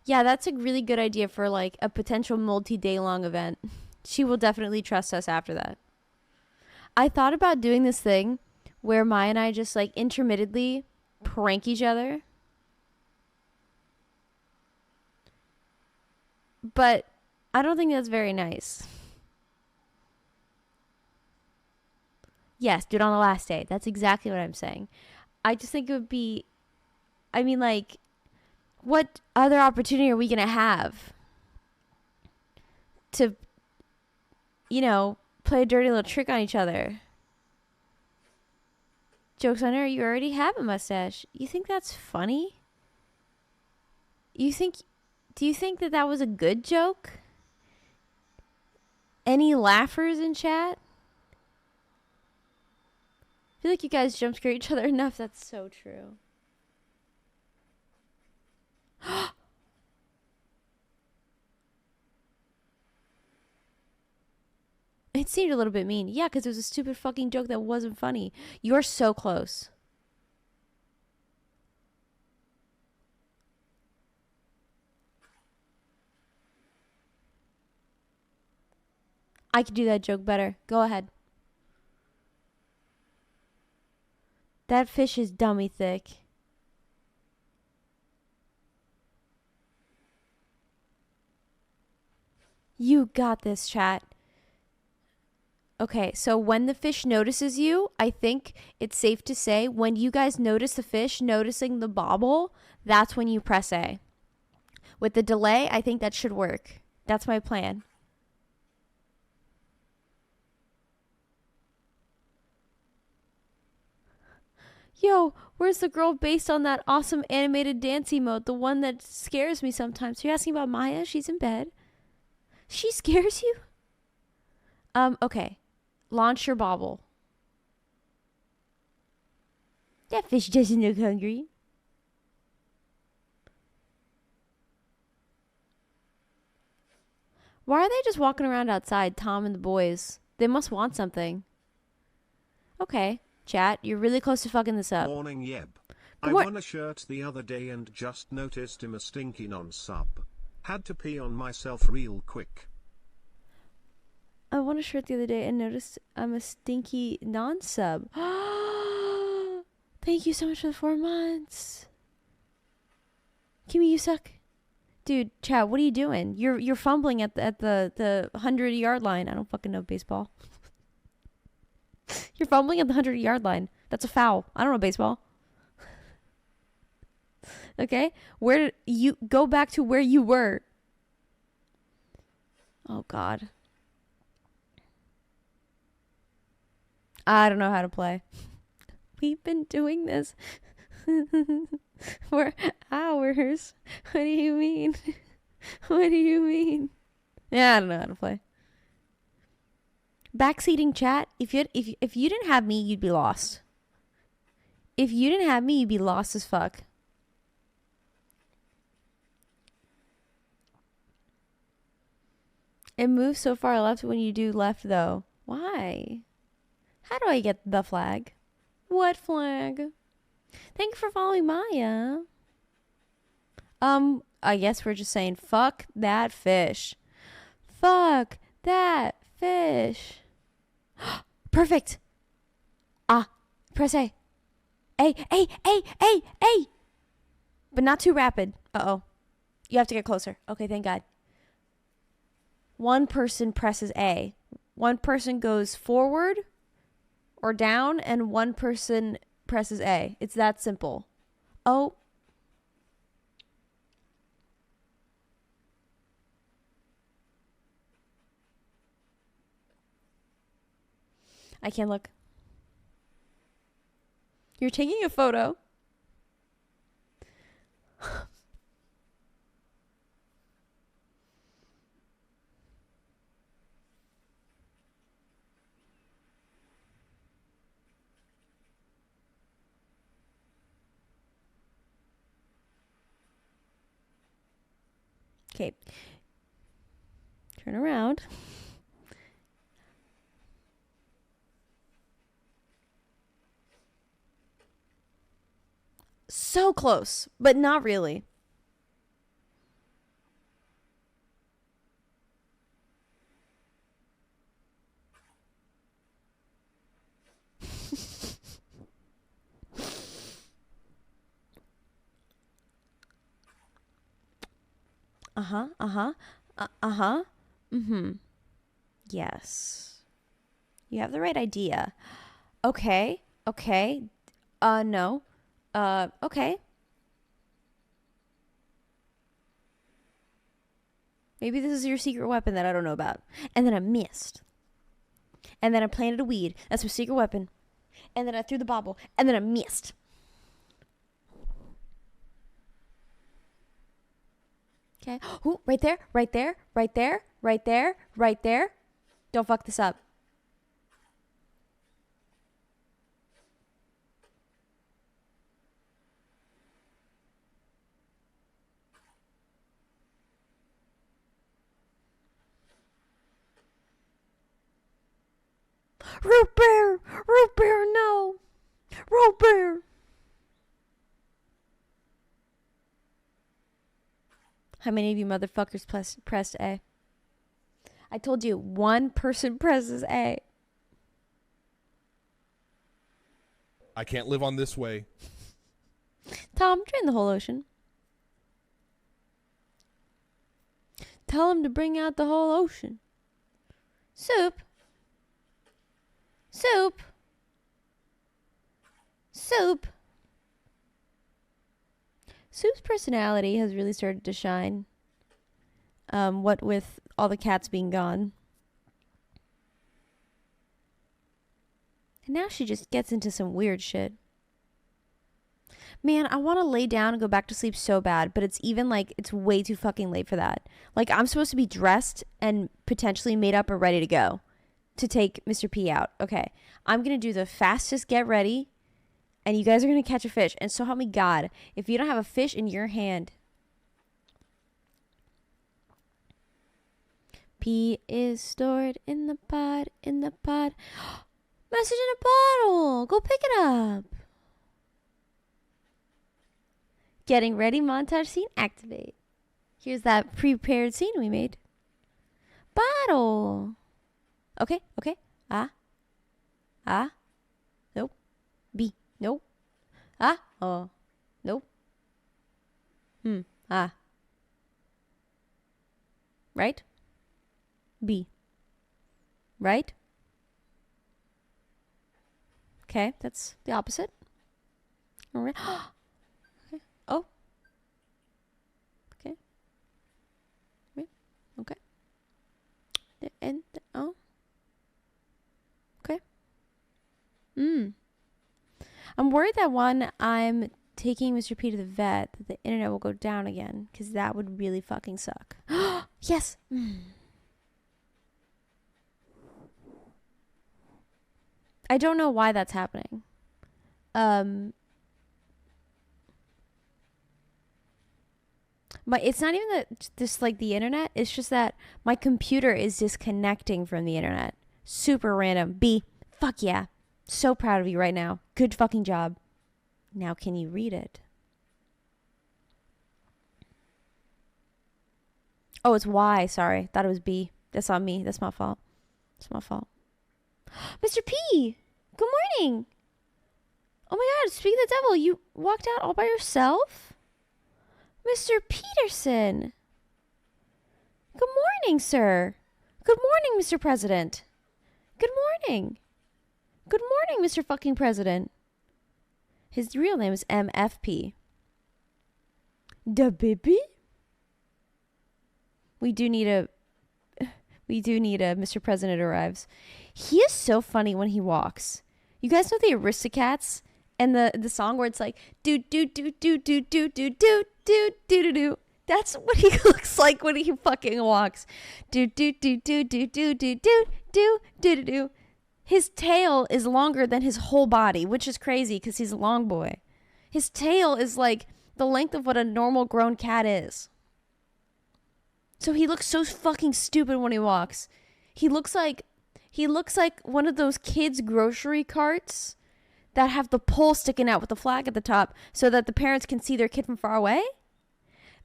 Yeah, that's a really good idea for like a potential multi-day long event. She will definitely trust us after that. I thought about doing this thing where Maya and I just like intermittently prank each other. But I don't think that's very nice. Yes, do it on the last day. That's exactly what I'm saying. I just think it would be, I mean, like, what other opportunity are we going to have to, you know, play a dirty little trick on each other? Joke's on her, you already have a mustache. You think that's funny? Do you think that that was a good joke? Any laughers in chat? I feel like you guys jump scare each other enough. That's so true. It seemed a little bit mean. Yeah, because it was a stupid fucking joke that wasn't funny. You're so close. I could do that joke better. Go ahead. That fish is dummy thick. You got this, chat. Okay, so when the fish notices you, I think it's safe to say when you guys notice the fish noticing the bobble, that's when you press A. With the delay, I think that should work. That's my plan. Yo, where's the girl based on that awesome animated dance emote? The one that scares me sometimes. You're asking about Maya? She's in bed. She scares you? Okay. Launch your bobble. That fish doesn't look hungry. Why are they just walking around outside, Tom and the boys? They must want something. Okay, chat, you're really close to fucking this up. Morning, Yeb. I won a shirt the other day and just noticed him a stinky non-sub. Had to pee on myself real quick. I won a shirt the other day and noticed I'm a stinky non-sub. Thank you so much for the 4 months. Kimmy, you suck. Dude, chat, what are you doing? You're fumbling at the 100-yard line. I don't fucking know baseball. You're fumbling at the 100-yard line. That's a foul. I don't know baseball. Okay? Where did you go back to where you were? Oh God. I don't know how to play. We've been doing this for hours. What do you mean? What do you mean? Yeah, I don't know how to play. Backseating chat. If you didn't have me, you'd be lost. If you didn't have me, you'd be lost as fuck. It moves so far left when you do left though. Why? How do I get the flag? What flag? Thank you for following Maya. I guess we're just saying fuck that fish. Fuck that fish. Perfect. Ah, press A. A, A, A, A, A. But not too rapid. Uh-oh. You have to get closer. Okay, thank God. One person presses A. One person goes forward or down, and one person presses A. It's that simple. Oh. I can't look. You're taking a photo. Okay. Turn around. So close, but not really. Uh-huh, uh-huh, uh-huh, mm-hmm. Yes. You have the right idea. Okay, okay. No. Okay. Maybe this is your secret weapon that I don't know about. And then I missed. And then I planted a weed. That's my secret weapon. And then I threw the bobble. And then I missed. Okay. Ooh, right there, right there, right there, right there, right there. Don't fuck this up. Root beer! Root beer, no! Root beer! How many of you motherfuckers pressed A? I told you, one person presses A. I can't live on this way. Tom, drain the whole ocean. Tell him to bring out the whole ocean. Soup. Soup. Soup. Soup's personality has really started to shine. What with all the cats being gone. And now she just gets into some weird shit. Man, I want to lay down and go back to sleep so bad, but it's even like, it's way too fucking late for that. Like, I'm supposed to be dressed and potentially made up and ready to go to take Mr. P out. Okay, I'm going to do the fastest get ready, and you guys are going to catch a fish. And so help me God, if you don't have a fish in your hand. P is stored in the pod, in the pod. Message in a bottle. Go pick it up. Getting ready montage scene activate. Here's that prepared scene we made. Bottle. Okay, okay. Ah. Nope. B. Nope. Ah. Oh. Nope. Ah. Right? B. Right? Okay, that's the opposite. All right. Okay. Oh. Okay. Wait. Okay. And oh. Okay. I'm worried that when I'm taking Mr. P to the vet, that the internet will go down again, because that would really fucking suck. Yes. I don't know why that's happening. But it's not even that just like the internet. It's just that my computer is disconnecting from the internet. Super random. B. Fuck yeah. So proud of you right now. Good fucking job. Now can you read it? Oh, it's Y. Sorry. Thought it was B. That's on me. That's my fault. It's my fault. Mr. P, good morning. Oh my God, speak of the devil, you walked out all by yourself? Mr. Peterson. Good morning, sir. Good morning, Mr. President. Good morning. Good morning, Mr. fucking President. His real name is MFP. Da baby? We do need a Mr. President arrives. He is so funny when he walks. You guys know the Aristocats and the song where it's like do do do do do do do do do do do. That's what he looks like when he fucking walks. Do do do do do do do do do do do. His tail is longer than his whole body, which is crazy because he's a long boy. His tail is like the length of what a normal grown cat is. So he looks so fucking stupid when he walks. He looks like one of those kids' grocery carts that have the pole sticking out with the flag at the top so that the parents can see their kid from far away.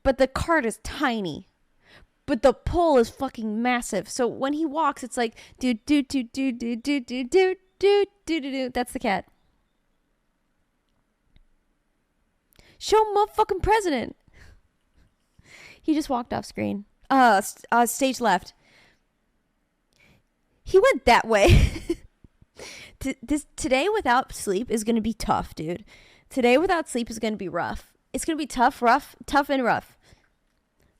But the cart is tiny. But the pole is fucking massive. So when he walks, it's like do do do do do do do do do do do. That's the cat. Show motherfucking president. He just walked off screen. Stage left. He went that way. Today without sleep is going to be tough, dude. Today without sleep is going to be rough. It's going to be tough and rough.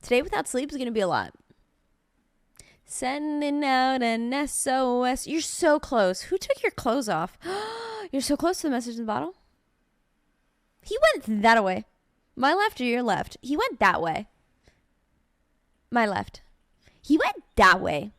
Today without sleep is going to be a lot. Sending out an SOS. You're so close. Who took your clothes off? You're so close to the message in the bottle. He went that way. My left or your left? He went that way. My left. He went that way.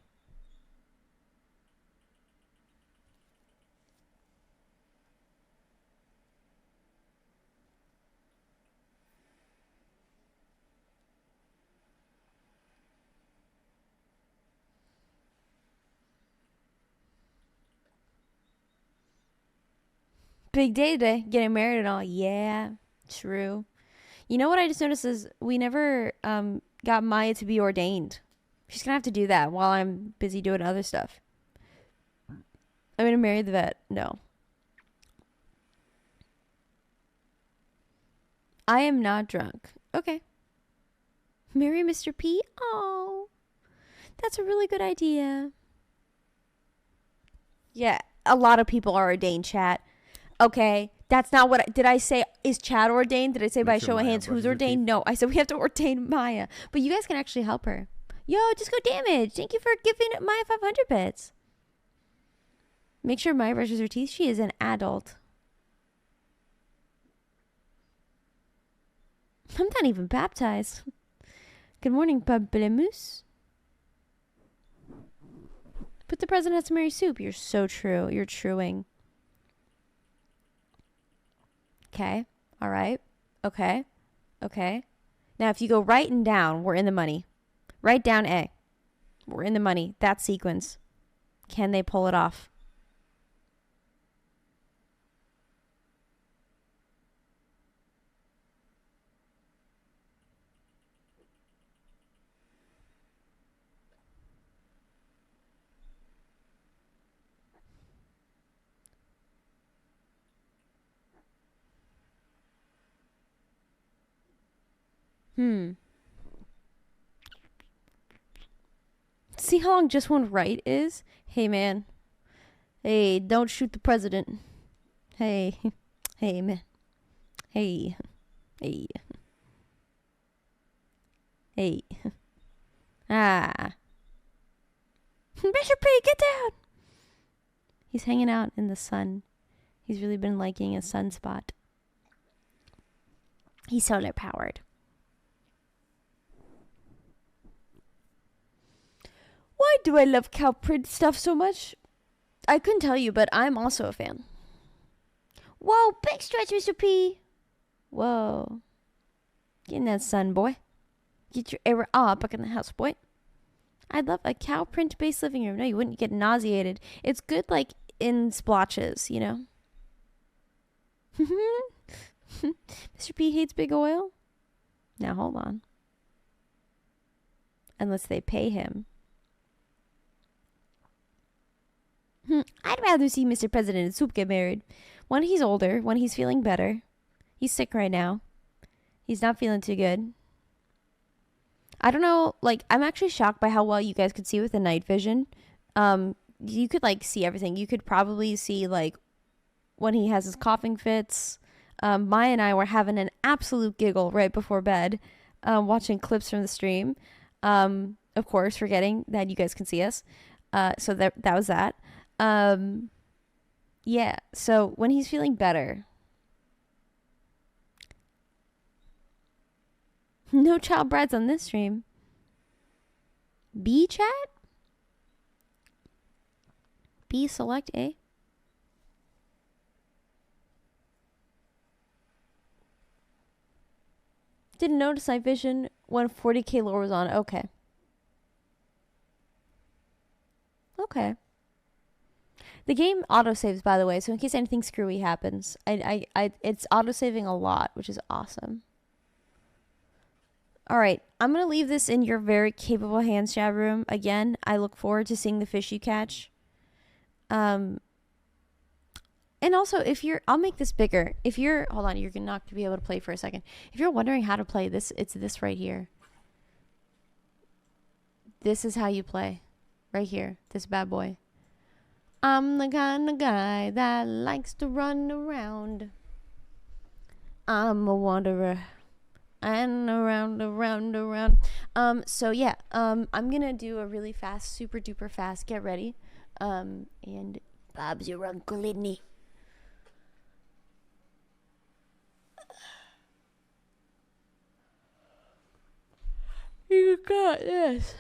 Big day today, getting married and all. Yeah, true. You know what I just noticed is we never got Maya to be ordained. She's gonna have to do that while I'm busy doing other stuff. I'm gonna marry the vet. No. I am not drunk. Okay. Marry Mr. P? Oh, that's a really good idea. Yeah, a lot of people are ordained, chat. Okay, that's not what did I say? Is Chad ordained? Did I say by show of hands who's ordained? No, I said we have to ordain Maya, but you guys can actually help her. Yo, just go damage. Thank you for giving Maya 500 bits. Make sure Maya brushes her teeth. She is an adult. I'm not even baptized. Good morning, Pamplemousse. But the president has to marry soup. You're so true. You're truing. Okay. All right. Okay. Okay. Now, if you go right and down, we're in the money. Right down A. We're in the money. That sequence. Can they pull it off? See how long just one right is? Hey, man. Hey, don't shoot the president. Hey. Hey, man. Hey. Hey. Hey. Ah. Mr. P, get down! He's hanging out in the sun. He's really been liking a sunspot. He's solar powered. Why do I love cow print stuff so much? I couldn't tell you, but I'm also a fan. Whoa, big stretch, Mr. P. Whoa. Get in that sun, boy. Get your error back in the house, boy. I'd love a cow print-based living room. No, you wouldn't get nauseated. It's good, like, in splotches, you know? Mr. P hates big oil? Now, hold on. Unless they pay him. I'd rather see Mr. President and Soup get married. When he's older, when he's feeling better. He's sick right now. He's not feeling too good. I don't know, like, I'm actually shocked by how well you guys could see with the night vision. You could, like, see everything. You could probably see, like, when he has his coughing fits. Maya and I were having an absolute giggle right before bed, watching clips from the stream. Of course, forgetting that you guys can see us. So that was that. Yeah, so when he's feeling better. No child brides on this stream. B chat? B select A? Didn't notice night vision when 40k lore was on. Okay. Okay. The game autosaves, by the way, so in case anything screwy happens, it's autosaving a lot, which is awesome. All right, I'm going to leave this in your very capable hands, chat room. Again, I look forward to seeing the fish you catch. And also, I'll make this bigger. Hold on, you're not going to be able to play for a second. If you're wondering how to play this, it's this right here. This is how you play. Right here, this bad boy. I'm the kind of guy that likes to run around. I'm a wanderer. And around. So yeah, I'm gonna do a really fast, super duper fast, get ready. And Bob's your uncle, isn't he? You got this.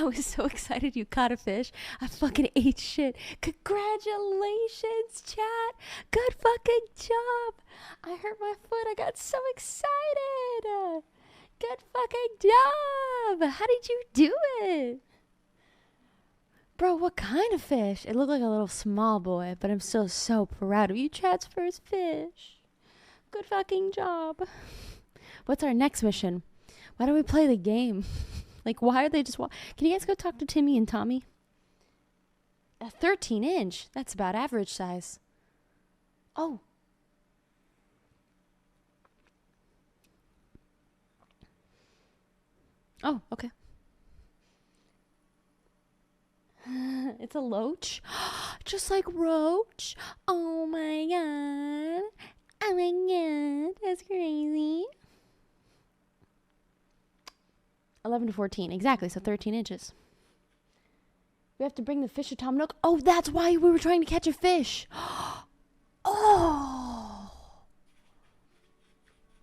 was so excited you caught a fish. I fucking ate shit. Congratulations, chat. Good fucking job. I hurt my foot. I got so excited. Good fucking job. How did you do it? Bro, what kind of fish? It looked like a little small boy, but I'm still so proud of you, chat's first fish. Good fucking job. What's our next mission? Why don't we play the game? Like, why are they just... Can you guys go talk to Timmy and Tommy? A 13-inch. That's about average size. Oh. Oh, okay. It's a loach. Just like roach. Oh my god. Oh my god. That's crazy. 11 to 14. Exactly. So 13 inches. We have to bring the fish to Tom Nook. Oh, that's why we were trying to catch a fish. Oh.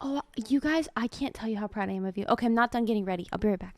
Oh, you guys, I can't tell you how proud I am of you. Okay, I'm not done getting ready. I'll be right back.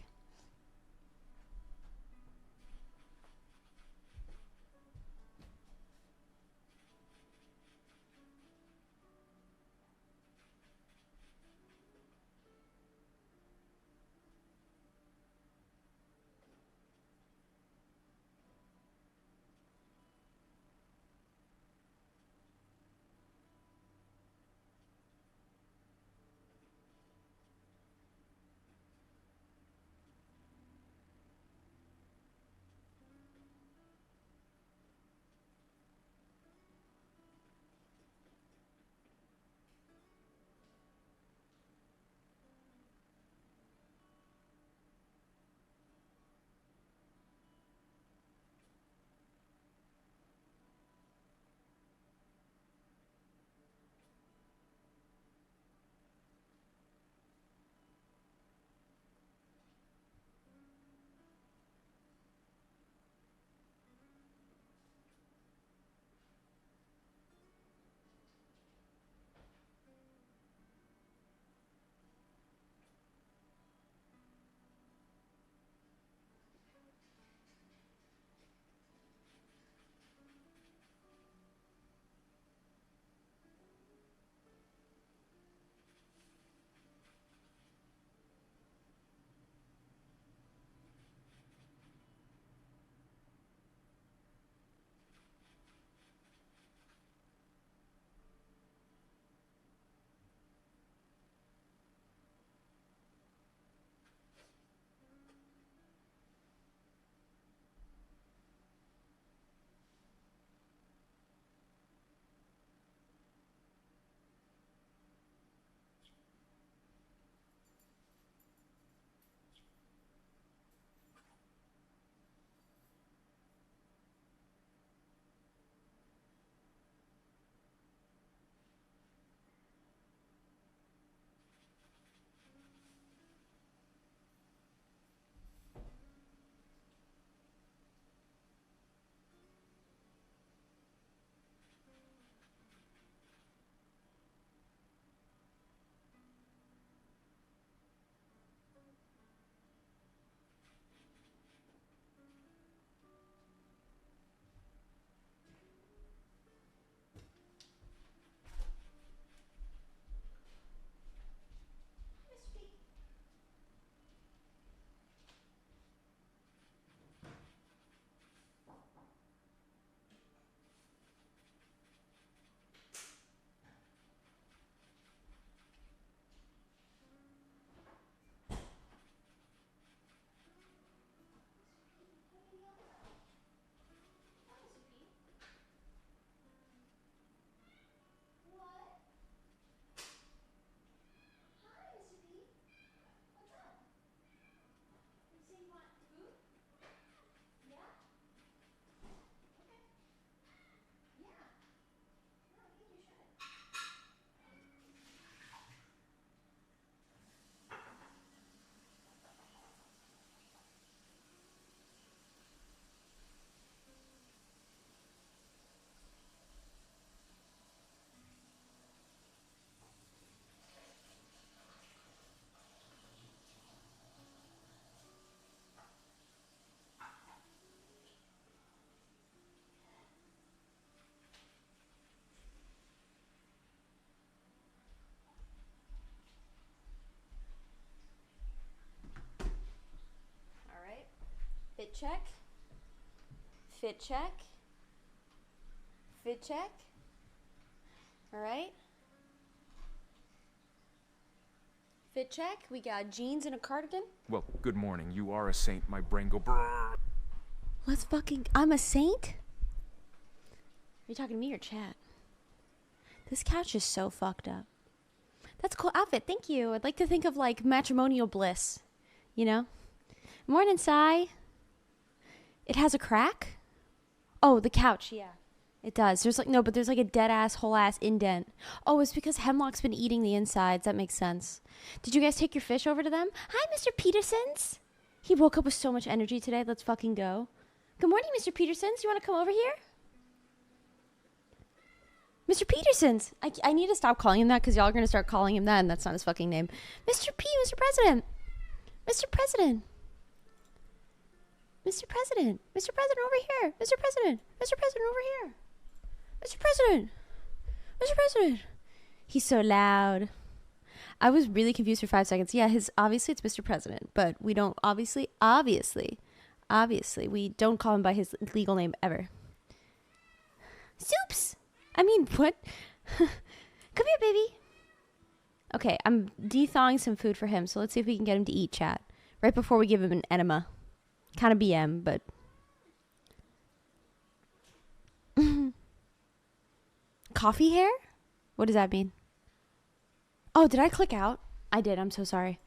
check. Fit check. Fit check. All right. Fit check. We got jeans and a cardigan. Well, good morning. You are a saint. My brain go brrr. Let's fucking... I'm a saint? Are you talking to me or chat? This couch is so fucked up. That's a cool outfit. Thank you. I'd like to think of like matrimonial bliss. You know? Morning, Sai. It has a crack? Oh, the couch. Yeah. It does. There's like... No, but there's like a dead-ass, whole-ass indent. Oh, it's because Hemlock's been eating the insides. That makes sense. Did you guys take your fish over to them? Hi, Mr. Petersons. He woke up with so much energy today. Let's fucking go. Good morning, Mr. Petersons. You want to come over here? Mr. Petersons. I need to stop calling him that because y'all are going to start calling him that, and that's not his fucking name. Mr. President. Mr. President. Mr. President. Mr. President, over here. Mr. President. Mr. President, over here. Mr. President. Mr. President. He's so loud. I was really confused for 5 seconds. Yeah, obviously it's Mr. President, but we don't obviously, we don't call him by his legal name ever. Soups! I mean, what? Come here, baby. Okay, I'm de-thawing some food for him, so let's see if we can get him to eat, chat. Right before we give him an enema. Kind of BM, but... Coffee hair? What does that mean? Oh, did I click out? I did, I'm so sorry.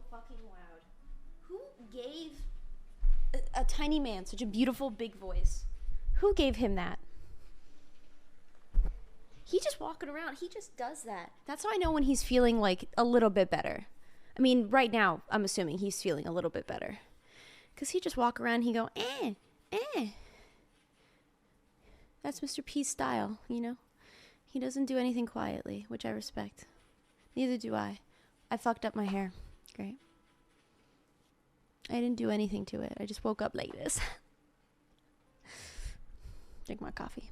Fucking loud. Who gave a tiny man such a beautiful big voice? Who gave him that? He just walking around, he just does that. That's how I know when he's feeling like a little bit better. I mean, right now, I'm assuming he's feeling a little bit better. Because he just walk around, he go, eh. That's Mr. P's style, you know? He doesn't do anything quietly, which I respect. Neither do I. I fucked up my hair. Great. I didn't do anything to it. I just woke up like this. Drink my coffee.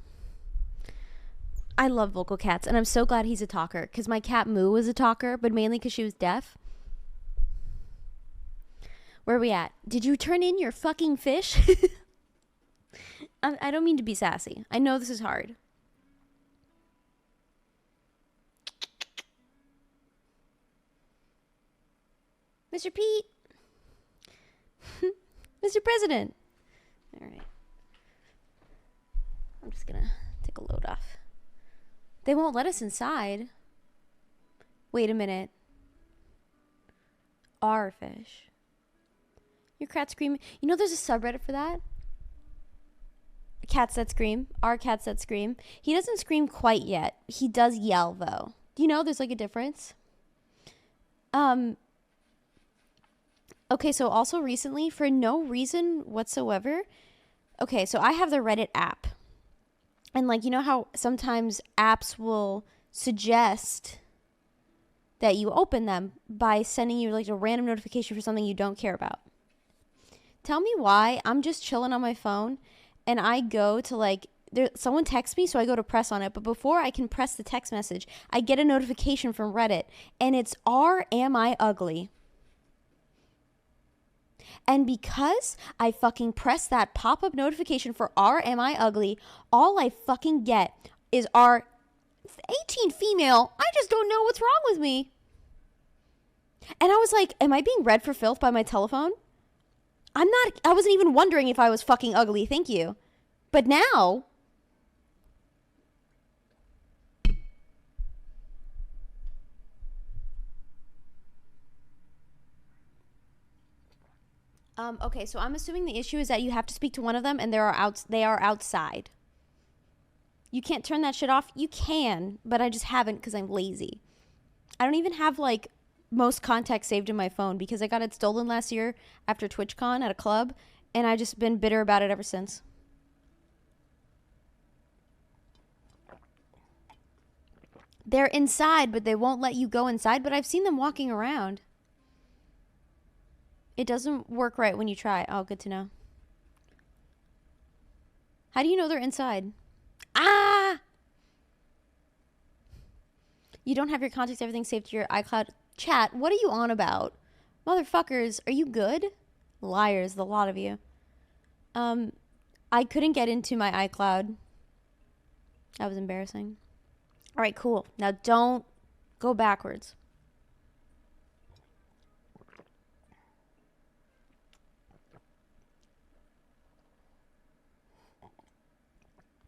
I love vocal cats, and I'm so glad he's a talker, because my cat Moo was a talker, but mainly because she was deaf. Where are we at? Did you turn in your fucking fish? I don't mean to be sassy. I know this is hard. Mr. Pete. Mr. President. All right. I'm just gonna take a load off. They won't let us inside. Wait a minute. Our fish. Your cat screaming. You know there's a subreddit for that? Cats that scream. Our cats that scream. He doesn't scream quite yet. He does yell though. Do you know there's like a difference? Okay, so also recently, for no reason whatsoever, okay, so I have the Reddit app. And like, you know how sometimes apps will suggest that you open them by sending you like a random notification for something you don't care about. Tell me why I'm just chilling on my phone and I go to like, someone texts me, so I go to press on it. But before I can press the text message, I get a notification from Reddit, and it's Am I Ugly? And because I fucking press that pop-up notification for Am I Ugly, all I fucking get is 18 female. I just don't know what's wrong with me. And I was like, am I being read for filth by my telephone? I wasn't even wondering if I was fucking ugly. Thank you. But now... Okay, so I'm assuming the issue is that you have to speak to one of them and they are outside. You can't turn that shit off? You can, but I just haven't because I'm lazy. I don't even have, like, most contacts saved in my phone because I got it stolen last year after TwitchCon at a club, and I've just been bitter about it ever since. They're inside, but they won't let you go inside, but I've seen them walking around. It doesn't work right when you try. Oh, good to know. How do you know they're inside? Ah! You don't have your contacts, everything saved to your iCloud. Chat, what are you on about? Motherfuckers, are you good? Liars, the lot of you. I couldn't get into my iCloud. That was embarrassing. All right, cool. Now don't go backwards.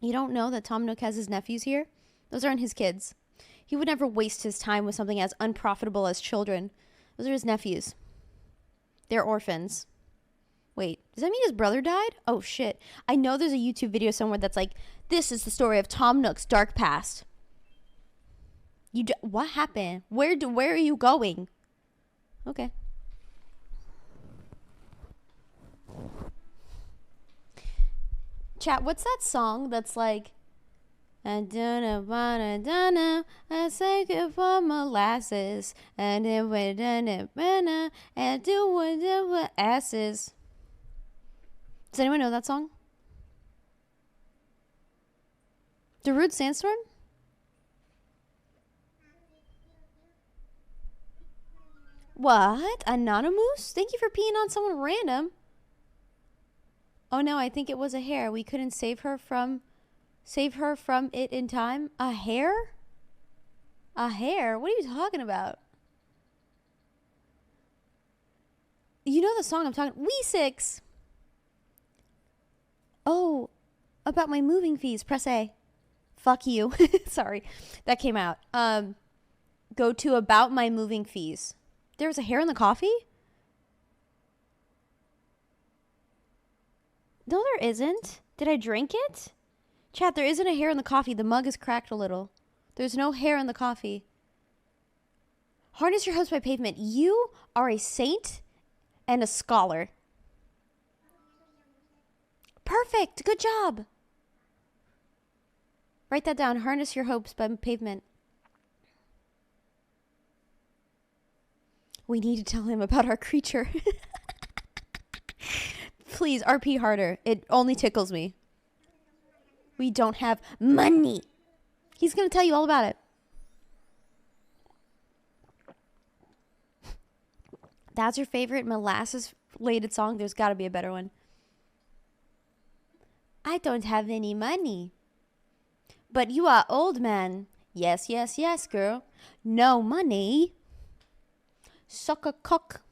You don't know that Tom Nook has his nephews here? Those aren't his kids. He would never waste his time with something as unprofitable as children. Those are his nephews. They're orphans. Wait, does that mean his brother died? Oh, shit. I know there's a YouTube video somewhere that's like, this is the story of Tom Nook's dark past. What happened? Where are you going? Okay. Chat, what's that song that's like, I don't wanna, I say good for molasses, and then we done it, and do what asses. Does anyone know that song? Darude Sandstorm? What? Anonymous? Thank you for peeing on someone random. Oh no, I think it was a hair. We couldn't save her from it in time. A hair? A hair? What are you talking about? You know the song I'm talking. We6. Oh, about my moving fees. Press A. Fuck you. Sorry, that came out. Go to about my moving fees. There was a hair in the coffee? No, there isn't. Did I drink it? Chat, there isn't a hair in the coffee. The mug is cracked a little. There's no hair in the coffee. Harness your hopes by pavement. You are a saint and a scholar. Perfect. Good job. Write that down. Harness your hopes by pavement. We need to tell him about our creature. Please, RP harder. It only tickles me. We don't have money. He's going to tell you all about it. That's your favorite molasses-related song? There's got to be a better one. I don't have any money. But you are old man. Yes, yes, yes, girl. No money. Suck a cock.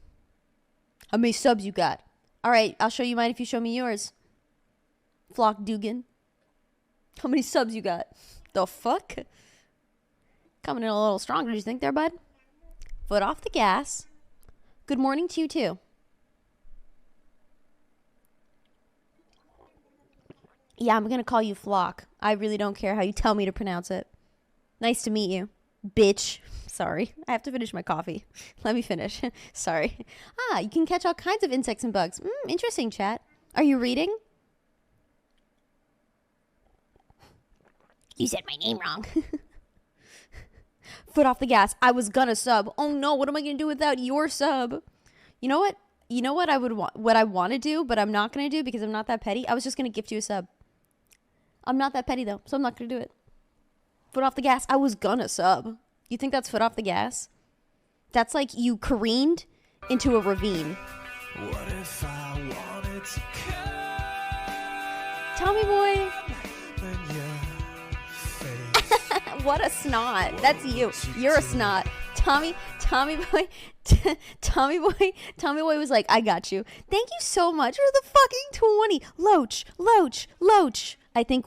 How many subs you got? All right, I'll show you mine if you show me yours. Flock Dugan. How many subs you got? The fuck? Coming in a little stronger, do you think there, bud? Foot off the gas. Good morning to you, too. Yeah, I'm going to call you Flock. I really don't care how you tell me to pronounce it. Nice to meet you, bitch. Sorry, I have to finish my coffee. Let me finish. Sorry. You can catch all kinds of insects and bugs. Interesting, chat. Are you reading? You said my name wrong. Foot off the gas. I was gonna sub. Oh no, what am I gonna do without your sub? You know what? You know what I would want, what I want to do, but I'm not gonna do because I'm not that petty. I was just gonna gift you a sub. I'm not that petty though, so I'm not gonna do it. Foot off the gas. I was gonna sub. You think that's foot off the gas? That's like you careened into a ravine. What if I wanted to Tommy boy. What a snot. That's you. You're a snot. Tommy boy was like, I got you. Thank you so much for the fucking 20. Loach. I think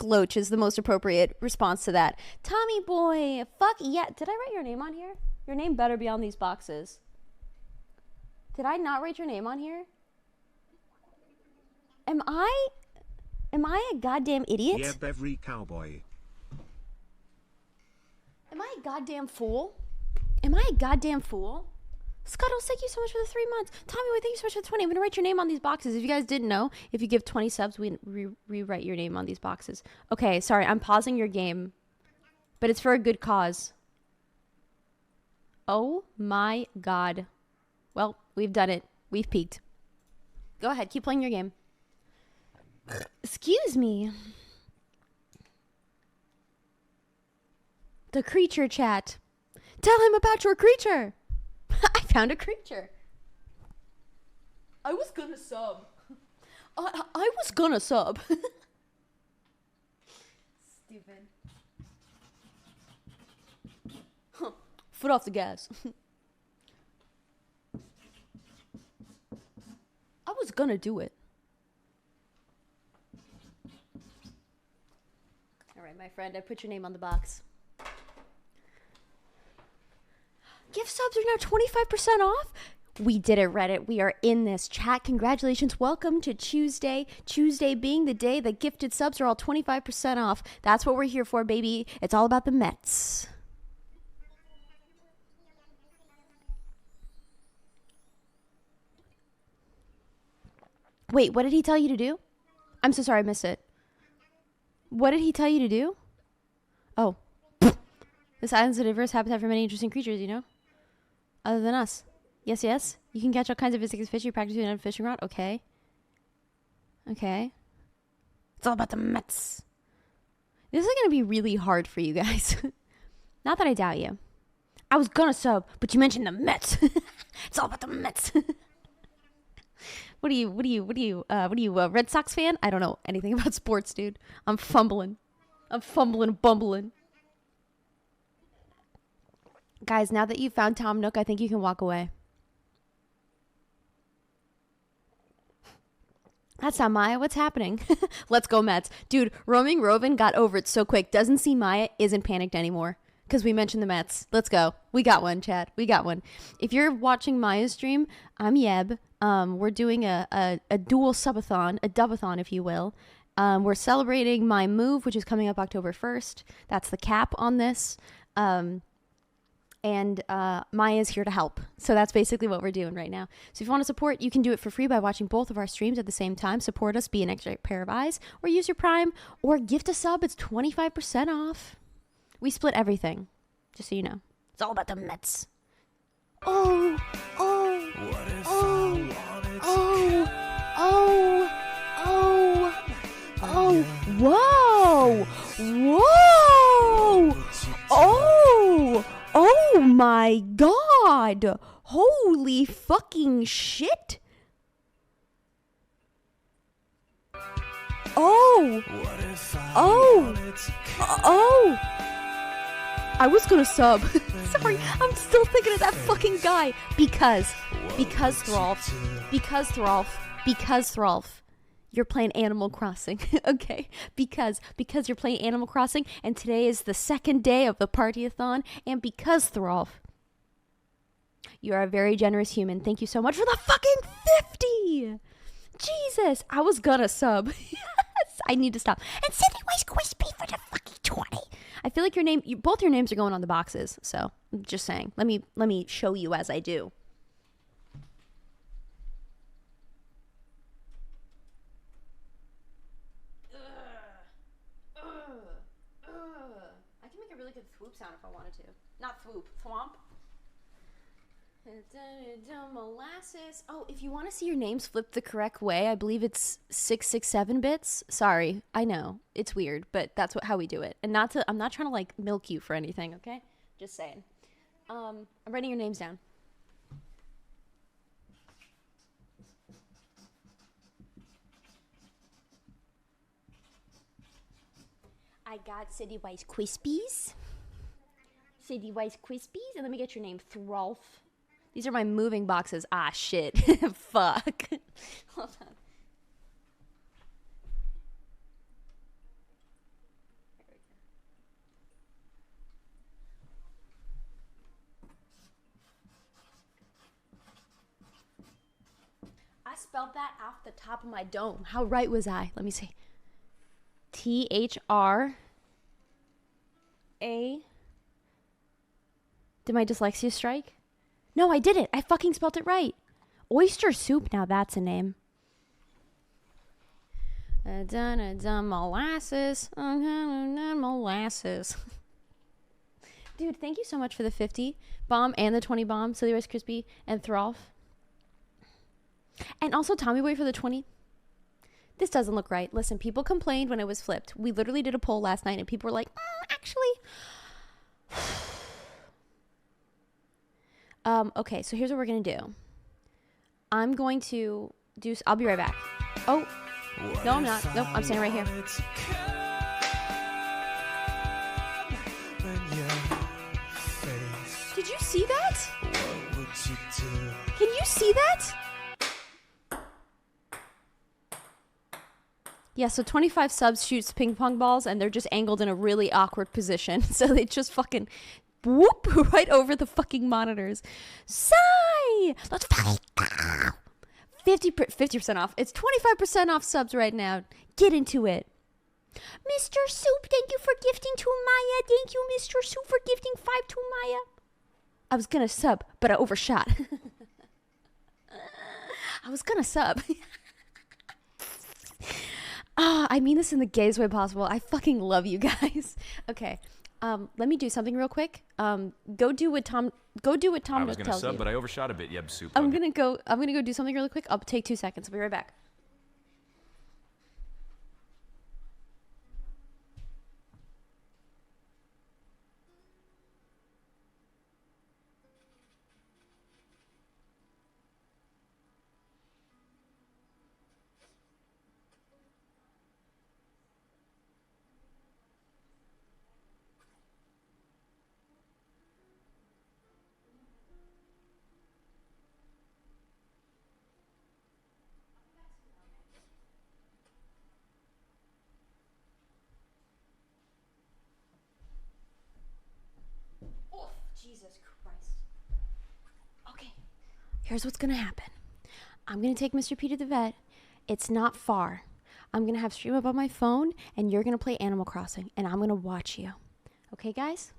Loach is the most appropriate response to that. Tommy boy, fuck yeah. Did I write your name on here? Your name better be on these boxes. Did I not write your name on here? Am I a goddamn idiot? Yeah, every cowboy. Am I a goddamn fool? Am I a goddamn fool? Scuttles, thank you so much for the 3 months. Tommy, wait, thank you so much for the 20. I'm going to write your name on these boxes. If you guys didn't know, if you give 20 subs, we rewrite your name on these boxes. Okay, sorry, I'm pausing your game. But it's for a good cause. Oh my god. Well, we've done it. We've peaked. Go ahead, keep playing your game. Excuse me. The creature chat. Tell him about your creature. I found a creature. I was gonna sub. I was gonna sub. Stupid. Huh. Foot off the gas. I was gonna do it. All right, my friend, I put your name on the box. Gift subs are now 25% off. We did it, Reddit. We are in this chat. Congratulations. Welcome to Tuesday. Tuesday being the day that gifted subs are all 25% off. That's what we're here for, baby. It's all about the Mets. Wait, what did he tell you to do? I'm so sorry, I missed it. What did he tell you to do? Oh. This island's a diverse habitat for many interesting creatures, you know? Other than us. Yes, yes. You can catch all kinds of viscous fish. You practice doing it on a fishing rod. Okay. Okay. It's all about the Mets. This is going to be really hard for you guys. Not that I doubt you. I was gonna sub, but you mentioned the Mets. It's all about the Mets. What are you, a Red Sox fan? I don't know anything about sports, dude. I'm fumbling, bumbling. Guys, now that you've found Tom Nook, I think you can walk away. That's not Maya. What's happening? Let's go Mets. Dude, Roaming Roven got over it so quick. Doesn't see Maya, isn't panicked anymore. Because we mentioned the Mets. Let's go. We got one, Chad. We got one. If you're watching Maya's stream, I'm Yeb. We're doing a dual subathon, a dubathon, if you will. We're celebrating my move, which is coming up October 1st. That's the cap on this. And Maya's here to help. So that's basically what we're doing right now. So if you want to support, you can do it for free by watching both of our streams at the same time. Support us, be an extra pair of eyes, or use your Prime, or gift a sub. It's 25% off. We split everything, just so you know. It's all about the Mets. Oh, oh my god. Holy fucking shit. Oh. I was gonna sub. Sorry, I'm still thinking of that fucking guy. Because Throlf, you're playing Animal Crossing, okay? Because you're playing Animal Crossing, and today is the second day of the Party-A-Thon, and because Throlf, you are a very generous human. Thank you so much for the fucking 50! Jesus, I was gonna sub. Yes, I need to stop. And Cindy Weiss Crispy for the fucking 20. I feel like both your names are going on the boxes, so I'm just saying. Let me show you as I do. I can make a really good swoop swoop sound if I wanted to. Not thwoop, thwomp. Molasses. Oh, if you want to see your names flipped the correct way, I believe it's 667 bits. Sorry, I know it's weird, but that's how we do it. And I'm not trying to like milk you for anything, okay? Just saying. I'm writing your names down. I got City Wise Crispies. City Wise Crispies, and let me get your name, Throlf. These are my moving boxes. Ah, shit. Fuck. Hold on. I spelled that off the top of my dome. How right was I? Let me see. THRA. Did my dyslexia strike? No, I did it. I fucking spelled it right. Oyster soup. Now that's a name. Molasses. Molasses. Dude, thank you so much for the 50 bomb and the 20 bomb. Silly Rice Crispy and Throlf. And also Tommy Boy for the 20. This doesn't look right. Listen, people complained when it was flipped. We literally did a poll last night and people were like, actually. Okay, so here's what we're going to do. I'm going to do... I'll be right back. Oh. No, I'm not. Nope, I'm standing right here. Did you see that? Can you see that? Yeah, so 25 subs shoots ping pong balls and they're just angled in a really awkward position. So they just fucking whoop right over the fucking monitors. Sigh! Let's fucking go! 50% off. It's 25% off subs right now. Get into it. Mr. Soup, thank you for gifting to Maya. Thank you, Mr. Soup, for gifting 5 to Maya. I was gonna sub, but I overshot. I was gonna sub. I mean this in the gayest way possible. I fucking love you guys. Okay. Let me do something real quick. Go do what Tom I was gonna tells sub, you. but I overshot a bit. Yep, soup. I'm gonna go do something really quick. I'll take 2 seconds. I'll be right back. Jesus Christ. Okay, here's what's gonna happen. I'm gonna take Mr. P to the vet. It's not far. I'm gonna have stream up on my phone and you're gonna play Animal Crossing and I'm gonna watch you. Okay, guys?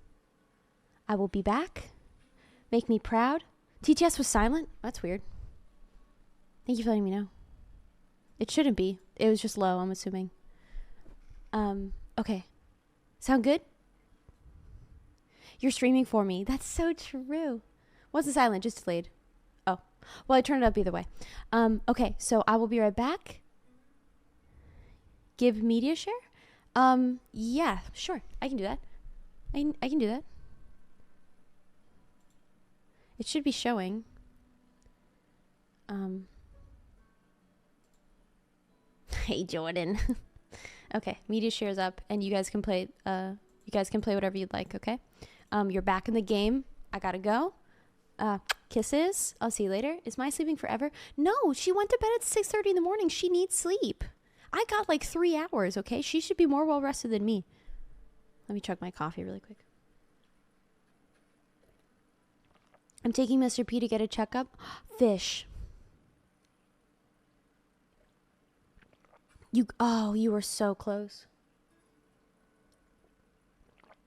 I will be back. Make me proud. TTS was silent? That's weird. Thank you for letting me know. It shouldn't be. It was just low, I'm assuming. Okay. Sound good? You're streaming for me. That's so true. Wasn't silent, just delayed. Oh. Well, I turned it up either way. Okay, so I will be right back. Give media share? Yeah, sure. I can do that. I can do that. It should be showing. Hey, Jordan. Okay, media share's up, and you guys can play. You guys can play whatever you'd like. Okay. You're back in the game. I gotta go. Kisses. I'll see you later. Is Maya sleeping forever? No, she went to bed at 6:30 in the morning. She needs sleep. I got like 3 hours. Okay, she should be more well rested than me. Let me chug my coffee really quick. I'm taking Mr. P to get a checkup. Fish. You were so close.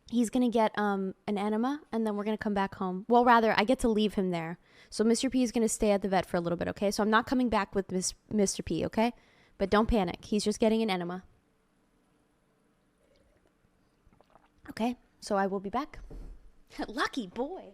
He's going to get an enema, and then we're going to come back home. Well, rather, I get to leave him there. So Mr. P is going to stay at the vet for a little bit, okay? So I'm not coming back with Mr. P, okay? But don't panic. He's just getting an enema. Okay? So I will be back. Lucky boy.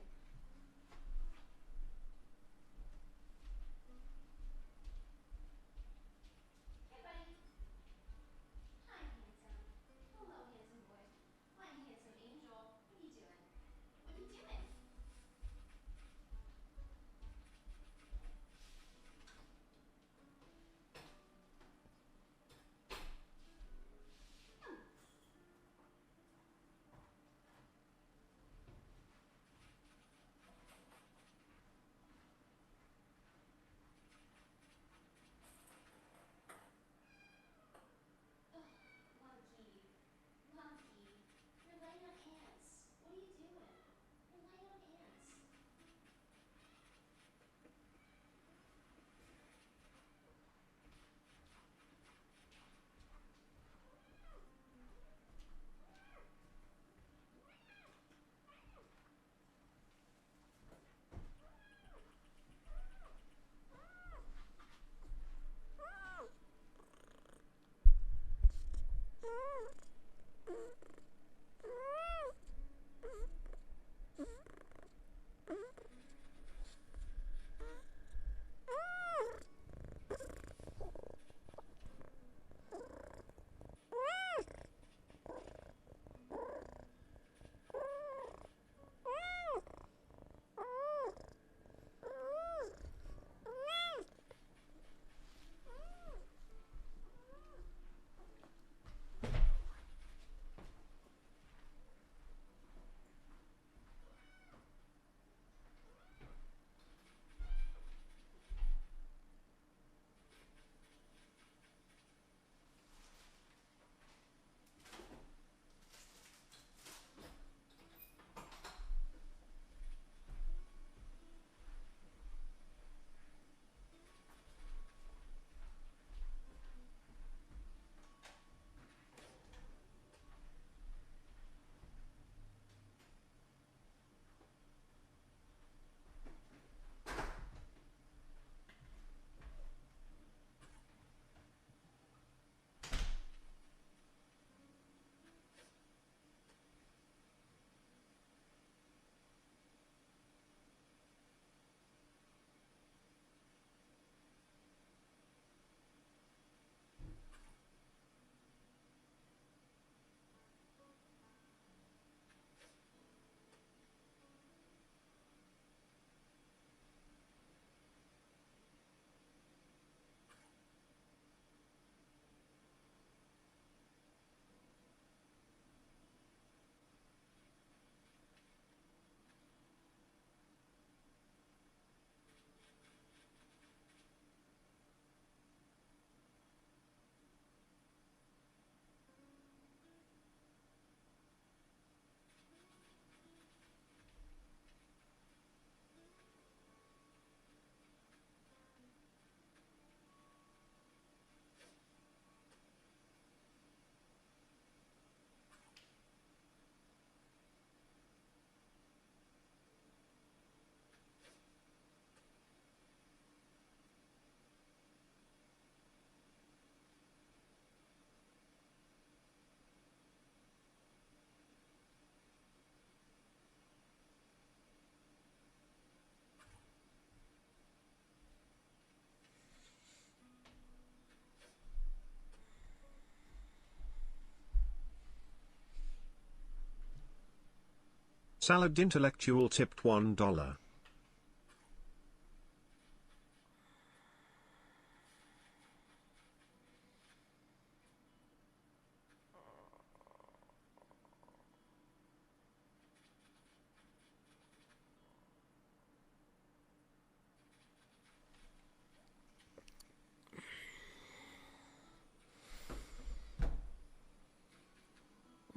Salad Intellectual tipped $1.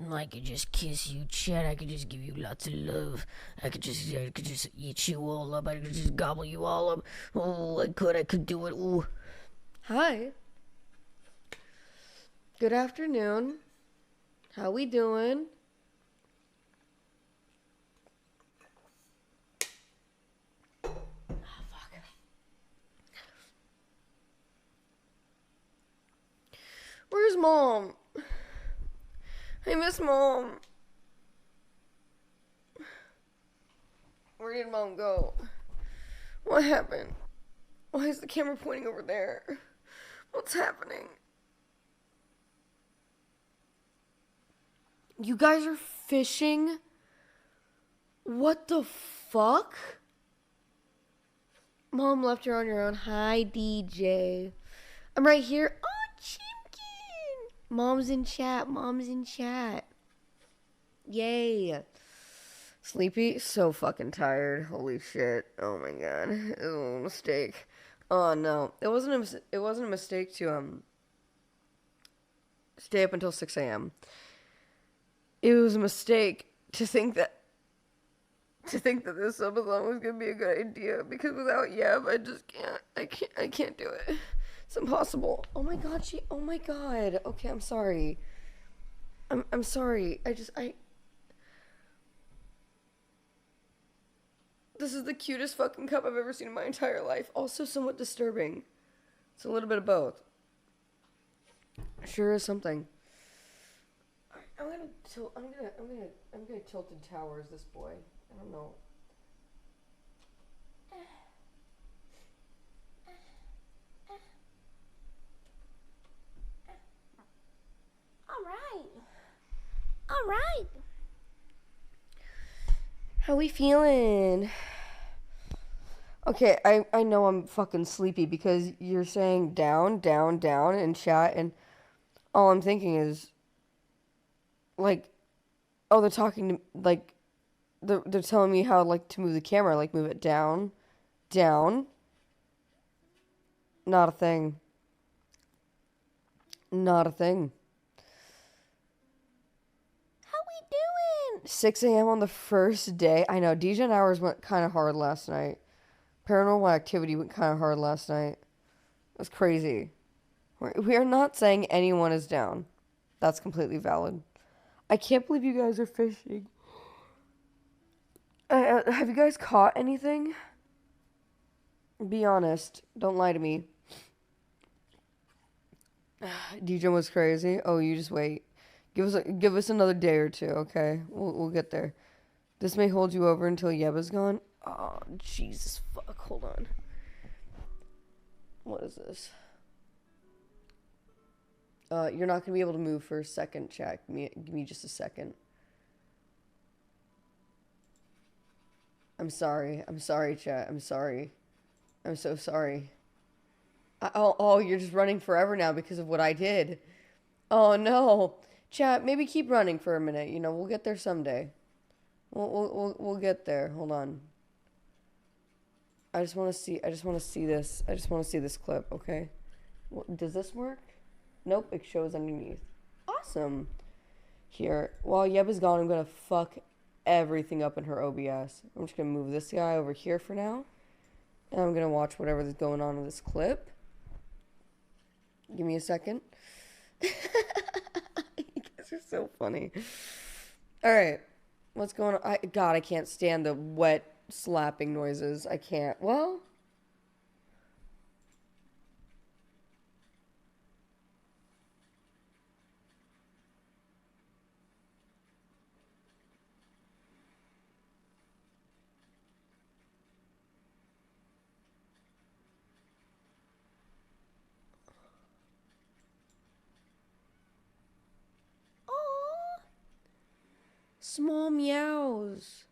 I could just kiss you, Chad. I could just give you lots of love. I could just eat you all up. I could just gobble you all up. Oh, I could do it. Ooh. Hi. Good afternoon. How we doing? Where's Mom? I miss Mom. Where did Mom go? What happened? Why is the camera pointing over there? What's happening? You guys are fishing? What the fuck? Mom left you on your own. Hi, DJ. I'm right here. Oh, Chimkin. Mom's in chat. Mom's in chat. Yay. Sleepy? So fucking tired. Holy shit. Oh my god. It was a mistake. Oh no. It wasn't a mistake to stay up until 6 a.m. It was a mistake to think that this subathon was gonna be a good idea, because without Yeb, I can't do it. It's impossible. Oh my god, oh my god. Okay, I'm sorry. I'm sorry. This is the cutest fucking cup I've ever seen in my entire life. Also somewhat disturbing. It's a little bit of both. Sure is something. I'm gonna tilted towers this boy. I don't know. All right. How we feeling? Okay, I know I'm fucking sleepy because you're saying down in chat, and all I'm thinking is, like, oh, they're talking to, like, they're telling me how, like, to move the camera, like, move it down. Not a thing. 6 a.m. on the first day. I know, DJ hours went kind of hard last night. Paranormal Activity went kind of hard last night. That's crazy. We are not saying anyone is down. That's completely valid. I can't believe you guys are fishing. Have you guys caught anything? Be honest. Don't lie to me. DJ was crazy. Oh, you just wait. Give us another day or two, okay? We'll get there. This may hold you over until Yeba's gone. Oh, Jesus fuck. Hold on. What is this? You're not gonna be able to move for a second, chat. Give me just a second. I'm sorry, chat. I'm sorry. I'm so sorry. Oh, you're just running forever now because of what I did. Oh, no. Chat, maybe keep running for a minute. You know, we'll get there someday. We'll get there. Hold on. I just want to see this. I just want to see this clip, okay? Does this work? Nope, it shows underneath. Awesome. Here, while Yeb is gone, I'm going to fuck everything up in her OBS. I'm just going to move this guy over here for now. And I'm going to watch whatever is going on in this clip. Give me a second. You guys are so funny. Alright. What's going on? God, I can't stand the wet slapping noises. I can't. Well... Small meows.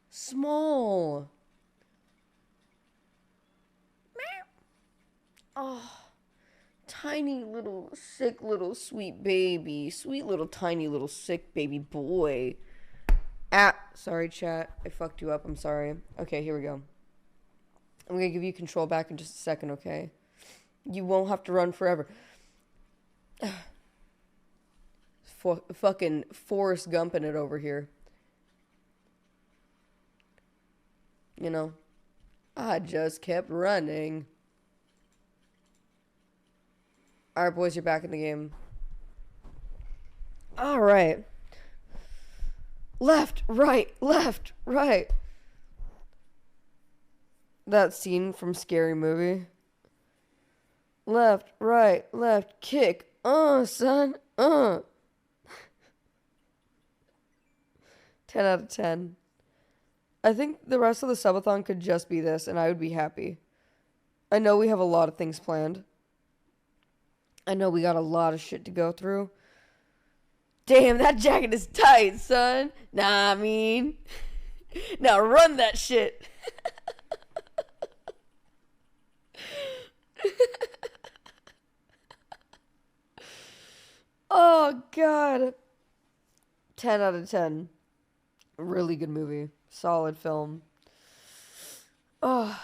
Small. Meow. Oh. Tiny little, sick little sweet baby. Sweet little tiny little sick baby boy. Sorry, chat. I fucked you up. I'm sorry. Okay, here we go. I'm gonna give you control back in just a second, okay? You won't have to run forever. Fucking Forrest Gumping it over here. You know, I just kept running. Alright, boys, you're back in the game. Alright. Left, right. That scene from Scary Movie. Left, kick. Son. 10 out of 10. I think the rest of the subathon could just be this, and I would be happy. I know we have a lot of things planned. I know we got a lot of shit to go through. Damn, that jacket is tight, son. Nah, I mean. Now run that shit. Oh, God. 10 out of 10. Really good movie. Solid film. Oh.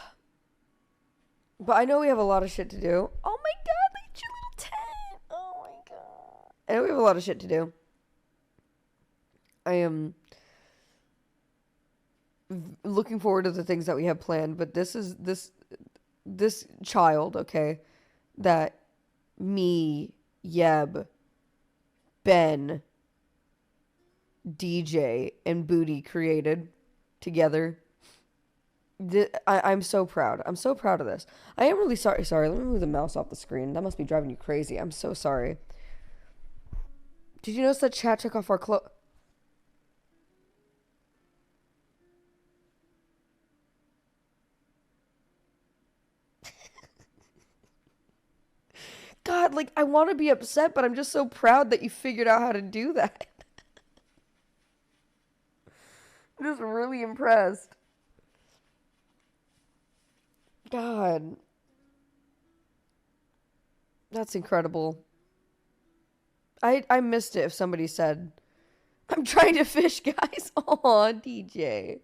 But I know we have a lot of shit to do. Oh my God, look at your little tent. Oh my God. I know we have a lot of shit to do. I am looking forward to the things that we have planned, but this child, okay, that me, Yeb, Ben, DJ, and Booty created together. I'm so proud. I'm so proud of this. I am really sorry. Sorry, let me move the mouse off the screen. That must be driving you crazy. I'm so sorry. Did you notice that chat took off our clothes? God, like, I want to be upset, but I'm just so proud that you figured out how to do that. I'm just really impressed. God. That's incredible. I missed it if somebody said, I'm trying to fish, guys. Aw, DJ.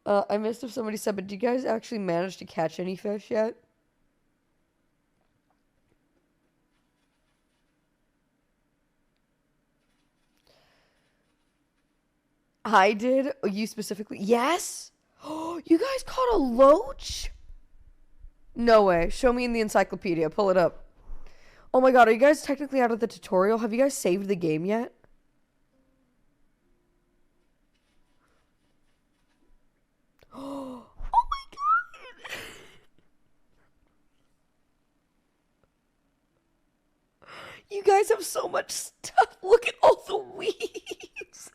I missed if somebody said, but do you guys actually manage to catch any fish yet? I did? You specifically? Yes? Oh, you guys caught a loach? No way. Show me in the encyclopedia. Pull it up. Oh my God, are you guys technically out of the tutorial? Have you guys saved the game yet? Oh my God. You guys have so much stuff. Look at all the weeds.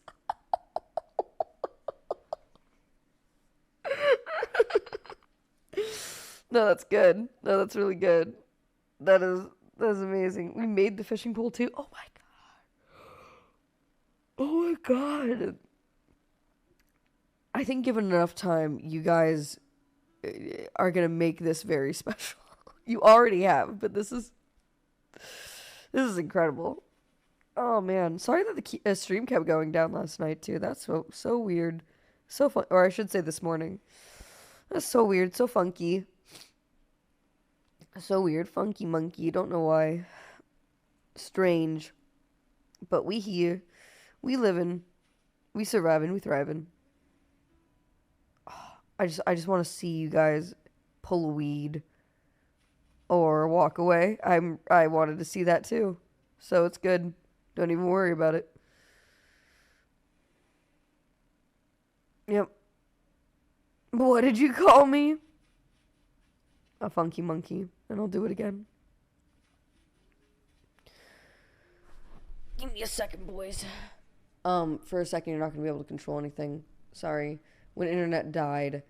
No, that's good. No, that's really good. That is amazing. We made the fishing pole too. Oh my God. Oh my God. I think given enough time, you guys are going to make this very special. You already have, but this is incredible. Oh man, sorry that the stream kept going down last night too. That's so weird. So fun, or I should say this morning. That's so weird, so funky. So weird, funky monkey, don't know why. Strange. But we here. We living. We surviving, we thriving. I just want to see you guys pull a weed or walk away. I wanted to see that too. So it's good. Don't even worry about it. Yep. What did you call me? A funky monkey. And I'll do it again. Give me a second, boys. For a second, you're not going to be able to control anything. Sorry. When internet died,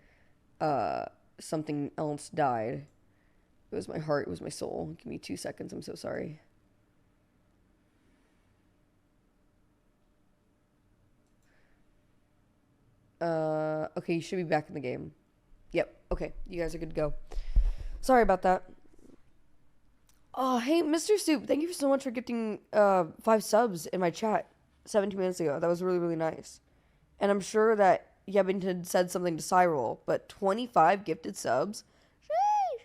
something else died. It was my heart. It was my soul. Give me 2 seconds. I'm so sorry. Okay, you should be back in the game. Yep. Okay, you guys are good to go. Sorry about that. Oh, hey, Mr. Soup, thank you so much for gifting 5 subs in my chat 17 minutes ago. That was really, really nice. And I'm sure that Yebington said something to Cyril, but 25 gifted subs? Sheesh.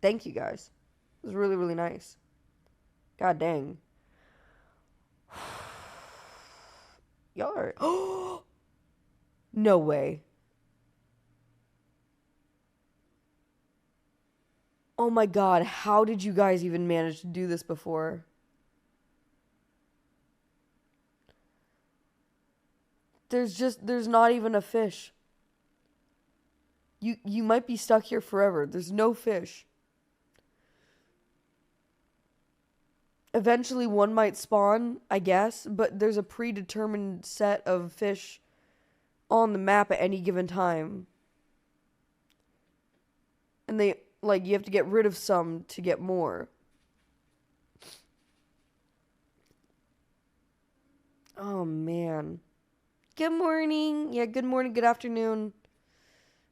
Thank you, guys. It was really, really nice. God dang. Y'all are... Oh! No way. Oh my God, how did you guys even manage to do this before? There's not even a fish. You might be stuck here forever. There's no fish. Eventually one might spawn, I guess, but there's a predetermined set of fish on the map at any given time. And they, like, you have to get rid of some to get more. Oh, man. Good morning. Yeah, good morning, good afternoon.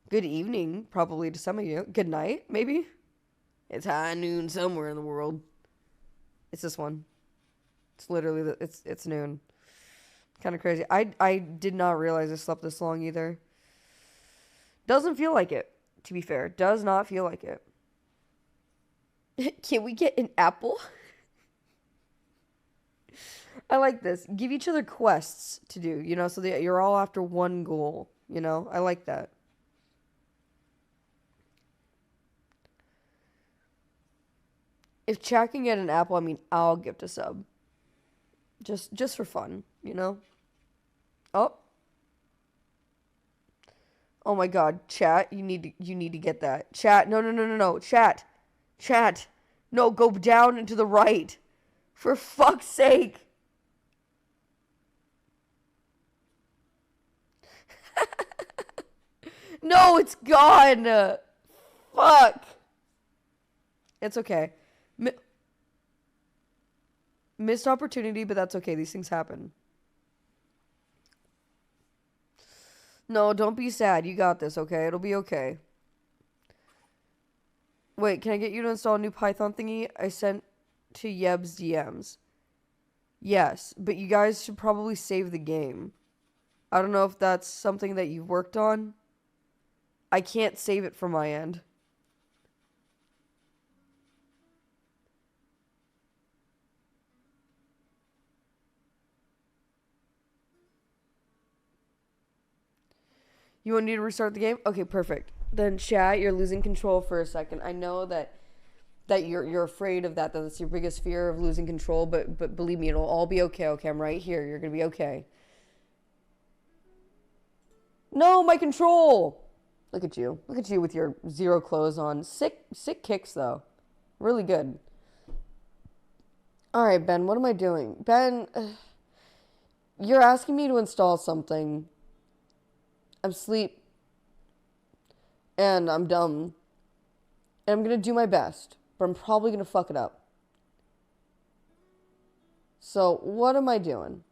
Good evening, probably to some of you. Good night, maybe. It's high noon somewhere in the world. It's this one. It's literally, it's noon. Kind of crazy. I did not realize I slept this long either. Doesn't feel like it, to be fair. Does not feel like it. Can we get an apple? I like this. Give each other quests to do, you know, so that you're all after one goal, you know? I like that. If chat can get an apple, I mean, I'll gift a sub. Just for fun, you know? Oh. Oh my god, chat, you need to get that. Chat, no. Chat. No, go down and to the right. For fuck's sake. No, it's gone. Fuck. It's okay. Missed opportunity, but that's okay. These things happen. No, don't be sad. You got this, okay? It'll be okay. Wait, can I get you to install a new Python thingy I sent to Yeb's DMs? Yes, but you guys should probably save the game. I don't know if that's something that you've worked on. I can't save it from my end. You want me to restart the game? Okay, perfect. Then chat, you're losing control for a second. I know that you're afraid of that. That's your biggest fear, of losing control, but believe me, it'll all be okay. Okay, I'm right here. You're gonna be okay. No, my control! Look at you. Look at you with your zero clothes on. Sick kicks, though. Really good. Alright, Ben, what am I doing? Ben, you're asking me to install something. I'm asleep. And I'm dumb. And I'm going to do my best. But I'm probably going to fuck it up. So, what am I doing?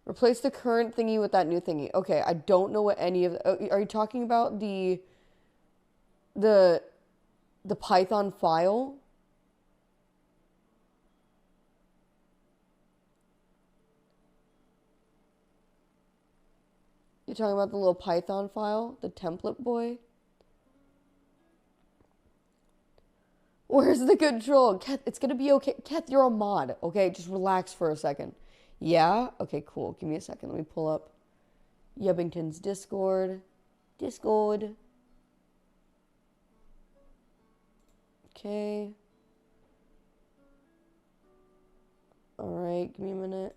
Replace the current thingy with that new thingy. Okay, I don't know what any of... Are you talking about the Python file? You're talking about the little Python file? The template boy? Where's the control? Keth, it's gonna be okay. Keth, you're a mod. Okay, just relax for a second. Yeah? Okay, cool. Give me a second. Let me pull up Yebbington's Discord. Okay. Alright, give me a minute.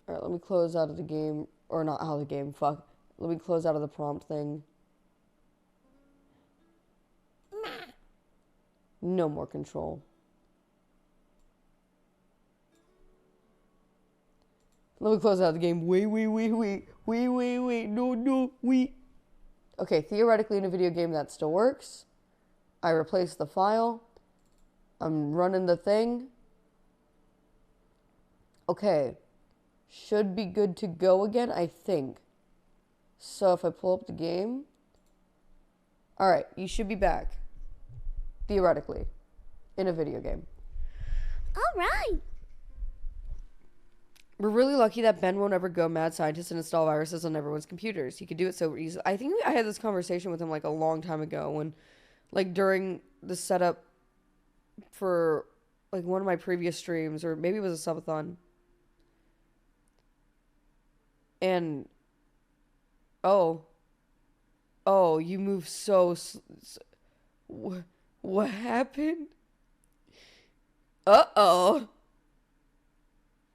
Alright, let me close out of the game. Or not out of the game, fuck. Let me close out of the prompt thing. No more control. Let me close out of the game. Wait. No, wait. Okay, theoretically in a video game that still works. I replaced the file. I'm running the thing. Okay. Should be good to go again, I think. So if I pull up the game... Alright, you should be back. Theoretically. In a video game. Alright. We're really lucky that Ben won't ever go mad scientist and install viruses on everyone's computers. He could do it so easily. I think I had this conversation with him like a long time ago when, like, during the setup for like one of my previous streams, or maybe it was a subathon. And oh, you move so what happened? Uh-oh.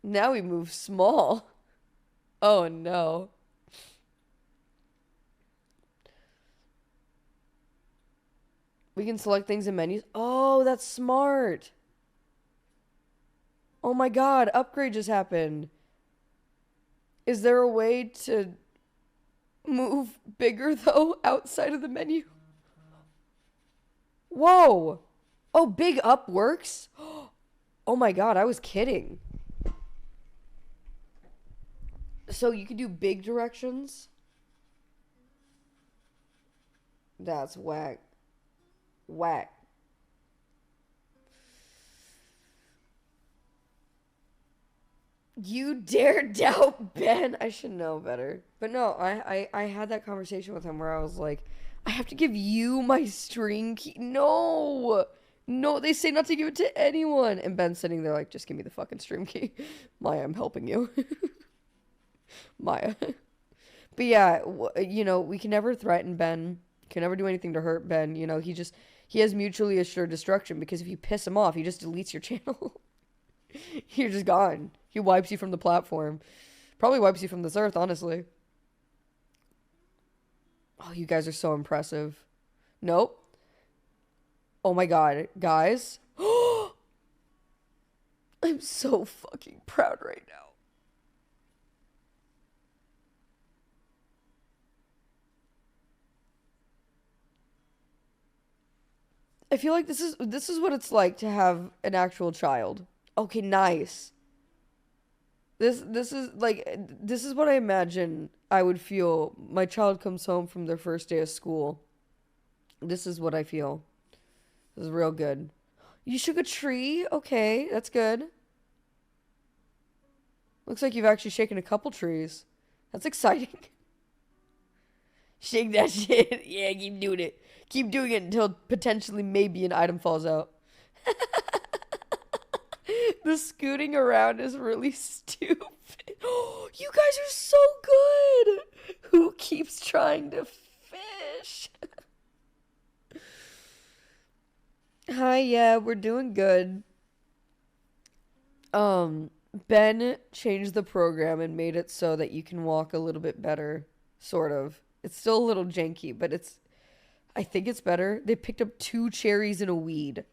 Now we move small. Oh no. We can select things in menus. Oh, that's smart. Oh my god, upgrade just happened. Is there a way to move bigger, though, outside of the menu? Whoa. Oh, big up works? Oh my god, I was kidding. So you can do big directions? That's whack. Whack. You dare doubt Ben? I should know better. But no, I had that conversation with him where I was like, I have to give you my stream key. No. No, they say not to give it to anyone. And Ben's sitting there like, just give me the fucking stream key. Maya, I'm helping you. Maya. But yeah, you know, we can never threaten Ben. Can never do anything to hurt Ben. You know, he has mutually assured destruction because if you piss him off, he just deletes your channel. You're just gone. He wipes you from the platform. Probably wipes you from this earth, honestly. Oh, you guys are so impressive. Nope. Oh my god, guys. I'm so fucking proud right now. I feel like this is what it's like to have an actual child. Okay, nice. This is what I imagine I would feel. My child comes home from their first day of school. This is what I feel. This is real good. You shook a tree? Okay, that's good. Looks like you've actually shaken a couple trees. That's exciting. Shake that shit. Yeah, keep doing it. Keep doing it until potentially maybe an item falls out. The scooting around is really stupid. You guys are so good. Who keeps trying to fish? Hi, yeah, we're doing good. Ben changed the program and made it so that you can walk a little bit better, sort of. It's still a little janky, but I think it's better. They picked up 2 cherries and a weed.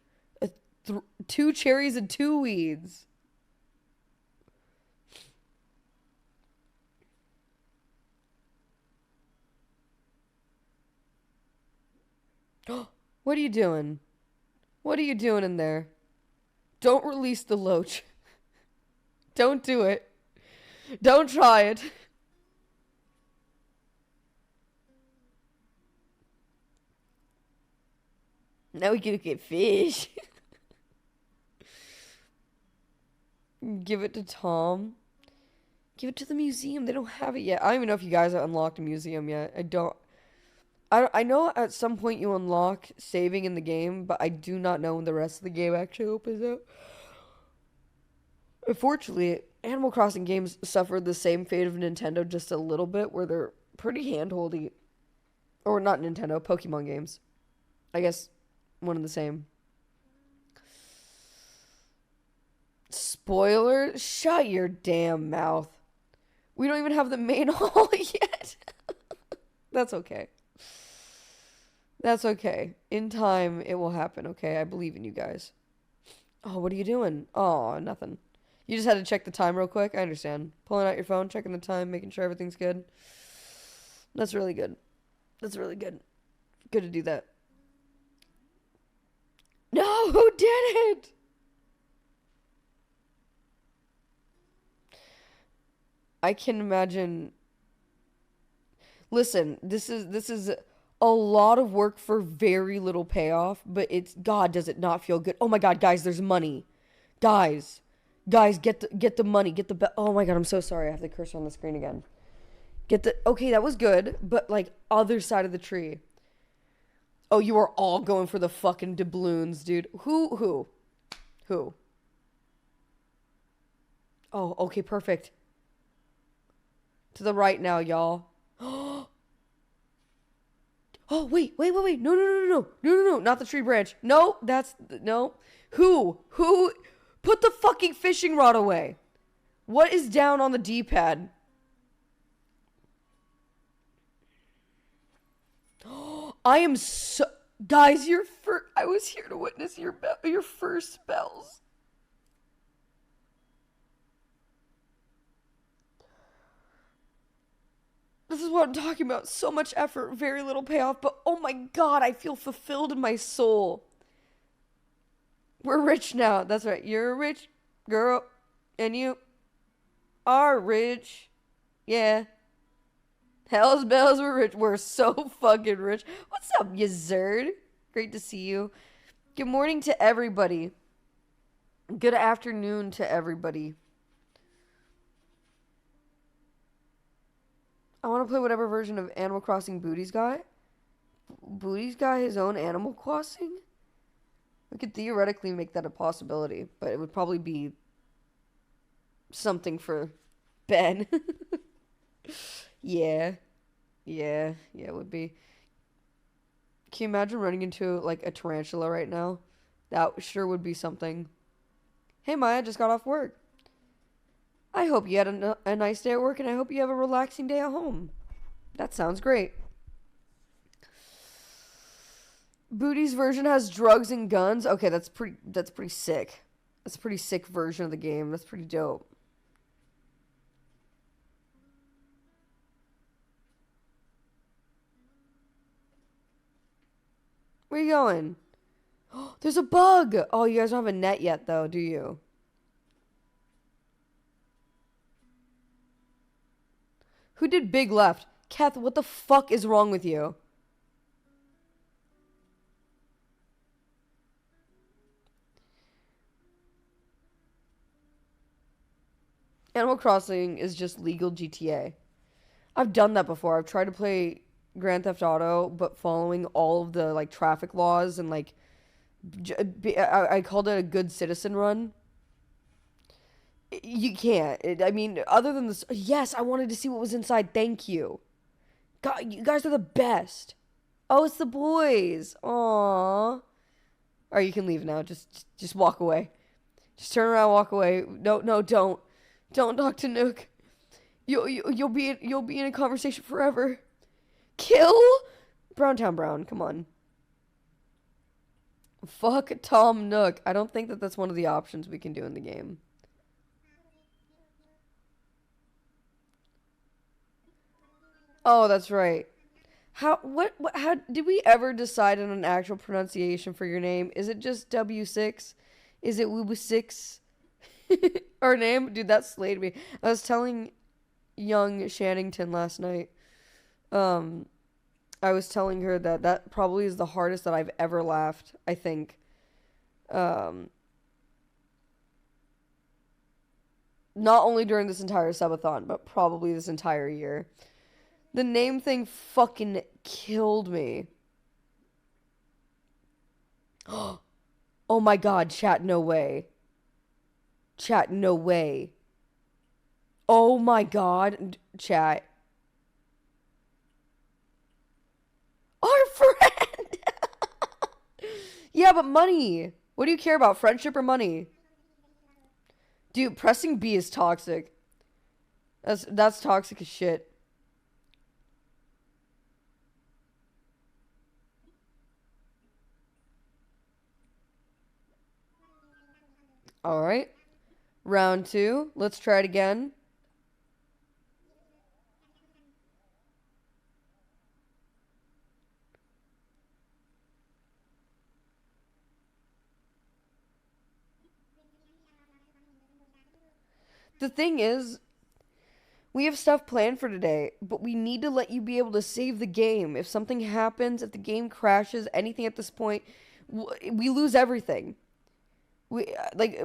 2 cherries and 2 weeds. What are you doing? What are you doing in there? Don't release the loach. Don't do it. Don't try it. Now we can get fish. Give it to Tom. Give it to the museum. They don't have it yet. I don't even know if you guys have unlocked a museum yet. I know at some point you unlock saving in the game, but I do not know when the rest of the game actually opens up. Unfortunately, Animal Crossing games suffered the same fate of Nintendo just a little bit, where they're pretty handholdy. Or not Nintendo, Pokemon games. I guess one and the same. Spoiler? Shut your damn mouth. We don't even have the main hall yet. That's okay. That's okay. In time, it will happen, okay? I believe in you guys. Oh, what are you doing? Oh, nothing. You just had to check the time real quick? I understand. Pulling out your phone, checking the time, making sure everything's good. That's really good. That's really good. Good to do that. No, who did it? I can imagine. Listen, this is a lot of work for very little payoff, but it's, God, does it not feel good? Oh my God, guys, there's money. Guys, get the money, oh my God, I'm so sorry. I have the cursor on the screen again. Okay, that was good, but like other side of the tree. Oh, you are all going for the fucking doubloons, dude. Who? Oh, okay, perfect. To the right now, y'all. Oh, wait. No, not the tree branch. No, no. Who? Put the fucking fishing rod away. What is down on the D-pad? I am so... Guys, I was here to witness your first spells. This is what I'm talking about. So much effort, very little payoff, but oh my god, I feel fulfilled in my soul. We're rich now. That's right. You're a rich girl, and you are rich. Yeah. Hell's bells, we're rich. We're so fucking rich. What's up, you zerd? Great to see you. Good morning to everybody. Good afternoon to everybody. I want to play whatever version of Animal Crossing Booty's got. Booty's got his own Animal Crossing? We could theoretically make that a possibility, but it would probably be something for Ben. Yeah, it would be. Can you imagine running into, like, a tarantula right now? That sure would be something. Hey, Maya, just got off work. I hope you had a nice day at work, and I hope you have a relaxing day at home. That sounds great. Booty's version has drugs and guns. Okay, that's pretty sick. That's a pretty sick version of the game. That's pretty dope. Where you going? There's a bug! Oh, you guys don't have a net yet, though, do you? Who did Big Left? Kath, what the fuck is wrong with you? Animal Crossing is just legal GTA. I've done that before. I've tried to play Grand Theft Auto, but following all of the, like, traffic laws and, like, I called it a good citizen run. You can't. I mean, other than this, yes, I wanted to see what was inside. Thank you. God, you guys are the best. Oh, it's the boys. Aww. All right, you can leave now. Just walk away. Just turn around, walk away. No, don't. Don't talk to Nook. You'll be in a conversation forever. Kill Browntown Brown. Come on. Fuck Tom Nook. I don't think that's one of the options we can do in the game. Oh, that's right. How did we ever decide on an actual pronunciation for your name? Is it just W6? Is it Woo6? Our name? Dude, that slayed me. I was telling young Shannington last night. I was telling her that probably is the hardest that I've ever laughed, I think. Not only during this entire subathon, but probably this entire year. The name thing fucking killed me. Oh my god, chat, no way. Chat, no way. Oh my god, chat. Our friend! Yeah, but money. What do you care about, friendship or money? Dude, pressing B is toxic. That's toxic as shit. Alright. Round 2. Let's try it again. The thing is, we have stuff planned for today, but we need to let you be able to save the game. If something happens, if the game crashes, anything at this point, we lose everything.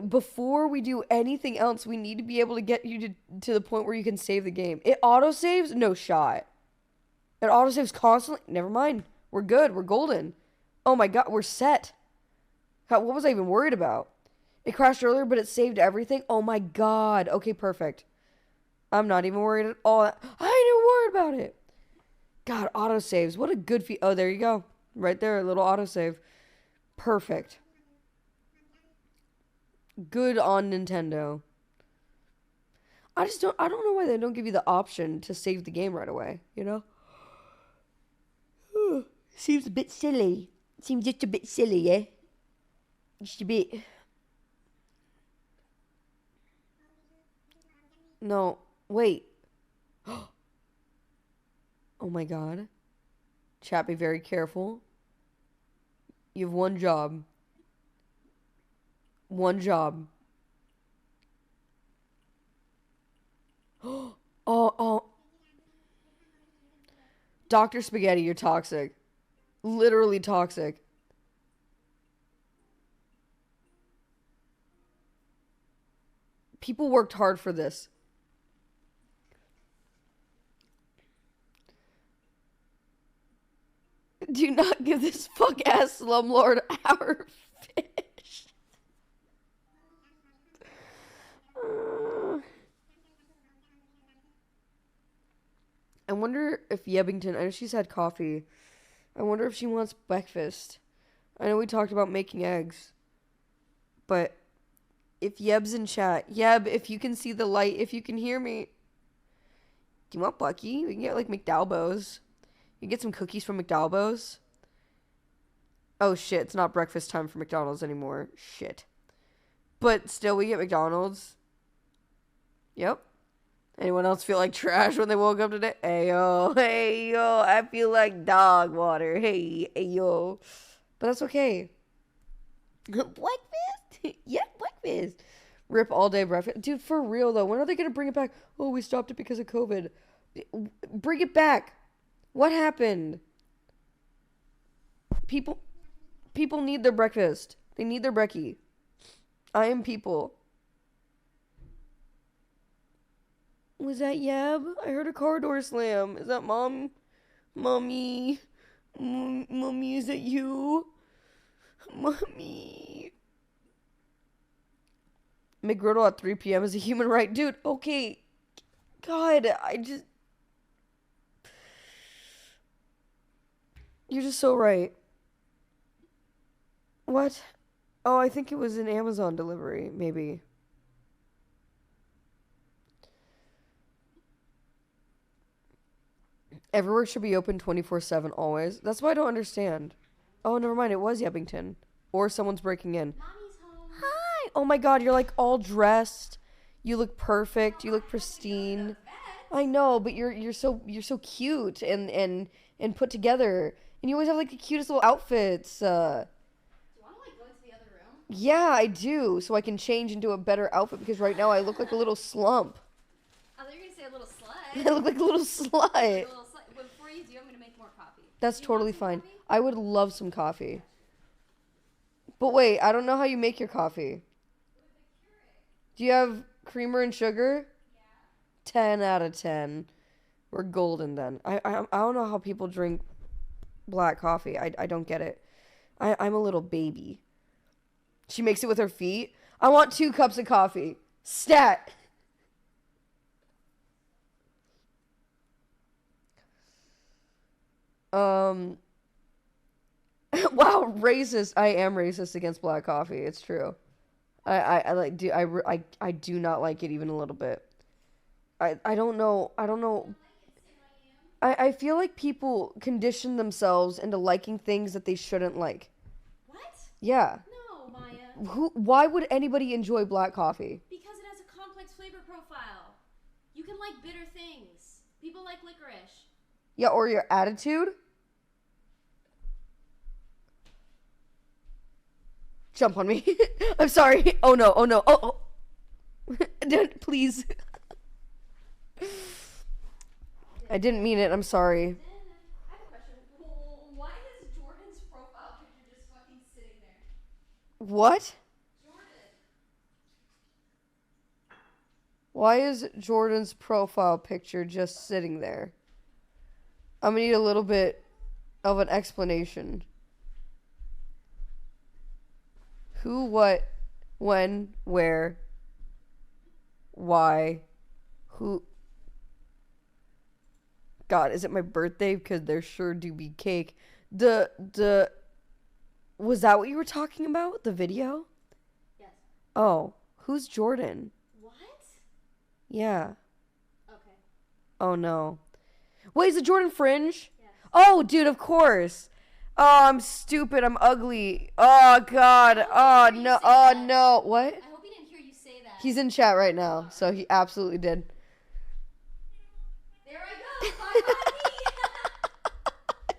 Before we do anything else, we need to be able to get you to the point where you can save the game. It autosaves? No shot. It autosaves constantly? Never mind. We're good. We're golden. Oh my god, we're set. What was I even worried about? It crashed earlier, but it saved everything? Oh my god. Okay, perfect. I'm not even worried at all. I ain't even worried about it. God, autosaves. What a good Oh, there you go. Right there, a little autosave. Perfect. Good on Nintendo. I don't know why they don't give you the option to save the game right away, you know? Seems a bit silly. Seems just a bit silly, eh? Just a bit. No, wait. Oh my god. Chat, be very careful. You have one job. One job. Oh. Dr. Spaghetti, you're toxic. Literally toxic. People worked hard for this. Do not give this fuck-ass slumlord our fish. I wonder if Yebbington, I know she's had coffee. I wonder if she wants breakfast. I know we talked about making eggs. But if Yeb's in chat, Yeb, if you can see the light, if you can hear me. Do you want Bucky? We can get like McDowell's. You can get some cookies from McDowell's. Oh shit, it's not breakfast time for McDonald's anymore. Shit. But still, we get McDonald's. Yep. Anyone else feel like trash when they woke up today? Hey yo, I feel like dog water. Hey yo. But that's okay. Breakfast? Yeah, breakfast. Rip all day breakfast. Dude, for real though, when are they gonna bring it back? Oh, we stopped it because of COVID. Bring it back. What happened? People need their breakfast. They need their brekkie. I am people. Was that Yeb? I heard a car door slam. Is that Mom? Mommy? Mommy, is that you? Mommy. McGriddle at 3 p.m. is a human right. Dude, okay. God, You're just so right. What? Oh, I think it was an Amazon delivery, maybe. Everywhere should be open 24/7 always. That's what I don't understand. Oh, never mind. It was Yebbington. Or someone's breaking in. Mommy's home. Hi. Oh my god, you're like all dressed. You look perfect. You look pristine. I know, but you're so cute and put together. And you always have like the cutest little outfits. Do you want to like go into the other room? Yeah, I do. So I can change into a better outfit because right now I look like a little slump. I thought you were gonna say a little slut. I look like a little slut. A little slut. But before you do, I'm gonna make more coffee. That's totally fine. I would love some coffee. But wait, I don't know how you make your coffee. Do you have creamer and sugar? Yeah. 10 out of 10. We're golden then. I don't know how people drink black coffee. I don't get it. I'm a little baby. She makes it with her feet. I want 2 cups of coffee. Stat. Wow, racist. I am racist against black coffee. It's true. I do not like it even a little bit. I don't know. I feel like people condition themselves into liking things that they shouldn't like. What? Yeah. No, Maya. Why would anybody enjoy black coffee? Because it has a complex flavor profile. You can like bitter things. People like licorice. Yeah, or your attitude? Jump on me. I'm sorry. Oh no. Oh. Please. I didn't mean it. I'm sorry. I have a question. Why is Jordan's profile picture just fucking sitting there? What? Jordan. Why is Jordan's profile picture just sitting there? I'm gonna need a little bit of an explanation. Who, what, when, where, why, who? God, is it my birthday? Because there sure do be cake. Was that what you were talking about? The video? Yes. Oh, who's Jordan? What? Yeah. Okay. Oh no. Wait, is it Jordan Fringe? Yes. Oh, dude, of course. Oh, I'm stupid. I'm ugly. Oh, God. Oh, no. Oh, no. What? I hope he didn't hear you say that. He's in chat right now, so he absolutely did. There I go. Bye,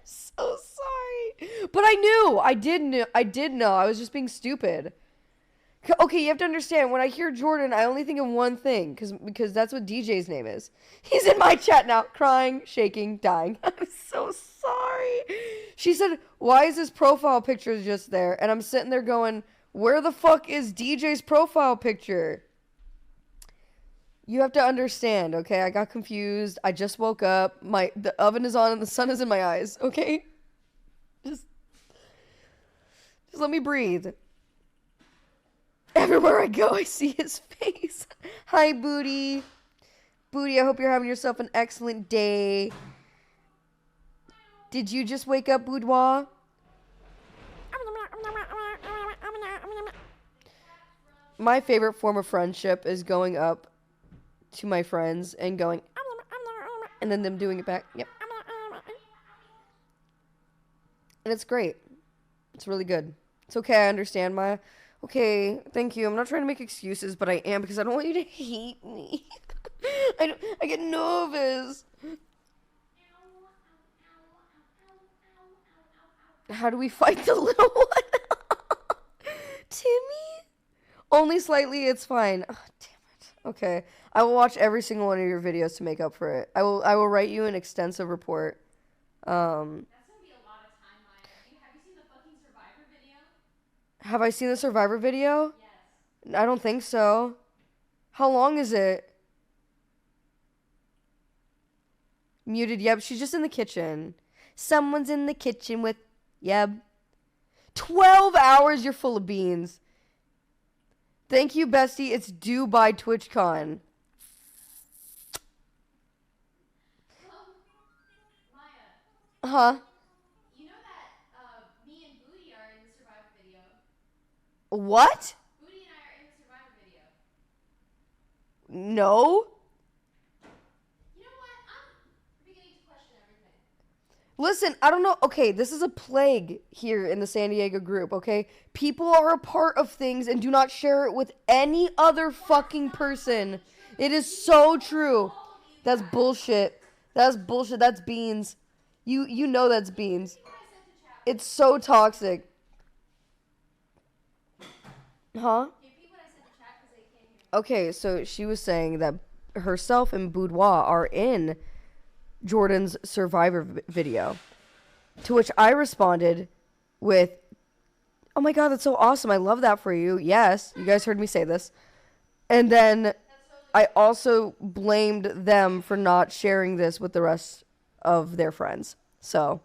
So sorry. But I knew. I did know. I was just being stupid. Okay, you have to understand, when I hear Jordan, I only think of one thing, because that's what DJ's name is. He's in my chat now, crying, shaking, dying. I'm so sorry. She said, why is his profile picture just there? And I'm sitting there going, where the fuck is DJ's profile picture? You have to understand, okay? I got confused. I just woke up. The oven is on and the sun is in my eyes, okay? Just let me breathe. Everywhere I go, I see his face. Hi, Booty. Booty, I hope you're having yourself an excellent day. Did you just wake up, Boudoir? My favorite form of friendship is going up to my friends and going, and then them doing it back. Yep. And it's great. It's really good. It's okay, I understand, Maya. Okay, thank you. I'm not trying to make excuses, but I am, because I don't want you to hate me. I get nervous. How do we fight the little one? Timmy? Only slightly, it's fine. Oh, damn it. Okay. I will watch every single one of your videos to make up for it. I will write you an extensive report. That's gonna be a lot of time, Maya. Have you seen the fucking Survivor video? Have I seen the Survivor video? Yes. I don't think so. How long is it? Muted, yep. She's just in the kitchen. Someone's in the kitchen with, yep. 12 hours, you're full of beans. Thank you, bestie. It's due by TwitchCon. Maya. Huh? You know that me and Booty are in the Survivor video. What? Booty and I are in the Survivor video. No? You know what? I'm beginning to question everything. Listen, I don't know. Okay, this is a plague here in the San Diego group, okay? People are a part of things and do not share it with any other fucking person. It is so true. That's bullshit. That's bullshit. That's beans. You know that's beans. It's so toxic. Huh? Okay, so she was saying that herself and Boudoir are in Jordan's Survivor video. To which I responded with, oh my god, that's so awesome. I love that for you. Yes, you guys heard me say this. And then I also blamed them for not sharing this with the rest of their friends. So,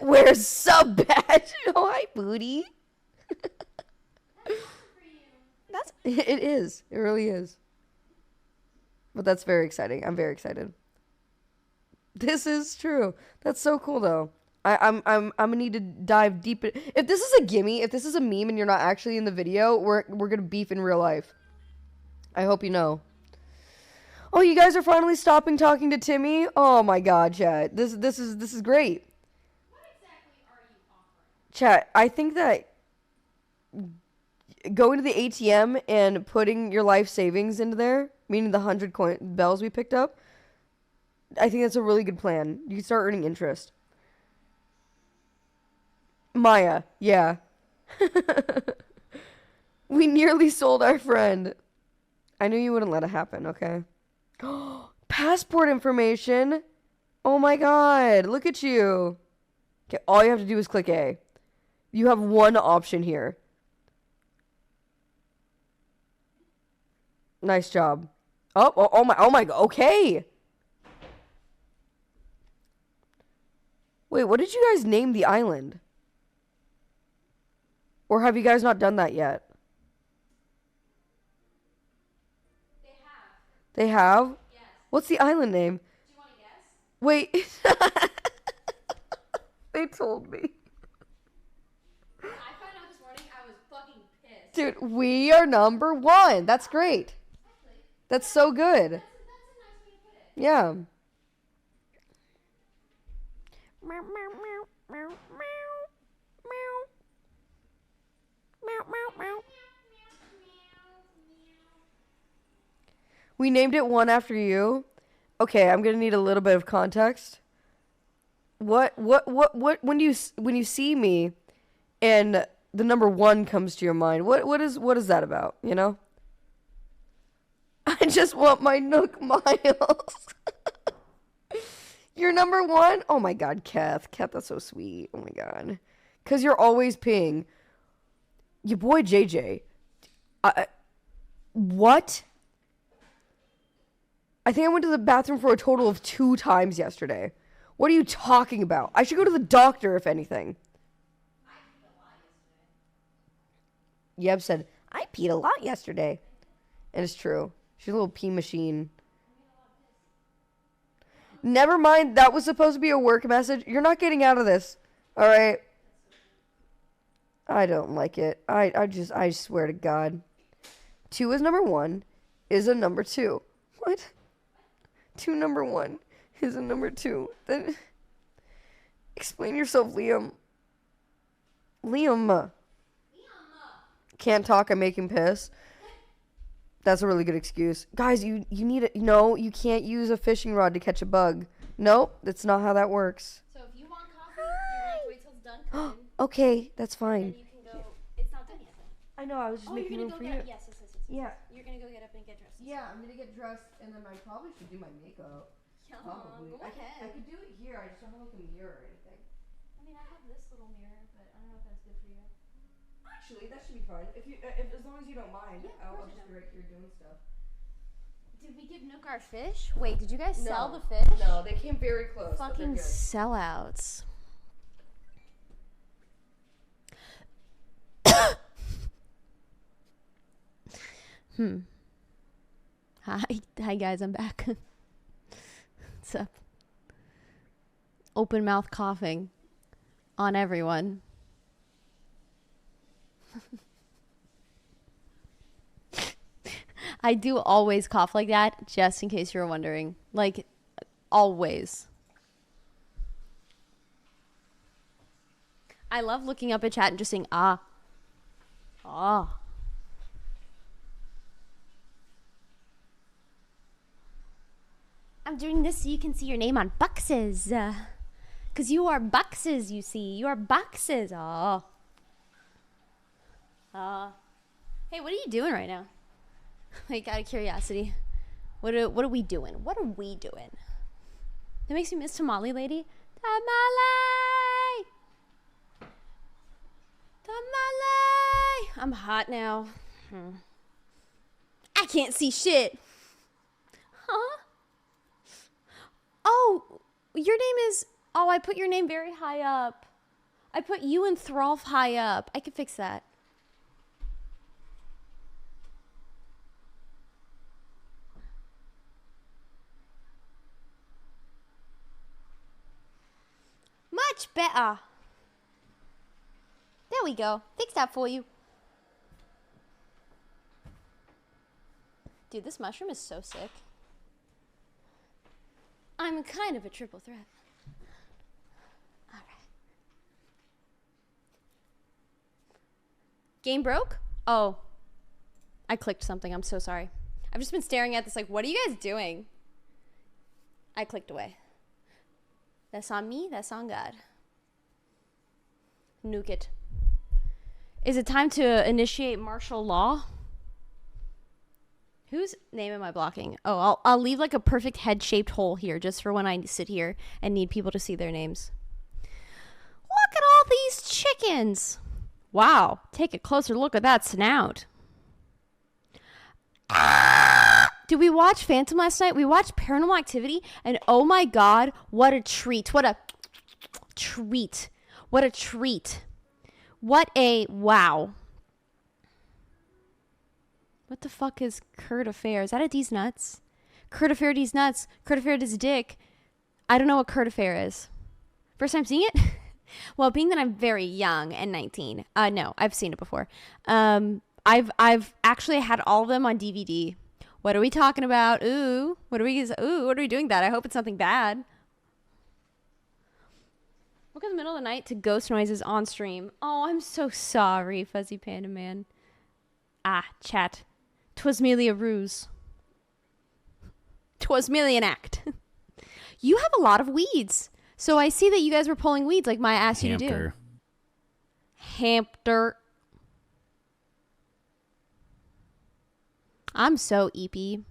where's sub badge? Oh, hi, Booty. It is. It really is. But that's very exciting. I'm very excited. This is true. That's so cool, though. I'm gonna need to dive deep. If this is a gimme, if this is a meme and you're not actually in the video, we're gonna beef in real life. I hope you know. Oh, you guys are finally stopping talking to Timmy? Oh my god, chat. This is great. What exactly are you offering? Chat, I think that going to the ATM and putting your life savings into there, meaning the 100 bells we picked up, I think that's a really good plan. You can start earning interest. Maya, yeah. We nearly sold our friend. I knew you wouldn't let it happen, okay? Passport information. Oh my god, look at you. Okay, all you have to do is click A. You have one option here. Nice job. Oh my god, okay. Wait, what did you guys name the island? Or have you guys not done that yet? They have? Yes. What's the island name? Do you want to guess? Wait. They told me. I found out this morning. I was fucking pissed. Dude, we are number 1. That's great. That's so good. That's a nice way to put it. Yeah. Meow, meow, meow, meow, meow. We named it one after you. Okay, I'm gonna need a little bit of context. What when you see me and the number 1 comes to your mind, what is that about, you know? I just want my Nook Miles. You're number 1? Oh my god, Kath, that's so sweet. Oh my god. Cause you're always peeing. Your boy JJ. What? I think I went to the bathroom for a total of 2 times yesterday. What are you talking about? I should go to the doctor, if anything. Yeb said, I peed a lot yesterday. And it's true. She's a little pee machine. Never mind, that was supposed to be a work message. You're not getting out of this. Alright? I don't like it. I swear to God. 2 is number 1, is a number 2. What? 2 number 1 is a number 2. Then explain yourself, Liam. Liam. Can't talk, I'm making piss. That's a really good excuse. Guys, you need it. No, you can't use a fishing rod to catch a bug. Nope, that's not how that works. So if you want coffee, you're gonna have to wait till it's done cooking. Okay, that's fine. Then you can go. It's not done yet, though. I know, I was just making room for you. Yes. Yeah. You're gonna go get up and get dressed. Yeah, I'm gonna get dressed and then I probably should do my makeup. Yeah, Probably. go ahead. I could do it here. I just don't have like a mirror or anything. I mean, I have this little mirror, but I don't know if that's good for you. Actually, that should be fine. If as long as you don't mind, Yeah, I'll of course just be right here doing stuff. Did we give Nook our fish? Wait, did you guys sell No. the fish? No, they came very close. but they're Fucking good. sellouts. Hi guys, I'm back. What's up? Open mouth coughing on everyone. I do always cough like that, just in case you were wondering. Like, always. I love looking up at chat and just saying, ah. Ah. I'm doing this so you can see your name on boxes. Because you are boxes, you see. You are boxes. Oh. Hey, what are you doing right now? Like, out of curiosity. What are we doing? What are we doing? That makes me miss Tamale Lady. Tamale! Tamale! I'm hot now. I can't see shit. Huh? Oh, your name is... Oh, I put your name very high up. I put you and Throlf high up. I can fix that. Much better. There we go. Fix that for you. Dude, this mushroom is so sick. I'm kind of a triple threat. All right. Game broke? Oh. I clicked something. I'm so sorry. I've just been staring at this like, what are you guys doing? I clicked away. That's on me. That's on God. Nuke it. Is it time to initiate martial law? Whose name am I blocking? Oh, I'll leave like a perfect head-shaped hole here just for when I sit here and need people to see their names. Look at all these chickens. Wow. Take a closer look at that snout. Did we watch Phantom last night? We watched Paranormal Activity, and oh my God, what a treat. What a treat. What a treat. What a wow. What the fuck is Kurt Affair? Is that a D's Nuts? Kurt Affair D's Nuts. Kurt Affair D's Dick. I don't know what Kurt Affair is. First time seeing it? Well, being that I'm very young and 19. No, I've seen it before. I've actually had all of them on DVD. What are we talking about? What are we doing that? I hope it's something bad. Woke up in the middle of the night to ghost noises on stream. Oh, I'm so sorry, Fuzzy Panda Man. Ah, chat. 'Twas merely a ruse. 'Twas merely an act. You have a lot of weeds. So I see that you guys were pulling weeds like Maya asked you to do. Hamster. I'm so eepy.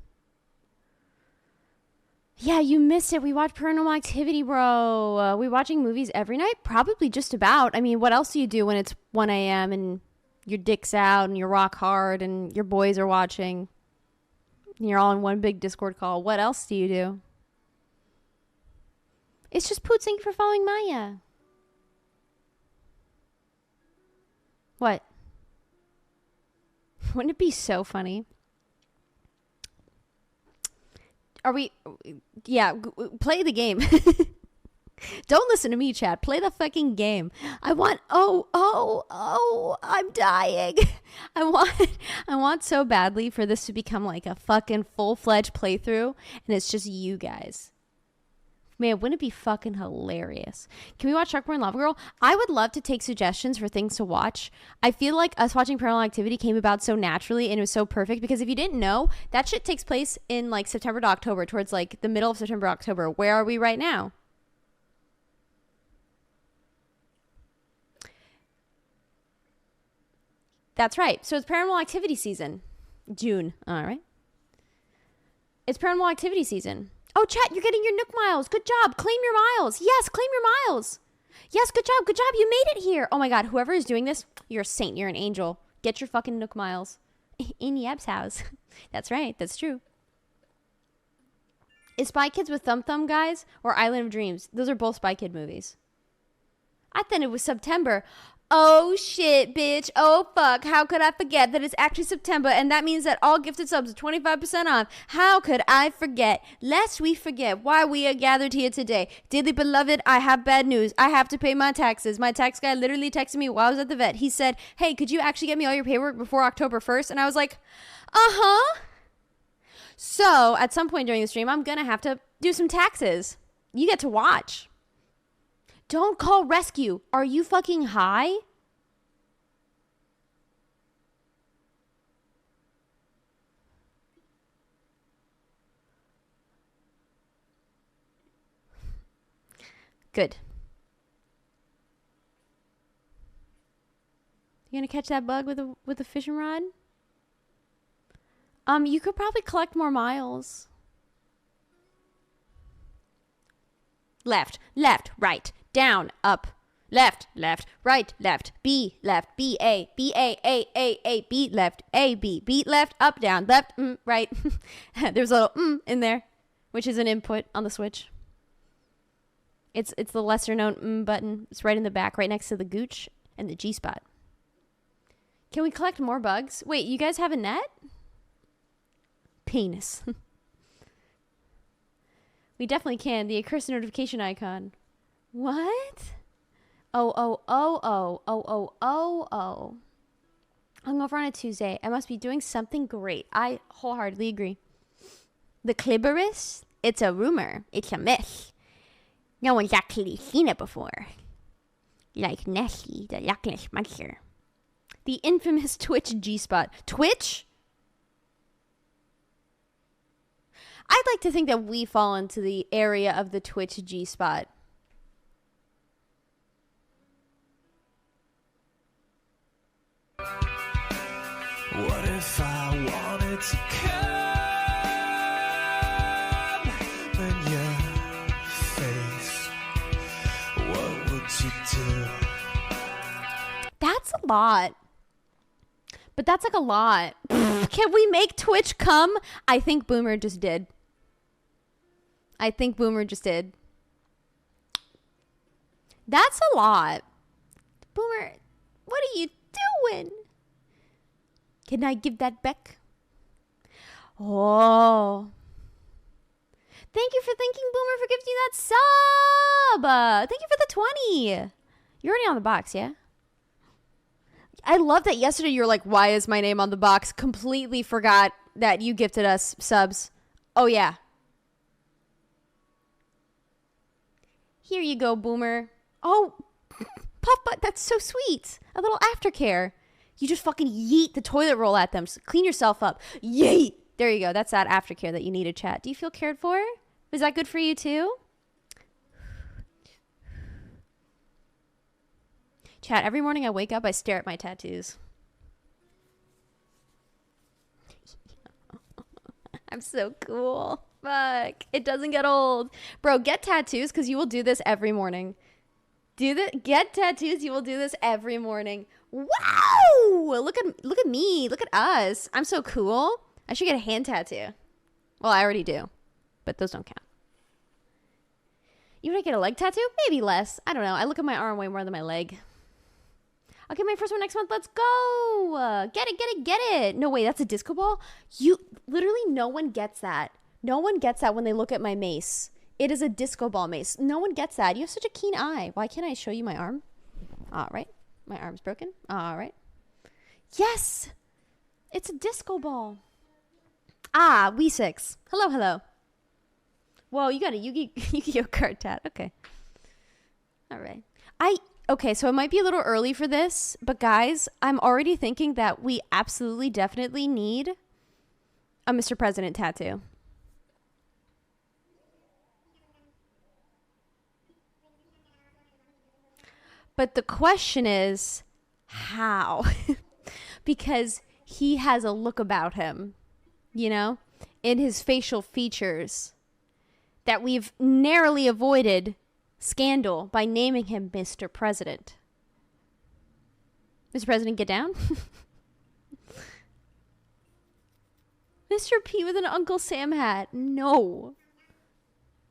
Yeah, you missed it. We watched Paranormal Activity, bro. We watching movies every night? Probably just about. I mean, what else do you do when it's 1 a.m. and your dick's out and you're rock hard and your boys are watching? And you're all in one big Discord call. What else do you do? It's just Poots. Thank you for following Maya. What? Wouldn't it be so funny? Are we... Yeah, play the game. Don't listen to me, chat. Play the fucking game. I want... Oh, I'm dying. I want so badly for this to become like a fucking full-fledged playthrough, and it's just you guys. Man, wouldn't it be fucking hilarious? Can we watch Sharkboy Lava Girl? I would love to take suggestions for things to watch. I feel like us watching Paranormal Activity came about so naturally and it was so perfect because if you didn't know, that shit takes place in like September to October, towards like the middle of September, October. Where are we right now? That's right. So it's Paranormal Activity season. June. All right. It's Paranormal Activity season. Oh, chat, you're getting your Nook miles. Good job. Claim your miles. Yes, claim your miles. Yes, good job. Good job. You made it here. Oh, my God. Whoever is doing this, you're a saint. You're an angel. Get your fucking Nook miles. In Yeb's house. That's right. That's true. Is Spy Kids with Thumb Thumb, guys? Or Island of Dreams? Those are both Spy Kid movies. I thought it was September. Oh, shit, bitch. Oh, fuck. How could I forget that it's actually September, and that means that all gifted subs are 25% off. How could I forget? Lest we forget why we are gathered here today. Dearly beloved, I have bad news. I have to pay my taxes. My tax guy literally texted me while I was at the vet. He said, hey, could you actually get me all your paperwork before October 1st? And I was like, uh-huh. So, at some point during the stream, I'm going to have to do some taxes. You get to watch. Don't call rescue. Are you fucking high? Good. You gonna catch that bug with a fishing rod? You could probably collect more miles. Left, right, down, up, left, right, left, B, A, B, left, A, B, left, up, down, left, right. There's a little in there, which is an input on the Switch. It's the lesser known button. It's right in the back, right next to the gooch and the G spot. Can we collect more bugs? Wait, you guys have a net? Penis. We definitely can. The accursed notification icon. What? Oh. Hungover on a Tuesday. I must be doing something great. I wholeheartedly agree. The clitoris? It's a rumor. It's a myth. No one's actually seen it before. Like Nessie, the luckless monster. The infamous Twitch G-spot. Twitch? I'd like to think that we fall into the area of the Twitch G-spot. What if I wanted to come in your face? What would you do? That's a lot. But that's like a lot. Can we make Twitch come? I think Boomer just did. That's a lot. Boomer, what are you doing? Can I give that back? Oh. Thank you for thanking Boomer for gifting that sub. Thank you for the 20. You're already on the box, yeah? I love that yesterday you were like, why is my name on the box? Completely forgot that you gifted us subs. Oh, yeah. Here you go, Boomer. Oh, Puff Butt, that's so sweet. A little aftercare. You just fucking yeet the toilet roll at them. Clean yourself up. Yeet. There you go. That's that aftercare that you needed, chat. Do you feel cared for? Is that good for you too? Chat, every morning I wake up, I stare at my tattoos. I'm so cool. Fuck. It doesn't get old. Bro, get tattoos because you will do this every morning. Get tattoos, you will do this every morning. Wow! Look at me. Look at us. I'm so cool. I should get a hand tattoo. Well, I already do. But those don't count. You want to get a leg tattoo? Maybe less. I don't know. I look at my arm way more than my leg. I'll get my first one next month. Let's go. Get it. No, wait, that's a disco ball? Literally, no one gets that. No one gets that when they look at my mace. It is a disco ball mace. No one gets that. You have such a keen eye. Why can't I show you my arm? All right. My arm's broken. All right. Yes. It's a disco ball. Ah, Wee6. Hello. Whoa, you got a Yu-Gi-Oh card tat. Okay. All right. Okay, so it might be a little early for this, but guys, I'm already thinking that we absolutely, definitely need a Mr. President tattoo. But the question is, how? Because he has a look about him, you know, in his facial features that we've narrowly avoided scandal by naming him Mr. President. Mr. President, get down. Mr. P with an Uncle Sam hat. No.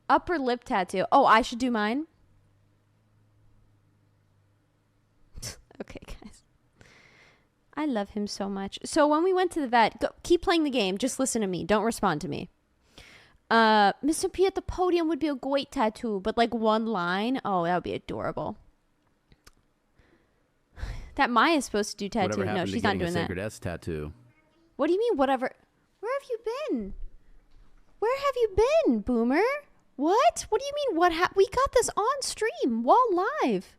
Upper lip tattoo. Oh, I should do mine? Okay, guys. I love him so much. So when we went to the vet, keep playing the game. Just listen to me. Don't respond to me. Mr. P at the podium would be a great tattoo, but like one line. Oh, that would be adorable. That Maya's supposed to do tattoo. No, she's not doing that. Sacred S tattoo. What do you mean, whatever? Where have you been? Where have you been, Boomer? What? What do you mean, we got this on stream while live.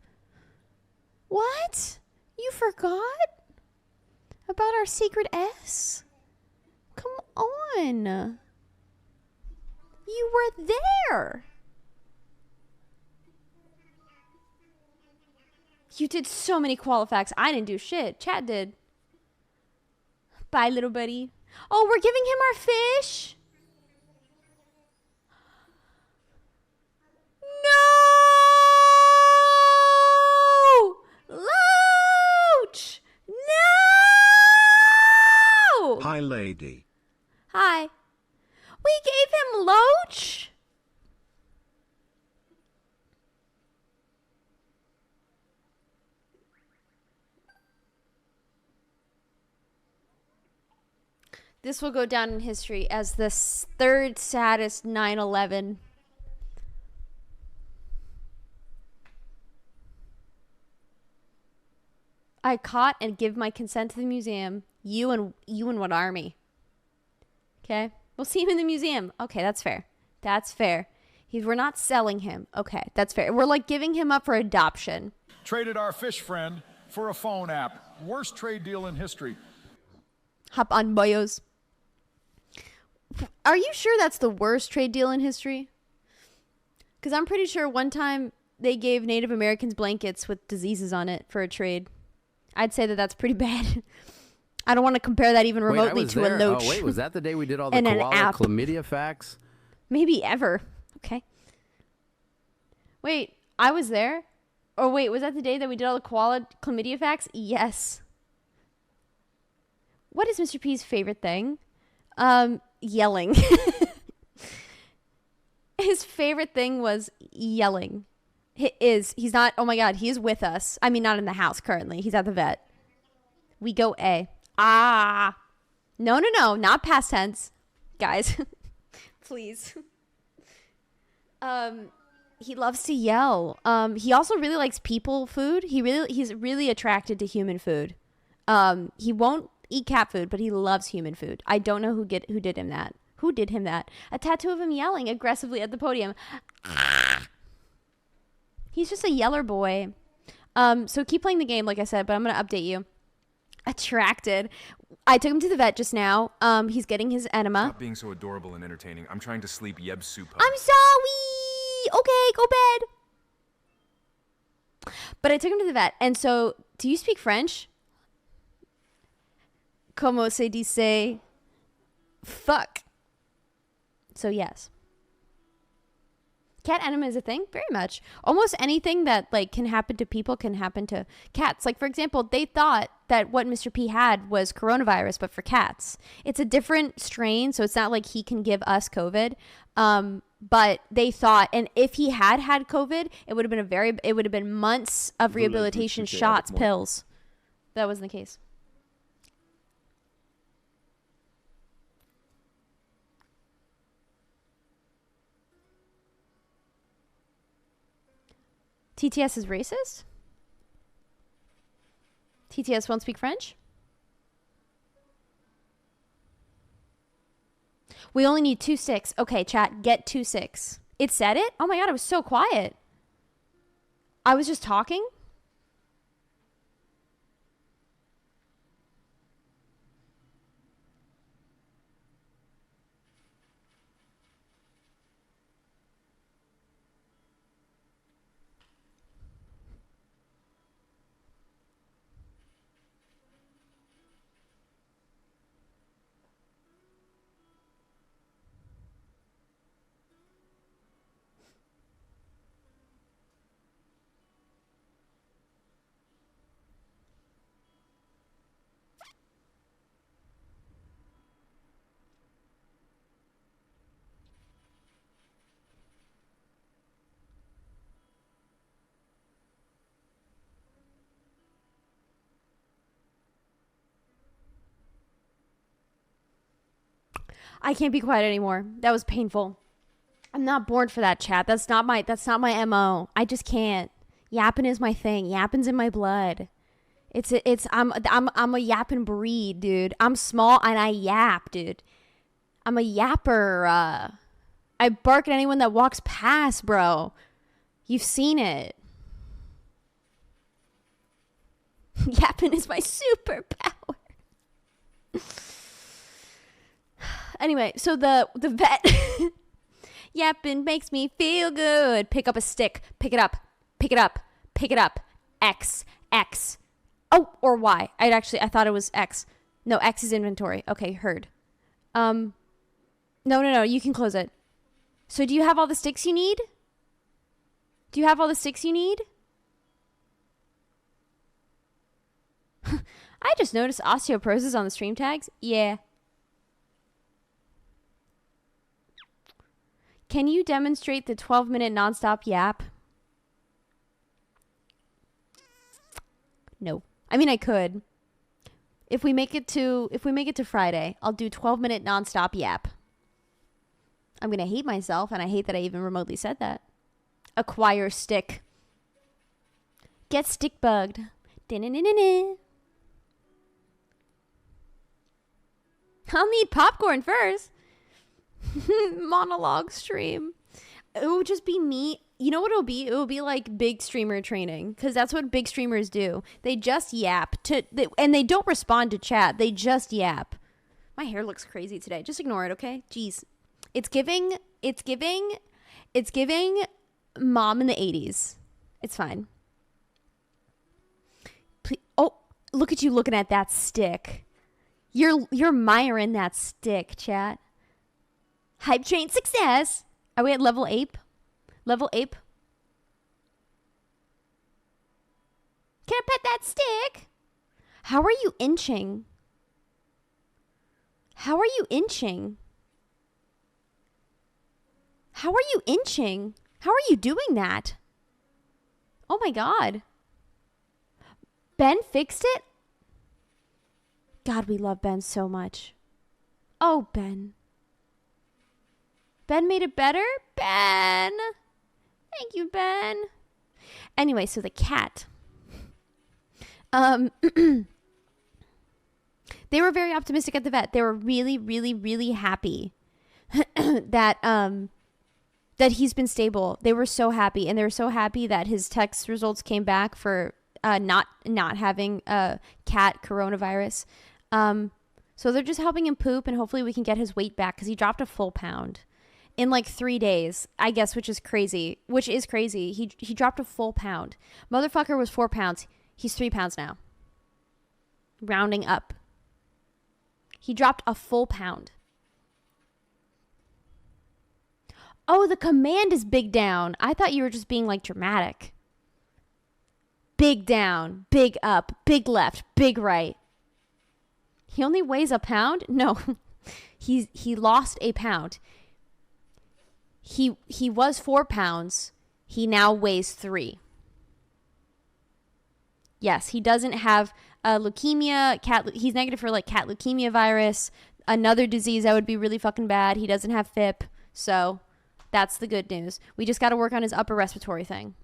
What? You forgot about our secret S? Come on. You were there. You did so many qualifiers. I didn't do shit. Chat did. Bye, little buddy. Oh, we're giving him our fish. No! Loach! No! Hi, lady. Hi. We gave him Loach. This will go down in history as the third saddest 9/11. I caught and give my consent to the museum. You and what army? Okay. We'll see him in the museum. Okay, that's fair. That's fair. We're not selling him. Okay, that's fair. We're like giving him up for adoption. Traded our fish friend for a phone app. Worst trade deal in history. Hop on bios. Are you sure that's the worst trade deal in history? Because I'm pretty sure one time they gave Native Americans blankets with diseases on it for a trade. I'd say that that's pretty bad. I don't want to compare that even remotely to a Loach. Oh, wait, was that the day we did all the koala chlamydia facts? Maybe ever. Okay. Wait, I was there? Or wait, was that the day that we did all the koala chlamydia facts? Yes. What is Mr. P's favorite thing? Yelling. His favorite thing was yelling. He's not, oh my God, he's with us. I mean, not in the house currently. He's at the vet. We go A. Ah. No, not past tense. Guys, please. He loves to yell. He also really likes people food. He's really attracted to human food. He won't eat cat food, but he loves human food. I don't know who did him that. Who did him that? A tattoo of him yelling aggressively at the podium. He's just a yeller boy. So keep playing the game, like I said, but I'm going to update you. Attracted. I took him to the vet just now. He's getting his enema. Stop being so adorable and entertaining. I'm trying to sleep Yeb soup. I'm sorry. Okay, go bed. But I took him to the vet. And so, do you speak French? Como se dice fuck? So, yes. Cat enema is a thing, very much. Almost anything that like can happen to people can happen to cats. Like, for example, they thought that what Mr. P had was coronavirus, but for cats. It's a different strain, so it's not like he can give us COVID. But they thought, and if he had COVID, it would have been months of rehabilitation, shots, pills. That wasn't the case. TTS is racist? TTS won't speak French? We only need 2 sticks. Okay, chat, get 2 sticks. It said it? Oh my god, it was so quiet. I was just talking? I can't be quiet anymore. That was painful. I'm not born for that, chat. That's not my MO. I just can't. Yapping is my thing. Yapping's in my blood. I'm a yapping breed, dude. I'm small and I yap, dude. I'm a yapper. I bark at anyone that walks past, bro. You've seen it. Yapping is my superpower. Anyway, so the vet yapping makes me feel good. Pick up a stick. Pick it up. Pick it up. Pick it up. X. Oh, or Y. I thought it was X. No, X is inventory. Okay, heard. No. You can close it. So do you have all the sticks you need? Do you have all the sticks you need? I just noticed osteoporosis on the stream tags. Yeah. Can you demonstrate the 12-minute nonstop yap? No. I mean, I could. If we make it to Friday, I'll do 12-minute nonstop yap. I'm going to hate myself, and I hate that I even remotely said that. Acquire stick. Get stick bugged. I'll need popcorn first. Monologue stream. It would just be me. You know what it'll be? It will be like big streamer training, because that's what big streamers do. They just yap and they don't respond to chat. They just yap. My hair looks crazy today. Just ignore it, okay? Jeez. It's giving mom in the 80s. It's fine. Please. Oh, look at you looking at that stick. You're miring that stick, chat. Hype train success. Are we at level ape? Level ape? Can I pet that stick? How are you inching? How are you inching? How are you inching? How are you doing that? Oh my god. Ben fixed it? God, we love Ben so much. Oh, Ben. Ben made it better? Ben! Thank you, Ben. Anyway, so the cat. They were very optimistic at the vet. They were really, really, really happy that that he's been stable. They were so happy, and they were so happy that his test results came back for not having cat coronavirus. So they're just helping him poop, and hopefully we can get his weight back because he dropped a full pound in like 3 days, I guess, which is crazy. He dropped a full pound. Motherfucker was 4 pounds. He's 3 pounds now. Rounding up. He dropped a full pound. Oh, the command is big down. I thought you were just being like dramatic. Big down, big up, big left, big right. He only weighs a pound? No. he lost a pound. He was 4 pounds. He now weighs 3. Yes, he doesn't have leukemia. He's negative for like cat leukemia virus, another disease that would be really fucking bad. He doesn't have FIP, so that's the good news. We just got to work on his upper respiratory thing.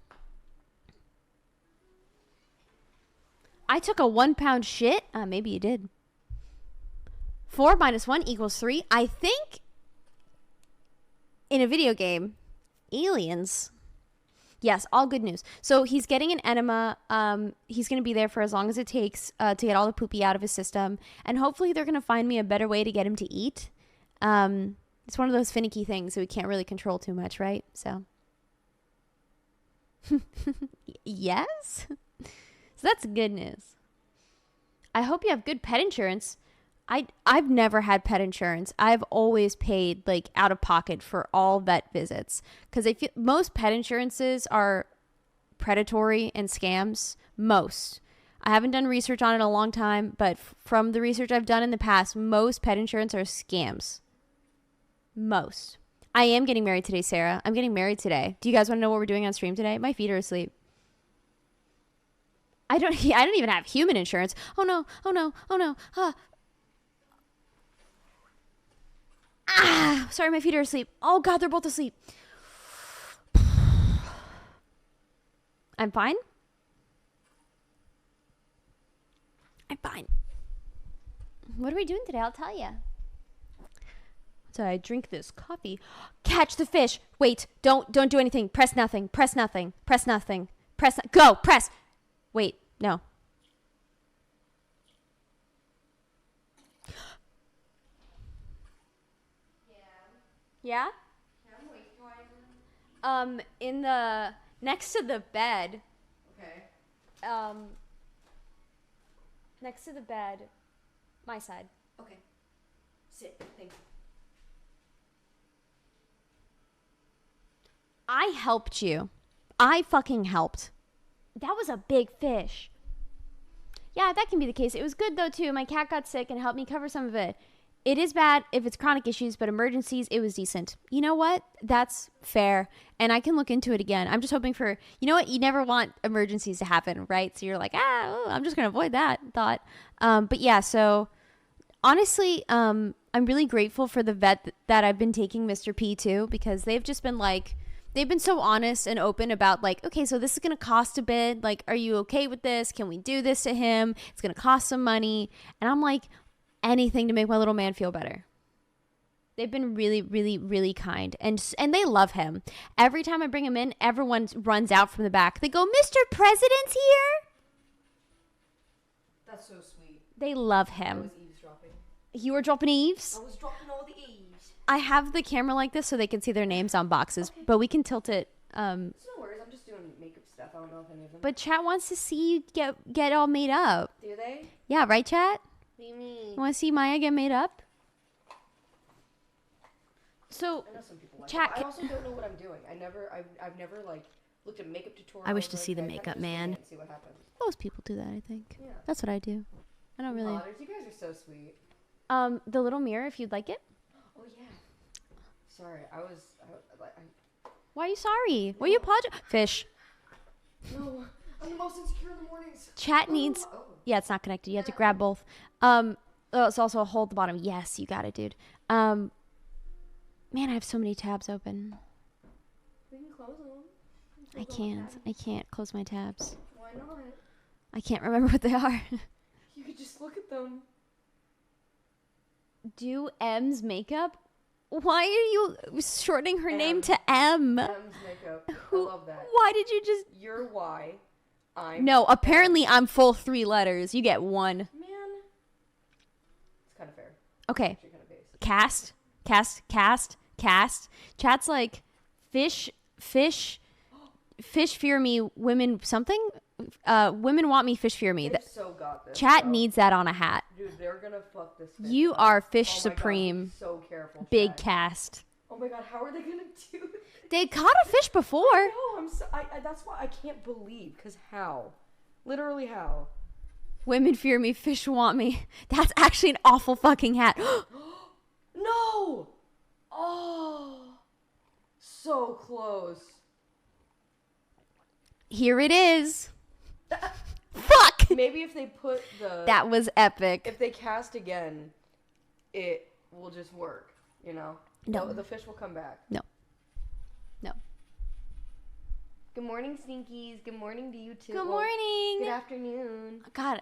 I took a 1 pound shit. Maybe you did. 4 minus 1 equals 3. I think in a video game, aliens. Yes, all good news. So he's getting an enema. He's going to be there for as long as it takes to get all the poopy out of his system. And hopefully they're going to find me a better way to get him to eat. It's one of those finicky things that we can't really control too much, right? So, yes? So that's good news. I hope you have good pet insurance. I've never had pet insurance. I've always paid like out of pocket for all vet visits because most pet insurances are predatory and scams. Most. I haven't done research on it in a long time, but from the research I've done in the past, most pet insurance are scams. Most. I am getting married today, Sarah. I'm getting married today. Do you guys want to know what we're doing on stream today? My feet are asleep. I don't even have human insurance. Oh no. Sorry, my feet are asleep. Oh God, they're both asleep. I'm fine. I'm fine. What are we doing today? I'll tell you. So I drink this coffee. Catch the fish. Wait, don't do anything. Press nothing. Press nothing. Press nothing. Go. Press. Wait, no. Yeah? In the next to the bed. Okay. Next to the bed, my side. Okay. Sit. Thank you. I helped you. I fucking helped. That was a big fish. Yeah, that can be the case. It was good though too. My cat got sick and helped me cover some of it. It is bad if it's chronic issues, but emergencies, it was decent. You know what? That's fair. And I can look into it again. I'm just hoping for, you know what? You never want emergencies to happen, right? So you're like, I'm just going to avoid that thought. But yeah, so honestly, I'm really grateful for the vet that I've been taking Mr. P to, because they've just been like, they've been so honest and open about like, okay, so this is going to cost a bit. Like, are you okay with this? Can we do this to him? It's going to cost some money. And I'm like, anything to make my little man feel better. They've been really, really, really kind. And they love him. Every time I bring him in, everyone runs out from the back. They go, Mr. President's here? That's so sweet. They love him. I was eavesdropping. You were dropping eaves? I was dropping all the eaves. I have the camera like this so they can see their names on boxes, okay. But we can tilt it. It's no worries. I'm just doing makeup stuff. I don't know if any of them. But chat wants to see you get all made up. Do they? Yeah, right, chat? What do you mean? You want to see Maya get made up? So, I know some people like chat. I also don't know what I'm doing. I've never like looked at makeup tutorials. I wish to see the makeup man. See what happens. Most people do that, I think. Yeah. That's what I do. I don't really. You guys are so sweet. The little mirror, if you'd like it. Oh yeah. Sorry, I Why are you sorry? No. Why are you apologize? Fish. No, I'm the most insecure in the mornings. Chat needs. Oh. Yeah, it's not connected. You have to grab both. It's also a hole at the bottom. Yes, you got it, dude. Man, I have so many tabs open. We can close them. I can't close my tabs. Why not? I can't remember what they are. You could just look at them. Do M's makeup? Why are you shortening her name to M? M's makeup. I love that. Why did you just... You're Y. I'm No, apparently I'm full 3 letters. You get 1. Man. It's kind of fair. Okay. Actually kind of basic. Cast. Chat's like, fish fear me, women something? Women want me, fish fear me. They've so got this. Chat bro. needs that on a hat. Dude, they're gonna fuck this fish You up. are fish Oh my supreme. God, be so careful, Big Chat. cast. Oh my God, how are they gonna do this? They caught a fish before. No, that's why I can't believe. Cause how? Literally how? Women fear me, fish want me. That's actually an awful fucking hat. No! Oh, so close. Here it is. Fuck! Maybe if they put the... That was epic. If they cast again, it will just work, you know? No. The fish will come back. No. Good morning, Stinkies. Good morning to you, too. Good morning. Good afternoon. God.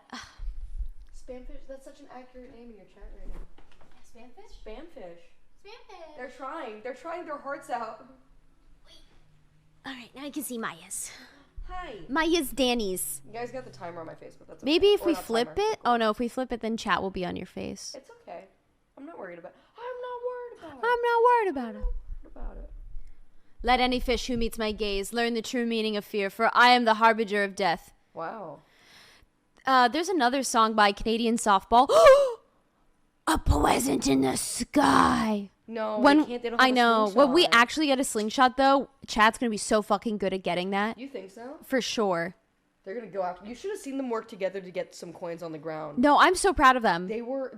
Spamfish, that's such an accurate name in your chat right now. Spamfish? Spamfish. Spamfish. They're trying their hearts out. All right, now I can see Maya's. Hi. Maya's Danny's. You guys got the timer on my face, but that's okay. Maybe if Or we not flip timer. it. Oh no, if we flip it, then chat will be on your face. It's okay. I'm not worried about it. Let any fish who meets my gaze learn the true meaning of fear, for I am the harbinger of death. Wow. There's another song by Canadian Softball. A present in the sky. No, when they don't have I a know when we slingshot. actually get a slingshot, though, chat's gonna be so fucking good at getting that. You think so? For sure. They're gonna go after. You should have seen them work together to get some coins on the ground. No, I'm so proud of them. They were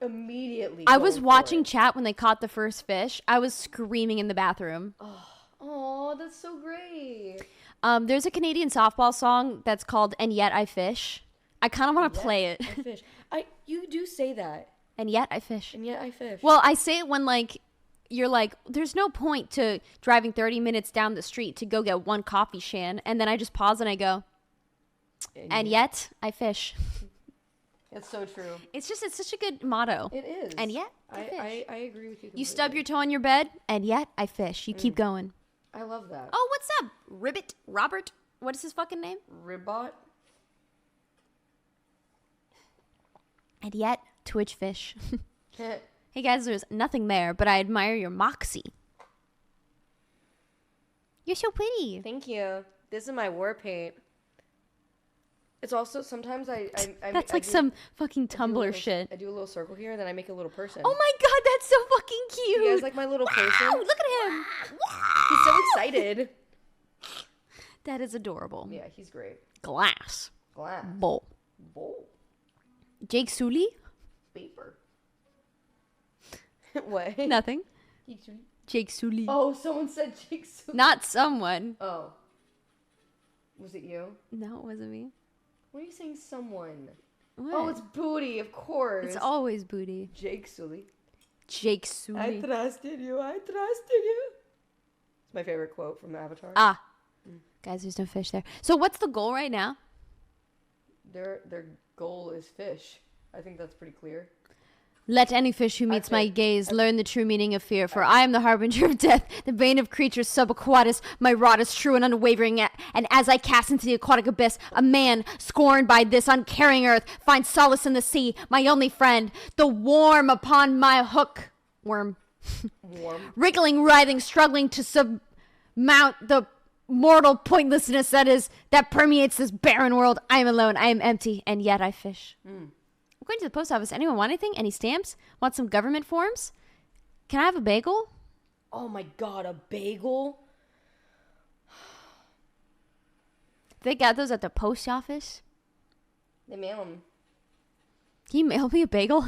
immediately. I was going for watching it. chat when they caught the first fish. I was screaming in the bathroom. Oh, that's so great. There's a Canadian softball song that's called "And Yet I Fish." I kind of want to play it. I fish. You do say that. And yet I fish. And yet I fish. Well, I say it when you're like, there's no point to driving 30 minutes down the street to go get one coffee shan, and then I just pause and I go, and yet I fish. It's so true. It's such a good motto. It is. And yet I fish. I agree with you completely. You stub your toe on your bed, and yet I fish. You keep going. I love that. Oh, what's up? Ribbit? Robert? What is his fucking name? Ribbot? And yet, Twitch fish. Hey guys, there's nothing there, but I admire your moxie. You're so pretty. Thank you. This is my war paint. It's also sometimes That's like some fucking Tumblr shit. I do a little circle here, then I make a little person. Oh my god, that's so fucking cute. You guys like my little person? Look at him. He's so excited. That is adorable. Yeah, he's great. Glass. Bowl. Jake Sully? Paper. What? Nothing. Jake Sully. Oh, someone said Jake Sully. Not someone. Oh. Was it you? No, it wasn't me. What are you saying, someone? What? Oh, it's Booty, of course. It's always Booty. Jake Sully. Jake Sully. I trusted you. It's my favorite quote from Avatar. Guys, there's no fish there. So what's the goal right now? Their goal is fish. I think that's pretty clear. Let any fish who meets my gaze learn the true meaning of fear, for I am the harbinger of death, the bane of creatures subaquatis. My rod is true and unwavering, and as I cast into the aquatic abyss, a man scorned by this uncaring earth finds solace in the sea, my only friend, the worm upon my hook. Worm. Wriggling, writhing, struggling to surmount the mortal pointlessness that permeates this barren world. I am alone, I am empty, and yet I fish. I'm going to the post office. Anyone want anything? Any stamps? Want some government forms? Can I have a bagel? Oh my god, a bagel? They got those at the post office. They mail them. Can you mail me a bagel?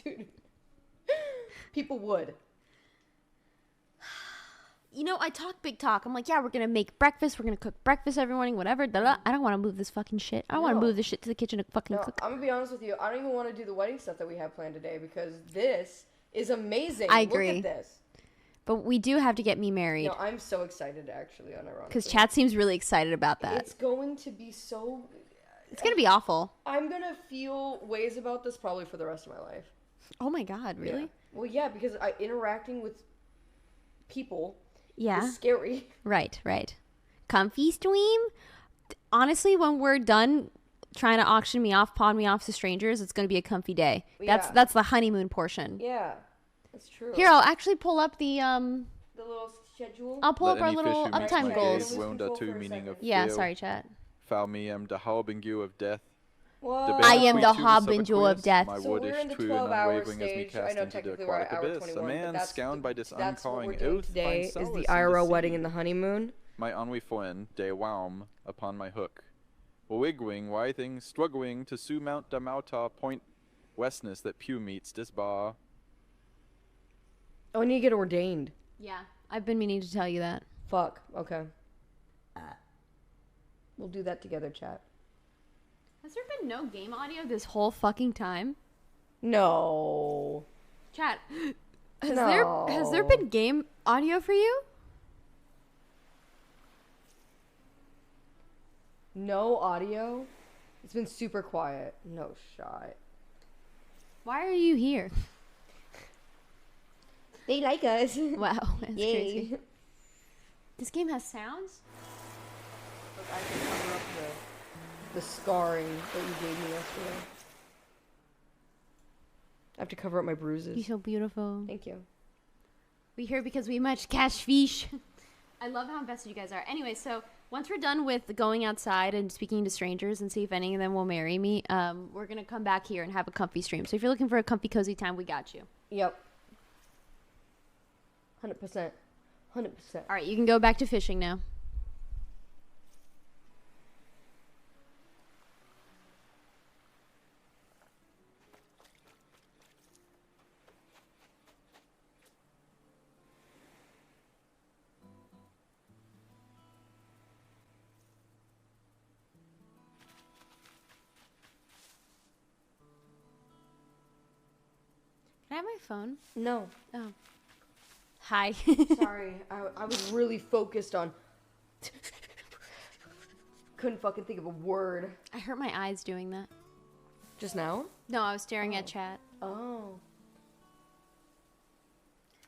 Dude. People would. You know, I talk big talk. I'm like, yeah, we're going to make breakfast. We're going to cook breakfast every morning, whatever. I don't want to move this fucking shit. I don't want to move this shit to the kitchen to fucking cook. I'm going to be honest with you. I don't even want to do the wedding stuff that we have planned today because this is amazing. I agree. Look at this. But we do have to get me married. No, I'm so excited, actually, unironically. Because chat seems really excited about that. It's going to be so... It's going to be awful. I'm going to feel ways about this probably for the rest of my life. Oh my god, really? Yeah. Well, yeah, because interacting with people Yeah. is scary. Right. Comfy stream? Honestly, when we're done trying to auction me off, pawn me off to strangers, it's going to be a comfy day. Yeah. That's the honeymoon portion. Yeah, that's true. Here, I'll actually pull up the little schedule. I'll pull up our little uptime goals. Yeah, feel. sorry, chat. Foul me am the harbinger of death. I am the harbinger of death. My So wood we're is in the true 12-hour and unwavering as me stage. I cast know into the technically we're at aquatic hour abyss. A 21, but man that's scowned by this that's what we're uncalling doing oath today. finds Is solace the in IRL deceit. wedding and the honeymoon. My ennui friend, de whelm upon my hook. Wiggling, writhing, struggling to surmount the Mauta point westness that Pew meets this bar. Oh, I need to get ordained. Yeah, I've been meaning to tell you that. Fuck. Okay. We'll do that together, chat. Has there been no game audio this whole fucking time? No. Chat, has there been game audio for you? No audio? It's been super quiet. No shot. Why are you here? They like us. Wow, that's Yay. crazy. This game has sounds? Look, I can cover up the scarring that you gave me yesterday. I have to cover up my bruises. You're so beautiful. Thank you. We here because we much cash fish. I love how invested you guys are. Anyway, so once we're done with going outside and speaking to strangers and see if any of them will marry me, we're going to come back here and have a comfy stream. So if you're looking for a comfy, cozy time, we got you. Yep. 100%. 100%. All right, you can go back to fishing now. Can I have my phone? No. Oh. Hi. Sorry, I was really focused on... Couldn't fucking think of a word. I hurt my eyes doing that. Just now? No, I was staring at chat. Oh.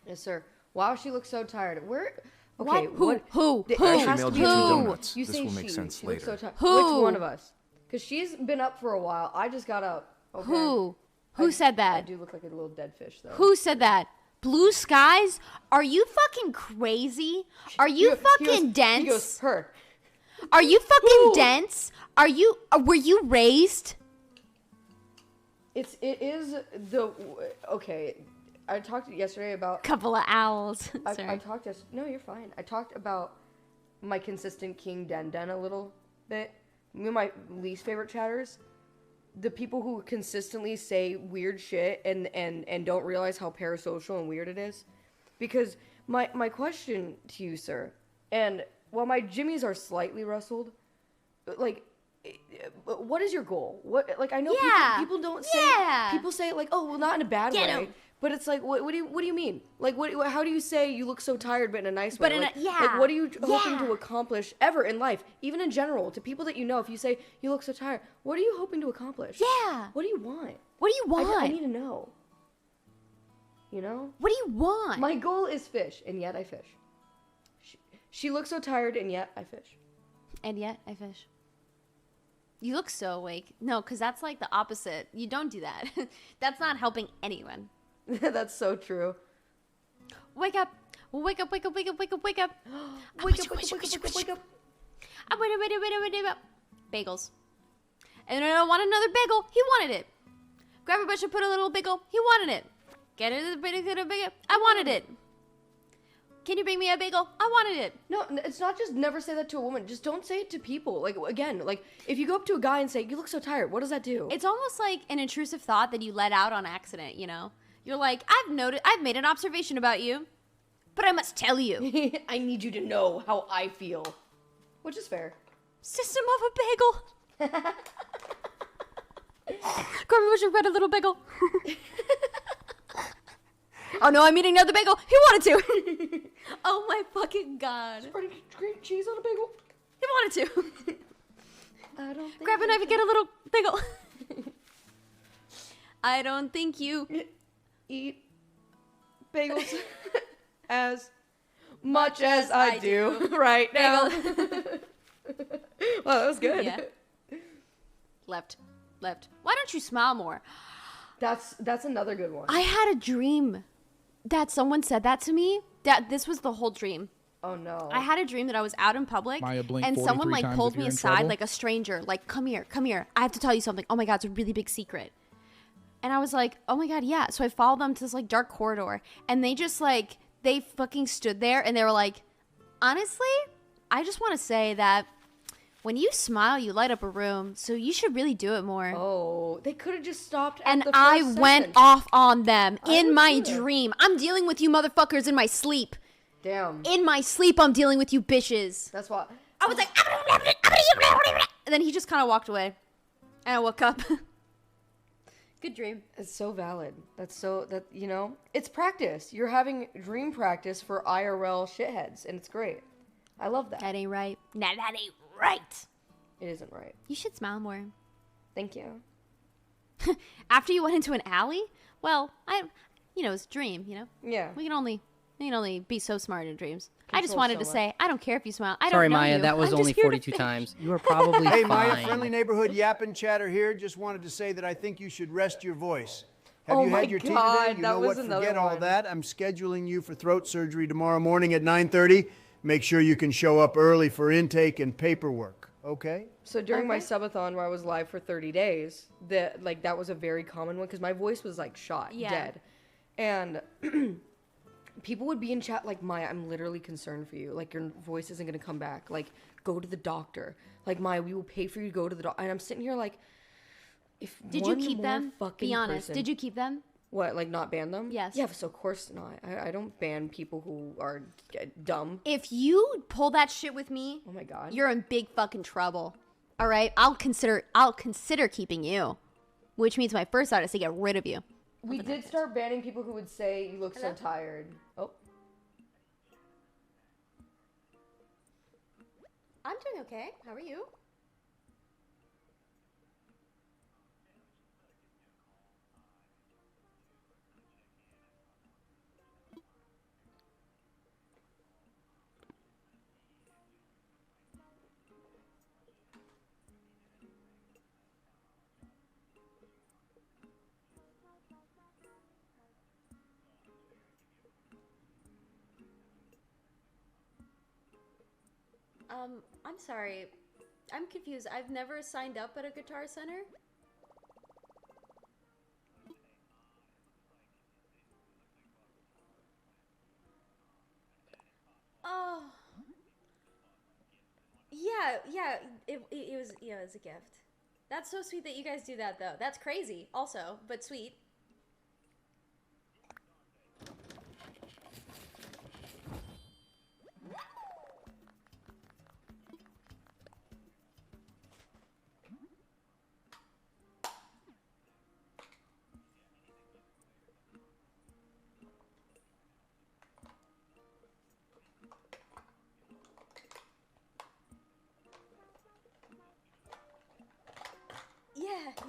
Yes, sir. Wow, she looks so tired. Where... Okay, Who? Who? I actually mailed you 2 donuts. You This say will make she. sense She looks later. so tired. Who? Which one of us? Because she's been up for a while. I just got up. Okay? Who? Who said that? I do look like a little dead fish, though. Who said that? Blue skies? Are you fucking crazy? Are you fucking dense? He goes, her. Are you fucking dense? Are you? Were you raised? It is the... Okay, I talked yesterday about... Couple of owls. I Sorry. talked no, you're fine. I talked about my consistent King Den a little bit. One of my least favorite chatters. The people who consistently say weird shit and don't realize how parasocial and weird it is. Because my question to you, sir, and while my jimmies are slightly rustled, like, what is your goal? What, like, I know people don't say, people say it like, oh, well, not in a bad Get way. 'em. But it's like, what do you mean? Like, how do you say you look so tired but in a nice way? But like, like, what are you hoping to accomplish ever in life, even in general, to people that you know? If you say you look so tired, what are you hoping to accomplish? Yeah. What do you want? What do you want? I need to know. You know? What do you want? My goal is fish, and yet I fish. She looks so tired, and yet I fish. And yet I fish. You look so awake. No, because that's like the opposite. You don't do that. That's not helping anyone. That's so true. Wake up. Wake up, wake up, wake up, wake up, wake up. Wake up, wake up, wake up, wake up. Bagels. And I don't want another bagel. He wanted it. Grab a bunch and put a little bagel. He wanted it. Get a bagel. I wanted it. Can you bring me a bagel? I wanted it. No, it's not just never say that to a woman. Just don't say it to people. Like, again, like, if you go up to a guy and say, you look so tired, what does that do? It's almost like an intrusive thought that you let out on accident, you know? You're like, I've made an observation about you, but I must tell you. I need you to know how I feel. Which is fair. System of a bagel. Grab a bunch and read a little bagel. Oh no, I'm eating another bagel. He wanted to. Oh my fucking god. Spreading cream cheese on a bagel. He wanted to. I don't think Grab a knife and get a little bagel. I don't think you eat bagels as much as I do right now. Wow, that was good. Yeah. Left. Why don't you smile more? That's another good one. I had a dream that someone said that to me. That this was the whole dream. Oh no. I had a dream that I was out in public Maya blinked and someone 43 like times pulled if me you're in aside, trouble. like a stranger, like, come here. I have to tell you something. Oh my God, it's a really big secret. And I was like, oh my God, yeah. So I followed them to this like dark corridor and they just like, they fucking stood there and they were like, honestly, I just want to say that when you smile, you light up a room. So you should really do it more. Oh, they could have just stopped at And the I first went sentence. off on them in would my too. dream. I'm dealing with you motherfuckers in my sleep. Damn. In my sleep, I'm dealing with you bitches. That's why. I was like, and then he just kind of walked away. And I woke up. Good dream. It's so valid. It's practice. You're having dream practice for IRL shitheads, and it's great. I love that. That ain't right. Nah, that ain't right. It isn't right. You should smile more. Thank you. After you went into an alley? Well, it's a dream, you know? Yeah. We can only be so smart in dreams. I just Control wanted so to much. say, I don't care if you smile. I Sorry, don't know Maya, you. that was I'm only just here to 42 fish. times. You are probably Hey, fine. Maya, friendly neighborhood yapping chatter here. Just wanted to say that I think you should rest your voice. Have Oh you my had your tea God, today? You that know was what? another Forget all one. that. I'm scheduling you for throat surgery tomorrow morning at 9:30. Make sure you can show up early for intake and paperwork. Okay? So during my subathon where I was live for 30 days, that was a very common one because my voice was like shot, dead. And people would be in chat like, Maya, I'm literally concerned for you. Like, your voice isn't going to come back. Like, go to the doctor. Like, Maya, we will pay for you to go to the doctor. And I'm sitting here like, if Did you keep them? Be honest. person- Did you keep them? What, like not ban them? Yes. Yeah, so of course not. I don't ban people who are dumb. If you pull that shit with me, oh my God, you're in big fucking trouble. All right, I'll consider keeping you, which means my first thought is to get rid of you. We did start banning people who would say you look so tired. Oh. I'm doing okay. How are you? I'm sorry. I'm confused. I've never signed up at a Guitar Center. Oh. Yeah, it was a gift. That's so sweet that you guys do that though. That's crazy also, but sweet.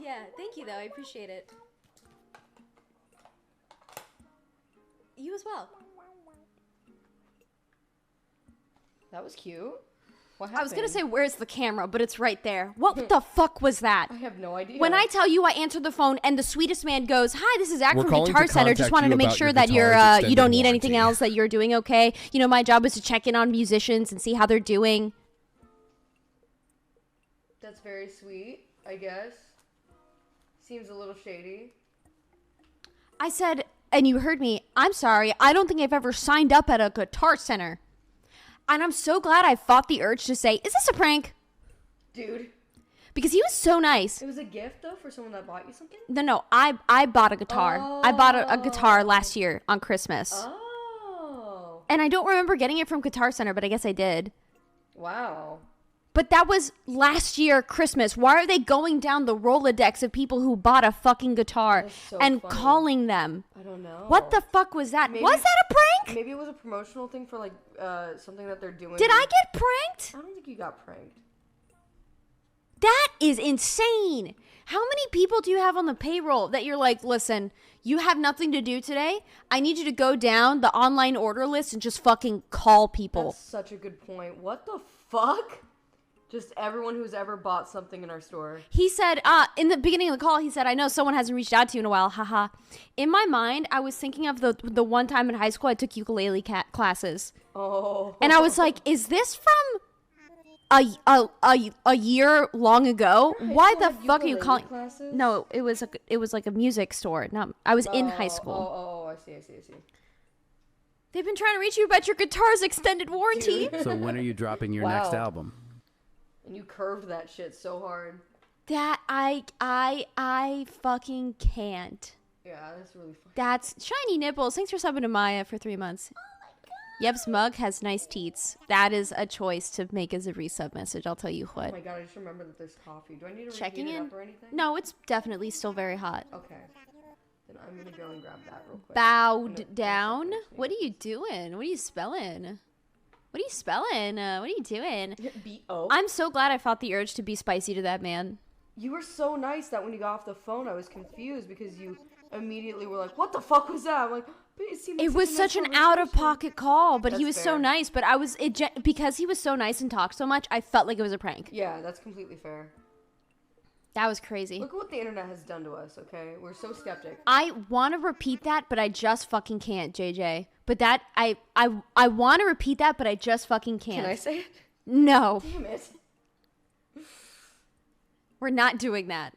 Yeah, thank you though, I appreciate it. You as well. That was cute. What I was gonna happened? say, where's the camera? But it's right there. What the fuck was that? I have no idea. When I tell you I answered the phone and the sweetest man goes, "Hi, this is Zach We're from calling Guitar to Center. Just contact wanted you to make about sure your that you're guitar's you don't extended need anything warranty." else, that you're doing okay. You know, my job is to check in on musicians and see how they're doing." That's very sweet, I guess. Seems a little shady. I said, and you heard me, "I'm sorry, I don't think I've ever signed up at a Guitar Center." And I'm so glad I fought the urge to say, "Is this a prank?" Dude. Because he was so nice. It was a gift though for someone that bought you something? No, I bought a guitar. I bought a guitar last year on Christmas. Oh. And I don't remember getting it from Guitar Center, but I guess I did. Wow. But that was last year Christmas. Why are they going down the Rolodex of people who bought a fucking guitar so and funny. calling them? I don't know. What the fuck was that? Maybe- Was that a prank? Maybe it was a promotional thing for like something that they're doing. Did I get pranked? I don't think you got pranked. That is insane. How many people do you have on the payroll that you're like, listen, you have nothing to do today? I need you to go down the online order list and just fucking call people. That's such a good point. What the fuck? Just everyone who's ever bought something in our store. He said, in the beginning of the call, he said, I know someone hasn't reached out to you in a while, haha. In my mind, I was thinking of the one time in high school I took ukulele classes. Oh. And I was like, is this from a year long ago? Why the fuck are you calling? Classes? No, it was like a music store. I was in high school. Oh, I see. They've been trying to reach you about your guitar's extended warranty. So when are you dropping your next album? And you curved that shit so hard. That I fucking can't. Yeah, that's really funny. That's Shiny Nipples. Thanks for subbing to Maya for 3 months. Yep's mug has nice teats. That is a choice to make as a resub message. I'll tell you what. Oh my god, I just remembered that there's coffee. Do I need to Checking reheat it in? up or anything? No, it's definitely still very hot. Okay. Then I'm gonna go and grab that real quick. Bowed down? What are you doing? What are you spelling? What are you spelling? What are you doing? B-O? I'm so glad I fought the urge to be spicy to that man. You were so nice that when you got off the phone, I was confused because you immediately were like, what the fuck was that? I'm like, but it seemed like It was a such nice an out-of-pocket call, but he That's was so fair. nice. But because he was so nice and talked so much, I felt like it was a prank. Yeah, that's completely fair. That was crazy. Look at what the internet has done to us, okay? We're so skeptic. I want to repeat that, but I just fucking can't, JJ. But that, I want to repeat that, but I just fucking can't. Can I say it? No. Damn it. We're not doing that.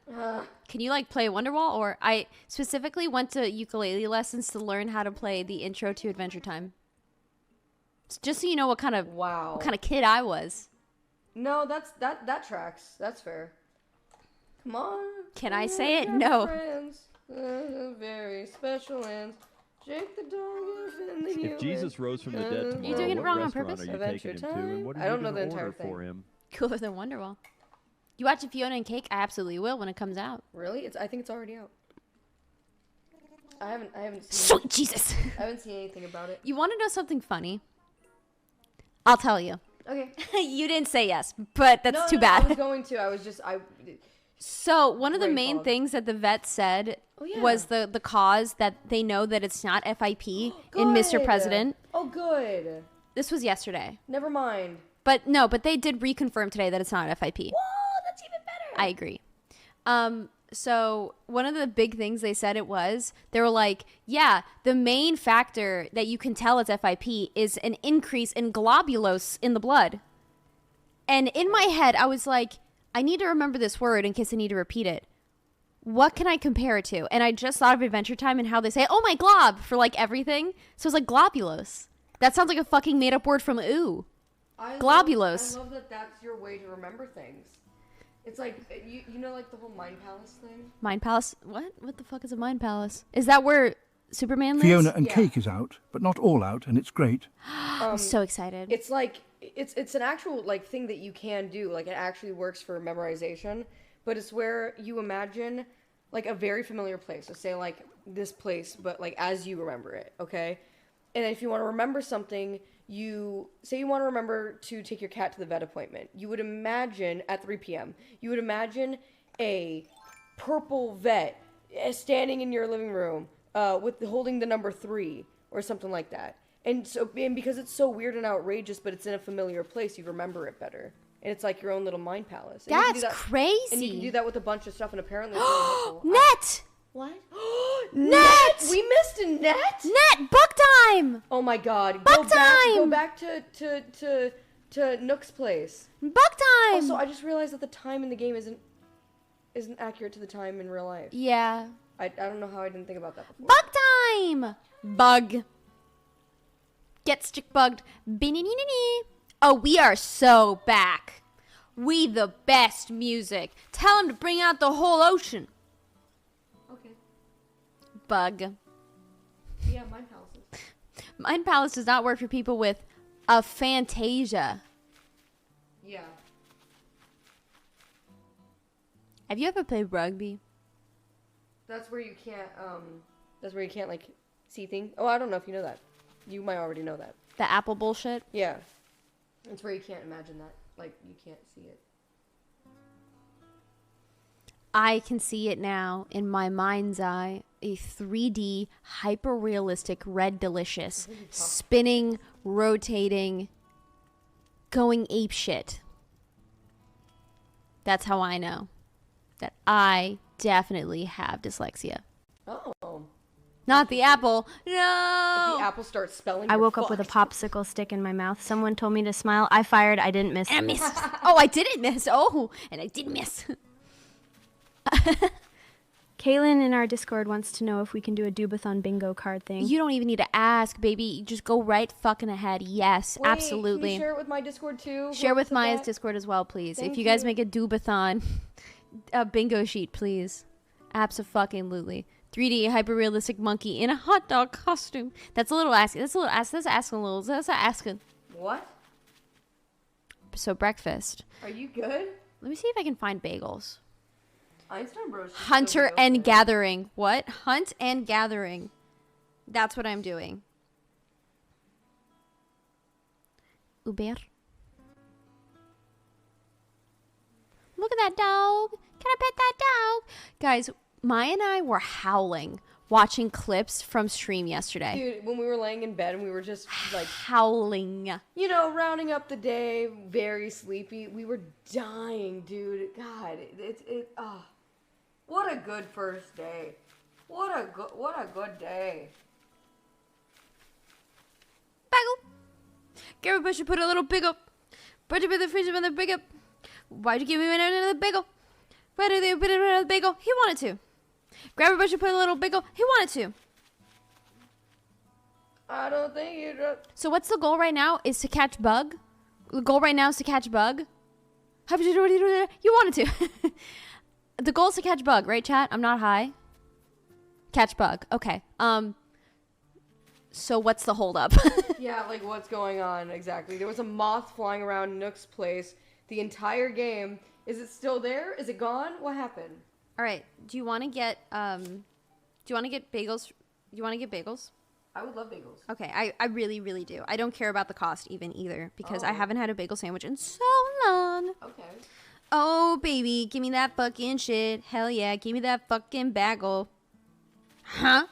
Can you, like, play Wonderwall? Or I specifically went to ukulele lessons to learn how to play the intro to Adventure Time. Just so you know what kind of kid I was. No, that tracks. That's fair. Come on. Can I say it? No. Friends, very special ends. Jake the dog is in the If Jesus rose from the dead tomorrow, You're doing it what wrong on restaurant purpose? are you Adventure taking him to, and what are I you don't know going the to entire order thing. for him? Cooler than Wonderwall. You watching Fiona and Cake? I absolutely will when it comes out. Really? I think it's already out. I haven't seen Sweet Jesus. I haven't seen anything about it. You want to know something funny? I'll tell you. Okay. You didn't say yes, but that's too No, bad. I was going to. So one of the Brain main fog. things that the vet said yeah. was the cause that they know that it's not FIP in Mr. Good. President. Oh, good. This was yesterday. Never mind. But they did reconfirm today that it's not FIP. Whoa, that's even better. I agree. So one of the big things they said they were like, yeah, the main factor that you can tell it's FIP is an increase in globulose in the blood. And in my head, I was like, I need to remember this word in case I need to repeat it. What can I compare it to? And I just thought of Adventure Time and how they say, oh my glob, for like everything. So it's like globulose. That sounds like a fucking made up word from ooh. Globulose. I love that that's your way to remember things. It's like, you know, like the whole Mind Palace thing? Mind Palace? What? What the fuck is a Mind Palace? Is that where Superman lives? Fiona and Cake is out, but not all out, and it's great. I'm so excited. It's like, it's an actual, like, thing that you can do. Like, it actually works for memorization. But it's where you imagine, like, a very familiar place. So say, like, this place, but, like, as you remember it, okay? And if you want to remember something, you want to remember to take your cat to the vet appointment. You would imagine at 3 p.m. You would imagine a purple vet standing in your living room with holding the number 3 or something like that. And because it's so weird and outrageous, but it's in a familiar place, you remember it better. And it's like your own little mind palace. And That's crazy. And you can do that with a bunch of stuff, and apparently it's really helpful. Net! What? Net! We missed a net? Net! Book time! Oh my god. Book time! Go back to Nook's place. Book time! Also, I just realized that the time in the game isn't accurate to the time in real life. Yeah. I don't know how I didn't think about that before. Bug time! Bug. Get stick bugged. Binny-nee-nee-nee. Oh, we are so back. We the best music. Tell them to bring out the whole ocean. Okay. Bug. Yeah, Mind Palaces. Mind Palace does not work for people with aphantasia. Yeah. Have you ever played rugby? That's where you can't like see things. Oh, I don't know if you know that. You might already know that. The apple bullshit? Yeah. It's where you can't imagine that. Like, you can't see it. I can see it now in my mind's eye. A 3D, hyper-realistic red delicious, spinning, rotating, going apeshit. That's how I know that I definitely have dyslexia. Oh. Not the apple. No. If the apple starts spelling, I you're woke up with a fucked. popsicle stick in my mouth. Someone told me to smile. I fired. I didn't miss. And I missed. Oh, I didn't miss. Oh, and I did miss. Kaylin in our Discord wants to know if we can do a Dubathon bingo card thing. You don't even need to ask, baby. You just go right fucking ahead. Yes, Wait, absolutely. Can you share it with my Discord too? Share Whoever with said Maya's that? Discord as well, please. Thank If you guys you. make a Dubathon, a bingo sheet, please. Abso-fucking-lutely. 3D hyper-realistic monkey in a hot dog costume. That's a little asking. That's asking a little. That's asking. What? So breakfast. Are you good? Let me see if I can find bagels. Einstein Bros. should Hunter still be and open. gathering. What? Hunt and gathering. That's what I'm doing. Uber. Look at that dog. Can I pet that dog? Guys, Maya and I were howling watching clips from stream yesterday. Dude, when we were laying in bed and we were just like howling. You know, rounding up the day, very sleepy. We were dying, dude. God, what a good first day. What a good day. Bagel. Gary Bush put a little bagel. Put it in the fridge with a bagel. Why'd you give me another bagel? Why did they put another bagel? He wanted to. Grab a bunch and put a little bagel. He wanted to. I don't think you do. So what's the goal right now? Is to catch bug? The goal right now is to catch bug? How did you do it? You wanted to. The goal is to catch bug, right, chat? I'm not high. Catch bug. Okay. So what's the holdup? Yeah, like what's going on exactly? There was a moth flying around Nook's place the entire game. Is it still there? Is it gone? What happened? All right. Do you want to get bagels? Do you want to get bagels? I would love bagels. Okay, I really, really do. I don't care about the cost either because I Oh. haven't had a bagel sandwich in so long. Okay. Oh, baby, give me that fucking shit. Hell yeah, give me that fucking bagel. Huh?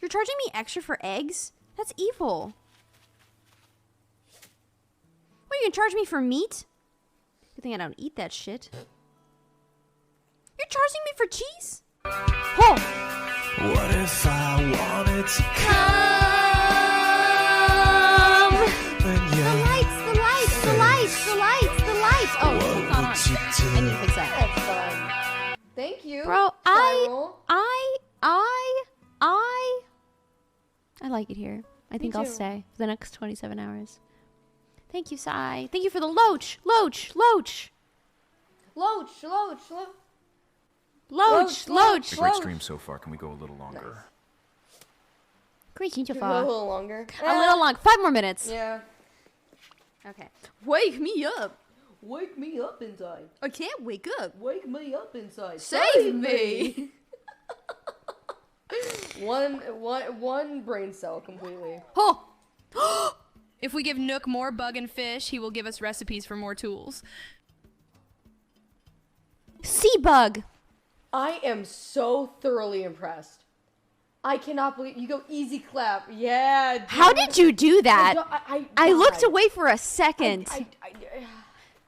You're charging me extra for eggs? That's evil. What, are you gonna charge me for meat? Good thing I don't eat that shit. You're charging me for cheese? Oh! What if I wanted to The lights! Oh, hold on. I need to fix that. That's fun. Thank you. Bro, Cyril. I like it here. I think Me I'll too. stay for the next 27 hours. Thank you, Sai. Thank you for the loach. Loach. Loach. It's a great stream so far. Can we go a little longer? Great, A little longer. A little long. 5 more minutes. Yeah. Okay. Wake me up. Wake me up inside. I can't wake up. Wake me up inside. Save me. One brain cell completely. Oh! If we give Nook more bug and fish, he will give us recipes for more tools. Sea bug. I am so thoroughly impressed. I cannot believe you go easy clap. Yeah. Dude. How did you do that? I looked God. away for a second.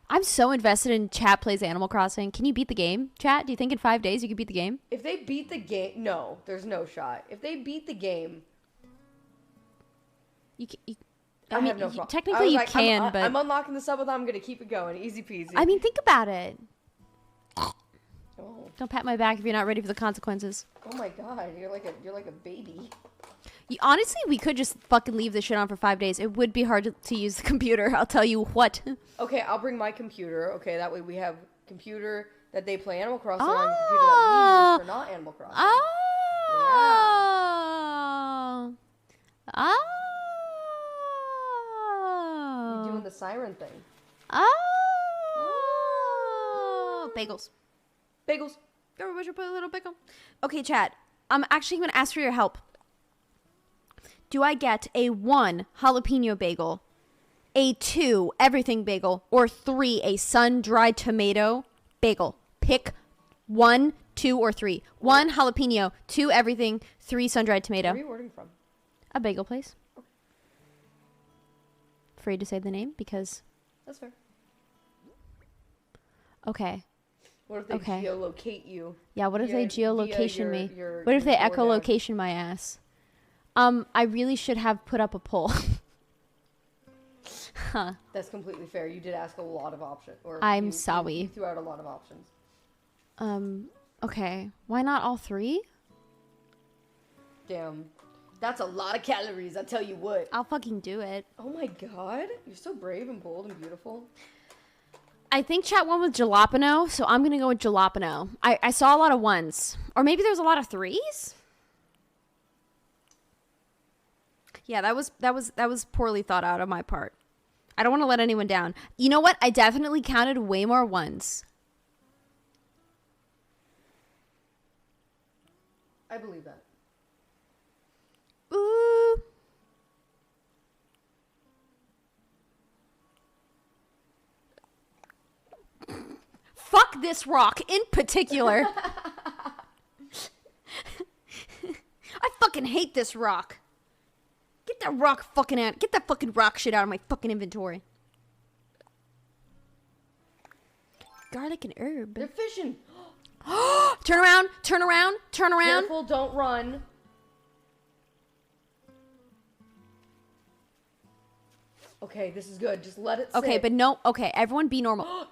I'm so invested in chat plays Animal Crossing. Can you beat the game, chat? Do you think in 5 days you could beat the game? If they beat the game, no, there's no shot. If they beat the game, I mean, have no problem. technically I was you like, can, I'm but I'm unlocking the sub with. I'm gonna keep it going, easy peasy. I mean, think about it. Oh. Don't pat my back if you're not ready for the consequences. Oh my god, you're like a baby. Honestly, we could just fucking leave this shit on for 5 days. It would be hard to use the computer. I'll tell you what. Okay, I'll bring my computer. Okay, that way we have computer that they play Animal Crossing on, and computer that we use for not Animal Crossing. You're doing the siren thing. Bagels. Bagels. Everybody put a little bagel. Okay, chat. I'm actually going to ask for your help. Do I get a 1 jalapeno bagel, a 2 everything bagel, or 3 a sun-dried tomato bagel? Pick 1, 2, or 3. 1 jalapeno, 2 everything, 3 sun-dried tomato. Where are you ordering from? A bagel place. Afraid to say the name because... That's fair. Okay. What if they geolocate you? Yeah, what if they geolocation me? Your What if they DoorDash? echolocation my ass? I really should have put up a poll. Huh. That's completely fair. You did ask a lot of options. I'm sorry. You threw out a lot of options. Okay. Why not all 3? Damn. That's a lot of calories, I tell you what. I'll fucking do it. Oh my god. You're so brave and bold and beautiful. I think chat won with jalapeno, so I'm gonna go with jalapeno. I saw a lot of 1s. Or maybe there was a lot of 3s? Yeah, that was poorly thought out on my part. I don't want to let anyone down. You know what? I definitely counted way more 1s. I believe that. Ooh. Fuck this rock in particular. I fucking hate this rock. Get that rock fucking out. Get that fucking rock shit out of my fucking inventory. Garlic and herb. They're fishing. Turn around. Turn around. Turn around. Careful, don't run. Okay, this is good. Just let it sit. Okay, but no. Okay, everyone be normal.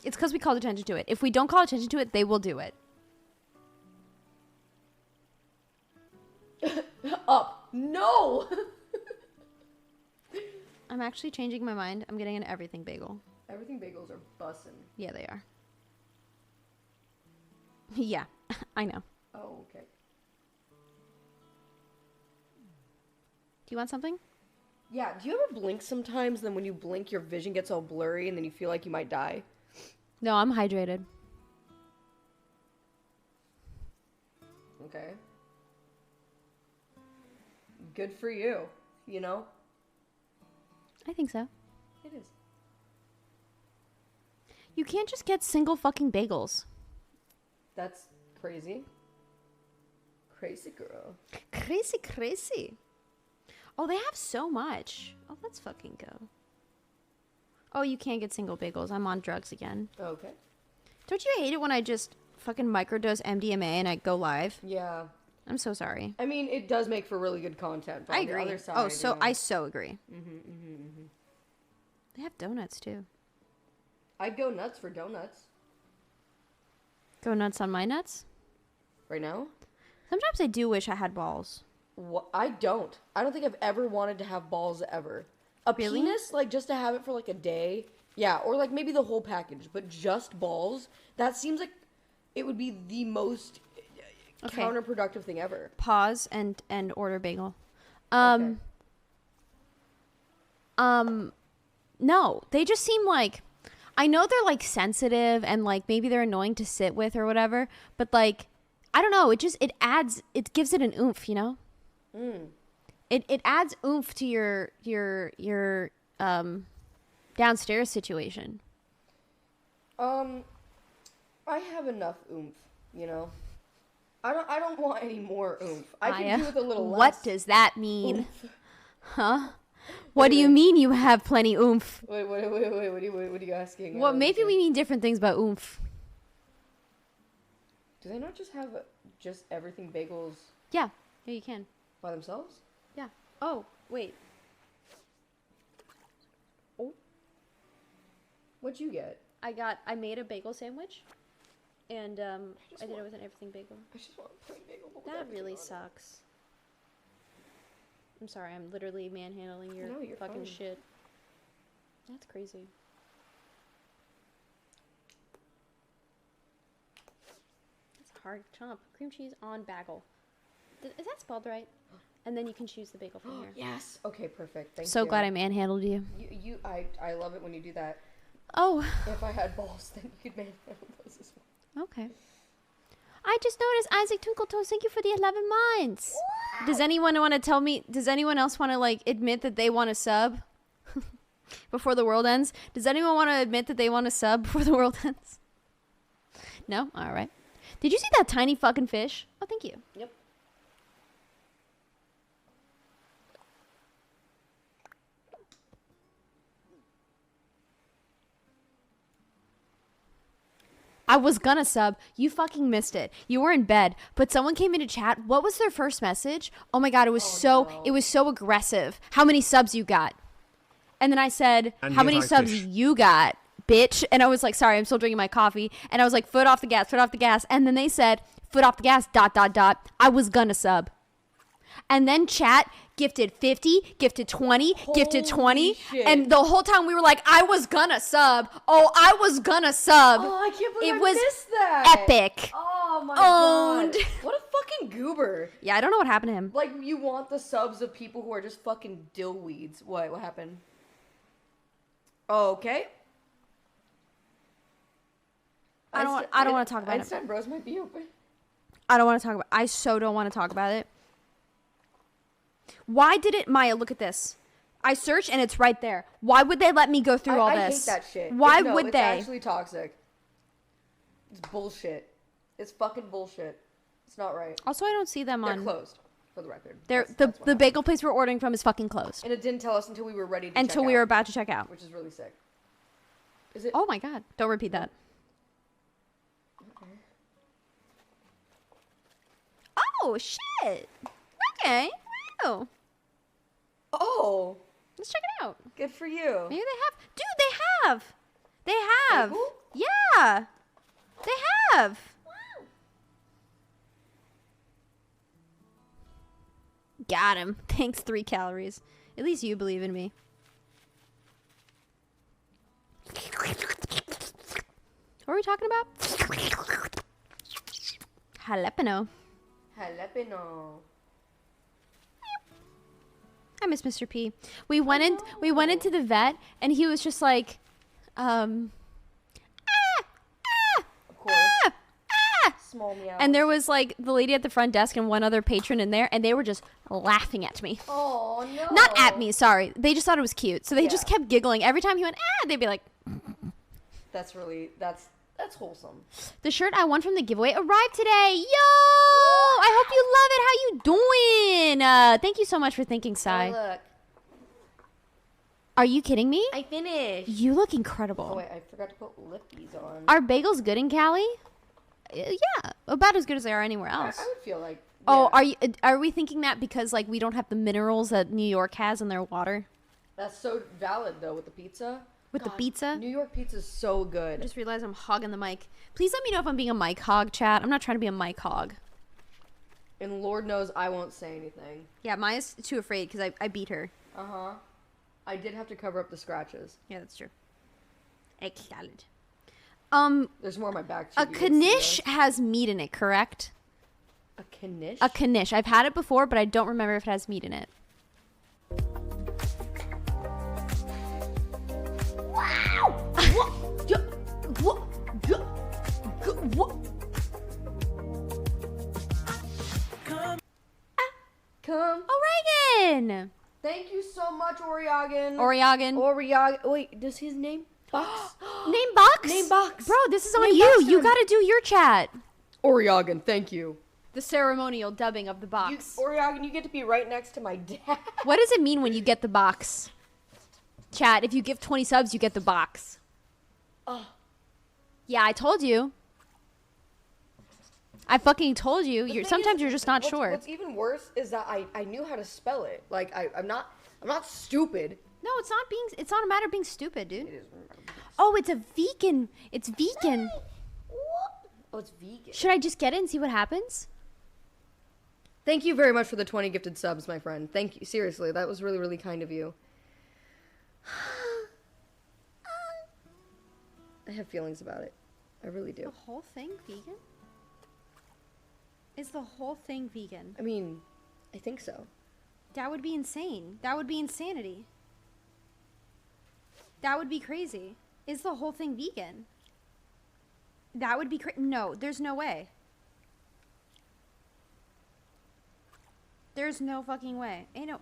It's because we called attention to it. If we don't call attention to it, they will do it. Up. No! I'm actually changing my mind. I'm getting an everything bagel. Everything bagels are bussin'. Yeah, they are. Yeah, I know. Oh, okay. Do you want something? Yeah, do you ever blink sometimes, then when you blink, your vision gets all blurry, and then you feel like you might die? No, I'm hydrated. Okay. Good for you, you know? I think so. It is. You can't just get single fucking bagels. That's crazy. Crazy girl. Crazy, crazy. Oh, they have so much. Oh, let's fucking go. Oh, you can't get single bagels. I'm on drugs again. Okay. Don't you hate it when I just fucking microdose MDMA and I go live? Yeah. I'm so sorry. I mean, it does make for really good content. But I on the agree. other side, Oh, so you know. I so agree. Mm-hmm. They have donuts too. I'd go nuts for donuts. Go nuts on my nuts? Right now? Sometimes I do wish I had balls. What? I don't think I've ever wanted to have balls ever. A penis, like just to have it for like a day. Yeah, or like maybe the whole package, but just balls, that seems like it would be the most counterproductive thing ever. Pause and order bagel. No, they just seem like, I know they're like sensitive and like maybe they're annoying to sit with or whatever, but like, I don't know, it gives it an oomph, you know? It adds oomph to your downstairs situation. I have enough oomph, you know? I don't want any more oomph. I can do with a little less. What does that mean? Oomph. Huh? What do you mean you have plenty oomph? Wait, what are you asking? Well, maybe we mean different things about oomph. Do they not just have just everything bagels? Yeah, you can. By themselves? Yeah. Oh, wait. Oh. What'd you get? I made a bagel sandwich, and I did it with an everything bagel. I just want a plain bagel. That really sucks. I'm sorry, I'm literally manhandling your fucking shit. That's crazy. That's a hard chomp. Cream cheese on bagel. Is that spelled right? And then you can choose the bagel from here. Yes. Okay, perfect. Thank you. So glad I manhandled you. I love it when you do that. Oh. If I had balls, then you could manhandle those as well. Okay. I just noticed Isaac Twinkletoes, thank you for the 11 months. Wow. Does anyone want to tell me, does anyone else want to like admit that they want to sub before the world ends? Does anyone want to admit that they want to sub before the world ends? No? All right. Did you see that tiny fucking fish? Oh, thank you. Yep. I was gonna sub. You fucking missed it. You were in bed, but someone came into chat. What was their first message? Oh my god, it was it was so aggressive. How many subs you got? And then I said, And how yet many I subs fish. you got, bitch? And I was like, sorry, I'm still drinking my coffee. And I was like, foot off the gas, foot off the gas. And then they said, foot off the gas, ... I was gonna sub. And then chat gifted 50, gifted 20, gifted 20. shit. And the whole time we were like, I was gonna sub. Oh, I was gonna sub. Oh, I can't believe It I was missed that. epic. Oh my Owned. god. What a fucking goober. Yeah, I don't know what happened to him. Like, you want the subs of people who are just fucking dillweeds. What happened? Okay. I don't want to talk about it. Einstein Bros might be open. I don't want to talk about I so don't want to talk about it. Why did it, Maya, look at this. I searched and it's right there. Why would they let me go through all I this? hate that shit. Why No, would it's they? actually toxic. It's bullshit. It's fucking bullshit. It's not right. Also, I don't see them They're on. closed, for the record. They're That's the bagel place we're ordering from is fucking closed. And it didn't tell us until we were ready to Until check we were out, about to check out. which is really sick. Is it? Oh my god. Don't repeat that. Oh shit. Okay. Oh. Oh. Let's check it out. Good for you. Maybe they have. Dude, they have. They have. Bagel? Yeah. They have. Wow. Got him. Thanks, 3 calories. At least you believe in me. What are we talking about? Jalapeno. Jalapeno. I miss Mr. P. We went into the vet and he was just like, Of course. Small meow. and there was like the lady at the front desk and one other patron in there and they were just laughing at me. Oh no. Not at me, sorry. They just thought it was cute. So they just kept giggling. Every time he went, they'd be like, That's wholesome. the shirt I won from the giveaway arrived today. Yo! I hope you love it. How you doing? Thank you so much for thinking, Sai. Look. Are you kidding me? I finished. You look incredible. Oh wait, I forgot to put lippies on. Are bagels good in Cali? Yeah, about as good as they are anywhere else. I would feel like. Oh, are we thinking that because like we don't have the minerals that New York has in their water? That's so valid though with the pizza. With the pizza? New York pizza is so good. I just realized I'm hogging the mic. Please let me know if I'm being a mic hog, chat. I'm not trying to be a mic hog. And Lord knows I won't say anything. Yeah, Maya's too afraid because I beat her. Uh-huh. I did have to cover up the scratches. Yeah, that's true. Excellent. There's more on my back A too. You didn't see knish has meat in it, correct? A knish? A knish. I've had it before, but I don't remember if it has meat in it. Wow! What? Come. Oregon! Thank you so much, Oriagan. Oriagan. Wait, does his name Box? Name Box? Name Box. Bro, this is on Name you. Box You time. gotta do your chat. Oriagan, thank you. The ceremonial dubbing of the box. Oriagan, you get to be right next to my dad. What does it mean when you get the box? Chat, if you give 20 subs, you get the box. Oh. Yeah, I told you. I fucking told you. Sometimes you're just not sure. What's even worse is that I knew how to spell it. Like I'm not stupid. No, it's not a matter of being stupid, dude. It is. Oh, it's a vegan. It's vegan. Oh, it's vegan. Should I just get it and see what happens? Thank you very much for the 20 gifted subs, my friend. Thank you. Seriously, that was really, really kind of you. I have feelings about it. I really do. The whole thing vegan? Is the whole thing vegan? I mean, I think so. That would be insane. That would be insanity. That would be crazy. Is the whole thing vegan? That would be no, there's no way. There's no fucking way. Ain't no.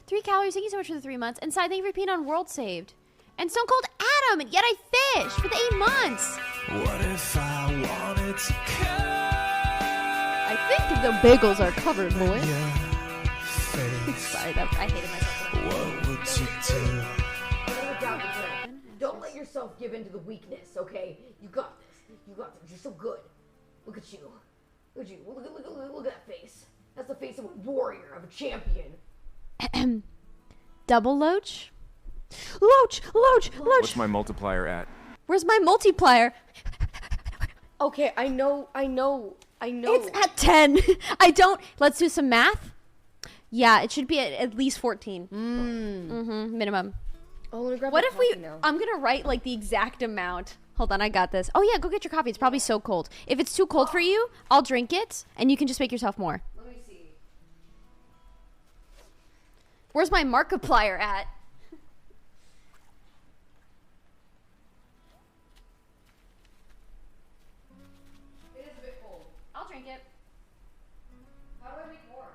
3 calories. Thank you so much for the 3 months. And Sai, thank you for being on World Saved. And Stone Cold bottom, and yet I fished for the 8 months. What if I wanted to I think the bagels are covered, boy. Sorry, I hated myself. What would you do? Don't let yourself give in to the weakness, okay? You got this. You got this. You're so good. Look at you. Look at you. Look at that face. That's the face of a warrior, of a champion. Double loach? Loach! What's my multiplier at? Where's my multiplier? Okay, I know. It's at 10. Let's do some math. Yeah, it should be at least 14. Minimum. Oh, let me grab What my if we, coffee now. I'm going to write like the exact amount. Hold on, I got this. Oh yeah, go get your coffee. It's probably so cold. If it's too cold for you, I'll drink it and you can just make yourself more. Let me see. Where's my Markiplier at? It is a bit cold. I'll drink it. How do I make more?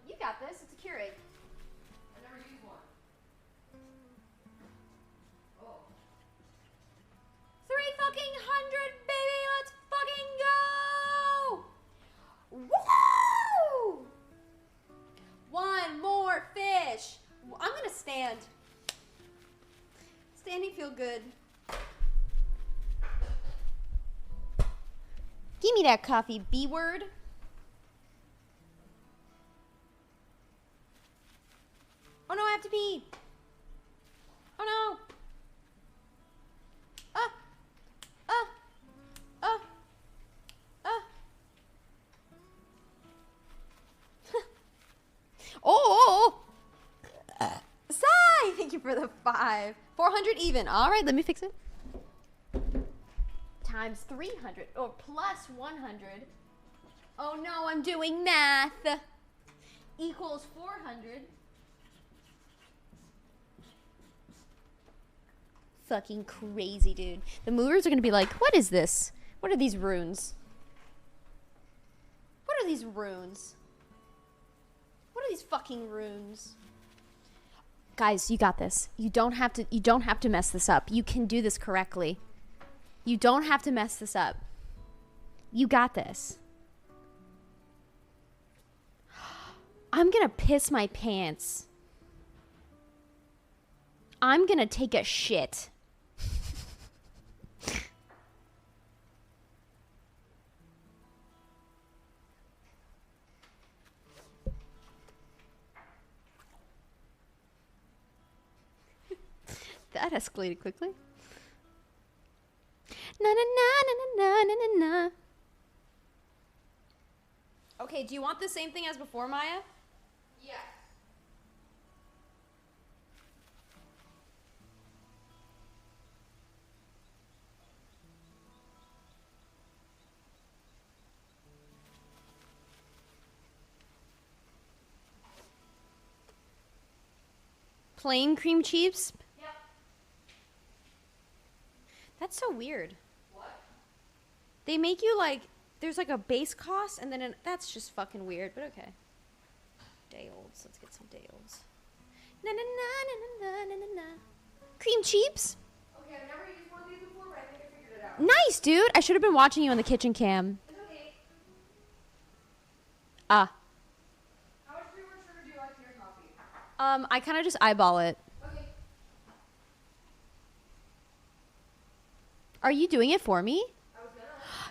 You got this. It's a Keurig. I never used one. Oh. 300, baby. Let's fucking go. Woo! One more fish. I'm gonna stand. Standing feel good. Give me that coffee, B word. Oh no, I have to pee. Oh no. Oh. Sigh. Thank you for the 5. 400 even. All right, let me fix it. Times 300 or plus 100. Oh no, I'm doing math. Equals 400. Fucking crazy, dude. The movers are gonna be like, what is this? What are these runes? What are these runes? What are these fucking runes? Guys, you got this. You don't have to mess this up. You can do this correctly. You don't have to mess this up. You got this. I'm gonna piss my pants. I'm gonna take a shit. That escalated quickly. Na na na na na na na na. Okay, do you want the same thing as before, Maya? Yes. Plain cream cheese? Yep. That's so weird. What? They make you like, there's like a base cost and then that's just fucking weird, but okay. Day olds. Let's get some day olds. Na na na na na na na na. Cream cheeps? Okay, I've never used one of these before, but I think I figured it out. Nice, dude. I should have been watching you on the kitchen cam. It's okay. Ah. How much cream or sugar do you like in your coffee? I kind of just eyeball it. Okay. Are you doing it for me? I was gonna.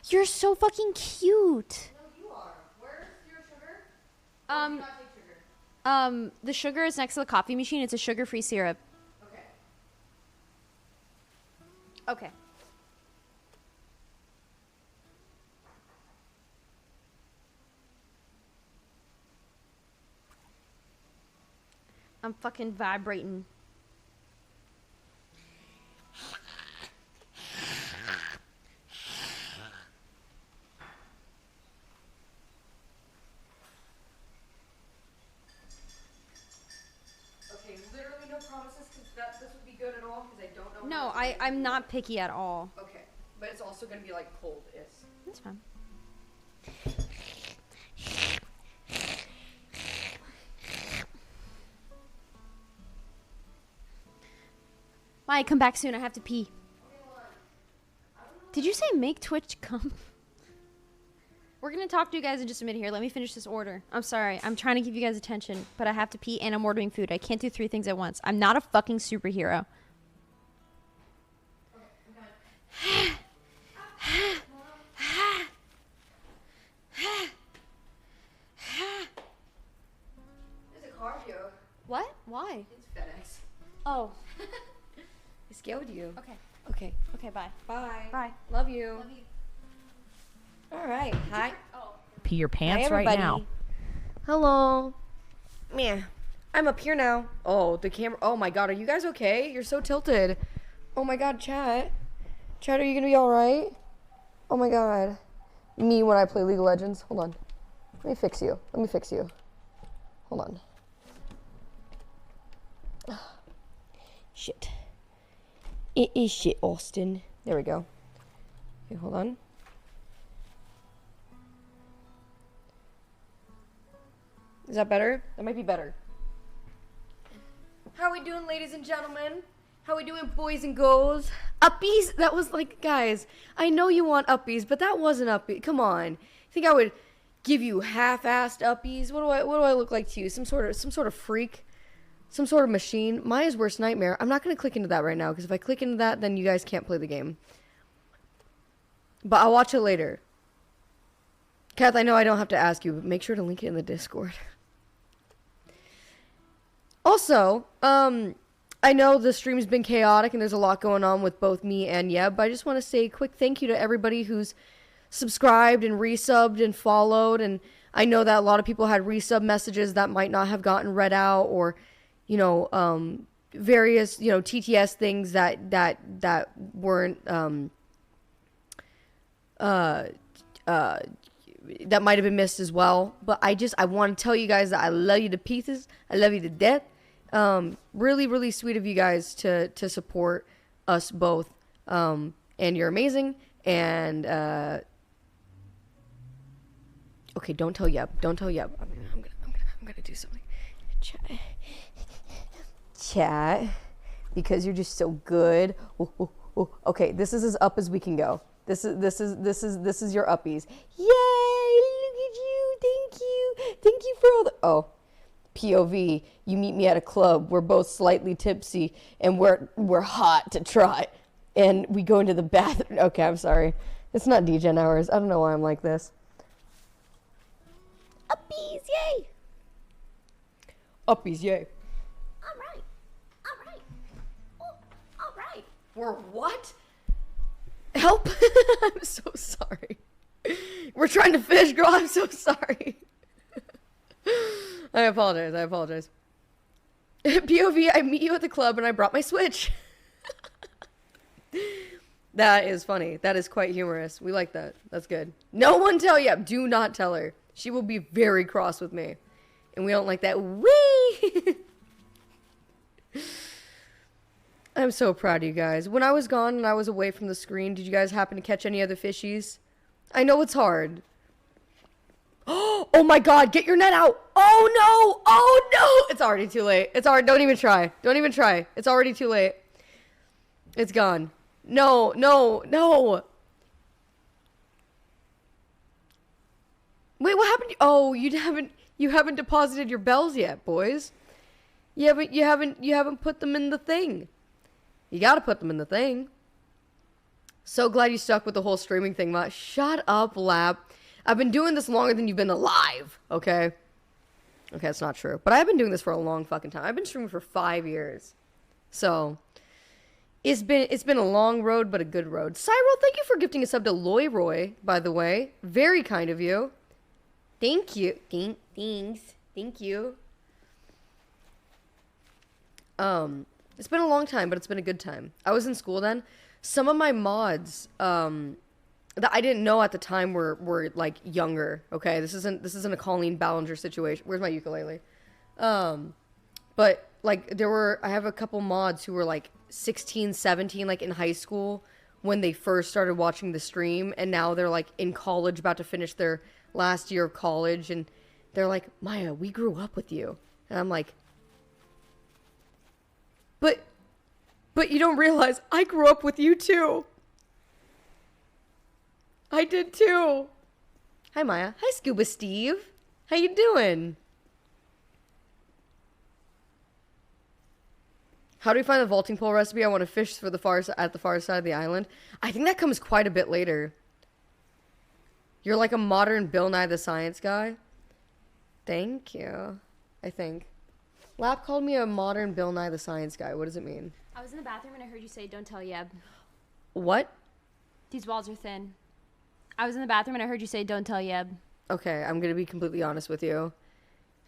You're so fucking cute. No, you are. Where's your sugar? Um, do you not take sugar? The sugar is next to the coffee machine. It's a sugar-free syrup. Okay. Okay. I'm fucking vibrating. Okay, literally no promises that this would be good at all because I don't know. No, I'm not picky at all. Okay, but it's also gonna be like cold-ish. That's fine. Maya, come back soon. I have to pee. Did you say make Twitch come? We're going to talk to you guys in just a minute here. Let me finish this order. I'm sorry. I'm trying to give you guys attention, but I have to pee and I'm ordering food. I can't do 3 things at once. I'm not a fucking superhero. There's a car here. What? Why? It's FedEx. Oh. I scared you. Okay. Okay. Okay, bye. Bye. Bye. Love you. All right. Hi. Pee your pants Hi, right everybody. now. Hello. Man, I'm up here now. Oh, the camera. Oh my god, are you guys okay? You're so tilted. Oh my god, chat. Chat, are you gonna be alright? Oh my god. Me when I play League of Legends. Hold on. Let me fix you. Let me fix you. Hold on. Shit. It is shit, Austin. There we go. Okay, hold on. Is that better? That might be better. How we doing, ladies and gentlemen? How we doing, boys and girls? Uppies? That was like, guys, I know you want uppies, but that wasn't uppie. Come on. You think I would give you half-assed uppies? What do I look like to you? Some sort of freak? Some sort of machine? Maya's worst nightmare. I'm not going to click into that right now, because if I click into that, then you guys can't play the game. But I'll watch it later. Kath, I know I don't have to ask you, but make sure to link it in the Discord. Also, I know the stream's been chaotic and there's a lot going on with both me and Yeb, but I just want to say a quick thank you to everybody who's subscribed and resubbed and followed. And I know that a lot of people had resub messages that might not have gotten read out, or, you know, various, you know, TTS things that weren't, that might have been missed as well. But I want to tell you guys that I love you to pieces. I love you to death. Really, really sweet of you guys to support us both. And you're amazing. And, okay, don't tell Yeb. Don't tell Yeb. I'm gonna do something. Chat. Because you're just so good. Ooh. Okay, this is as up as we can go. This is your uppies. Yay! Look at you. Thank you. Thank you for all the... Oh. POV, you meet me at a club. We're both slightly tipsy, and we're hot to try. And we go into the bathroom. Okay, I'm sorry. It's not DGen hours. I don't know why I'm like this. Uppies, yay! Uppies, yay. All right. All right. We're what? Help! I'm so sorry. We're trying to fish, girl. I'm so sorry. I apologize. POV, I meet you at the club and I brought my Switch. That is funny. That is quite humorous. We like that. That's good. No one tell Yep. Do not tell her. She will be very cross with me. And we don't like that. Wee! I'm so proud of you guys. When I was gone and I was away from the screen, did you guys happen to catch any other fishies? I know it's hard. Oh my god, get your net out. Oh no. It's already too late. Don't even try. It's already too late. It's gone. No. Wait, what happened? Oh, you haven't deposited your bells yet, boys. You haven't put them in the thing. You gotta put them in the thing. So glad you stuck with the whole streaming thing, Ma. Shut up, Lab. I've been doing this longer than you've been alive, okay? Okay, that's not true. But I've been doing this for a long fucking time. I've been streaming for 5 years. So, it's been a long road, but a good road. Cyril, thank you for gifting a sub to Loyroy, by the way. Very kind of you. Thank you. Thanks. Thank you. It's been a long time, but it's been a good time. I was in school then. Some of my mods, that I didn't know at the time were like younger. Okay, this isn't a Colleen Ballinger situation. Where's my ukulele? But like I have a couple mods who were like 16, 17, like in high school when they first started watching the stream, and now they're like in college, about to finish their last year of college, and they're like, Maya, we grew up with you, and I'm like, but But you don't realize I grew up with you too. I did too. Hi, Maya. Hi, Scuba Steve. How you doing? How do we find the vaulting pole recipe? I want to fish for at the far side of the island. I think that comes quite a bit later. You're like a modern Bill Nye the Science Guy. Thank you. I think. Lap called me a modern Bill Nye the Science Guy. What does it mean? I was in the bathroom and I heard you say, "Don't tell Yeb." What? These walls are thin. I was in the bathroom and I heard you say, "Don't tell Yeb." Okay, I'm gonna be completely honest with you.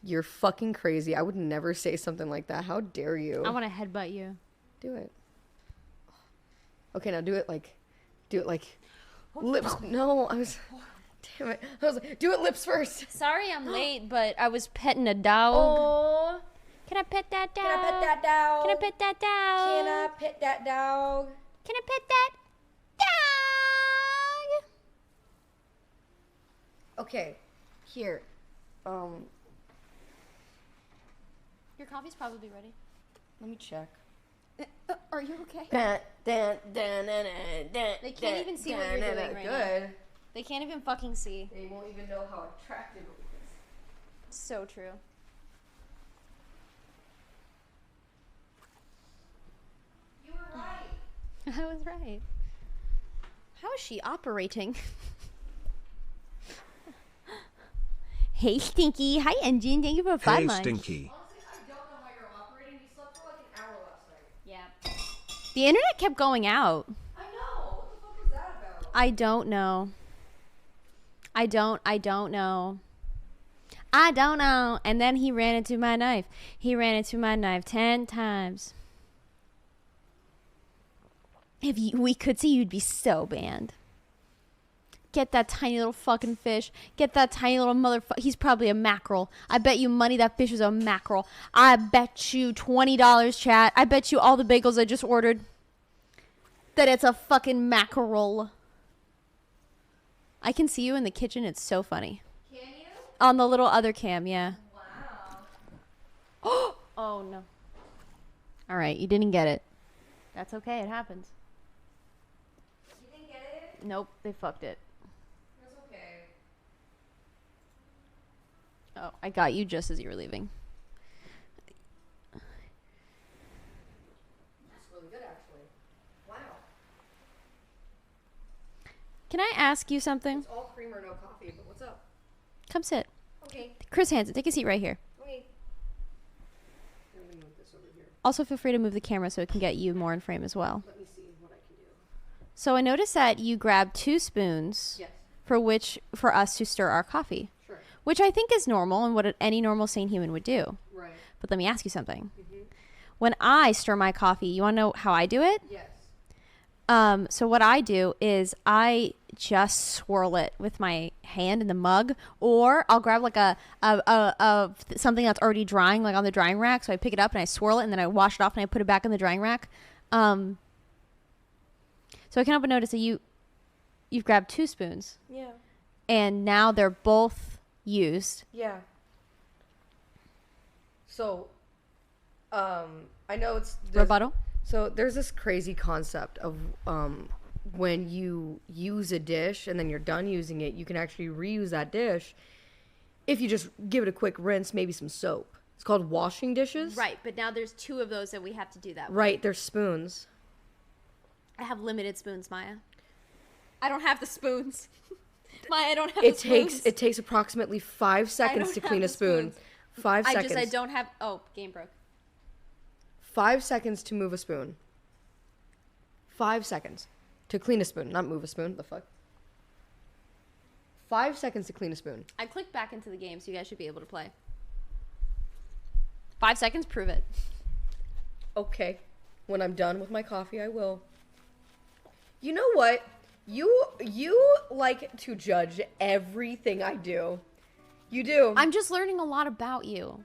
You're fucking crazy. I would never say something like that. How dare you? I want to headbutt you. Do it. Okay, now do it like lips. No, I was. Damn it. I was like, do it lips first. Sorry I'm late, but I was petting a dog. Oh. Can I pet that dog? Can I pet that dog? Can I pet that dog? Can I pet that dog? Can I pet that dog? Okay, here. Your coffee's probably ready. Let me check. Are you okay? They They can't even see what you're doing right Good. now. They can't even fucking see. They won't even know how attractive it is. So true. You were right. I was right. How is she operating? Hey, Stinky. Hi, Engine. Thank you for 5 months. Hey, Stinky. Honestly, I don't know how you're operating. You slept for like an hour last night. Yeah. The internet kept going out. I know. What the fuck was that about? I don't know. I don't know. I don't know. And then he ran into my knife. He ran into my knife 10 times. If we could see, you'd be so banned. Get that tiny little fucking fish. Get that tiny little motherfucker. He's probably a mackerel. I bet you money that fish is a mackerel. I bet you $20, chat. I bet you all the bagels I just ordered that it's a fucking mackerel. I can see you in the kitchen. It's so funny. Can you? On the little other cam, yeah. Wow. Oh, no. All right, you didn't get it. That's okay. It happens. You didn't get it? Nope, they fucked it. That's okay. Oh, I got you just as you were leaving. That's really good, actually. Wow. Can I ask you something? It's all cream or no coffee, but what's up? Come sit. Okay. Chris Hansen, take a seat right here. Okay. Let me move this over here. Also, feel free to move the camera so it can get you more in frame as well. Let me see what I can do. So I noticed that you grabbed 2 spoons Yes. for us to stir our coffee. Sure. Which I think is normal and what any normal sane human would do. Right. But let me ask you something. Mm-hmm. When I stir my coffee, you want to know how I do it? Yes. So what I do is I just swirl it with my hand in the mug, or I'll grab like a something that's already drying, like on the drying rack. So I pick it up and I swirl it, and then I wash it off and I put it back in the drying rack. So I can't help but notice that you've grabbed 2 spoons. Yeah. And now they're both used. Yeah. So, I know it's Rebuttal? So there's this crazy concept of when you use a dish and then you're done using it, you can actually reuse that dish if you just give it a quick rinse, maybe some soap. It's called washing dishes. Right, but now there's 2 of those that we have to do that with. Right, they're spoons. I have limited spoons, Maya. I don't have the spoons. Maya, I don't have the spoons. It takes approximately 5 seconds to clean a spoon. 5 seconds. I don't have. Oh, game broke. 5 seconds to move a spoon. 5 seconds to clean a spoon, not move a spoon. The fuck? 5 seconds to clean a spoon. I clicked back into the game, so you guys should be able to play. 5 seconds, prove it. Okay. When I'm done with my coffee, I will. You know what? You like to judge everything I do. You do. I'm just learning a lot about you.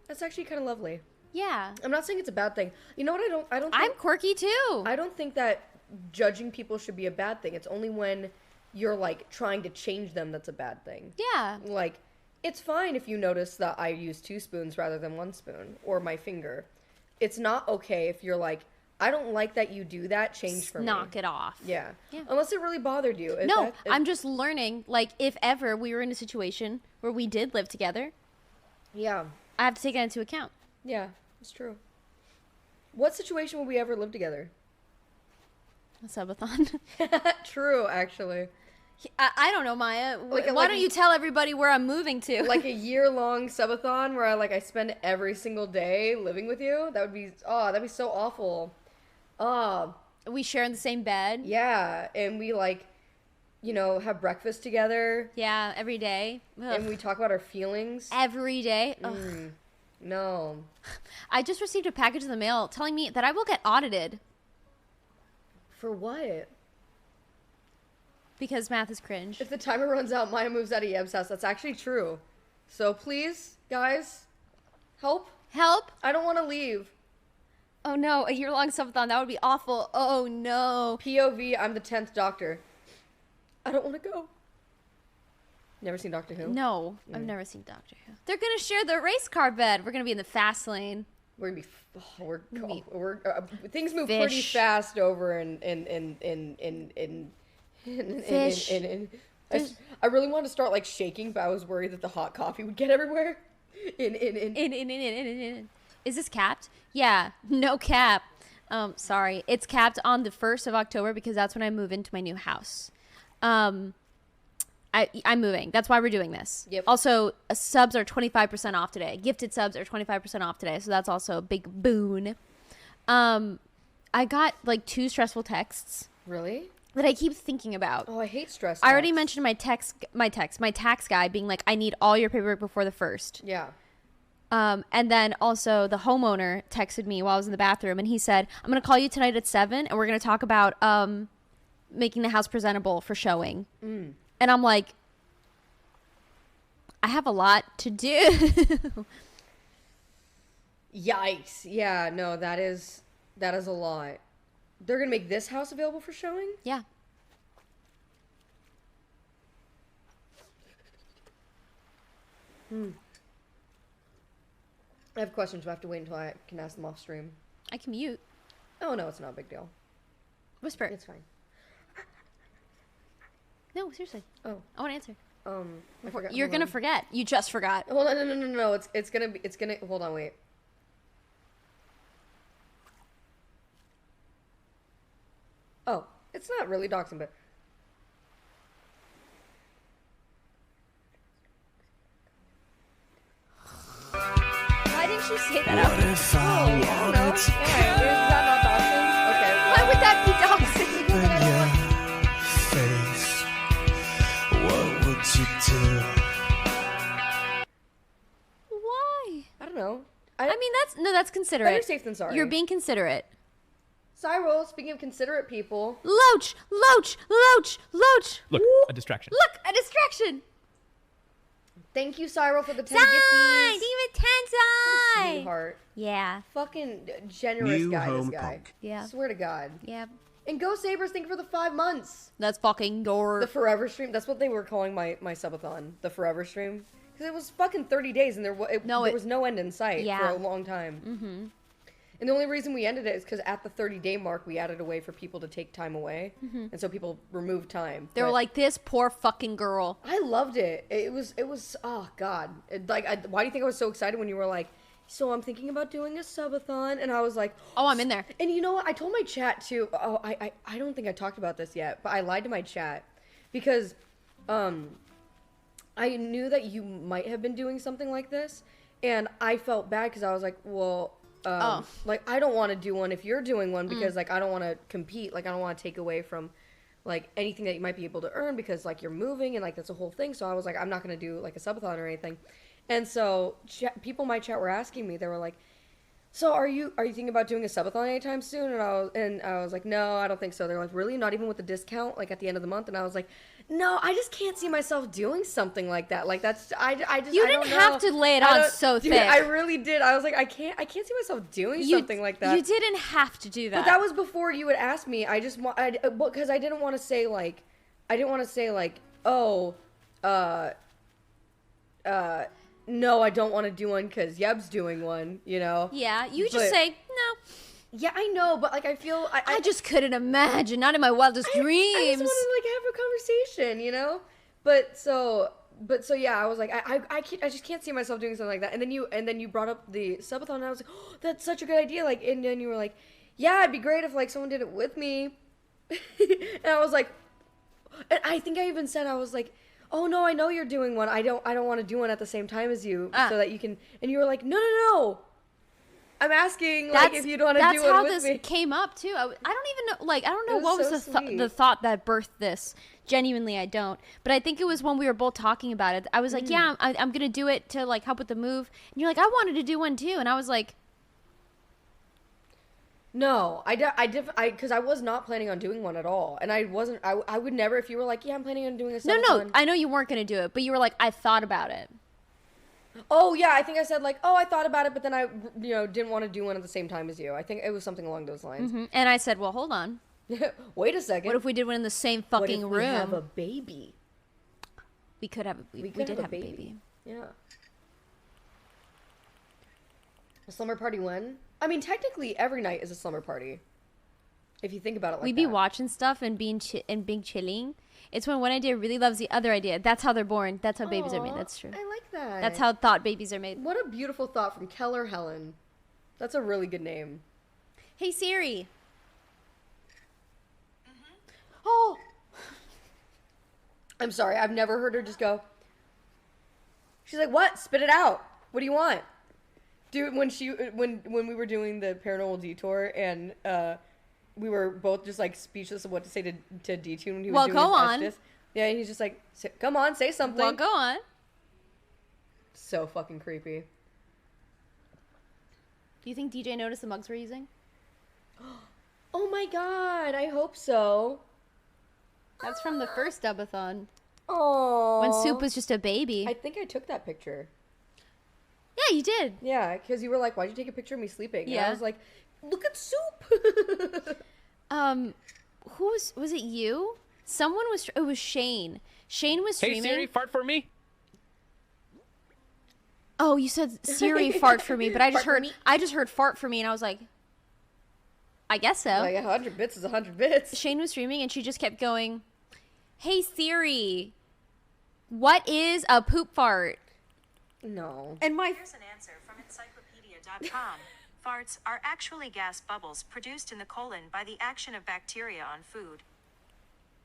That's actually kind of lovely. Yeah. I'm not saying it's a bad thing. You know what? I don't think, I'm quirky too. I don't think that judging people should be a bad thing. It's only when you're like trying to change them that's a bad thing. Yeah. Like, it's fine if you notice that I use 2 spoons rather than 1 spoon or my finger. It's not okay if you're like, I don't like that you do that. Change for me. Knock it off. Yeah. Yeah. Unless it really bothered you. No, I'm just learning. Like, if ever we were in a situation where we did live together, yeah, I have to take that into account. Yeah, it's true. What situation would we ever live together? A subathon. True, actually. I don't know, Maya. Why don't you tell everybody where I'm moving to? Like a year-long subathon where I spend every single day living with you? That'd be so awful. We share in the same bed. Yeah, and we have breakfast together. Yeah, every day. Ugh. And we talk about our feelings. Every day. No. I just received a package in the mail telling me that I will get audited. For what? Because math is cringe. If the timer runs out, Maya moves out of Yeb's house. That's actually true. So please, guys, help. Help. I don't want to leave. Oh no, a year-long subathon. That would be awful. Oh no. POV, I'm the 10th Doctor. I don't want to go. Never seen Doctor Who? No, I've never seen Doctor Who. They're gonna share the race car bed. We're gonna be in the fast lane. We're gonna be. Things move pretty fast over in Fish. I really wanted to start shaking, but I was worried that the hot coffee would get everywhere. Is this capped? Yeah, no cap. Sorry, it's capped on the 1st of October because that's when I move into my new house. I'm moving. That's why we're doing this. Yep. Also, subs are 25% off today. Gifted subs are 25% off today, so that's also a big boon. I got 2 stressful texts. Really? That I keep thinking about. Oh, I hate stress. I already mentioned my tax guy being like, I need all your paperwork before the 1st. Yeah. And then also the homeowner texted me while I was in the bathroom, and he said, I'm going to call you tonight at 7, and we're going to talk about making the house presentable for showing. And I'm like, I have a lot to do. Yikes. Yeah, no, that is a lot. They're going to make this house available for showing? Yeah. I have questions, but I have to wait until I can ask them off stream. I can mute. Oh, no, it's not a big deal. Whisper. It's fine. No, seriously. Oh. I want to answer. I forgot. You're going to forget. You just forgot. Hold on, no. It's gonna, hold on, wait. Oh, it's not really doxing, but. Why didn't you say that out What if I wanted to Why? Is that not doxing? Okay. Why would that be doxing? in your face? What would you do? Why? I don't know. I mean, that's considerate. Better safe than sorry. You're being considerate. Cyril, speaking of considerate people. Loach! Look, a distraction. Look, a distraction! Thank you, Cyril, for the 10 Sign! gifties. Give it 10 sign! Sweetheart. Yeah. Fucking generous New guy, home this guy. punk. Yeah. Swear to God. Yeah. And Go Sabres, thank you for the 5 months. That's fucking gore. The Forever Stream. That's what they were calling my subathon. The Forever Stream. Because it was fucking 30 days and there was no end in sight for a long time. Mm-hmm. And the only reason we ended it is because at the 30-day mark, we added a way for people to take time away. Mm-hmm. And so people removed time. They were like, this poor fucking girl. I loved it. It was oh, God. Why do you think I was so excited when you were like, so I'm thinking about doing a subathon? And I was like, oh, I'm in there. And you know what? I told my chat, too. Oh, I don't think I talked about this yet, but I lied to my chat. Because I knew that you might have been doing something like this. And I felt bad because I was like, well... I don't want to do one if you're doing one because I don't want to compete. I don't want to take away from anything that you might be able to earn because you're moving and that's a whole thing. So I was like, I'm not going to do a subathon or anything. And so people in my chat were asking me, they were like, so are you thinking about doing a subathon anytime soon? And I was like, no, I don't think so. They're like, really? Not even with the discount at the end of the month? And I was like, no, I just can't see myself doing something like that. That's I just you I didn't don't have know. to lay it on so Dude, thick. I really did. I was like, I can't see myself doing something like that. You didn't have to do that. But that was before you had asked me. I just because I didn't want to say no, I don't want to do one because Yeb's doing one, you know? Yeah, you just say, no. Yeah, I know, but like I feel I just couldn't imagine, not in my wildest dreams. I just wanted to like have a conversation, you know. But so yeah, I was like, I just can't see myself doing something like that. And then you brought up the subathon, and I was like, oh, that's such a good idea. Like, and then you were like, yeah, it'd be great if like someone did it with me. And I was like, and I think I even said, I was like, oh no, I know you're doing one. I don't want to do one at the same time as you, so that you can. And you were like, no. I'm asking like if you'd want to do it with me. That's how this came up too. I don't even know. Like I don't know what was the thought that birthed this. Genuinely, I don't. But I think it was when we were both talking about it. I was like, yeah, I'm gonna do it to like help with the move. And you're like, I wanted to do one too. And I was like, no, because I was not planning on doing one at all. And I wasn't. I would never. If you were like, yeah, I'm planning on doing a subathon. No. I know you weren't gonna do it, but you were like, I thought about it. Oh yeah, I think I said like, oh, I thought about it, but then I, didn't want to do one at the same time as you. I think it was something along those lines. And I said, well, hold on. Wait a second. What if we did one in the same fucking room? We have a baby. We could have. We did have a baby. Yeah. A slumber party when? I mean, technically, every night is a slumber party. If you think about it like that. We'd be watching stuff and being chilling. It's when one idea really loves the other idea. That's how they're born. That's how babies are made. That's true. I like that. That's how thought babies are made. What a beautiful thought from Keller Helen. That's a really good name. Hey, Siri. Oh! I'm sorry. I've never heard her just go. She's like, what? Spit it out. What do you want? Dude, when we were doing the paranormal detour and we were both just like speechless of what to say to D-Tune when he was doing his Estes. Yeah, he's just like, come on, say something. Well, go on. So fucking creepy. Do you think DJ noticed the mugs we're using? Oh my god, I hope so. That's from the first Dubathon. Oh. When Soup was just a baby. I think I took that picture. Yeah, you did. Yeah, because you were like, why'd you take a picture of me sleeping? Yeah. And I was like, look at Soup. Who was it you? Someone was, it was Shane. Shane was streaming. Hey Siri, fart for me. Oh, you said Siri fart for me, but I just heard fart for me and I was like, I guess so. Like 100 bits is 100 bits. Shane was streaming and she just kept going, hey Siri, what is a poop fart? No. And Here's an answer from encyclopedia.com. Farts are actually gas bubbles produced in the colon by the action of bacteria on food.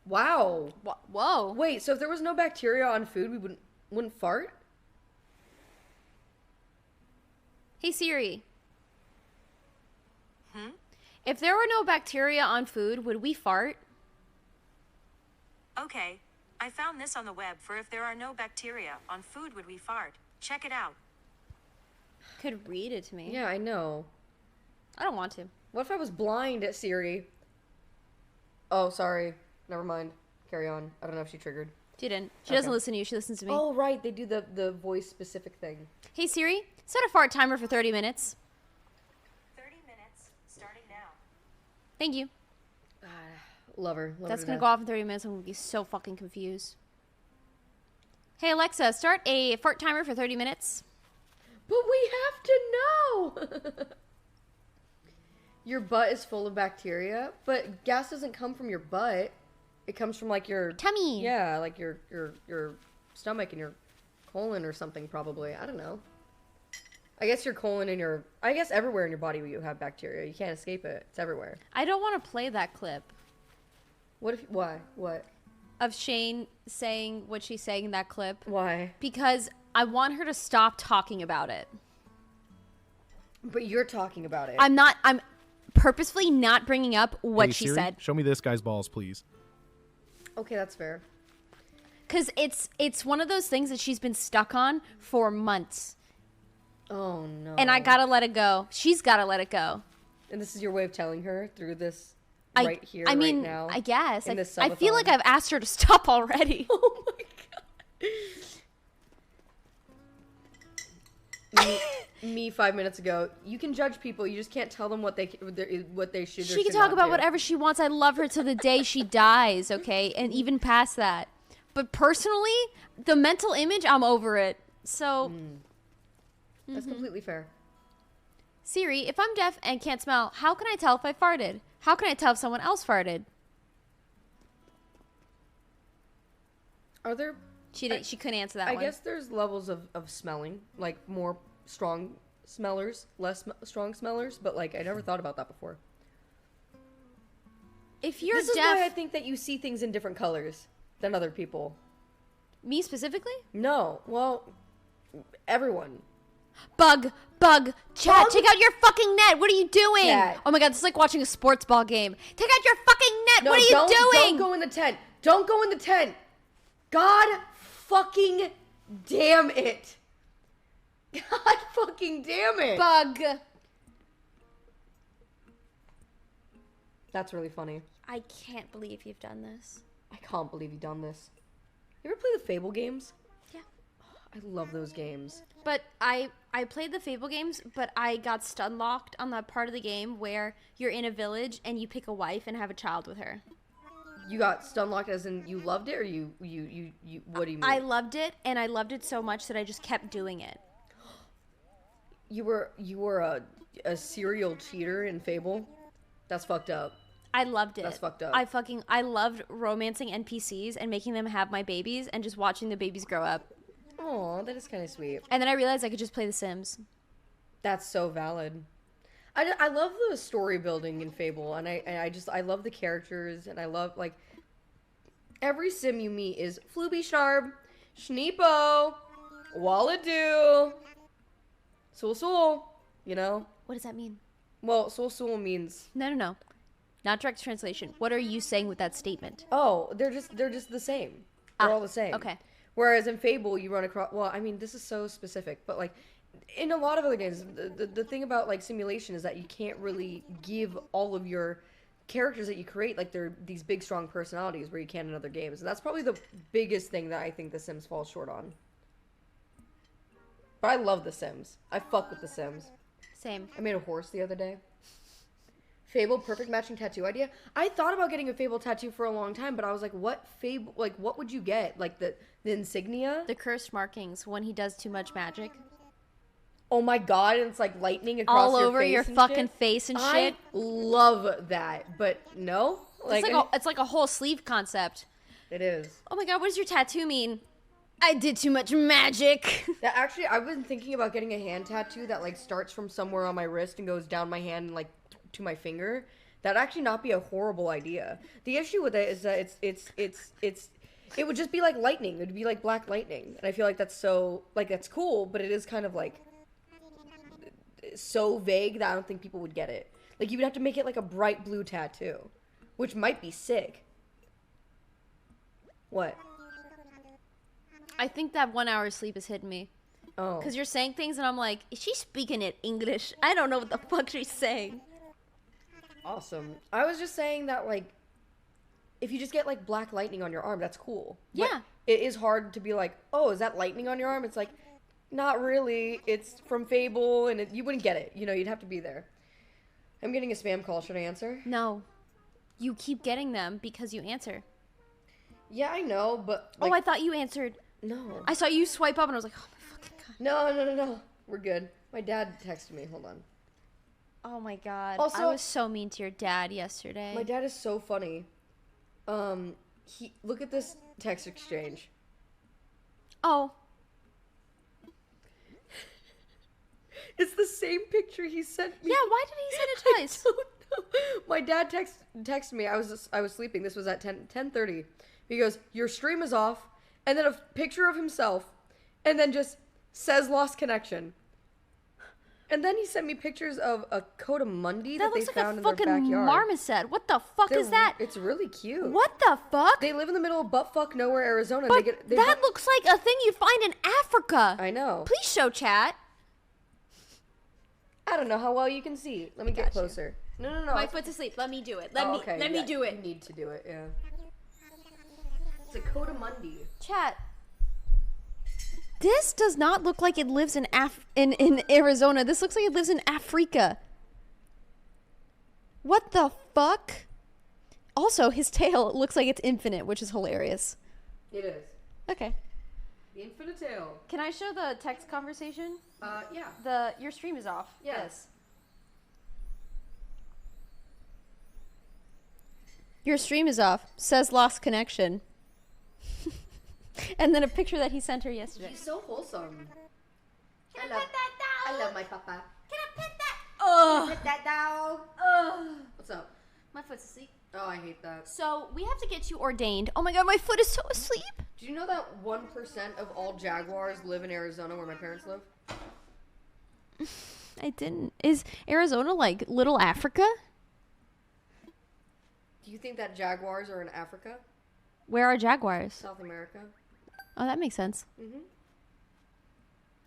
Wow. Whoa. Wait, so if there was no bacteria on food, we wouldn't fart? Hey Siri. If there were no bacteria on food, would we fart? Okay, I found this on the web for if there are no bacteria on food, would we fart? Check it out. Could read it to me. Yeah, I know. I don't want to. What if I was blind at Siri? Oh, sorry. Never mind. Carry on. I don't know if she triggered. She didn't. She doesn't listen to you. She listens to me. Oh, right. They do the voice-specific thing. Hey, Siri, set a fart timer for 30 minutes. 30 minutes, starting now. Thank you. Love her. That's going to go off in 30 minutes. I'm going to be so fucking confused. Hey, Alexa, start a fart timer for 30 minutes. But we have to know. Your butt is full of bacteria, but gas doesn't come from your butt. It comes from like your tummy. Yeah, like your stomach and your colon or something probably. I don't know. I guess your colon and I guess everywhere in your body you have bacteria. You can't escape it. It's everywhere. I don't want to play that clip. Why? What? Of Shane saying what she's saying in that clip. Why? Because I want her to stop talking about it. But you're talking about it. I'm purposefully not bringing up what she Siri, said. Show me this guy's balls, please. Okay, that's fair. Because it's one of those things that she's been stuck on for months. Oh, no. And I gotta let it go. She's gotta let it go. And this is your way of telling her through this right here, I mean, right now? I guess. In this I feel subathon? like I've asked her to stop already. Oh, my God. Me 5 minutes ago. You can judge people. You just can't tell them what they should or She should can talk not about do. whatever she wants. I love her till the day she dies, okay? And even past that. But personally, the mental image, I'm over it. So... That's completely fair. Siri, if I'm deaf and can't smell, how can I tell if I farted? How can I tell if someone else farted? Are there... She couldn't answer that I one. guess there's levels of smelling, like more strong smellers, less strong smellers, but like I never thought about that before. If you're this deaf... is why I think that you see things in different colors than other people. Me specifically? No. Well, everyone. Bug, chat, take out your fucking net. What are you doing? Cat. Oh my god, this is like watching a sports ball game. Take out your fucking net. No, what are you doing? Don't go in the tent. Don't go in the tent. God fucking damn it. God fucking damn it. Bug. That's really funny. I can't believe you've done this. I can't believe you've done this. You ever play the Fable games? Yeah. I love those games. But I played the Fable games, but I got stun locked on that part of the game where you're in a village and you pick a wife and have a child with her. You got stun locked as in you loved it, or you what do you mean? I loved it, and I loved it so much that I just kept doing it. You were a serial cheater in Fable? That's fucked up. I loved it. That's fucked up. I loved romancing NPCs and making them have my babies and just watching the babies grow up. Aw, that is kind of sweet. And then I realized I could just play The Sims. That's so valid. I love the story building in Fable, and I love the characters, and I love, like, every sim you meet is Flooby Sharb, Schneepo, Walladoo, Sul, you know? What does that mean? Well, Sul means... No. Not direct translation. What are you saying with that statement? Oh, they're just the same. They're all the same. Okay. Whereas in Fable, you run across... Well, I mean, this is so specific, but, like, in a lot of other games, the thing about, like, simulation is that you can't really give all of your characters that you create, like, they're these big, strong personalities where you can in other games. And that's probably the biggest thing that I think The Sims falls short on. But I love The Sims. I fuck with The Sims. Same. I made a horse the other day. Fable, perfect matching tattoo idea. I thought about getting a Fable tattoo for a long time, but I was like, what Fable, like, what would you get? Like, the insignia? The cursed markings when he does too much magic. Oh my god, and it's like lightning across all over your face fucking shit. face and shit. I love that, but no. Like, it's like a whole sleeve concept. It is. Oh my god, what does your tattoo mean? I did too much magic. That actually, I've been thinking about getting a hand tattoo that like starts from somewhere on my wrist and goes down my hand and like to my finger. That'd actually not be a horrible idea. The issue with it is that it would just be like lightning. It would be like black lightning, and I feel like that's cool, but it is kind of like so vague that I don't think people would get it. Like, you would have to make it like a bright blue tattoo, which might be sick. What? I think that 1 hour of sleep is hitting me. Oh. Because you're saying things and I'm like, is she speaking in English? I don't know what the fuck she's saying. Awesome. I was just saying that, like, if you just get, like, black lightning on your arm, that's cool. Yeah. But it is hard to be like, oh, is that lightning on your arm? It's like, not really. It's from Fable, and you wouldn't get it. You know, you'd have to be there. I'm getting a spam call. Should I answer? No. You keep getting them because you answer. Yeah, I know, but... like, oh, I thought you answered. No. I saw you swipe up, and I was like, oh my fucking god. No. We're good. My dad texted me. Hold on. Oh my god. Also, I was so mean to your dad yesterday. My dad is so funny. Look at this text exchange. Oh. It's the same picture he sent me. Yeah, why did he send it twice? I don't know. My dad texted me. I was sleeping. This was at 10:30. He goes, "Your stream is off," and then a picture of himself, and then just says "lost connection." And then he sent me pictures of a coatimundi that they found in their backyard. That looks like a fucking marmoset. What the fuck is that? It's really cute. What the fuck? They live in the middle of buttfuck nowhere, Arizona. But that looks like a thing you'd find in Africa. I know. Please show chat. I don't know how well you can see. Let me get closer. No. My foot's asleep. Let me do it. Let me do it. You need to do it, yeah. It's a coatimundi. Chat. This does not look like it lives in Arizona. This looks like it lives in Africa. What the fuck? Also, his tail looks like it's infinite, which is hilarious. It is. Okay. The infinite tail. Can I show the text conversation? Yeah. Your stream is off. Yes. Your stream is off. Says lost connection. And then a picture that he sent her yesterday. He's so wholesome. I love my papa. Can I pet that? Ugh. Pet that dog. What's up? My foot's asleep. Oh, I hate that. So we have to get you ordained. Oh my god, my foot is so asleep. Do you know that 1% of all jaguars live in Arizona where my parents live? I didn't. Is Arizona like little Africa? Do you think that jaguars are in Africa? Where are jaguars? South America. Oh, that makes sense. Mm-hmm.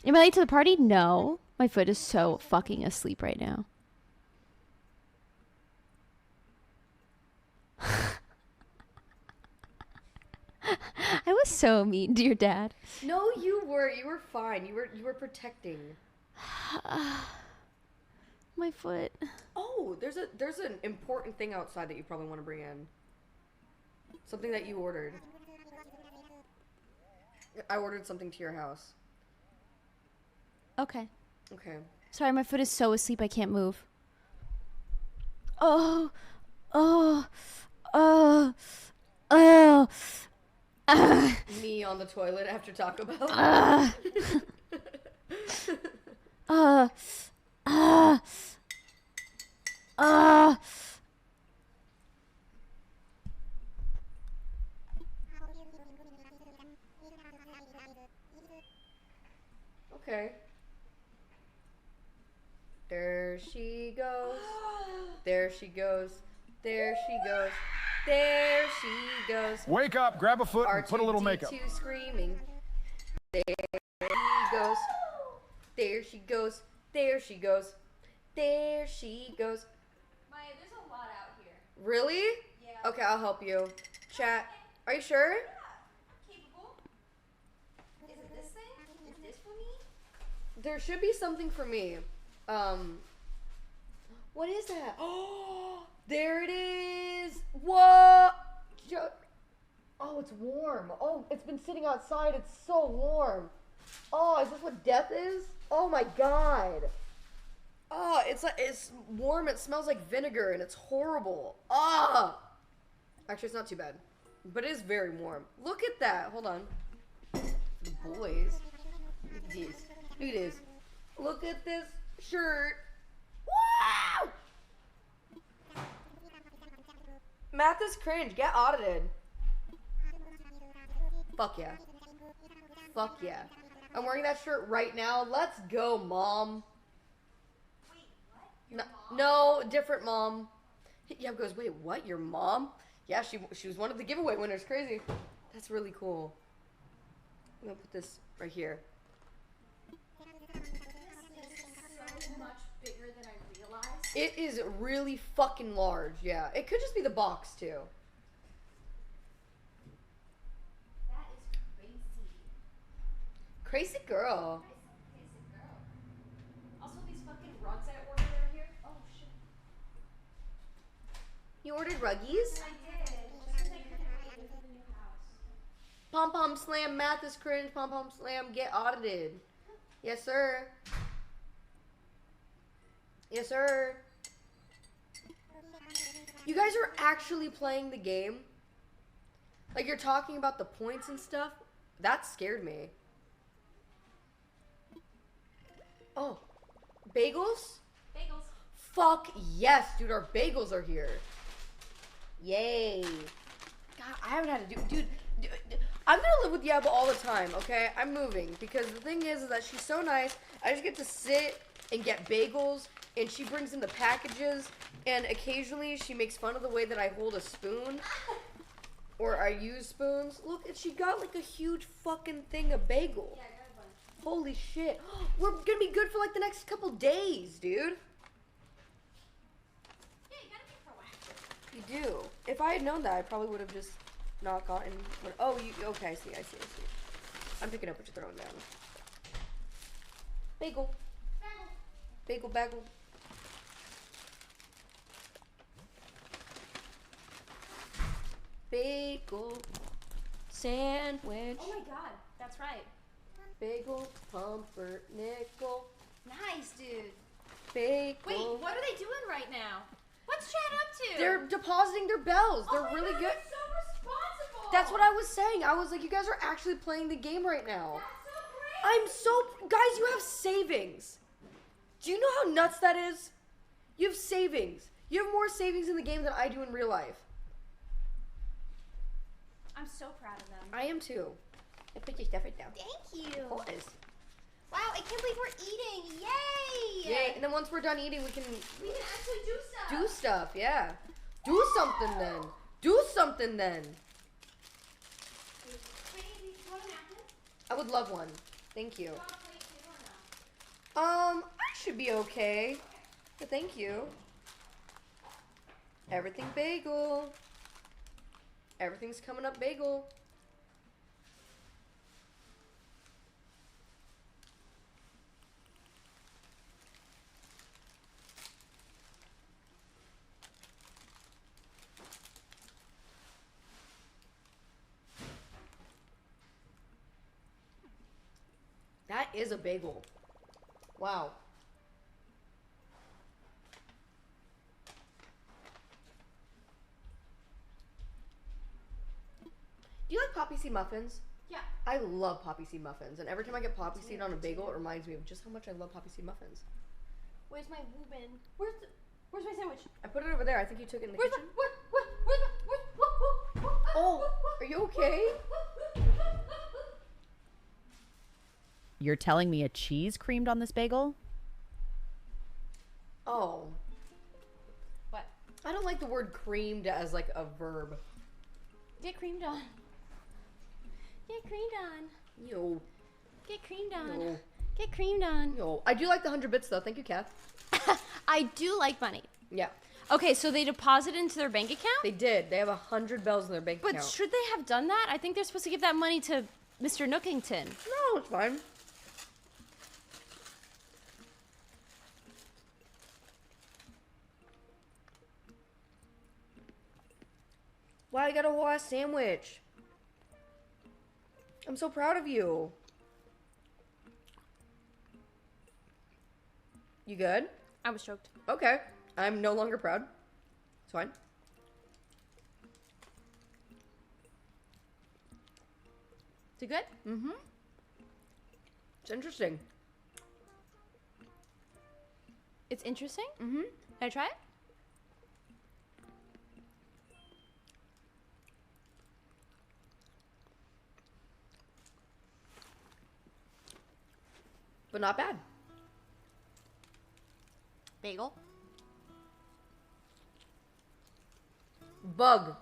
Am I late to the party? No. My foot is so fucking asleep right now. I was so mean to your dad. No, you were. You were fine. You were protecting. My foot. Oh, there's an important thing outside that you probably want to bring in. Something that you ordered. I ordered something to your house. Okay. Okay. Sorry, my foot is so asleep I can't move. Oh. Oh. Oh. Oh. Me on the toilet after Taco Bell. Okay. There she goes. There she goes. There she goes. There she goes. Wake up, grab a foot, and put a little makeup. R2-D2 screaming. There she goes. There she goes. There she goes. There she goes. Maya, there's a lot out here. Really? Yeah. Okay, I'll help you. Chat. Are you sure? Capable. Is it this thing? Is this for me? There should be something for me. What is that? Oh, there it is. What? Oh, it's warm. Oh, it's been sitting outside. It's so warm. Oh, is this what death is? Oh my god. Oh, it's warm. It smells like vinegar and it's horrible. Ah. Actually, it's not too bad, but it is very warm. Look at that. Hold on. The boys. Look at this. Look at this. Look at this shirt. Wow! Math is cringe. Get audited. Fuck yeah. Fuck yeah. I'm wearing that shirt right now. Let's go, mom. Wait, what? Your mom? No, different mom. Yeah, goes, wait, what? Your mom? Yeah, she was one of the giveaway winners. Crazy. That's really cool. I'm gonna put this right here. So much bigger than I realized. It is really fucking large, yeah. It could just be the box, too. That is crazy. Crazy girl. Crazy girl. Also, these fucking rugs I ordered are here. Oh, shit. You ordered ruggies? I did. Just because I couldn't wait for the new house. Pom Pom Slam, math is cringe. Pom Pom Slam, get audited. Yes, sir. Yes, sir. You guys are actually playing the game? Like, you're talking about the points and stuff? That scared me. Oh. Bagels? Bagels. Fuck yes, dude. Our bagels are here. Yay. God, I haven't had to do... Dude, I'm gonna live with Yaba all the time, okay? I'm moving. Because the thing is that she's so nice. I just get to sit and get bagels. And she brings in the packages. And occasionally she makes fun of the way that I hold a spoon. Or I use spoons. Look, she got like a huge fucking thing of bagel. Yeah, I got a bunch. Holy shit. We're gonna be good for like the next couple days, dude. Yeah, you gotta be proactive. You do. If I had known that, I probably would have just not gotten... Oh, you... Okay, I see. I'm picking up what you're throwing down. Bagel. Bagel, bagel. Bagel. Sandwich. Oh my god, that's right. Bagel, pumpernickel. Nice, dude. Bagel. Wait, what are they doing right now? What What's Chad up to? They're depositing their bells. They're really good. So responsible. That's what I was saying. I was like, you guys are actually playing the game right now. That's so great. Guys, you have savings. Do you know how nuts that is? You have savings. You have more savings in the game than I do in real life. I'm so proud of them. I am too. I put your stuff right down. Thank you. Of course. Wow, I can't believe we're eating. Yay! Yay. And then once we're done eating, we can actually do stuff. do stuff, yeah. Do something then. Do something then. I would love one. Thank you. I should be okay. But thank you. Everything bagel. Everything's coming up bagel. That is a bagel. Wow. Do you like poppy seed muffins? Yeah. I love poppy seed muffins, and every time I get poppy seed on a bagel, it reminds me of just how much I love poppy seed muffins. Where's my Wubin? Where's my sandwich? I put it over there. I think you took it in the Where's kitchen. Oh, are you okay? You're telling me a cheese creamed on this bagel? Oh. What? I don't like the word creamed as like a verb. Get creamed on. Get creamed on. Yo. Get creamed on. Yo. Get creamed on. Yo. I do like the 100 bits though. Thank you, Kath. I do like money. Yeah. Okay, so they deposited into their bank account? They did. They have 100 bells in their bank account. But should they have done that? I think they're supposed to give that money to Mr. Nookington. No, it's fine. Wow, you got a whole ass sandwich. I'm so proud of you. You good? I was choked. Okay. I'm no longer proud. It's fine. Is it good? Mm-hmm. It's interesting. It's interesting? Mm-hmm. Can I try it? But not bad. Bagel. Bug.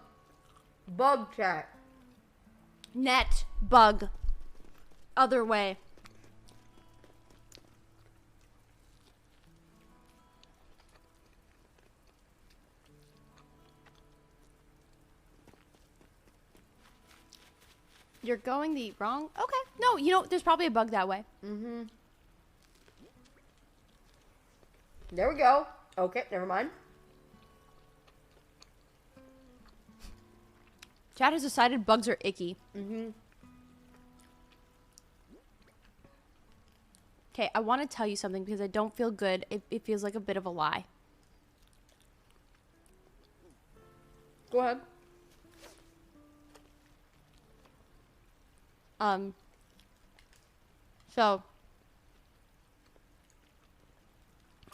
Bug chat. Net. Bug. Other way. You're going the wrong... Okay. No, you know, there's probably a bug that way. Mm-hmm. There we go. Okay, never mind. Chad has decided bugs are icky. Mm-hmm. Okay, I want to tell you something because I don't feel good. It feels like a bit of a lie. Go ahead. So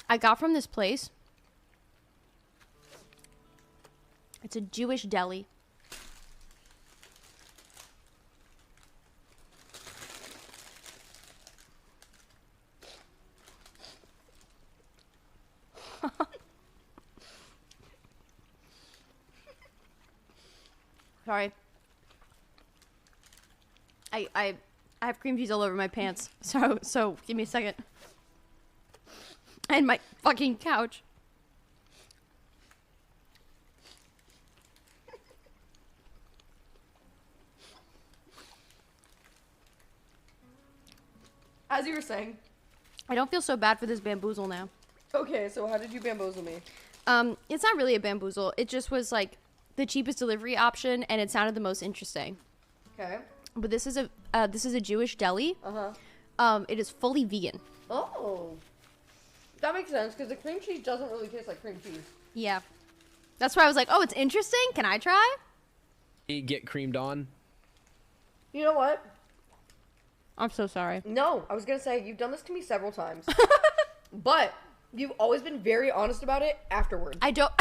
I got from this place. It's a Jewish deli. Sorry. I have cream cheese all over my pants. So give me a second. And my fucking couch. As you were saying. I don't feel so bad for this bamboozle now. Okay, so how did you bamboozle me? It's not really a bamboozle. It just was like the cheapest delivery option, and it sounded the most interesting. Okay. But this is a Jewish deli. It is fully vegan. Oh. That makes sense, because the cream cheese doesn't really taste like cream cheese. Yeah. That's why I was like, oh, it's interesting. Can I try? Get creamed on. You know what? I'm so sorry. No, I was gonna say you've done this to me several times, but you've always been very honest about it afterwards. I don't.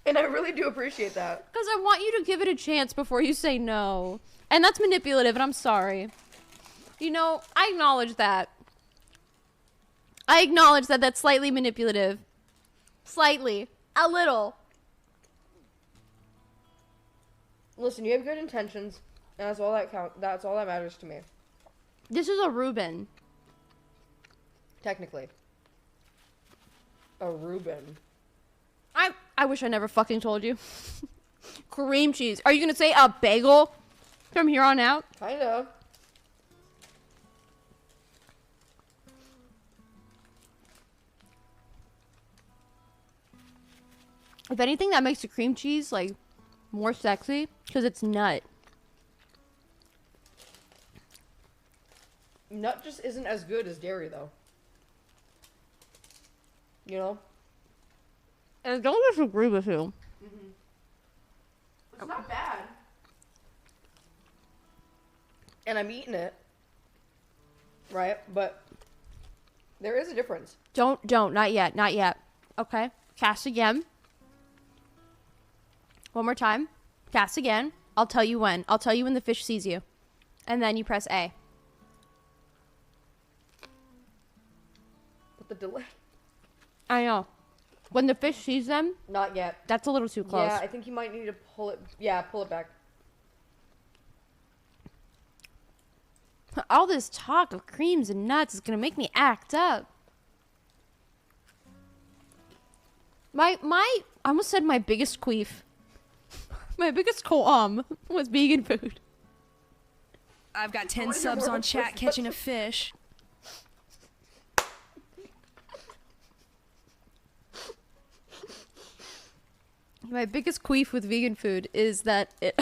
And I really do appreciate that. Because I want you to give it a chance before you say no. And that's manipulative, and I'm sorry. You know, I acknowledge that. I acknowledge that that's slightly manipulative. Slightly. A little. Listen, you have good intentions, and that's all that counts. That's all that matters to me. This is a Reuben. Technically. A Reuben. I wish I never fucking told you. Cream cheese. Are you gonna say a bagel from here on out? Kind of. If anything, that makes the cream cheese like more sexy because it's nut. Nut just isn't as good as dairy, though. You know? And I don't disagree with you. Mm-hmm. It's not bad. And I'm eating it. Right? But there is a difference. Don't, not yet, not yet. Okay, cast again. One more time. Cast again. I'll tell you when. I'll tell you when the fish sees you. And then you press A. But the delay. I know. When the fish sees them. Not yet. That's a little too close. Yeah, I think you might need to pull it. Yeah, pull it back. All this talk of creams and nuts is gonna make me act up. I almost said my biggest queef. My biggest qualm was vegan food. I've got 10 subs on chat catching a fish. My biggest queef with vegan food is that it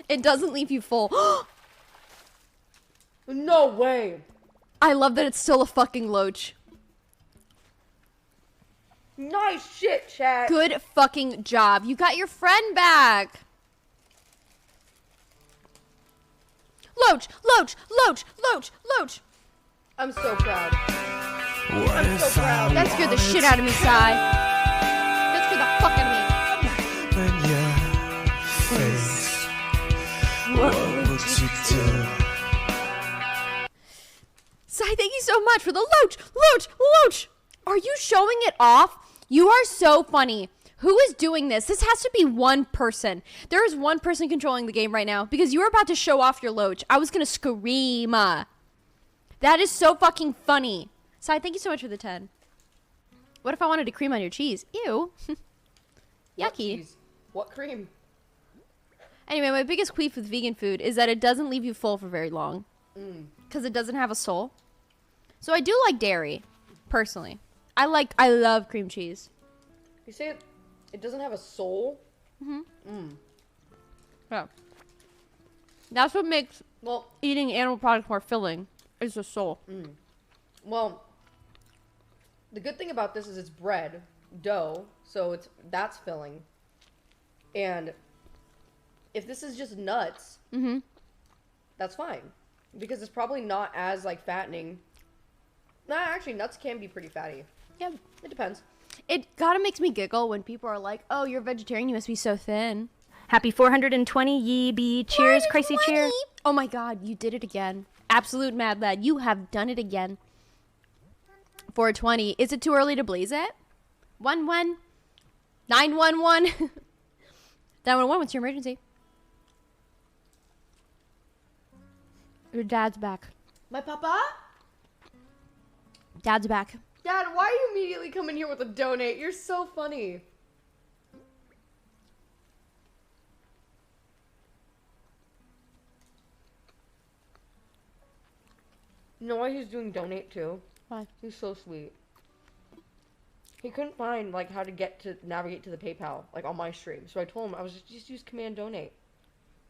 it doesn't leave you full. No way. I love that it's still a fucking loach. Nice shit, chat. Good fucking job. You got your friend back. Loach, loach, loach, loach, loach. I'm so proud. I'm so proud. That scared the shit out of me, Sai. That scared the fuck out of me. When your face, what would you do? Sai, thank you so much for the loach, loach, loach. Are you showing it off? You are so funny. Who is doing this? This has to be one person. There is one person controlling the game right now because you were about to show off your loach. I was going to scream. That is so fucking funny. Sai, thank you so much for the 10. What if I wanted to cream on your cheese? Ew. Yucky. What cream? Anyway, my biggest queef with vegan food is that it doesn't leave you full for very long. Because it doesn't have a soul. So I do like dairy, personally. I love cream cheese. You say it doesn't have a soul? Yeah. That's what makes eating animal products more filling, is the soul. Well, the good thing about this is it's bread, dough, so that's filling. And if this is just nuts, that's fine. Because it's probably not as, like, fattening. Nah, actually, nuts can be pretty fatty. Yeah. It depends. It kind of makes me giggle when people are like, oh, you're a vegetarian, you must be so thin. Happy 420, ye be. Cheers, crazy cheer. Oh my god, you did it again. Absolute mad lad. You have done it again. 420. Is it too early to blaze it? 11. 911. 911, what's your emergency? Your dad's back. My papa? Dad's back. Dad, why are you immediately coming here with a donate? You're so funny. You know why he's doing donate too? Why? He's so sweet. He couldn't find like how to navigate to the PayPal like on my stream. So I told him I was just use command donate.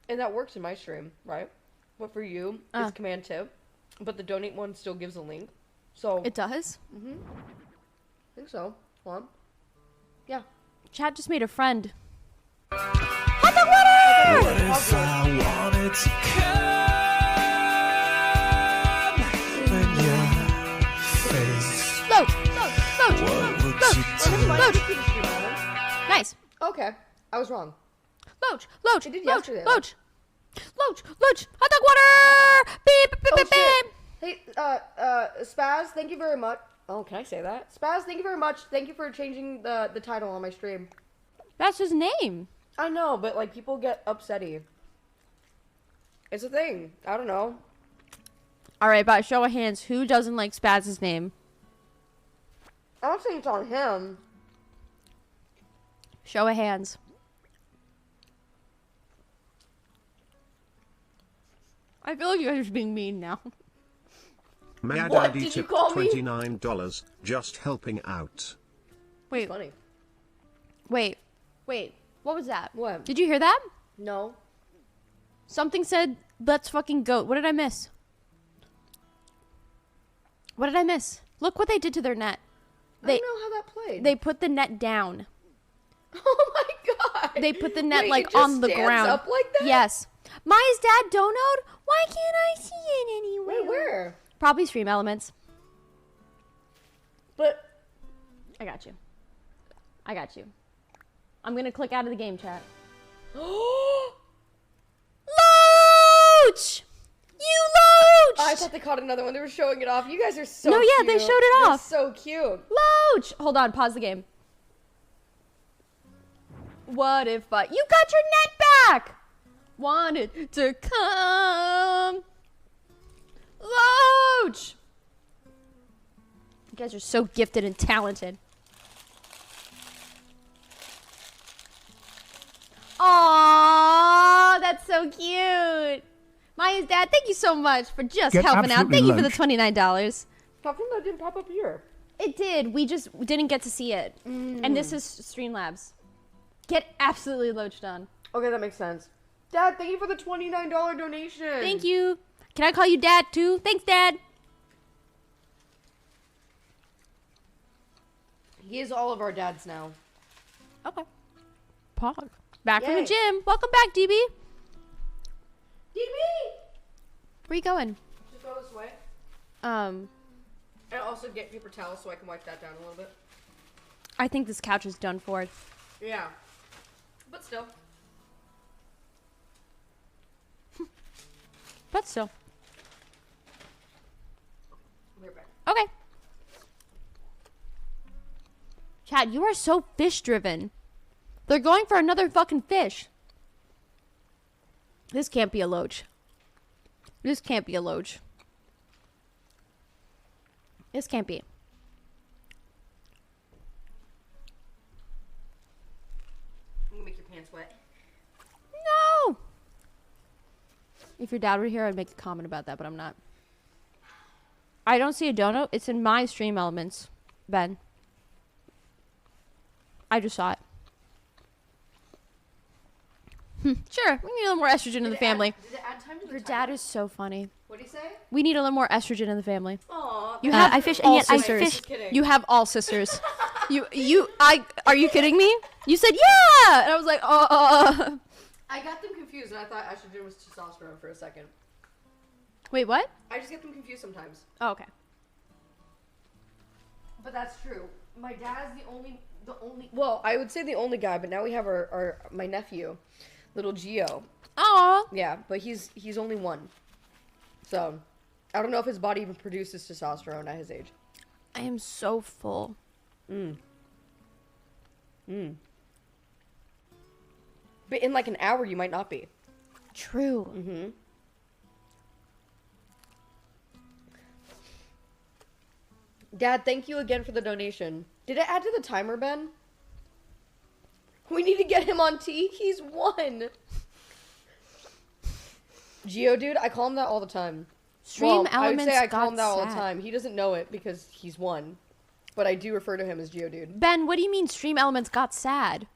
And that works in my stream, right? But for you, it's command tip. But the donate one still gives a link. So it does? I think so. Hold on. Yeah. Chat just made a friend. What if I wanted to come in your face? Loach. Nice. Okay. I was wrong. Loach. I did yesterday. Loach. Hot dog water. Beep, beep, beep, beep. Hey, Spaz, thank you very much. Oh, can I say that? Spaz, thank you very much. Thank you for changing the title on my stream. That's his name. I know, but like people get upsetty. It's a thing. I don't know. All right, by show of hands, who doesn't like Spaz's name? I don't think it's on him. Show of hands. I feel like you guys are being mean now. Mad What Daddy did you tip call me? $29, just helping out. Wait. Funny. Wait. What was that? What? Did you hear that? No. Something said, let's fucking goat. What did I miss? Look what they did to their net. I don't know how that played. They put the net down. Oh my god. They put the net Wait, like it just on the stands ground. up like that? Yes. Maya's dad donoed? Why can't I see it anywhere? Wait, where? Probably Stream Elements. But I got you. I'm gonna click out of the game chat. Loach! You Loach! I thought they caught another one. They were showing it off. You guys are so No, cute. yeah, they showed it off. They're so cute. Loach! Hold on, pause the game. What if you got your net back? Wanted to come. Loach! You guys are so gifted and talented. Aww, that's so cute. Maya's dad, thank you so much for just Get helping out. Thank you for the absolutely $29. How come that didn't pop up here? It did. We just didn't get to see it. And this is Streamlabs. Get absolutely loached on. Okay, that makes sense. Dad, thank you for the $29 donation. Thank you. Can I call you Dad too? Thanks, Dad. He is all of our dads now. Okay. Pog. Back from Yay. the gym. Welcome back, DB. DB! Where you going? Just go this way. Um, And also get paper towels so I can wipe that down a little bit. I think this couch is done for. Yeah. But still. But still. We're back. Okay. Chad, you are so fish driven. They're going for another fucking fish. This can't be a loach. This can't be a loach. This can't be. I'm gonna make your pants wet. No! If your dad were here, I'd make a comment about that, but I'm not. I don't see a donut. It's in my Stream Elements, Ben. I just saw it. Sure, we need a little more estrogen in the family. Did it add time to the Your timer? dad is so funny. What'd he say? We need a little more estrogen in the family. Aw. You have I fish, and all yet I sisters. fish. You have all sisters. Are you kidding me? You said yeah, and I was like, I got them confused and I thought estrogen was testosterone for a second. Wait, what? I just get them confused sometimes. Oh, okay. But that's true. My dad's the only, well, I would say the only guy, but now we have my nephew, little Gio. Aw. Yeah, but he's only one. So, I don't know if his body even produces testosterone at his age. I am so full. But in like an hour, you might not be. True. Mm-hmm. Dad, thank you again for the donation. Did it add to the timer, Ben? We need to get him on T. He's one. Geodude, I call him that all the time. Stream I would Elements say I call him got that all the sad. time. He doesn't know it because he's one. But I do refer to him as Geodude. Ben, what do you mean Stream Elements got sad?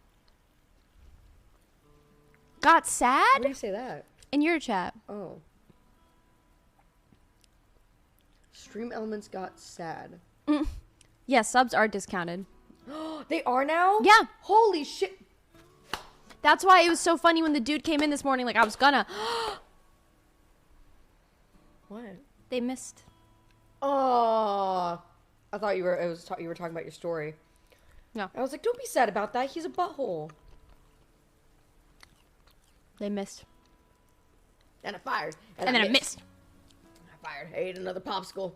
Got sad? Where do you say that? In your chat. Oh. Stream Elements got sad. Yeah, subs are discounted. They are now? Yeah. Holy shit. That's why it was so funny when the dude came in this morning. Like, I was gonna. What? They missed. Oh. I thought you were you were talking about your story. No. I was like, don't be sad about that. He's a butthole. They missed. And I fired. And then I missed. I fired. I ate another popsicle.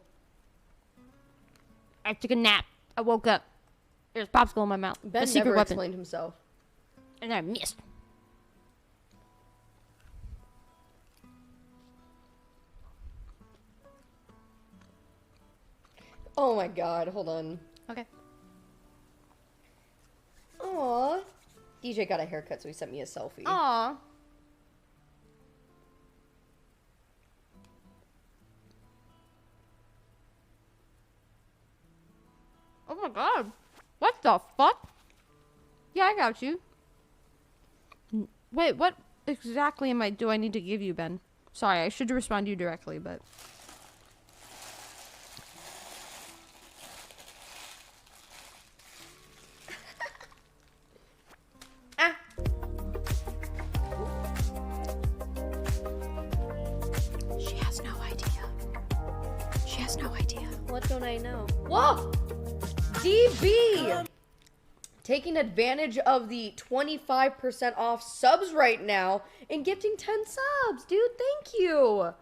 I took a nap. I woke up. There's popsicle in my mouth. Ben a secret never weapon. explained himself. And I missed. Oh my god, hold on. Okay. Aw. DJ got a haircut, so he sent me a selfie. Aw. Oh my god. What the fuck? Yeah, I got you. Wait, what exactly do I need to give you, Ben? Sorry, I should respond to you directly, but... She has no idea. She has no idea. What don't I know? Whoa! DB! Taking advantage of the 25% off subs right now and gifting 10 subs. Dude, thank you.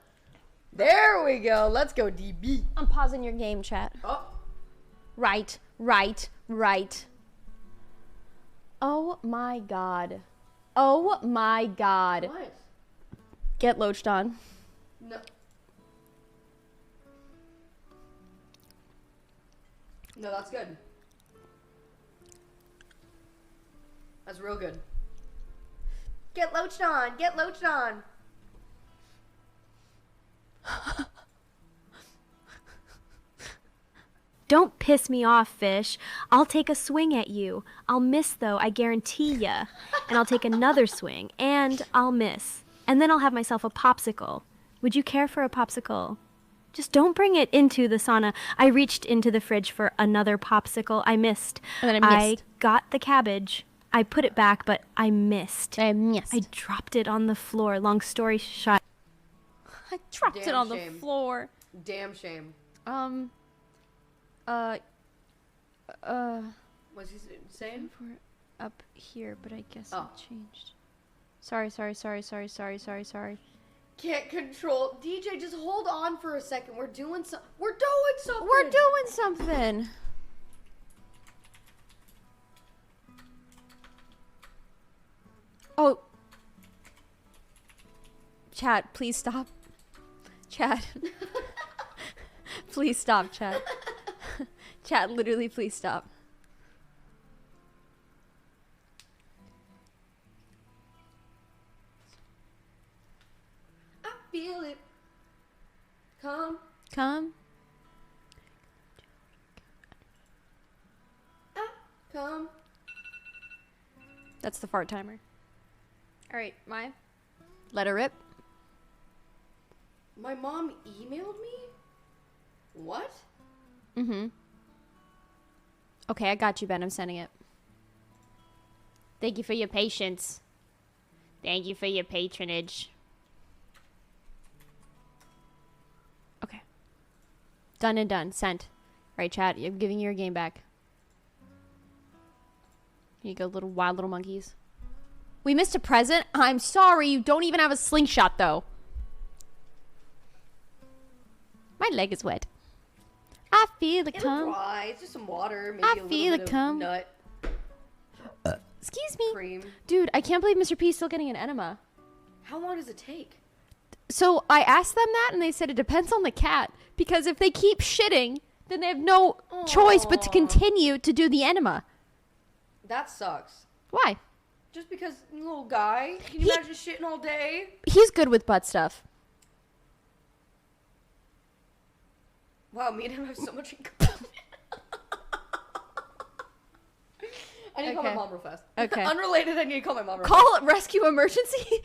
There we go. Let's go, DB. I'm pausing your game, chat. Oh. Right. Oh my god. Oh my god. What? Get loached on. No. No, that's good. That's real good. Get loached on. Get loached on. Don't piss me off, fish. I'll take a swing at you. I'll miss, though, I guarantee ya. And I'll take another swing, and I'll miss. And then I'll have myself a popsicle. Would you care for a popsicle? Just don't bring it into the sauna. I reached into the fridge for another popsicle. I missed. And then I missed. I got the cabbage. I put it back, but I missed. I missed. I dropped it on the floor. Long story short. I dropped Damn it on shame. the floor. Damn shame. What's he saying? Up here, but I guess Oh. it changed. Sorry. Can't control. DJ, just hold on for a second. We're doing something. We're doing something. Oh. Chat, please stop. Chat. Please stop, chat. Chat, literally, please stop. I feel it. Come. Come. That's the fart timer. All right, Maya. Let her rip. My mom emailed me? What? Mm-hmm. Okay, I got you, Ben. I'm sending it. Thank you for your patience. Thank you for your patronage. Okay. Done and done. Sent. Right, chat. I'm giving you your game back. Here you go, little wild little monkeys. We missed a present? I'm sorry. You don't even have a slingshot, though. My leg is wet. I feel it come. Dry. It's just some water. Maybe I a little feel bit it of come. Nut. Excuse me. Cream. Dude, I can't believe Mr. P is still getting an enema. How long does it take? So I asked them that, and they said it depends on the cat. Because if they keep shitting, then they have no choice but to continue to do the enema. That sucks. Why? Just because little guy. Can you imagine shitting all day? He's good with butt stuff. Wow, me and him have so much in common. I need to call my mom real fast. Okay. Unrelated, I need to call my mom real Call rescue emergency?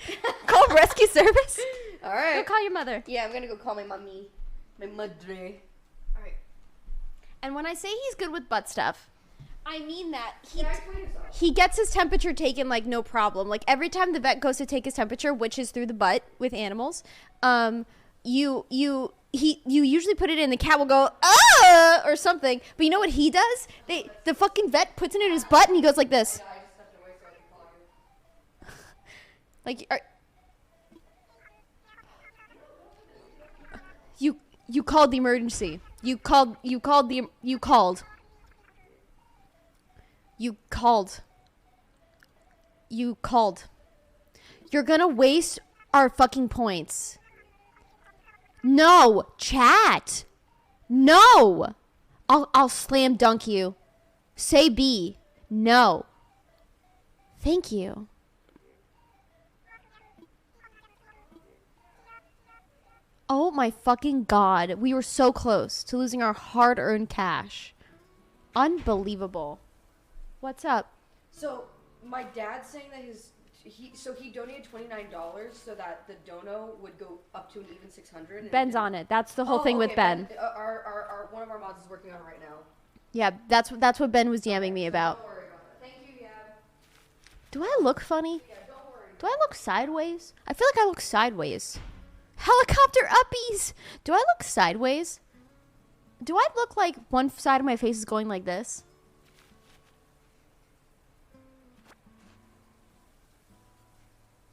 Call rescue service? fast. All right. Go call your mother. Yeah, I'm going to go call my mommy. My madre. All right. And when I say he's good with butt stuff, I mean that. He gets his temperature taken like no problem. Like every time the vet goes to take his temperature, which is through the butt with animals, you usually put it in, the cat will go or something. But you know what he does? The fucking vet puts it in his butt and he goes like this. Like you called the emergency. You called. You're gonna waste our fucking points. No, chat. No. I'll slam dunk you. Say B. No. Thank you. Oh my fucking god. We were so close to losing our hard-earned cash. Unbelievable. What's up? So my dad's saying that he donated $29 so that the dono would go up to an even 600. Ben's on it. That's the whole thing with Ben. Our one of our mods is working on it right now. Yeah, that's what Ben was DMing me about. Don't worry about it. Thank you, Yab. Do I look funny? Yeah, don't worry. Do I look sideways? I feel like I look sideways. Helicopter uppies! Do I look sideways? Do I look like one side of my face is going like this?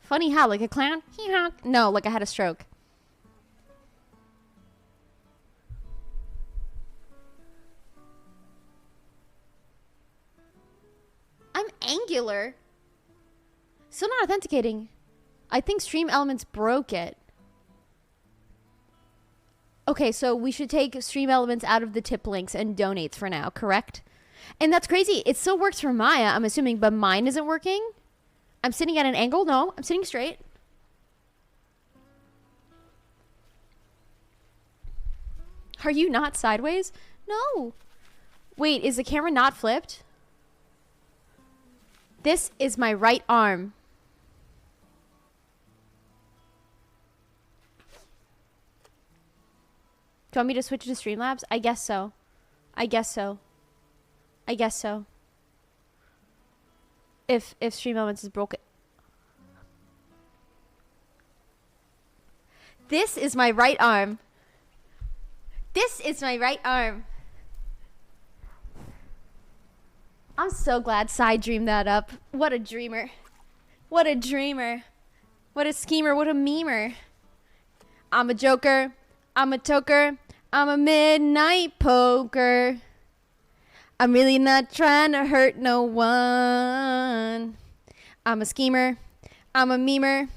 Funny how? Like a clown? No, like I had a stroke. I'm angular. Still not authenticating. I think Stream Elements broke it. Okay, so we should take Stream Elements out of the tip links and donates for now, correct? And that's crazy. It still works for Maya, I'm assuming, but mine isn't working. I'm sitting at an angle. No, I'm sitting straight. Are you not sideways? No. Wait, is the camera not flipped? This is my right arm. Do you want me to switch to Streamlabs? I guess so. I guess so. I guess so. If Stream Elements is broken. This is my right arm. This is my right arm. I'm so glad Side dreamed that up. What a dreamer. What a dreamer. What a schemer. What a memer. I'm a joker. I'm a toker. I'm a midnight poker. I'm really not trying to hurt no one. I'm a schemer. I'm a memer.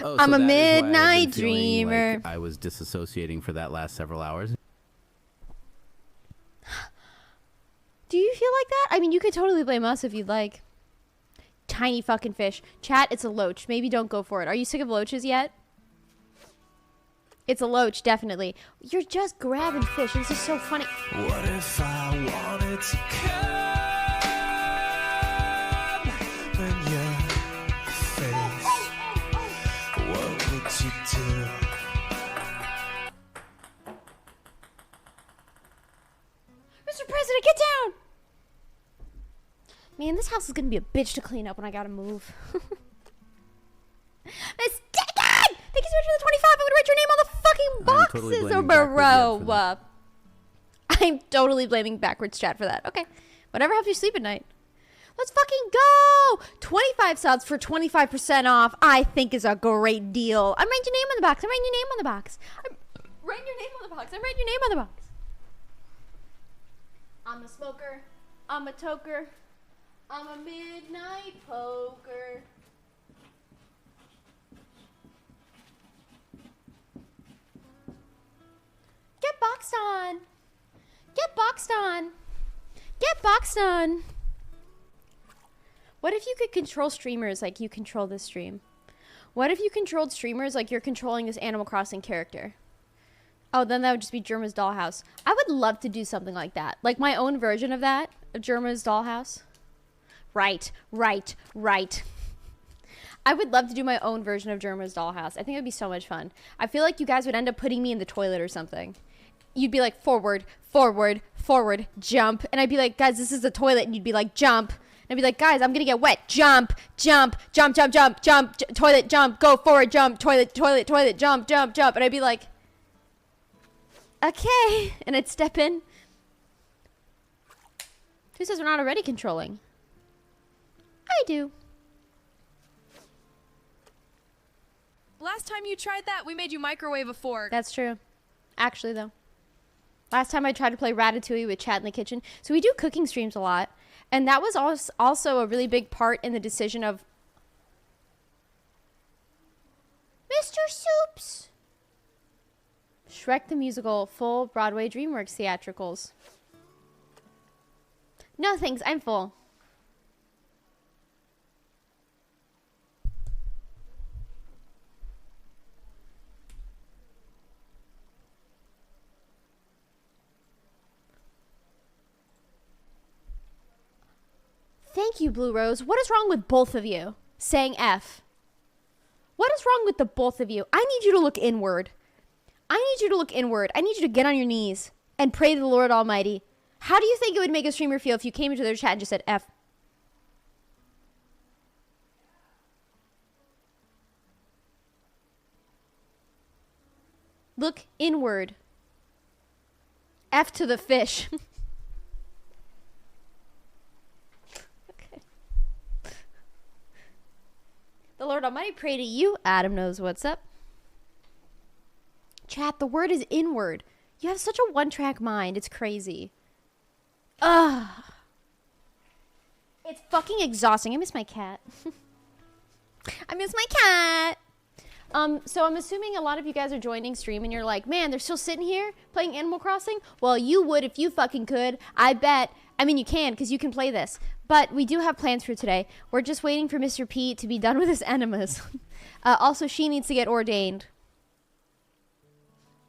Oh, I'm so a that is why I've midnight been feeling dreamer. like I was disassociating for that last several hours. Do you feel like that? I mean, you could totally blame us if you'd like. Tiny fucking fish. Chat, it's a loach. Maybe don't go for it. Are you sick of loaches yet? It's a loach, definitely. You're just grabbing fish. This is so funny. What if I wanted to come in your face? What would you do? Mr. President, get down! Man, this house is gonna be a bitch to clean up when I gotta move. Miss Dickon! Thank you so much for the 25. I'm gonna write your name on the fucking boxes, bro. I'm totally blaming backwards chat for that. Okay. Whatever helps you sleep at night. Let's fucking go! 25 subs for 25% off, I think is a great deal. I'm writing your name on the box. I'm writing your name on the box. I'm writing your name on the box. I'm writing your name on the box. I'm a smoker. I'm a toker. I'm a midnight poker. Get boxed on. Get boxed on. Get boxed on. What if you could control streamers like you control this stream? What if you controlled streamers like you're controlling this Animal Crossing character? Oh, then that would just be Germa's Dollhouse. I would love to do something like that. Like my own version of that, of Germa's Dollhouse. Right. I would love to do my own version of Germa's dollhouse. I think it would be so much fun. I feel like you guys would end up putting me in the toilet or something. You'd be like, forward, forward, forward, jump. And I'd be like, guys, this is the toilet. And you'd be like, jump. And I'd be like, guys, I'm going to get wet. Jump, jump, jump, jump, jump, jump, toilet, jump, go forward, jump, toilet, toilet, toilet, jump, jump, jump. And I'd be like, okay. And I'd step in. Who says we're not already controlling? I do. Last time you tried that, we made you microwave a fork. That's true. Actually, though. Last time I tried to play Ratatouille with Chat in the kitchen. So we do cooking streams a lot. And that was also a really big part in the decision of Mr. Soups. Shrek the Musical, full Broadway DreamWorks theatricals. No thanks, I'm full. Thank you, Blue Rose. What is wrong with both of you saying F? What is wrong with the both of you? I need you to look inward. I need you to look inward. I need you to get on your knees and pray to the Lord Almighty. How do you think it would make a streamer feel if you came into their chat and just said F? Look inward. F to the fish. The Lord Almighty pray to you. Adam knows what's up. Chat, the word is inward. You have such a one-track mind. It's crazy. Ugh. It's fucking exhausting. I miss my cat. I miss my cat. So I'm assuming a lot of you guys are joining stream and you're like, man, they're still sitting here playing Animal Crossing? Well, you would if you fucking could. I bet. I mean, you can because you can play this. But we do have plans for today. We're just waiting for Mr. P to be done with his enemas. Also, she needs to get ordained.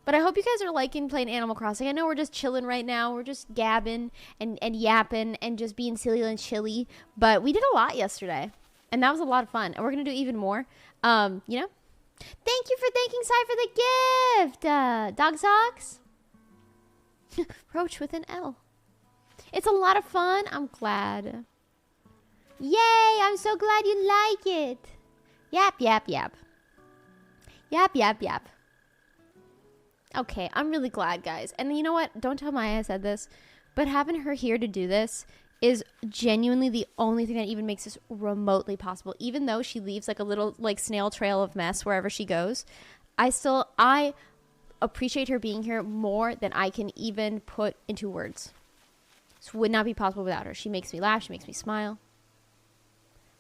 But I hope you guys are liking playing Animal Crossing. I know we're just chilling right now. We're just gabbing and yapping and just being silly and chilly. But we did a lot yesterday. And that was a lot of fun. And we're going to do even more. You know? Thank you for thanking Sai for the gift. Dog socks? Roach with an L. It's a lot of fun. I'm glad. Yay! I'm so glad you like it. Yap, yap, yap. Yap, yap, yap. Okay, I'm really glad, guys. And you know what? Don't tell Maya I said this, but having her here to do this is genuinely the only thing that even makes this remotely possible. Even though she leaves like a little like snail trail of mess wherever she goes, I appreciate her being here more than I can even put into words. This would not be possible without her. She makes me laugh. She makes me smile.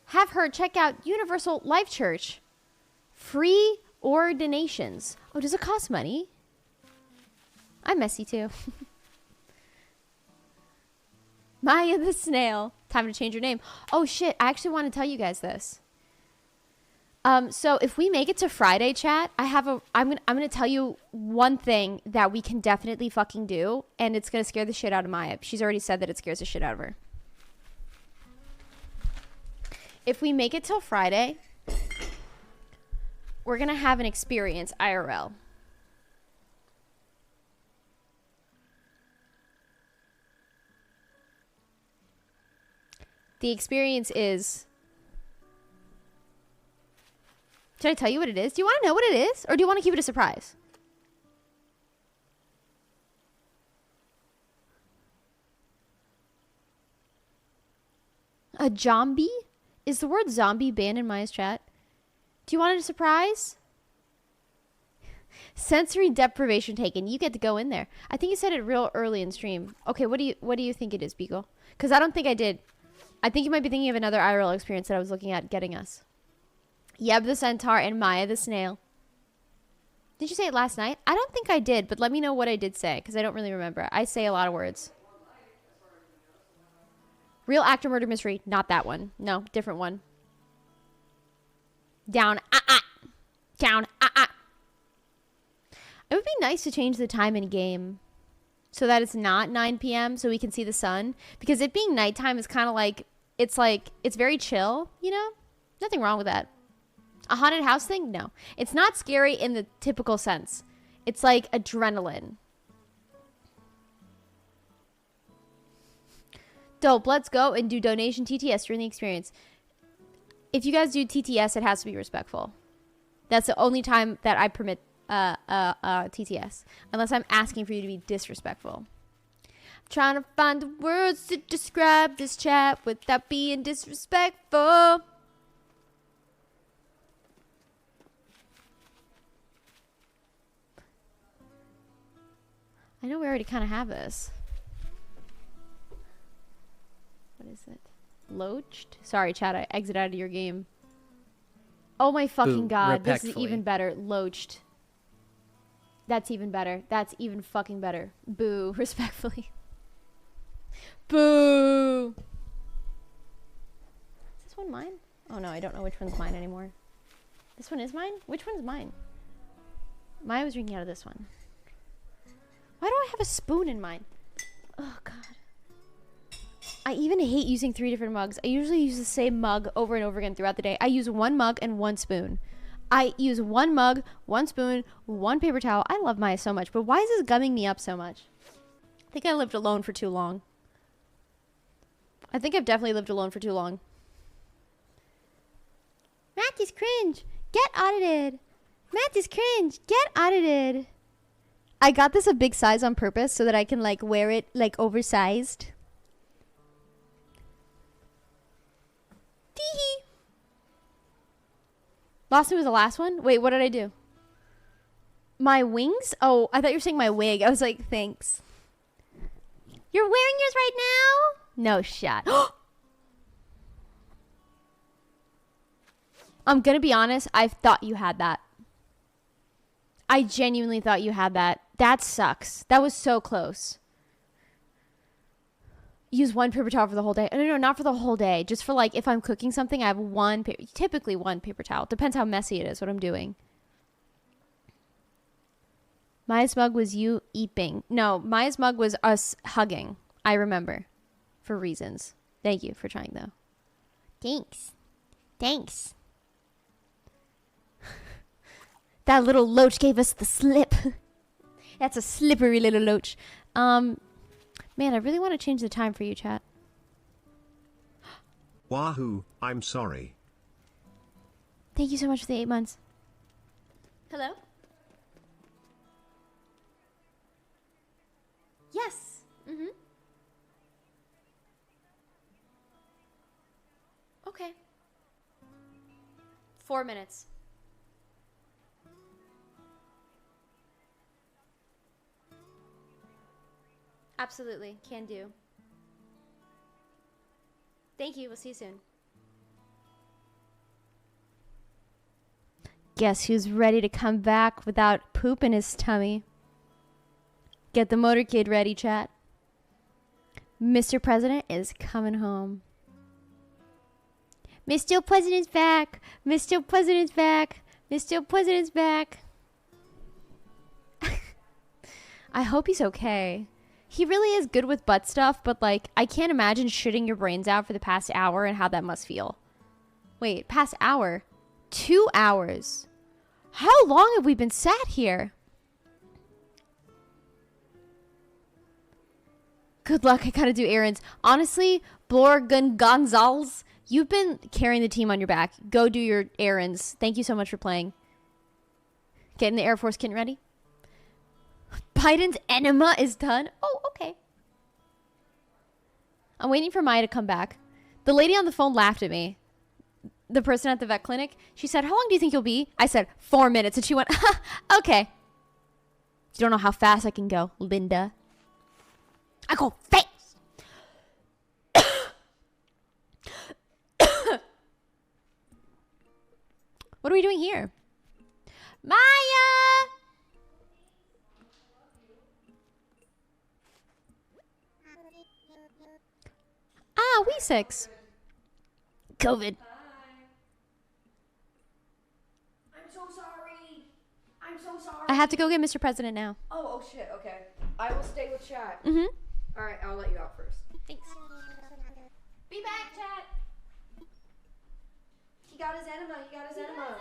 Have her check out Universal Life Church. Free ordinations. Oh, does it cost money? I'm messy too. Maya the snail. Time to change your name. Oh shit, I actually want to tell you guys this. So if we make it to Friday, chat, I'm gonna tell you one thing that we can definitely fucking do, and it's gonna scare the shit out of Maya. She's already said that it scares the shit out of her. If we make it till Friday, we're gonna have an experience IRL. The experience is... Should I tell you what it is? Do you want to know what it is? Or do you want to keep it a surprise? A zombie? Is the word zombie banned in Maya's chat? Do you want it a surprise? Sensory deprivation taken. You get to go in there. I think you said it real early in stream. Okay, what do you think it is, Beagle? Because I don't think I did. I think you might be thinking of another IRL experience that I was looking at getting us. Yeb the Centaur and Maya the Snail. Did you say it last night? I don't think I did, but let me know what I did say, because I don't really remember. I say a lot of words. Real actor murder mystery. Not that one. No, different one. Down. Down. It would be nice to change the time in game so that it's not 9 p.m. so we can see the sun. Because it being nighttime is kind of like, it's very chill, you know? Nothing wrong with that. A haunted house thing? No. It's not scary in the typical sense. It's like adrenaline. Dope. Let's go and do donation TTS during the experience. If you guys do TTS, it has to be respectful. That's the only time that I permit TTS. Unless I'm asking for you to be disrespectful. I'm trying to find the words to describe this chat without being disrespectful. I know we already kind of have this. What is it? Loached? Sorry, chat. I exit out of your game. Oh my fucking god. This is even better. Loached. That's even better. That's even fucking better. Boo. Respectfully. Boo. Is this one mine? Oh no, I don't know which one's mine anymore. This one is mine? Which one's mine? Mine was drinking out of this one. Why do I have a spoon in mine? Oh, God. I even hate using 3 different mugs. I usually use the same mug over and over again throughout the day. I use 1 mug and 1 spoon. I use 1 mug, 1 spoon, 1 paper towel. I love Maya so much, but why is this gumming me up so much? I think I lived alone for too long. I think I've definitely lived alone for too long. Matt is cringe. Get audited. Matt is cringe. Get audited. I got this a big size on purpose so that I can like wear it like oversized. Tee-hee. Lost me was the last one? Wait, what did I do? My wings? Oh, I thought you were saying my wig. I was like, thanks. You're wearing yours right now? No shot. I'm gonna be honest, I thought you had that. I genuinely thought you had that. That sucks. That was so close. Use 1 paper towel for the whole day. No, not for the whole day. Just for like, if I'm cooking something, I have typically 1 paper towel. Depends how messy it is, what I'm doing. Maya's mug was you eeping. No, Maya's mug was us hugging. I remember. For reasons. Thank you for trying, though. Thanks. Thanks. That little loach gave us the slip. That's a slippery little loach. Man, I really want to change the time for you, chat. Wahoo, I'm sorry. Thank you so much for the 8 months. Hello? Yes. Mm-hmm. Okay. 4 minutes. Absolutely. Can do. Thank you. We'll see you soon. Guess who's ready to come back without poop in his tummy? Get the motorcade ready, chat. Mr. President is coming home. Mr. President's back. Mr. President's back. Mr. President's back. I hope he's okay. He really is good with butt stuff, but like, I can't imagine shitting your brains out for the past hour and how that must feel. Wait, past hour? 2 hours. How long have we been sat here? Good luck, I gotta do errands. Honestly, Blorgan Gonzalez, you've been carrying the team on your back. Go do your errands. Thank you so much for playing. Getting the Air Force kit ready? Biden's enema is done? Oh, okay. I'm waiting for Maya to come back. The lady on the phone laughed at me. The person at the vet clinic. She said, how long do you think you'll be? I said, 4 minutes. And she went, okay. You don't know how fast I can go, Linda. I go fast. What are we doing here? Maya! Ah, Weesix. COVID. I'm so sorry. I'm so sorry. I have to go get Mr. President now. Oh shit, okay. I will stay with chat. Mm-hmm. Alright, I'll let you out first. Thanks. Be back, chat. He got his enema. He got his enema.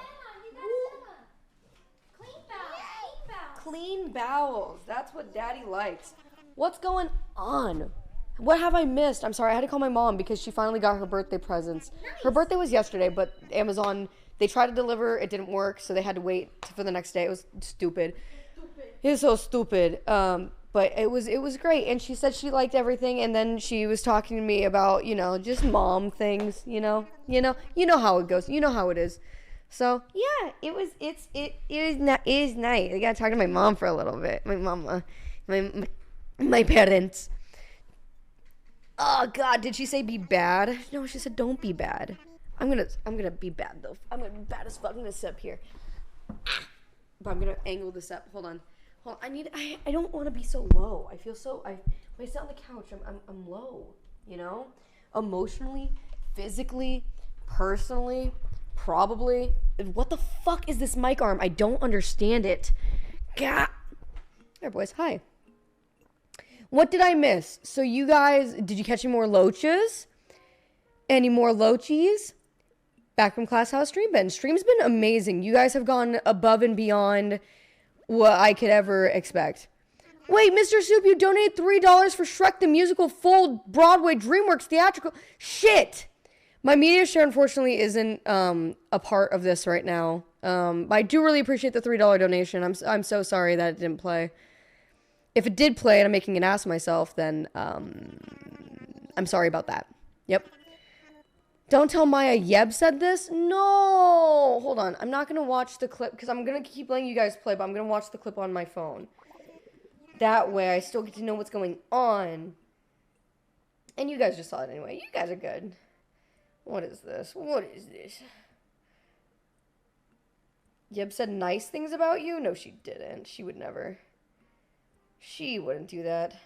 Clean bowels. Clean bowels. That's what Daddy likes. What's going on? What have I missed? I'm sorry. I had to call my mom because she finally got her birthday presents. Her birthday was yesterday, but Amazon, they tried to deliver. It didn't work, so they had to wait for the next day. It was stupid. It was so stupid. But it was great. And she said she liked everything. And then she was talking to me about, just mom things, You know how it goes. You know how it is. So yeah, it is nice. I gotta talk to my mom for a little bit. My mama, my parents. Oh God, did she say be bad? No, she said don't be bad. I'm gonna be bad though. I'm gonna be bad as fuck. I'm gonna sit up here, but I'm gonna angle this up. Hold on. I don't want to be so low. I feel so. When I sit on the couch, I'm low. Emotionally, physically, personally, probably. What the fuck is this mic arm? I don't understand it. God. There, boys. Hi. What did I miss? So you guys, did you catch any more loaches? Any more loachies? Back from class, how's stream been? Stream's been amazing. You guys have gone above and beyond what I could ever expect. Wait, Mr. Soup, you donated $3 for Shrek the Musical full Broadway DreamWorks theatrical. Shit! My media share, unfortunately, isn't a part of this right now. But I do really appreciate the $3 donation. I'm so sorry that it didn't play. If it did play and I'm making an ass of myself, then I'm sorry about that. Yep. Don't tell Maya Yeb said this. No. Hold on. I'm not going to watch the clip because I'm going to keep letting you guys play, but I'm going to watch the clip on my phone. That way I still get to know what's going on. And you guys just saw it anyway. You guys are good. What is this? What is this? Yeb said nice things about you? No, she didn't. She would never. She wouldn't do that.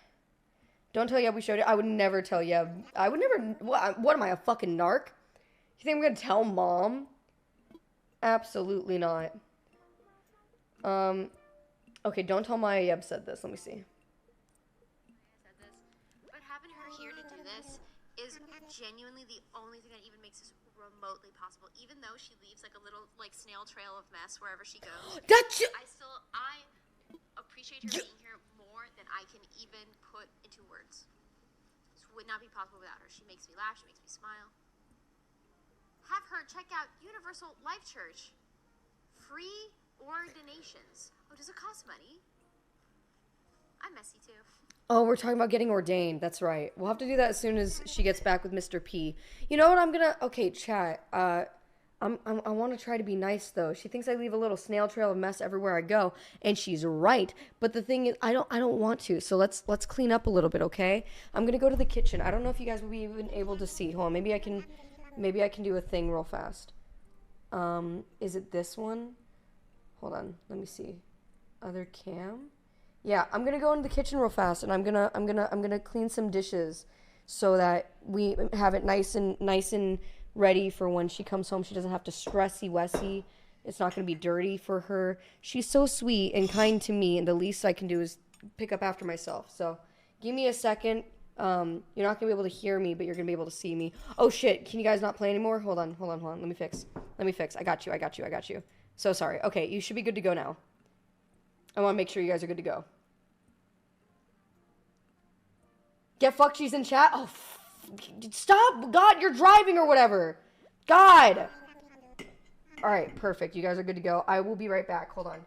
Don't tell Yeb we showed it. I would never tell Yeb. I would never. What am I, a fucking narc? You think I'm gonna tell Mom? Absolutely not. Okay, don't tell Maya Yeb said this. Let me see. But having her here to do this is genuinely the only thing that even makes this remotely possible. Even though she leaves like a little snail trail of mess wherever she goes. I appreciate her being here more than I can even put into words. This would not be possible without her. She makes me laugh. She makes me smile. Have her check out Universal Life Church. Free ordinations. Oh, does it cost money? I'm messy too. Oh, we're talking about getting ordained. That's right. We'll have to do that as soon as she gets back with Mr. P. You know what I'm gonna... Okay, chat. I want to try to be nice, though. She thinks I leave a little snail trail of mess everywhere I go, and she's right. But the thing is, I don't want to. So let's clean up a little bit, okay? I'm gonna go to the kitchen. I don't know if you guys will be even able to see. Hold on, maybe I can do a thing real fast. Is it this one? Hold on, let me see. Other cam. Yeah, I'm gonna go into the kitchen real fast, and I'm gonna clean some dishes so that we have it nice and ready for when she comes home. She doesn't have to stressy-wessy. It's not gonna be dirty for her. She's so sweet and kind to me, and the least I can do is pick up after myself. So give me a second. You're not gonna be able to hear me, but you're gonna be able to see me. Oh shit, can you guys not play anymore? Hold on. Let me fix. I got you. So sorry. Okay, you should be good to go now. I want to make sure you guys are good to go. Get fucked, she's in chat. Oh, stop. God, you're driving or whatever. God. All right, perfect. You guys are good to go. I will be right back. Hold on.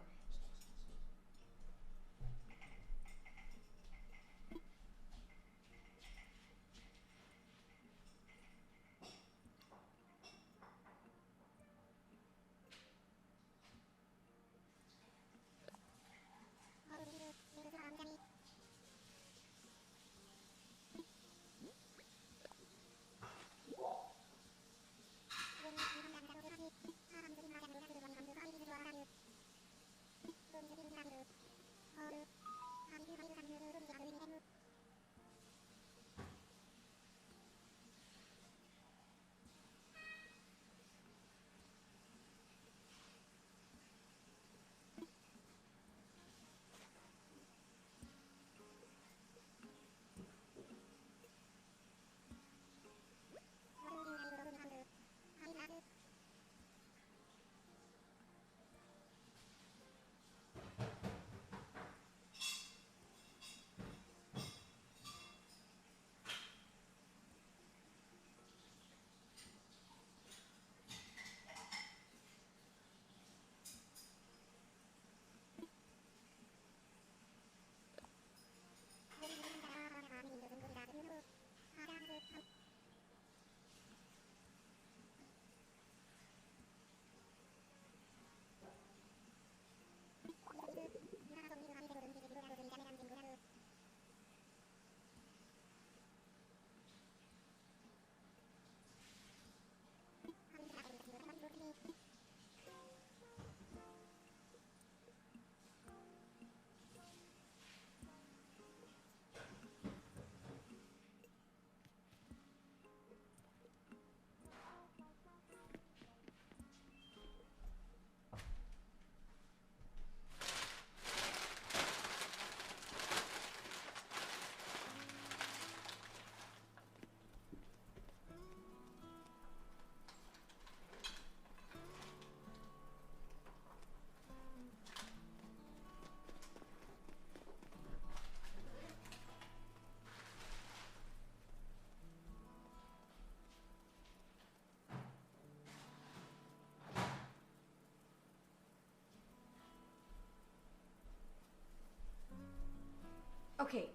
okay.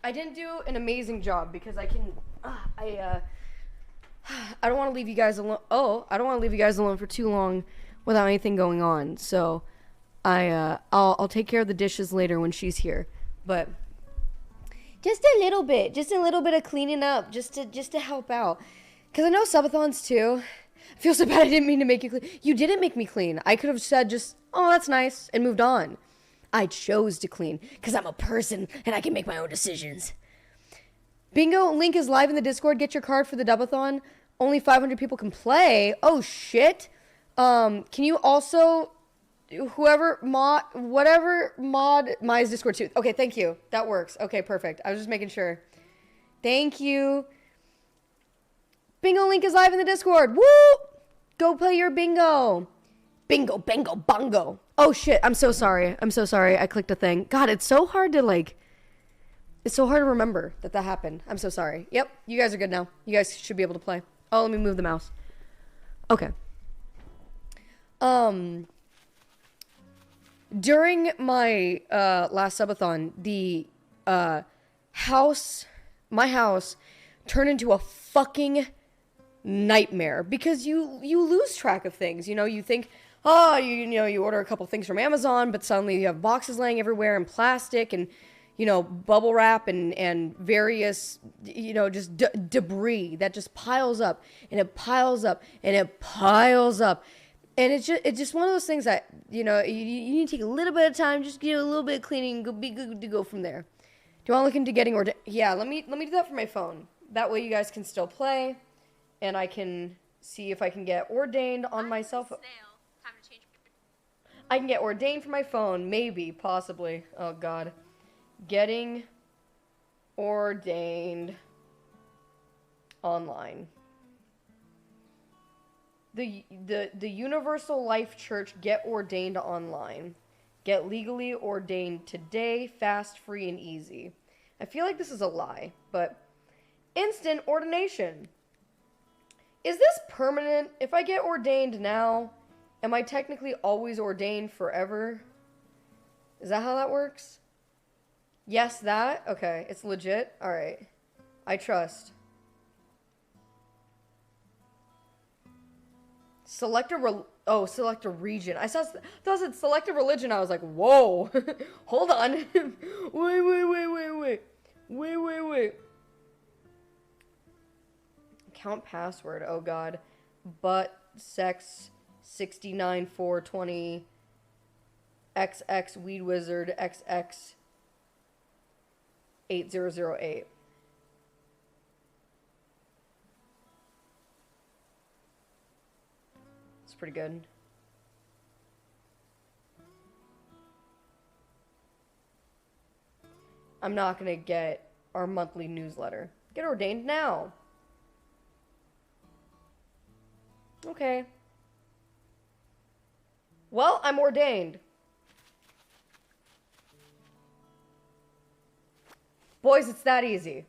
I didn't do an amazing job because I can, I don't want to leave you guys alone. Oh, I don't want to leave you guys alone for too long without anything going on. So I'll take care of the dishes later when she's here. But just a little bit of cleaning up just to help out. Cause I know subathons too. I feel so bad I didn't mean to make you clean. You didn't make me clean. I could have said just, oh, that's nice, and moved on. I chose to clean because I'm a person and I can make my own decisions. Bingo, link is live in the Discord. Get your card for the Dubathon. Only 500 people can play. Oh, shit. Can you also, whatever mod my Discord too. Okay, thank you. That works. Okay, perfect. I was just making sure. Thank you. Bingo, link is live in the Discord. Woo! Go play your bingo. Bingo, bango, bongo. Oh, shit. I'm so sorry. I clicked a thing. God, it's so hard to, it's so hard to remember that happened. I'm so sorry. Yep, you guys are good now. You guys should be able to play. Oh, let me move the mouse. Okay. During my last subathon, my house turned into a fucking nightmare because you lose track of things. You know, you think, oh, you order a couple things from Amazon, but suddenly you have boxes laying everywhere and plastic and, bubble wrap and various, just debris that just piles up and it piles up and it piles up. And it's just one of those things that, you need to take a little bit of time, just get a little bit of cleaning, be good to go from there. Do I look into getting ordained? Yeah, let me do that for my phone. That way you guys can still play and I can see if I can get ordained on my cell phone. I can get ordained for my phone, maybe, possibly. Oh, God. Getting ordained online. The Universal Life Church Get Ordained Online. Get legally ordained today, fast, free, and easy. I feel like this is a lie, but instant ordination. Is this permanent? If I get ordained now, am I technically always ordained forever? Is that how that works? Yes, that? Okay, it's legit? Alright. I trust. Select a region. I thought it said select a religion. I was like, whoa. Hold on. Wait. Account password. Oh, God. Butt sex 69420 XX Weed Wizard XX 8008. It's pretty good. I'm not gonna get our monthly newsletter. Get ordained now. Okay. Well, I'm ordained. Boys, it's that easy.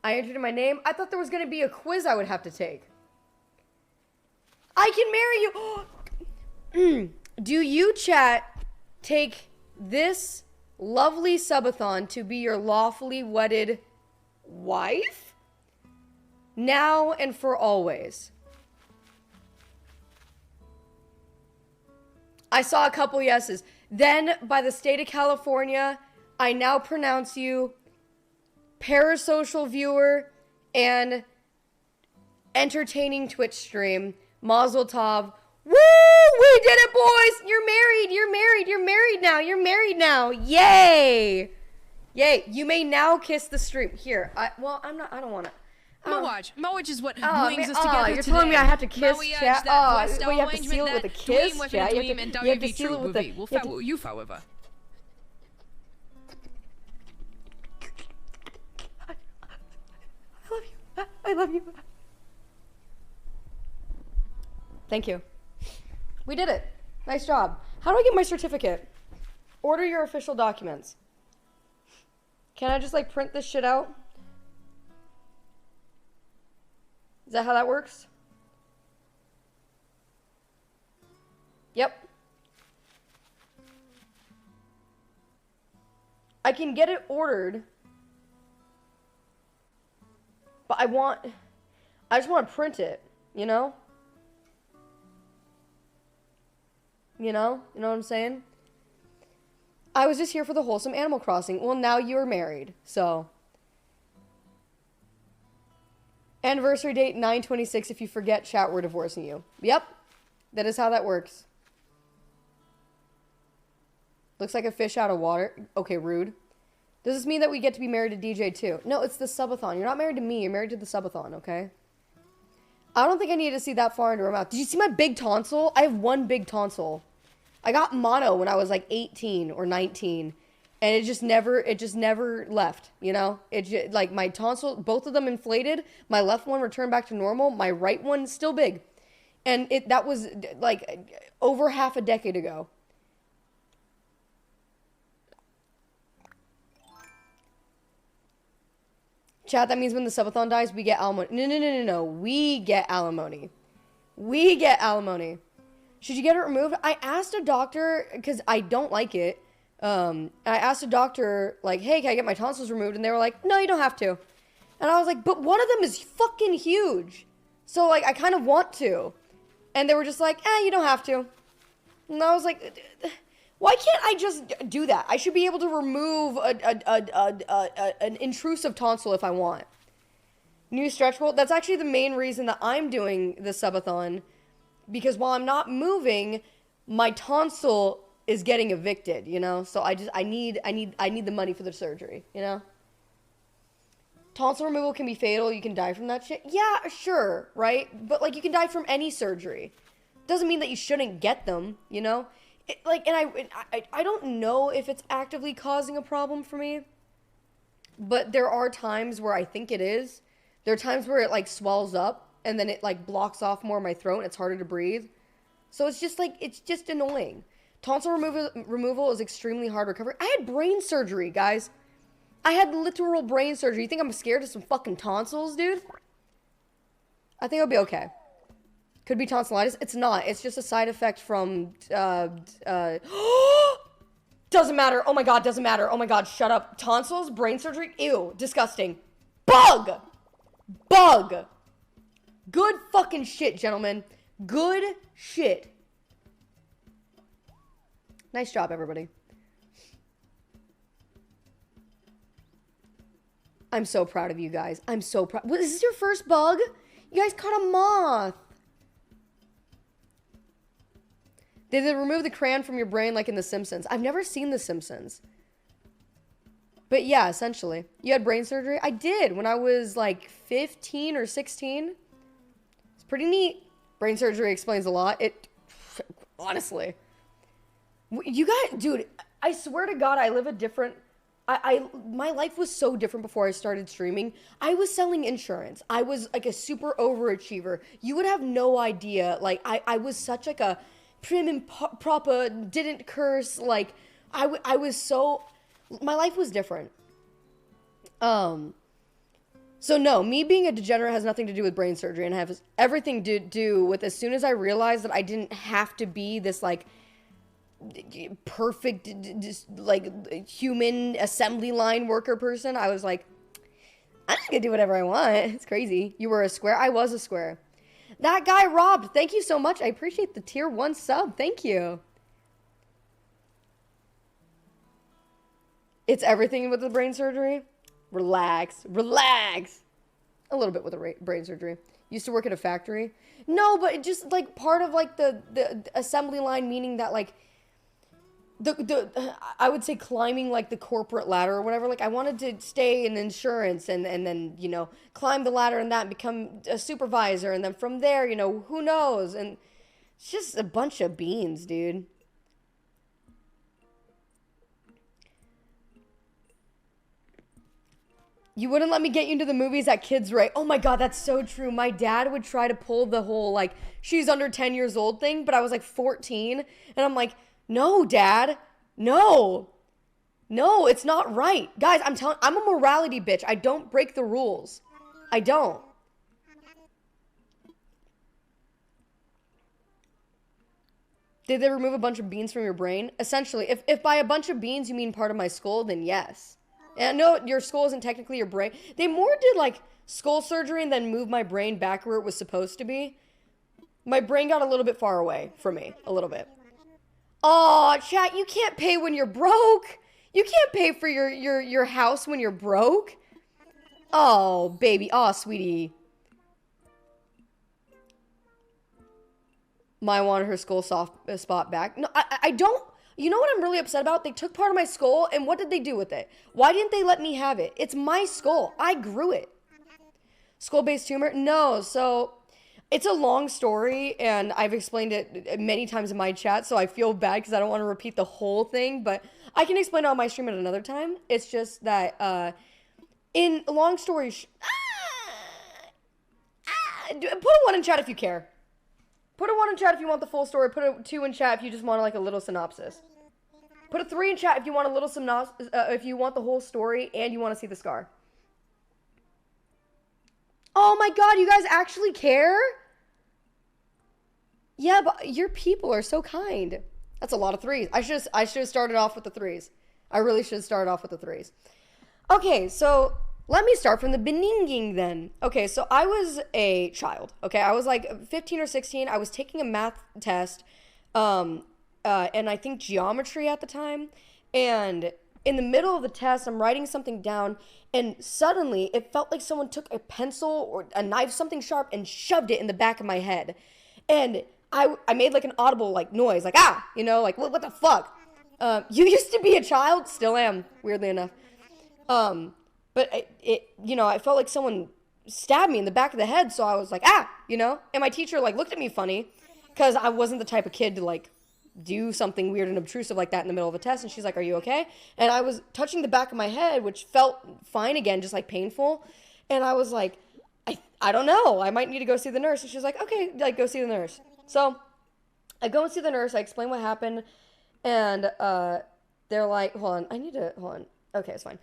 I entered in my name. I thought there was going to be a quiz I would have to take. I can marry you. Do you, chat, take this lovely subathon to be your lawfully wedded wife? Now and for always. I saw a couple yeses. Then, by the state of California, I now pronounce you parasocial viewer and entertaining Twitch stream. Mazel tov. Woo! We did it, boys! You're married now. Yay! You may now kiss the stream. Here, I don't want to. Mowage is what brings us together you're today. telling me I have to kiss, chat? You have to seal it with a kiss, chat? You have to seal it with a... You, however. I love you. Thank you. We did it. Nice job. How do I get my certificate? Order your official documents. Can I just print this shit out? Is that how that works? Yep. I can get it ordered. But I just want to print it, you know? You know what I'm saying? I was just here for the wholesome Animal Crossing. Well, now you're married, so. Anniversary date 9/26. If you forget, chat, we're divorcing you. Yep, that is how that works. Looks like a fish out of water. Okay, rude. Does this mean that we get to be married to DJ too? No, it's the subathon. You're not married to me. You're married to the subathon, okay? I don't think I need to see that far into her mouth. Did you see my big tonsil? I have one big tonsil. I got mono when I was like 18 or 19. And it just never left, you know? Like my tonsil, both of them inflated. My left one returned back to normal. My right one still big. And that was like over half a decade ago. Chat, that means when the subathon dies, we get alimony. No. We get alimony. We get alimony. Should you get it removed? I asked a doctor, because I don't like it. I asked a doctor, like, hey, can I get my tonsils removed? And they were like, no, you don't have to. And I was like, but one of them is fucking huge. So, like, I kind of want to. And they were just like, you don't have to. And I was like, why can't I just do that? I should be able to remove an intrusive tonsil if I want. New stretch goal. That's actually the main reason that I'm doing the subathon. Because while I'm not moving, my tonsil is getting evicted, you know? So I need the money for the surgery, you know? Tonsil removal can be fatal. You can die from that shit. Yeah, sure, right? But, like, you can die from any surgery. Doesn't mean that you shouldn't get them, you know? I don't know if it's actively causing a problem for me. But there are times where I think it is. There are times where it, like, swells up. And then it, like, blocks off more of my throat. And it's harder to breathe. So it's just, like, it's just annoying. Tonsil removal is extremely hard recovery. I had brain surgery, guys. I had literal brain surgery. You think I'm scared of some fucking tonsils, dude? I think I'll be okay. Could be tonsillitis. It's not. It's just a side effect from, doesn't matter. Oh my god, doesn't matter. Oh my god, shut up. Tonsils, brain surgery, ew, disgusting. Bug! Bug! Good fucking shit, gentlemen. Good shit. Nice job, everybody. I'm so proud of you guys. I'm so proud. Is this your first bug? You guys caught a moth. Did they remove the crayon from your brain like in The Simpsons? I've never seen The Simpsons. But yeah, essentially. You had brain surgery? I did when I was like 15 or 16. It's pretty neat. Brain surgery explains a lot. Honestly. You guys, dude, I swear to God, I live a different... my life was so different before I started streaming. I was selling insurance. I was like a super overachiever. You would have no idea. Like, I was such like a prim and proper, didn't curse. Like, I was so... My life was different. So no, me being a degenerate has nothing to do with brain surgery and has everything to do with as soon as I realized that I didn't have to be this like perfect like human assembly line worker person. I was like, I'm just gonna do whatever I want. It's crazy. You were a square? I was a square. That guy robbed. Thank you so much. I appreciate the tier 1 sub. Thank you. It's everything with the brain surgery. Relax. Relax. A little bit with the brain surgery. Used to work at a factory. No, but it just like part of like the assembly line, meaning that like I would say climbing like the corporate ladder or whatever. Like I wanted to stay in insurance and then, you know, climb the ladder and that and become a supervisor. And then from there, you know, who knows? And it's just a bunch of beans, dude. You wouldn't let me get you into the movies at kids' rate. Oh my god, that's so true. My dad would try to pull the whole, like, she's under 10 years old thing, but I was, like, 14. And I'm like, no, Dad. No. No, it's not right. Guys, I'm a morality bitch. I don't break the rules. I don't. Did they remove a bunch of beans from your brain? Essentially, if by a bunch of beans you mean part of my skull, then yes. And no, your skull isn't technically your brain. They more did like skull surgery and then move my brain back where it was supposed to be. My brain got a little bit far away from me, a little bit. Oh, chat, you can't pay when you're broke. You can't pay for your house when you're broke. Oh, baby. Oh, sweetie. Maya wanted her skull spot back. No, I don't. You know what I'm really upset about? They took part of my skull, and what did they do with it? Why didn't they let me have it? It's my skull. I grew it. Skull-based tumor? No, so it's a long story, and I've explained it many times in my chat, so I feel bad because I don't want to repeat the whole thing, but I can explain it on my stream at another time. It's just that, in a long story, put a 1 in chat if you care. Put a 1 in chat if you want the full story. Put a 2 in chat if you just want like a little synopsis. Put a 3 in chat if you want a little synopsis, if you want the whole story and you want to see the scar. Oh my god, you guys actually care? Yeah, but your people are so kind. That's a lot of 3s. I should have started off with the 3s. I really should have started off with the 3s. Okay, so let me start from the beginning then. Okay, so I was a child. Okay, I was like 15 or 16. I was taking a math test, and I think geometry at the time. And in the middle of the test, I'm writing something down, and suddenly it felt like someone took a pencil or a knife, something sharp, and shoved it in the back of my head. And I made like an audible like noise, like ah, you know, like what the fuck? You used to be a child, still am, weirdly enough. But I felt like someone stabbed me in the back of the head, so I was like, ah, you know? And my teacher, like, looked at me funny, because I wasn't the type of kid to, like, do something weird and obtrusive like that in the middle of a test, and she's like, are you okay? And I was touching the back of my head, which felt fine again, just, like, painful, and I was like, I don't know, I might need to go see the nurse, and she's like, okay, like, go see the nurse. So, I go and see the nurse, I explain what happened, and, they're like, hold on, okay, it's fine.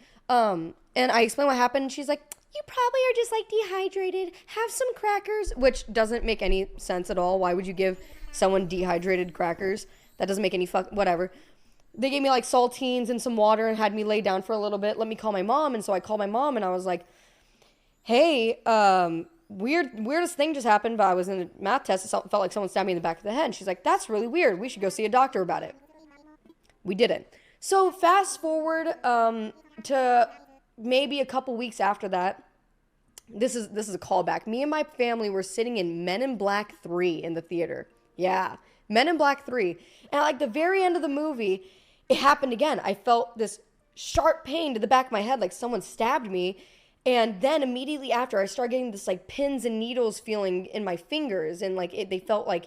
And I explained what happened, and she's like, you probably are just, like, dehydrated. Have some crackers, which doesn't make any sense at all. Why would you give someone dehydrated crackers? That doesn't make any whatever. They gave me, like, saltines and some water and had me lay down for a little bit. Let me call my mom, and so I called my mom, and I was like, hey, weirdest thing just happened, but I was in a math test. It felt like someone stabbed me in the back of the head, and she's like, that's really weird. We should go see a doctor about it. We didn't. So fast forward to maybe a couple weeks after that. This is a callback. Me and my family were sitting in Men in Black 3 in the theater. Yeah, Men in Black 3. And at like the very end of the movie, it happened again. I felt this sharp pain to the back of my head, like someone stabbed me. And then immediately after, I started getting this like pins and needles feeling in my fingers, and like they felt like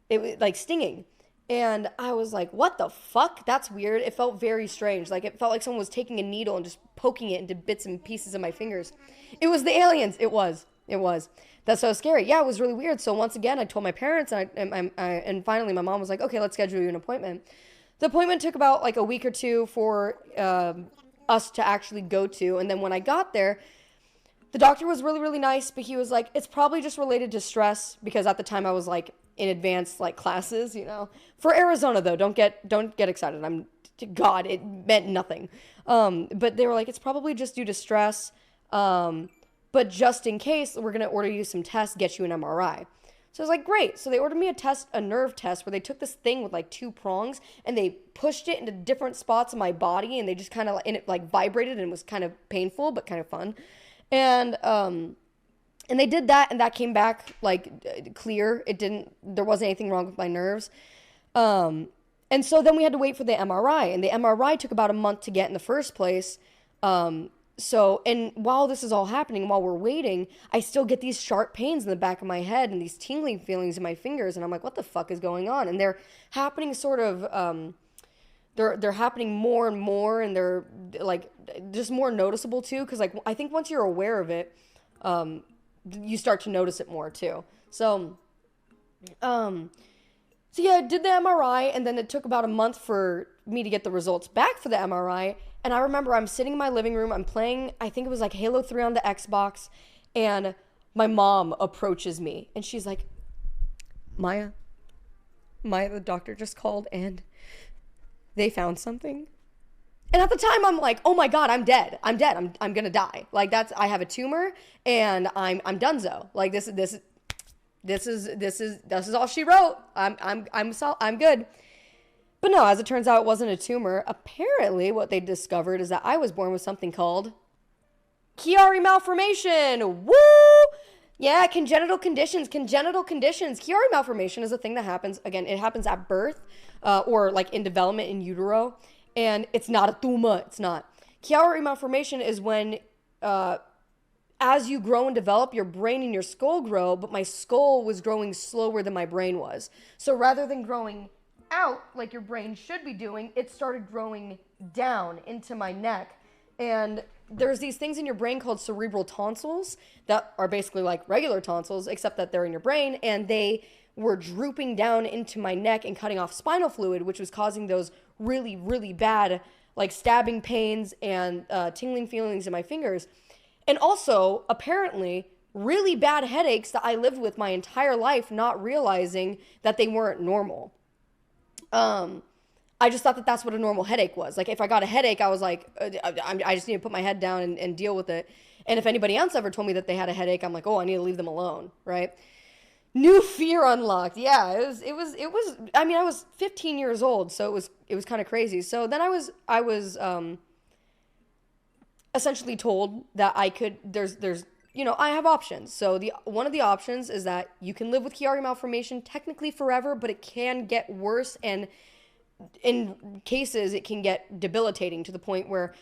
it was like stinging. And I was like, what the fuck? That's weird. It felt very strange. Like, it felt like someone was taking a needle and just poking it into bits and pieces of my fingers. It was the aliens. It was. That's so scary. Yeah, it was really weird. So once again, I told my parents, and finally my mom was like, okay, let's schedule you an appointment. The appointment took about like a week or two for us to actually go to. And then when I got there, the doctor was really, really nice, but he was like, it's probably just related to stress, because at the time I was like in advanced like classes, you know. For Arizona though, don't get excited. God, it meant nothing. But they were like, it's probably just due to stress. But just in case, we're gonna order you some tests, get you an MRI. So I was like, great. So they ordered me a nerve test, where they took this thing with like 2 prongs and they pushed it into different spots of my body, and they just kind of, and it like vibrated, and it was kind of painful, but kind of fun. And they did that, and that came back like clear. There wasn't anything wrong with my nerves. And so then we had to wait for the MRI, and the MRI took about a month to get in the first place. And while this is all happening, while we're waiting, I still get these sharp pains in the back of my head and these tingling feelings in my fingers. And I'm like, what the fuck is going on? And they're happening sort of, they're happening more and more, and they're like just more noticeable too. Cause like, I think once you're aware of it, you start to notice it more too. So yeah, I did the MRI, and then it took about a month for me to get the results back for the MRI. And I remember I'm sitting in my living room, I'm playing, I think it was like Halo 3 on the Xbox, and my mom approaches me, and she's like, Maya, the doctor just called and they found something. And at the time I'm like, oh my God, I'm dead. I'm gonna die. Like I have a tumor and I'm donezo. Like this is all she wrote. I'm good. But no, as it turns out, it wasn't a tumor. Apparently what they discovered is that I was born with something called Chiari malformation. Woo! Yeah, congenital conditions. Chiari malformation is a thing that happens. Again, it happens at birth or like in development in utero. And it's not a tumor. It's not. Chiari malformation is when as you grow and develop, your brain and your skull grow, but my skull was growing slower than my brain was. So rather than growing out like your brain should be doing, it started growing down into my neck. And there's these things in your brain called cerebral tonsils that are basically like regular tonsils, except that they're in your brain, and they were drooping down into my neck and cutting off spinal fluid, which was causing those really, really bad like stabbing pains and tingling feelings in my fingers. And also, apparently, really bad headaches that I lived with my entire life, not realizing that they weren't normal. I just thought that that's what a normal headache was. Like, if I got a headache, I was like, I just need to put my head down and deal with it. And if anybody else ever told me that they had a headache, I'm like, oh, I need to leave them alone, right? New fear unlocked. Yeah, it was. I mean, I was 15 years old, so it was kind of crazy. So then I was essentially told that I could. There's I have options. So one of the options is that you can live with Chiari malformation technically forever, but it can get worse, and in cases it can get debilitating to the point where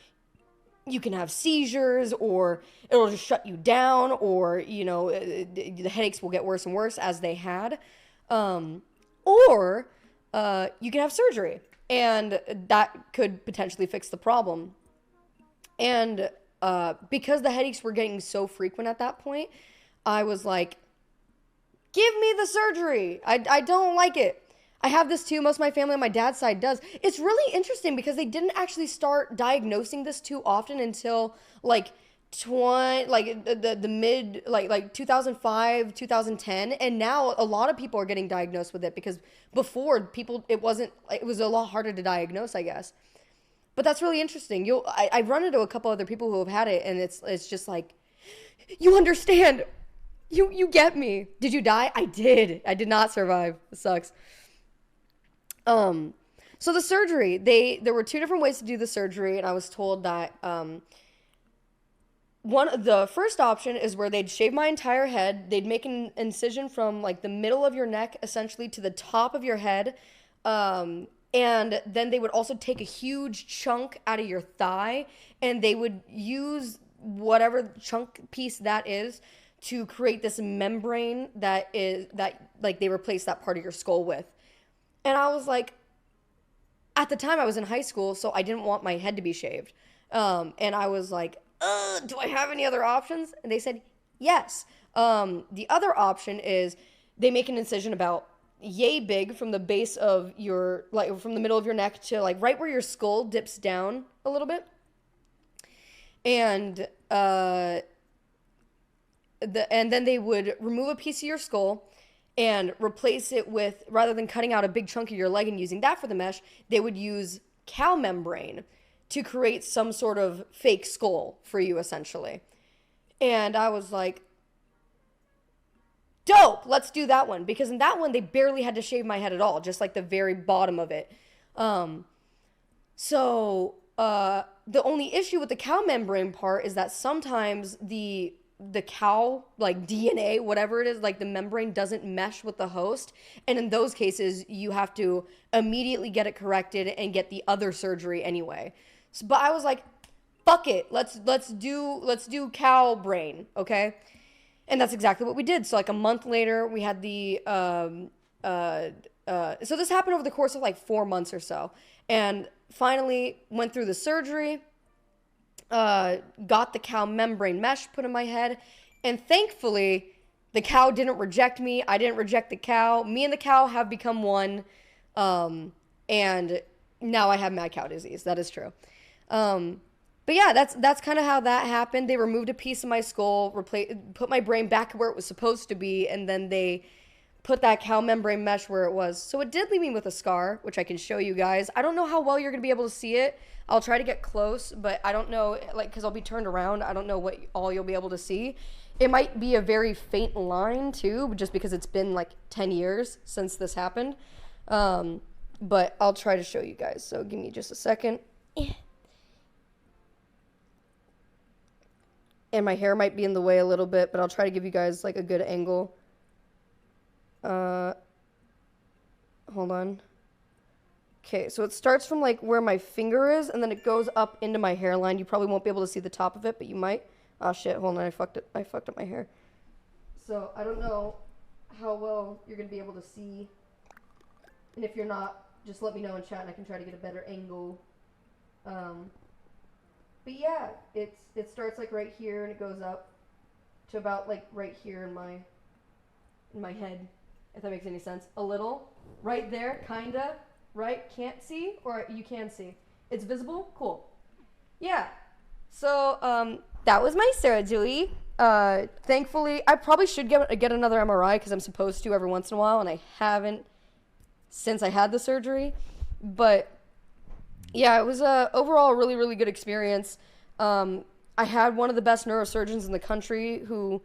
you can have seizures, or it'll just shut you down, or the headaches will get worse and worse as they had, or you can have surgery, and that could potentially fix the problem. And because the headaches were getting so frequent at that point, I was like, give me the surgery. I don't like it. I have this too. Most of my family on my dad's side does. It's really interesting because they didn't actually start diagnosing this too often until like the mid 2005, 2010, and now a lot of people are getting diagnosed with it, because before it was a lot harder to diagnose, I guess. But that's really interesting. I've run into a couple other people who have had it, and it's just like, you understand. You get me. Did you die? I did. I did not survive. It sucks. So the surgery, there were two different ways to do the surgery, and I was told that the first option is where they'd shave my entire head. They'd make an incision from like the middle of your neck essentially to the top of your head. And then they would also take a huge chunk out of your thigh, and they would use whatever chunk piece that is to create this membrane that they replace that part of your skull with. And I was like, at the time I was in high school, so I didn't want my head to be shaved. And I was like, do I have any other options? And they said, yes. The other option is they make an incision about yay big from the base of your, like from the middle of your neck to like right where your skull dips down a little bit. And then they would remove a piece of your skull and replace it with, rather than cutting out a big chunk of your leg and using that for the mesh, they would use cow membrane to create some sort of fake skull for you, essentially. And I was like, dope, let's do that one. Because in that one, they barely had to shave my head at all, just like the very bottom of it. So the only issue with the cow membrane part is that sometimes the cow, like DNA, whatever it is, like the membrane doesn't mesh with the host. And in those cases, you have to immediately get it corrected and get the other surgery anyway. So, but I was like, fuck it. Let's do cow brain. Okay. And that's exactly what we did. So like a month later, we had so this happened over the course of like 4 months or so, and finally went through the surgery. Got the cow membrane mesh put in my head, and thankfully the cow didn't reject me. I didn't reject the cow. Me and the cow have become one, and now I have mad cow disease. That is true. But yeah, that's kind of how that happened. They removed a piece of my skull, put my brain back where it was supposed to be, and then they put that cow membrane mesh where it was. So it did leave me with a scar, which I can show you guys. I don't know how well you're going to be able to see it. I'll try to get close, but I don't know, like, because I'll be turned around. I don't know what all you'll be able to see. It might be a very faint line, too, just because it's been, like, 10 years since this happened. But I'll try to show you guys. So give me just a second. And my hair might be in the way a little bit, but I'll try to give you guys, like, a good angle. Hold on. Okay, so it starts from, like, where my finger is, and then it goes up into my hairline. You probably won't be able to see the top of it, but you might. Oh, shit, hold on, I fucked up my hair. So, I don't know how well you're going to be able to see. And if you're not, just let me know in chat, and I can try to get a better angle. But yeah, it starts, like, right here, and it goes up to about, like, right here in my head, if that makes any sense. A little. Right there, kinda. Right? Can't see? Or you can see? It's visible? Cool. Yeah. So, that was my surgery. Thankfully, I probably should get another MRI because I'm supposed to every once in a while, and I haven't since I had the surgery. But, yeah, it was overall a really, really good experience. I had one of the best neurosurgeons in the country who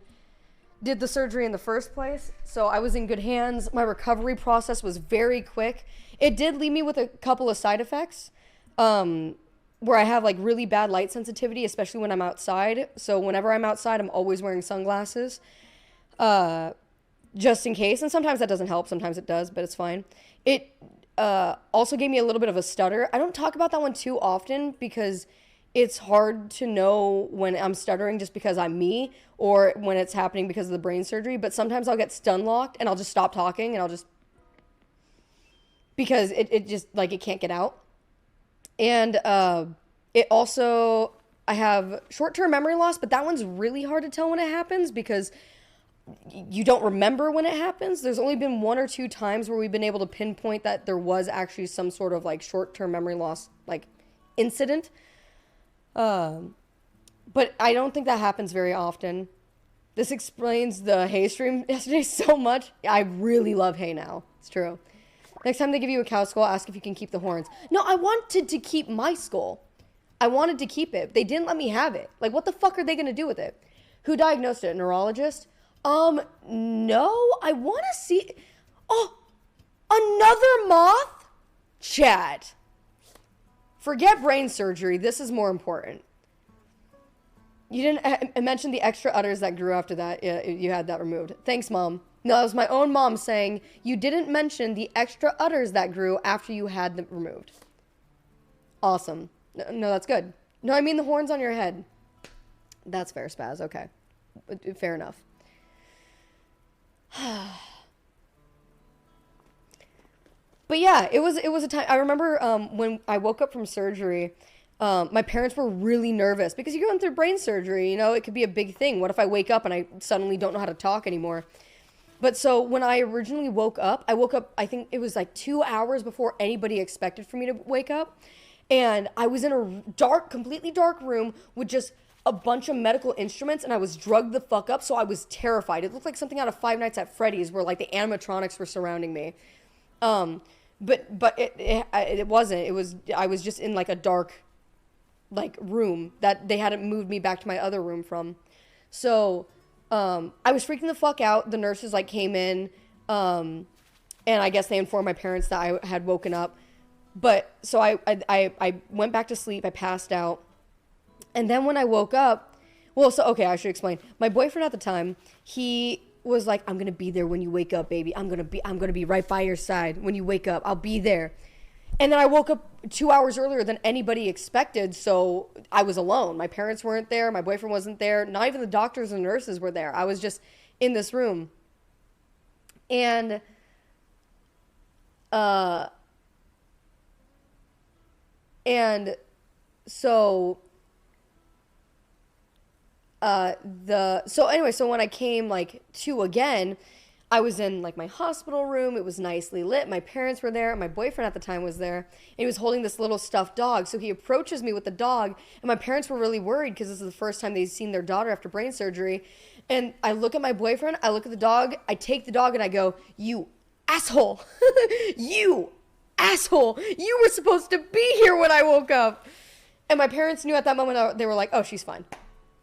did the surgery in the first place, so I was in good hands. My recovery process was very quick. It did leave me with a couple of side effects, where I have, like, really bad light sensitivity, especially when I'm outside. So whenever I'm outside, I'm always wearing sunglasses, just in case. And sometimes that doesn't help. Sometimes it does, but it's fine. It also gave me a little bit of a stutter. I don't talk about that one too often because it's hard to know when I'm stuttering just because I'm me or when it's happening because of the brain surgery. But sometimes I'll get stun locked and I'll just stop talking and I'll just... because it just, like, it can't get out. And it also... I have short-term memory loss, but that one's really hard to tell when it happens because you don't remember when it happens. There's only been 1 or 2 times where we've been able to pinpoint that there was actually some sort of, like, short-term memory loss, like, incident. But I don't think that happens very often. This explains the hay stream yesterday so much. I really love hay now. It's true. Next time they give you a cow skull, ask if you can keep the horns. No, I wanted to keep my skull. I wanted to keep it. They didn't let me have it. Like, what the fuck are they going to do with it? Who diagnosed it? A neurologist? No. I want to see... Oh, another moth? Chat. Forget brain surgery. This is more important. You didn't mention the extra udders that grew after that. Yeah, you had that removed. Thanks, Mom. No, that was my own mom saying you didn't mention the extra udders that grew after you had them removed. Awesome. No, that's good. No, I mean the horns on your head. That's fair, Spaz. Okay. Fair enough. But yeah, it was a time. I remember when I woke up from surgery, my parents were really nervous because you're going through brain surgery, you know, it could be a big thing. What if I wake up and I suddenly don't know how to talk anymore? But so when I originally woke up, I think it was like 2 hours before anybody expected for me to wake up. And I was in a completely dark room with just a bunch of medical instruments, and I was drugged the fuck up, so I was terrified. It looked like something out of Five Nights at Freddy's where, like, the animatronics were surrounding me. But it wasn't. I was just in, like, a dark, like, room that they hadn't moved me back to my other room from. So I was freaking the fuck out. The nurses, like, came in, and I guess they informed my parents that I had woken up. But so I went back to sleep. I passed out. And then when I woke up, okay, I should explain. My boyfriend at the time, he was like, I'm going to be there when you wake up, baby. I'm going to be right by your side when you wake up. I'll be there. And then I woke up 2 hours earlier than anybody expected. So I was alone. My parents weren't there. My boyfriend wasn't there. Not even the doctors and nurses were there. I was just in this room. And, so so when I came, like, to again, I was in like my hospital room. It was nicely lit. My parents were there. My boyfriend at the time was there. And he was holding this little stuffed dog. So he approaches me with the dog. And my parents were really worried because this is the first time they'd seen their daughter after brain surgery. And I look at my boyfriend. I look at the dog. I take the dog and I go, "You asshole. You asshole. You were supposed to be here when I woke up." And my parents knew at that moment. They were like, "Oh, she's fine.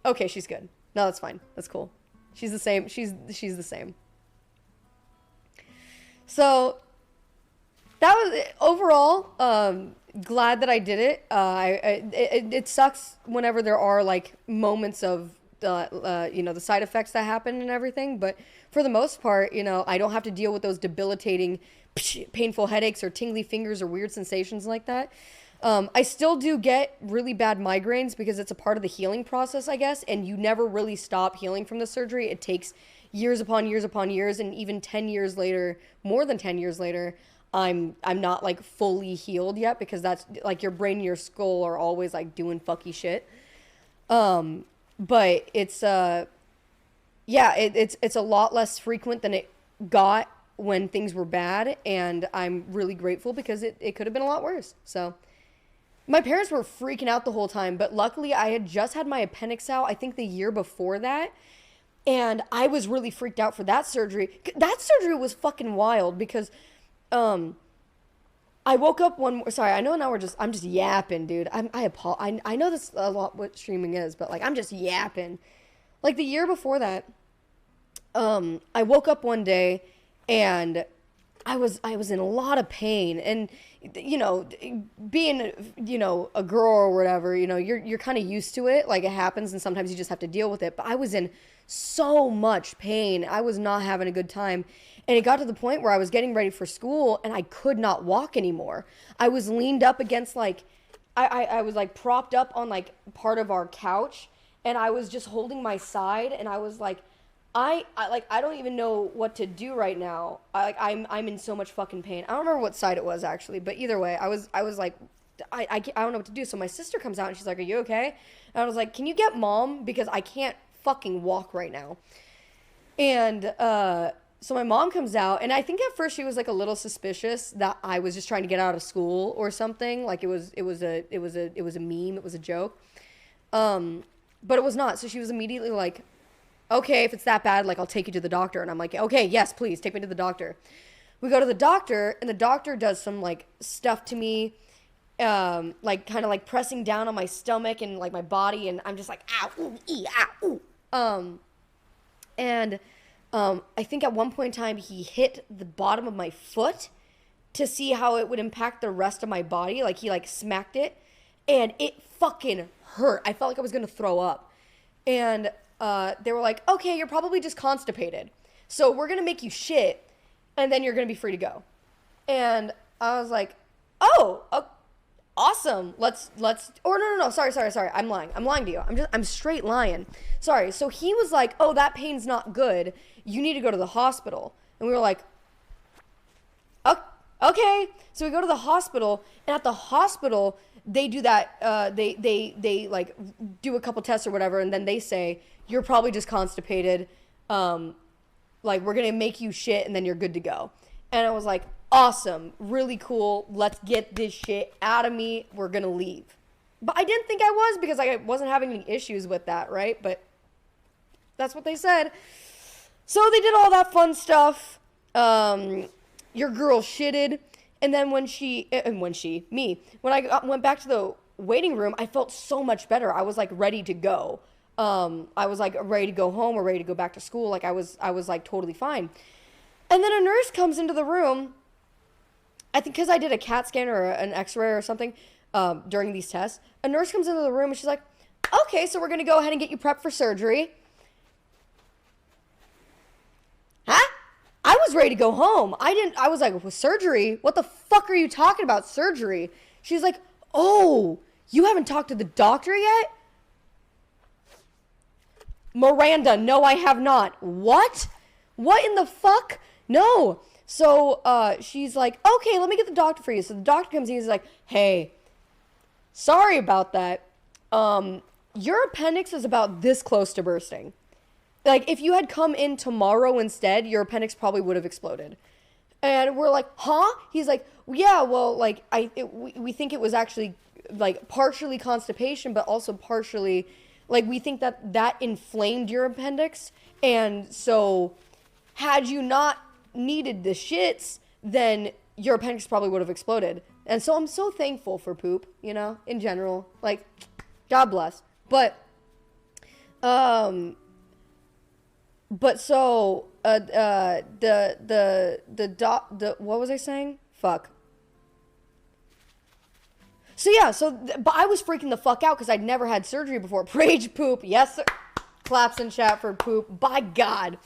Okay, she's good. No, that's fine. That's cool. She's the same. She's the same." So that was overall glad that I did it. It sucks whenever there are like moments of the side effects that happen and everything, but for the most part, I don't have to deal with those debilitating painful headaches or tingly fingers or weird sensations like that. I still do get really bad migraines because it's a part of the healing process, I guess, and you never really stop healing from the surgery. It takes years upon years upon years, and even 10 years later, more than 10 years later, I'm not like fully healed yet, because that's like your brain and your skull are always like doing fucky shit. But it's it's a lot less frequent than it got when things were bad, and I'm really grateful because it could have been a lot worse. So my parents were freaking out the whole time, but luckily I had just had my appendix out, I think the year before that. And I was really freaked out for that surgery. That surgery was fucking wild because I woke up sorry, I know now I'm just yapping, dude. I know this a lot what streaming is, but like I'm just yapping. Like the year before that, I woke up one day and I was in a lot of pain, and being a girl or whatever, you're kind of used to it. Like it happens, and sometimes you just have to deal with it. But I was in so much pain. I was not having a good time. And it got to the point where I was getting ready for school and I could not walk anymore. I was leaned up against I was like propped up on like part of our couch, and I was just holding my side, and I was like, I don't even know what to do right now. I'm in so much fucking pain. I don't remember what side it was actually, but either way, I was like, I don't know what to do. So my sister comes out and she's like, "Are you okay?" And I was like, "Can you get mom? Because I can't fucking walk right now." And so my mom comes out, and I think at first she was like a little suspicious that I was just trying to get out of school or something. Like it was a meme, it was a joke. But it was not. So she was immediately like, "Okay, if it's that bad, like I'll take you to the doctor." And I'm like, "Okay, yes, please take me to the doctor." We go to the doctor, and the doctor does some like stuff to me, like kind of like pressing down on my stomach and like my body, and I'm just like, "Ow, ooh, ee, ow, ooh." I think at one point in time he hit the bottom of my foot to see how it would impact the rest of my body. Like he like smacked it, and it fucking hurt. I felt like I was gonna throw up. And they were like, "Okay, you're probably just constipated, so we're gonna make you shit, and then you're gonna be free to go." And I was like, "Oh, awesome. Let's. Or no. Sorry. I'm lying to you. I'm straight lying. Sorry." So he was like, "Oh, that pain's not good. You need to go to the hospital." And we were like, "Okay." So we go to the hospital, and at the hospital they do that. They like do a couple tests or whatever, and then they say, "You're probably just constipated. Like we're gonna make you shit, and then you're good to go." And I was like, "Awesome, really cool. Let's get this shit out of me. We're gonna leave." But I didn't think I was, because I wasn't having any issues with that, right? But that's what they said. So they did all that fun stuff. Your girl shitted. And then when I went back to the waiting room, I felt so much better. I was like ready to go. I was like ready to go home or ready to go back to school. Like I was like totally fine. And then a nurse comes into the room. I think because I did a CAT scan or an x-ray or something during these tests. A nurse comes into the room and she's like, "Okay, so we're going to go ahead and get you prepped for surgery." Huh? I was ready to go home. I was like, "Surgery? What the fuck are you talking about, surgery?" She's like, "Oh, you haven't talked to the doctor yet?" Miranda, no, I have not. What? What in the fuck? No. So she's like, "Okay, let me get the doctor for you." So the doctor comes in, he's like, "Hey, sorry about that. Your appendix is about this close to bursting." Like, if you had come in tomorrow instead, your appendix probably would have exploded. And we're like, huh? He's like, yeah, well, like, we think it was actually, like, partially constipation, but also partially, like, we think that inflamed your appendix. And so, had you not needed the shits, then your appendix probably would have exploded. And so I'm so thankful for poop, you know, in general. Like, God bless. But so, what was I saying? Fuck. So yeah, but I was freaking the fuck out because I'd never had surgery before. Rage poop, yes sir. Claps in chat for poop. By God.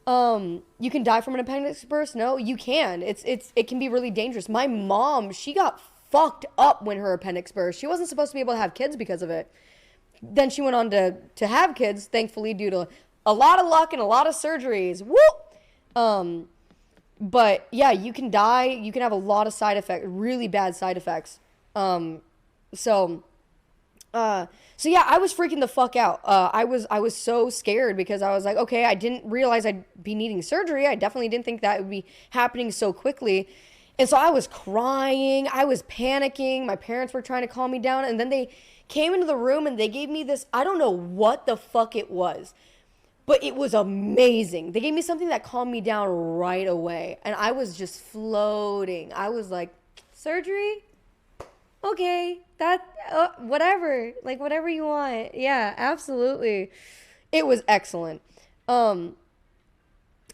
You can die from an appendix burst? No, you can. It can be really dangerous. My mom, she got fucked up when her appendix burst. She wasn't supposed to be able to have kids because of it. Then she went on to have kids, thankfully, due to a lot of luck and a lot of surgeries. Woo! But yeah, you can die. You can have a lot of side effects, really bad side effects. So yeah, I was freaking the fuck out. I was so scared because I was like, okay, I didn't realize I'd be needing surgery. I definitely didn't think that would be happening so quickly. And so I was crying. I was panicking. My parents were trying to calm me down. And then they came into the room and they gave me this, I don't know what the fuck it was, but it was amazing. They gave me something that calmed me down right away. And I was just floating. I was like, surgery? Okay, whatever, like whatever you want. Yeah, absolutely. It was excellent. And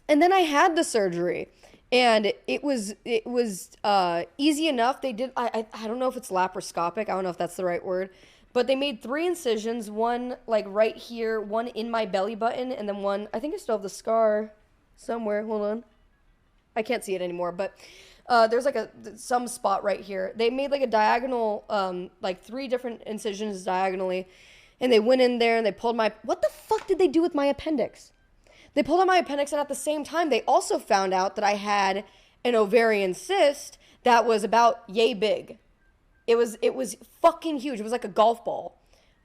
then I had the surgery and it was easy enough. They did, I don't know if it's laparoscopic. I don't know if that's the right word, but they made 3 incisions, one like right here, one in my belly button, and then one, I think I still have the scar somewhere. Hold on. I can't see it anymore, but there's like some spot right here. They made like a diagonal, like 3 different incisions diagonally, and they went in there and they pulled what the fuck did they do with my appendix? They pulled out my appendix, and at the same time, they also found out that I had an ovarian cyst that was about yay big. It was fucking huge. It was like a golf ball.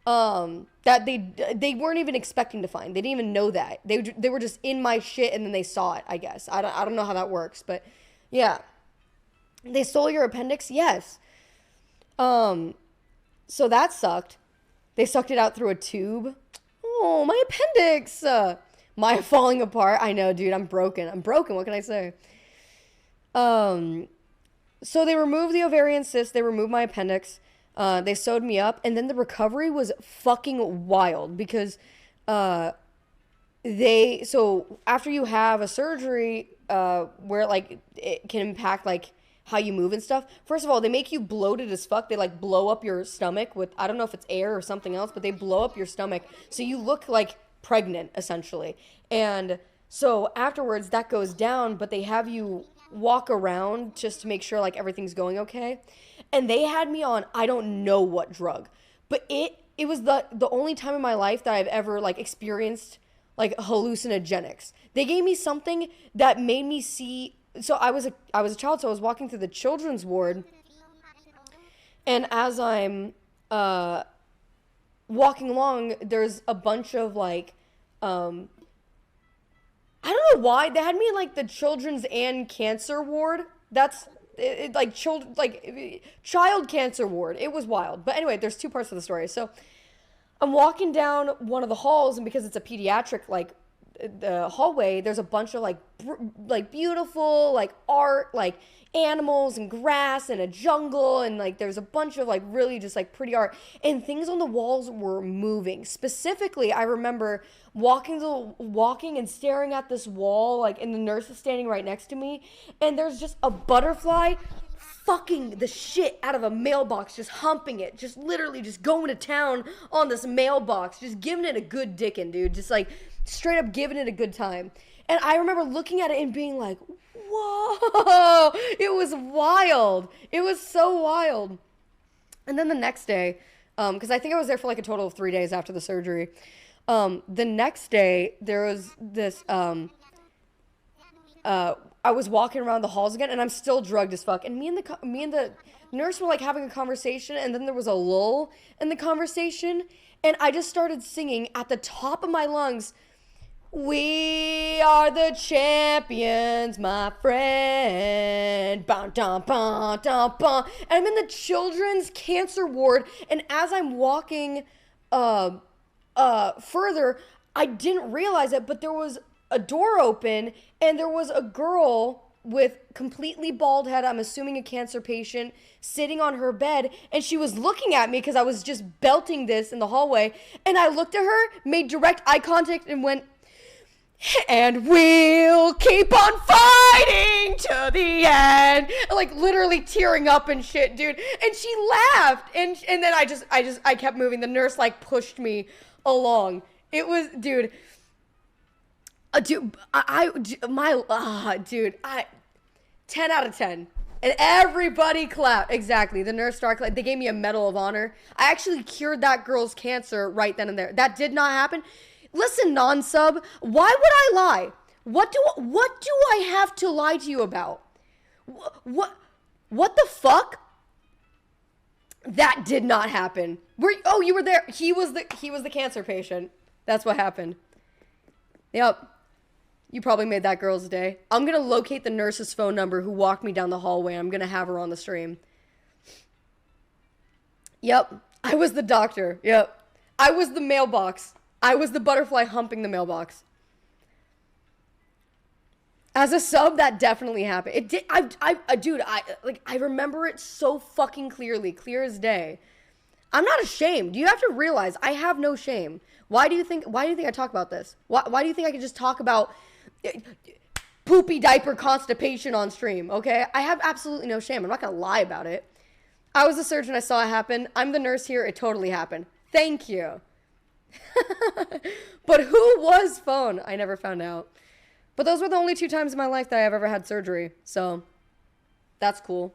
That they weren't even expecting to find. They didn't even know that. They were just in my shit and then they saw it, I guess. I don't know how that works, but yeah. They stole your appendix? Yes. So that sucked. They sucked it out through a tube. Oh, my appendix. My falling apart. I know, dude. I'm broken. What can I say? So they removed the ovarian cyst. They removed my appendix. They sewed me up. And then the recovery was fucking wild because so after you have a surgery where like it can impact like how you move and stuff. First of all, they make you bloated as fuck. They like blow up your stomach with, I don't know if it's air or something else, but they blow up your stomach. So you look like pregnant essentially. And so afterwards that goes down, but they have you walk around just to make sure like everything's going okay. And they had me on, I don't know what drug, but it was the only time in my life that I've ever like experienced like hallucinogenics. They gave me something that made me see. So I was a child, so I was walking through the children's ward, and as I'm walking along, there's a bunch of like I don't know why they had me in like the children's and cancer ward. That's like child cancer ward. It was wild. But anyway, there's 2 parts of the story. So I'm walking down one of the halls, and because it's a pediatric like the hallway, there's a bunch of like beautiful like art, like animals and grass and a jungle, and like there's a bunch of like really just like pretty art, and things on the walls were moving. Specifically, I remember walking and staring at this wall, like, and the nurse is standing right next to me, and there's just a butterfly fucking the shit out of a mailbox, just humping it, just literally just going to town on this mailbox, just giving it a good dickin', dude, just like straight up giving it a good time. And I remember looking at it and being like, whoa, it was wild. It was so wild. And then the next day, because I think I was there for like a total of 3 days after the surgery. The next day, there was this, I was walking around the halls again, and I'm still drugged as fuck. And me and the nurse were like having a conversation, and then there was a lull in the conversation, and I just started singing at the top of my lungs, We are the champions, my friend. Bum, dum, bum, dum, bum. And I'm in the children's cancer ward, and as I'm walking further, I didn't realize it, but there was a door open, and there was a girl with completely bald head, I'm assuming a cancer patient, sitting on her bed, and she was looking at me because I was just belting this in the hallway, and I looked at her, made direct eye contact, and went, and we'll keep on fighting to the end. Like literally tearing up and shit, dude. And she laughed, and then I kept moving. The nurse like pushed me along. It was, dude. Dude, 10 out of 10. And everybody clapped. Exactly. The nurse started clapping. They gave me a Medal of Honor. I actually cured that girl's cancer right then and there. That did not happen. Listen, non-sub, why would I lie? What do I have to lie to you about? What the fuck? That did not happen. You were there. He was the cancer patient. That's what happened. Yep. You probably made that girl's day. I'm going to locate the nurse's phone number who walked me down the hallway. I'm going to have her on the stream. Yep. I was the doctor. Yep. I was the mailbox. I was the butterfly humping the mailbox. As a sub, that definitely happened. It did. I remember it so fucking clearly, clear as day. I'm not ashamed. You have to realize I have no shame. Why do you think I talk about this? Why do you think I can just talk about poopy diaper constipation on stream? Okay, I have absolutely no shame. I'm not gonna lie about it. I was a surgeon. I saw it happen. I'm the nurse here. It totally happened. Thank you. But who was phone? I never found out. But those were the only 2 times in my life that I've ever had surgery. So that's cool.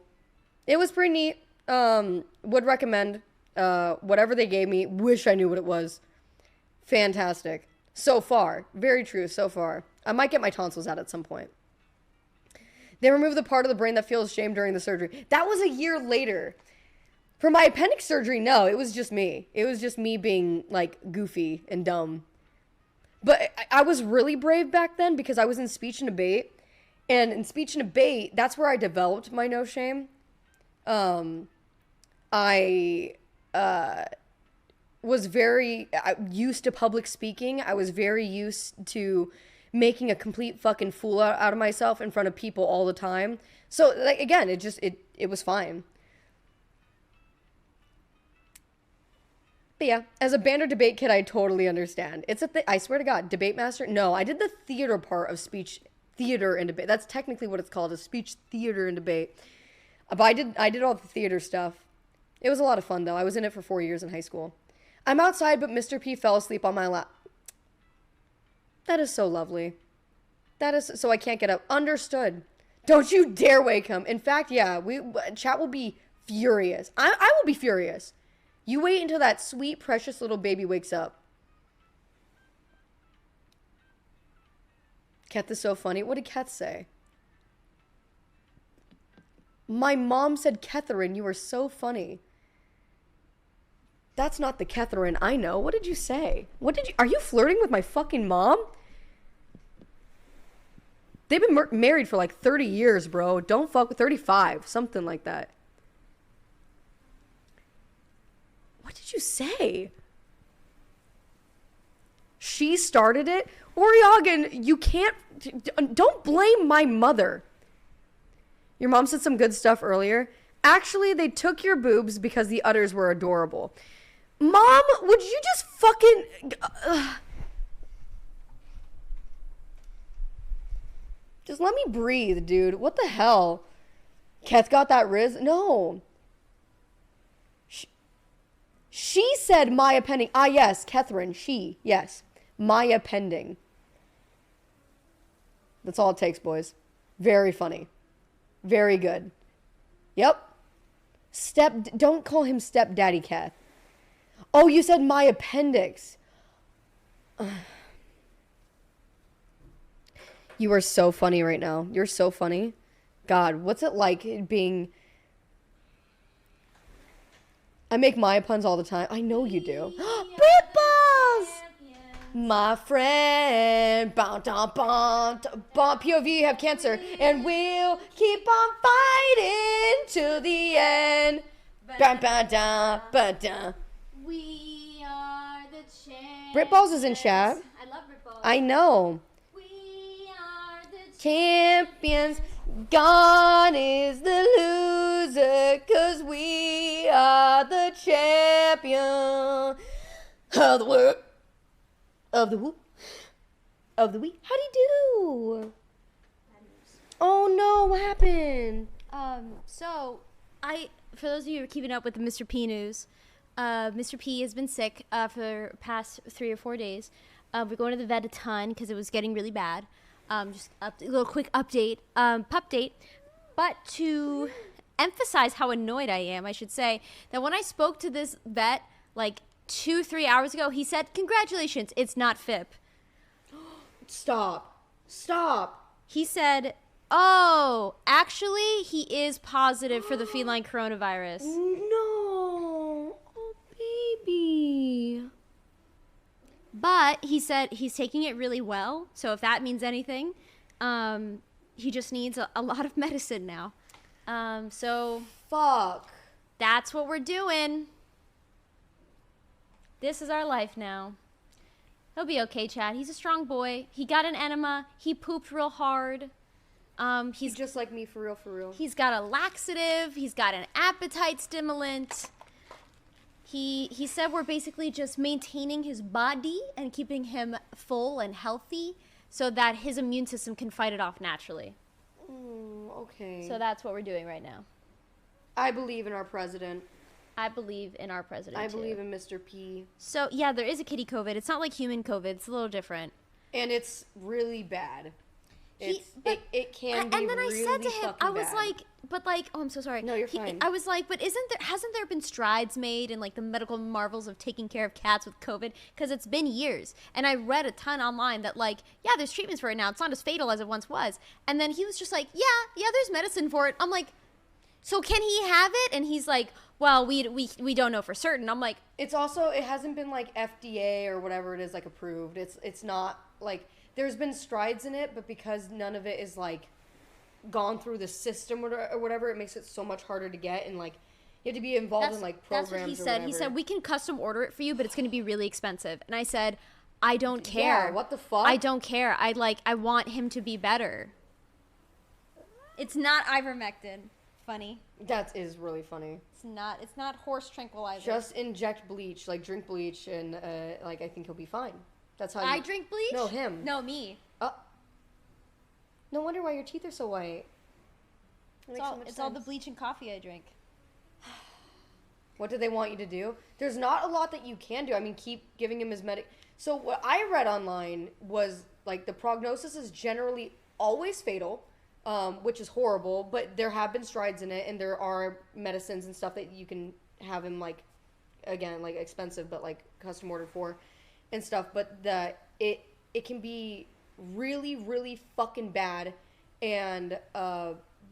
It was pretty neat. Would recommend whatever they gave me. Wish I knew what it was. Fantastic. So far. Very true so far. I might get my tonsils out at some point. They removed the part of the brain that feels shame during the surgery. That was a year later. For my appendix surgery, no, it was just me. It was just me being, like, goofy and dumb. But I was really brave back then because I was in speech and debate. And in speech and debate, that's where I developed my no shame. I was very used to public speaking. I was very used to making a complete fucking fool out of myself in front of people all the time. So, like, again, it was fine. But yeah, as a band or debate kid, I totally understand. It's I swear to God, debate master? No, I did the theater part of speech, theater and debate. That's technically what it's called, is speech, theater, and debate. But I did all the theater stuff. It was a lot of fun, though. I was in it for 4 years in high school. I'm outside, but Mr. P fell asleep on my lap. That is so lovely. That is so I can't get up. Understood. Don't you dare wake him. In fact, yeah, chat will be furious. I will be furious. You wait until that sweet, precious little baby wakes up. Keth is so funny. What did Keth say? My mom said, Catherine, you are so funny. That's not the Catherine I know. What did you say? Are you flirting with my fucking mom? They've been married for like 30 years, bro. Don't fuck with 35, something like that. What did you say? She started it? Oriogan, you can't... Don't blame my mother. Your mom said some good stuff earlier. Actually, they took your boobs because the udders were adorable. Mom, would you just fucking... Just let me breathe, dude. What the hell? Keth got that Riz? No. She said Maya Pending. Ah, yes, Catherine. She. Yes. Maya Pending. That's all it takes, boys. Very funny. Very good. Yep. Don't call him stepdaddy, Kath. Oh, you said my appendix. You are so funny right now. You're so funny. God, what's it like being... I make Maya puns all the time. I know you do. Brit balls! my friend. Bum, dum, bum, dum, bum. POV, you have cancer. And we'll keep on fighting till the end. Ba, ba, da, ba, da. We are the champions. Britballs is in chat. I love Britballs. I know. We are the Champions. Gone is the loser, 'cause we are the champion of the world. Of the whoop. Of the week. How'd he do? Oh no, what happened? So for those of you who are keeping up with the Mr. P news, Mr. P has been sick for the past 3 or 4 days. We're going to the vet a ton because it was getting really bad. Just a little quick update, pup date. But to emphasize how annoyed I am, I should say that when I spoke to this vet like 2-3 hours ago, he said, "Congratulations, it's not FIP." Stop. He said, "Oh, actually, he is positive for the feline coronavirus." No. Oh, baby. But he said he's taking it really well. So if that means anything, he just needs a lot of medicine now. So fuck. That's what we're doing. This is our life now. He'll be okay, Chad. He's a strong boy. He got an enema. He pooped real hard. He's just like me, for real. He's got a laxative. He's got an appetite stimulant. He said we're basically just maintaining his body and keeping him full and healthy so that his immune system can fight it off naturally. Okay. So that's what we're doing right now. I believe in our president. I believe in our president, I too. believe in Mr. P. So, yeah, there is a kitty COVID. It's not like human COVID. It's a little different. And it's really bad. It can be. And then really I said to him, I was bad. like, oh, I'm so sorry. No, you're fine. I was like, but hasn't there been strides made in like the medical marvels of taking care of cats with COVID? Because it's been years. And I read a ton online that like, yeah, there's treatments for it now. It's not as fatal as it once was. And then he was just like, yeah, there's medicine for it. I'm like, so can he have it? And he's like, well, we don't know for certain. I'm like, it hasn't been like FDA or whatever it is like approved. It's not like, there's been strides in it, but because none of it is like gone through the system or whatever, it makes it so much harder to get, and like you have to be involved in like programs. That's what he or said. whatever. He said we can custom order it for you, but it's going to be really expensive. And I said, I don't care. Yeah, what the fuck? I don't care. I want him to be better. It's not ivermectin. Funny. That is really funny. It's not horse tranquilizer. Just inject bleach, like drink bleach, and like I think he'll be fine. That's how I drink bleach? No, him. No, me. No wonder why your teeth are so white. It's all the bleach and coffee I drink. What do they want you to do? There's not a lot that you can do. I mean, keep giving him his medic. So what I read online was like the prognosis is generally always fatal, which is horrible. But there have been strides in it, and there are medicines and stuff that you can have him like, again, like expensive, but like custom ordered for, and stuff. But it can be really, really fucking bad, and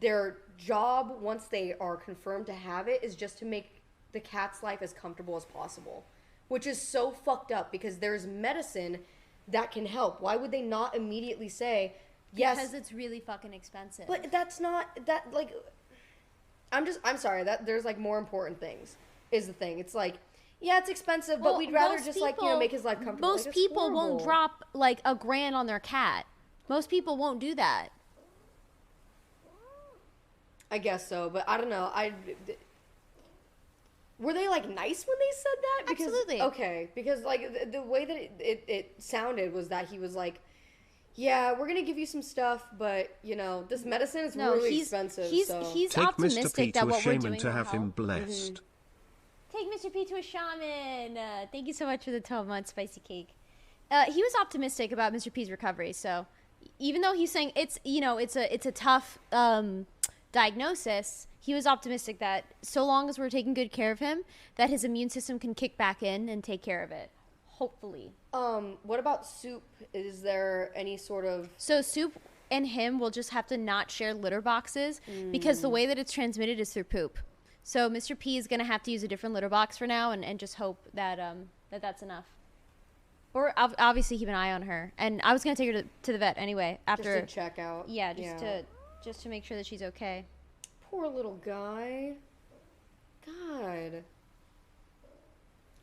their job once they are confirmed to have it is just to make the cat's life as comfortable as possible, which is so fucked up because there's medicine that can help. Why would they not immediately say yes? Because it's really fucking expensive. But that's not that like. I'm sorry that there's like more important things is the thing. It's like, yeah, it's expensive, but we'd rather just like, make his life comfortable. Most people won't drop like $1,000 on their cat. Most people won't do that. I guess so, but I don't know. Were they like nice when they said that? Because, Absolutely. Okay, because like the way that it sounded was that he was like, yeah, we're gonna give you some stuff, but you know this medicine is really expensive. He's Take optimistic Mr. P that to a what we're shaman doing to will have him help. blessed. Take Mr. P to a shaman. Thank you so much for the 12-month spicy cake. He was optimistic about Mr. P's recovery. So even though he's saying it's a tough diagnosis, he was optimistic that so long as we're taking good care of him, that his immune system can kick back in and take care of it. Hopefully. What about Soup? Is there any sort of... So Soup and him will just have to not share litter boxes because the way that it's transmitted is through poop. So Mr. P is going to have to use a different litter box for now and just hope that that's enough. Or obviously keep an eye on her. And I was gonna take her to the vet anyway after. Just to check out. Yeah, just to make sure that she's okay. Poor little guy. God.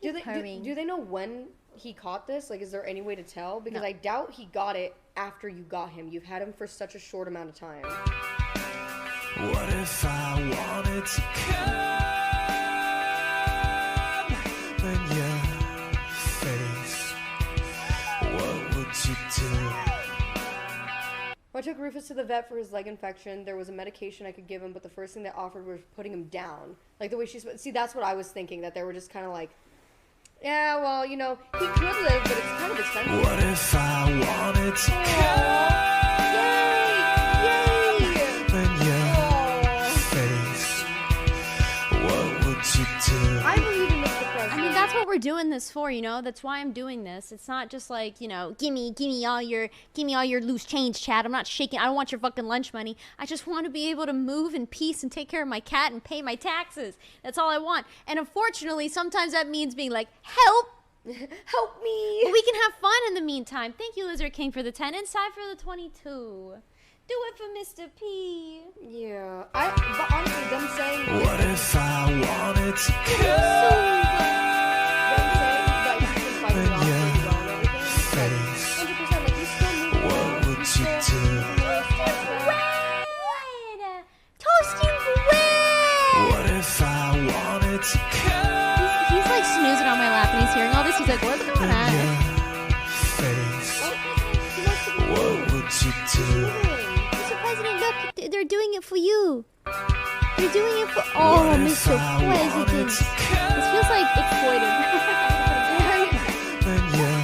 Do they know when he caught this? Like, is there any way to tell? Because I doubt he got it after you got him. You've had him for such a short amount of time. What if I wanted to come in your face? What would you do? When I took Rufus to the vet for his leg infection, there was a medication I could give him, but the first thing they offered was putting him down. Like the way she's... See, that's what I was thinking, that they were just kind of like, yeah, well, you know, he could live, but it's kind of expensive. What if I wanted to come in your face? What would you do? I believe in this depression. I mean, that's what we're doing this for, you know? That's why I'm doing this. It's not just like, you know, give me all your loose change, Chad. I'm not shaking. I don't want your fucking lunch money. I just want to be able to move in peace and take care of my cat and pay my taxes. That's all I want. And unfortunately, sometimes that means being like, help. Help me. But we can have fun in the meantime. Thank you, Lizard King, for the 10. Inside for the 22. Do it for Mr. P. Yeah. But honestly, them saying... What if I wanted to come in your face? What would you do? Toasting bread! What if I wanted to come He's like snoozing on my lap and he's hearing all this. He's like, what's going on? face? What would you do? Mr. President, look, they're doing it for you. They're doing it for... Oh, Mr. President. This feels like exploited. In your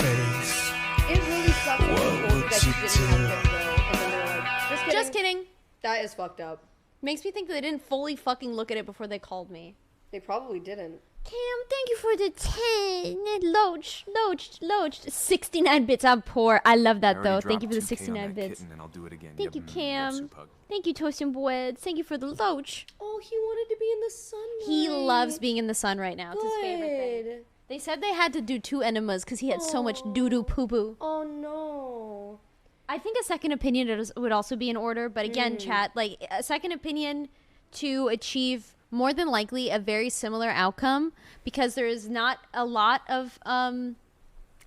face. It really sucks when What people would that you you didn't have him though, and then they're like, Just kidding. That is fucked up. Makes me think that they didn't fully fucking look at it before they called me. They probably didn't. Cam, thank you for the 10. Loach. 69 bits. I'm poor. I love that, though. Thank you for the 69 bits. And I'll do it again. Thank you, Cam. Thank you, Toast and Bread. Thank you for the Loach. Oh, he wanted to be in the sunlight. He loves being in the sun right now. It's his favorite thing. They said they had to do 2 enemas because he had so much doo-doo poo-poo. Oh, no. I think a second opinion would also be in order. But again, chat, like a second opinion to achieve more than likely a very similar outcome, because there is not a lot of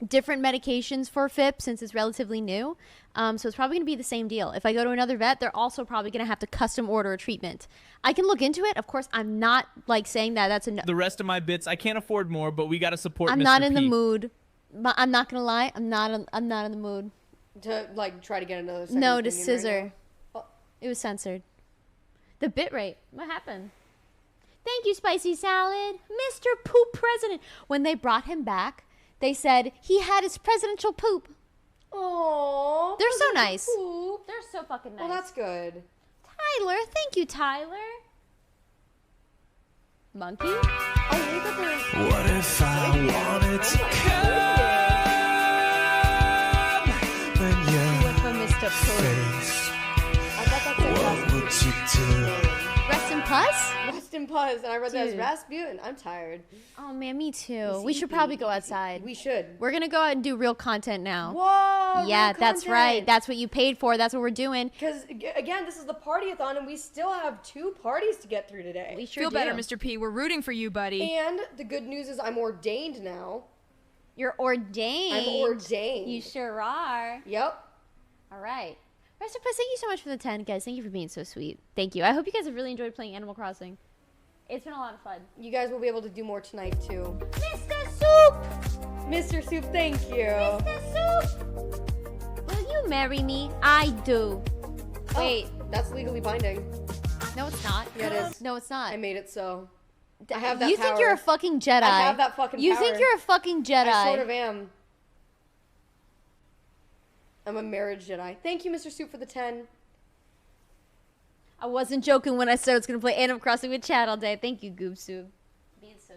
different medications for FIP since it's relatively new. So it's probably going to be the same deal. If I go to another vet, they're also probably going to have to custom order a treatment. I can look into it. Of course, I'm not like saying that that's enough. The rest of my bits, I can't afford more, but we got to support I'm Mr. not in P. the mood. But I'm not going to lie. I'm not in the mood. To like try to get another second No, to opinion scissor. right now? It was censored. The bit rate. What happened? Thank you, Spicy Salad. Mr. Poop President. When they brought him back, they said he had his presidential poop. Oh, they're so nice. Poop. They're so fucking nice. Well, that's good. Tyler, thank you, Tyler. Monkey? I hate that there's... What if I wanted to come in your face? What would you do? Rest in Pus? Rest in Pus. And I read that as Rasputin. I'm tired. Oh, man, me too. We should probably go outside. We should. We're going to go out and do real content now. Whoa. Yeah, real that's content. right. That's what you paid for. That's what we're doing. Because, again, this is the Party-A-Thon, and we still have 2 parties to get through today. We sure Feel do. better, Mr. P. We're rooting for you, buddy. And the good news is I'm ordained now. You're ordained. I'm ordained. You sure are. Yep. All right. Rest in Pus, thank you so much for the 10, guys. Thank you for being so sweet. Thank you. I hope you guys have really enjoyed playing Animal Crossing. It's been a lot of fun. You guys will be able to do more tonight, too. Mr. Soup! Mr. Soup, thank you. Mr. Soup! Will you marry me? I do. Wait. Oh, that's legally binding. No, it's not. Yeah, it is. No, it's not. I made it so. I have that You power. think you're a fucking Jedi. I have that fucking You power. think you're a fucking Jedi. I sort of am. I'm a marriage Jedi. Thank you, Mr. Soup, for the 10. I wasn't joking when I said I was going to play Animal Crossing with Chad all day. Thank you, Goob Soup. Being so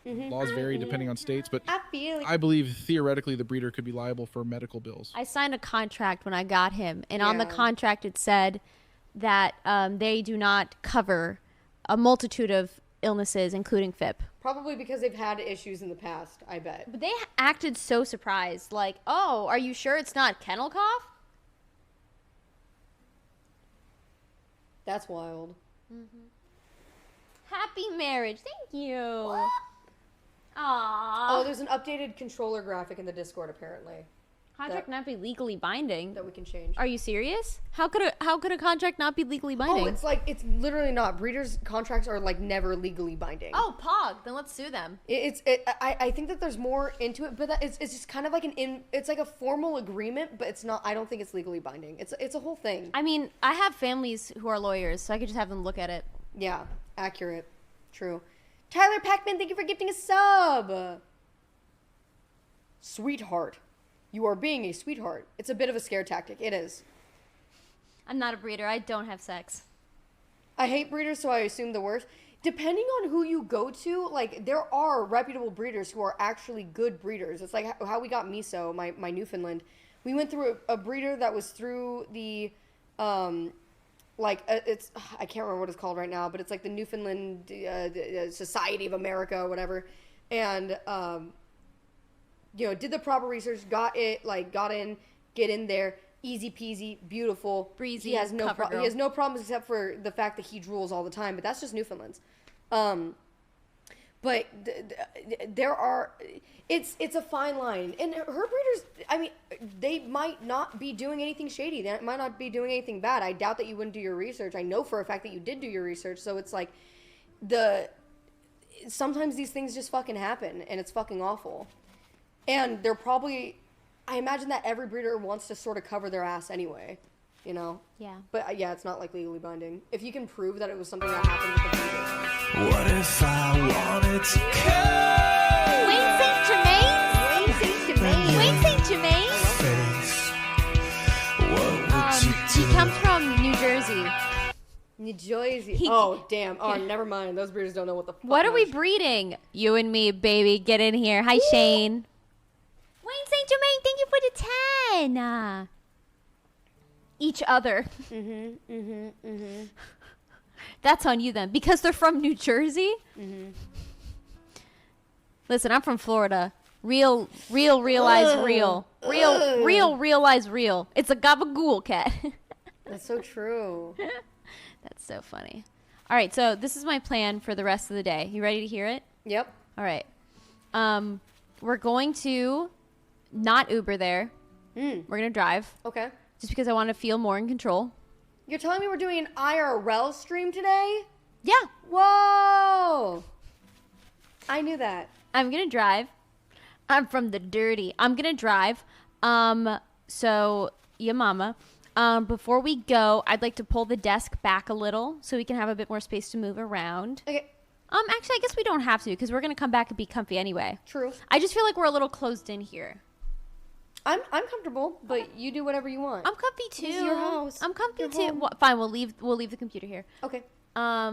sweet. Laws vary depending on states, but I feel I believe theoretically the breeder could be liable for medical bills. I signed a contract when I got him, and on the Yeah. contract it said that they do not cover a multitude of illnesses, including FIP. Probably because they've had issues in the past, I bet. But they acted so surprised, like, oh, are you sure it's not kennel cough? That's wild. Happy marriage. Thank you. Aww. Oh, there's an updated controller graphic in the Discord, apparently. Contract not be legally binding. That we can change. Are you serious? How could a contract not be legally binding? Oh, it's literally not. Breeders' contracts are like never legally binding. Oh, Pog. Then let's sue them. I think that there's more into it, but it's just kind of like it's like a formal agreement, but it's not. I don't think it's legally binding. It's a whole thing. I mean, I have families who are lawyers, so I could just have them look at it. Yeah, accurate, true. Tyler Packman, thank you for gifting a sub. Sweetheart. You are being a sweetheart. It's a bit of a scare tactic. It is. I'm not a breeder. I don't have sex. I hate breeders, so I assume the worst. Depending on who you go to, like, there are reputable breeders who are actually good breeders. It's like how we got Miso, my Newfoundland. We went through a breeder that was through the, it's, I can't remember what it's called right now, but it's like the Newfoundland Society of America or whatever. And, did the proper research, got in, get in there, easy peasy, beautiful, breezy. He has no problems except for the fact that he drools all the time, but that's just Newfoundlands. But there are, it's a fine line, and her breeders, I mean, they might not be doing anything shady. They might not be doing anything bad. I doubt that you wouldn't do your research. I know for a fact that you did do your research. So it's like sometimes these things just fucking happen, and it's fucking awful. And they're probably, I imagine that every breeder wants to sort of cover their ass anyway, you know? Yeah. But yeah, it's not like legally binding. If you can prove that it was something that happened with the breeder. What if I wanted to come? Wayne St. Germain? He comes from New Jersey. New Jersey. Oh, damn. Oh, never mind. Those breeders don't know what the fuck. What are we breeding? You and me, baby. Get in here. Hi, Shane. Wayne St. Germain, thank you for the 10. Each other. That's on you then. Because they're from New Jersey? Listen, I'm from Florida. Realize real. Realize real. It's a gabagool cat. That's so true. That's so funny. All right, so this is my plan for the rest of the day. You ready to hear it? Yep. All right. We're going to not Uber there. We're going to drive. Okay. Just because I want to feel more in control. You're telling me we're doing an IRL stream today? Yeah. Whoa. I knew that. I'm going to drive. I'm from the dirty. I'm going to drive. So, yeah, mama. Before we go, I'd like to pull the desk back a little so we can have a bit more space to move around. Okay. Actually, I guess we don't have to because we're going to come back and be comfy anyway. True. I just feel like we're a little closed in here. I'm comfortable, but you do whatever you want. I'm comfy too. This is your house. I'm comfy Your too. home. Well, fine, we'll leave the computer here. Okay. Yeah,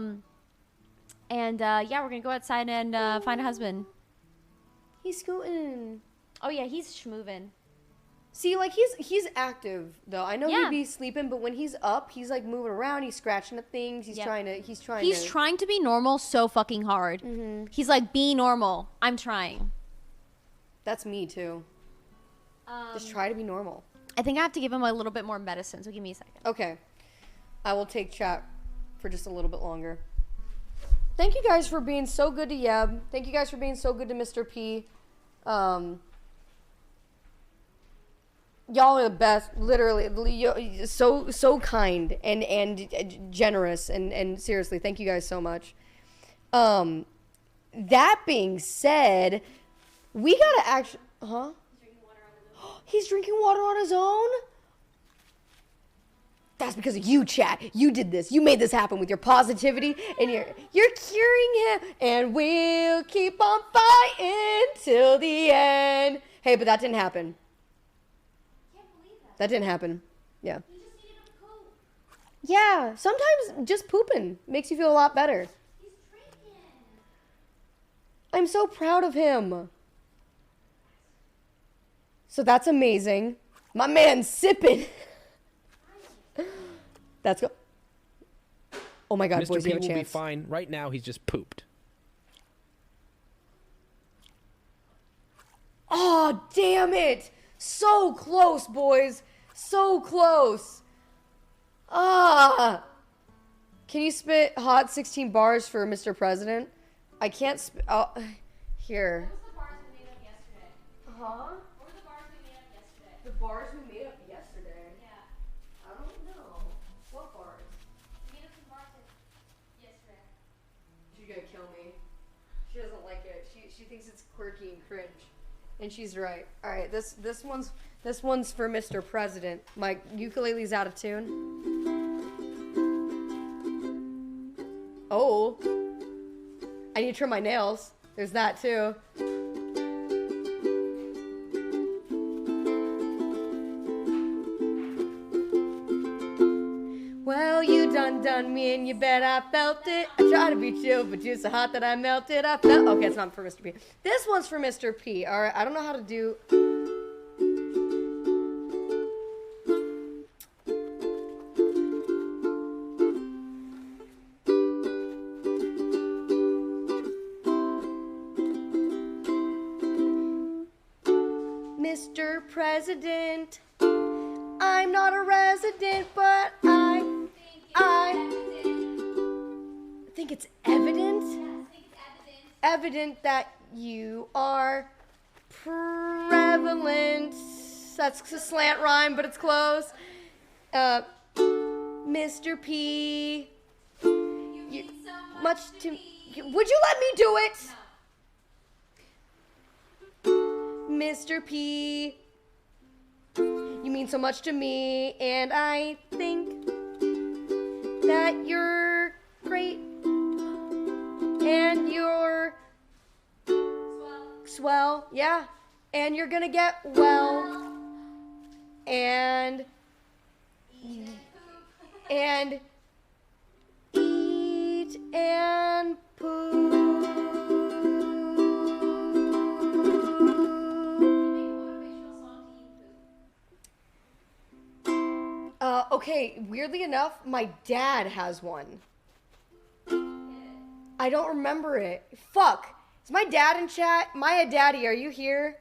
we're going to go outside and find a husband. He's scooting. Oh yeah, he's schmoovin'. See, like he's active though. I know he'd be sleeping, but when he's up, he's like moving around. He's scratching at things. He's trying to be normal so fucking hard. He's like, be normal. I'm trying. That's me too. Just try to be normal. I think I have to give him a little bit more medicine. So give me a second. Okay, I will take chat for just a little bit longer. Thank you guys for being so good to Yeb. Thank you guys for being so good to Mr. P. Y'all are the best, literally, so kind and generous, and seriously, thank you guys so much. That being said, we gotta actually, He's drinking water on his own? That's because of you, chat. You did this. You made this happen with your positivity, and you're curing him, and we'll keep on fighting till the end. Hey, but that didn't happen. That didn't happen. Yeah. He just needed to poop. Yeah, sometimes just pooping makes you feel a lot better. He's drinking. I'm so proud of him. So that's amazing. My man's sipping. That's go. Oh my God, Mr. boys, P you have a will be chance. fine. Right now, he's just pooped. Oh, damn it. So close, boys. So close. Ah. Can you spit hot 16 bars for Mr. President? I can't spit. Oh, here. What was the bars we made up yesterday? Huh? What were the bars we made up yesterday? The bars we made up yesterday? Yeah. I don't know. What bars? We made up some bars yesterday. She's gonna kill me. She doesn't like it. She thinks it's quirky and cringe. And she's right. Alright, this one's for Mr. President. My ukulele's out of tune. Oh. I need to trim my nails. There's that too. Well, you done me and you bet I felt it. I try to be chill, but you're so hot that I melted. I felt. Okay, it's not for Mr. P. This one's for Mr. P. Alright, I don't know how to do. Mr. President, I'm not a resident, but I think it's evident. Evident that you are prevalent. That's a slant rhyme, but it's close. Mr. P. You much to me. Would you let me do it? Mr. P. You mean so much to me, and I think that you're great, and you're swell, yeah, and you're gonna get well, and eat and poop. Okay, weirdly enough, my dad has one. I don't remember it. Fuck. Is my dad in chat? Maya Daddy, are you here?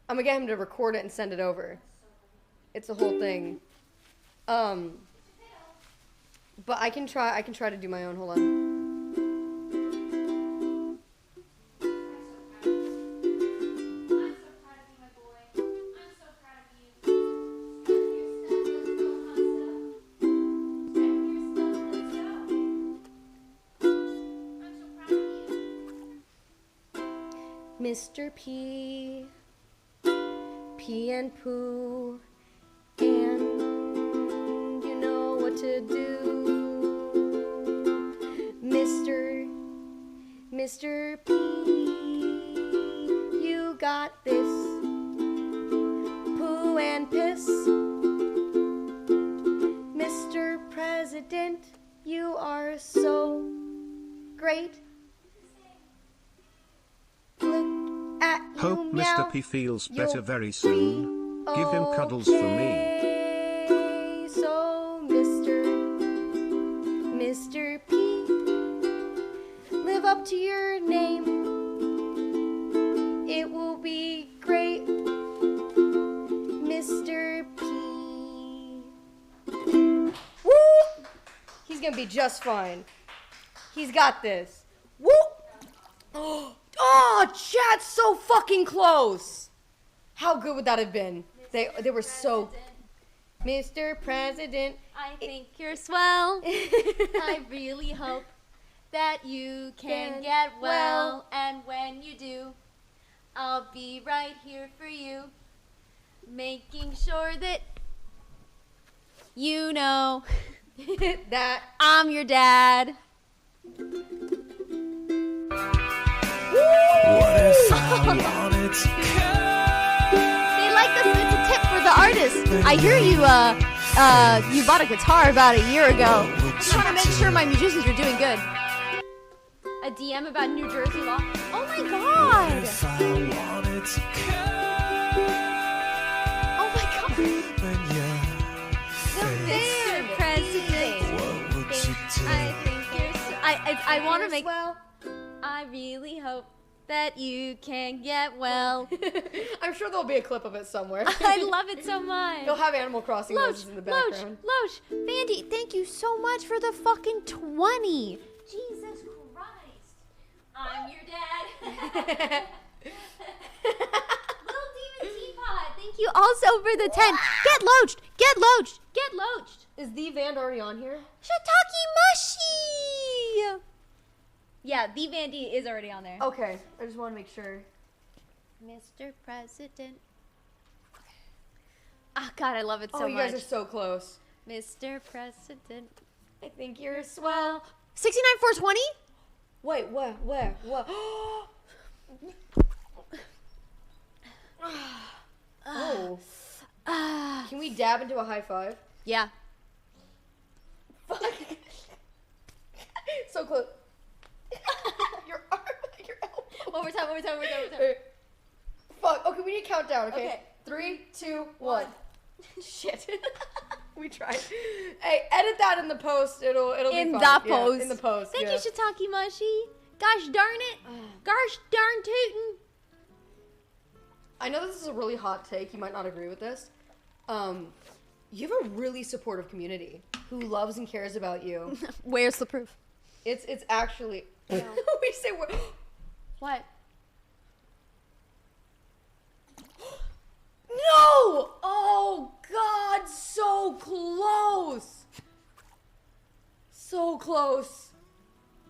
I'm gonna get him to record it and send it over. It's a whole thing. But I can try to do my own. Hold on. Mr. P, P and Pooh, and you know what to do. Mr. P, you got this. Pooh and piss. Mr. President, you are so great. Hope Mr. P feels better very soon. Give him cuddles for me. So, Mr. P, live up to your name. It will be great, Mr. P. Woo! He's gonna be just fine. He's got this. Woo! Oh, chat's so fucking close. How good would that have been? They were so. Mr. President, I think you're swell. I really hope that you can get well. And when you do, I'll be right here for you, making sure that you know that I'm your dad. What if I wanted to They like this. It's a tip for the artist. I hear you bought a guitar about a year ago. Just want to make sure my musicians are doing good. A DM about New Jersey law. Oh my god. Oh my god. Mr. President, I think you're so, I want to make. Well, I really hope that you can get well. I'm sure there'll be a clip of it somewhere. I love it so much. They'll have Animal Crossing noises in the background. Loach, Vandy, thank you so much for the fucking 20. Jesus Christ. I'm your dad. Little Demon Teapot, thank you also for the 10. Get loached. Get loached. Get loached. Is the Vand already on here? Shiitake Mushi. Yeah, the Vandy is already on there. Okay, I just want to make sure. Mr. President. Oh, God, I love it so much. Oh, you guys are so close. Mr. President. I think you're swell. 69,420? Wait, where? Oh. Can we dab into a high five? Yeah. Fuck. So close. Your arm, your elbow. One more time. Fuck. Okay, we need to count down, okay? 3, 2, 1. Shit. We tried. Hey, edit that in the post. It'll be fine. In the post. Yeah, in the post. Thank you, Shiitake Mushi. Gosh darn it. Gosh darn tootin'. I know this is a really hot take. You might not agree with this. You have a really supportive community who loves and cares about you. Where's the proof? It's actually. We say what? No! Oh God, so close. So close.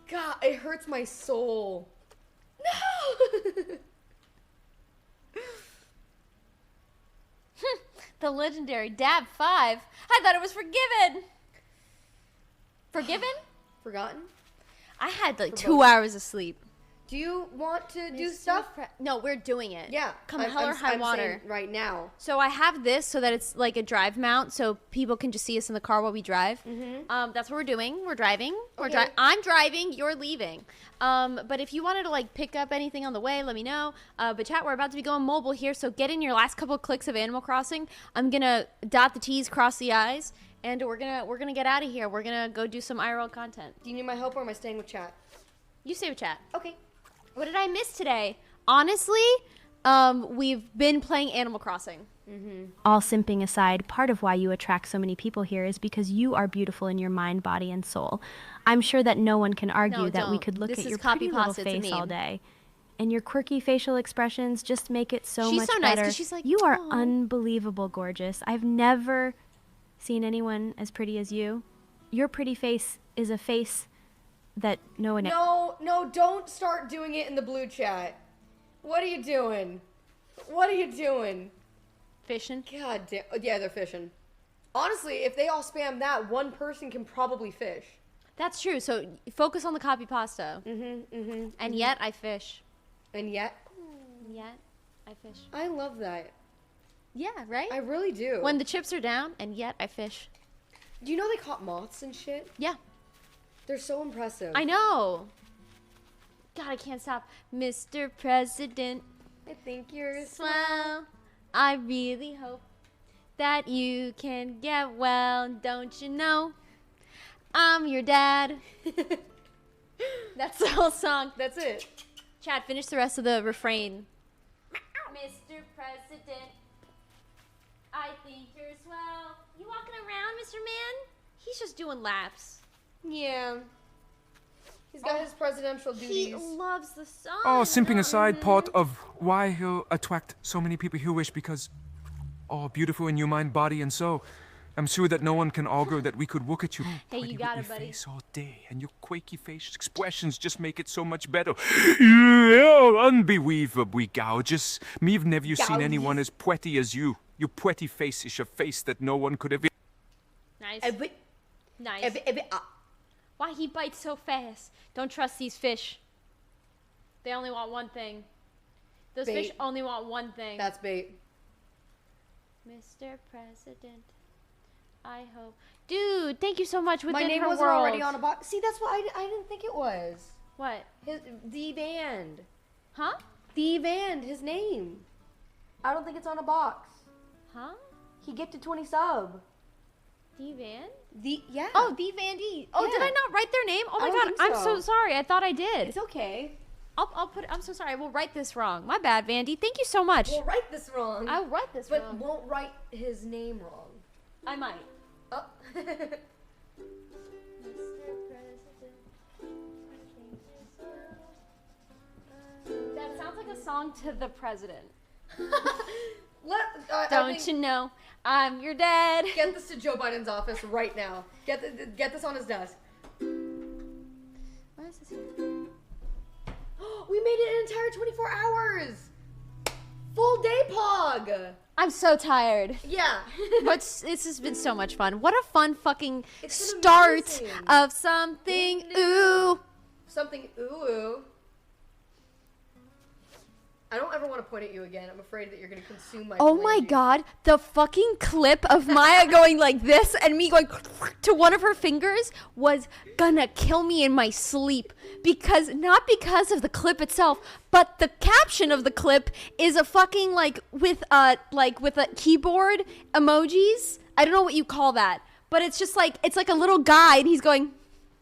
God, it hurts my soul. No! The legendary Dab 5. I thought it was Forgiven. Forgiven? Forgotten? I had like 2 hours of sleep. Do you want to do stuff? No, we're doing it. Yeah. Come hell or high water. Right now. So I have this so that it's like a drive mount so people can just see us in the car while we drive. Mm-hmm. That's what we're doing. We're driving. Okay. I'm driving. You're leaving. But if you wanted to like pick up anything on the way, let me know. But chat, we're about to be going mobile here. So get in your last couple of clicks of Animal Crossing. I'm going to dot the T's, cross the I's. And we're gonna get out of here. We're gonna go do some IRL content. Do you need my help or am I staying with chat? You stay with chat. Okay. What did I miss today? Honestly, we've been playing Animal Crossing. All simping aside, part of why you attract so many people here is because you are beautiful in your mind, body, and soul. I'm sure that no one can argue that we could look This at is your copy pretty little pasta, it's a face all meme. day. And your quirky facial expressions just make it so She's much so nice, 'cause better. she's like, you are "Aw." unbelievable gorgeous. I've never seen anyone as pretty as you. Your pretty face is a face that no one... No, don't start doing it in the blue chat. What are you doing? What are you doing? Fishing? God damn. Yeah, they're fishing. Honestly, if they all spam that, one person can probably fish. That's true. So focus on the copy pasta. And yet I fish. And yet? Yet I fish. I love that. Yeah, right? I really do. When the chips are down, and yet I fish. Do you know they caught moths and shit? Yeah. They're so impressive. I know. God, I can't stop. Mr. President, I think you're swell. I really hope that you can get well. Don't you know? I'm your dad. That's the whole song. That's it. Chad, finish the rest of the refrain. Mr. President, I think you're swell. You walking around, Mr. Man? He's just doing laps. Yeah. He's got his presidential duties. He loves the song. Oh, simping aside, part of why he'll attract so many people he wish because, beautiful in your mind, body, and soul. I'm sure that no one can argue that we could look at you Hey, you got it, buddy. face all day, and your quaky face expressions just make it so much better. Yeah, unbelievably gorgeous. Me've never seen anyone as pretty as you. Your pretty face is a face that no one could ever... Nice. Nice. Why he bites so fast? Don't trust these fish. They only want one thing. Those fish only want one thing. That's bait. Mr. President, I hope. Dude, thank you so much. My name her wasn't world. already on a box. See, that's why I didn't think it was. What? The band. Huh? The band, his name. I don't think it's on a box. Huh? He gifted 20 sub. The Van? Yeah. Oh, The Van D. Oh, Yeah. did I not write their name? Oh my I don't god, think I'm so. so sorry. I thought I did. It's okay. I'll put it. I'm so sorry. I will write this wrong. My bad, Vandy. Thank you so much. We'll write this wrong. I'll write this but wrong. won't write his name wrong. I might. Oh. That sounds like a song to the president. Don't you know I'm your dad? Get this to Joe Biden's office right now. Get this on his desk. Why is this here? We made it an entire 24 hours. Full day pog. I'm so tired. Yeah. But this has been so much fun. What a fun fucking start of something ooh. Something ooh. I don't ever want to point at you again. I'm afraid that you're going to consume my Oh my god, the fucking clip of Maya going like this and me going to one of her fingers was gonna kill me in my sleep. Because, not because of the clip itself, but the caption of the clip is a fucking with a keyboard emojis. I don't know what you call that. But it's just it's like a little guy and he's going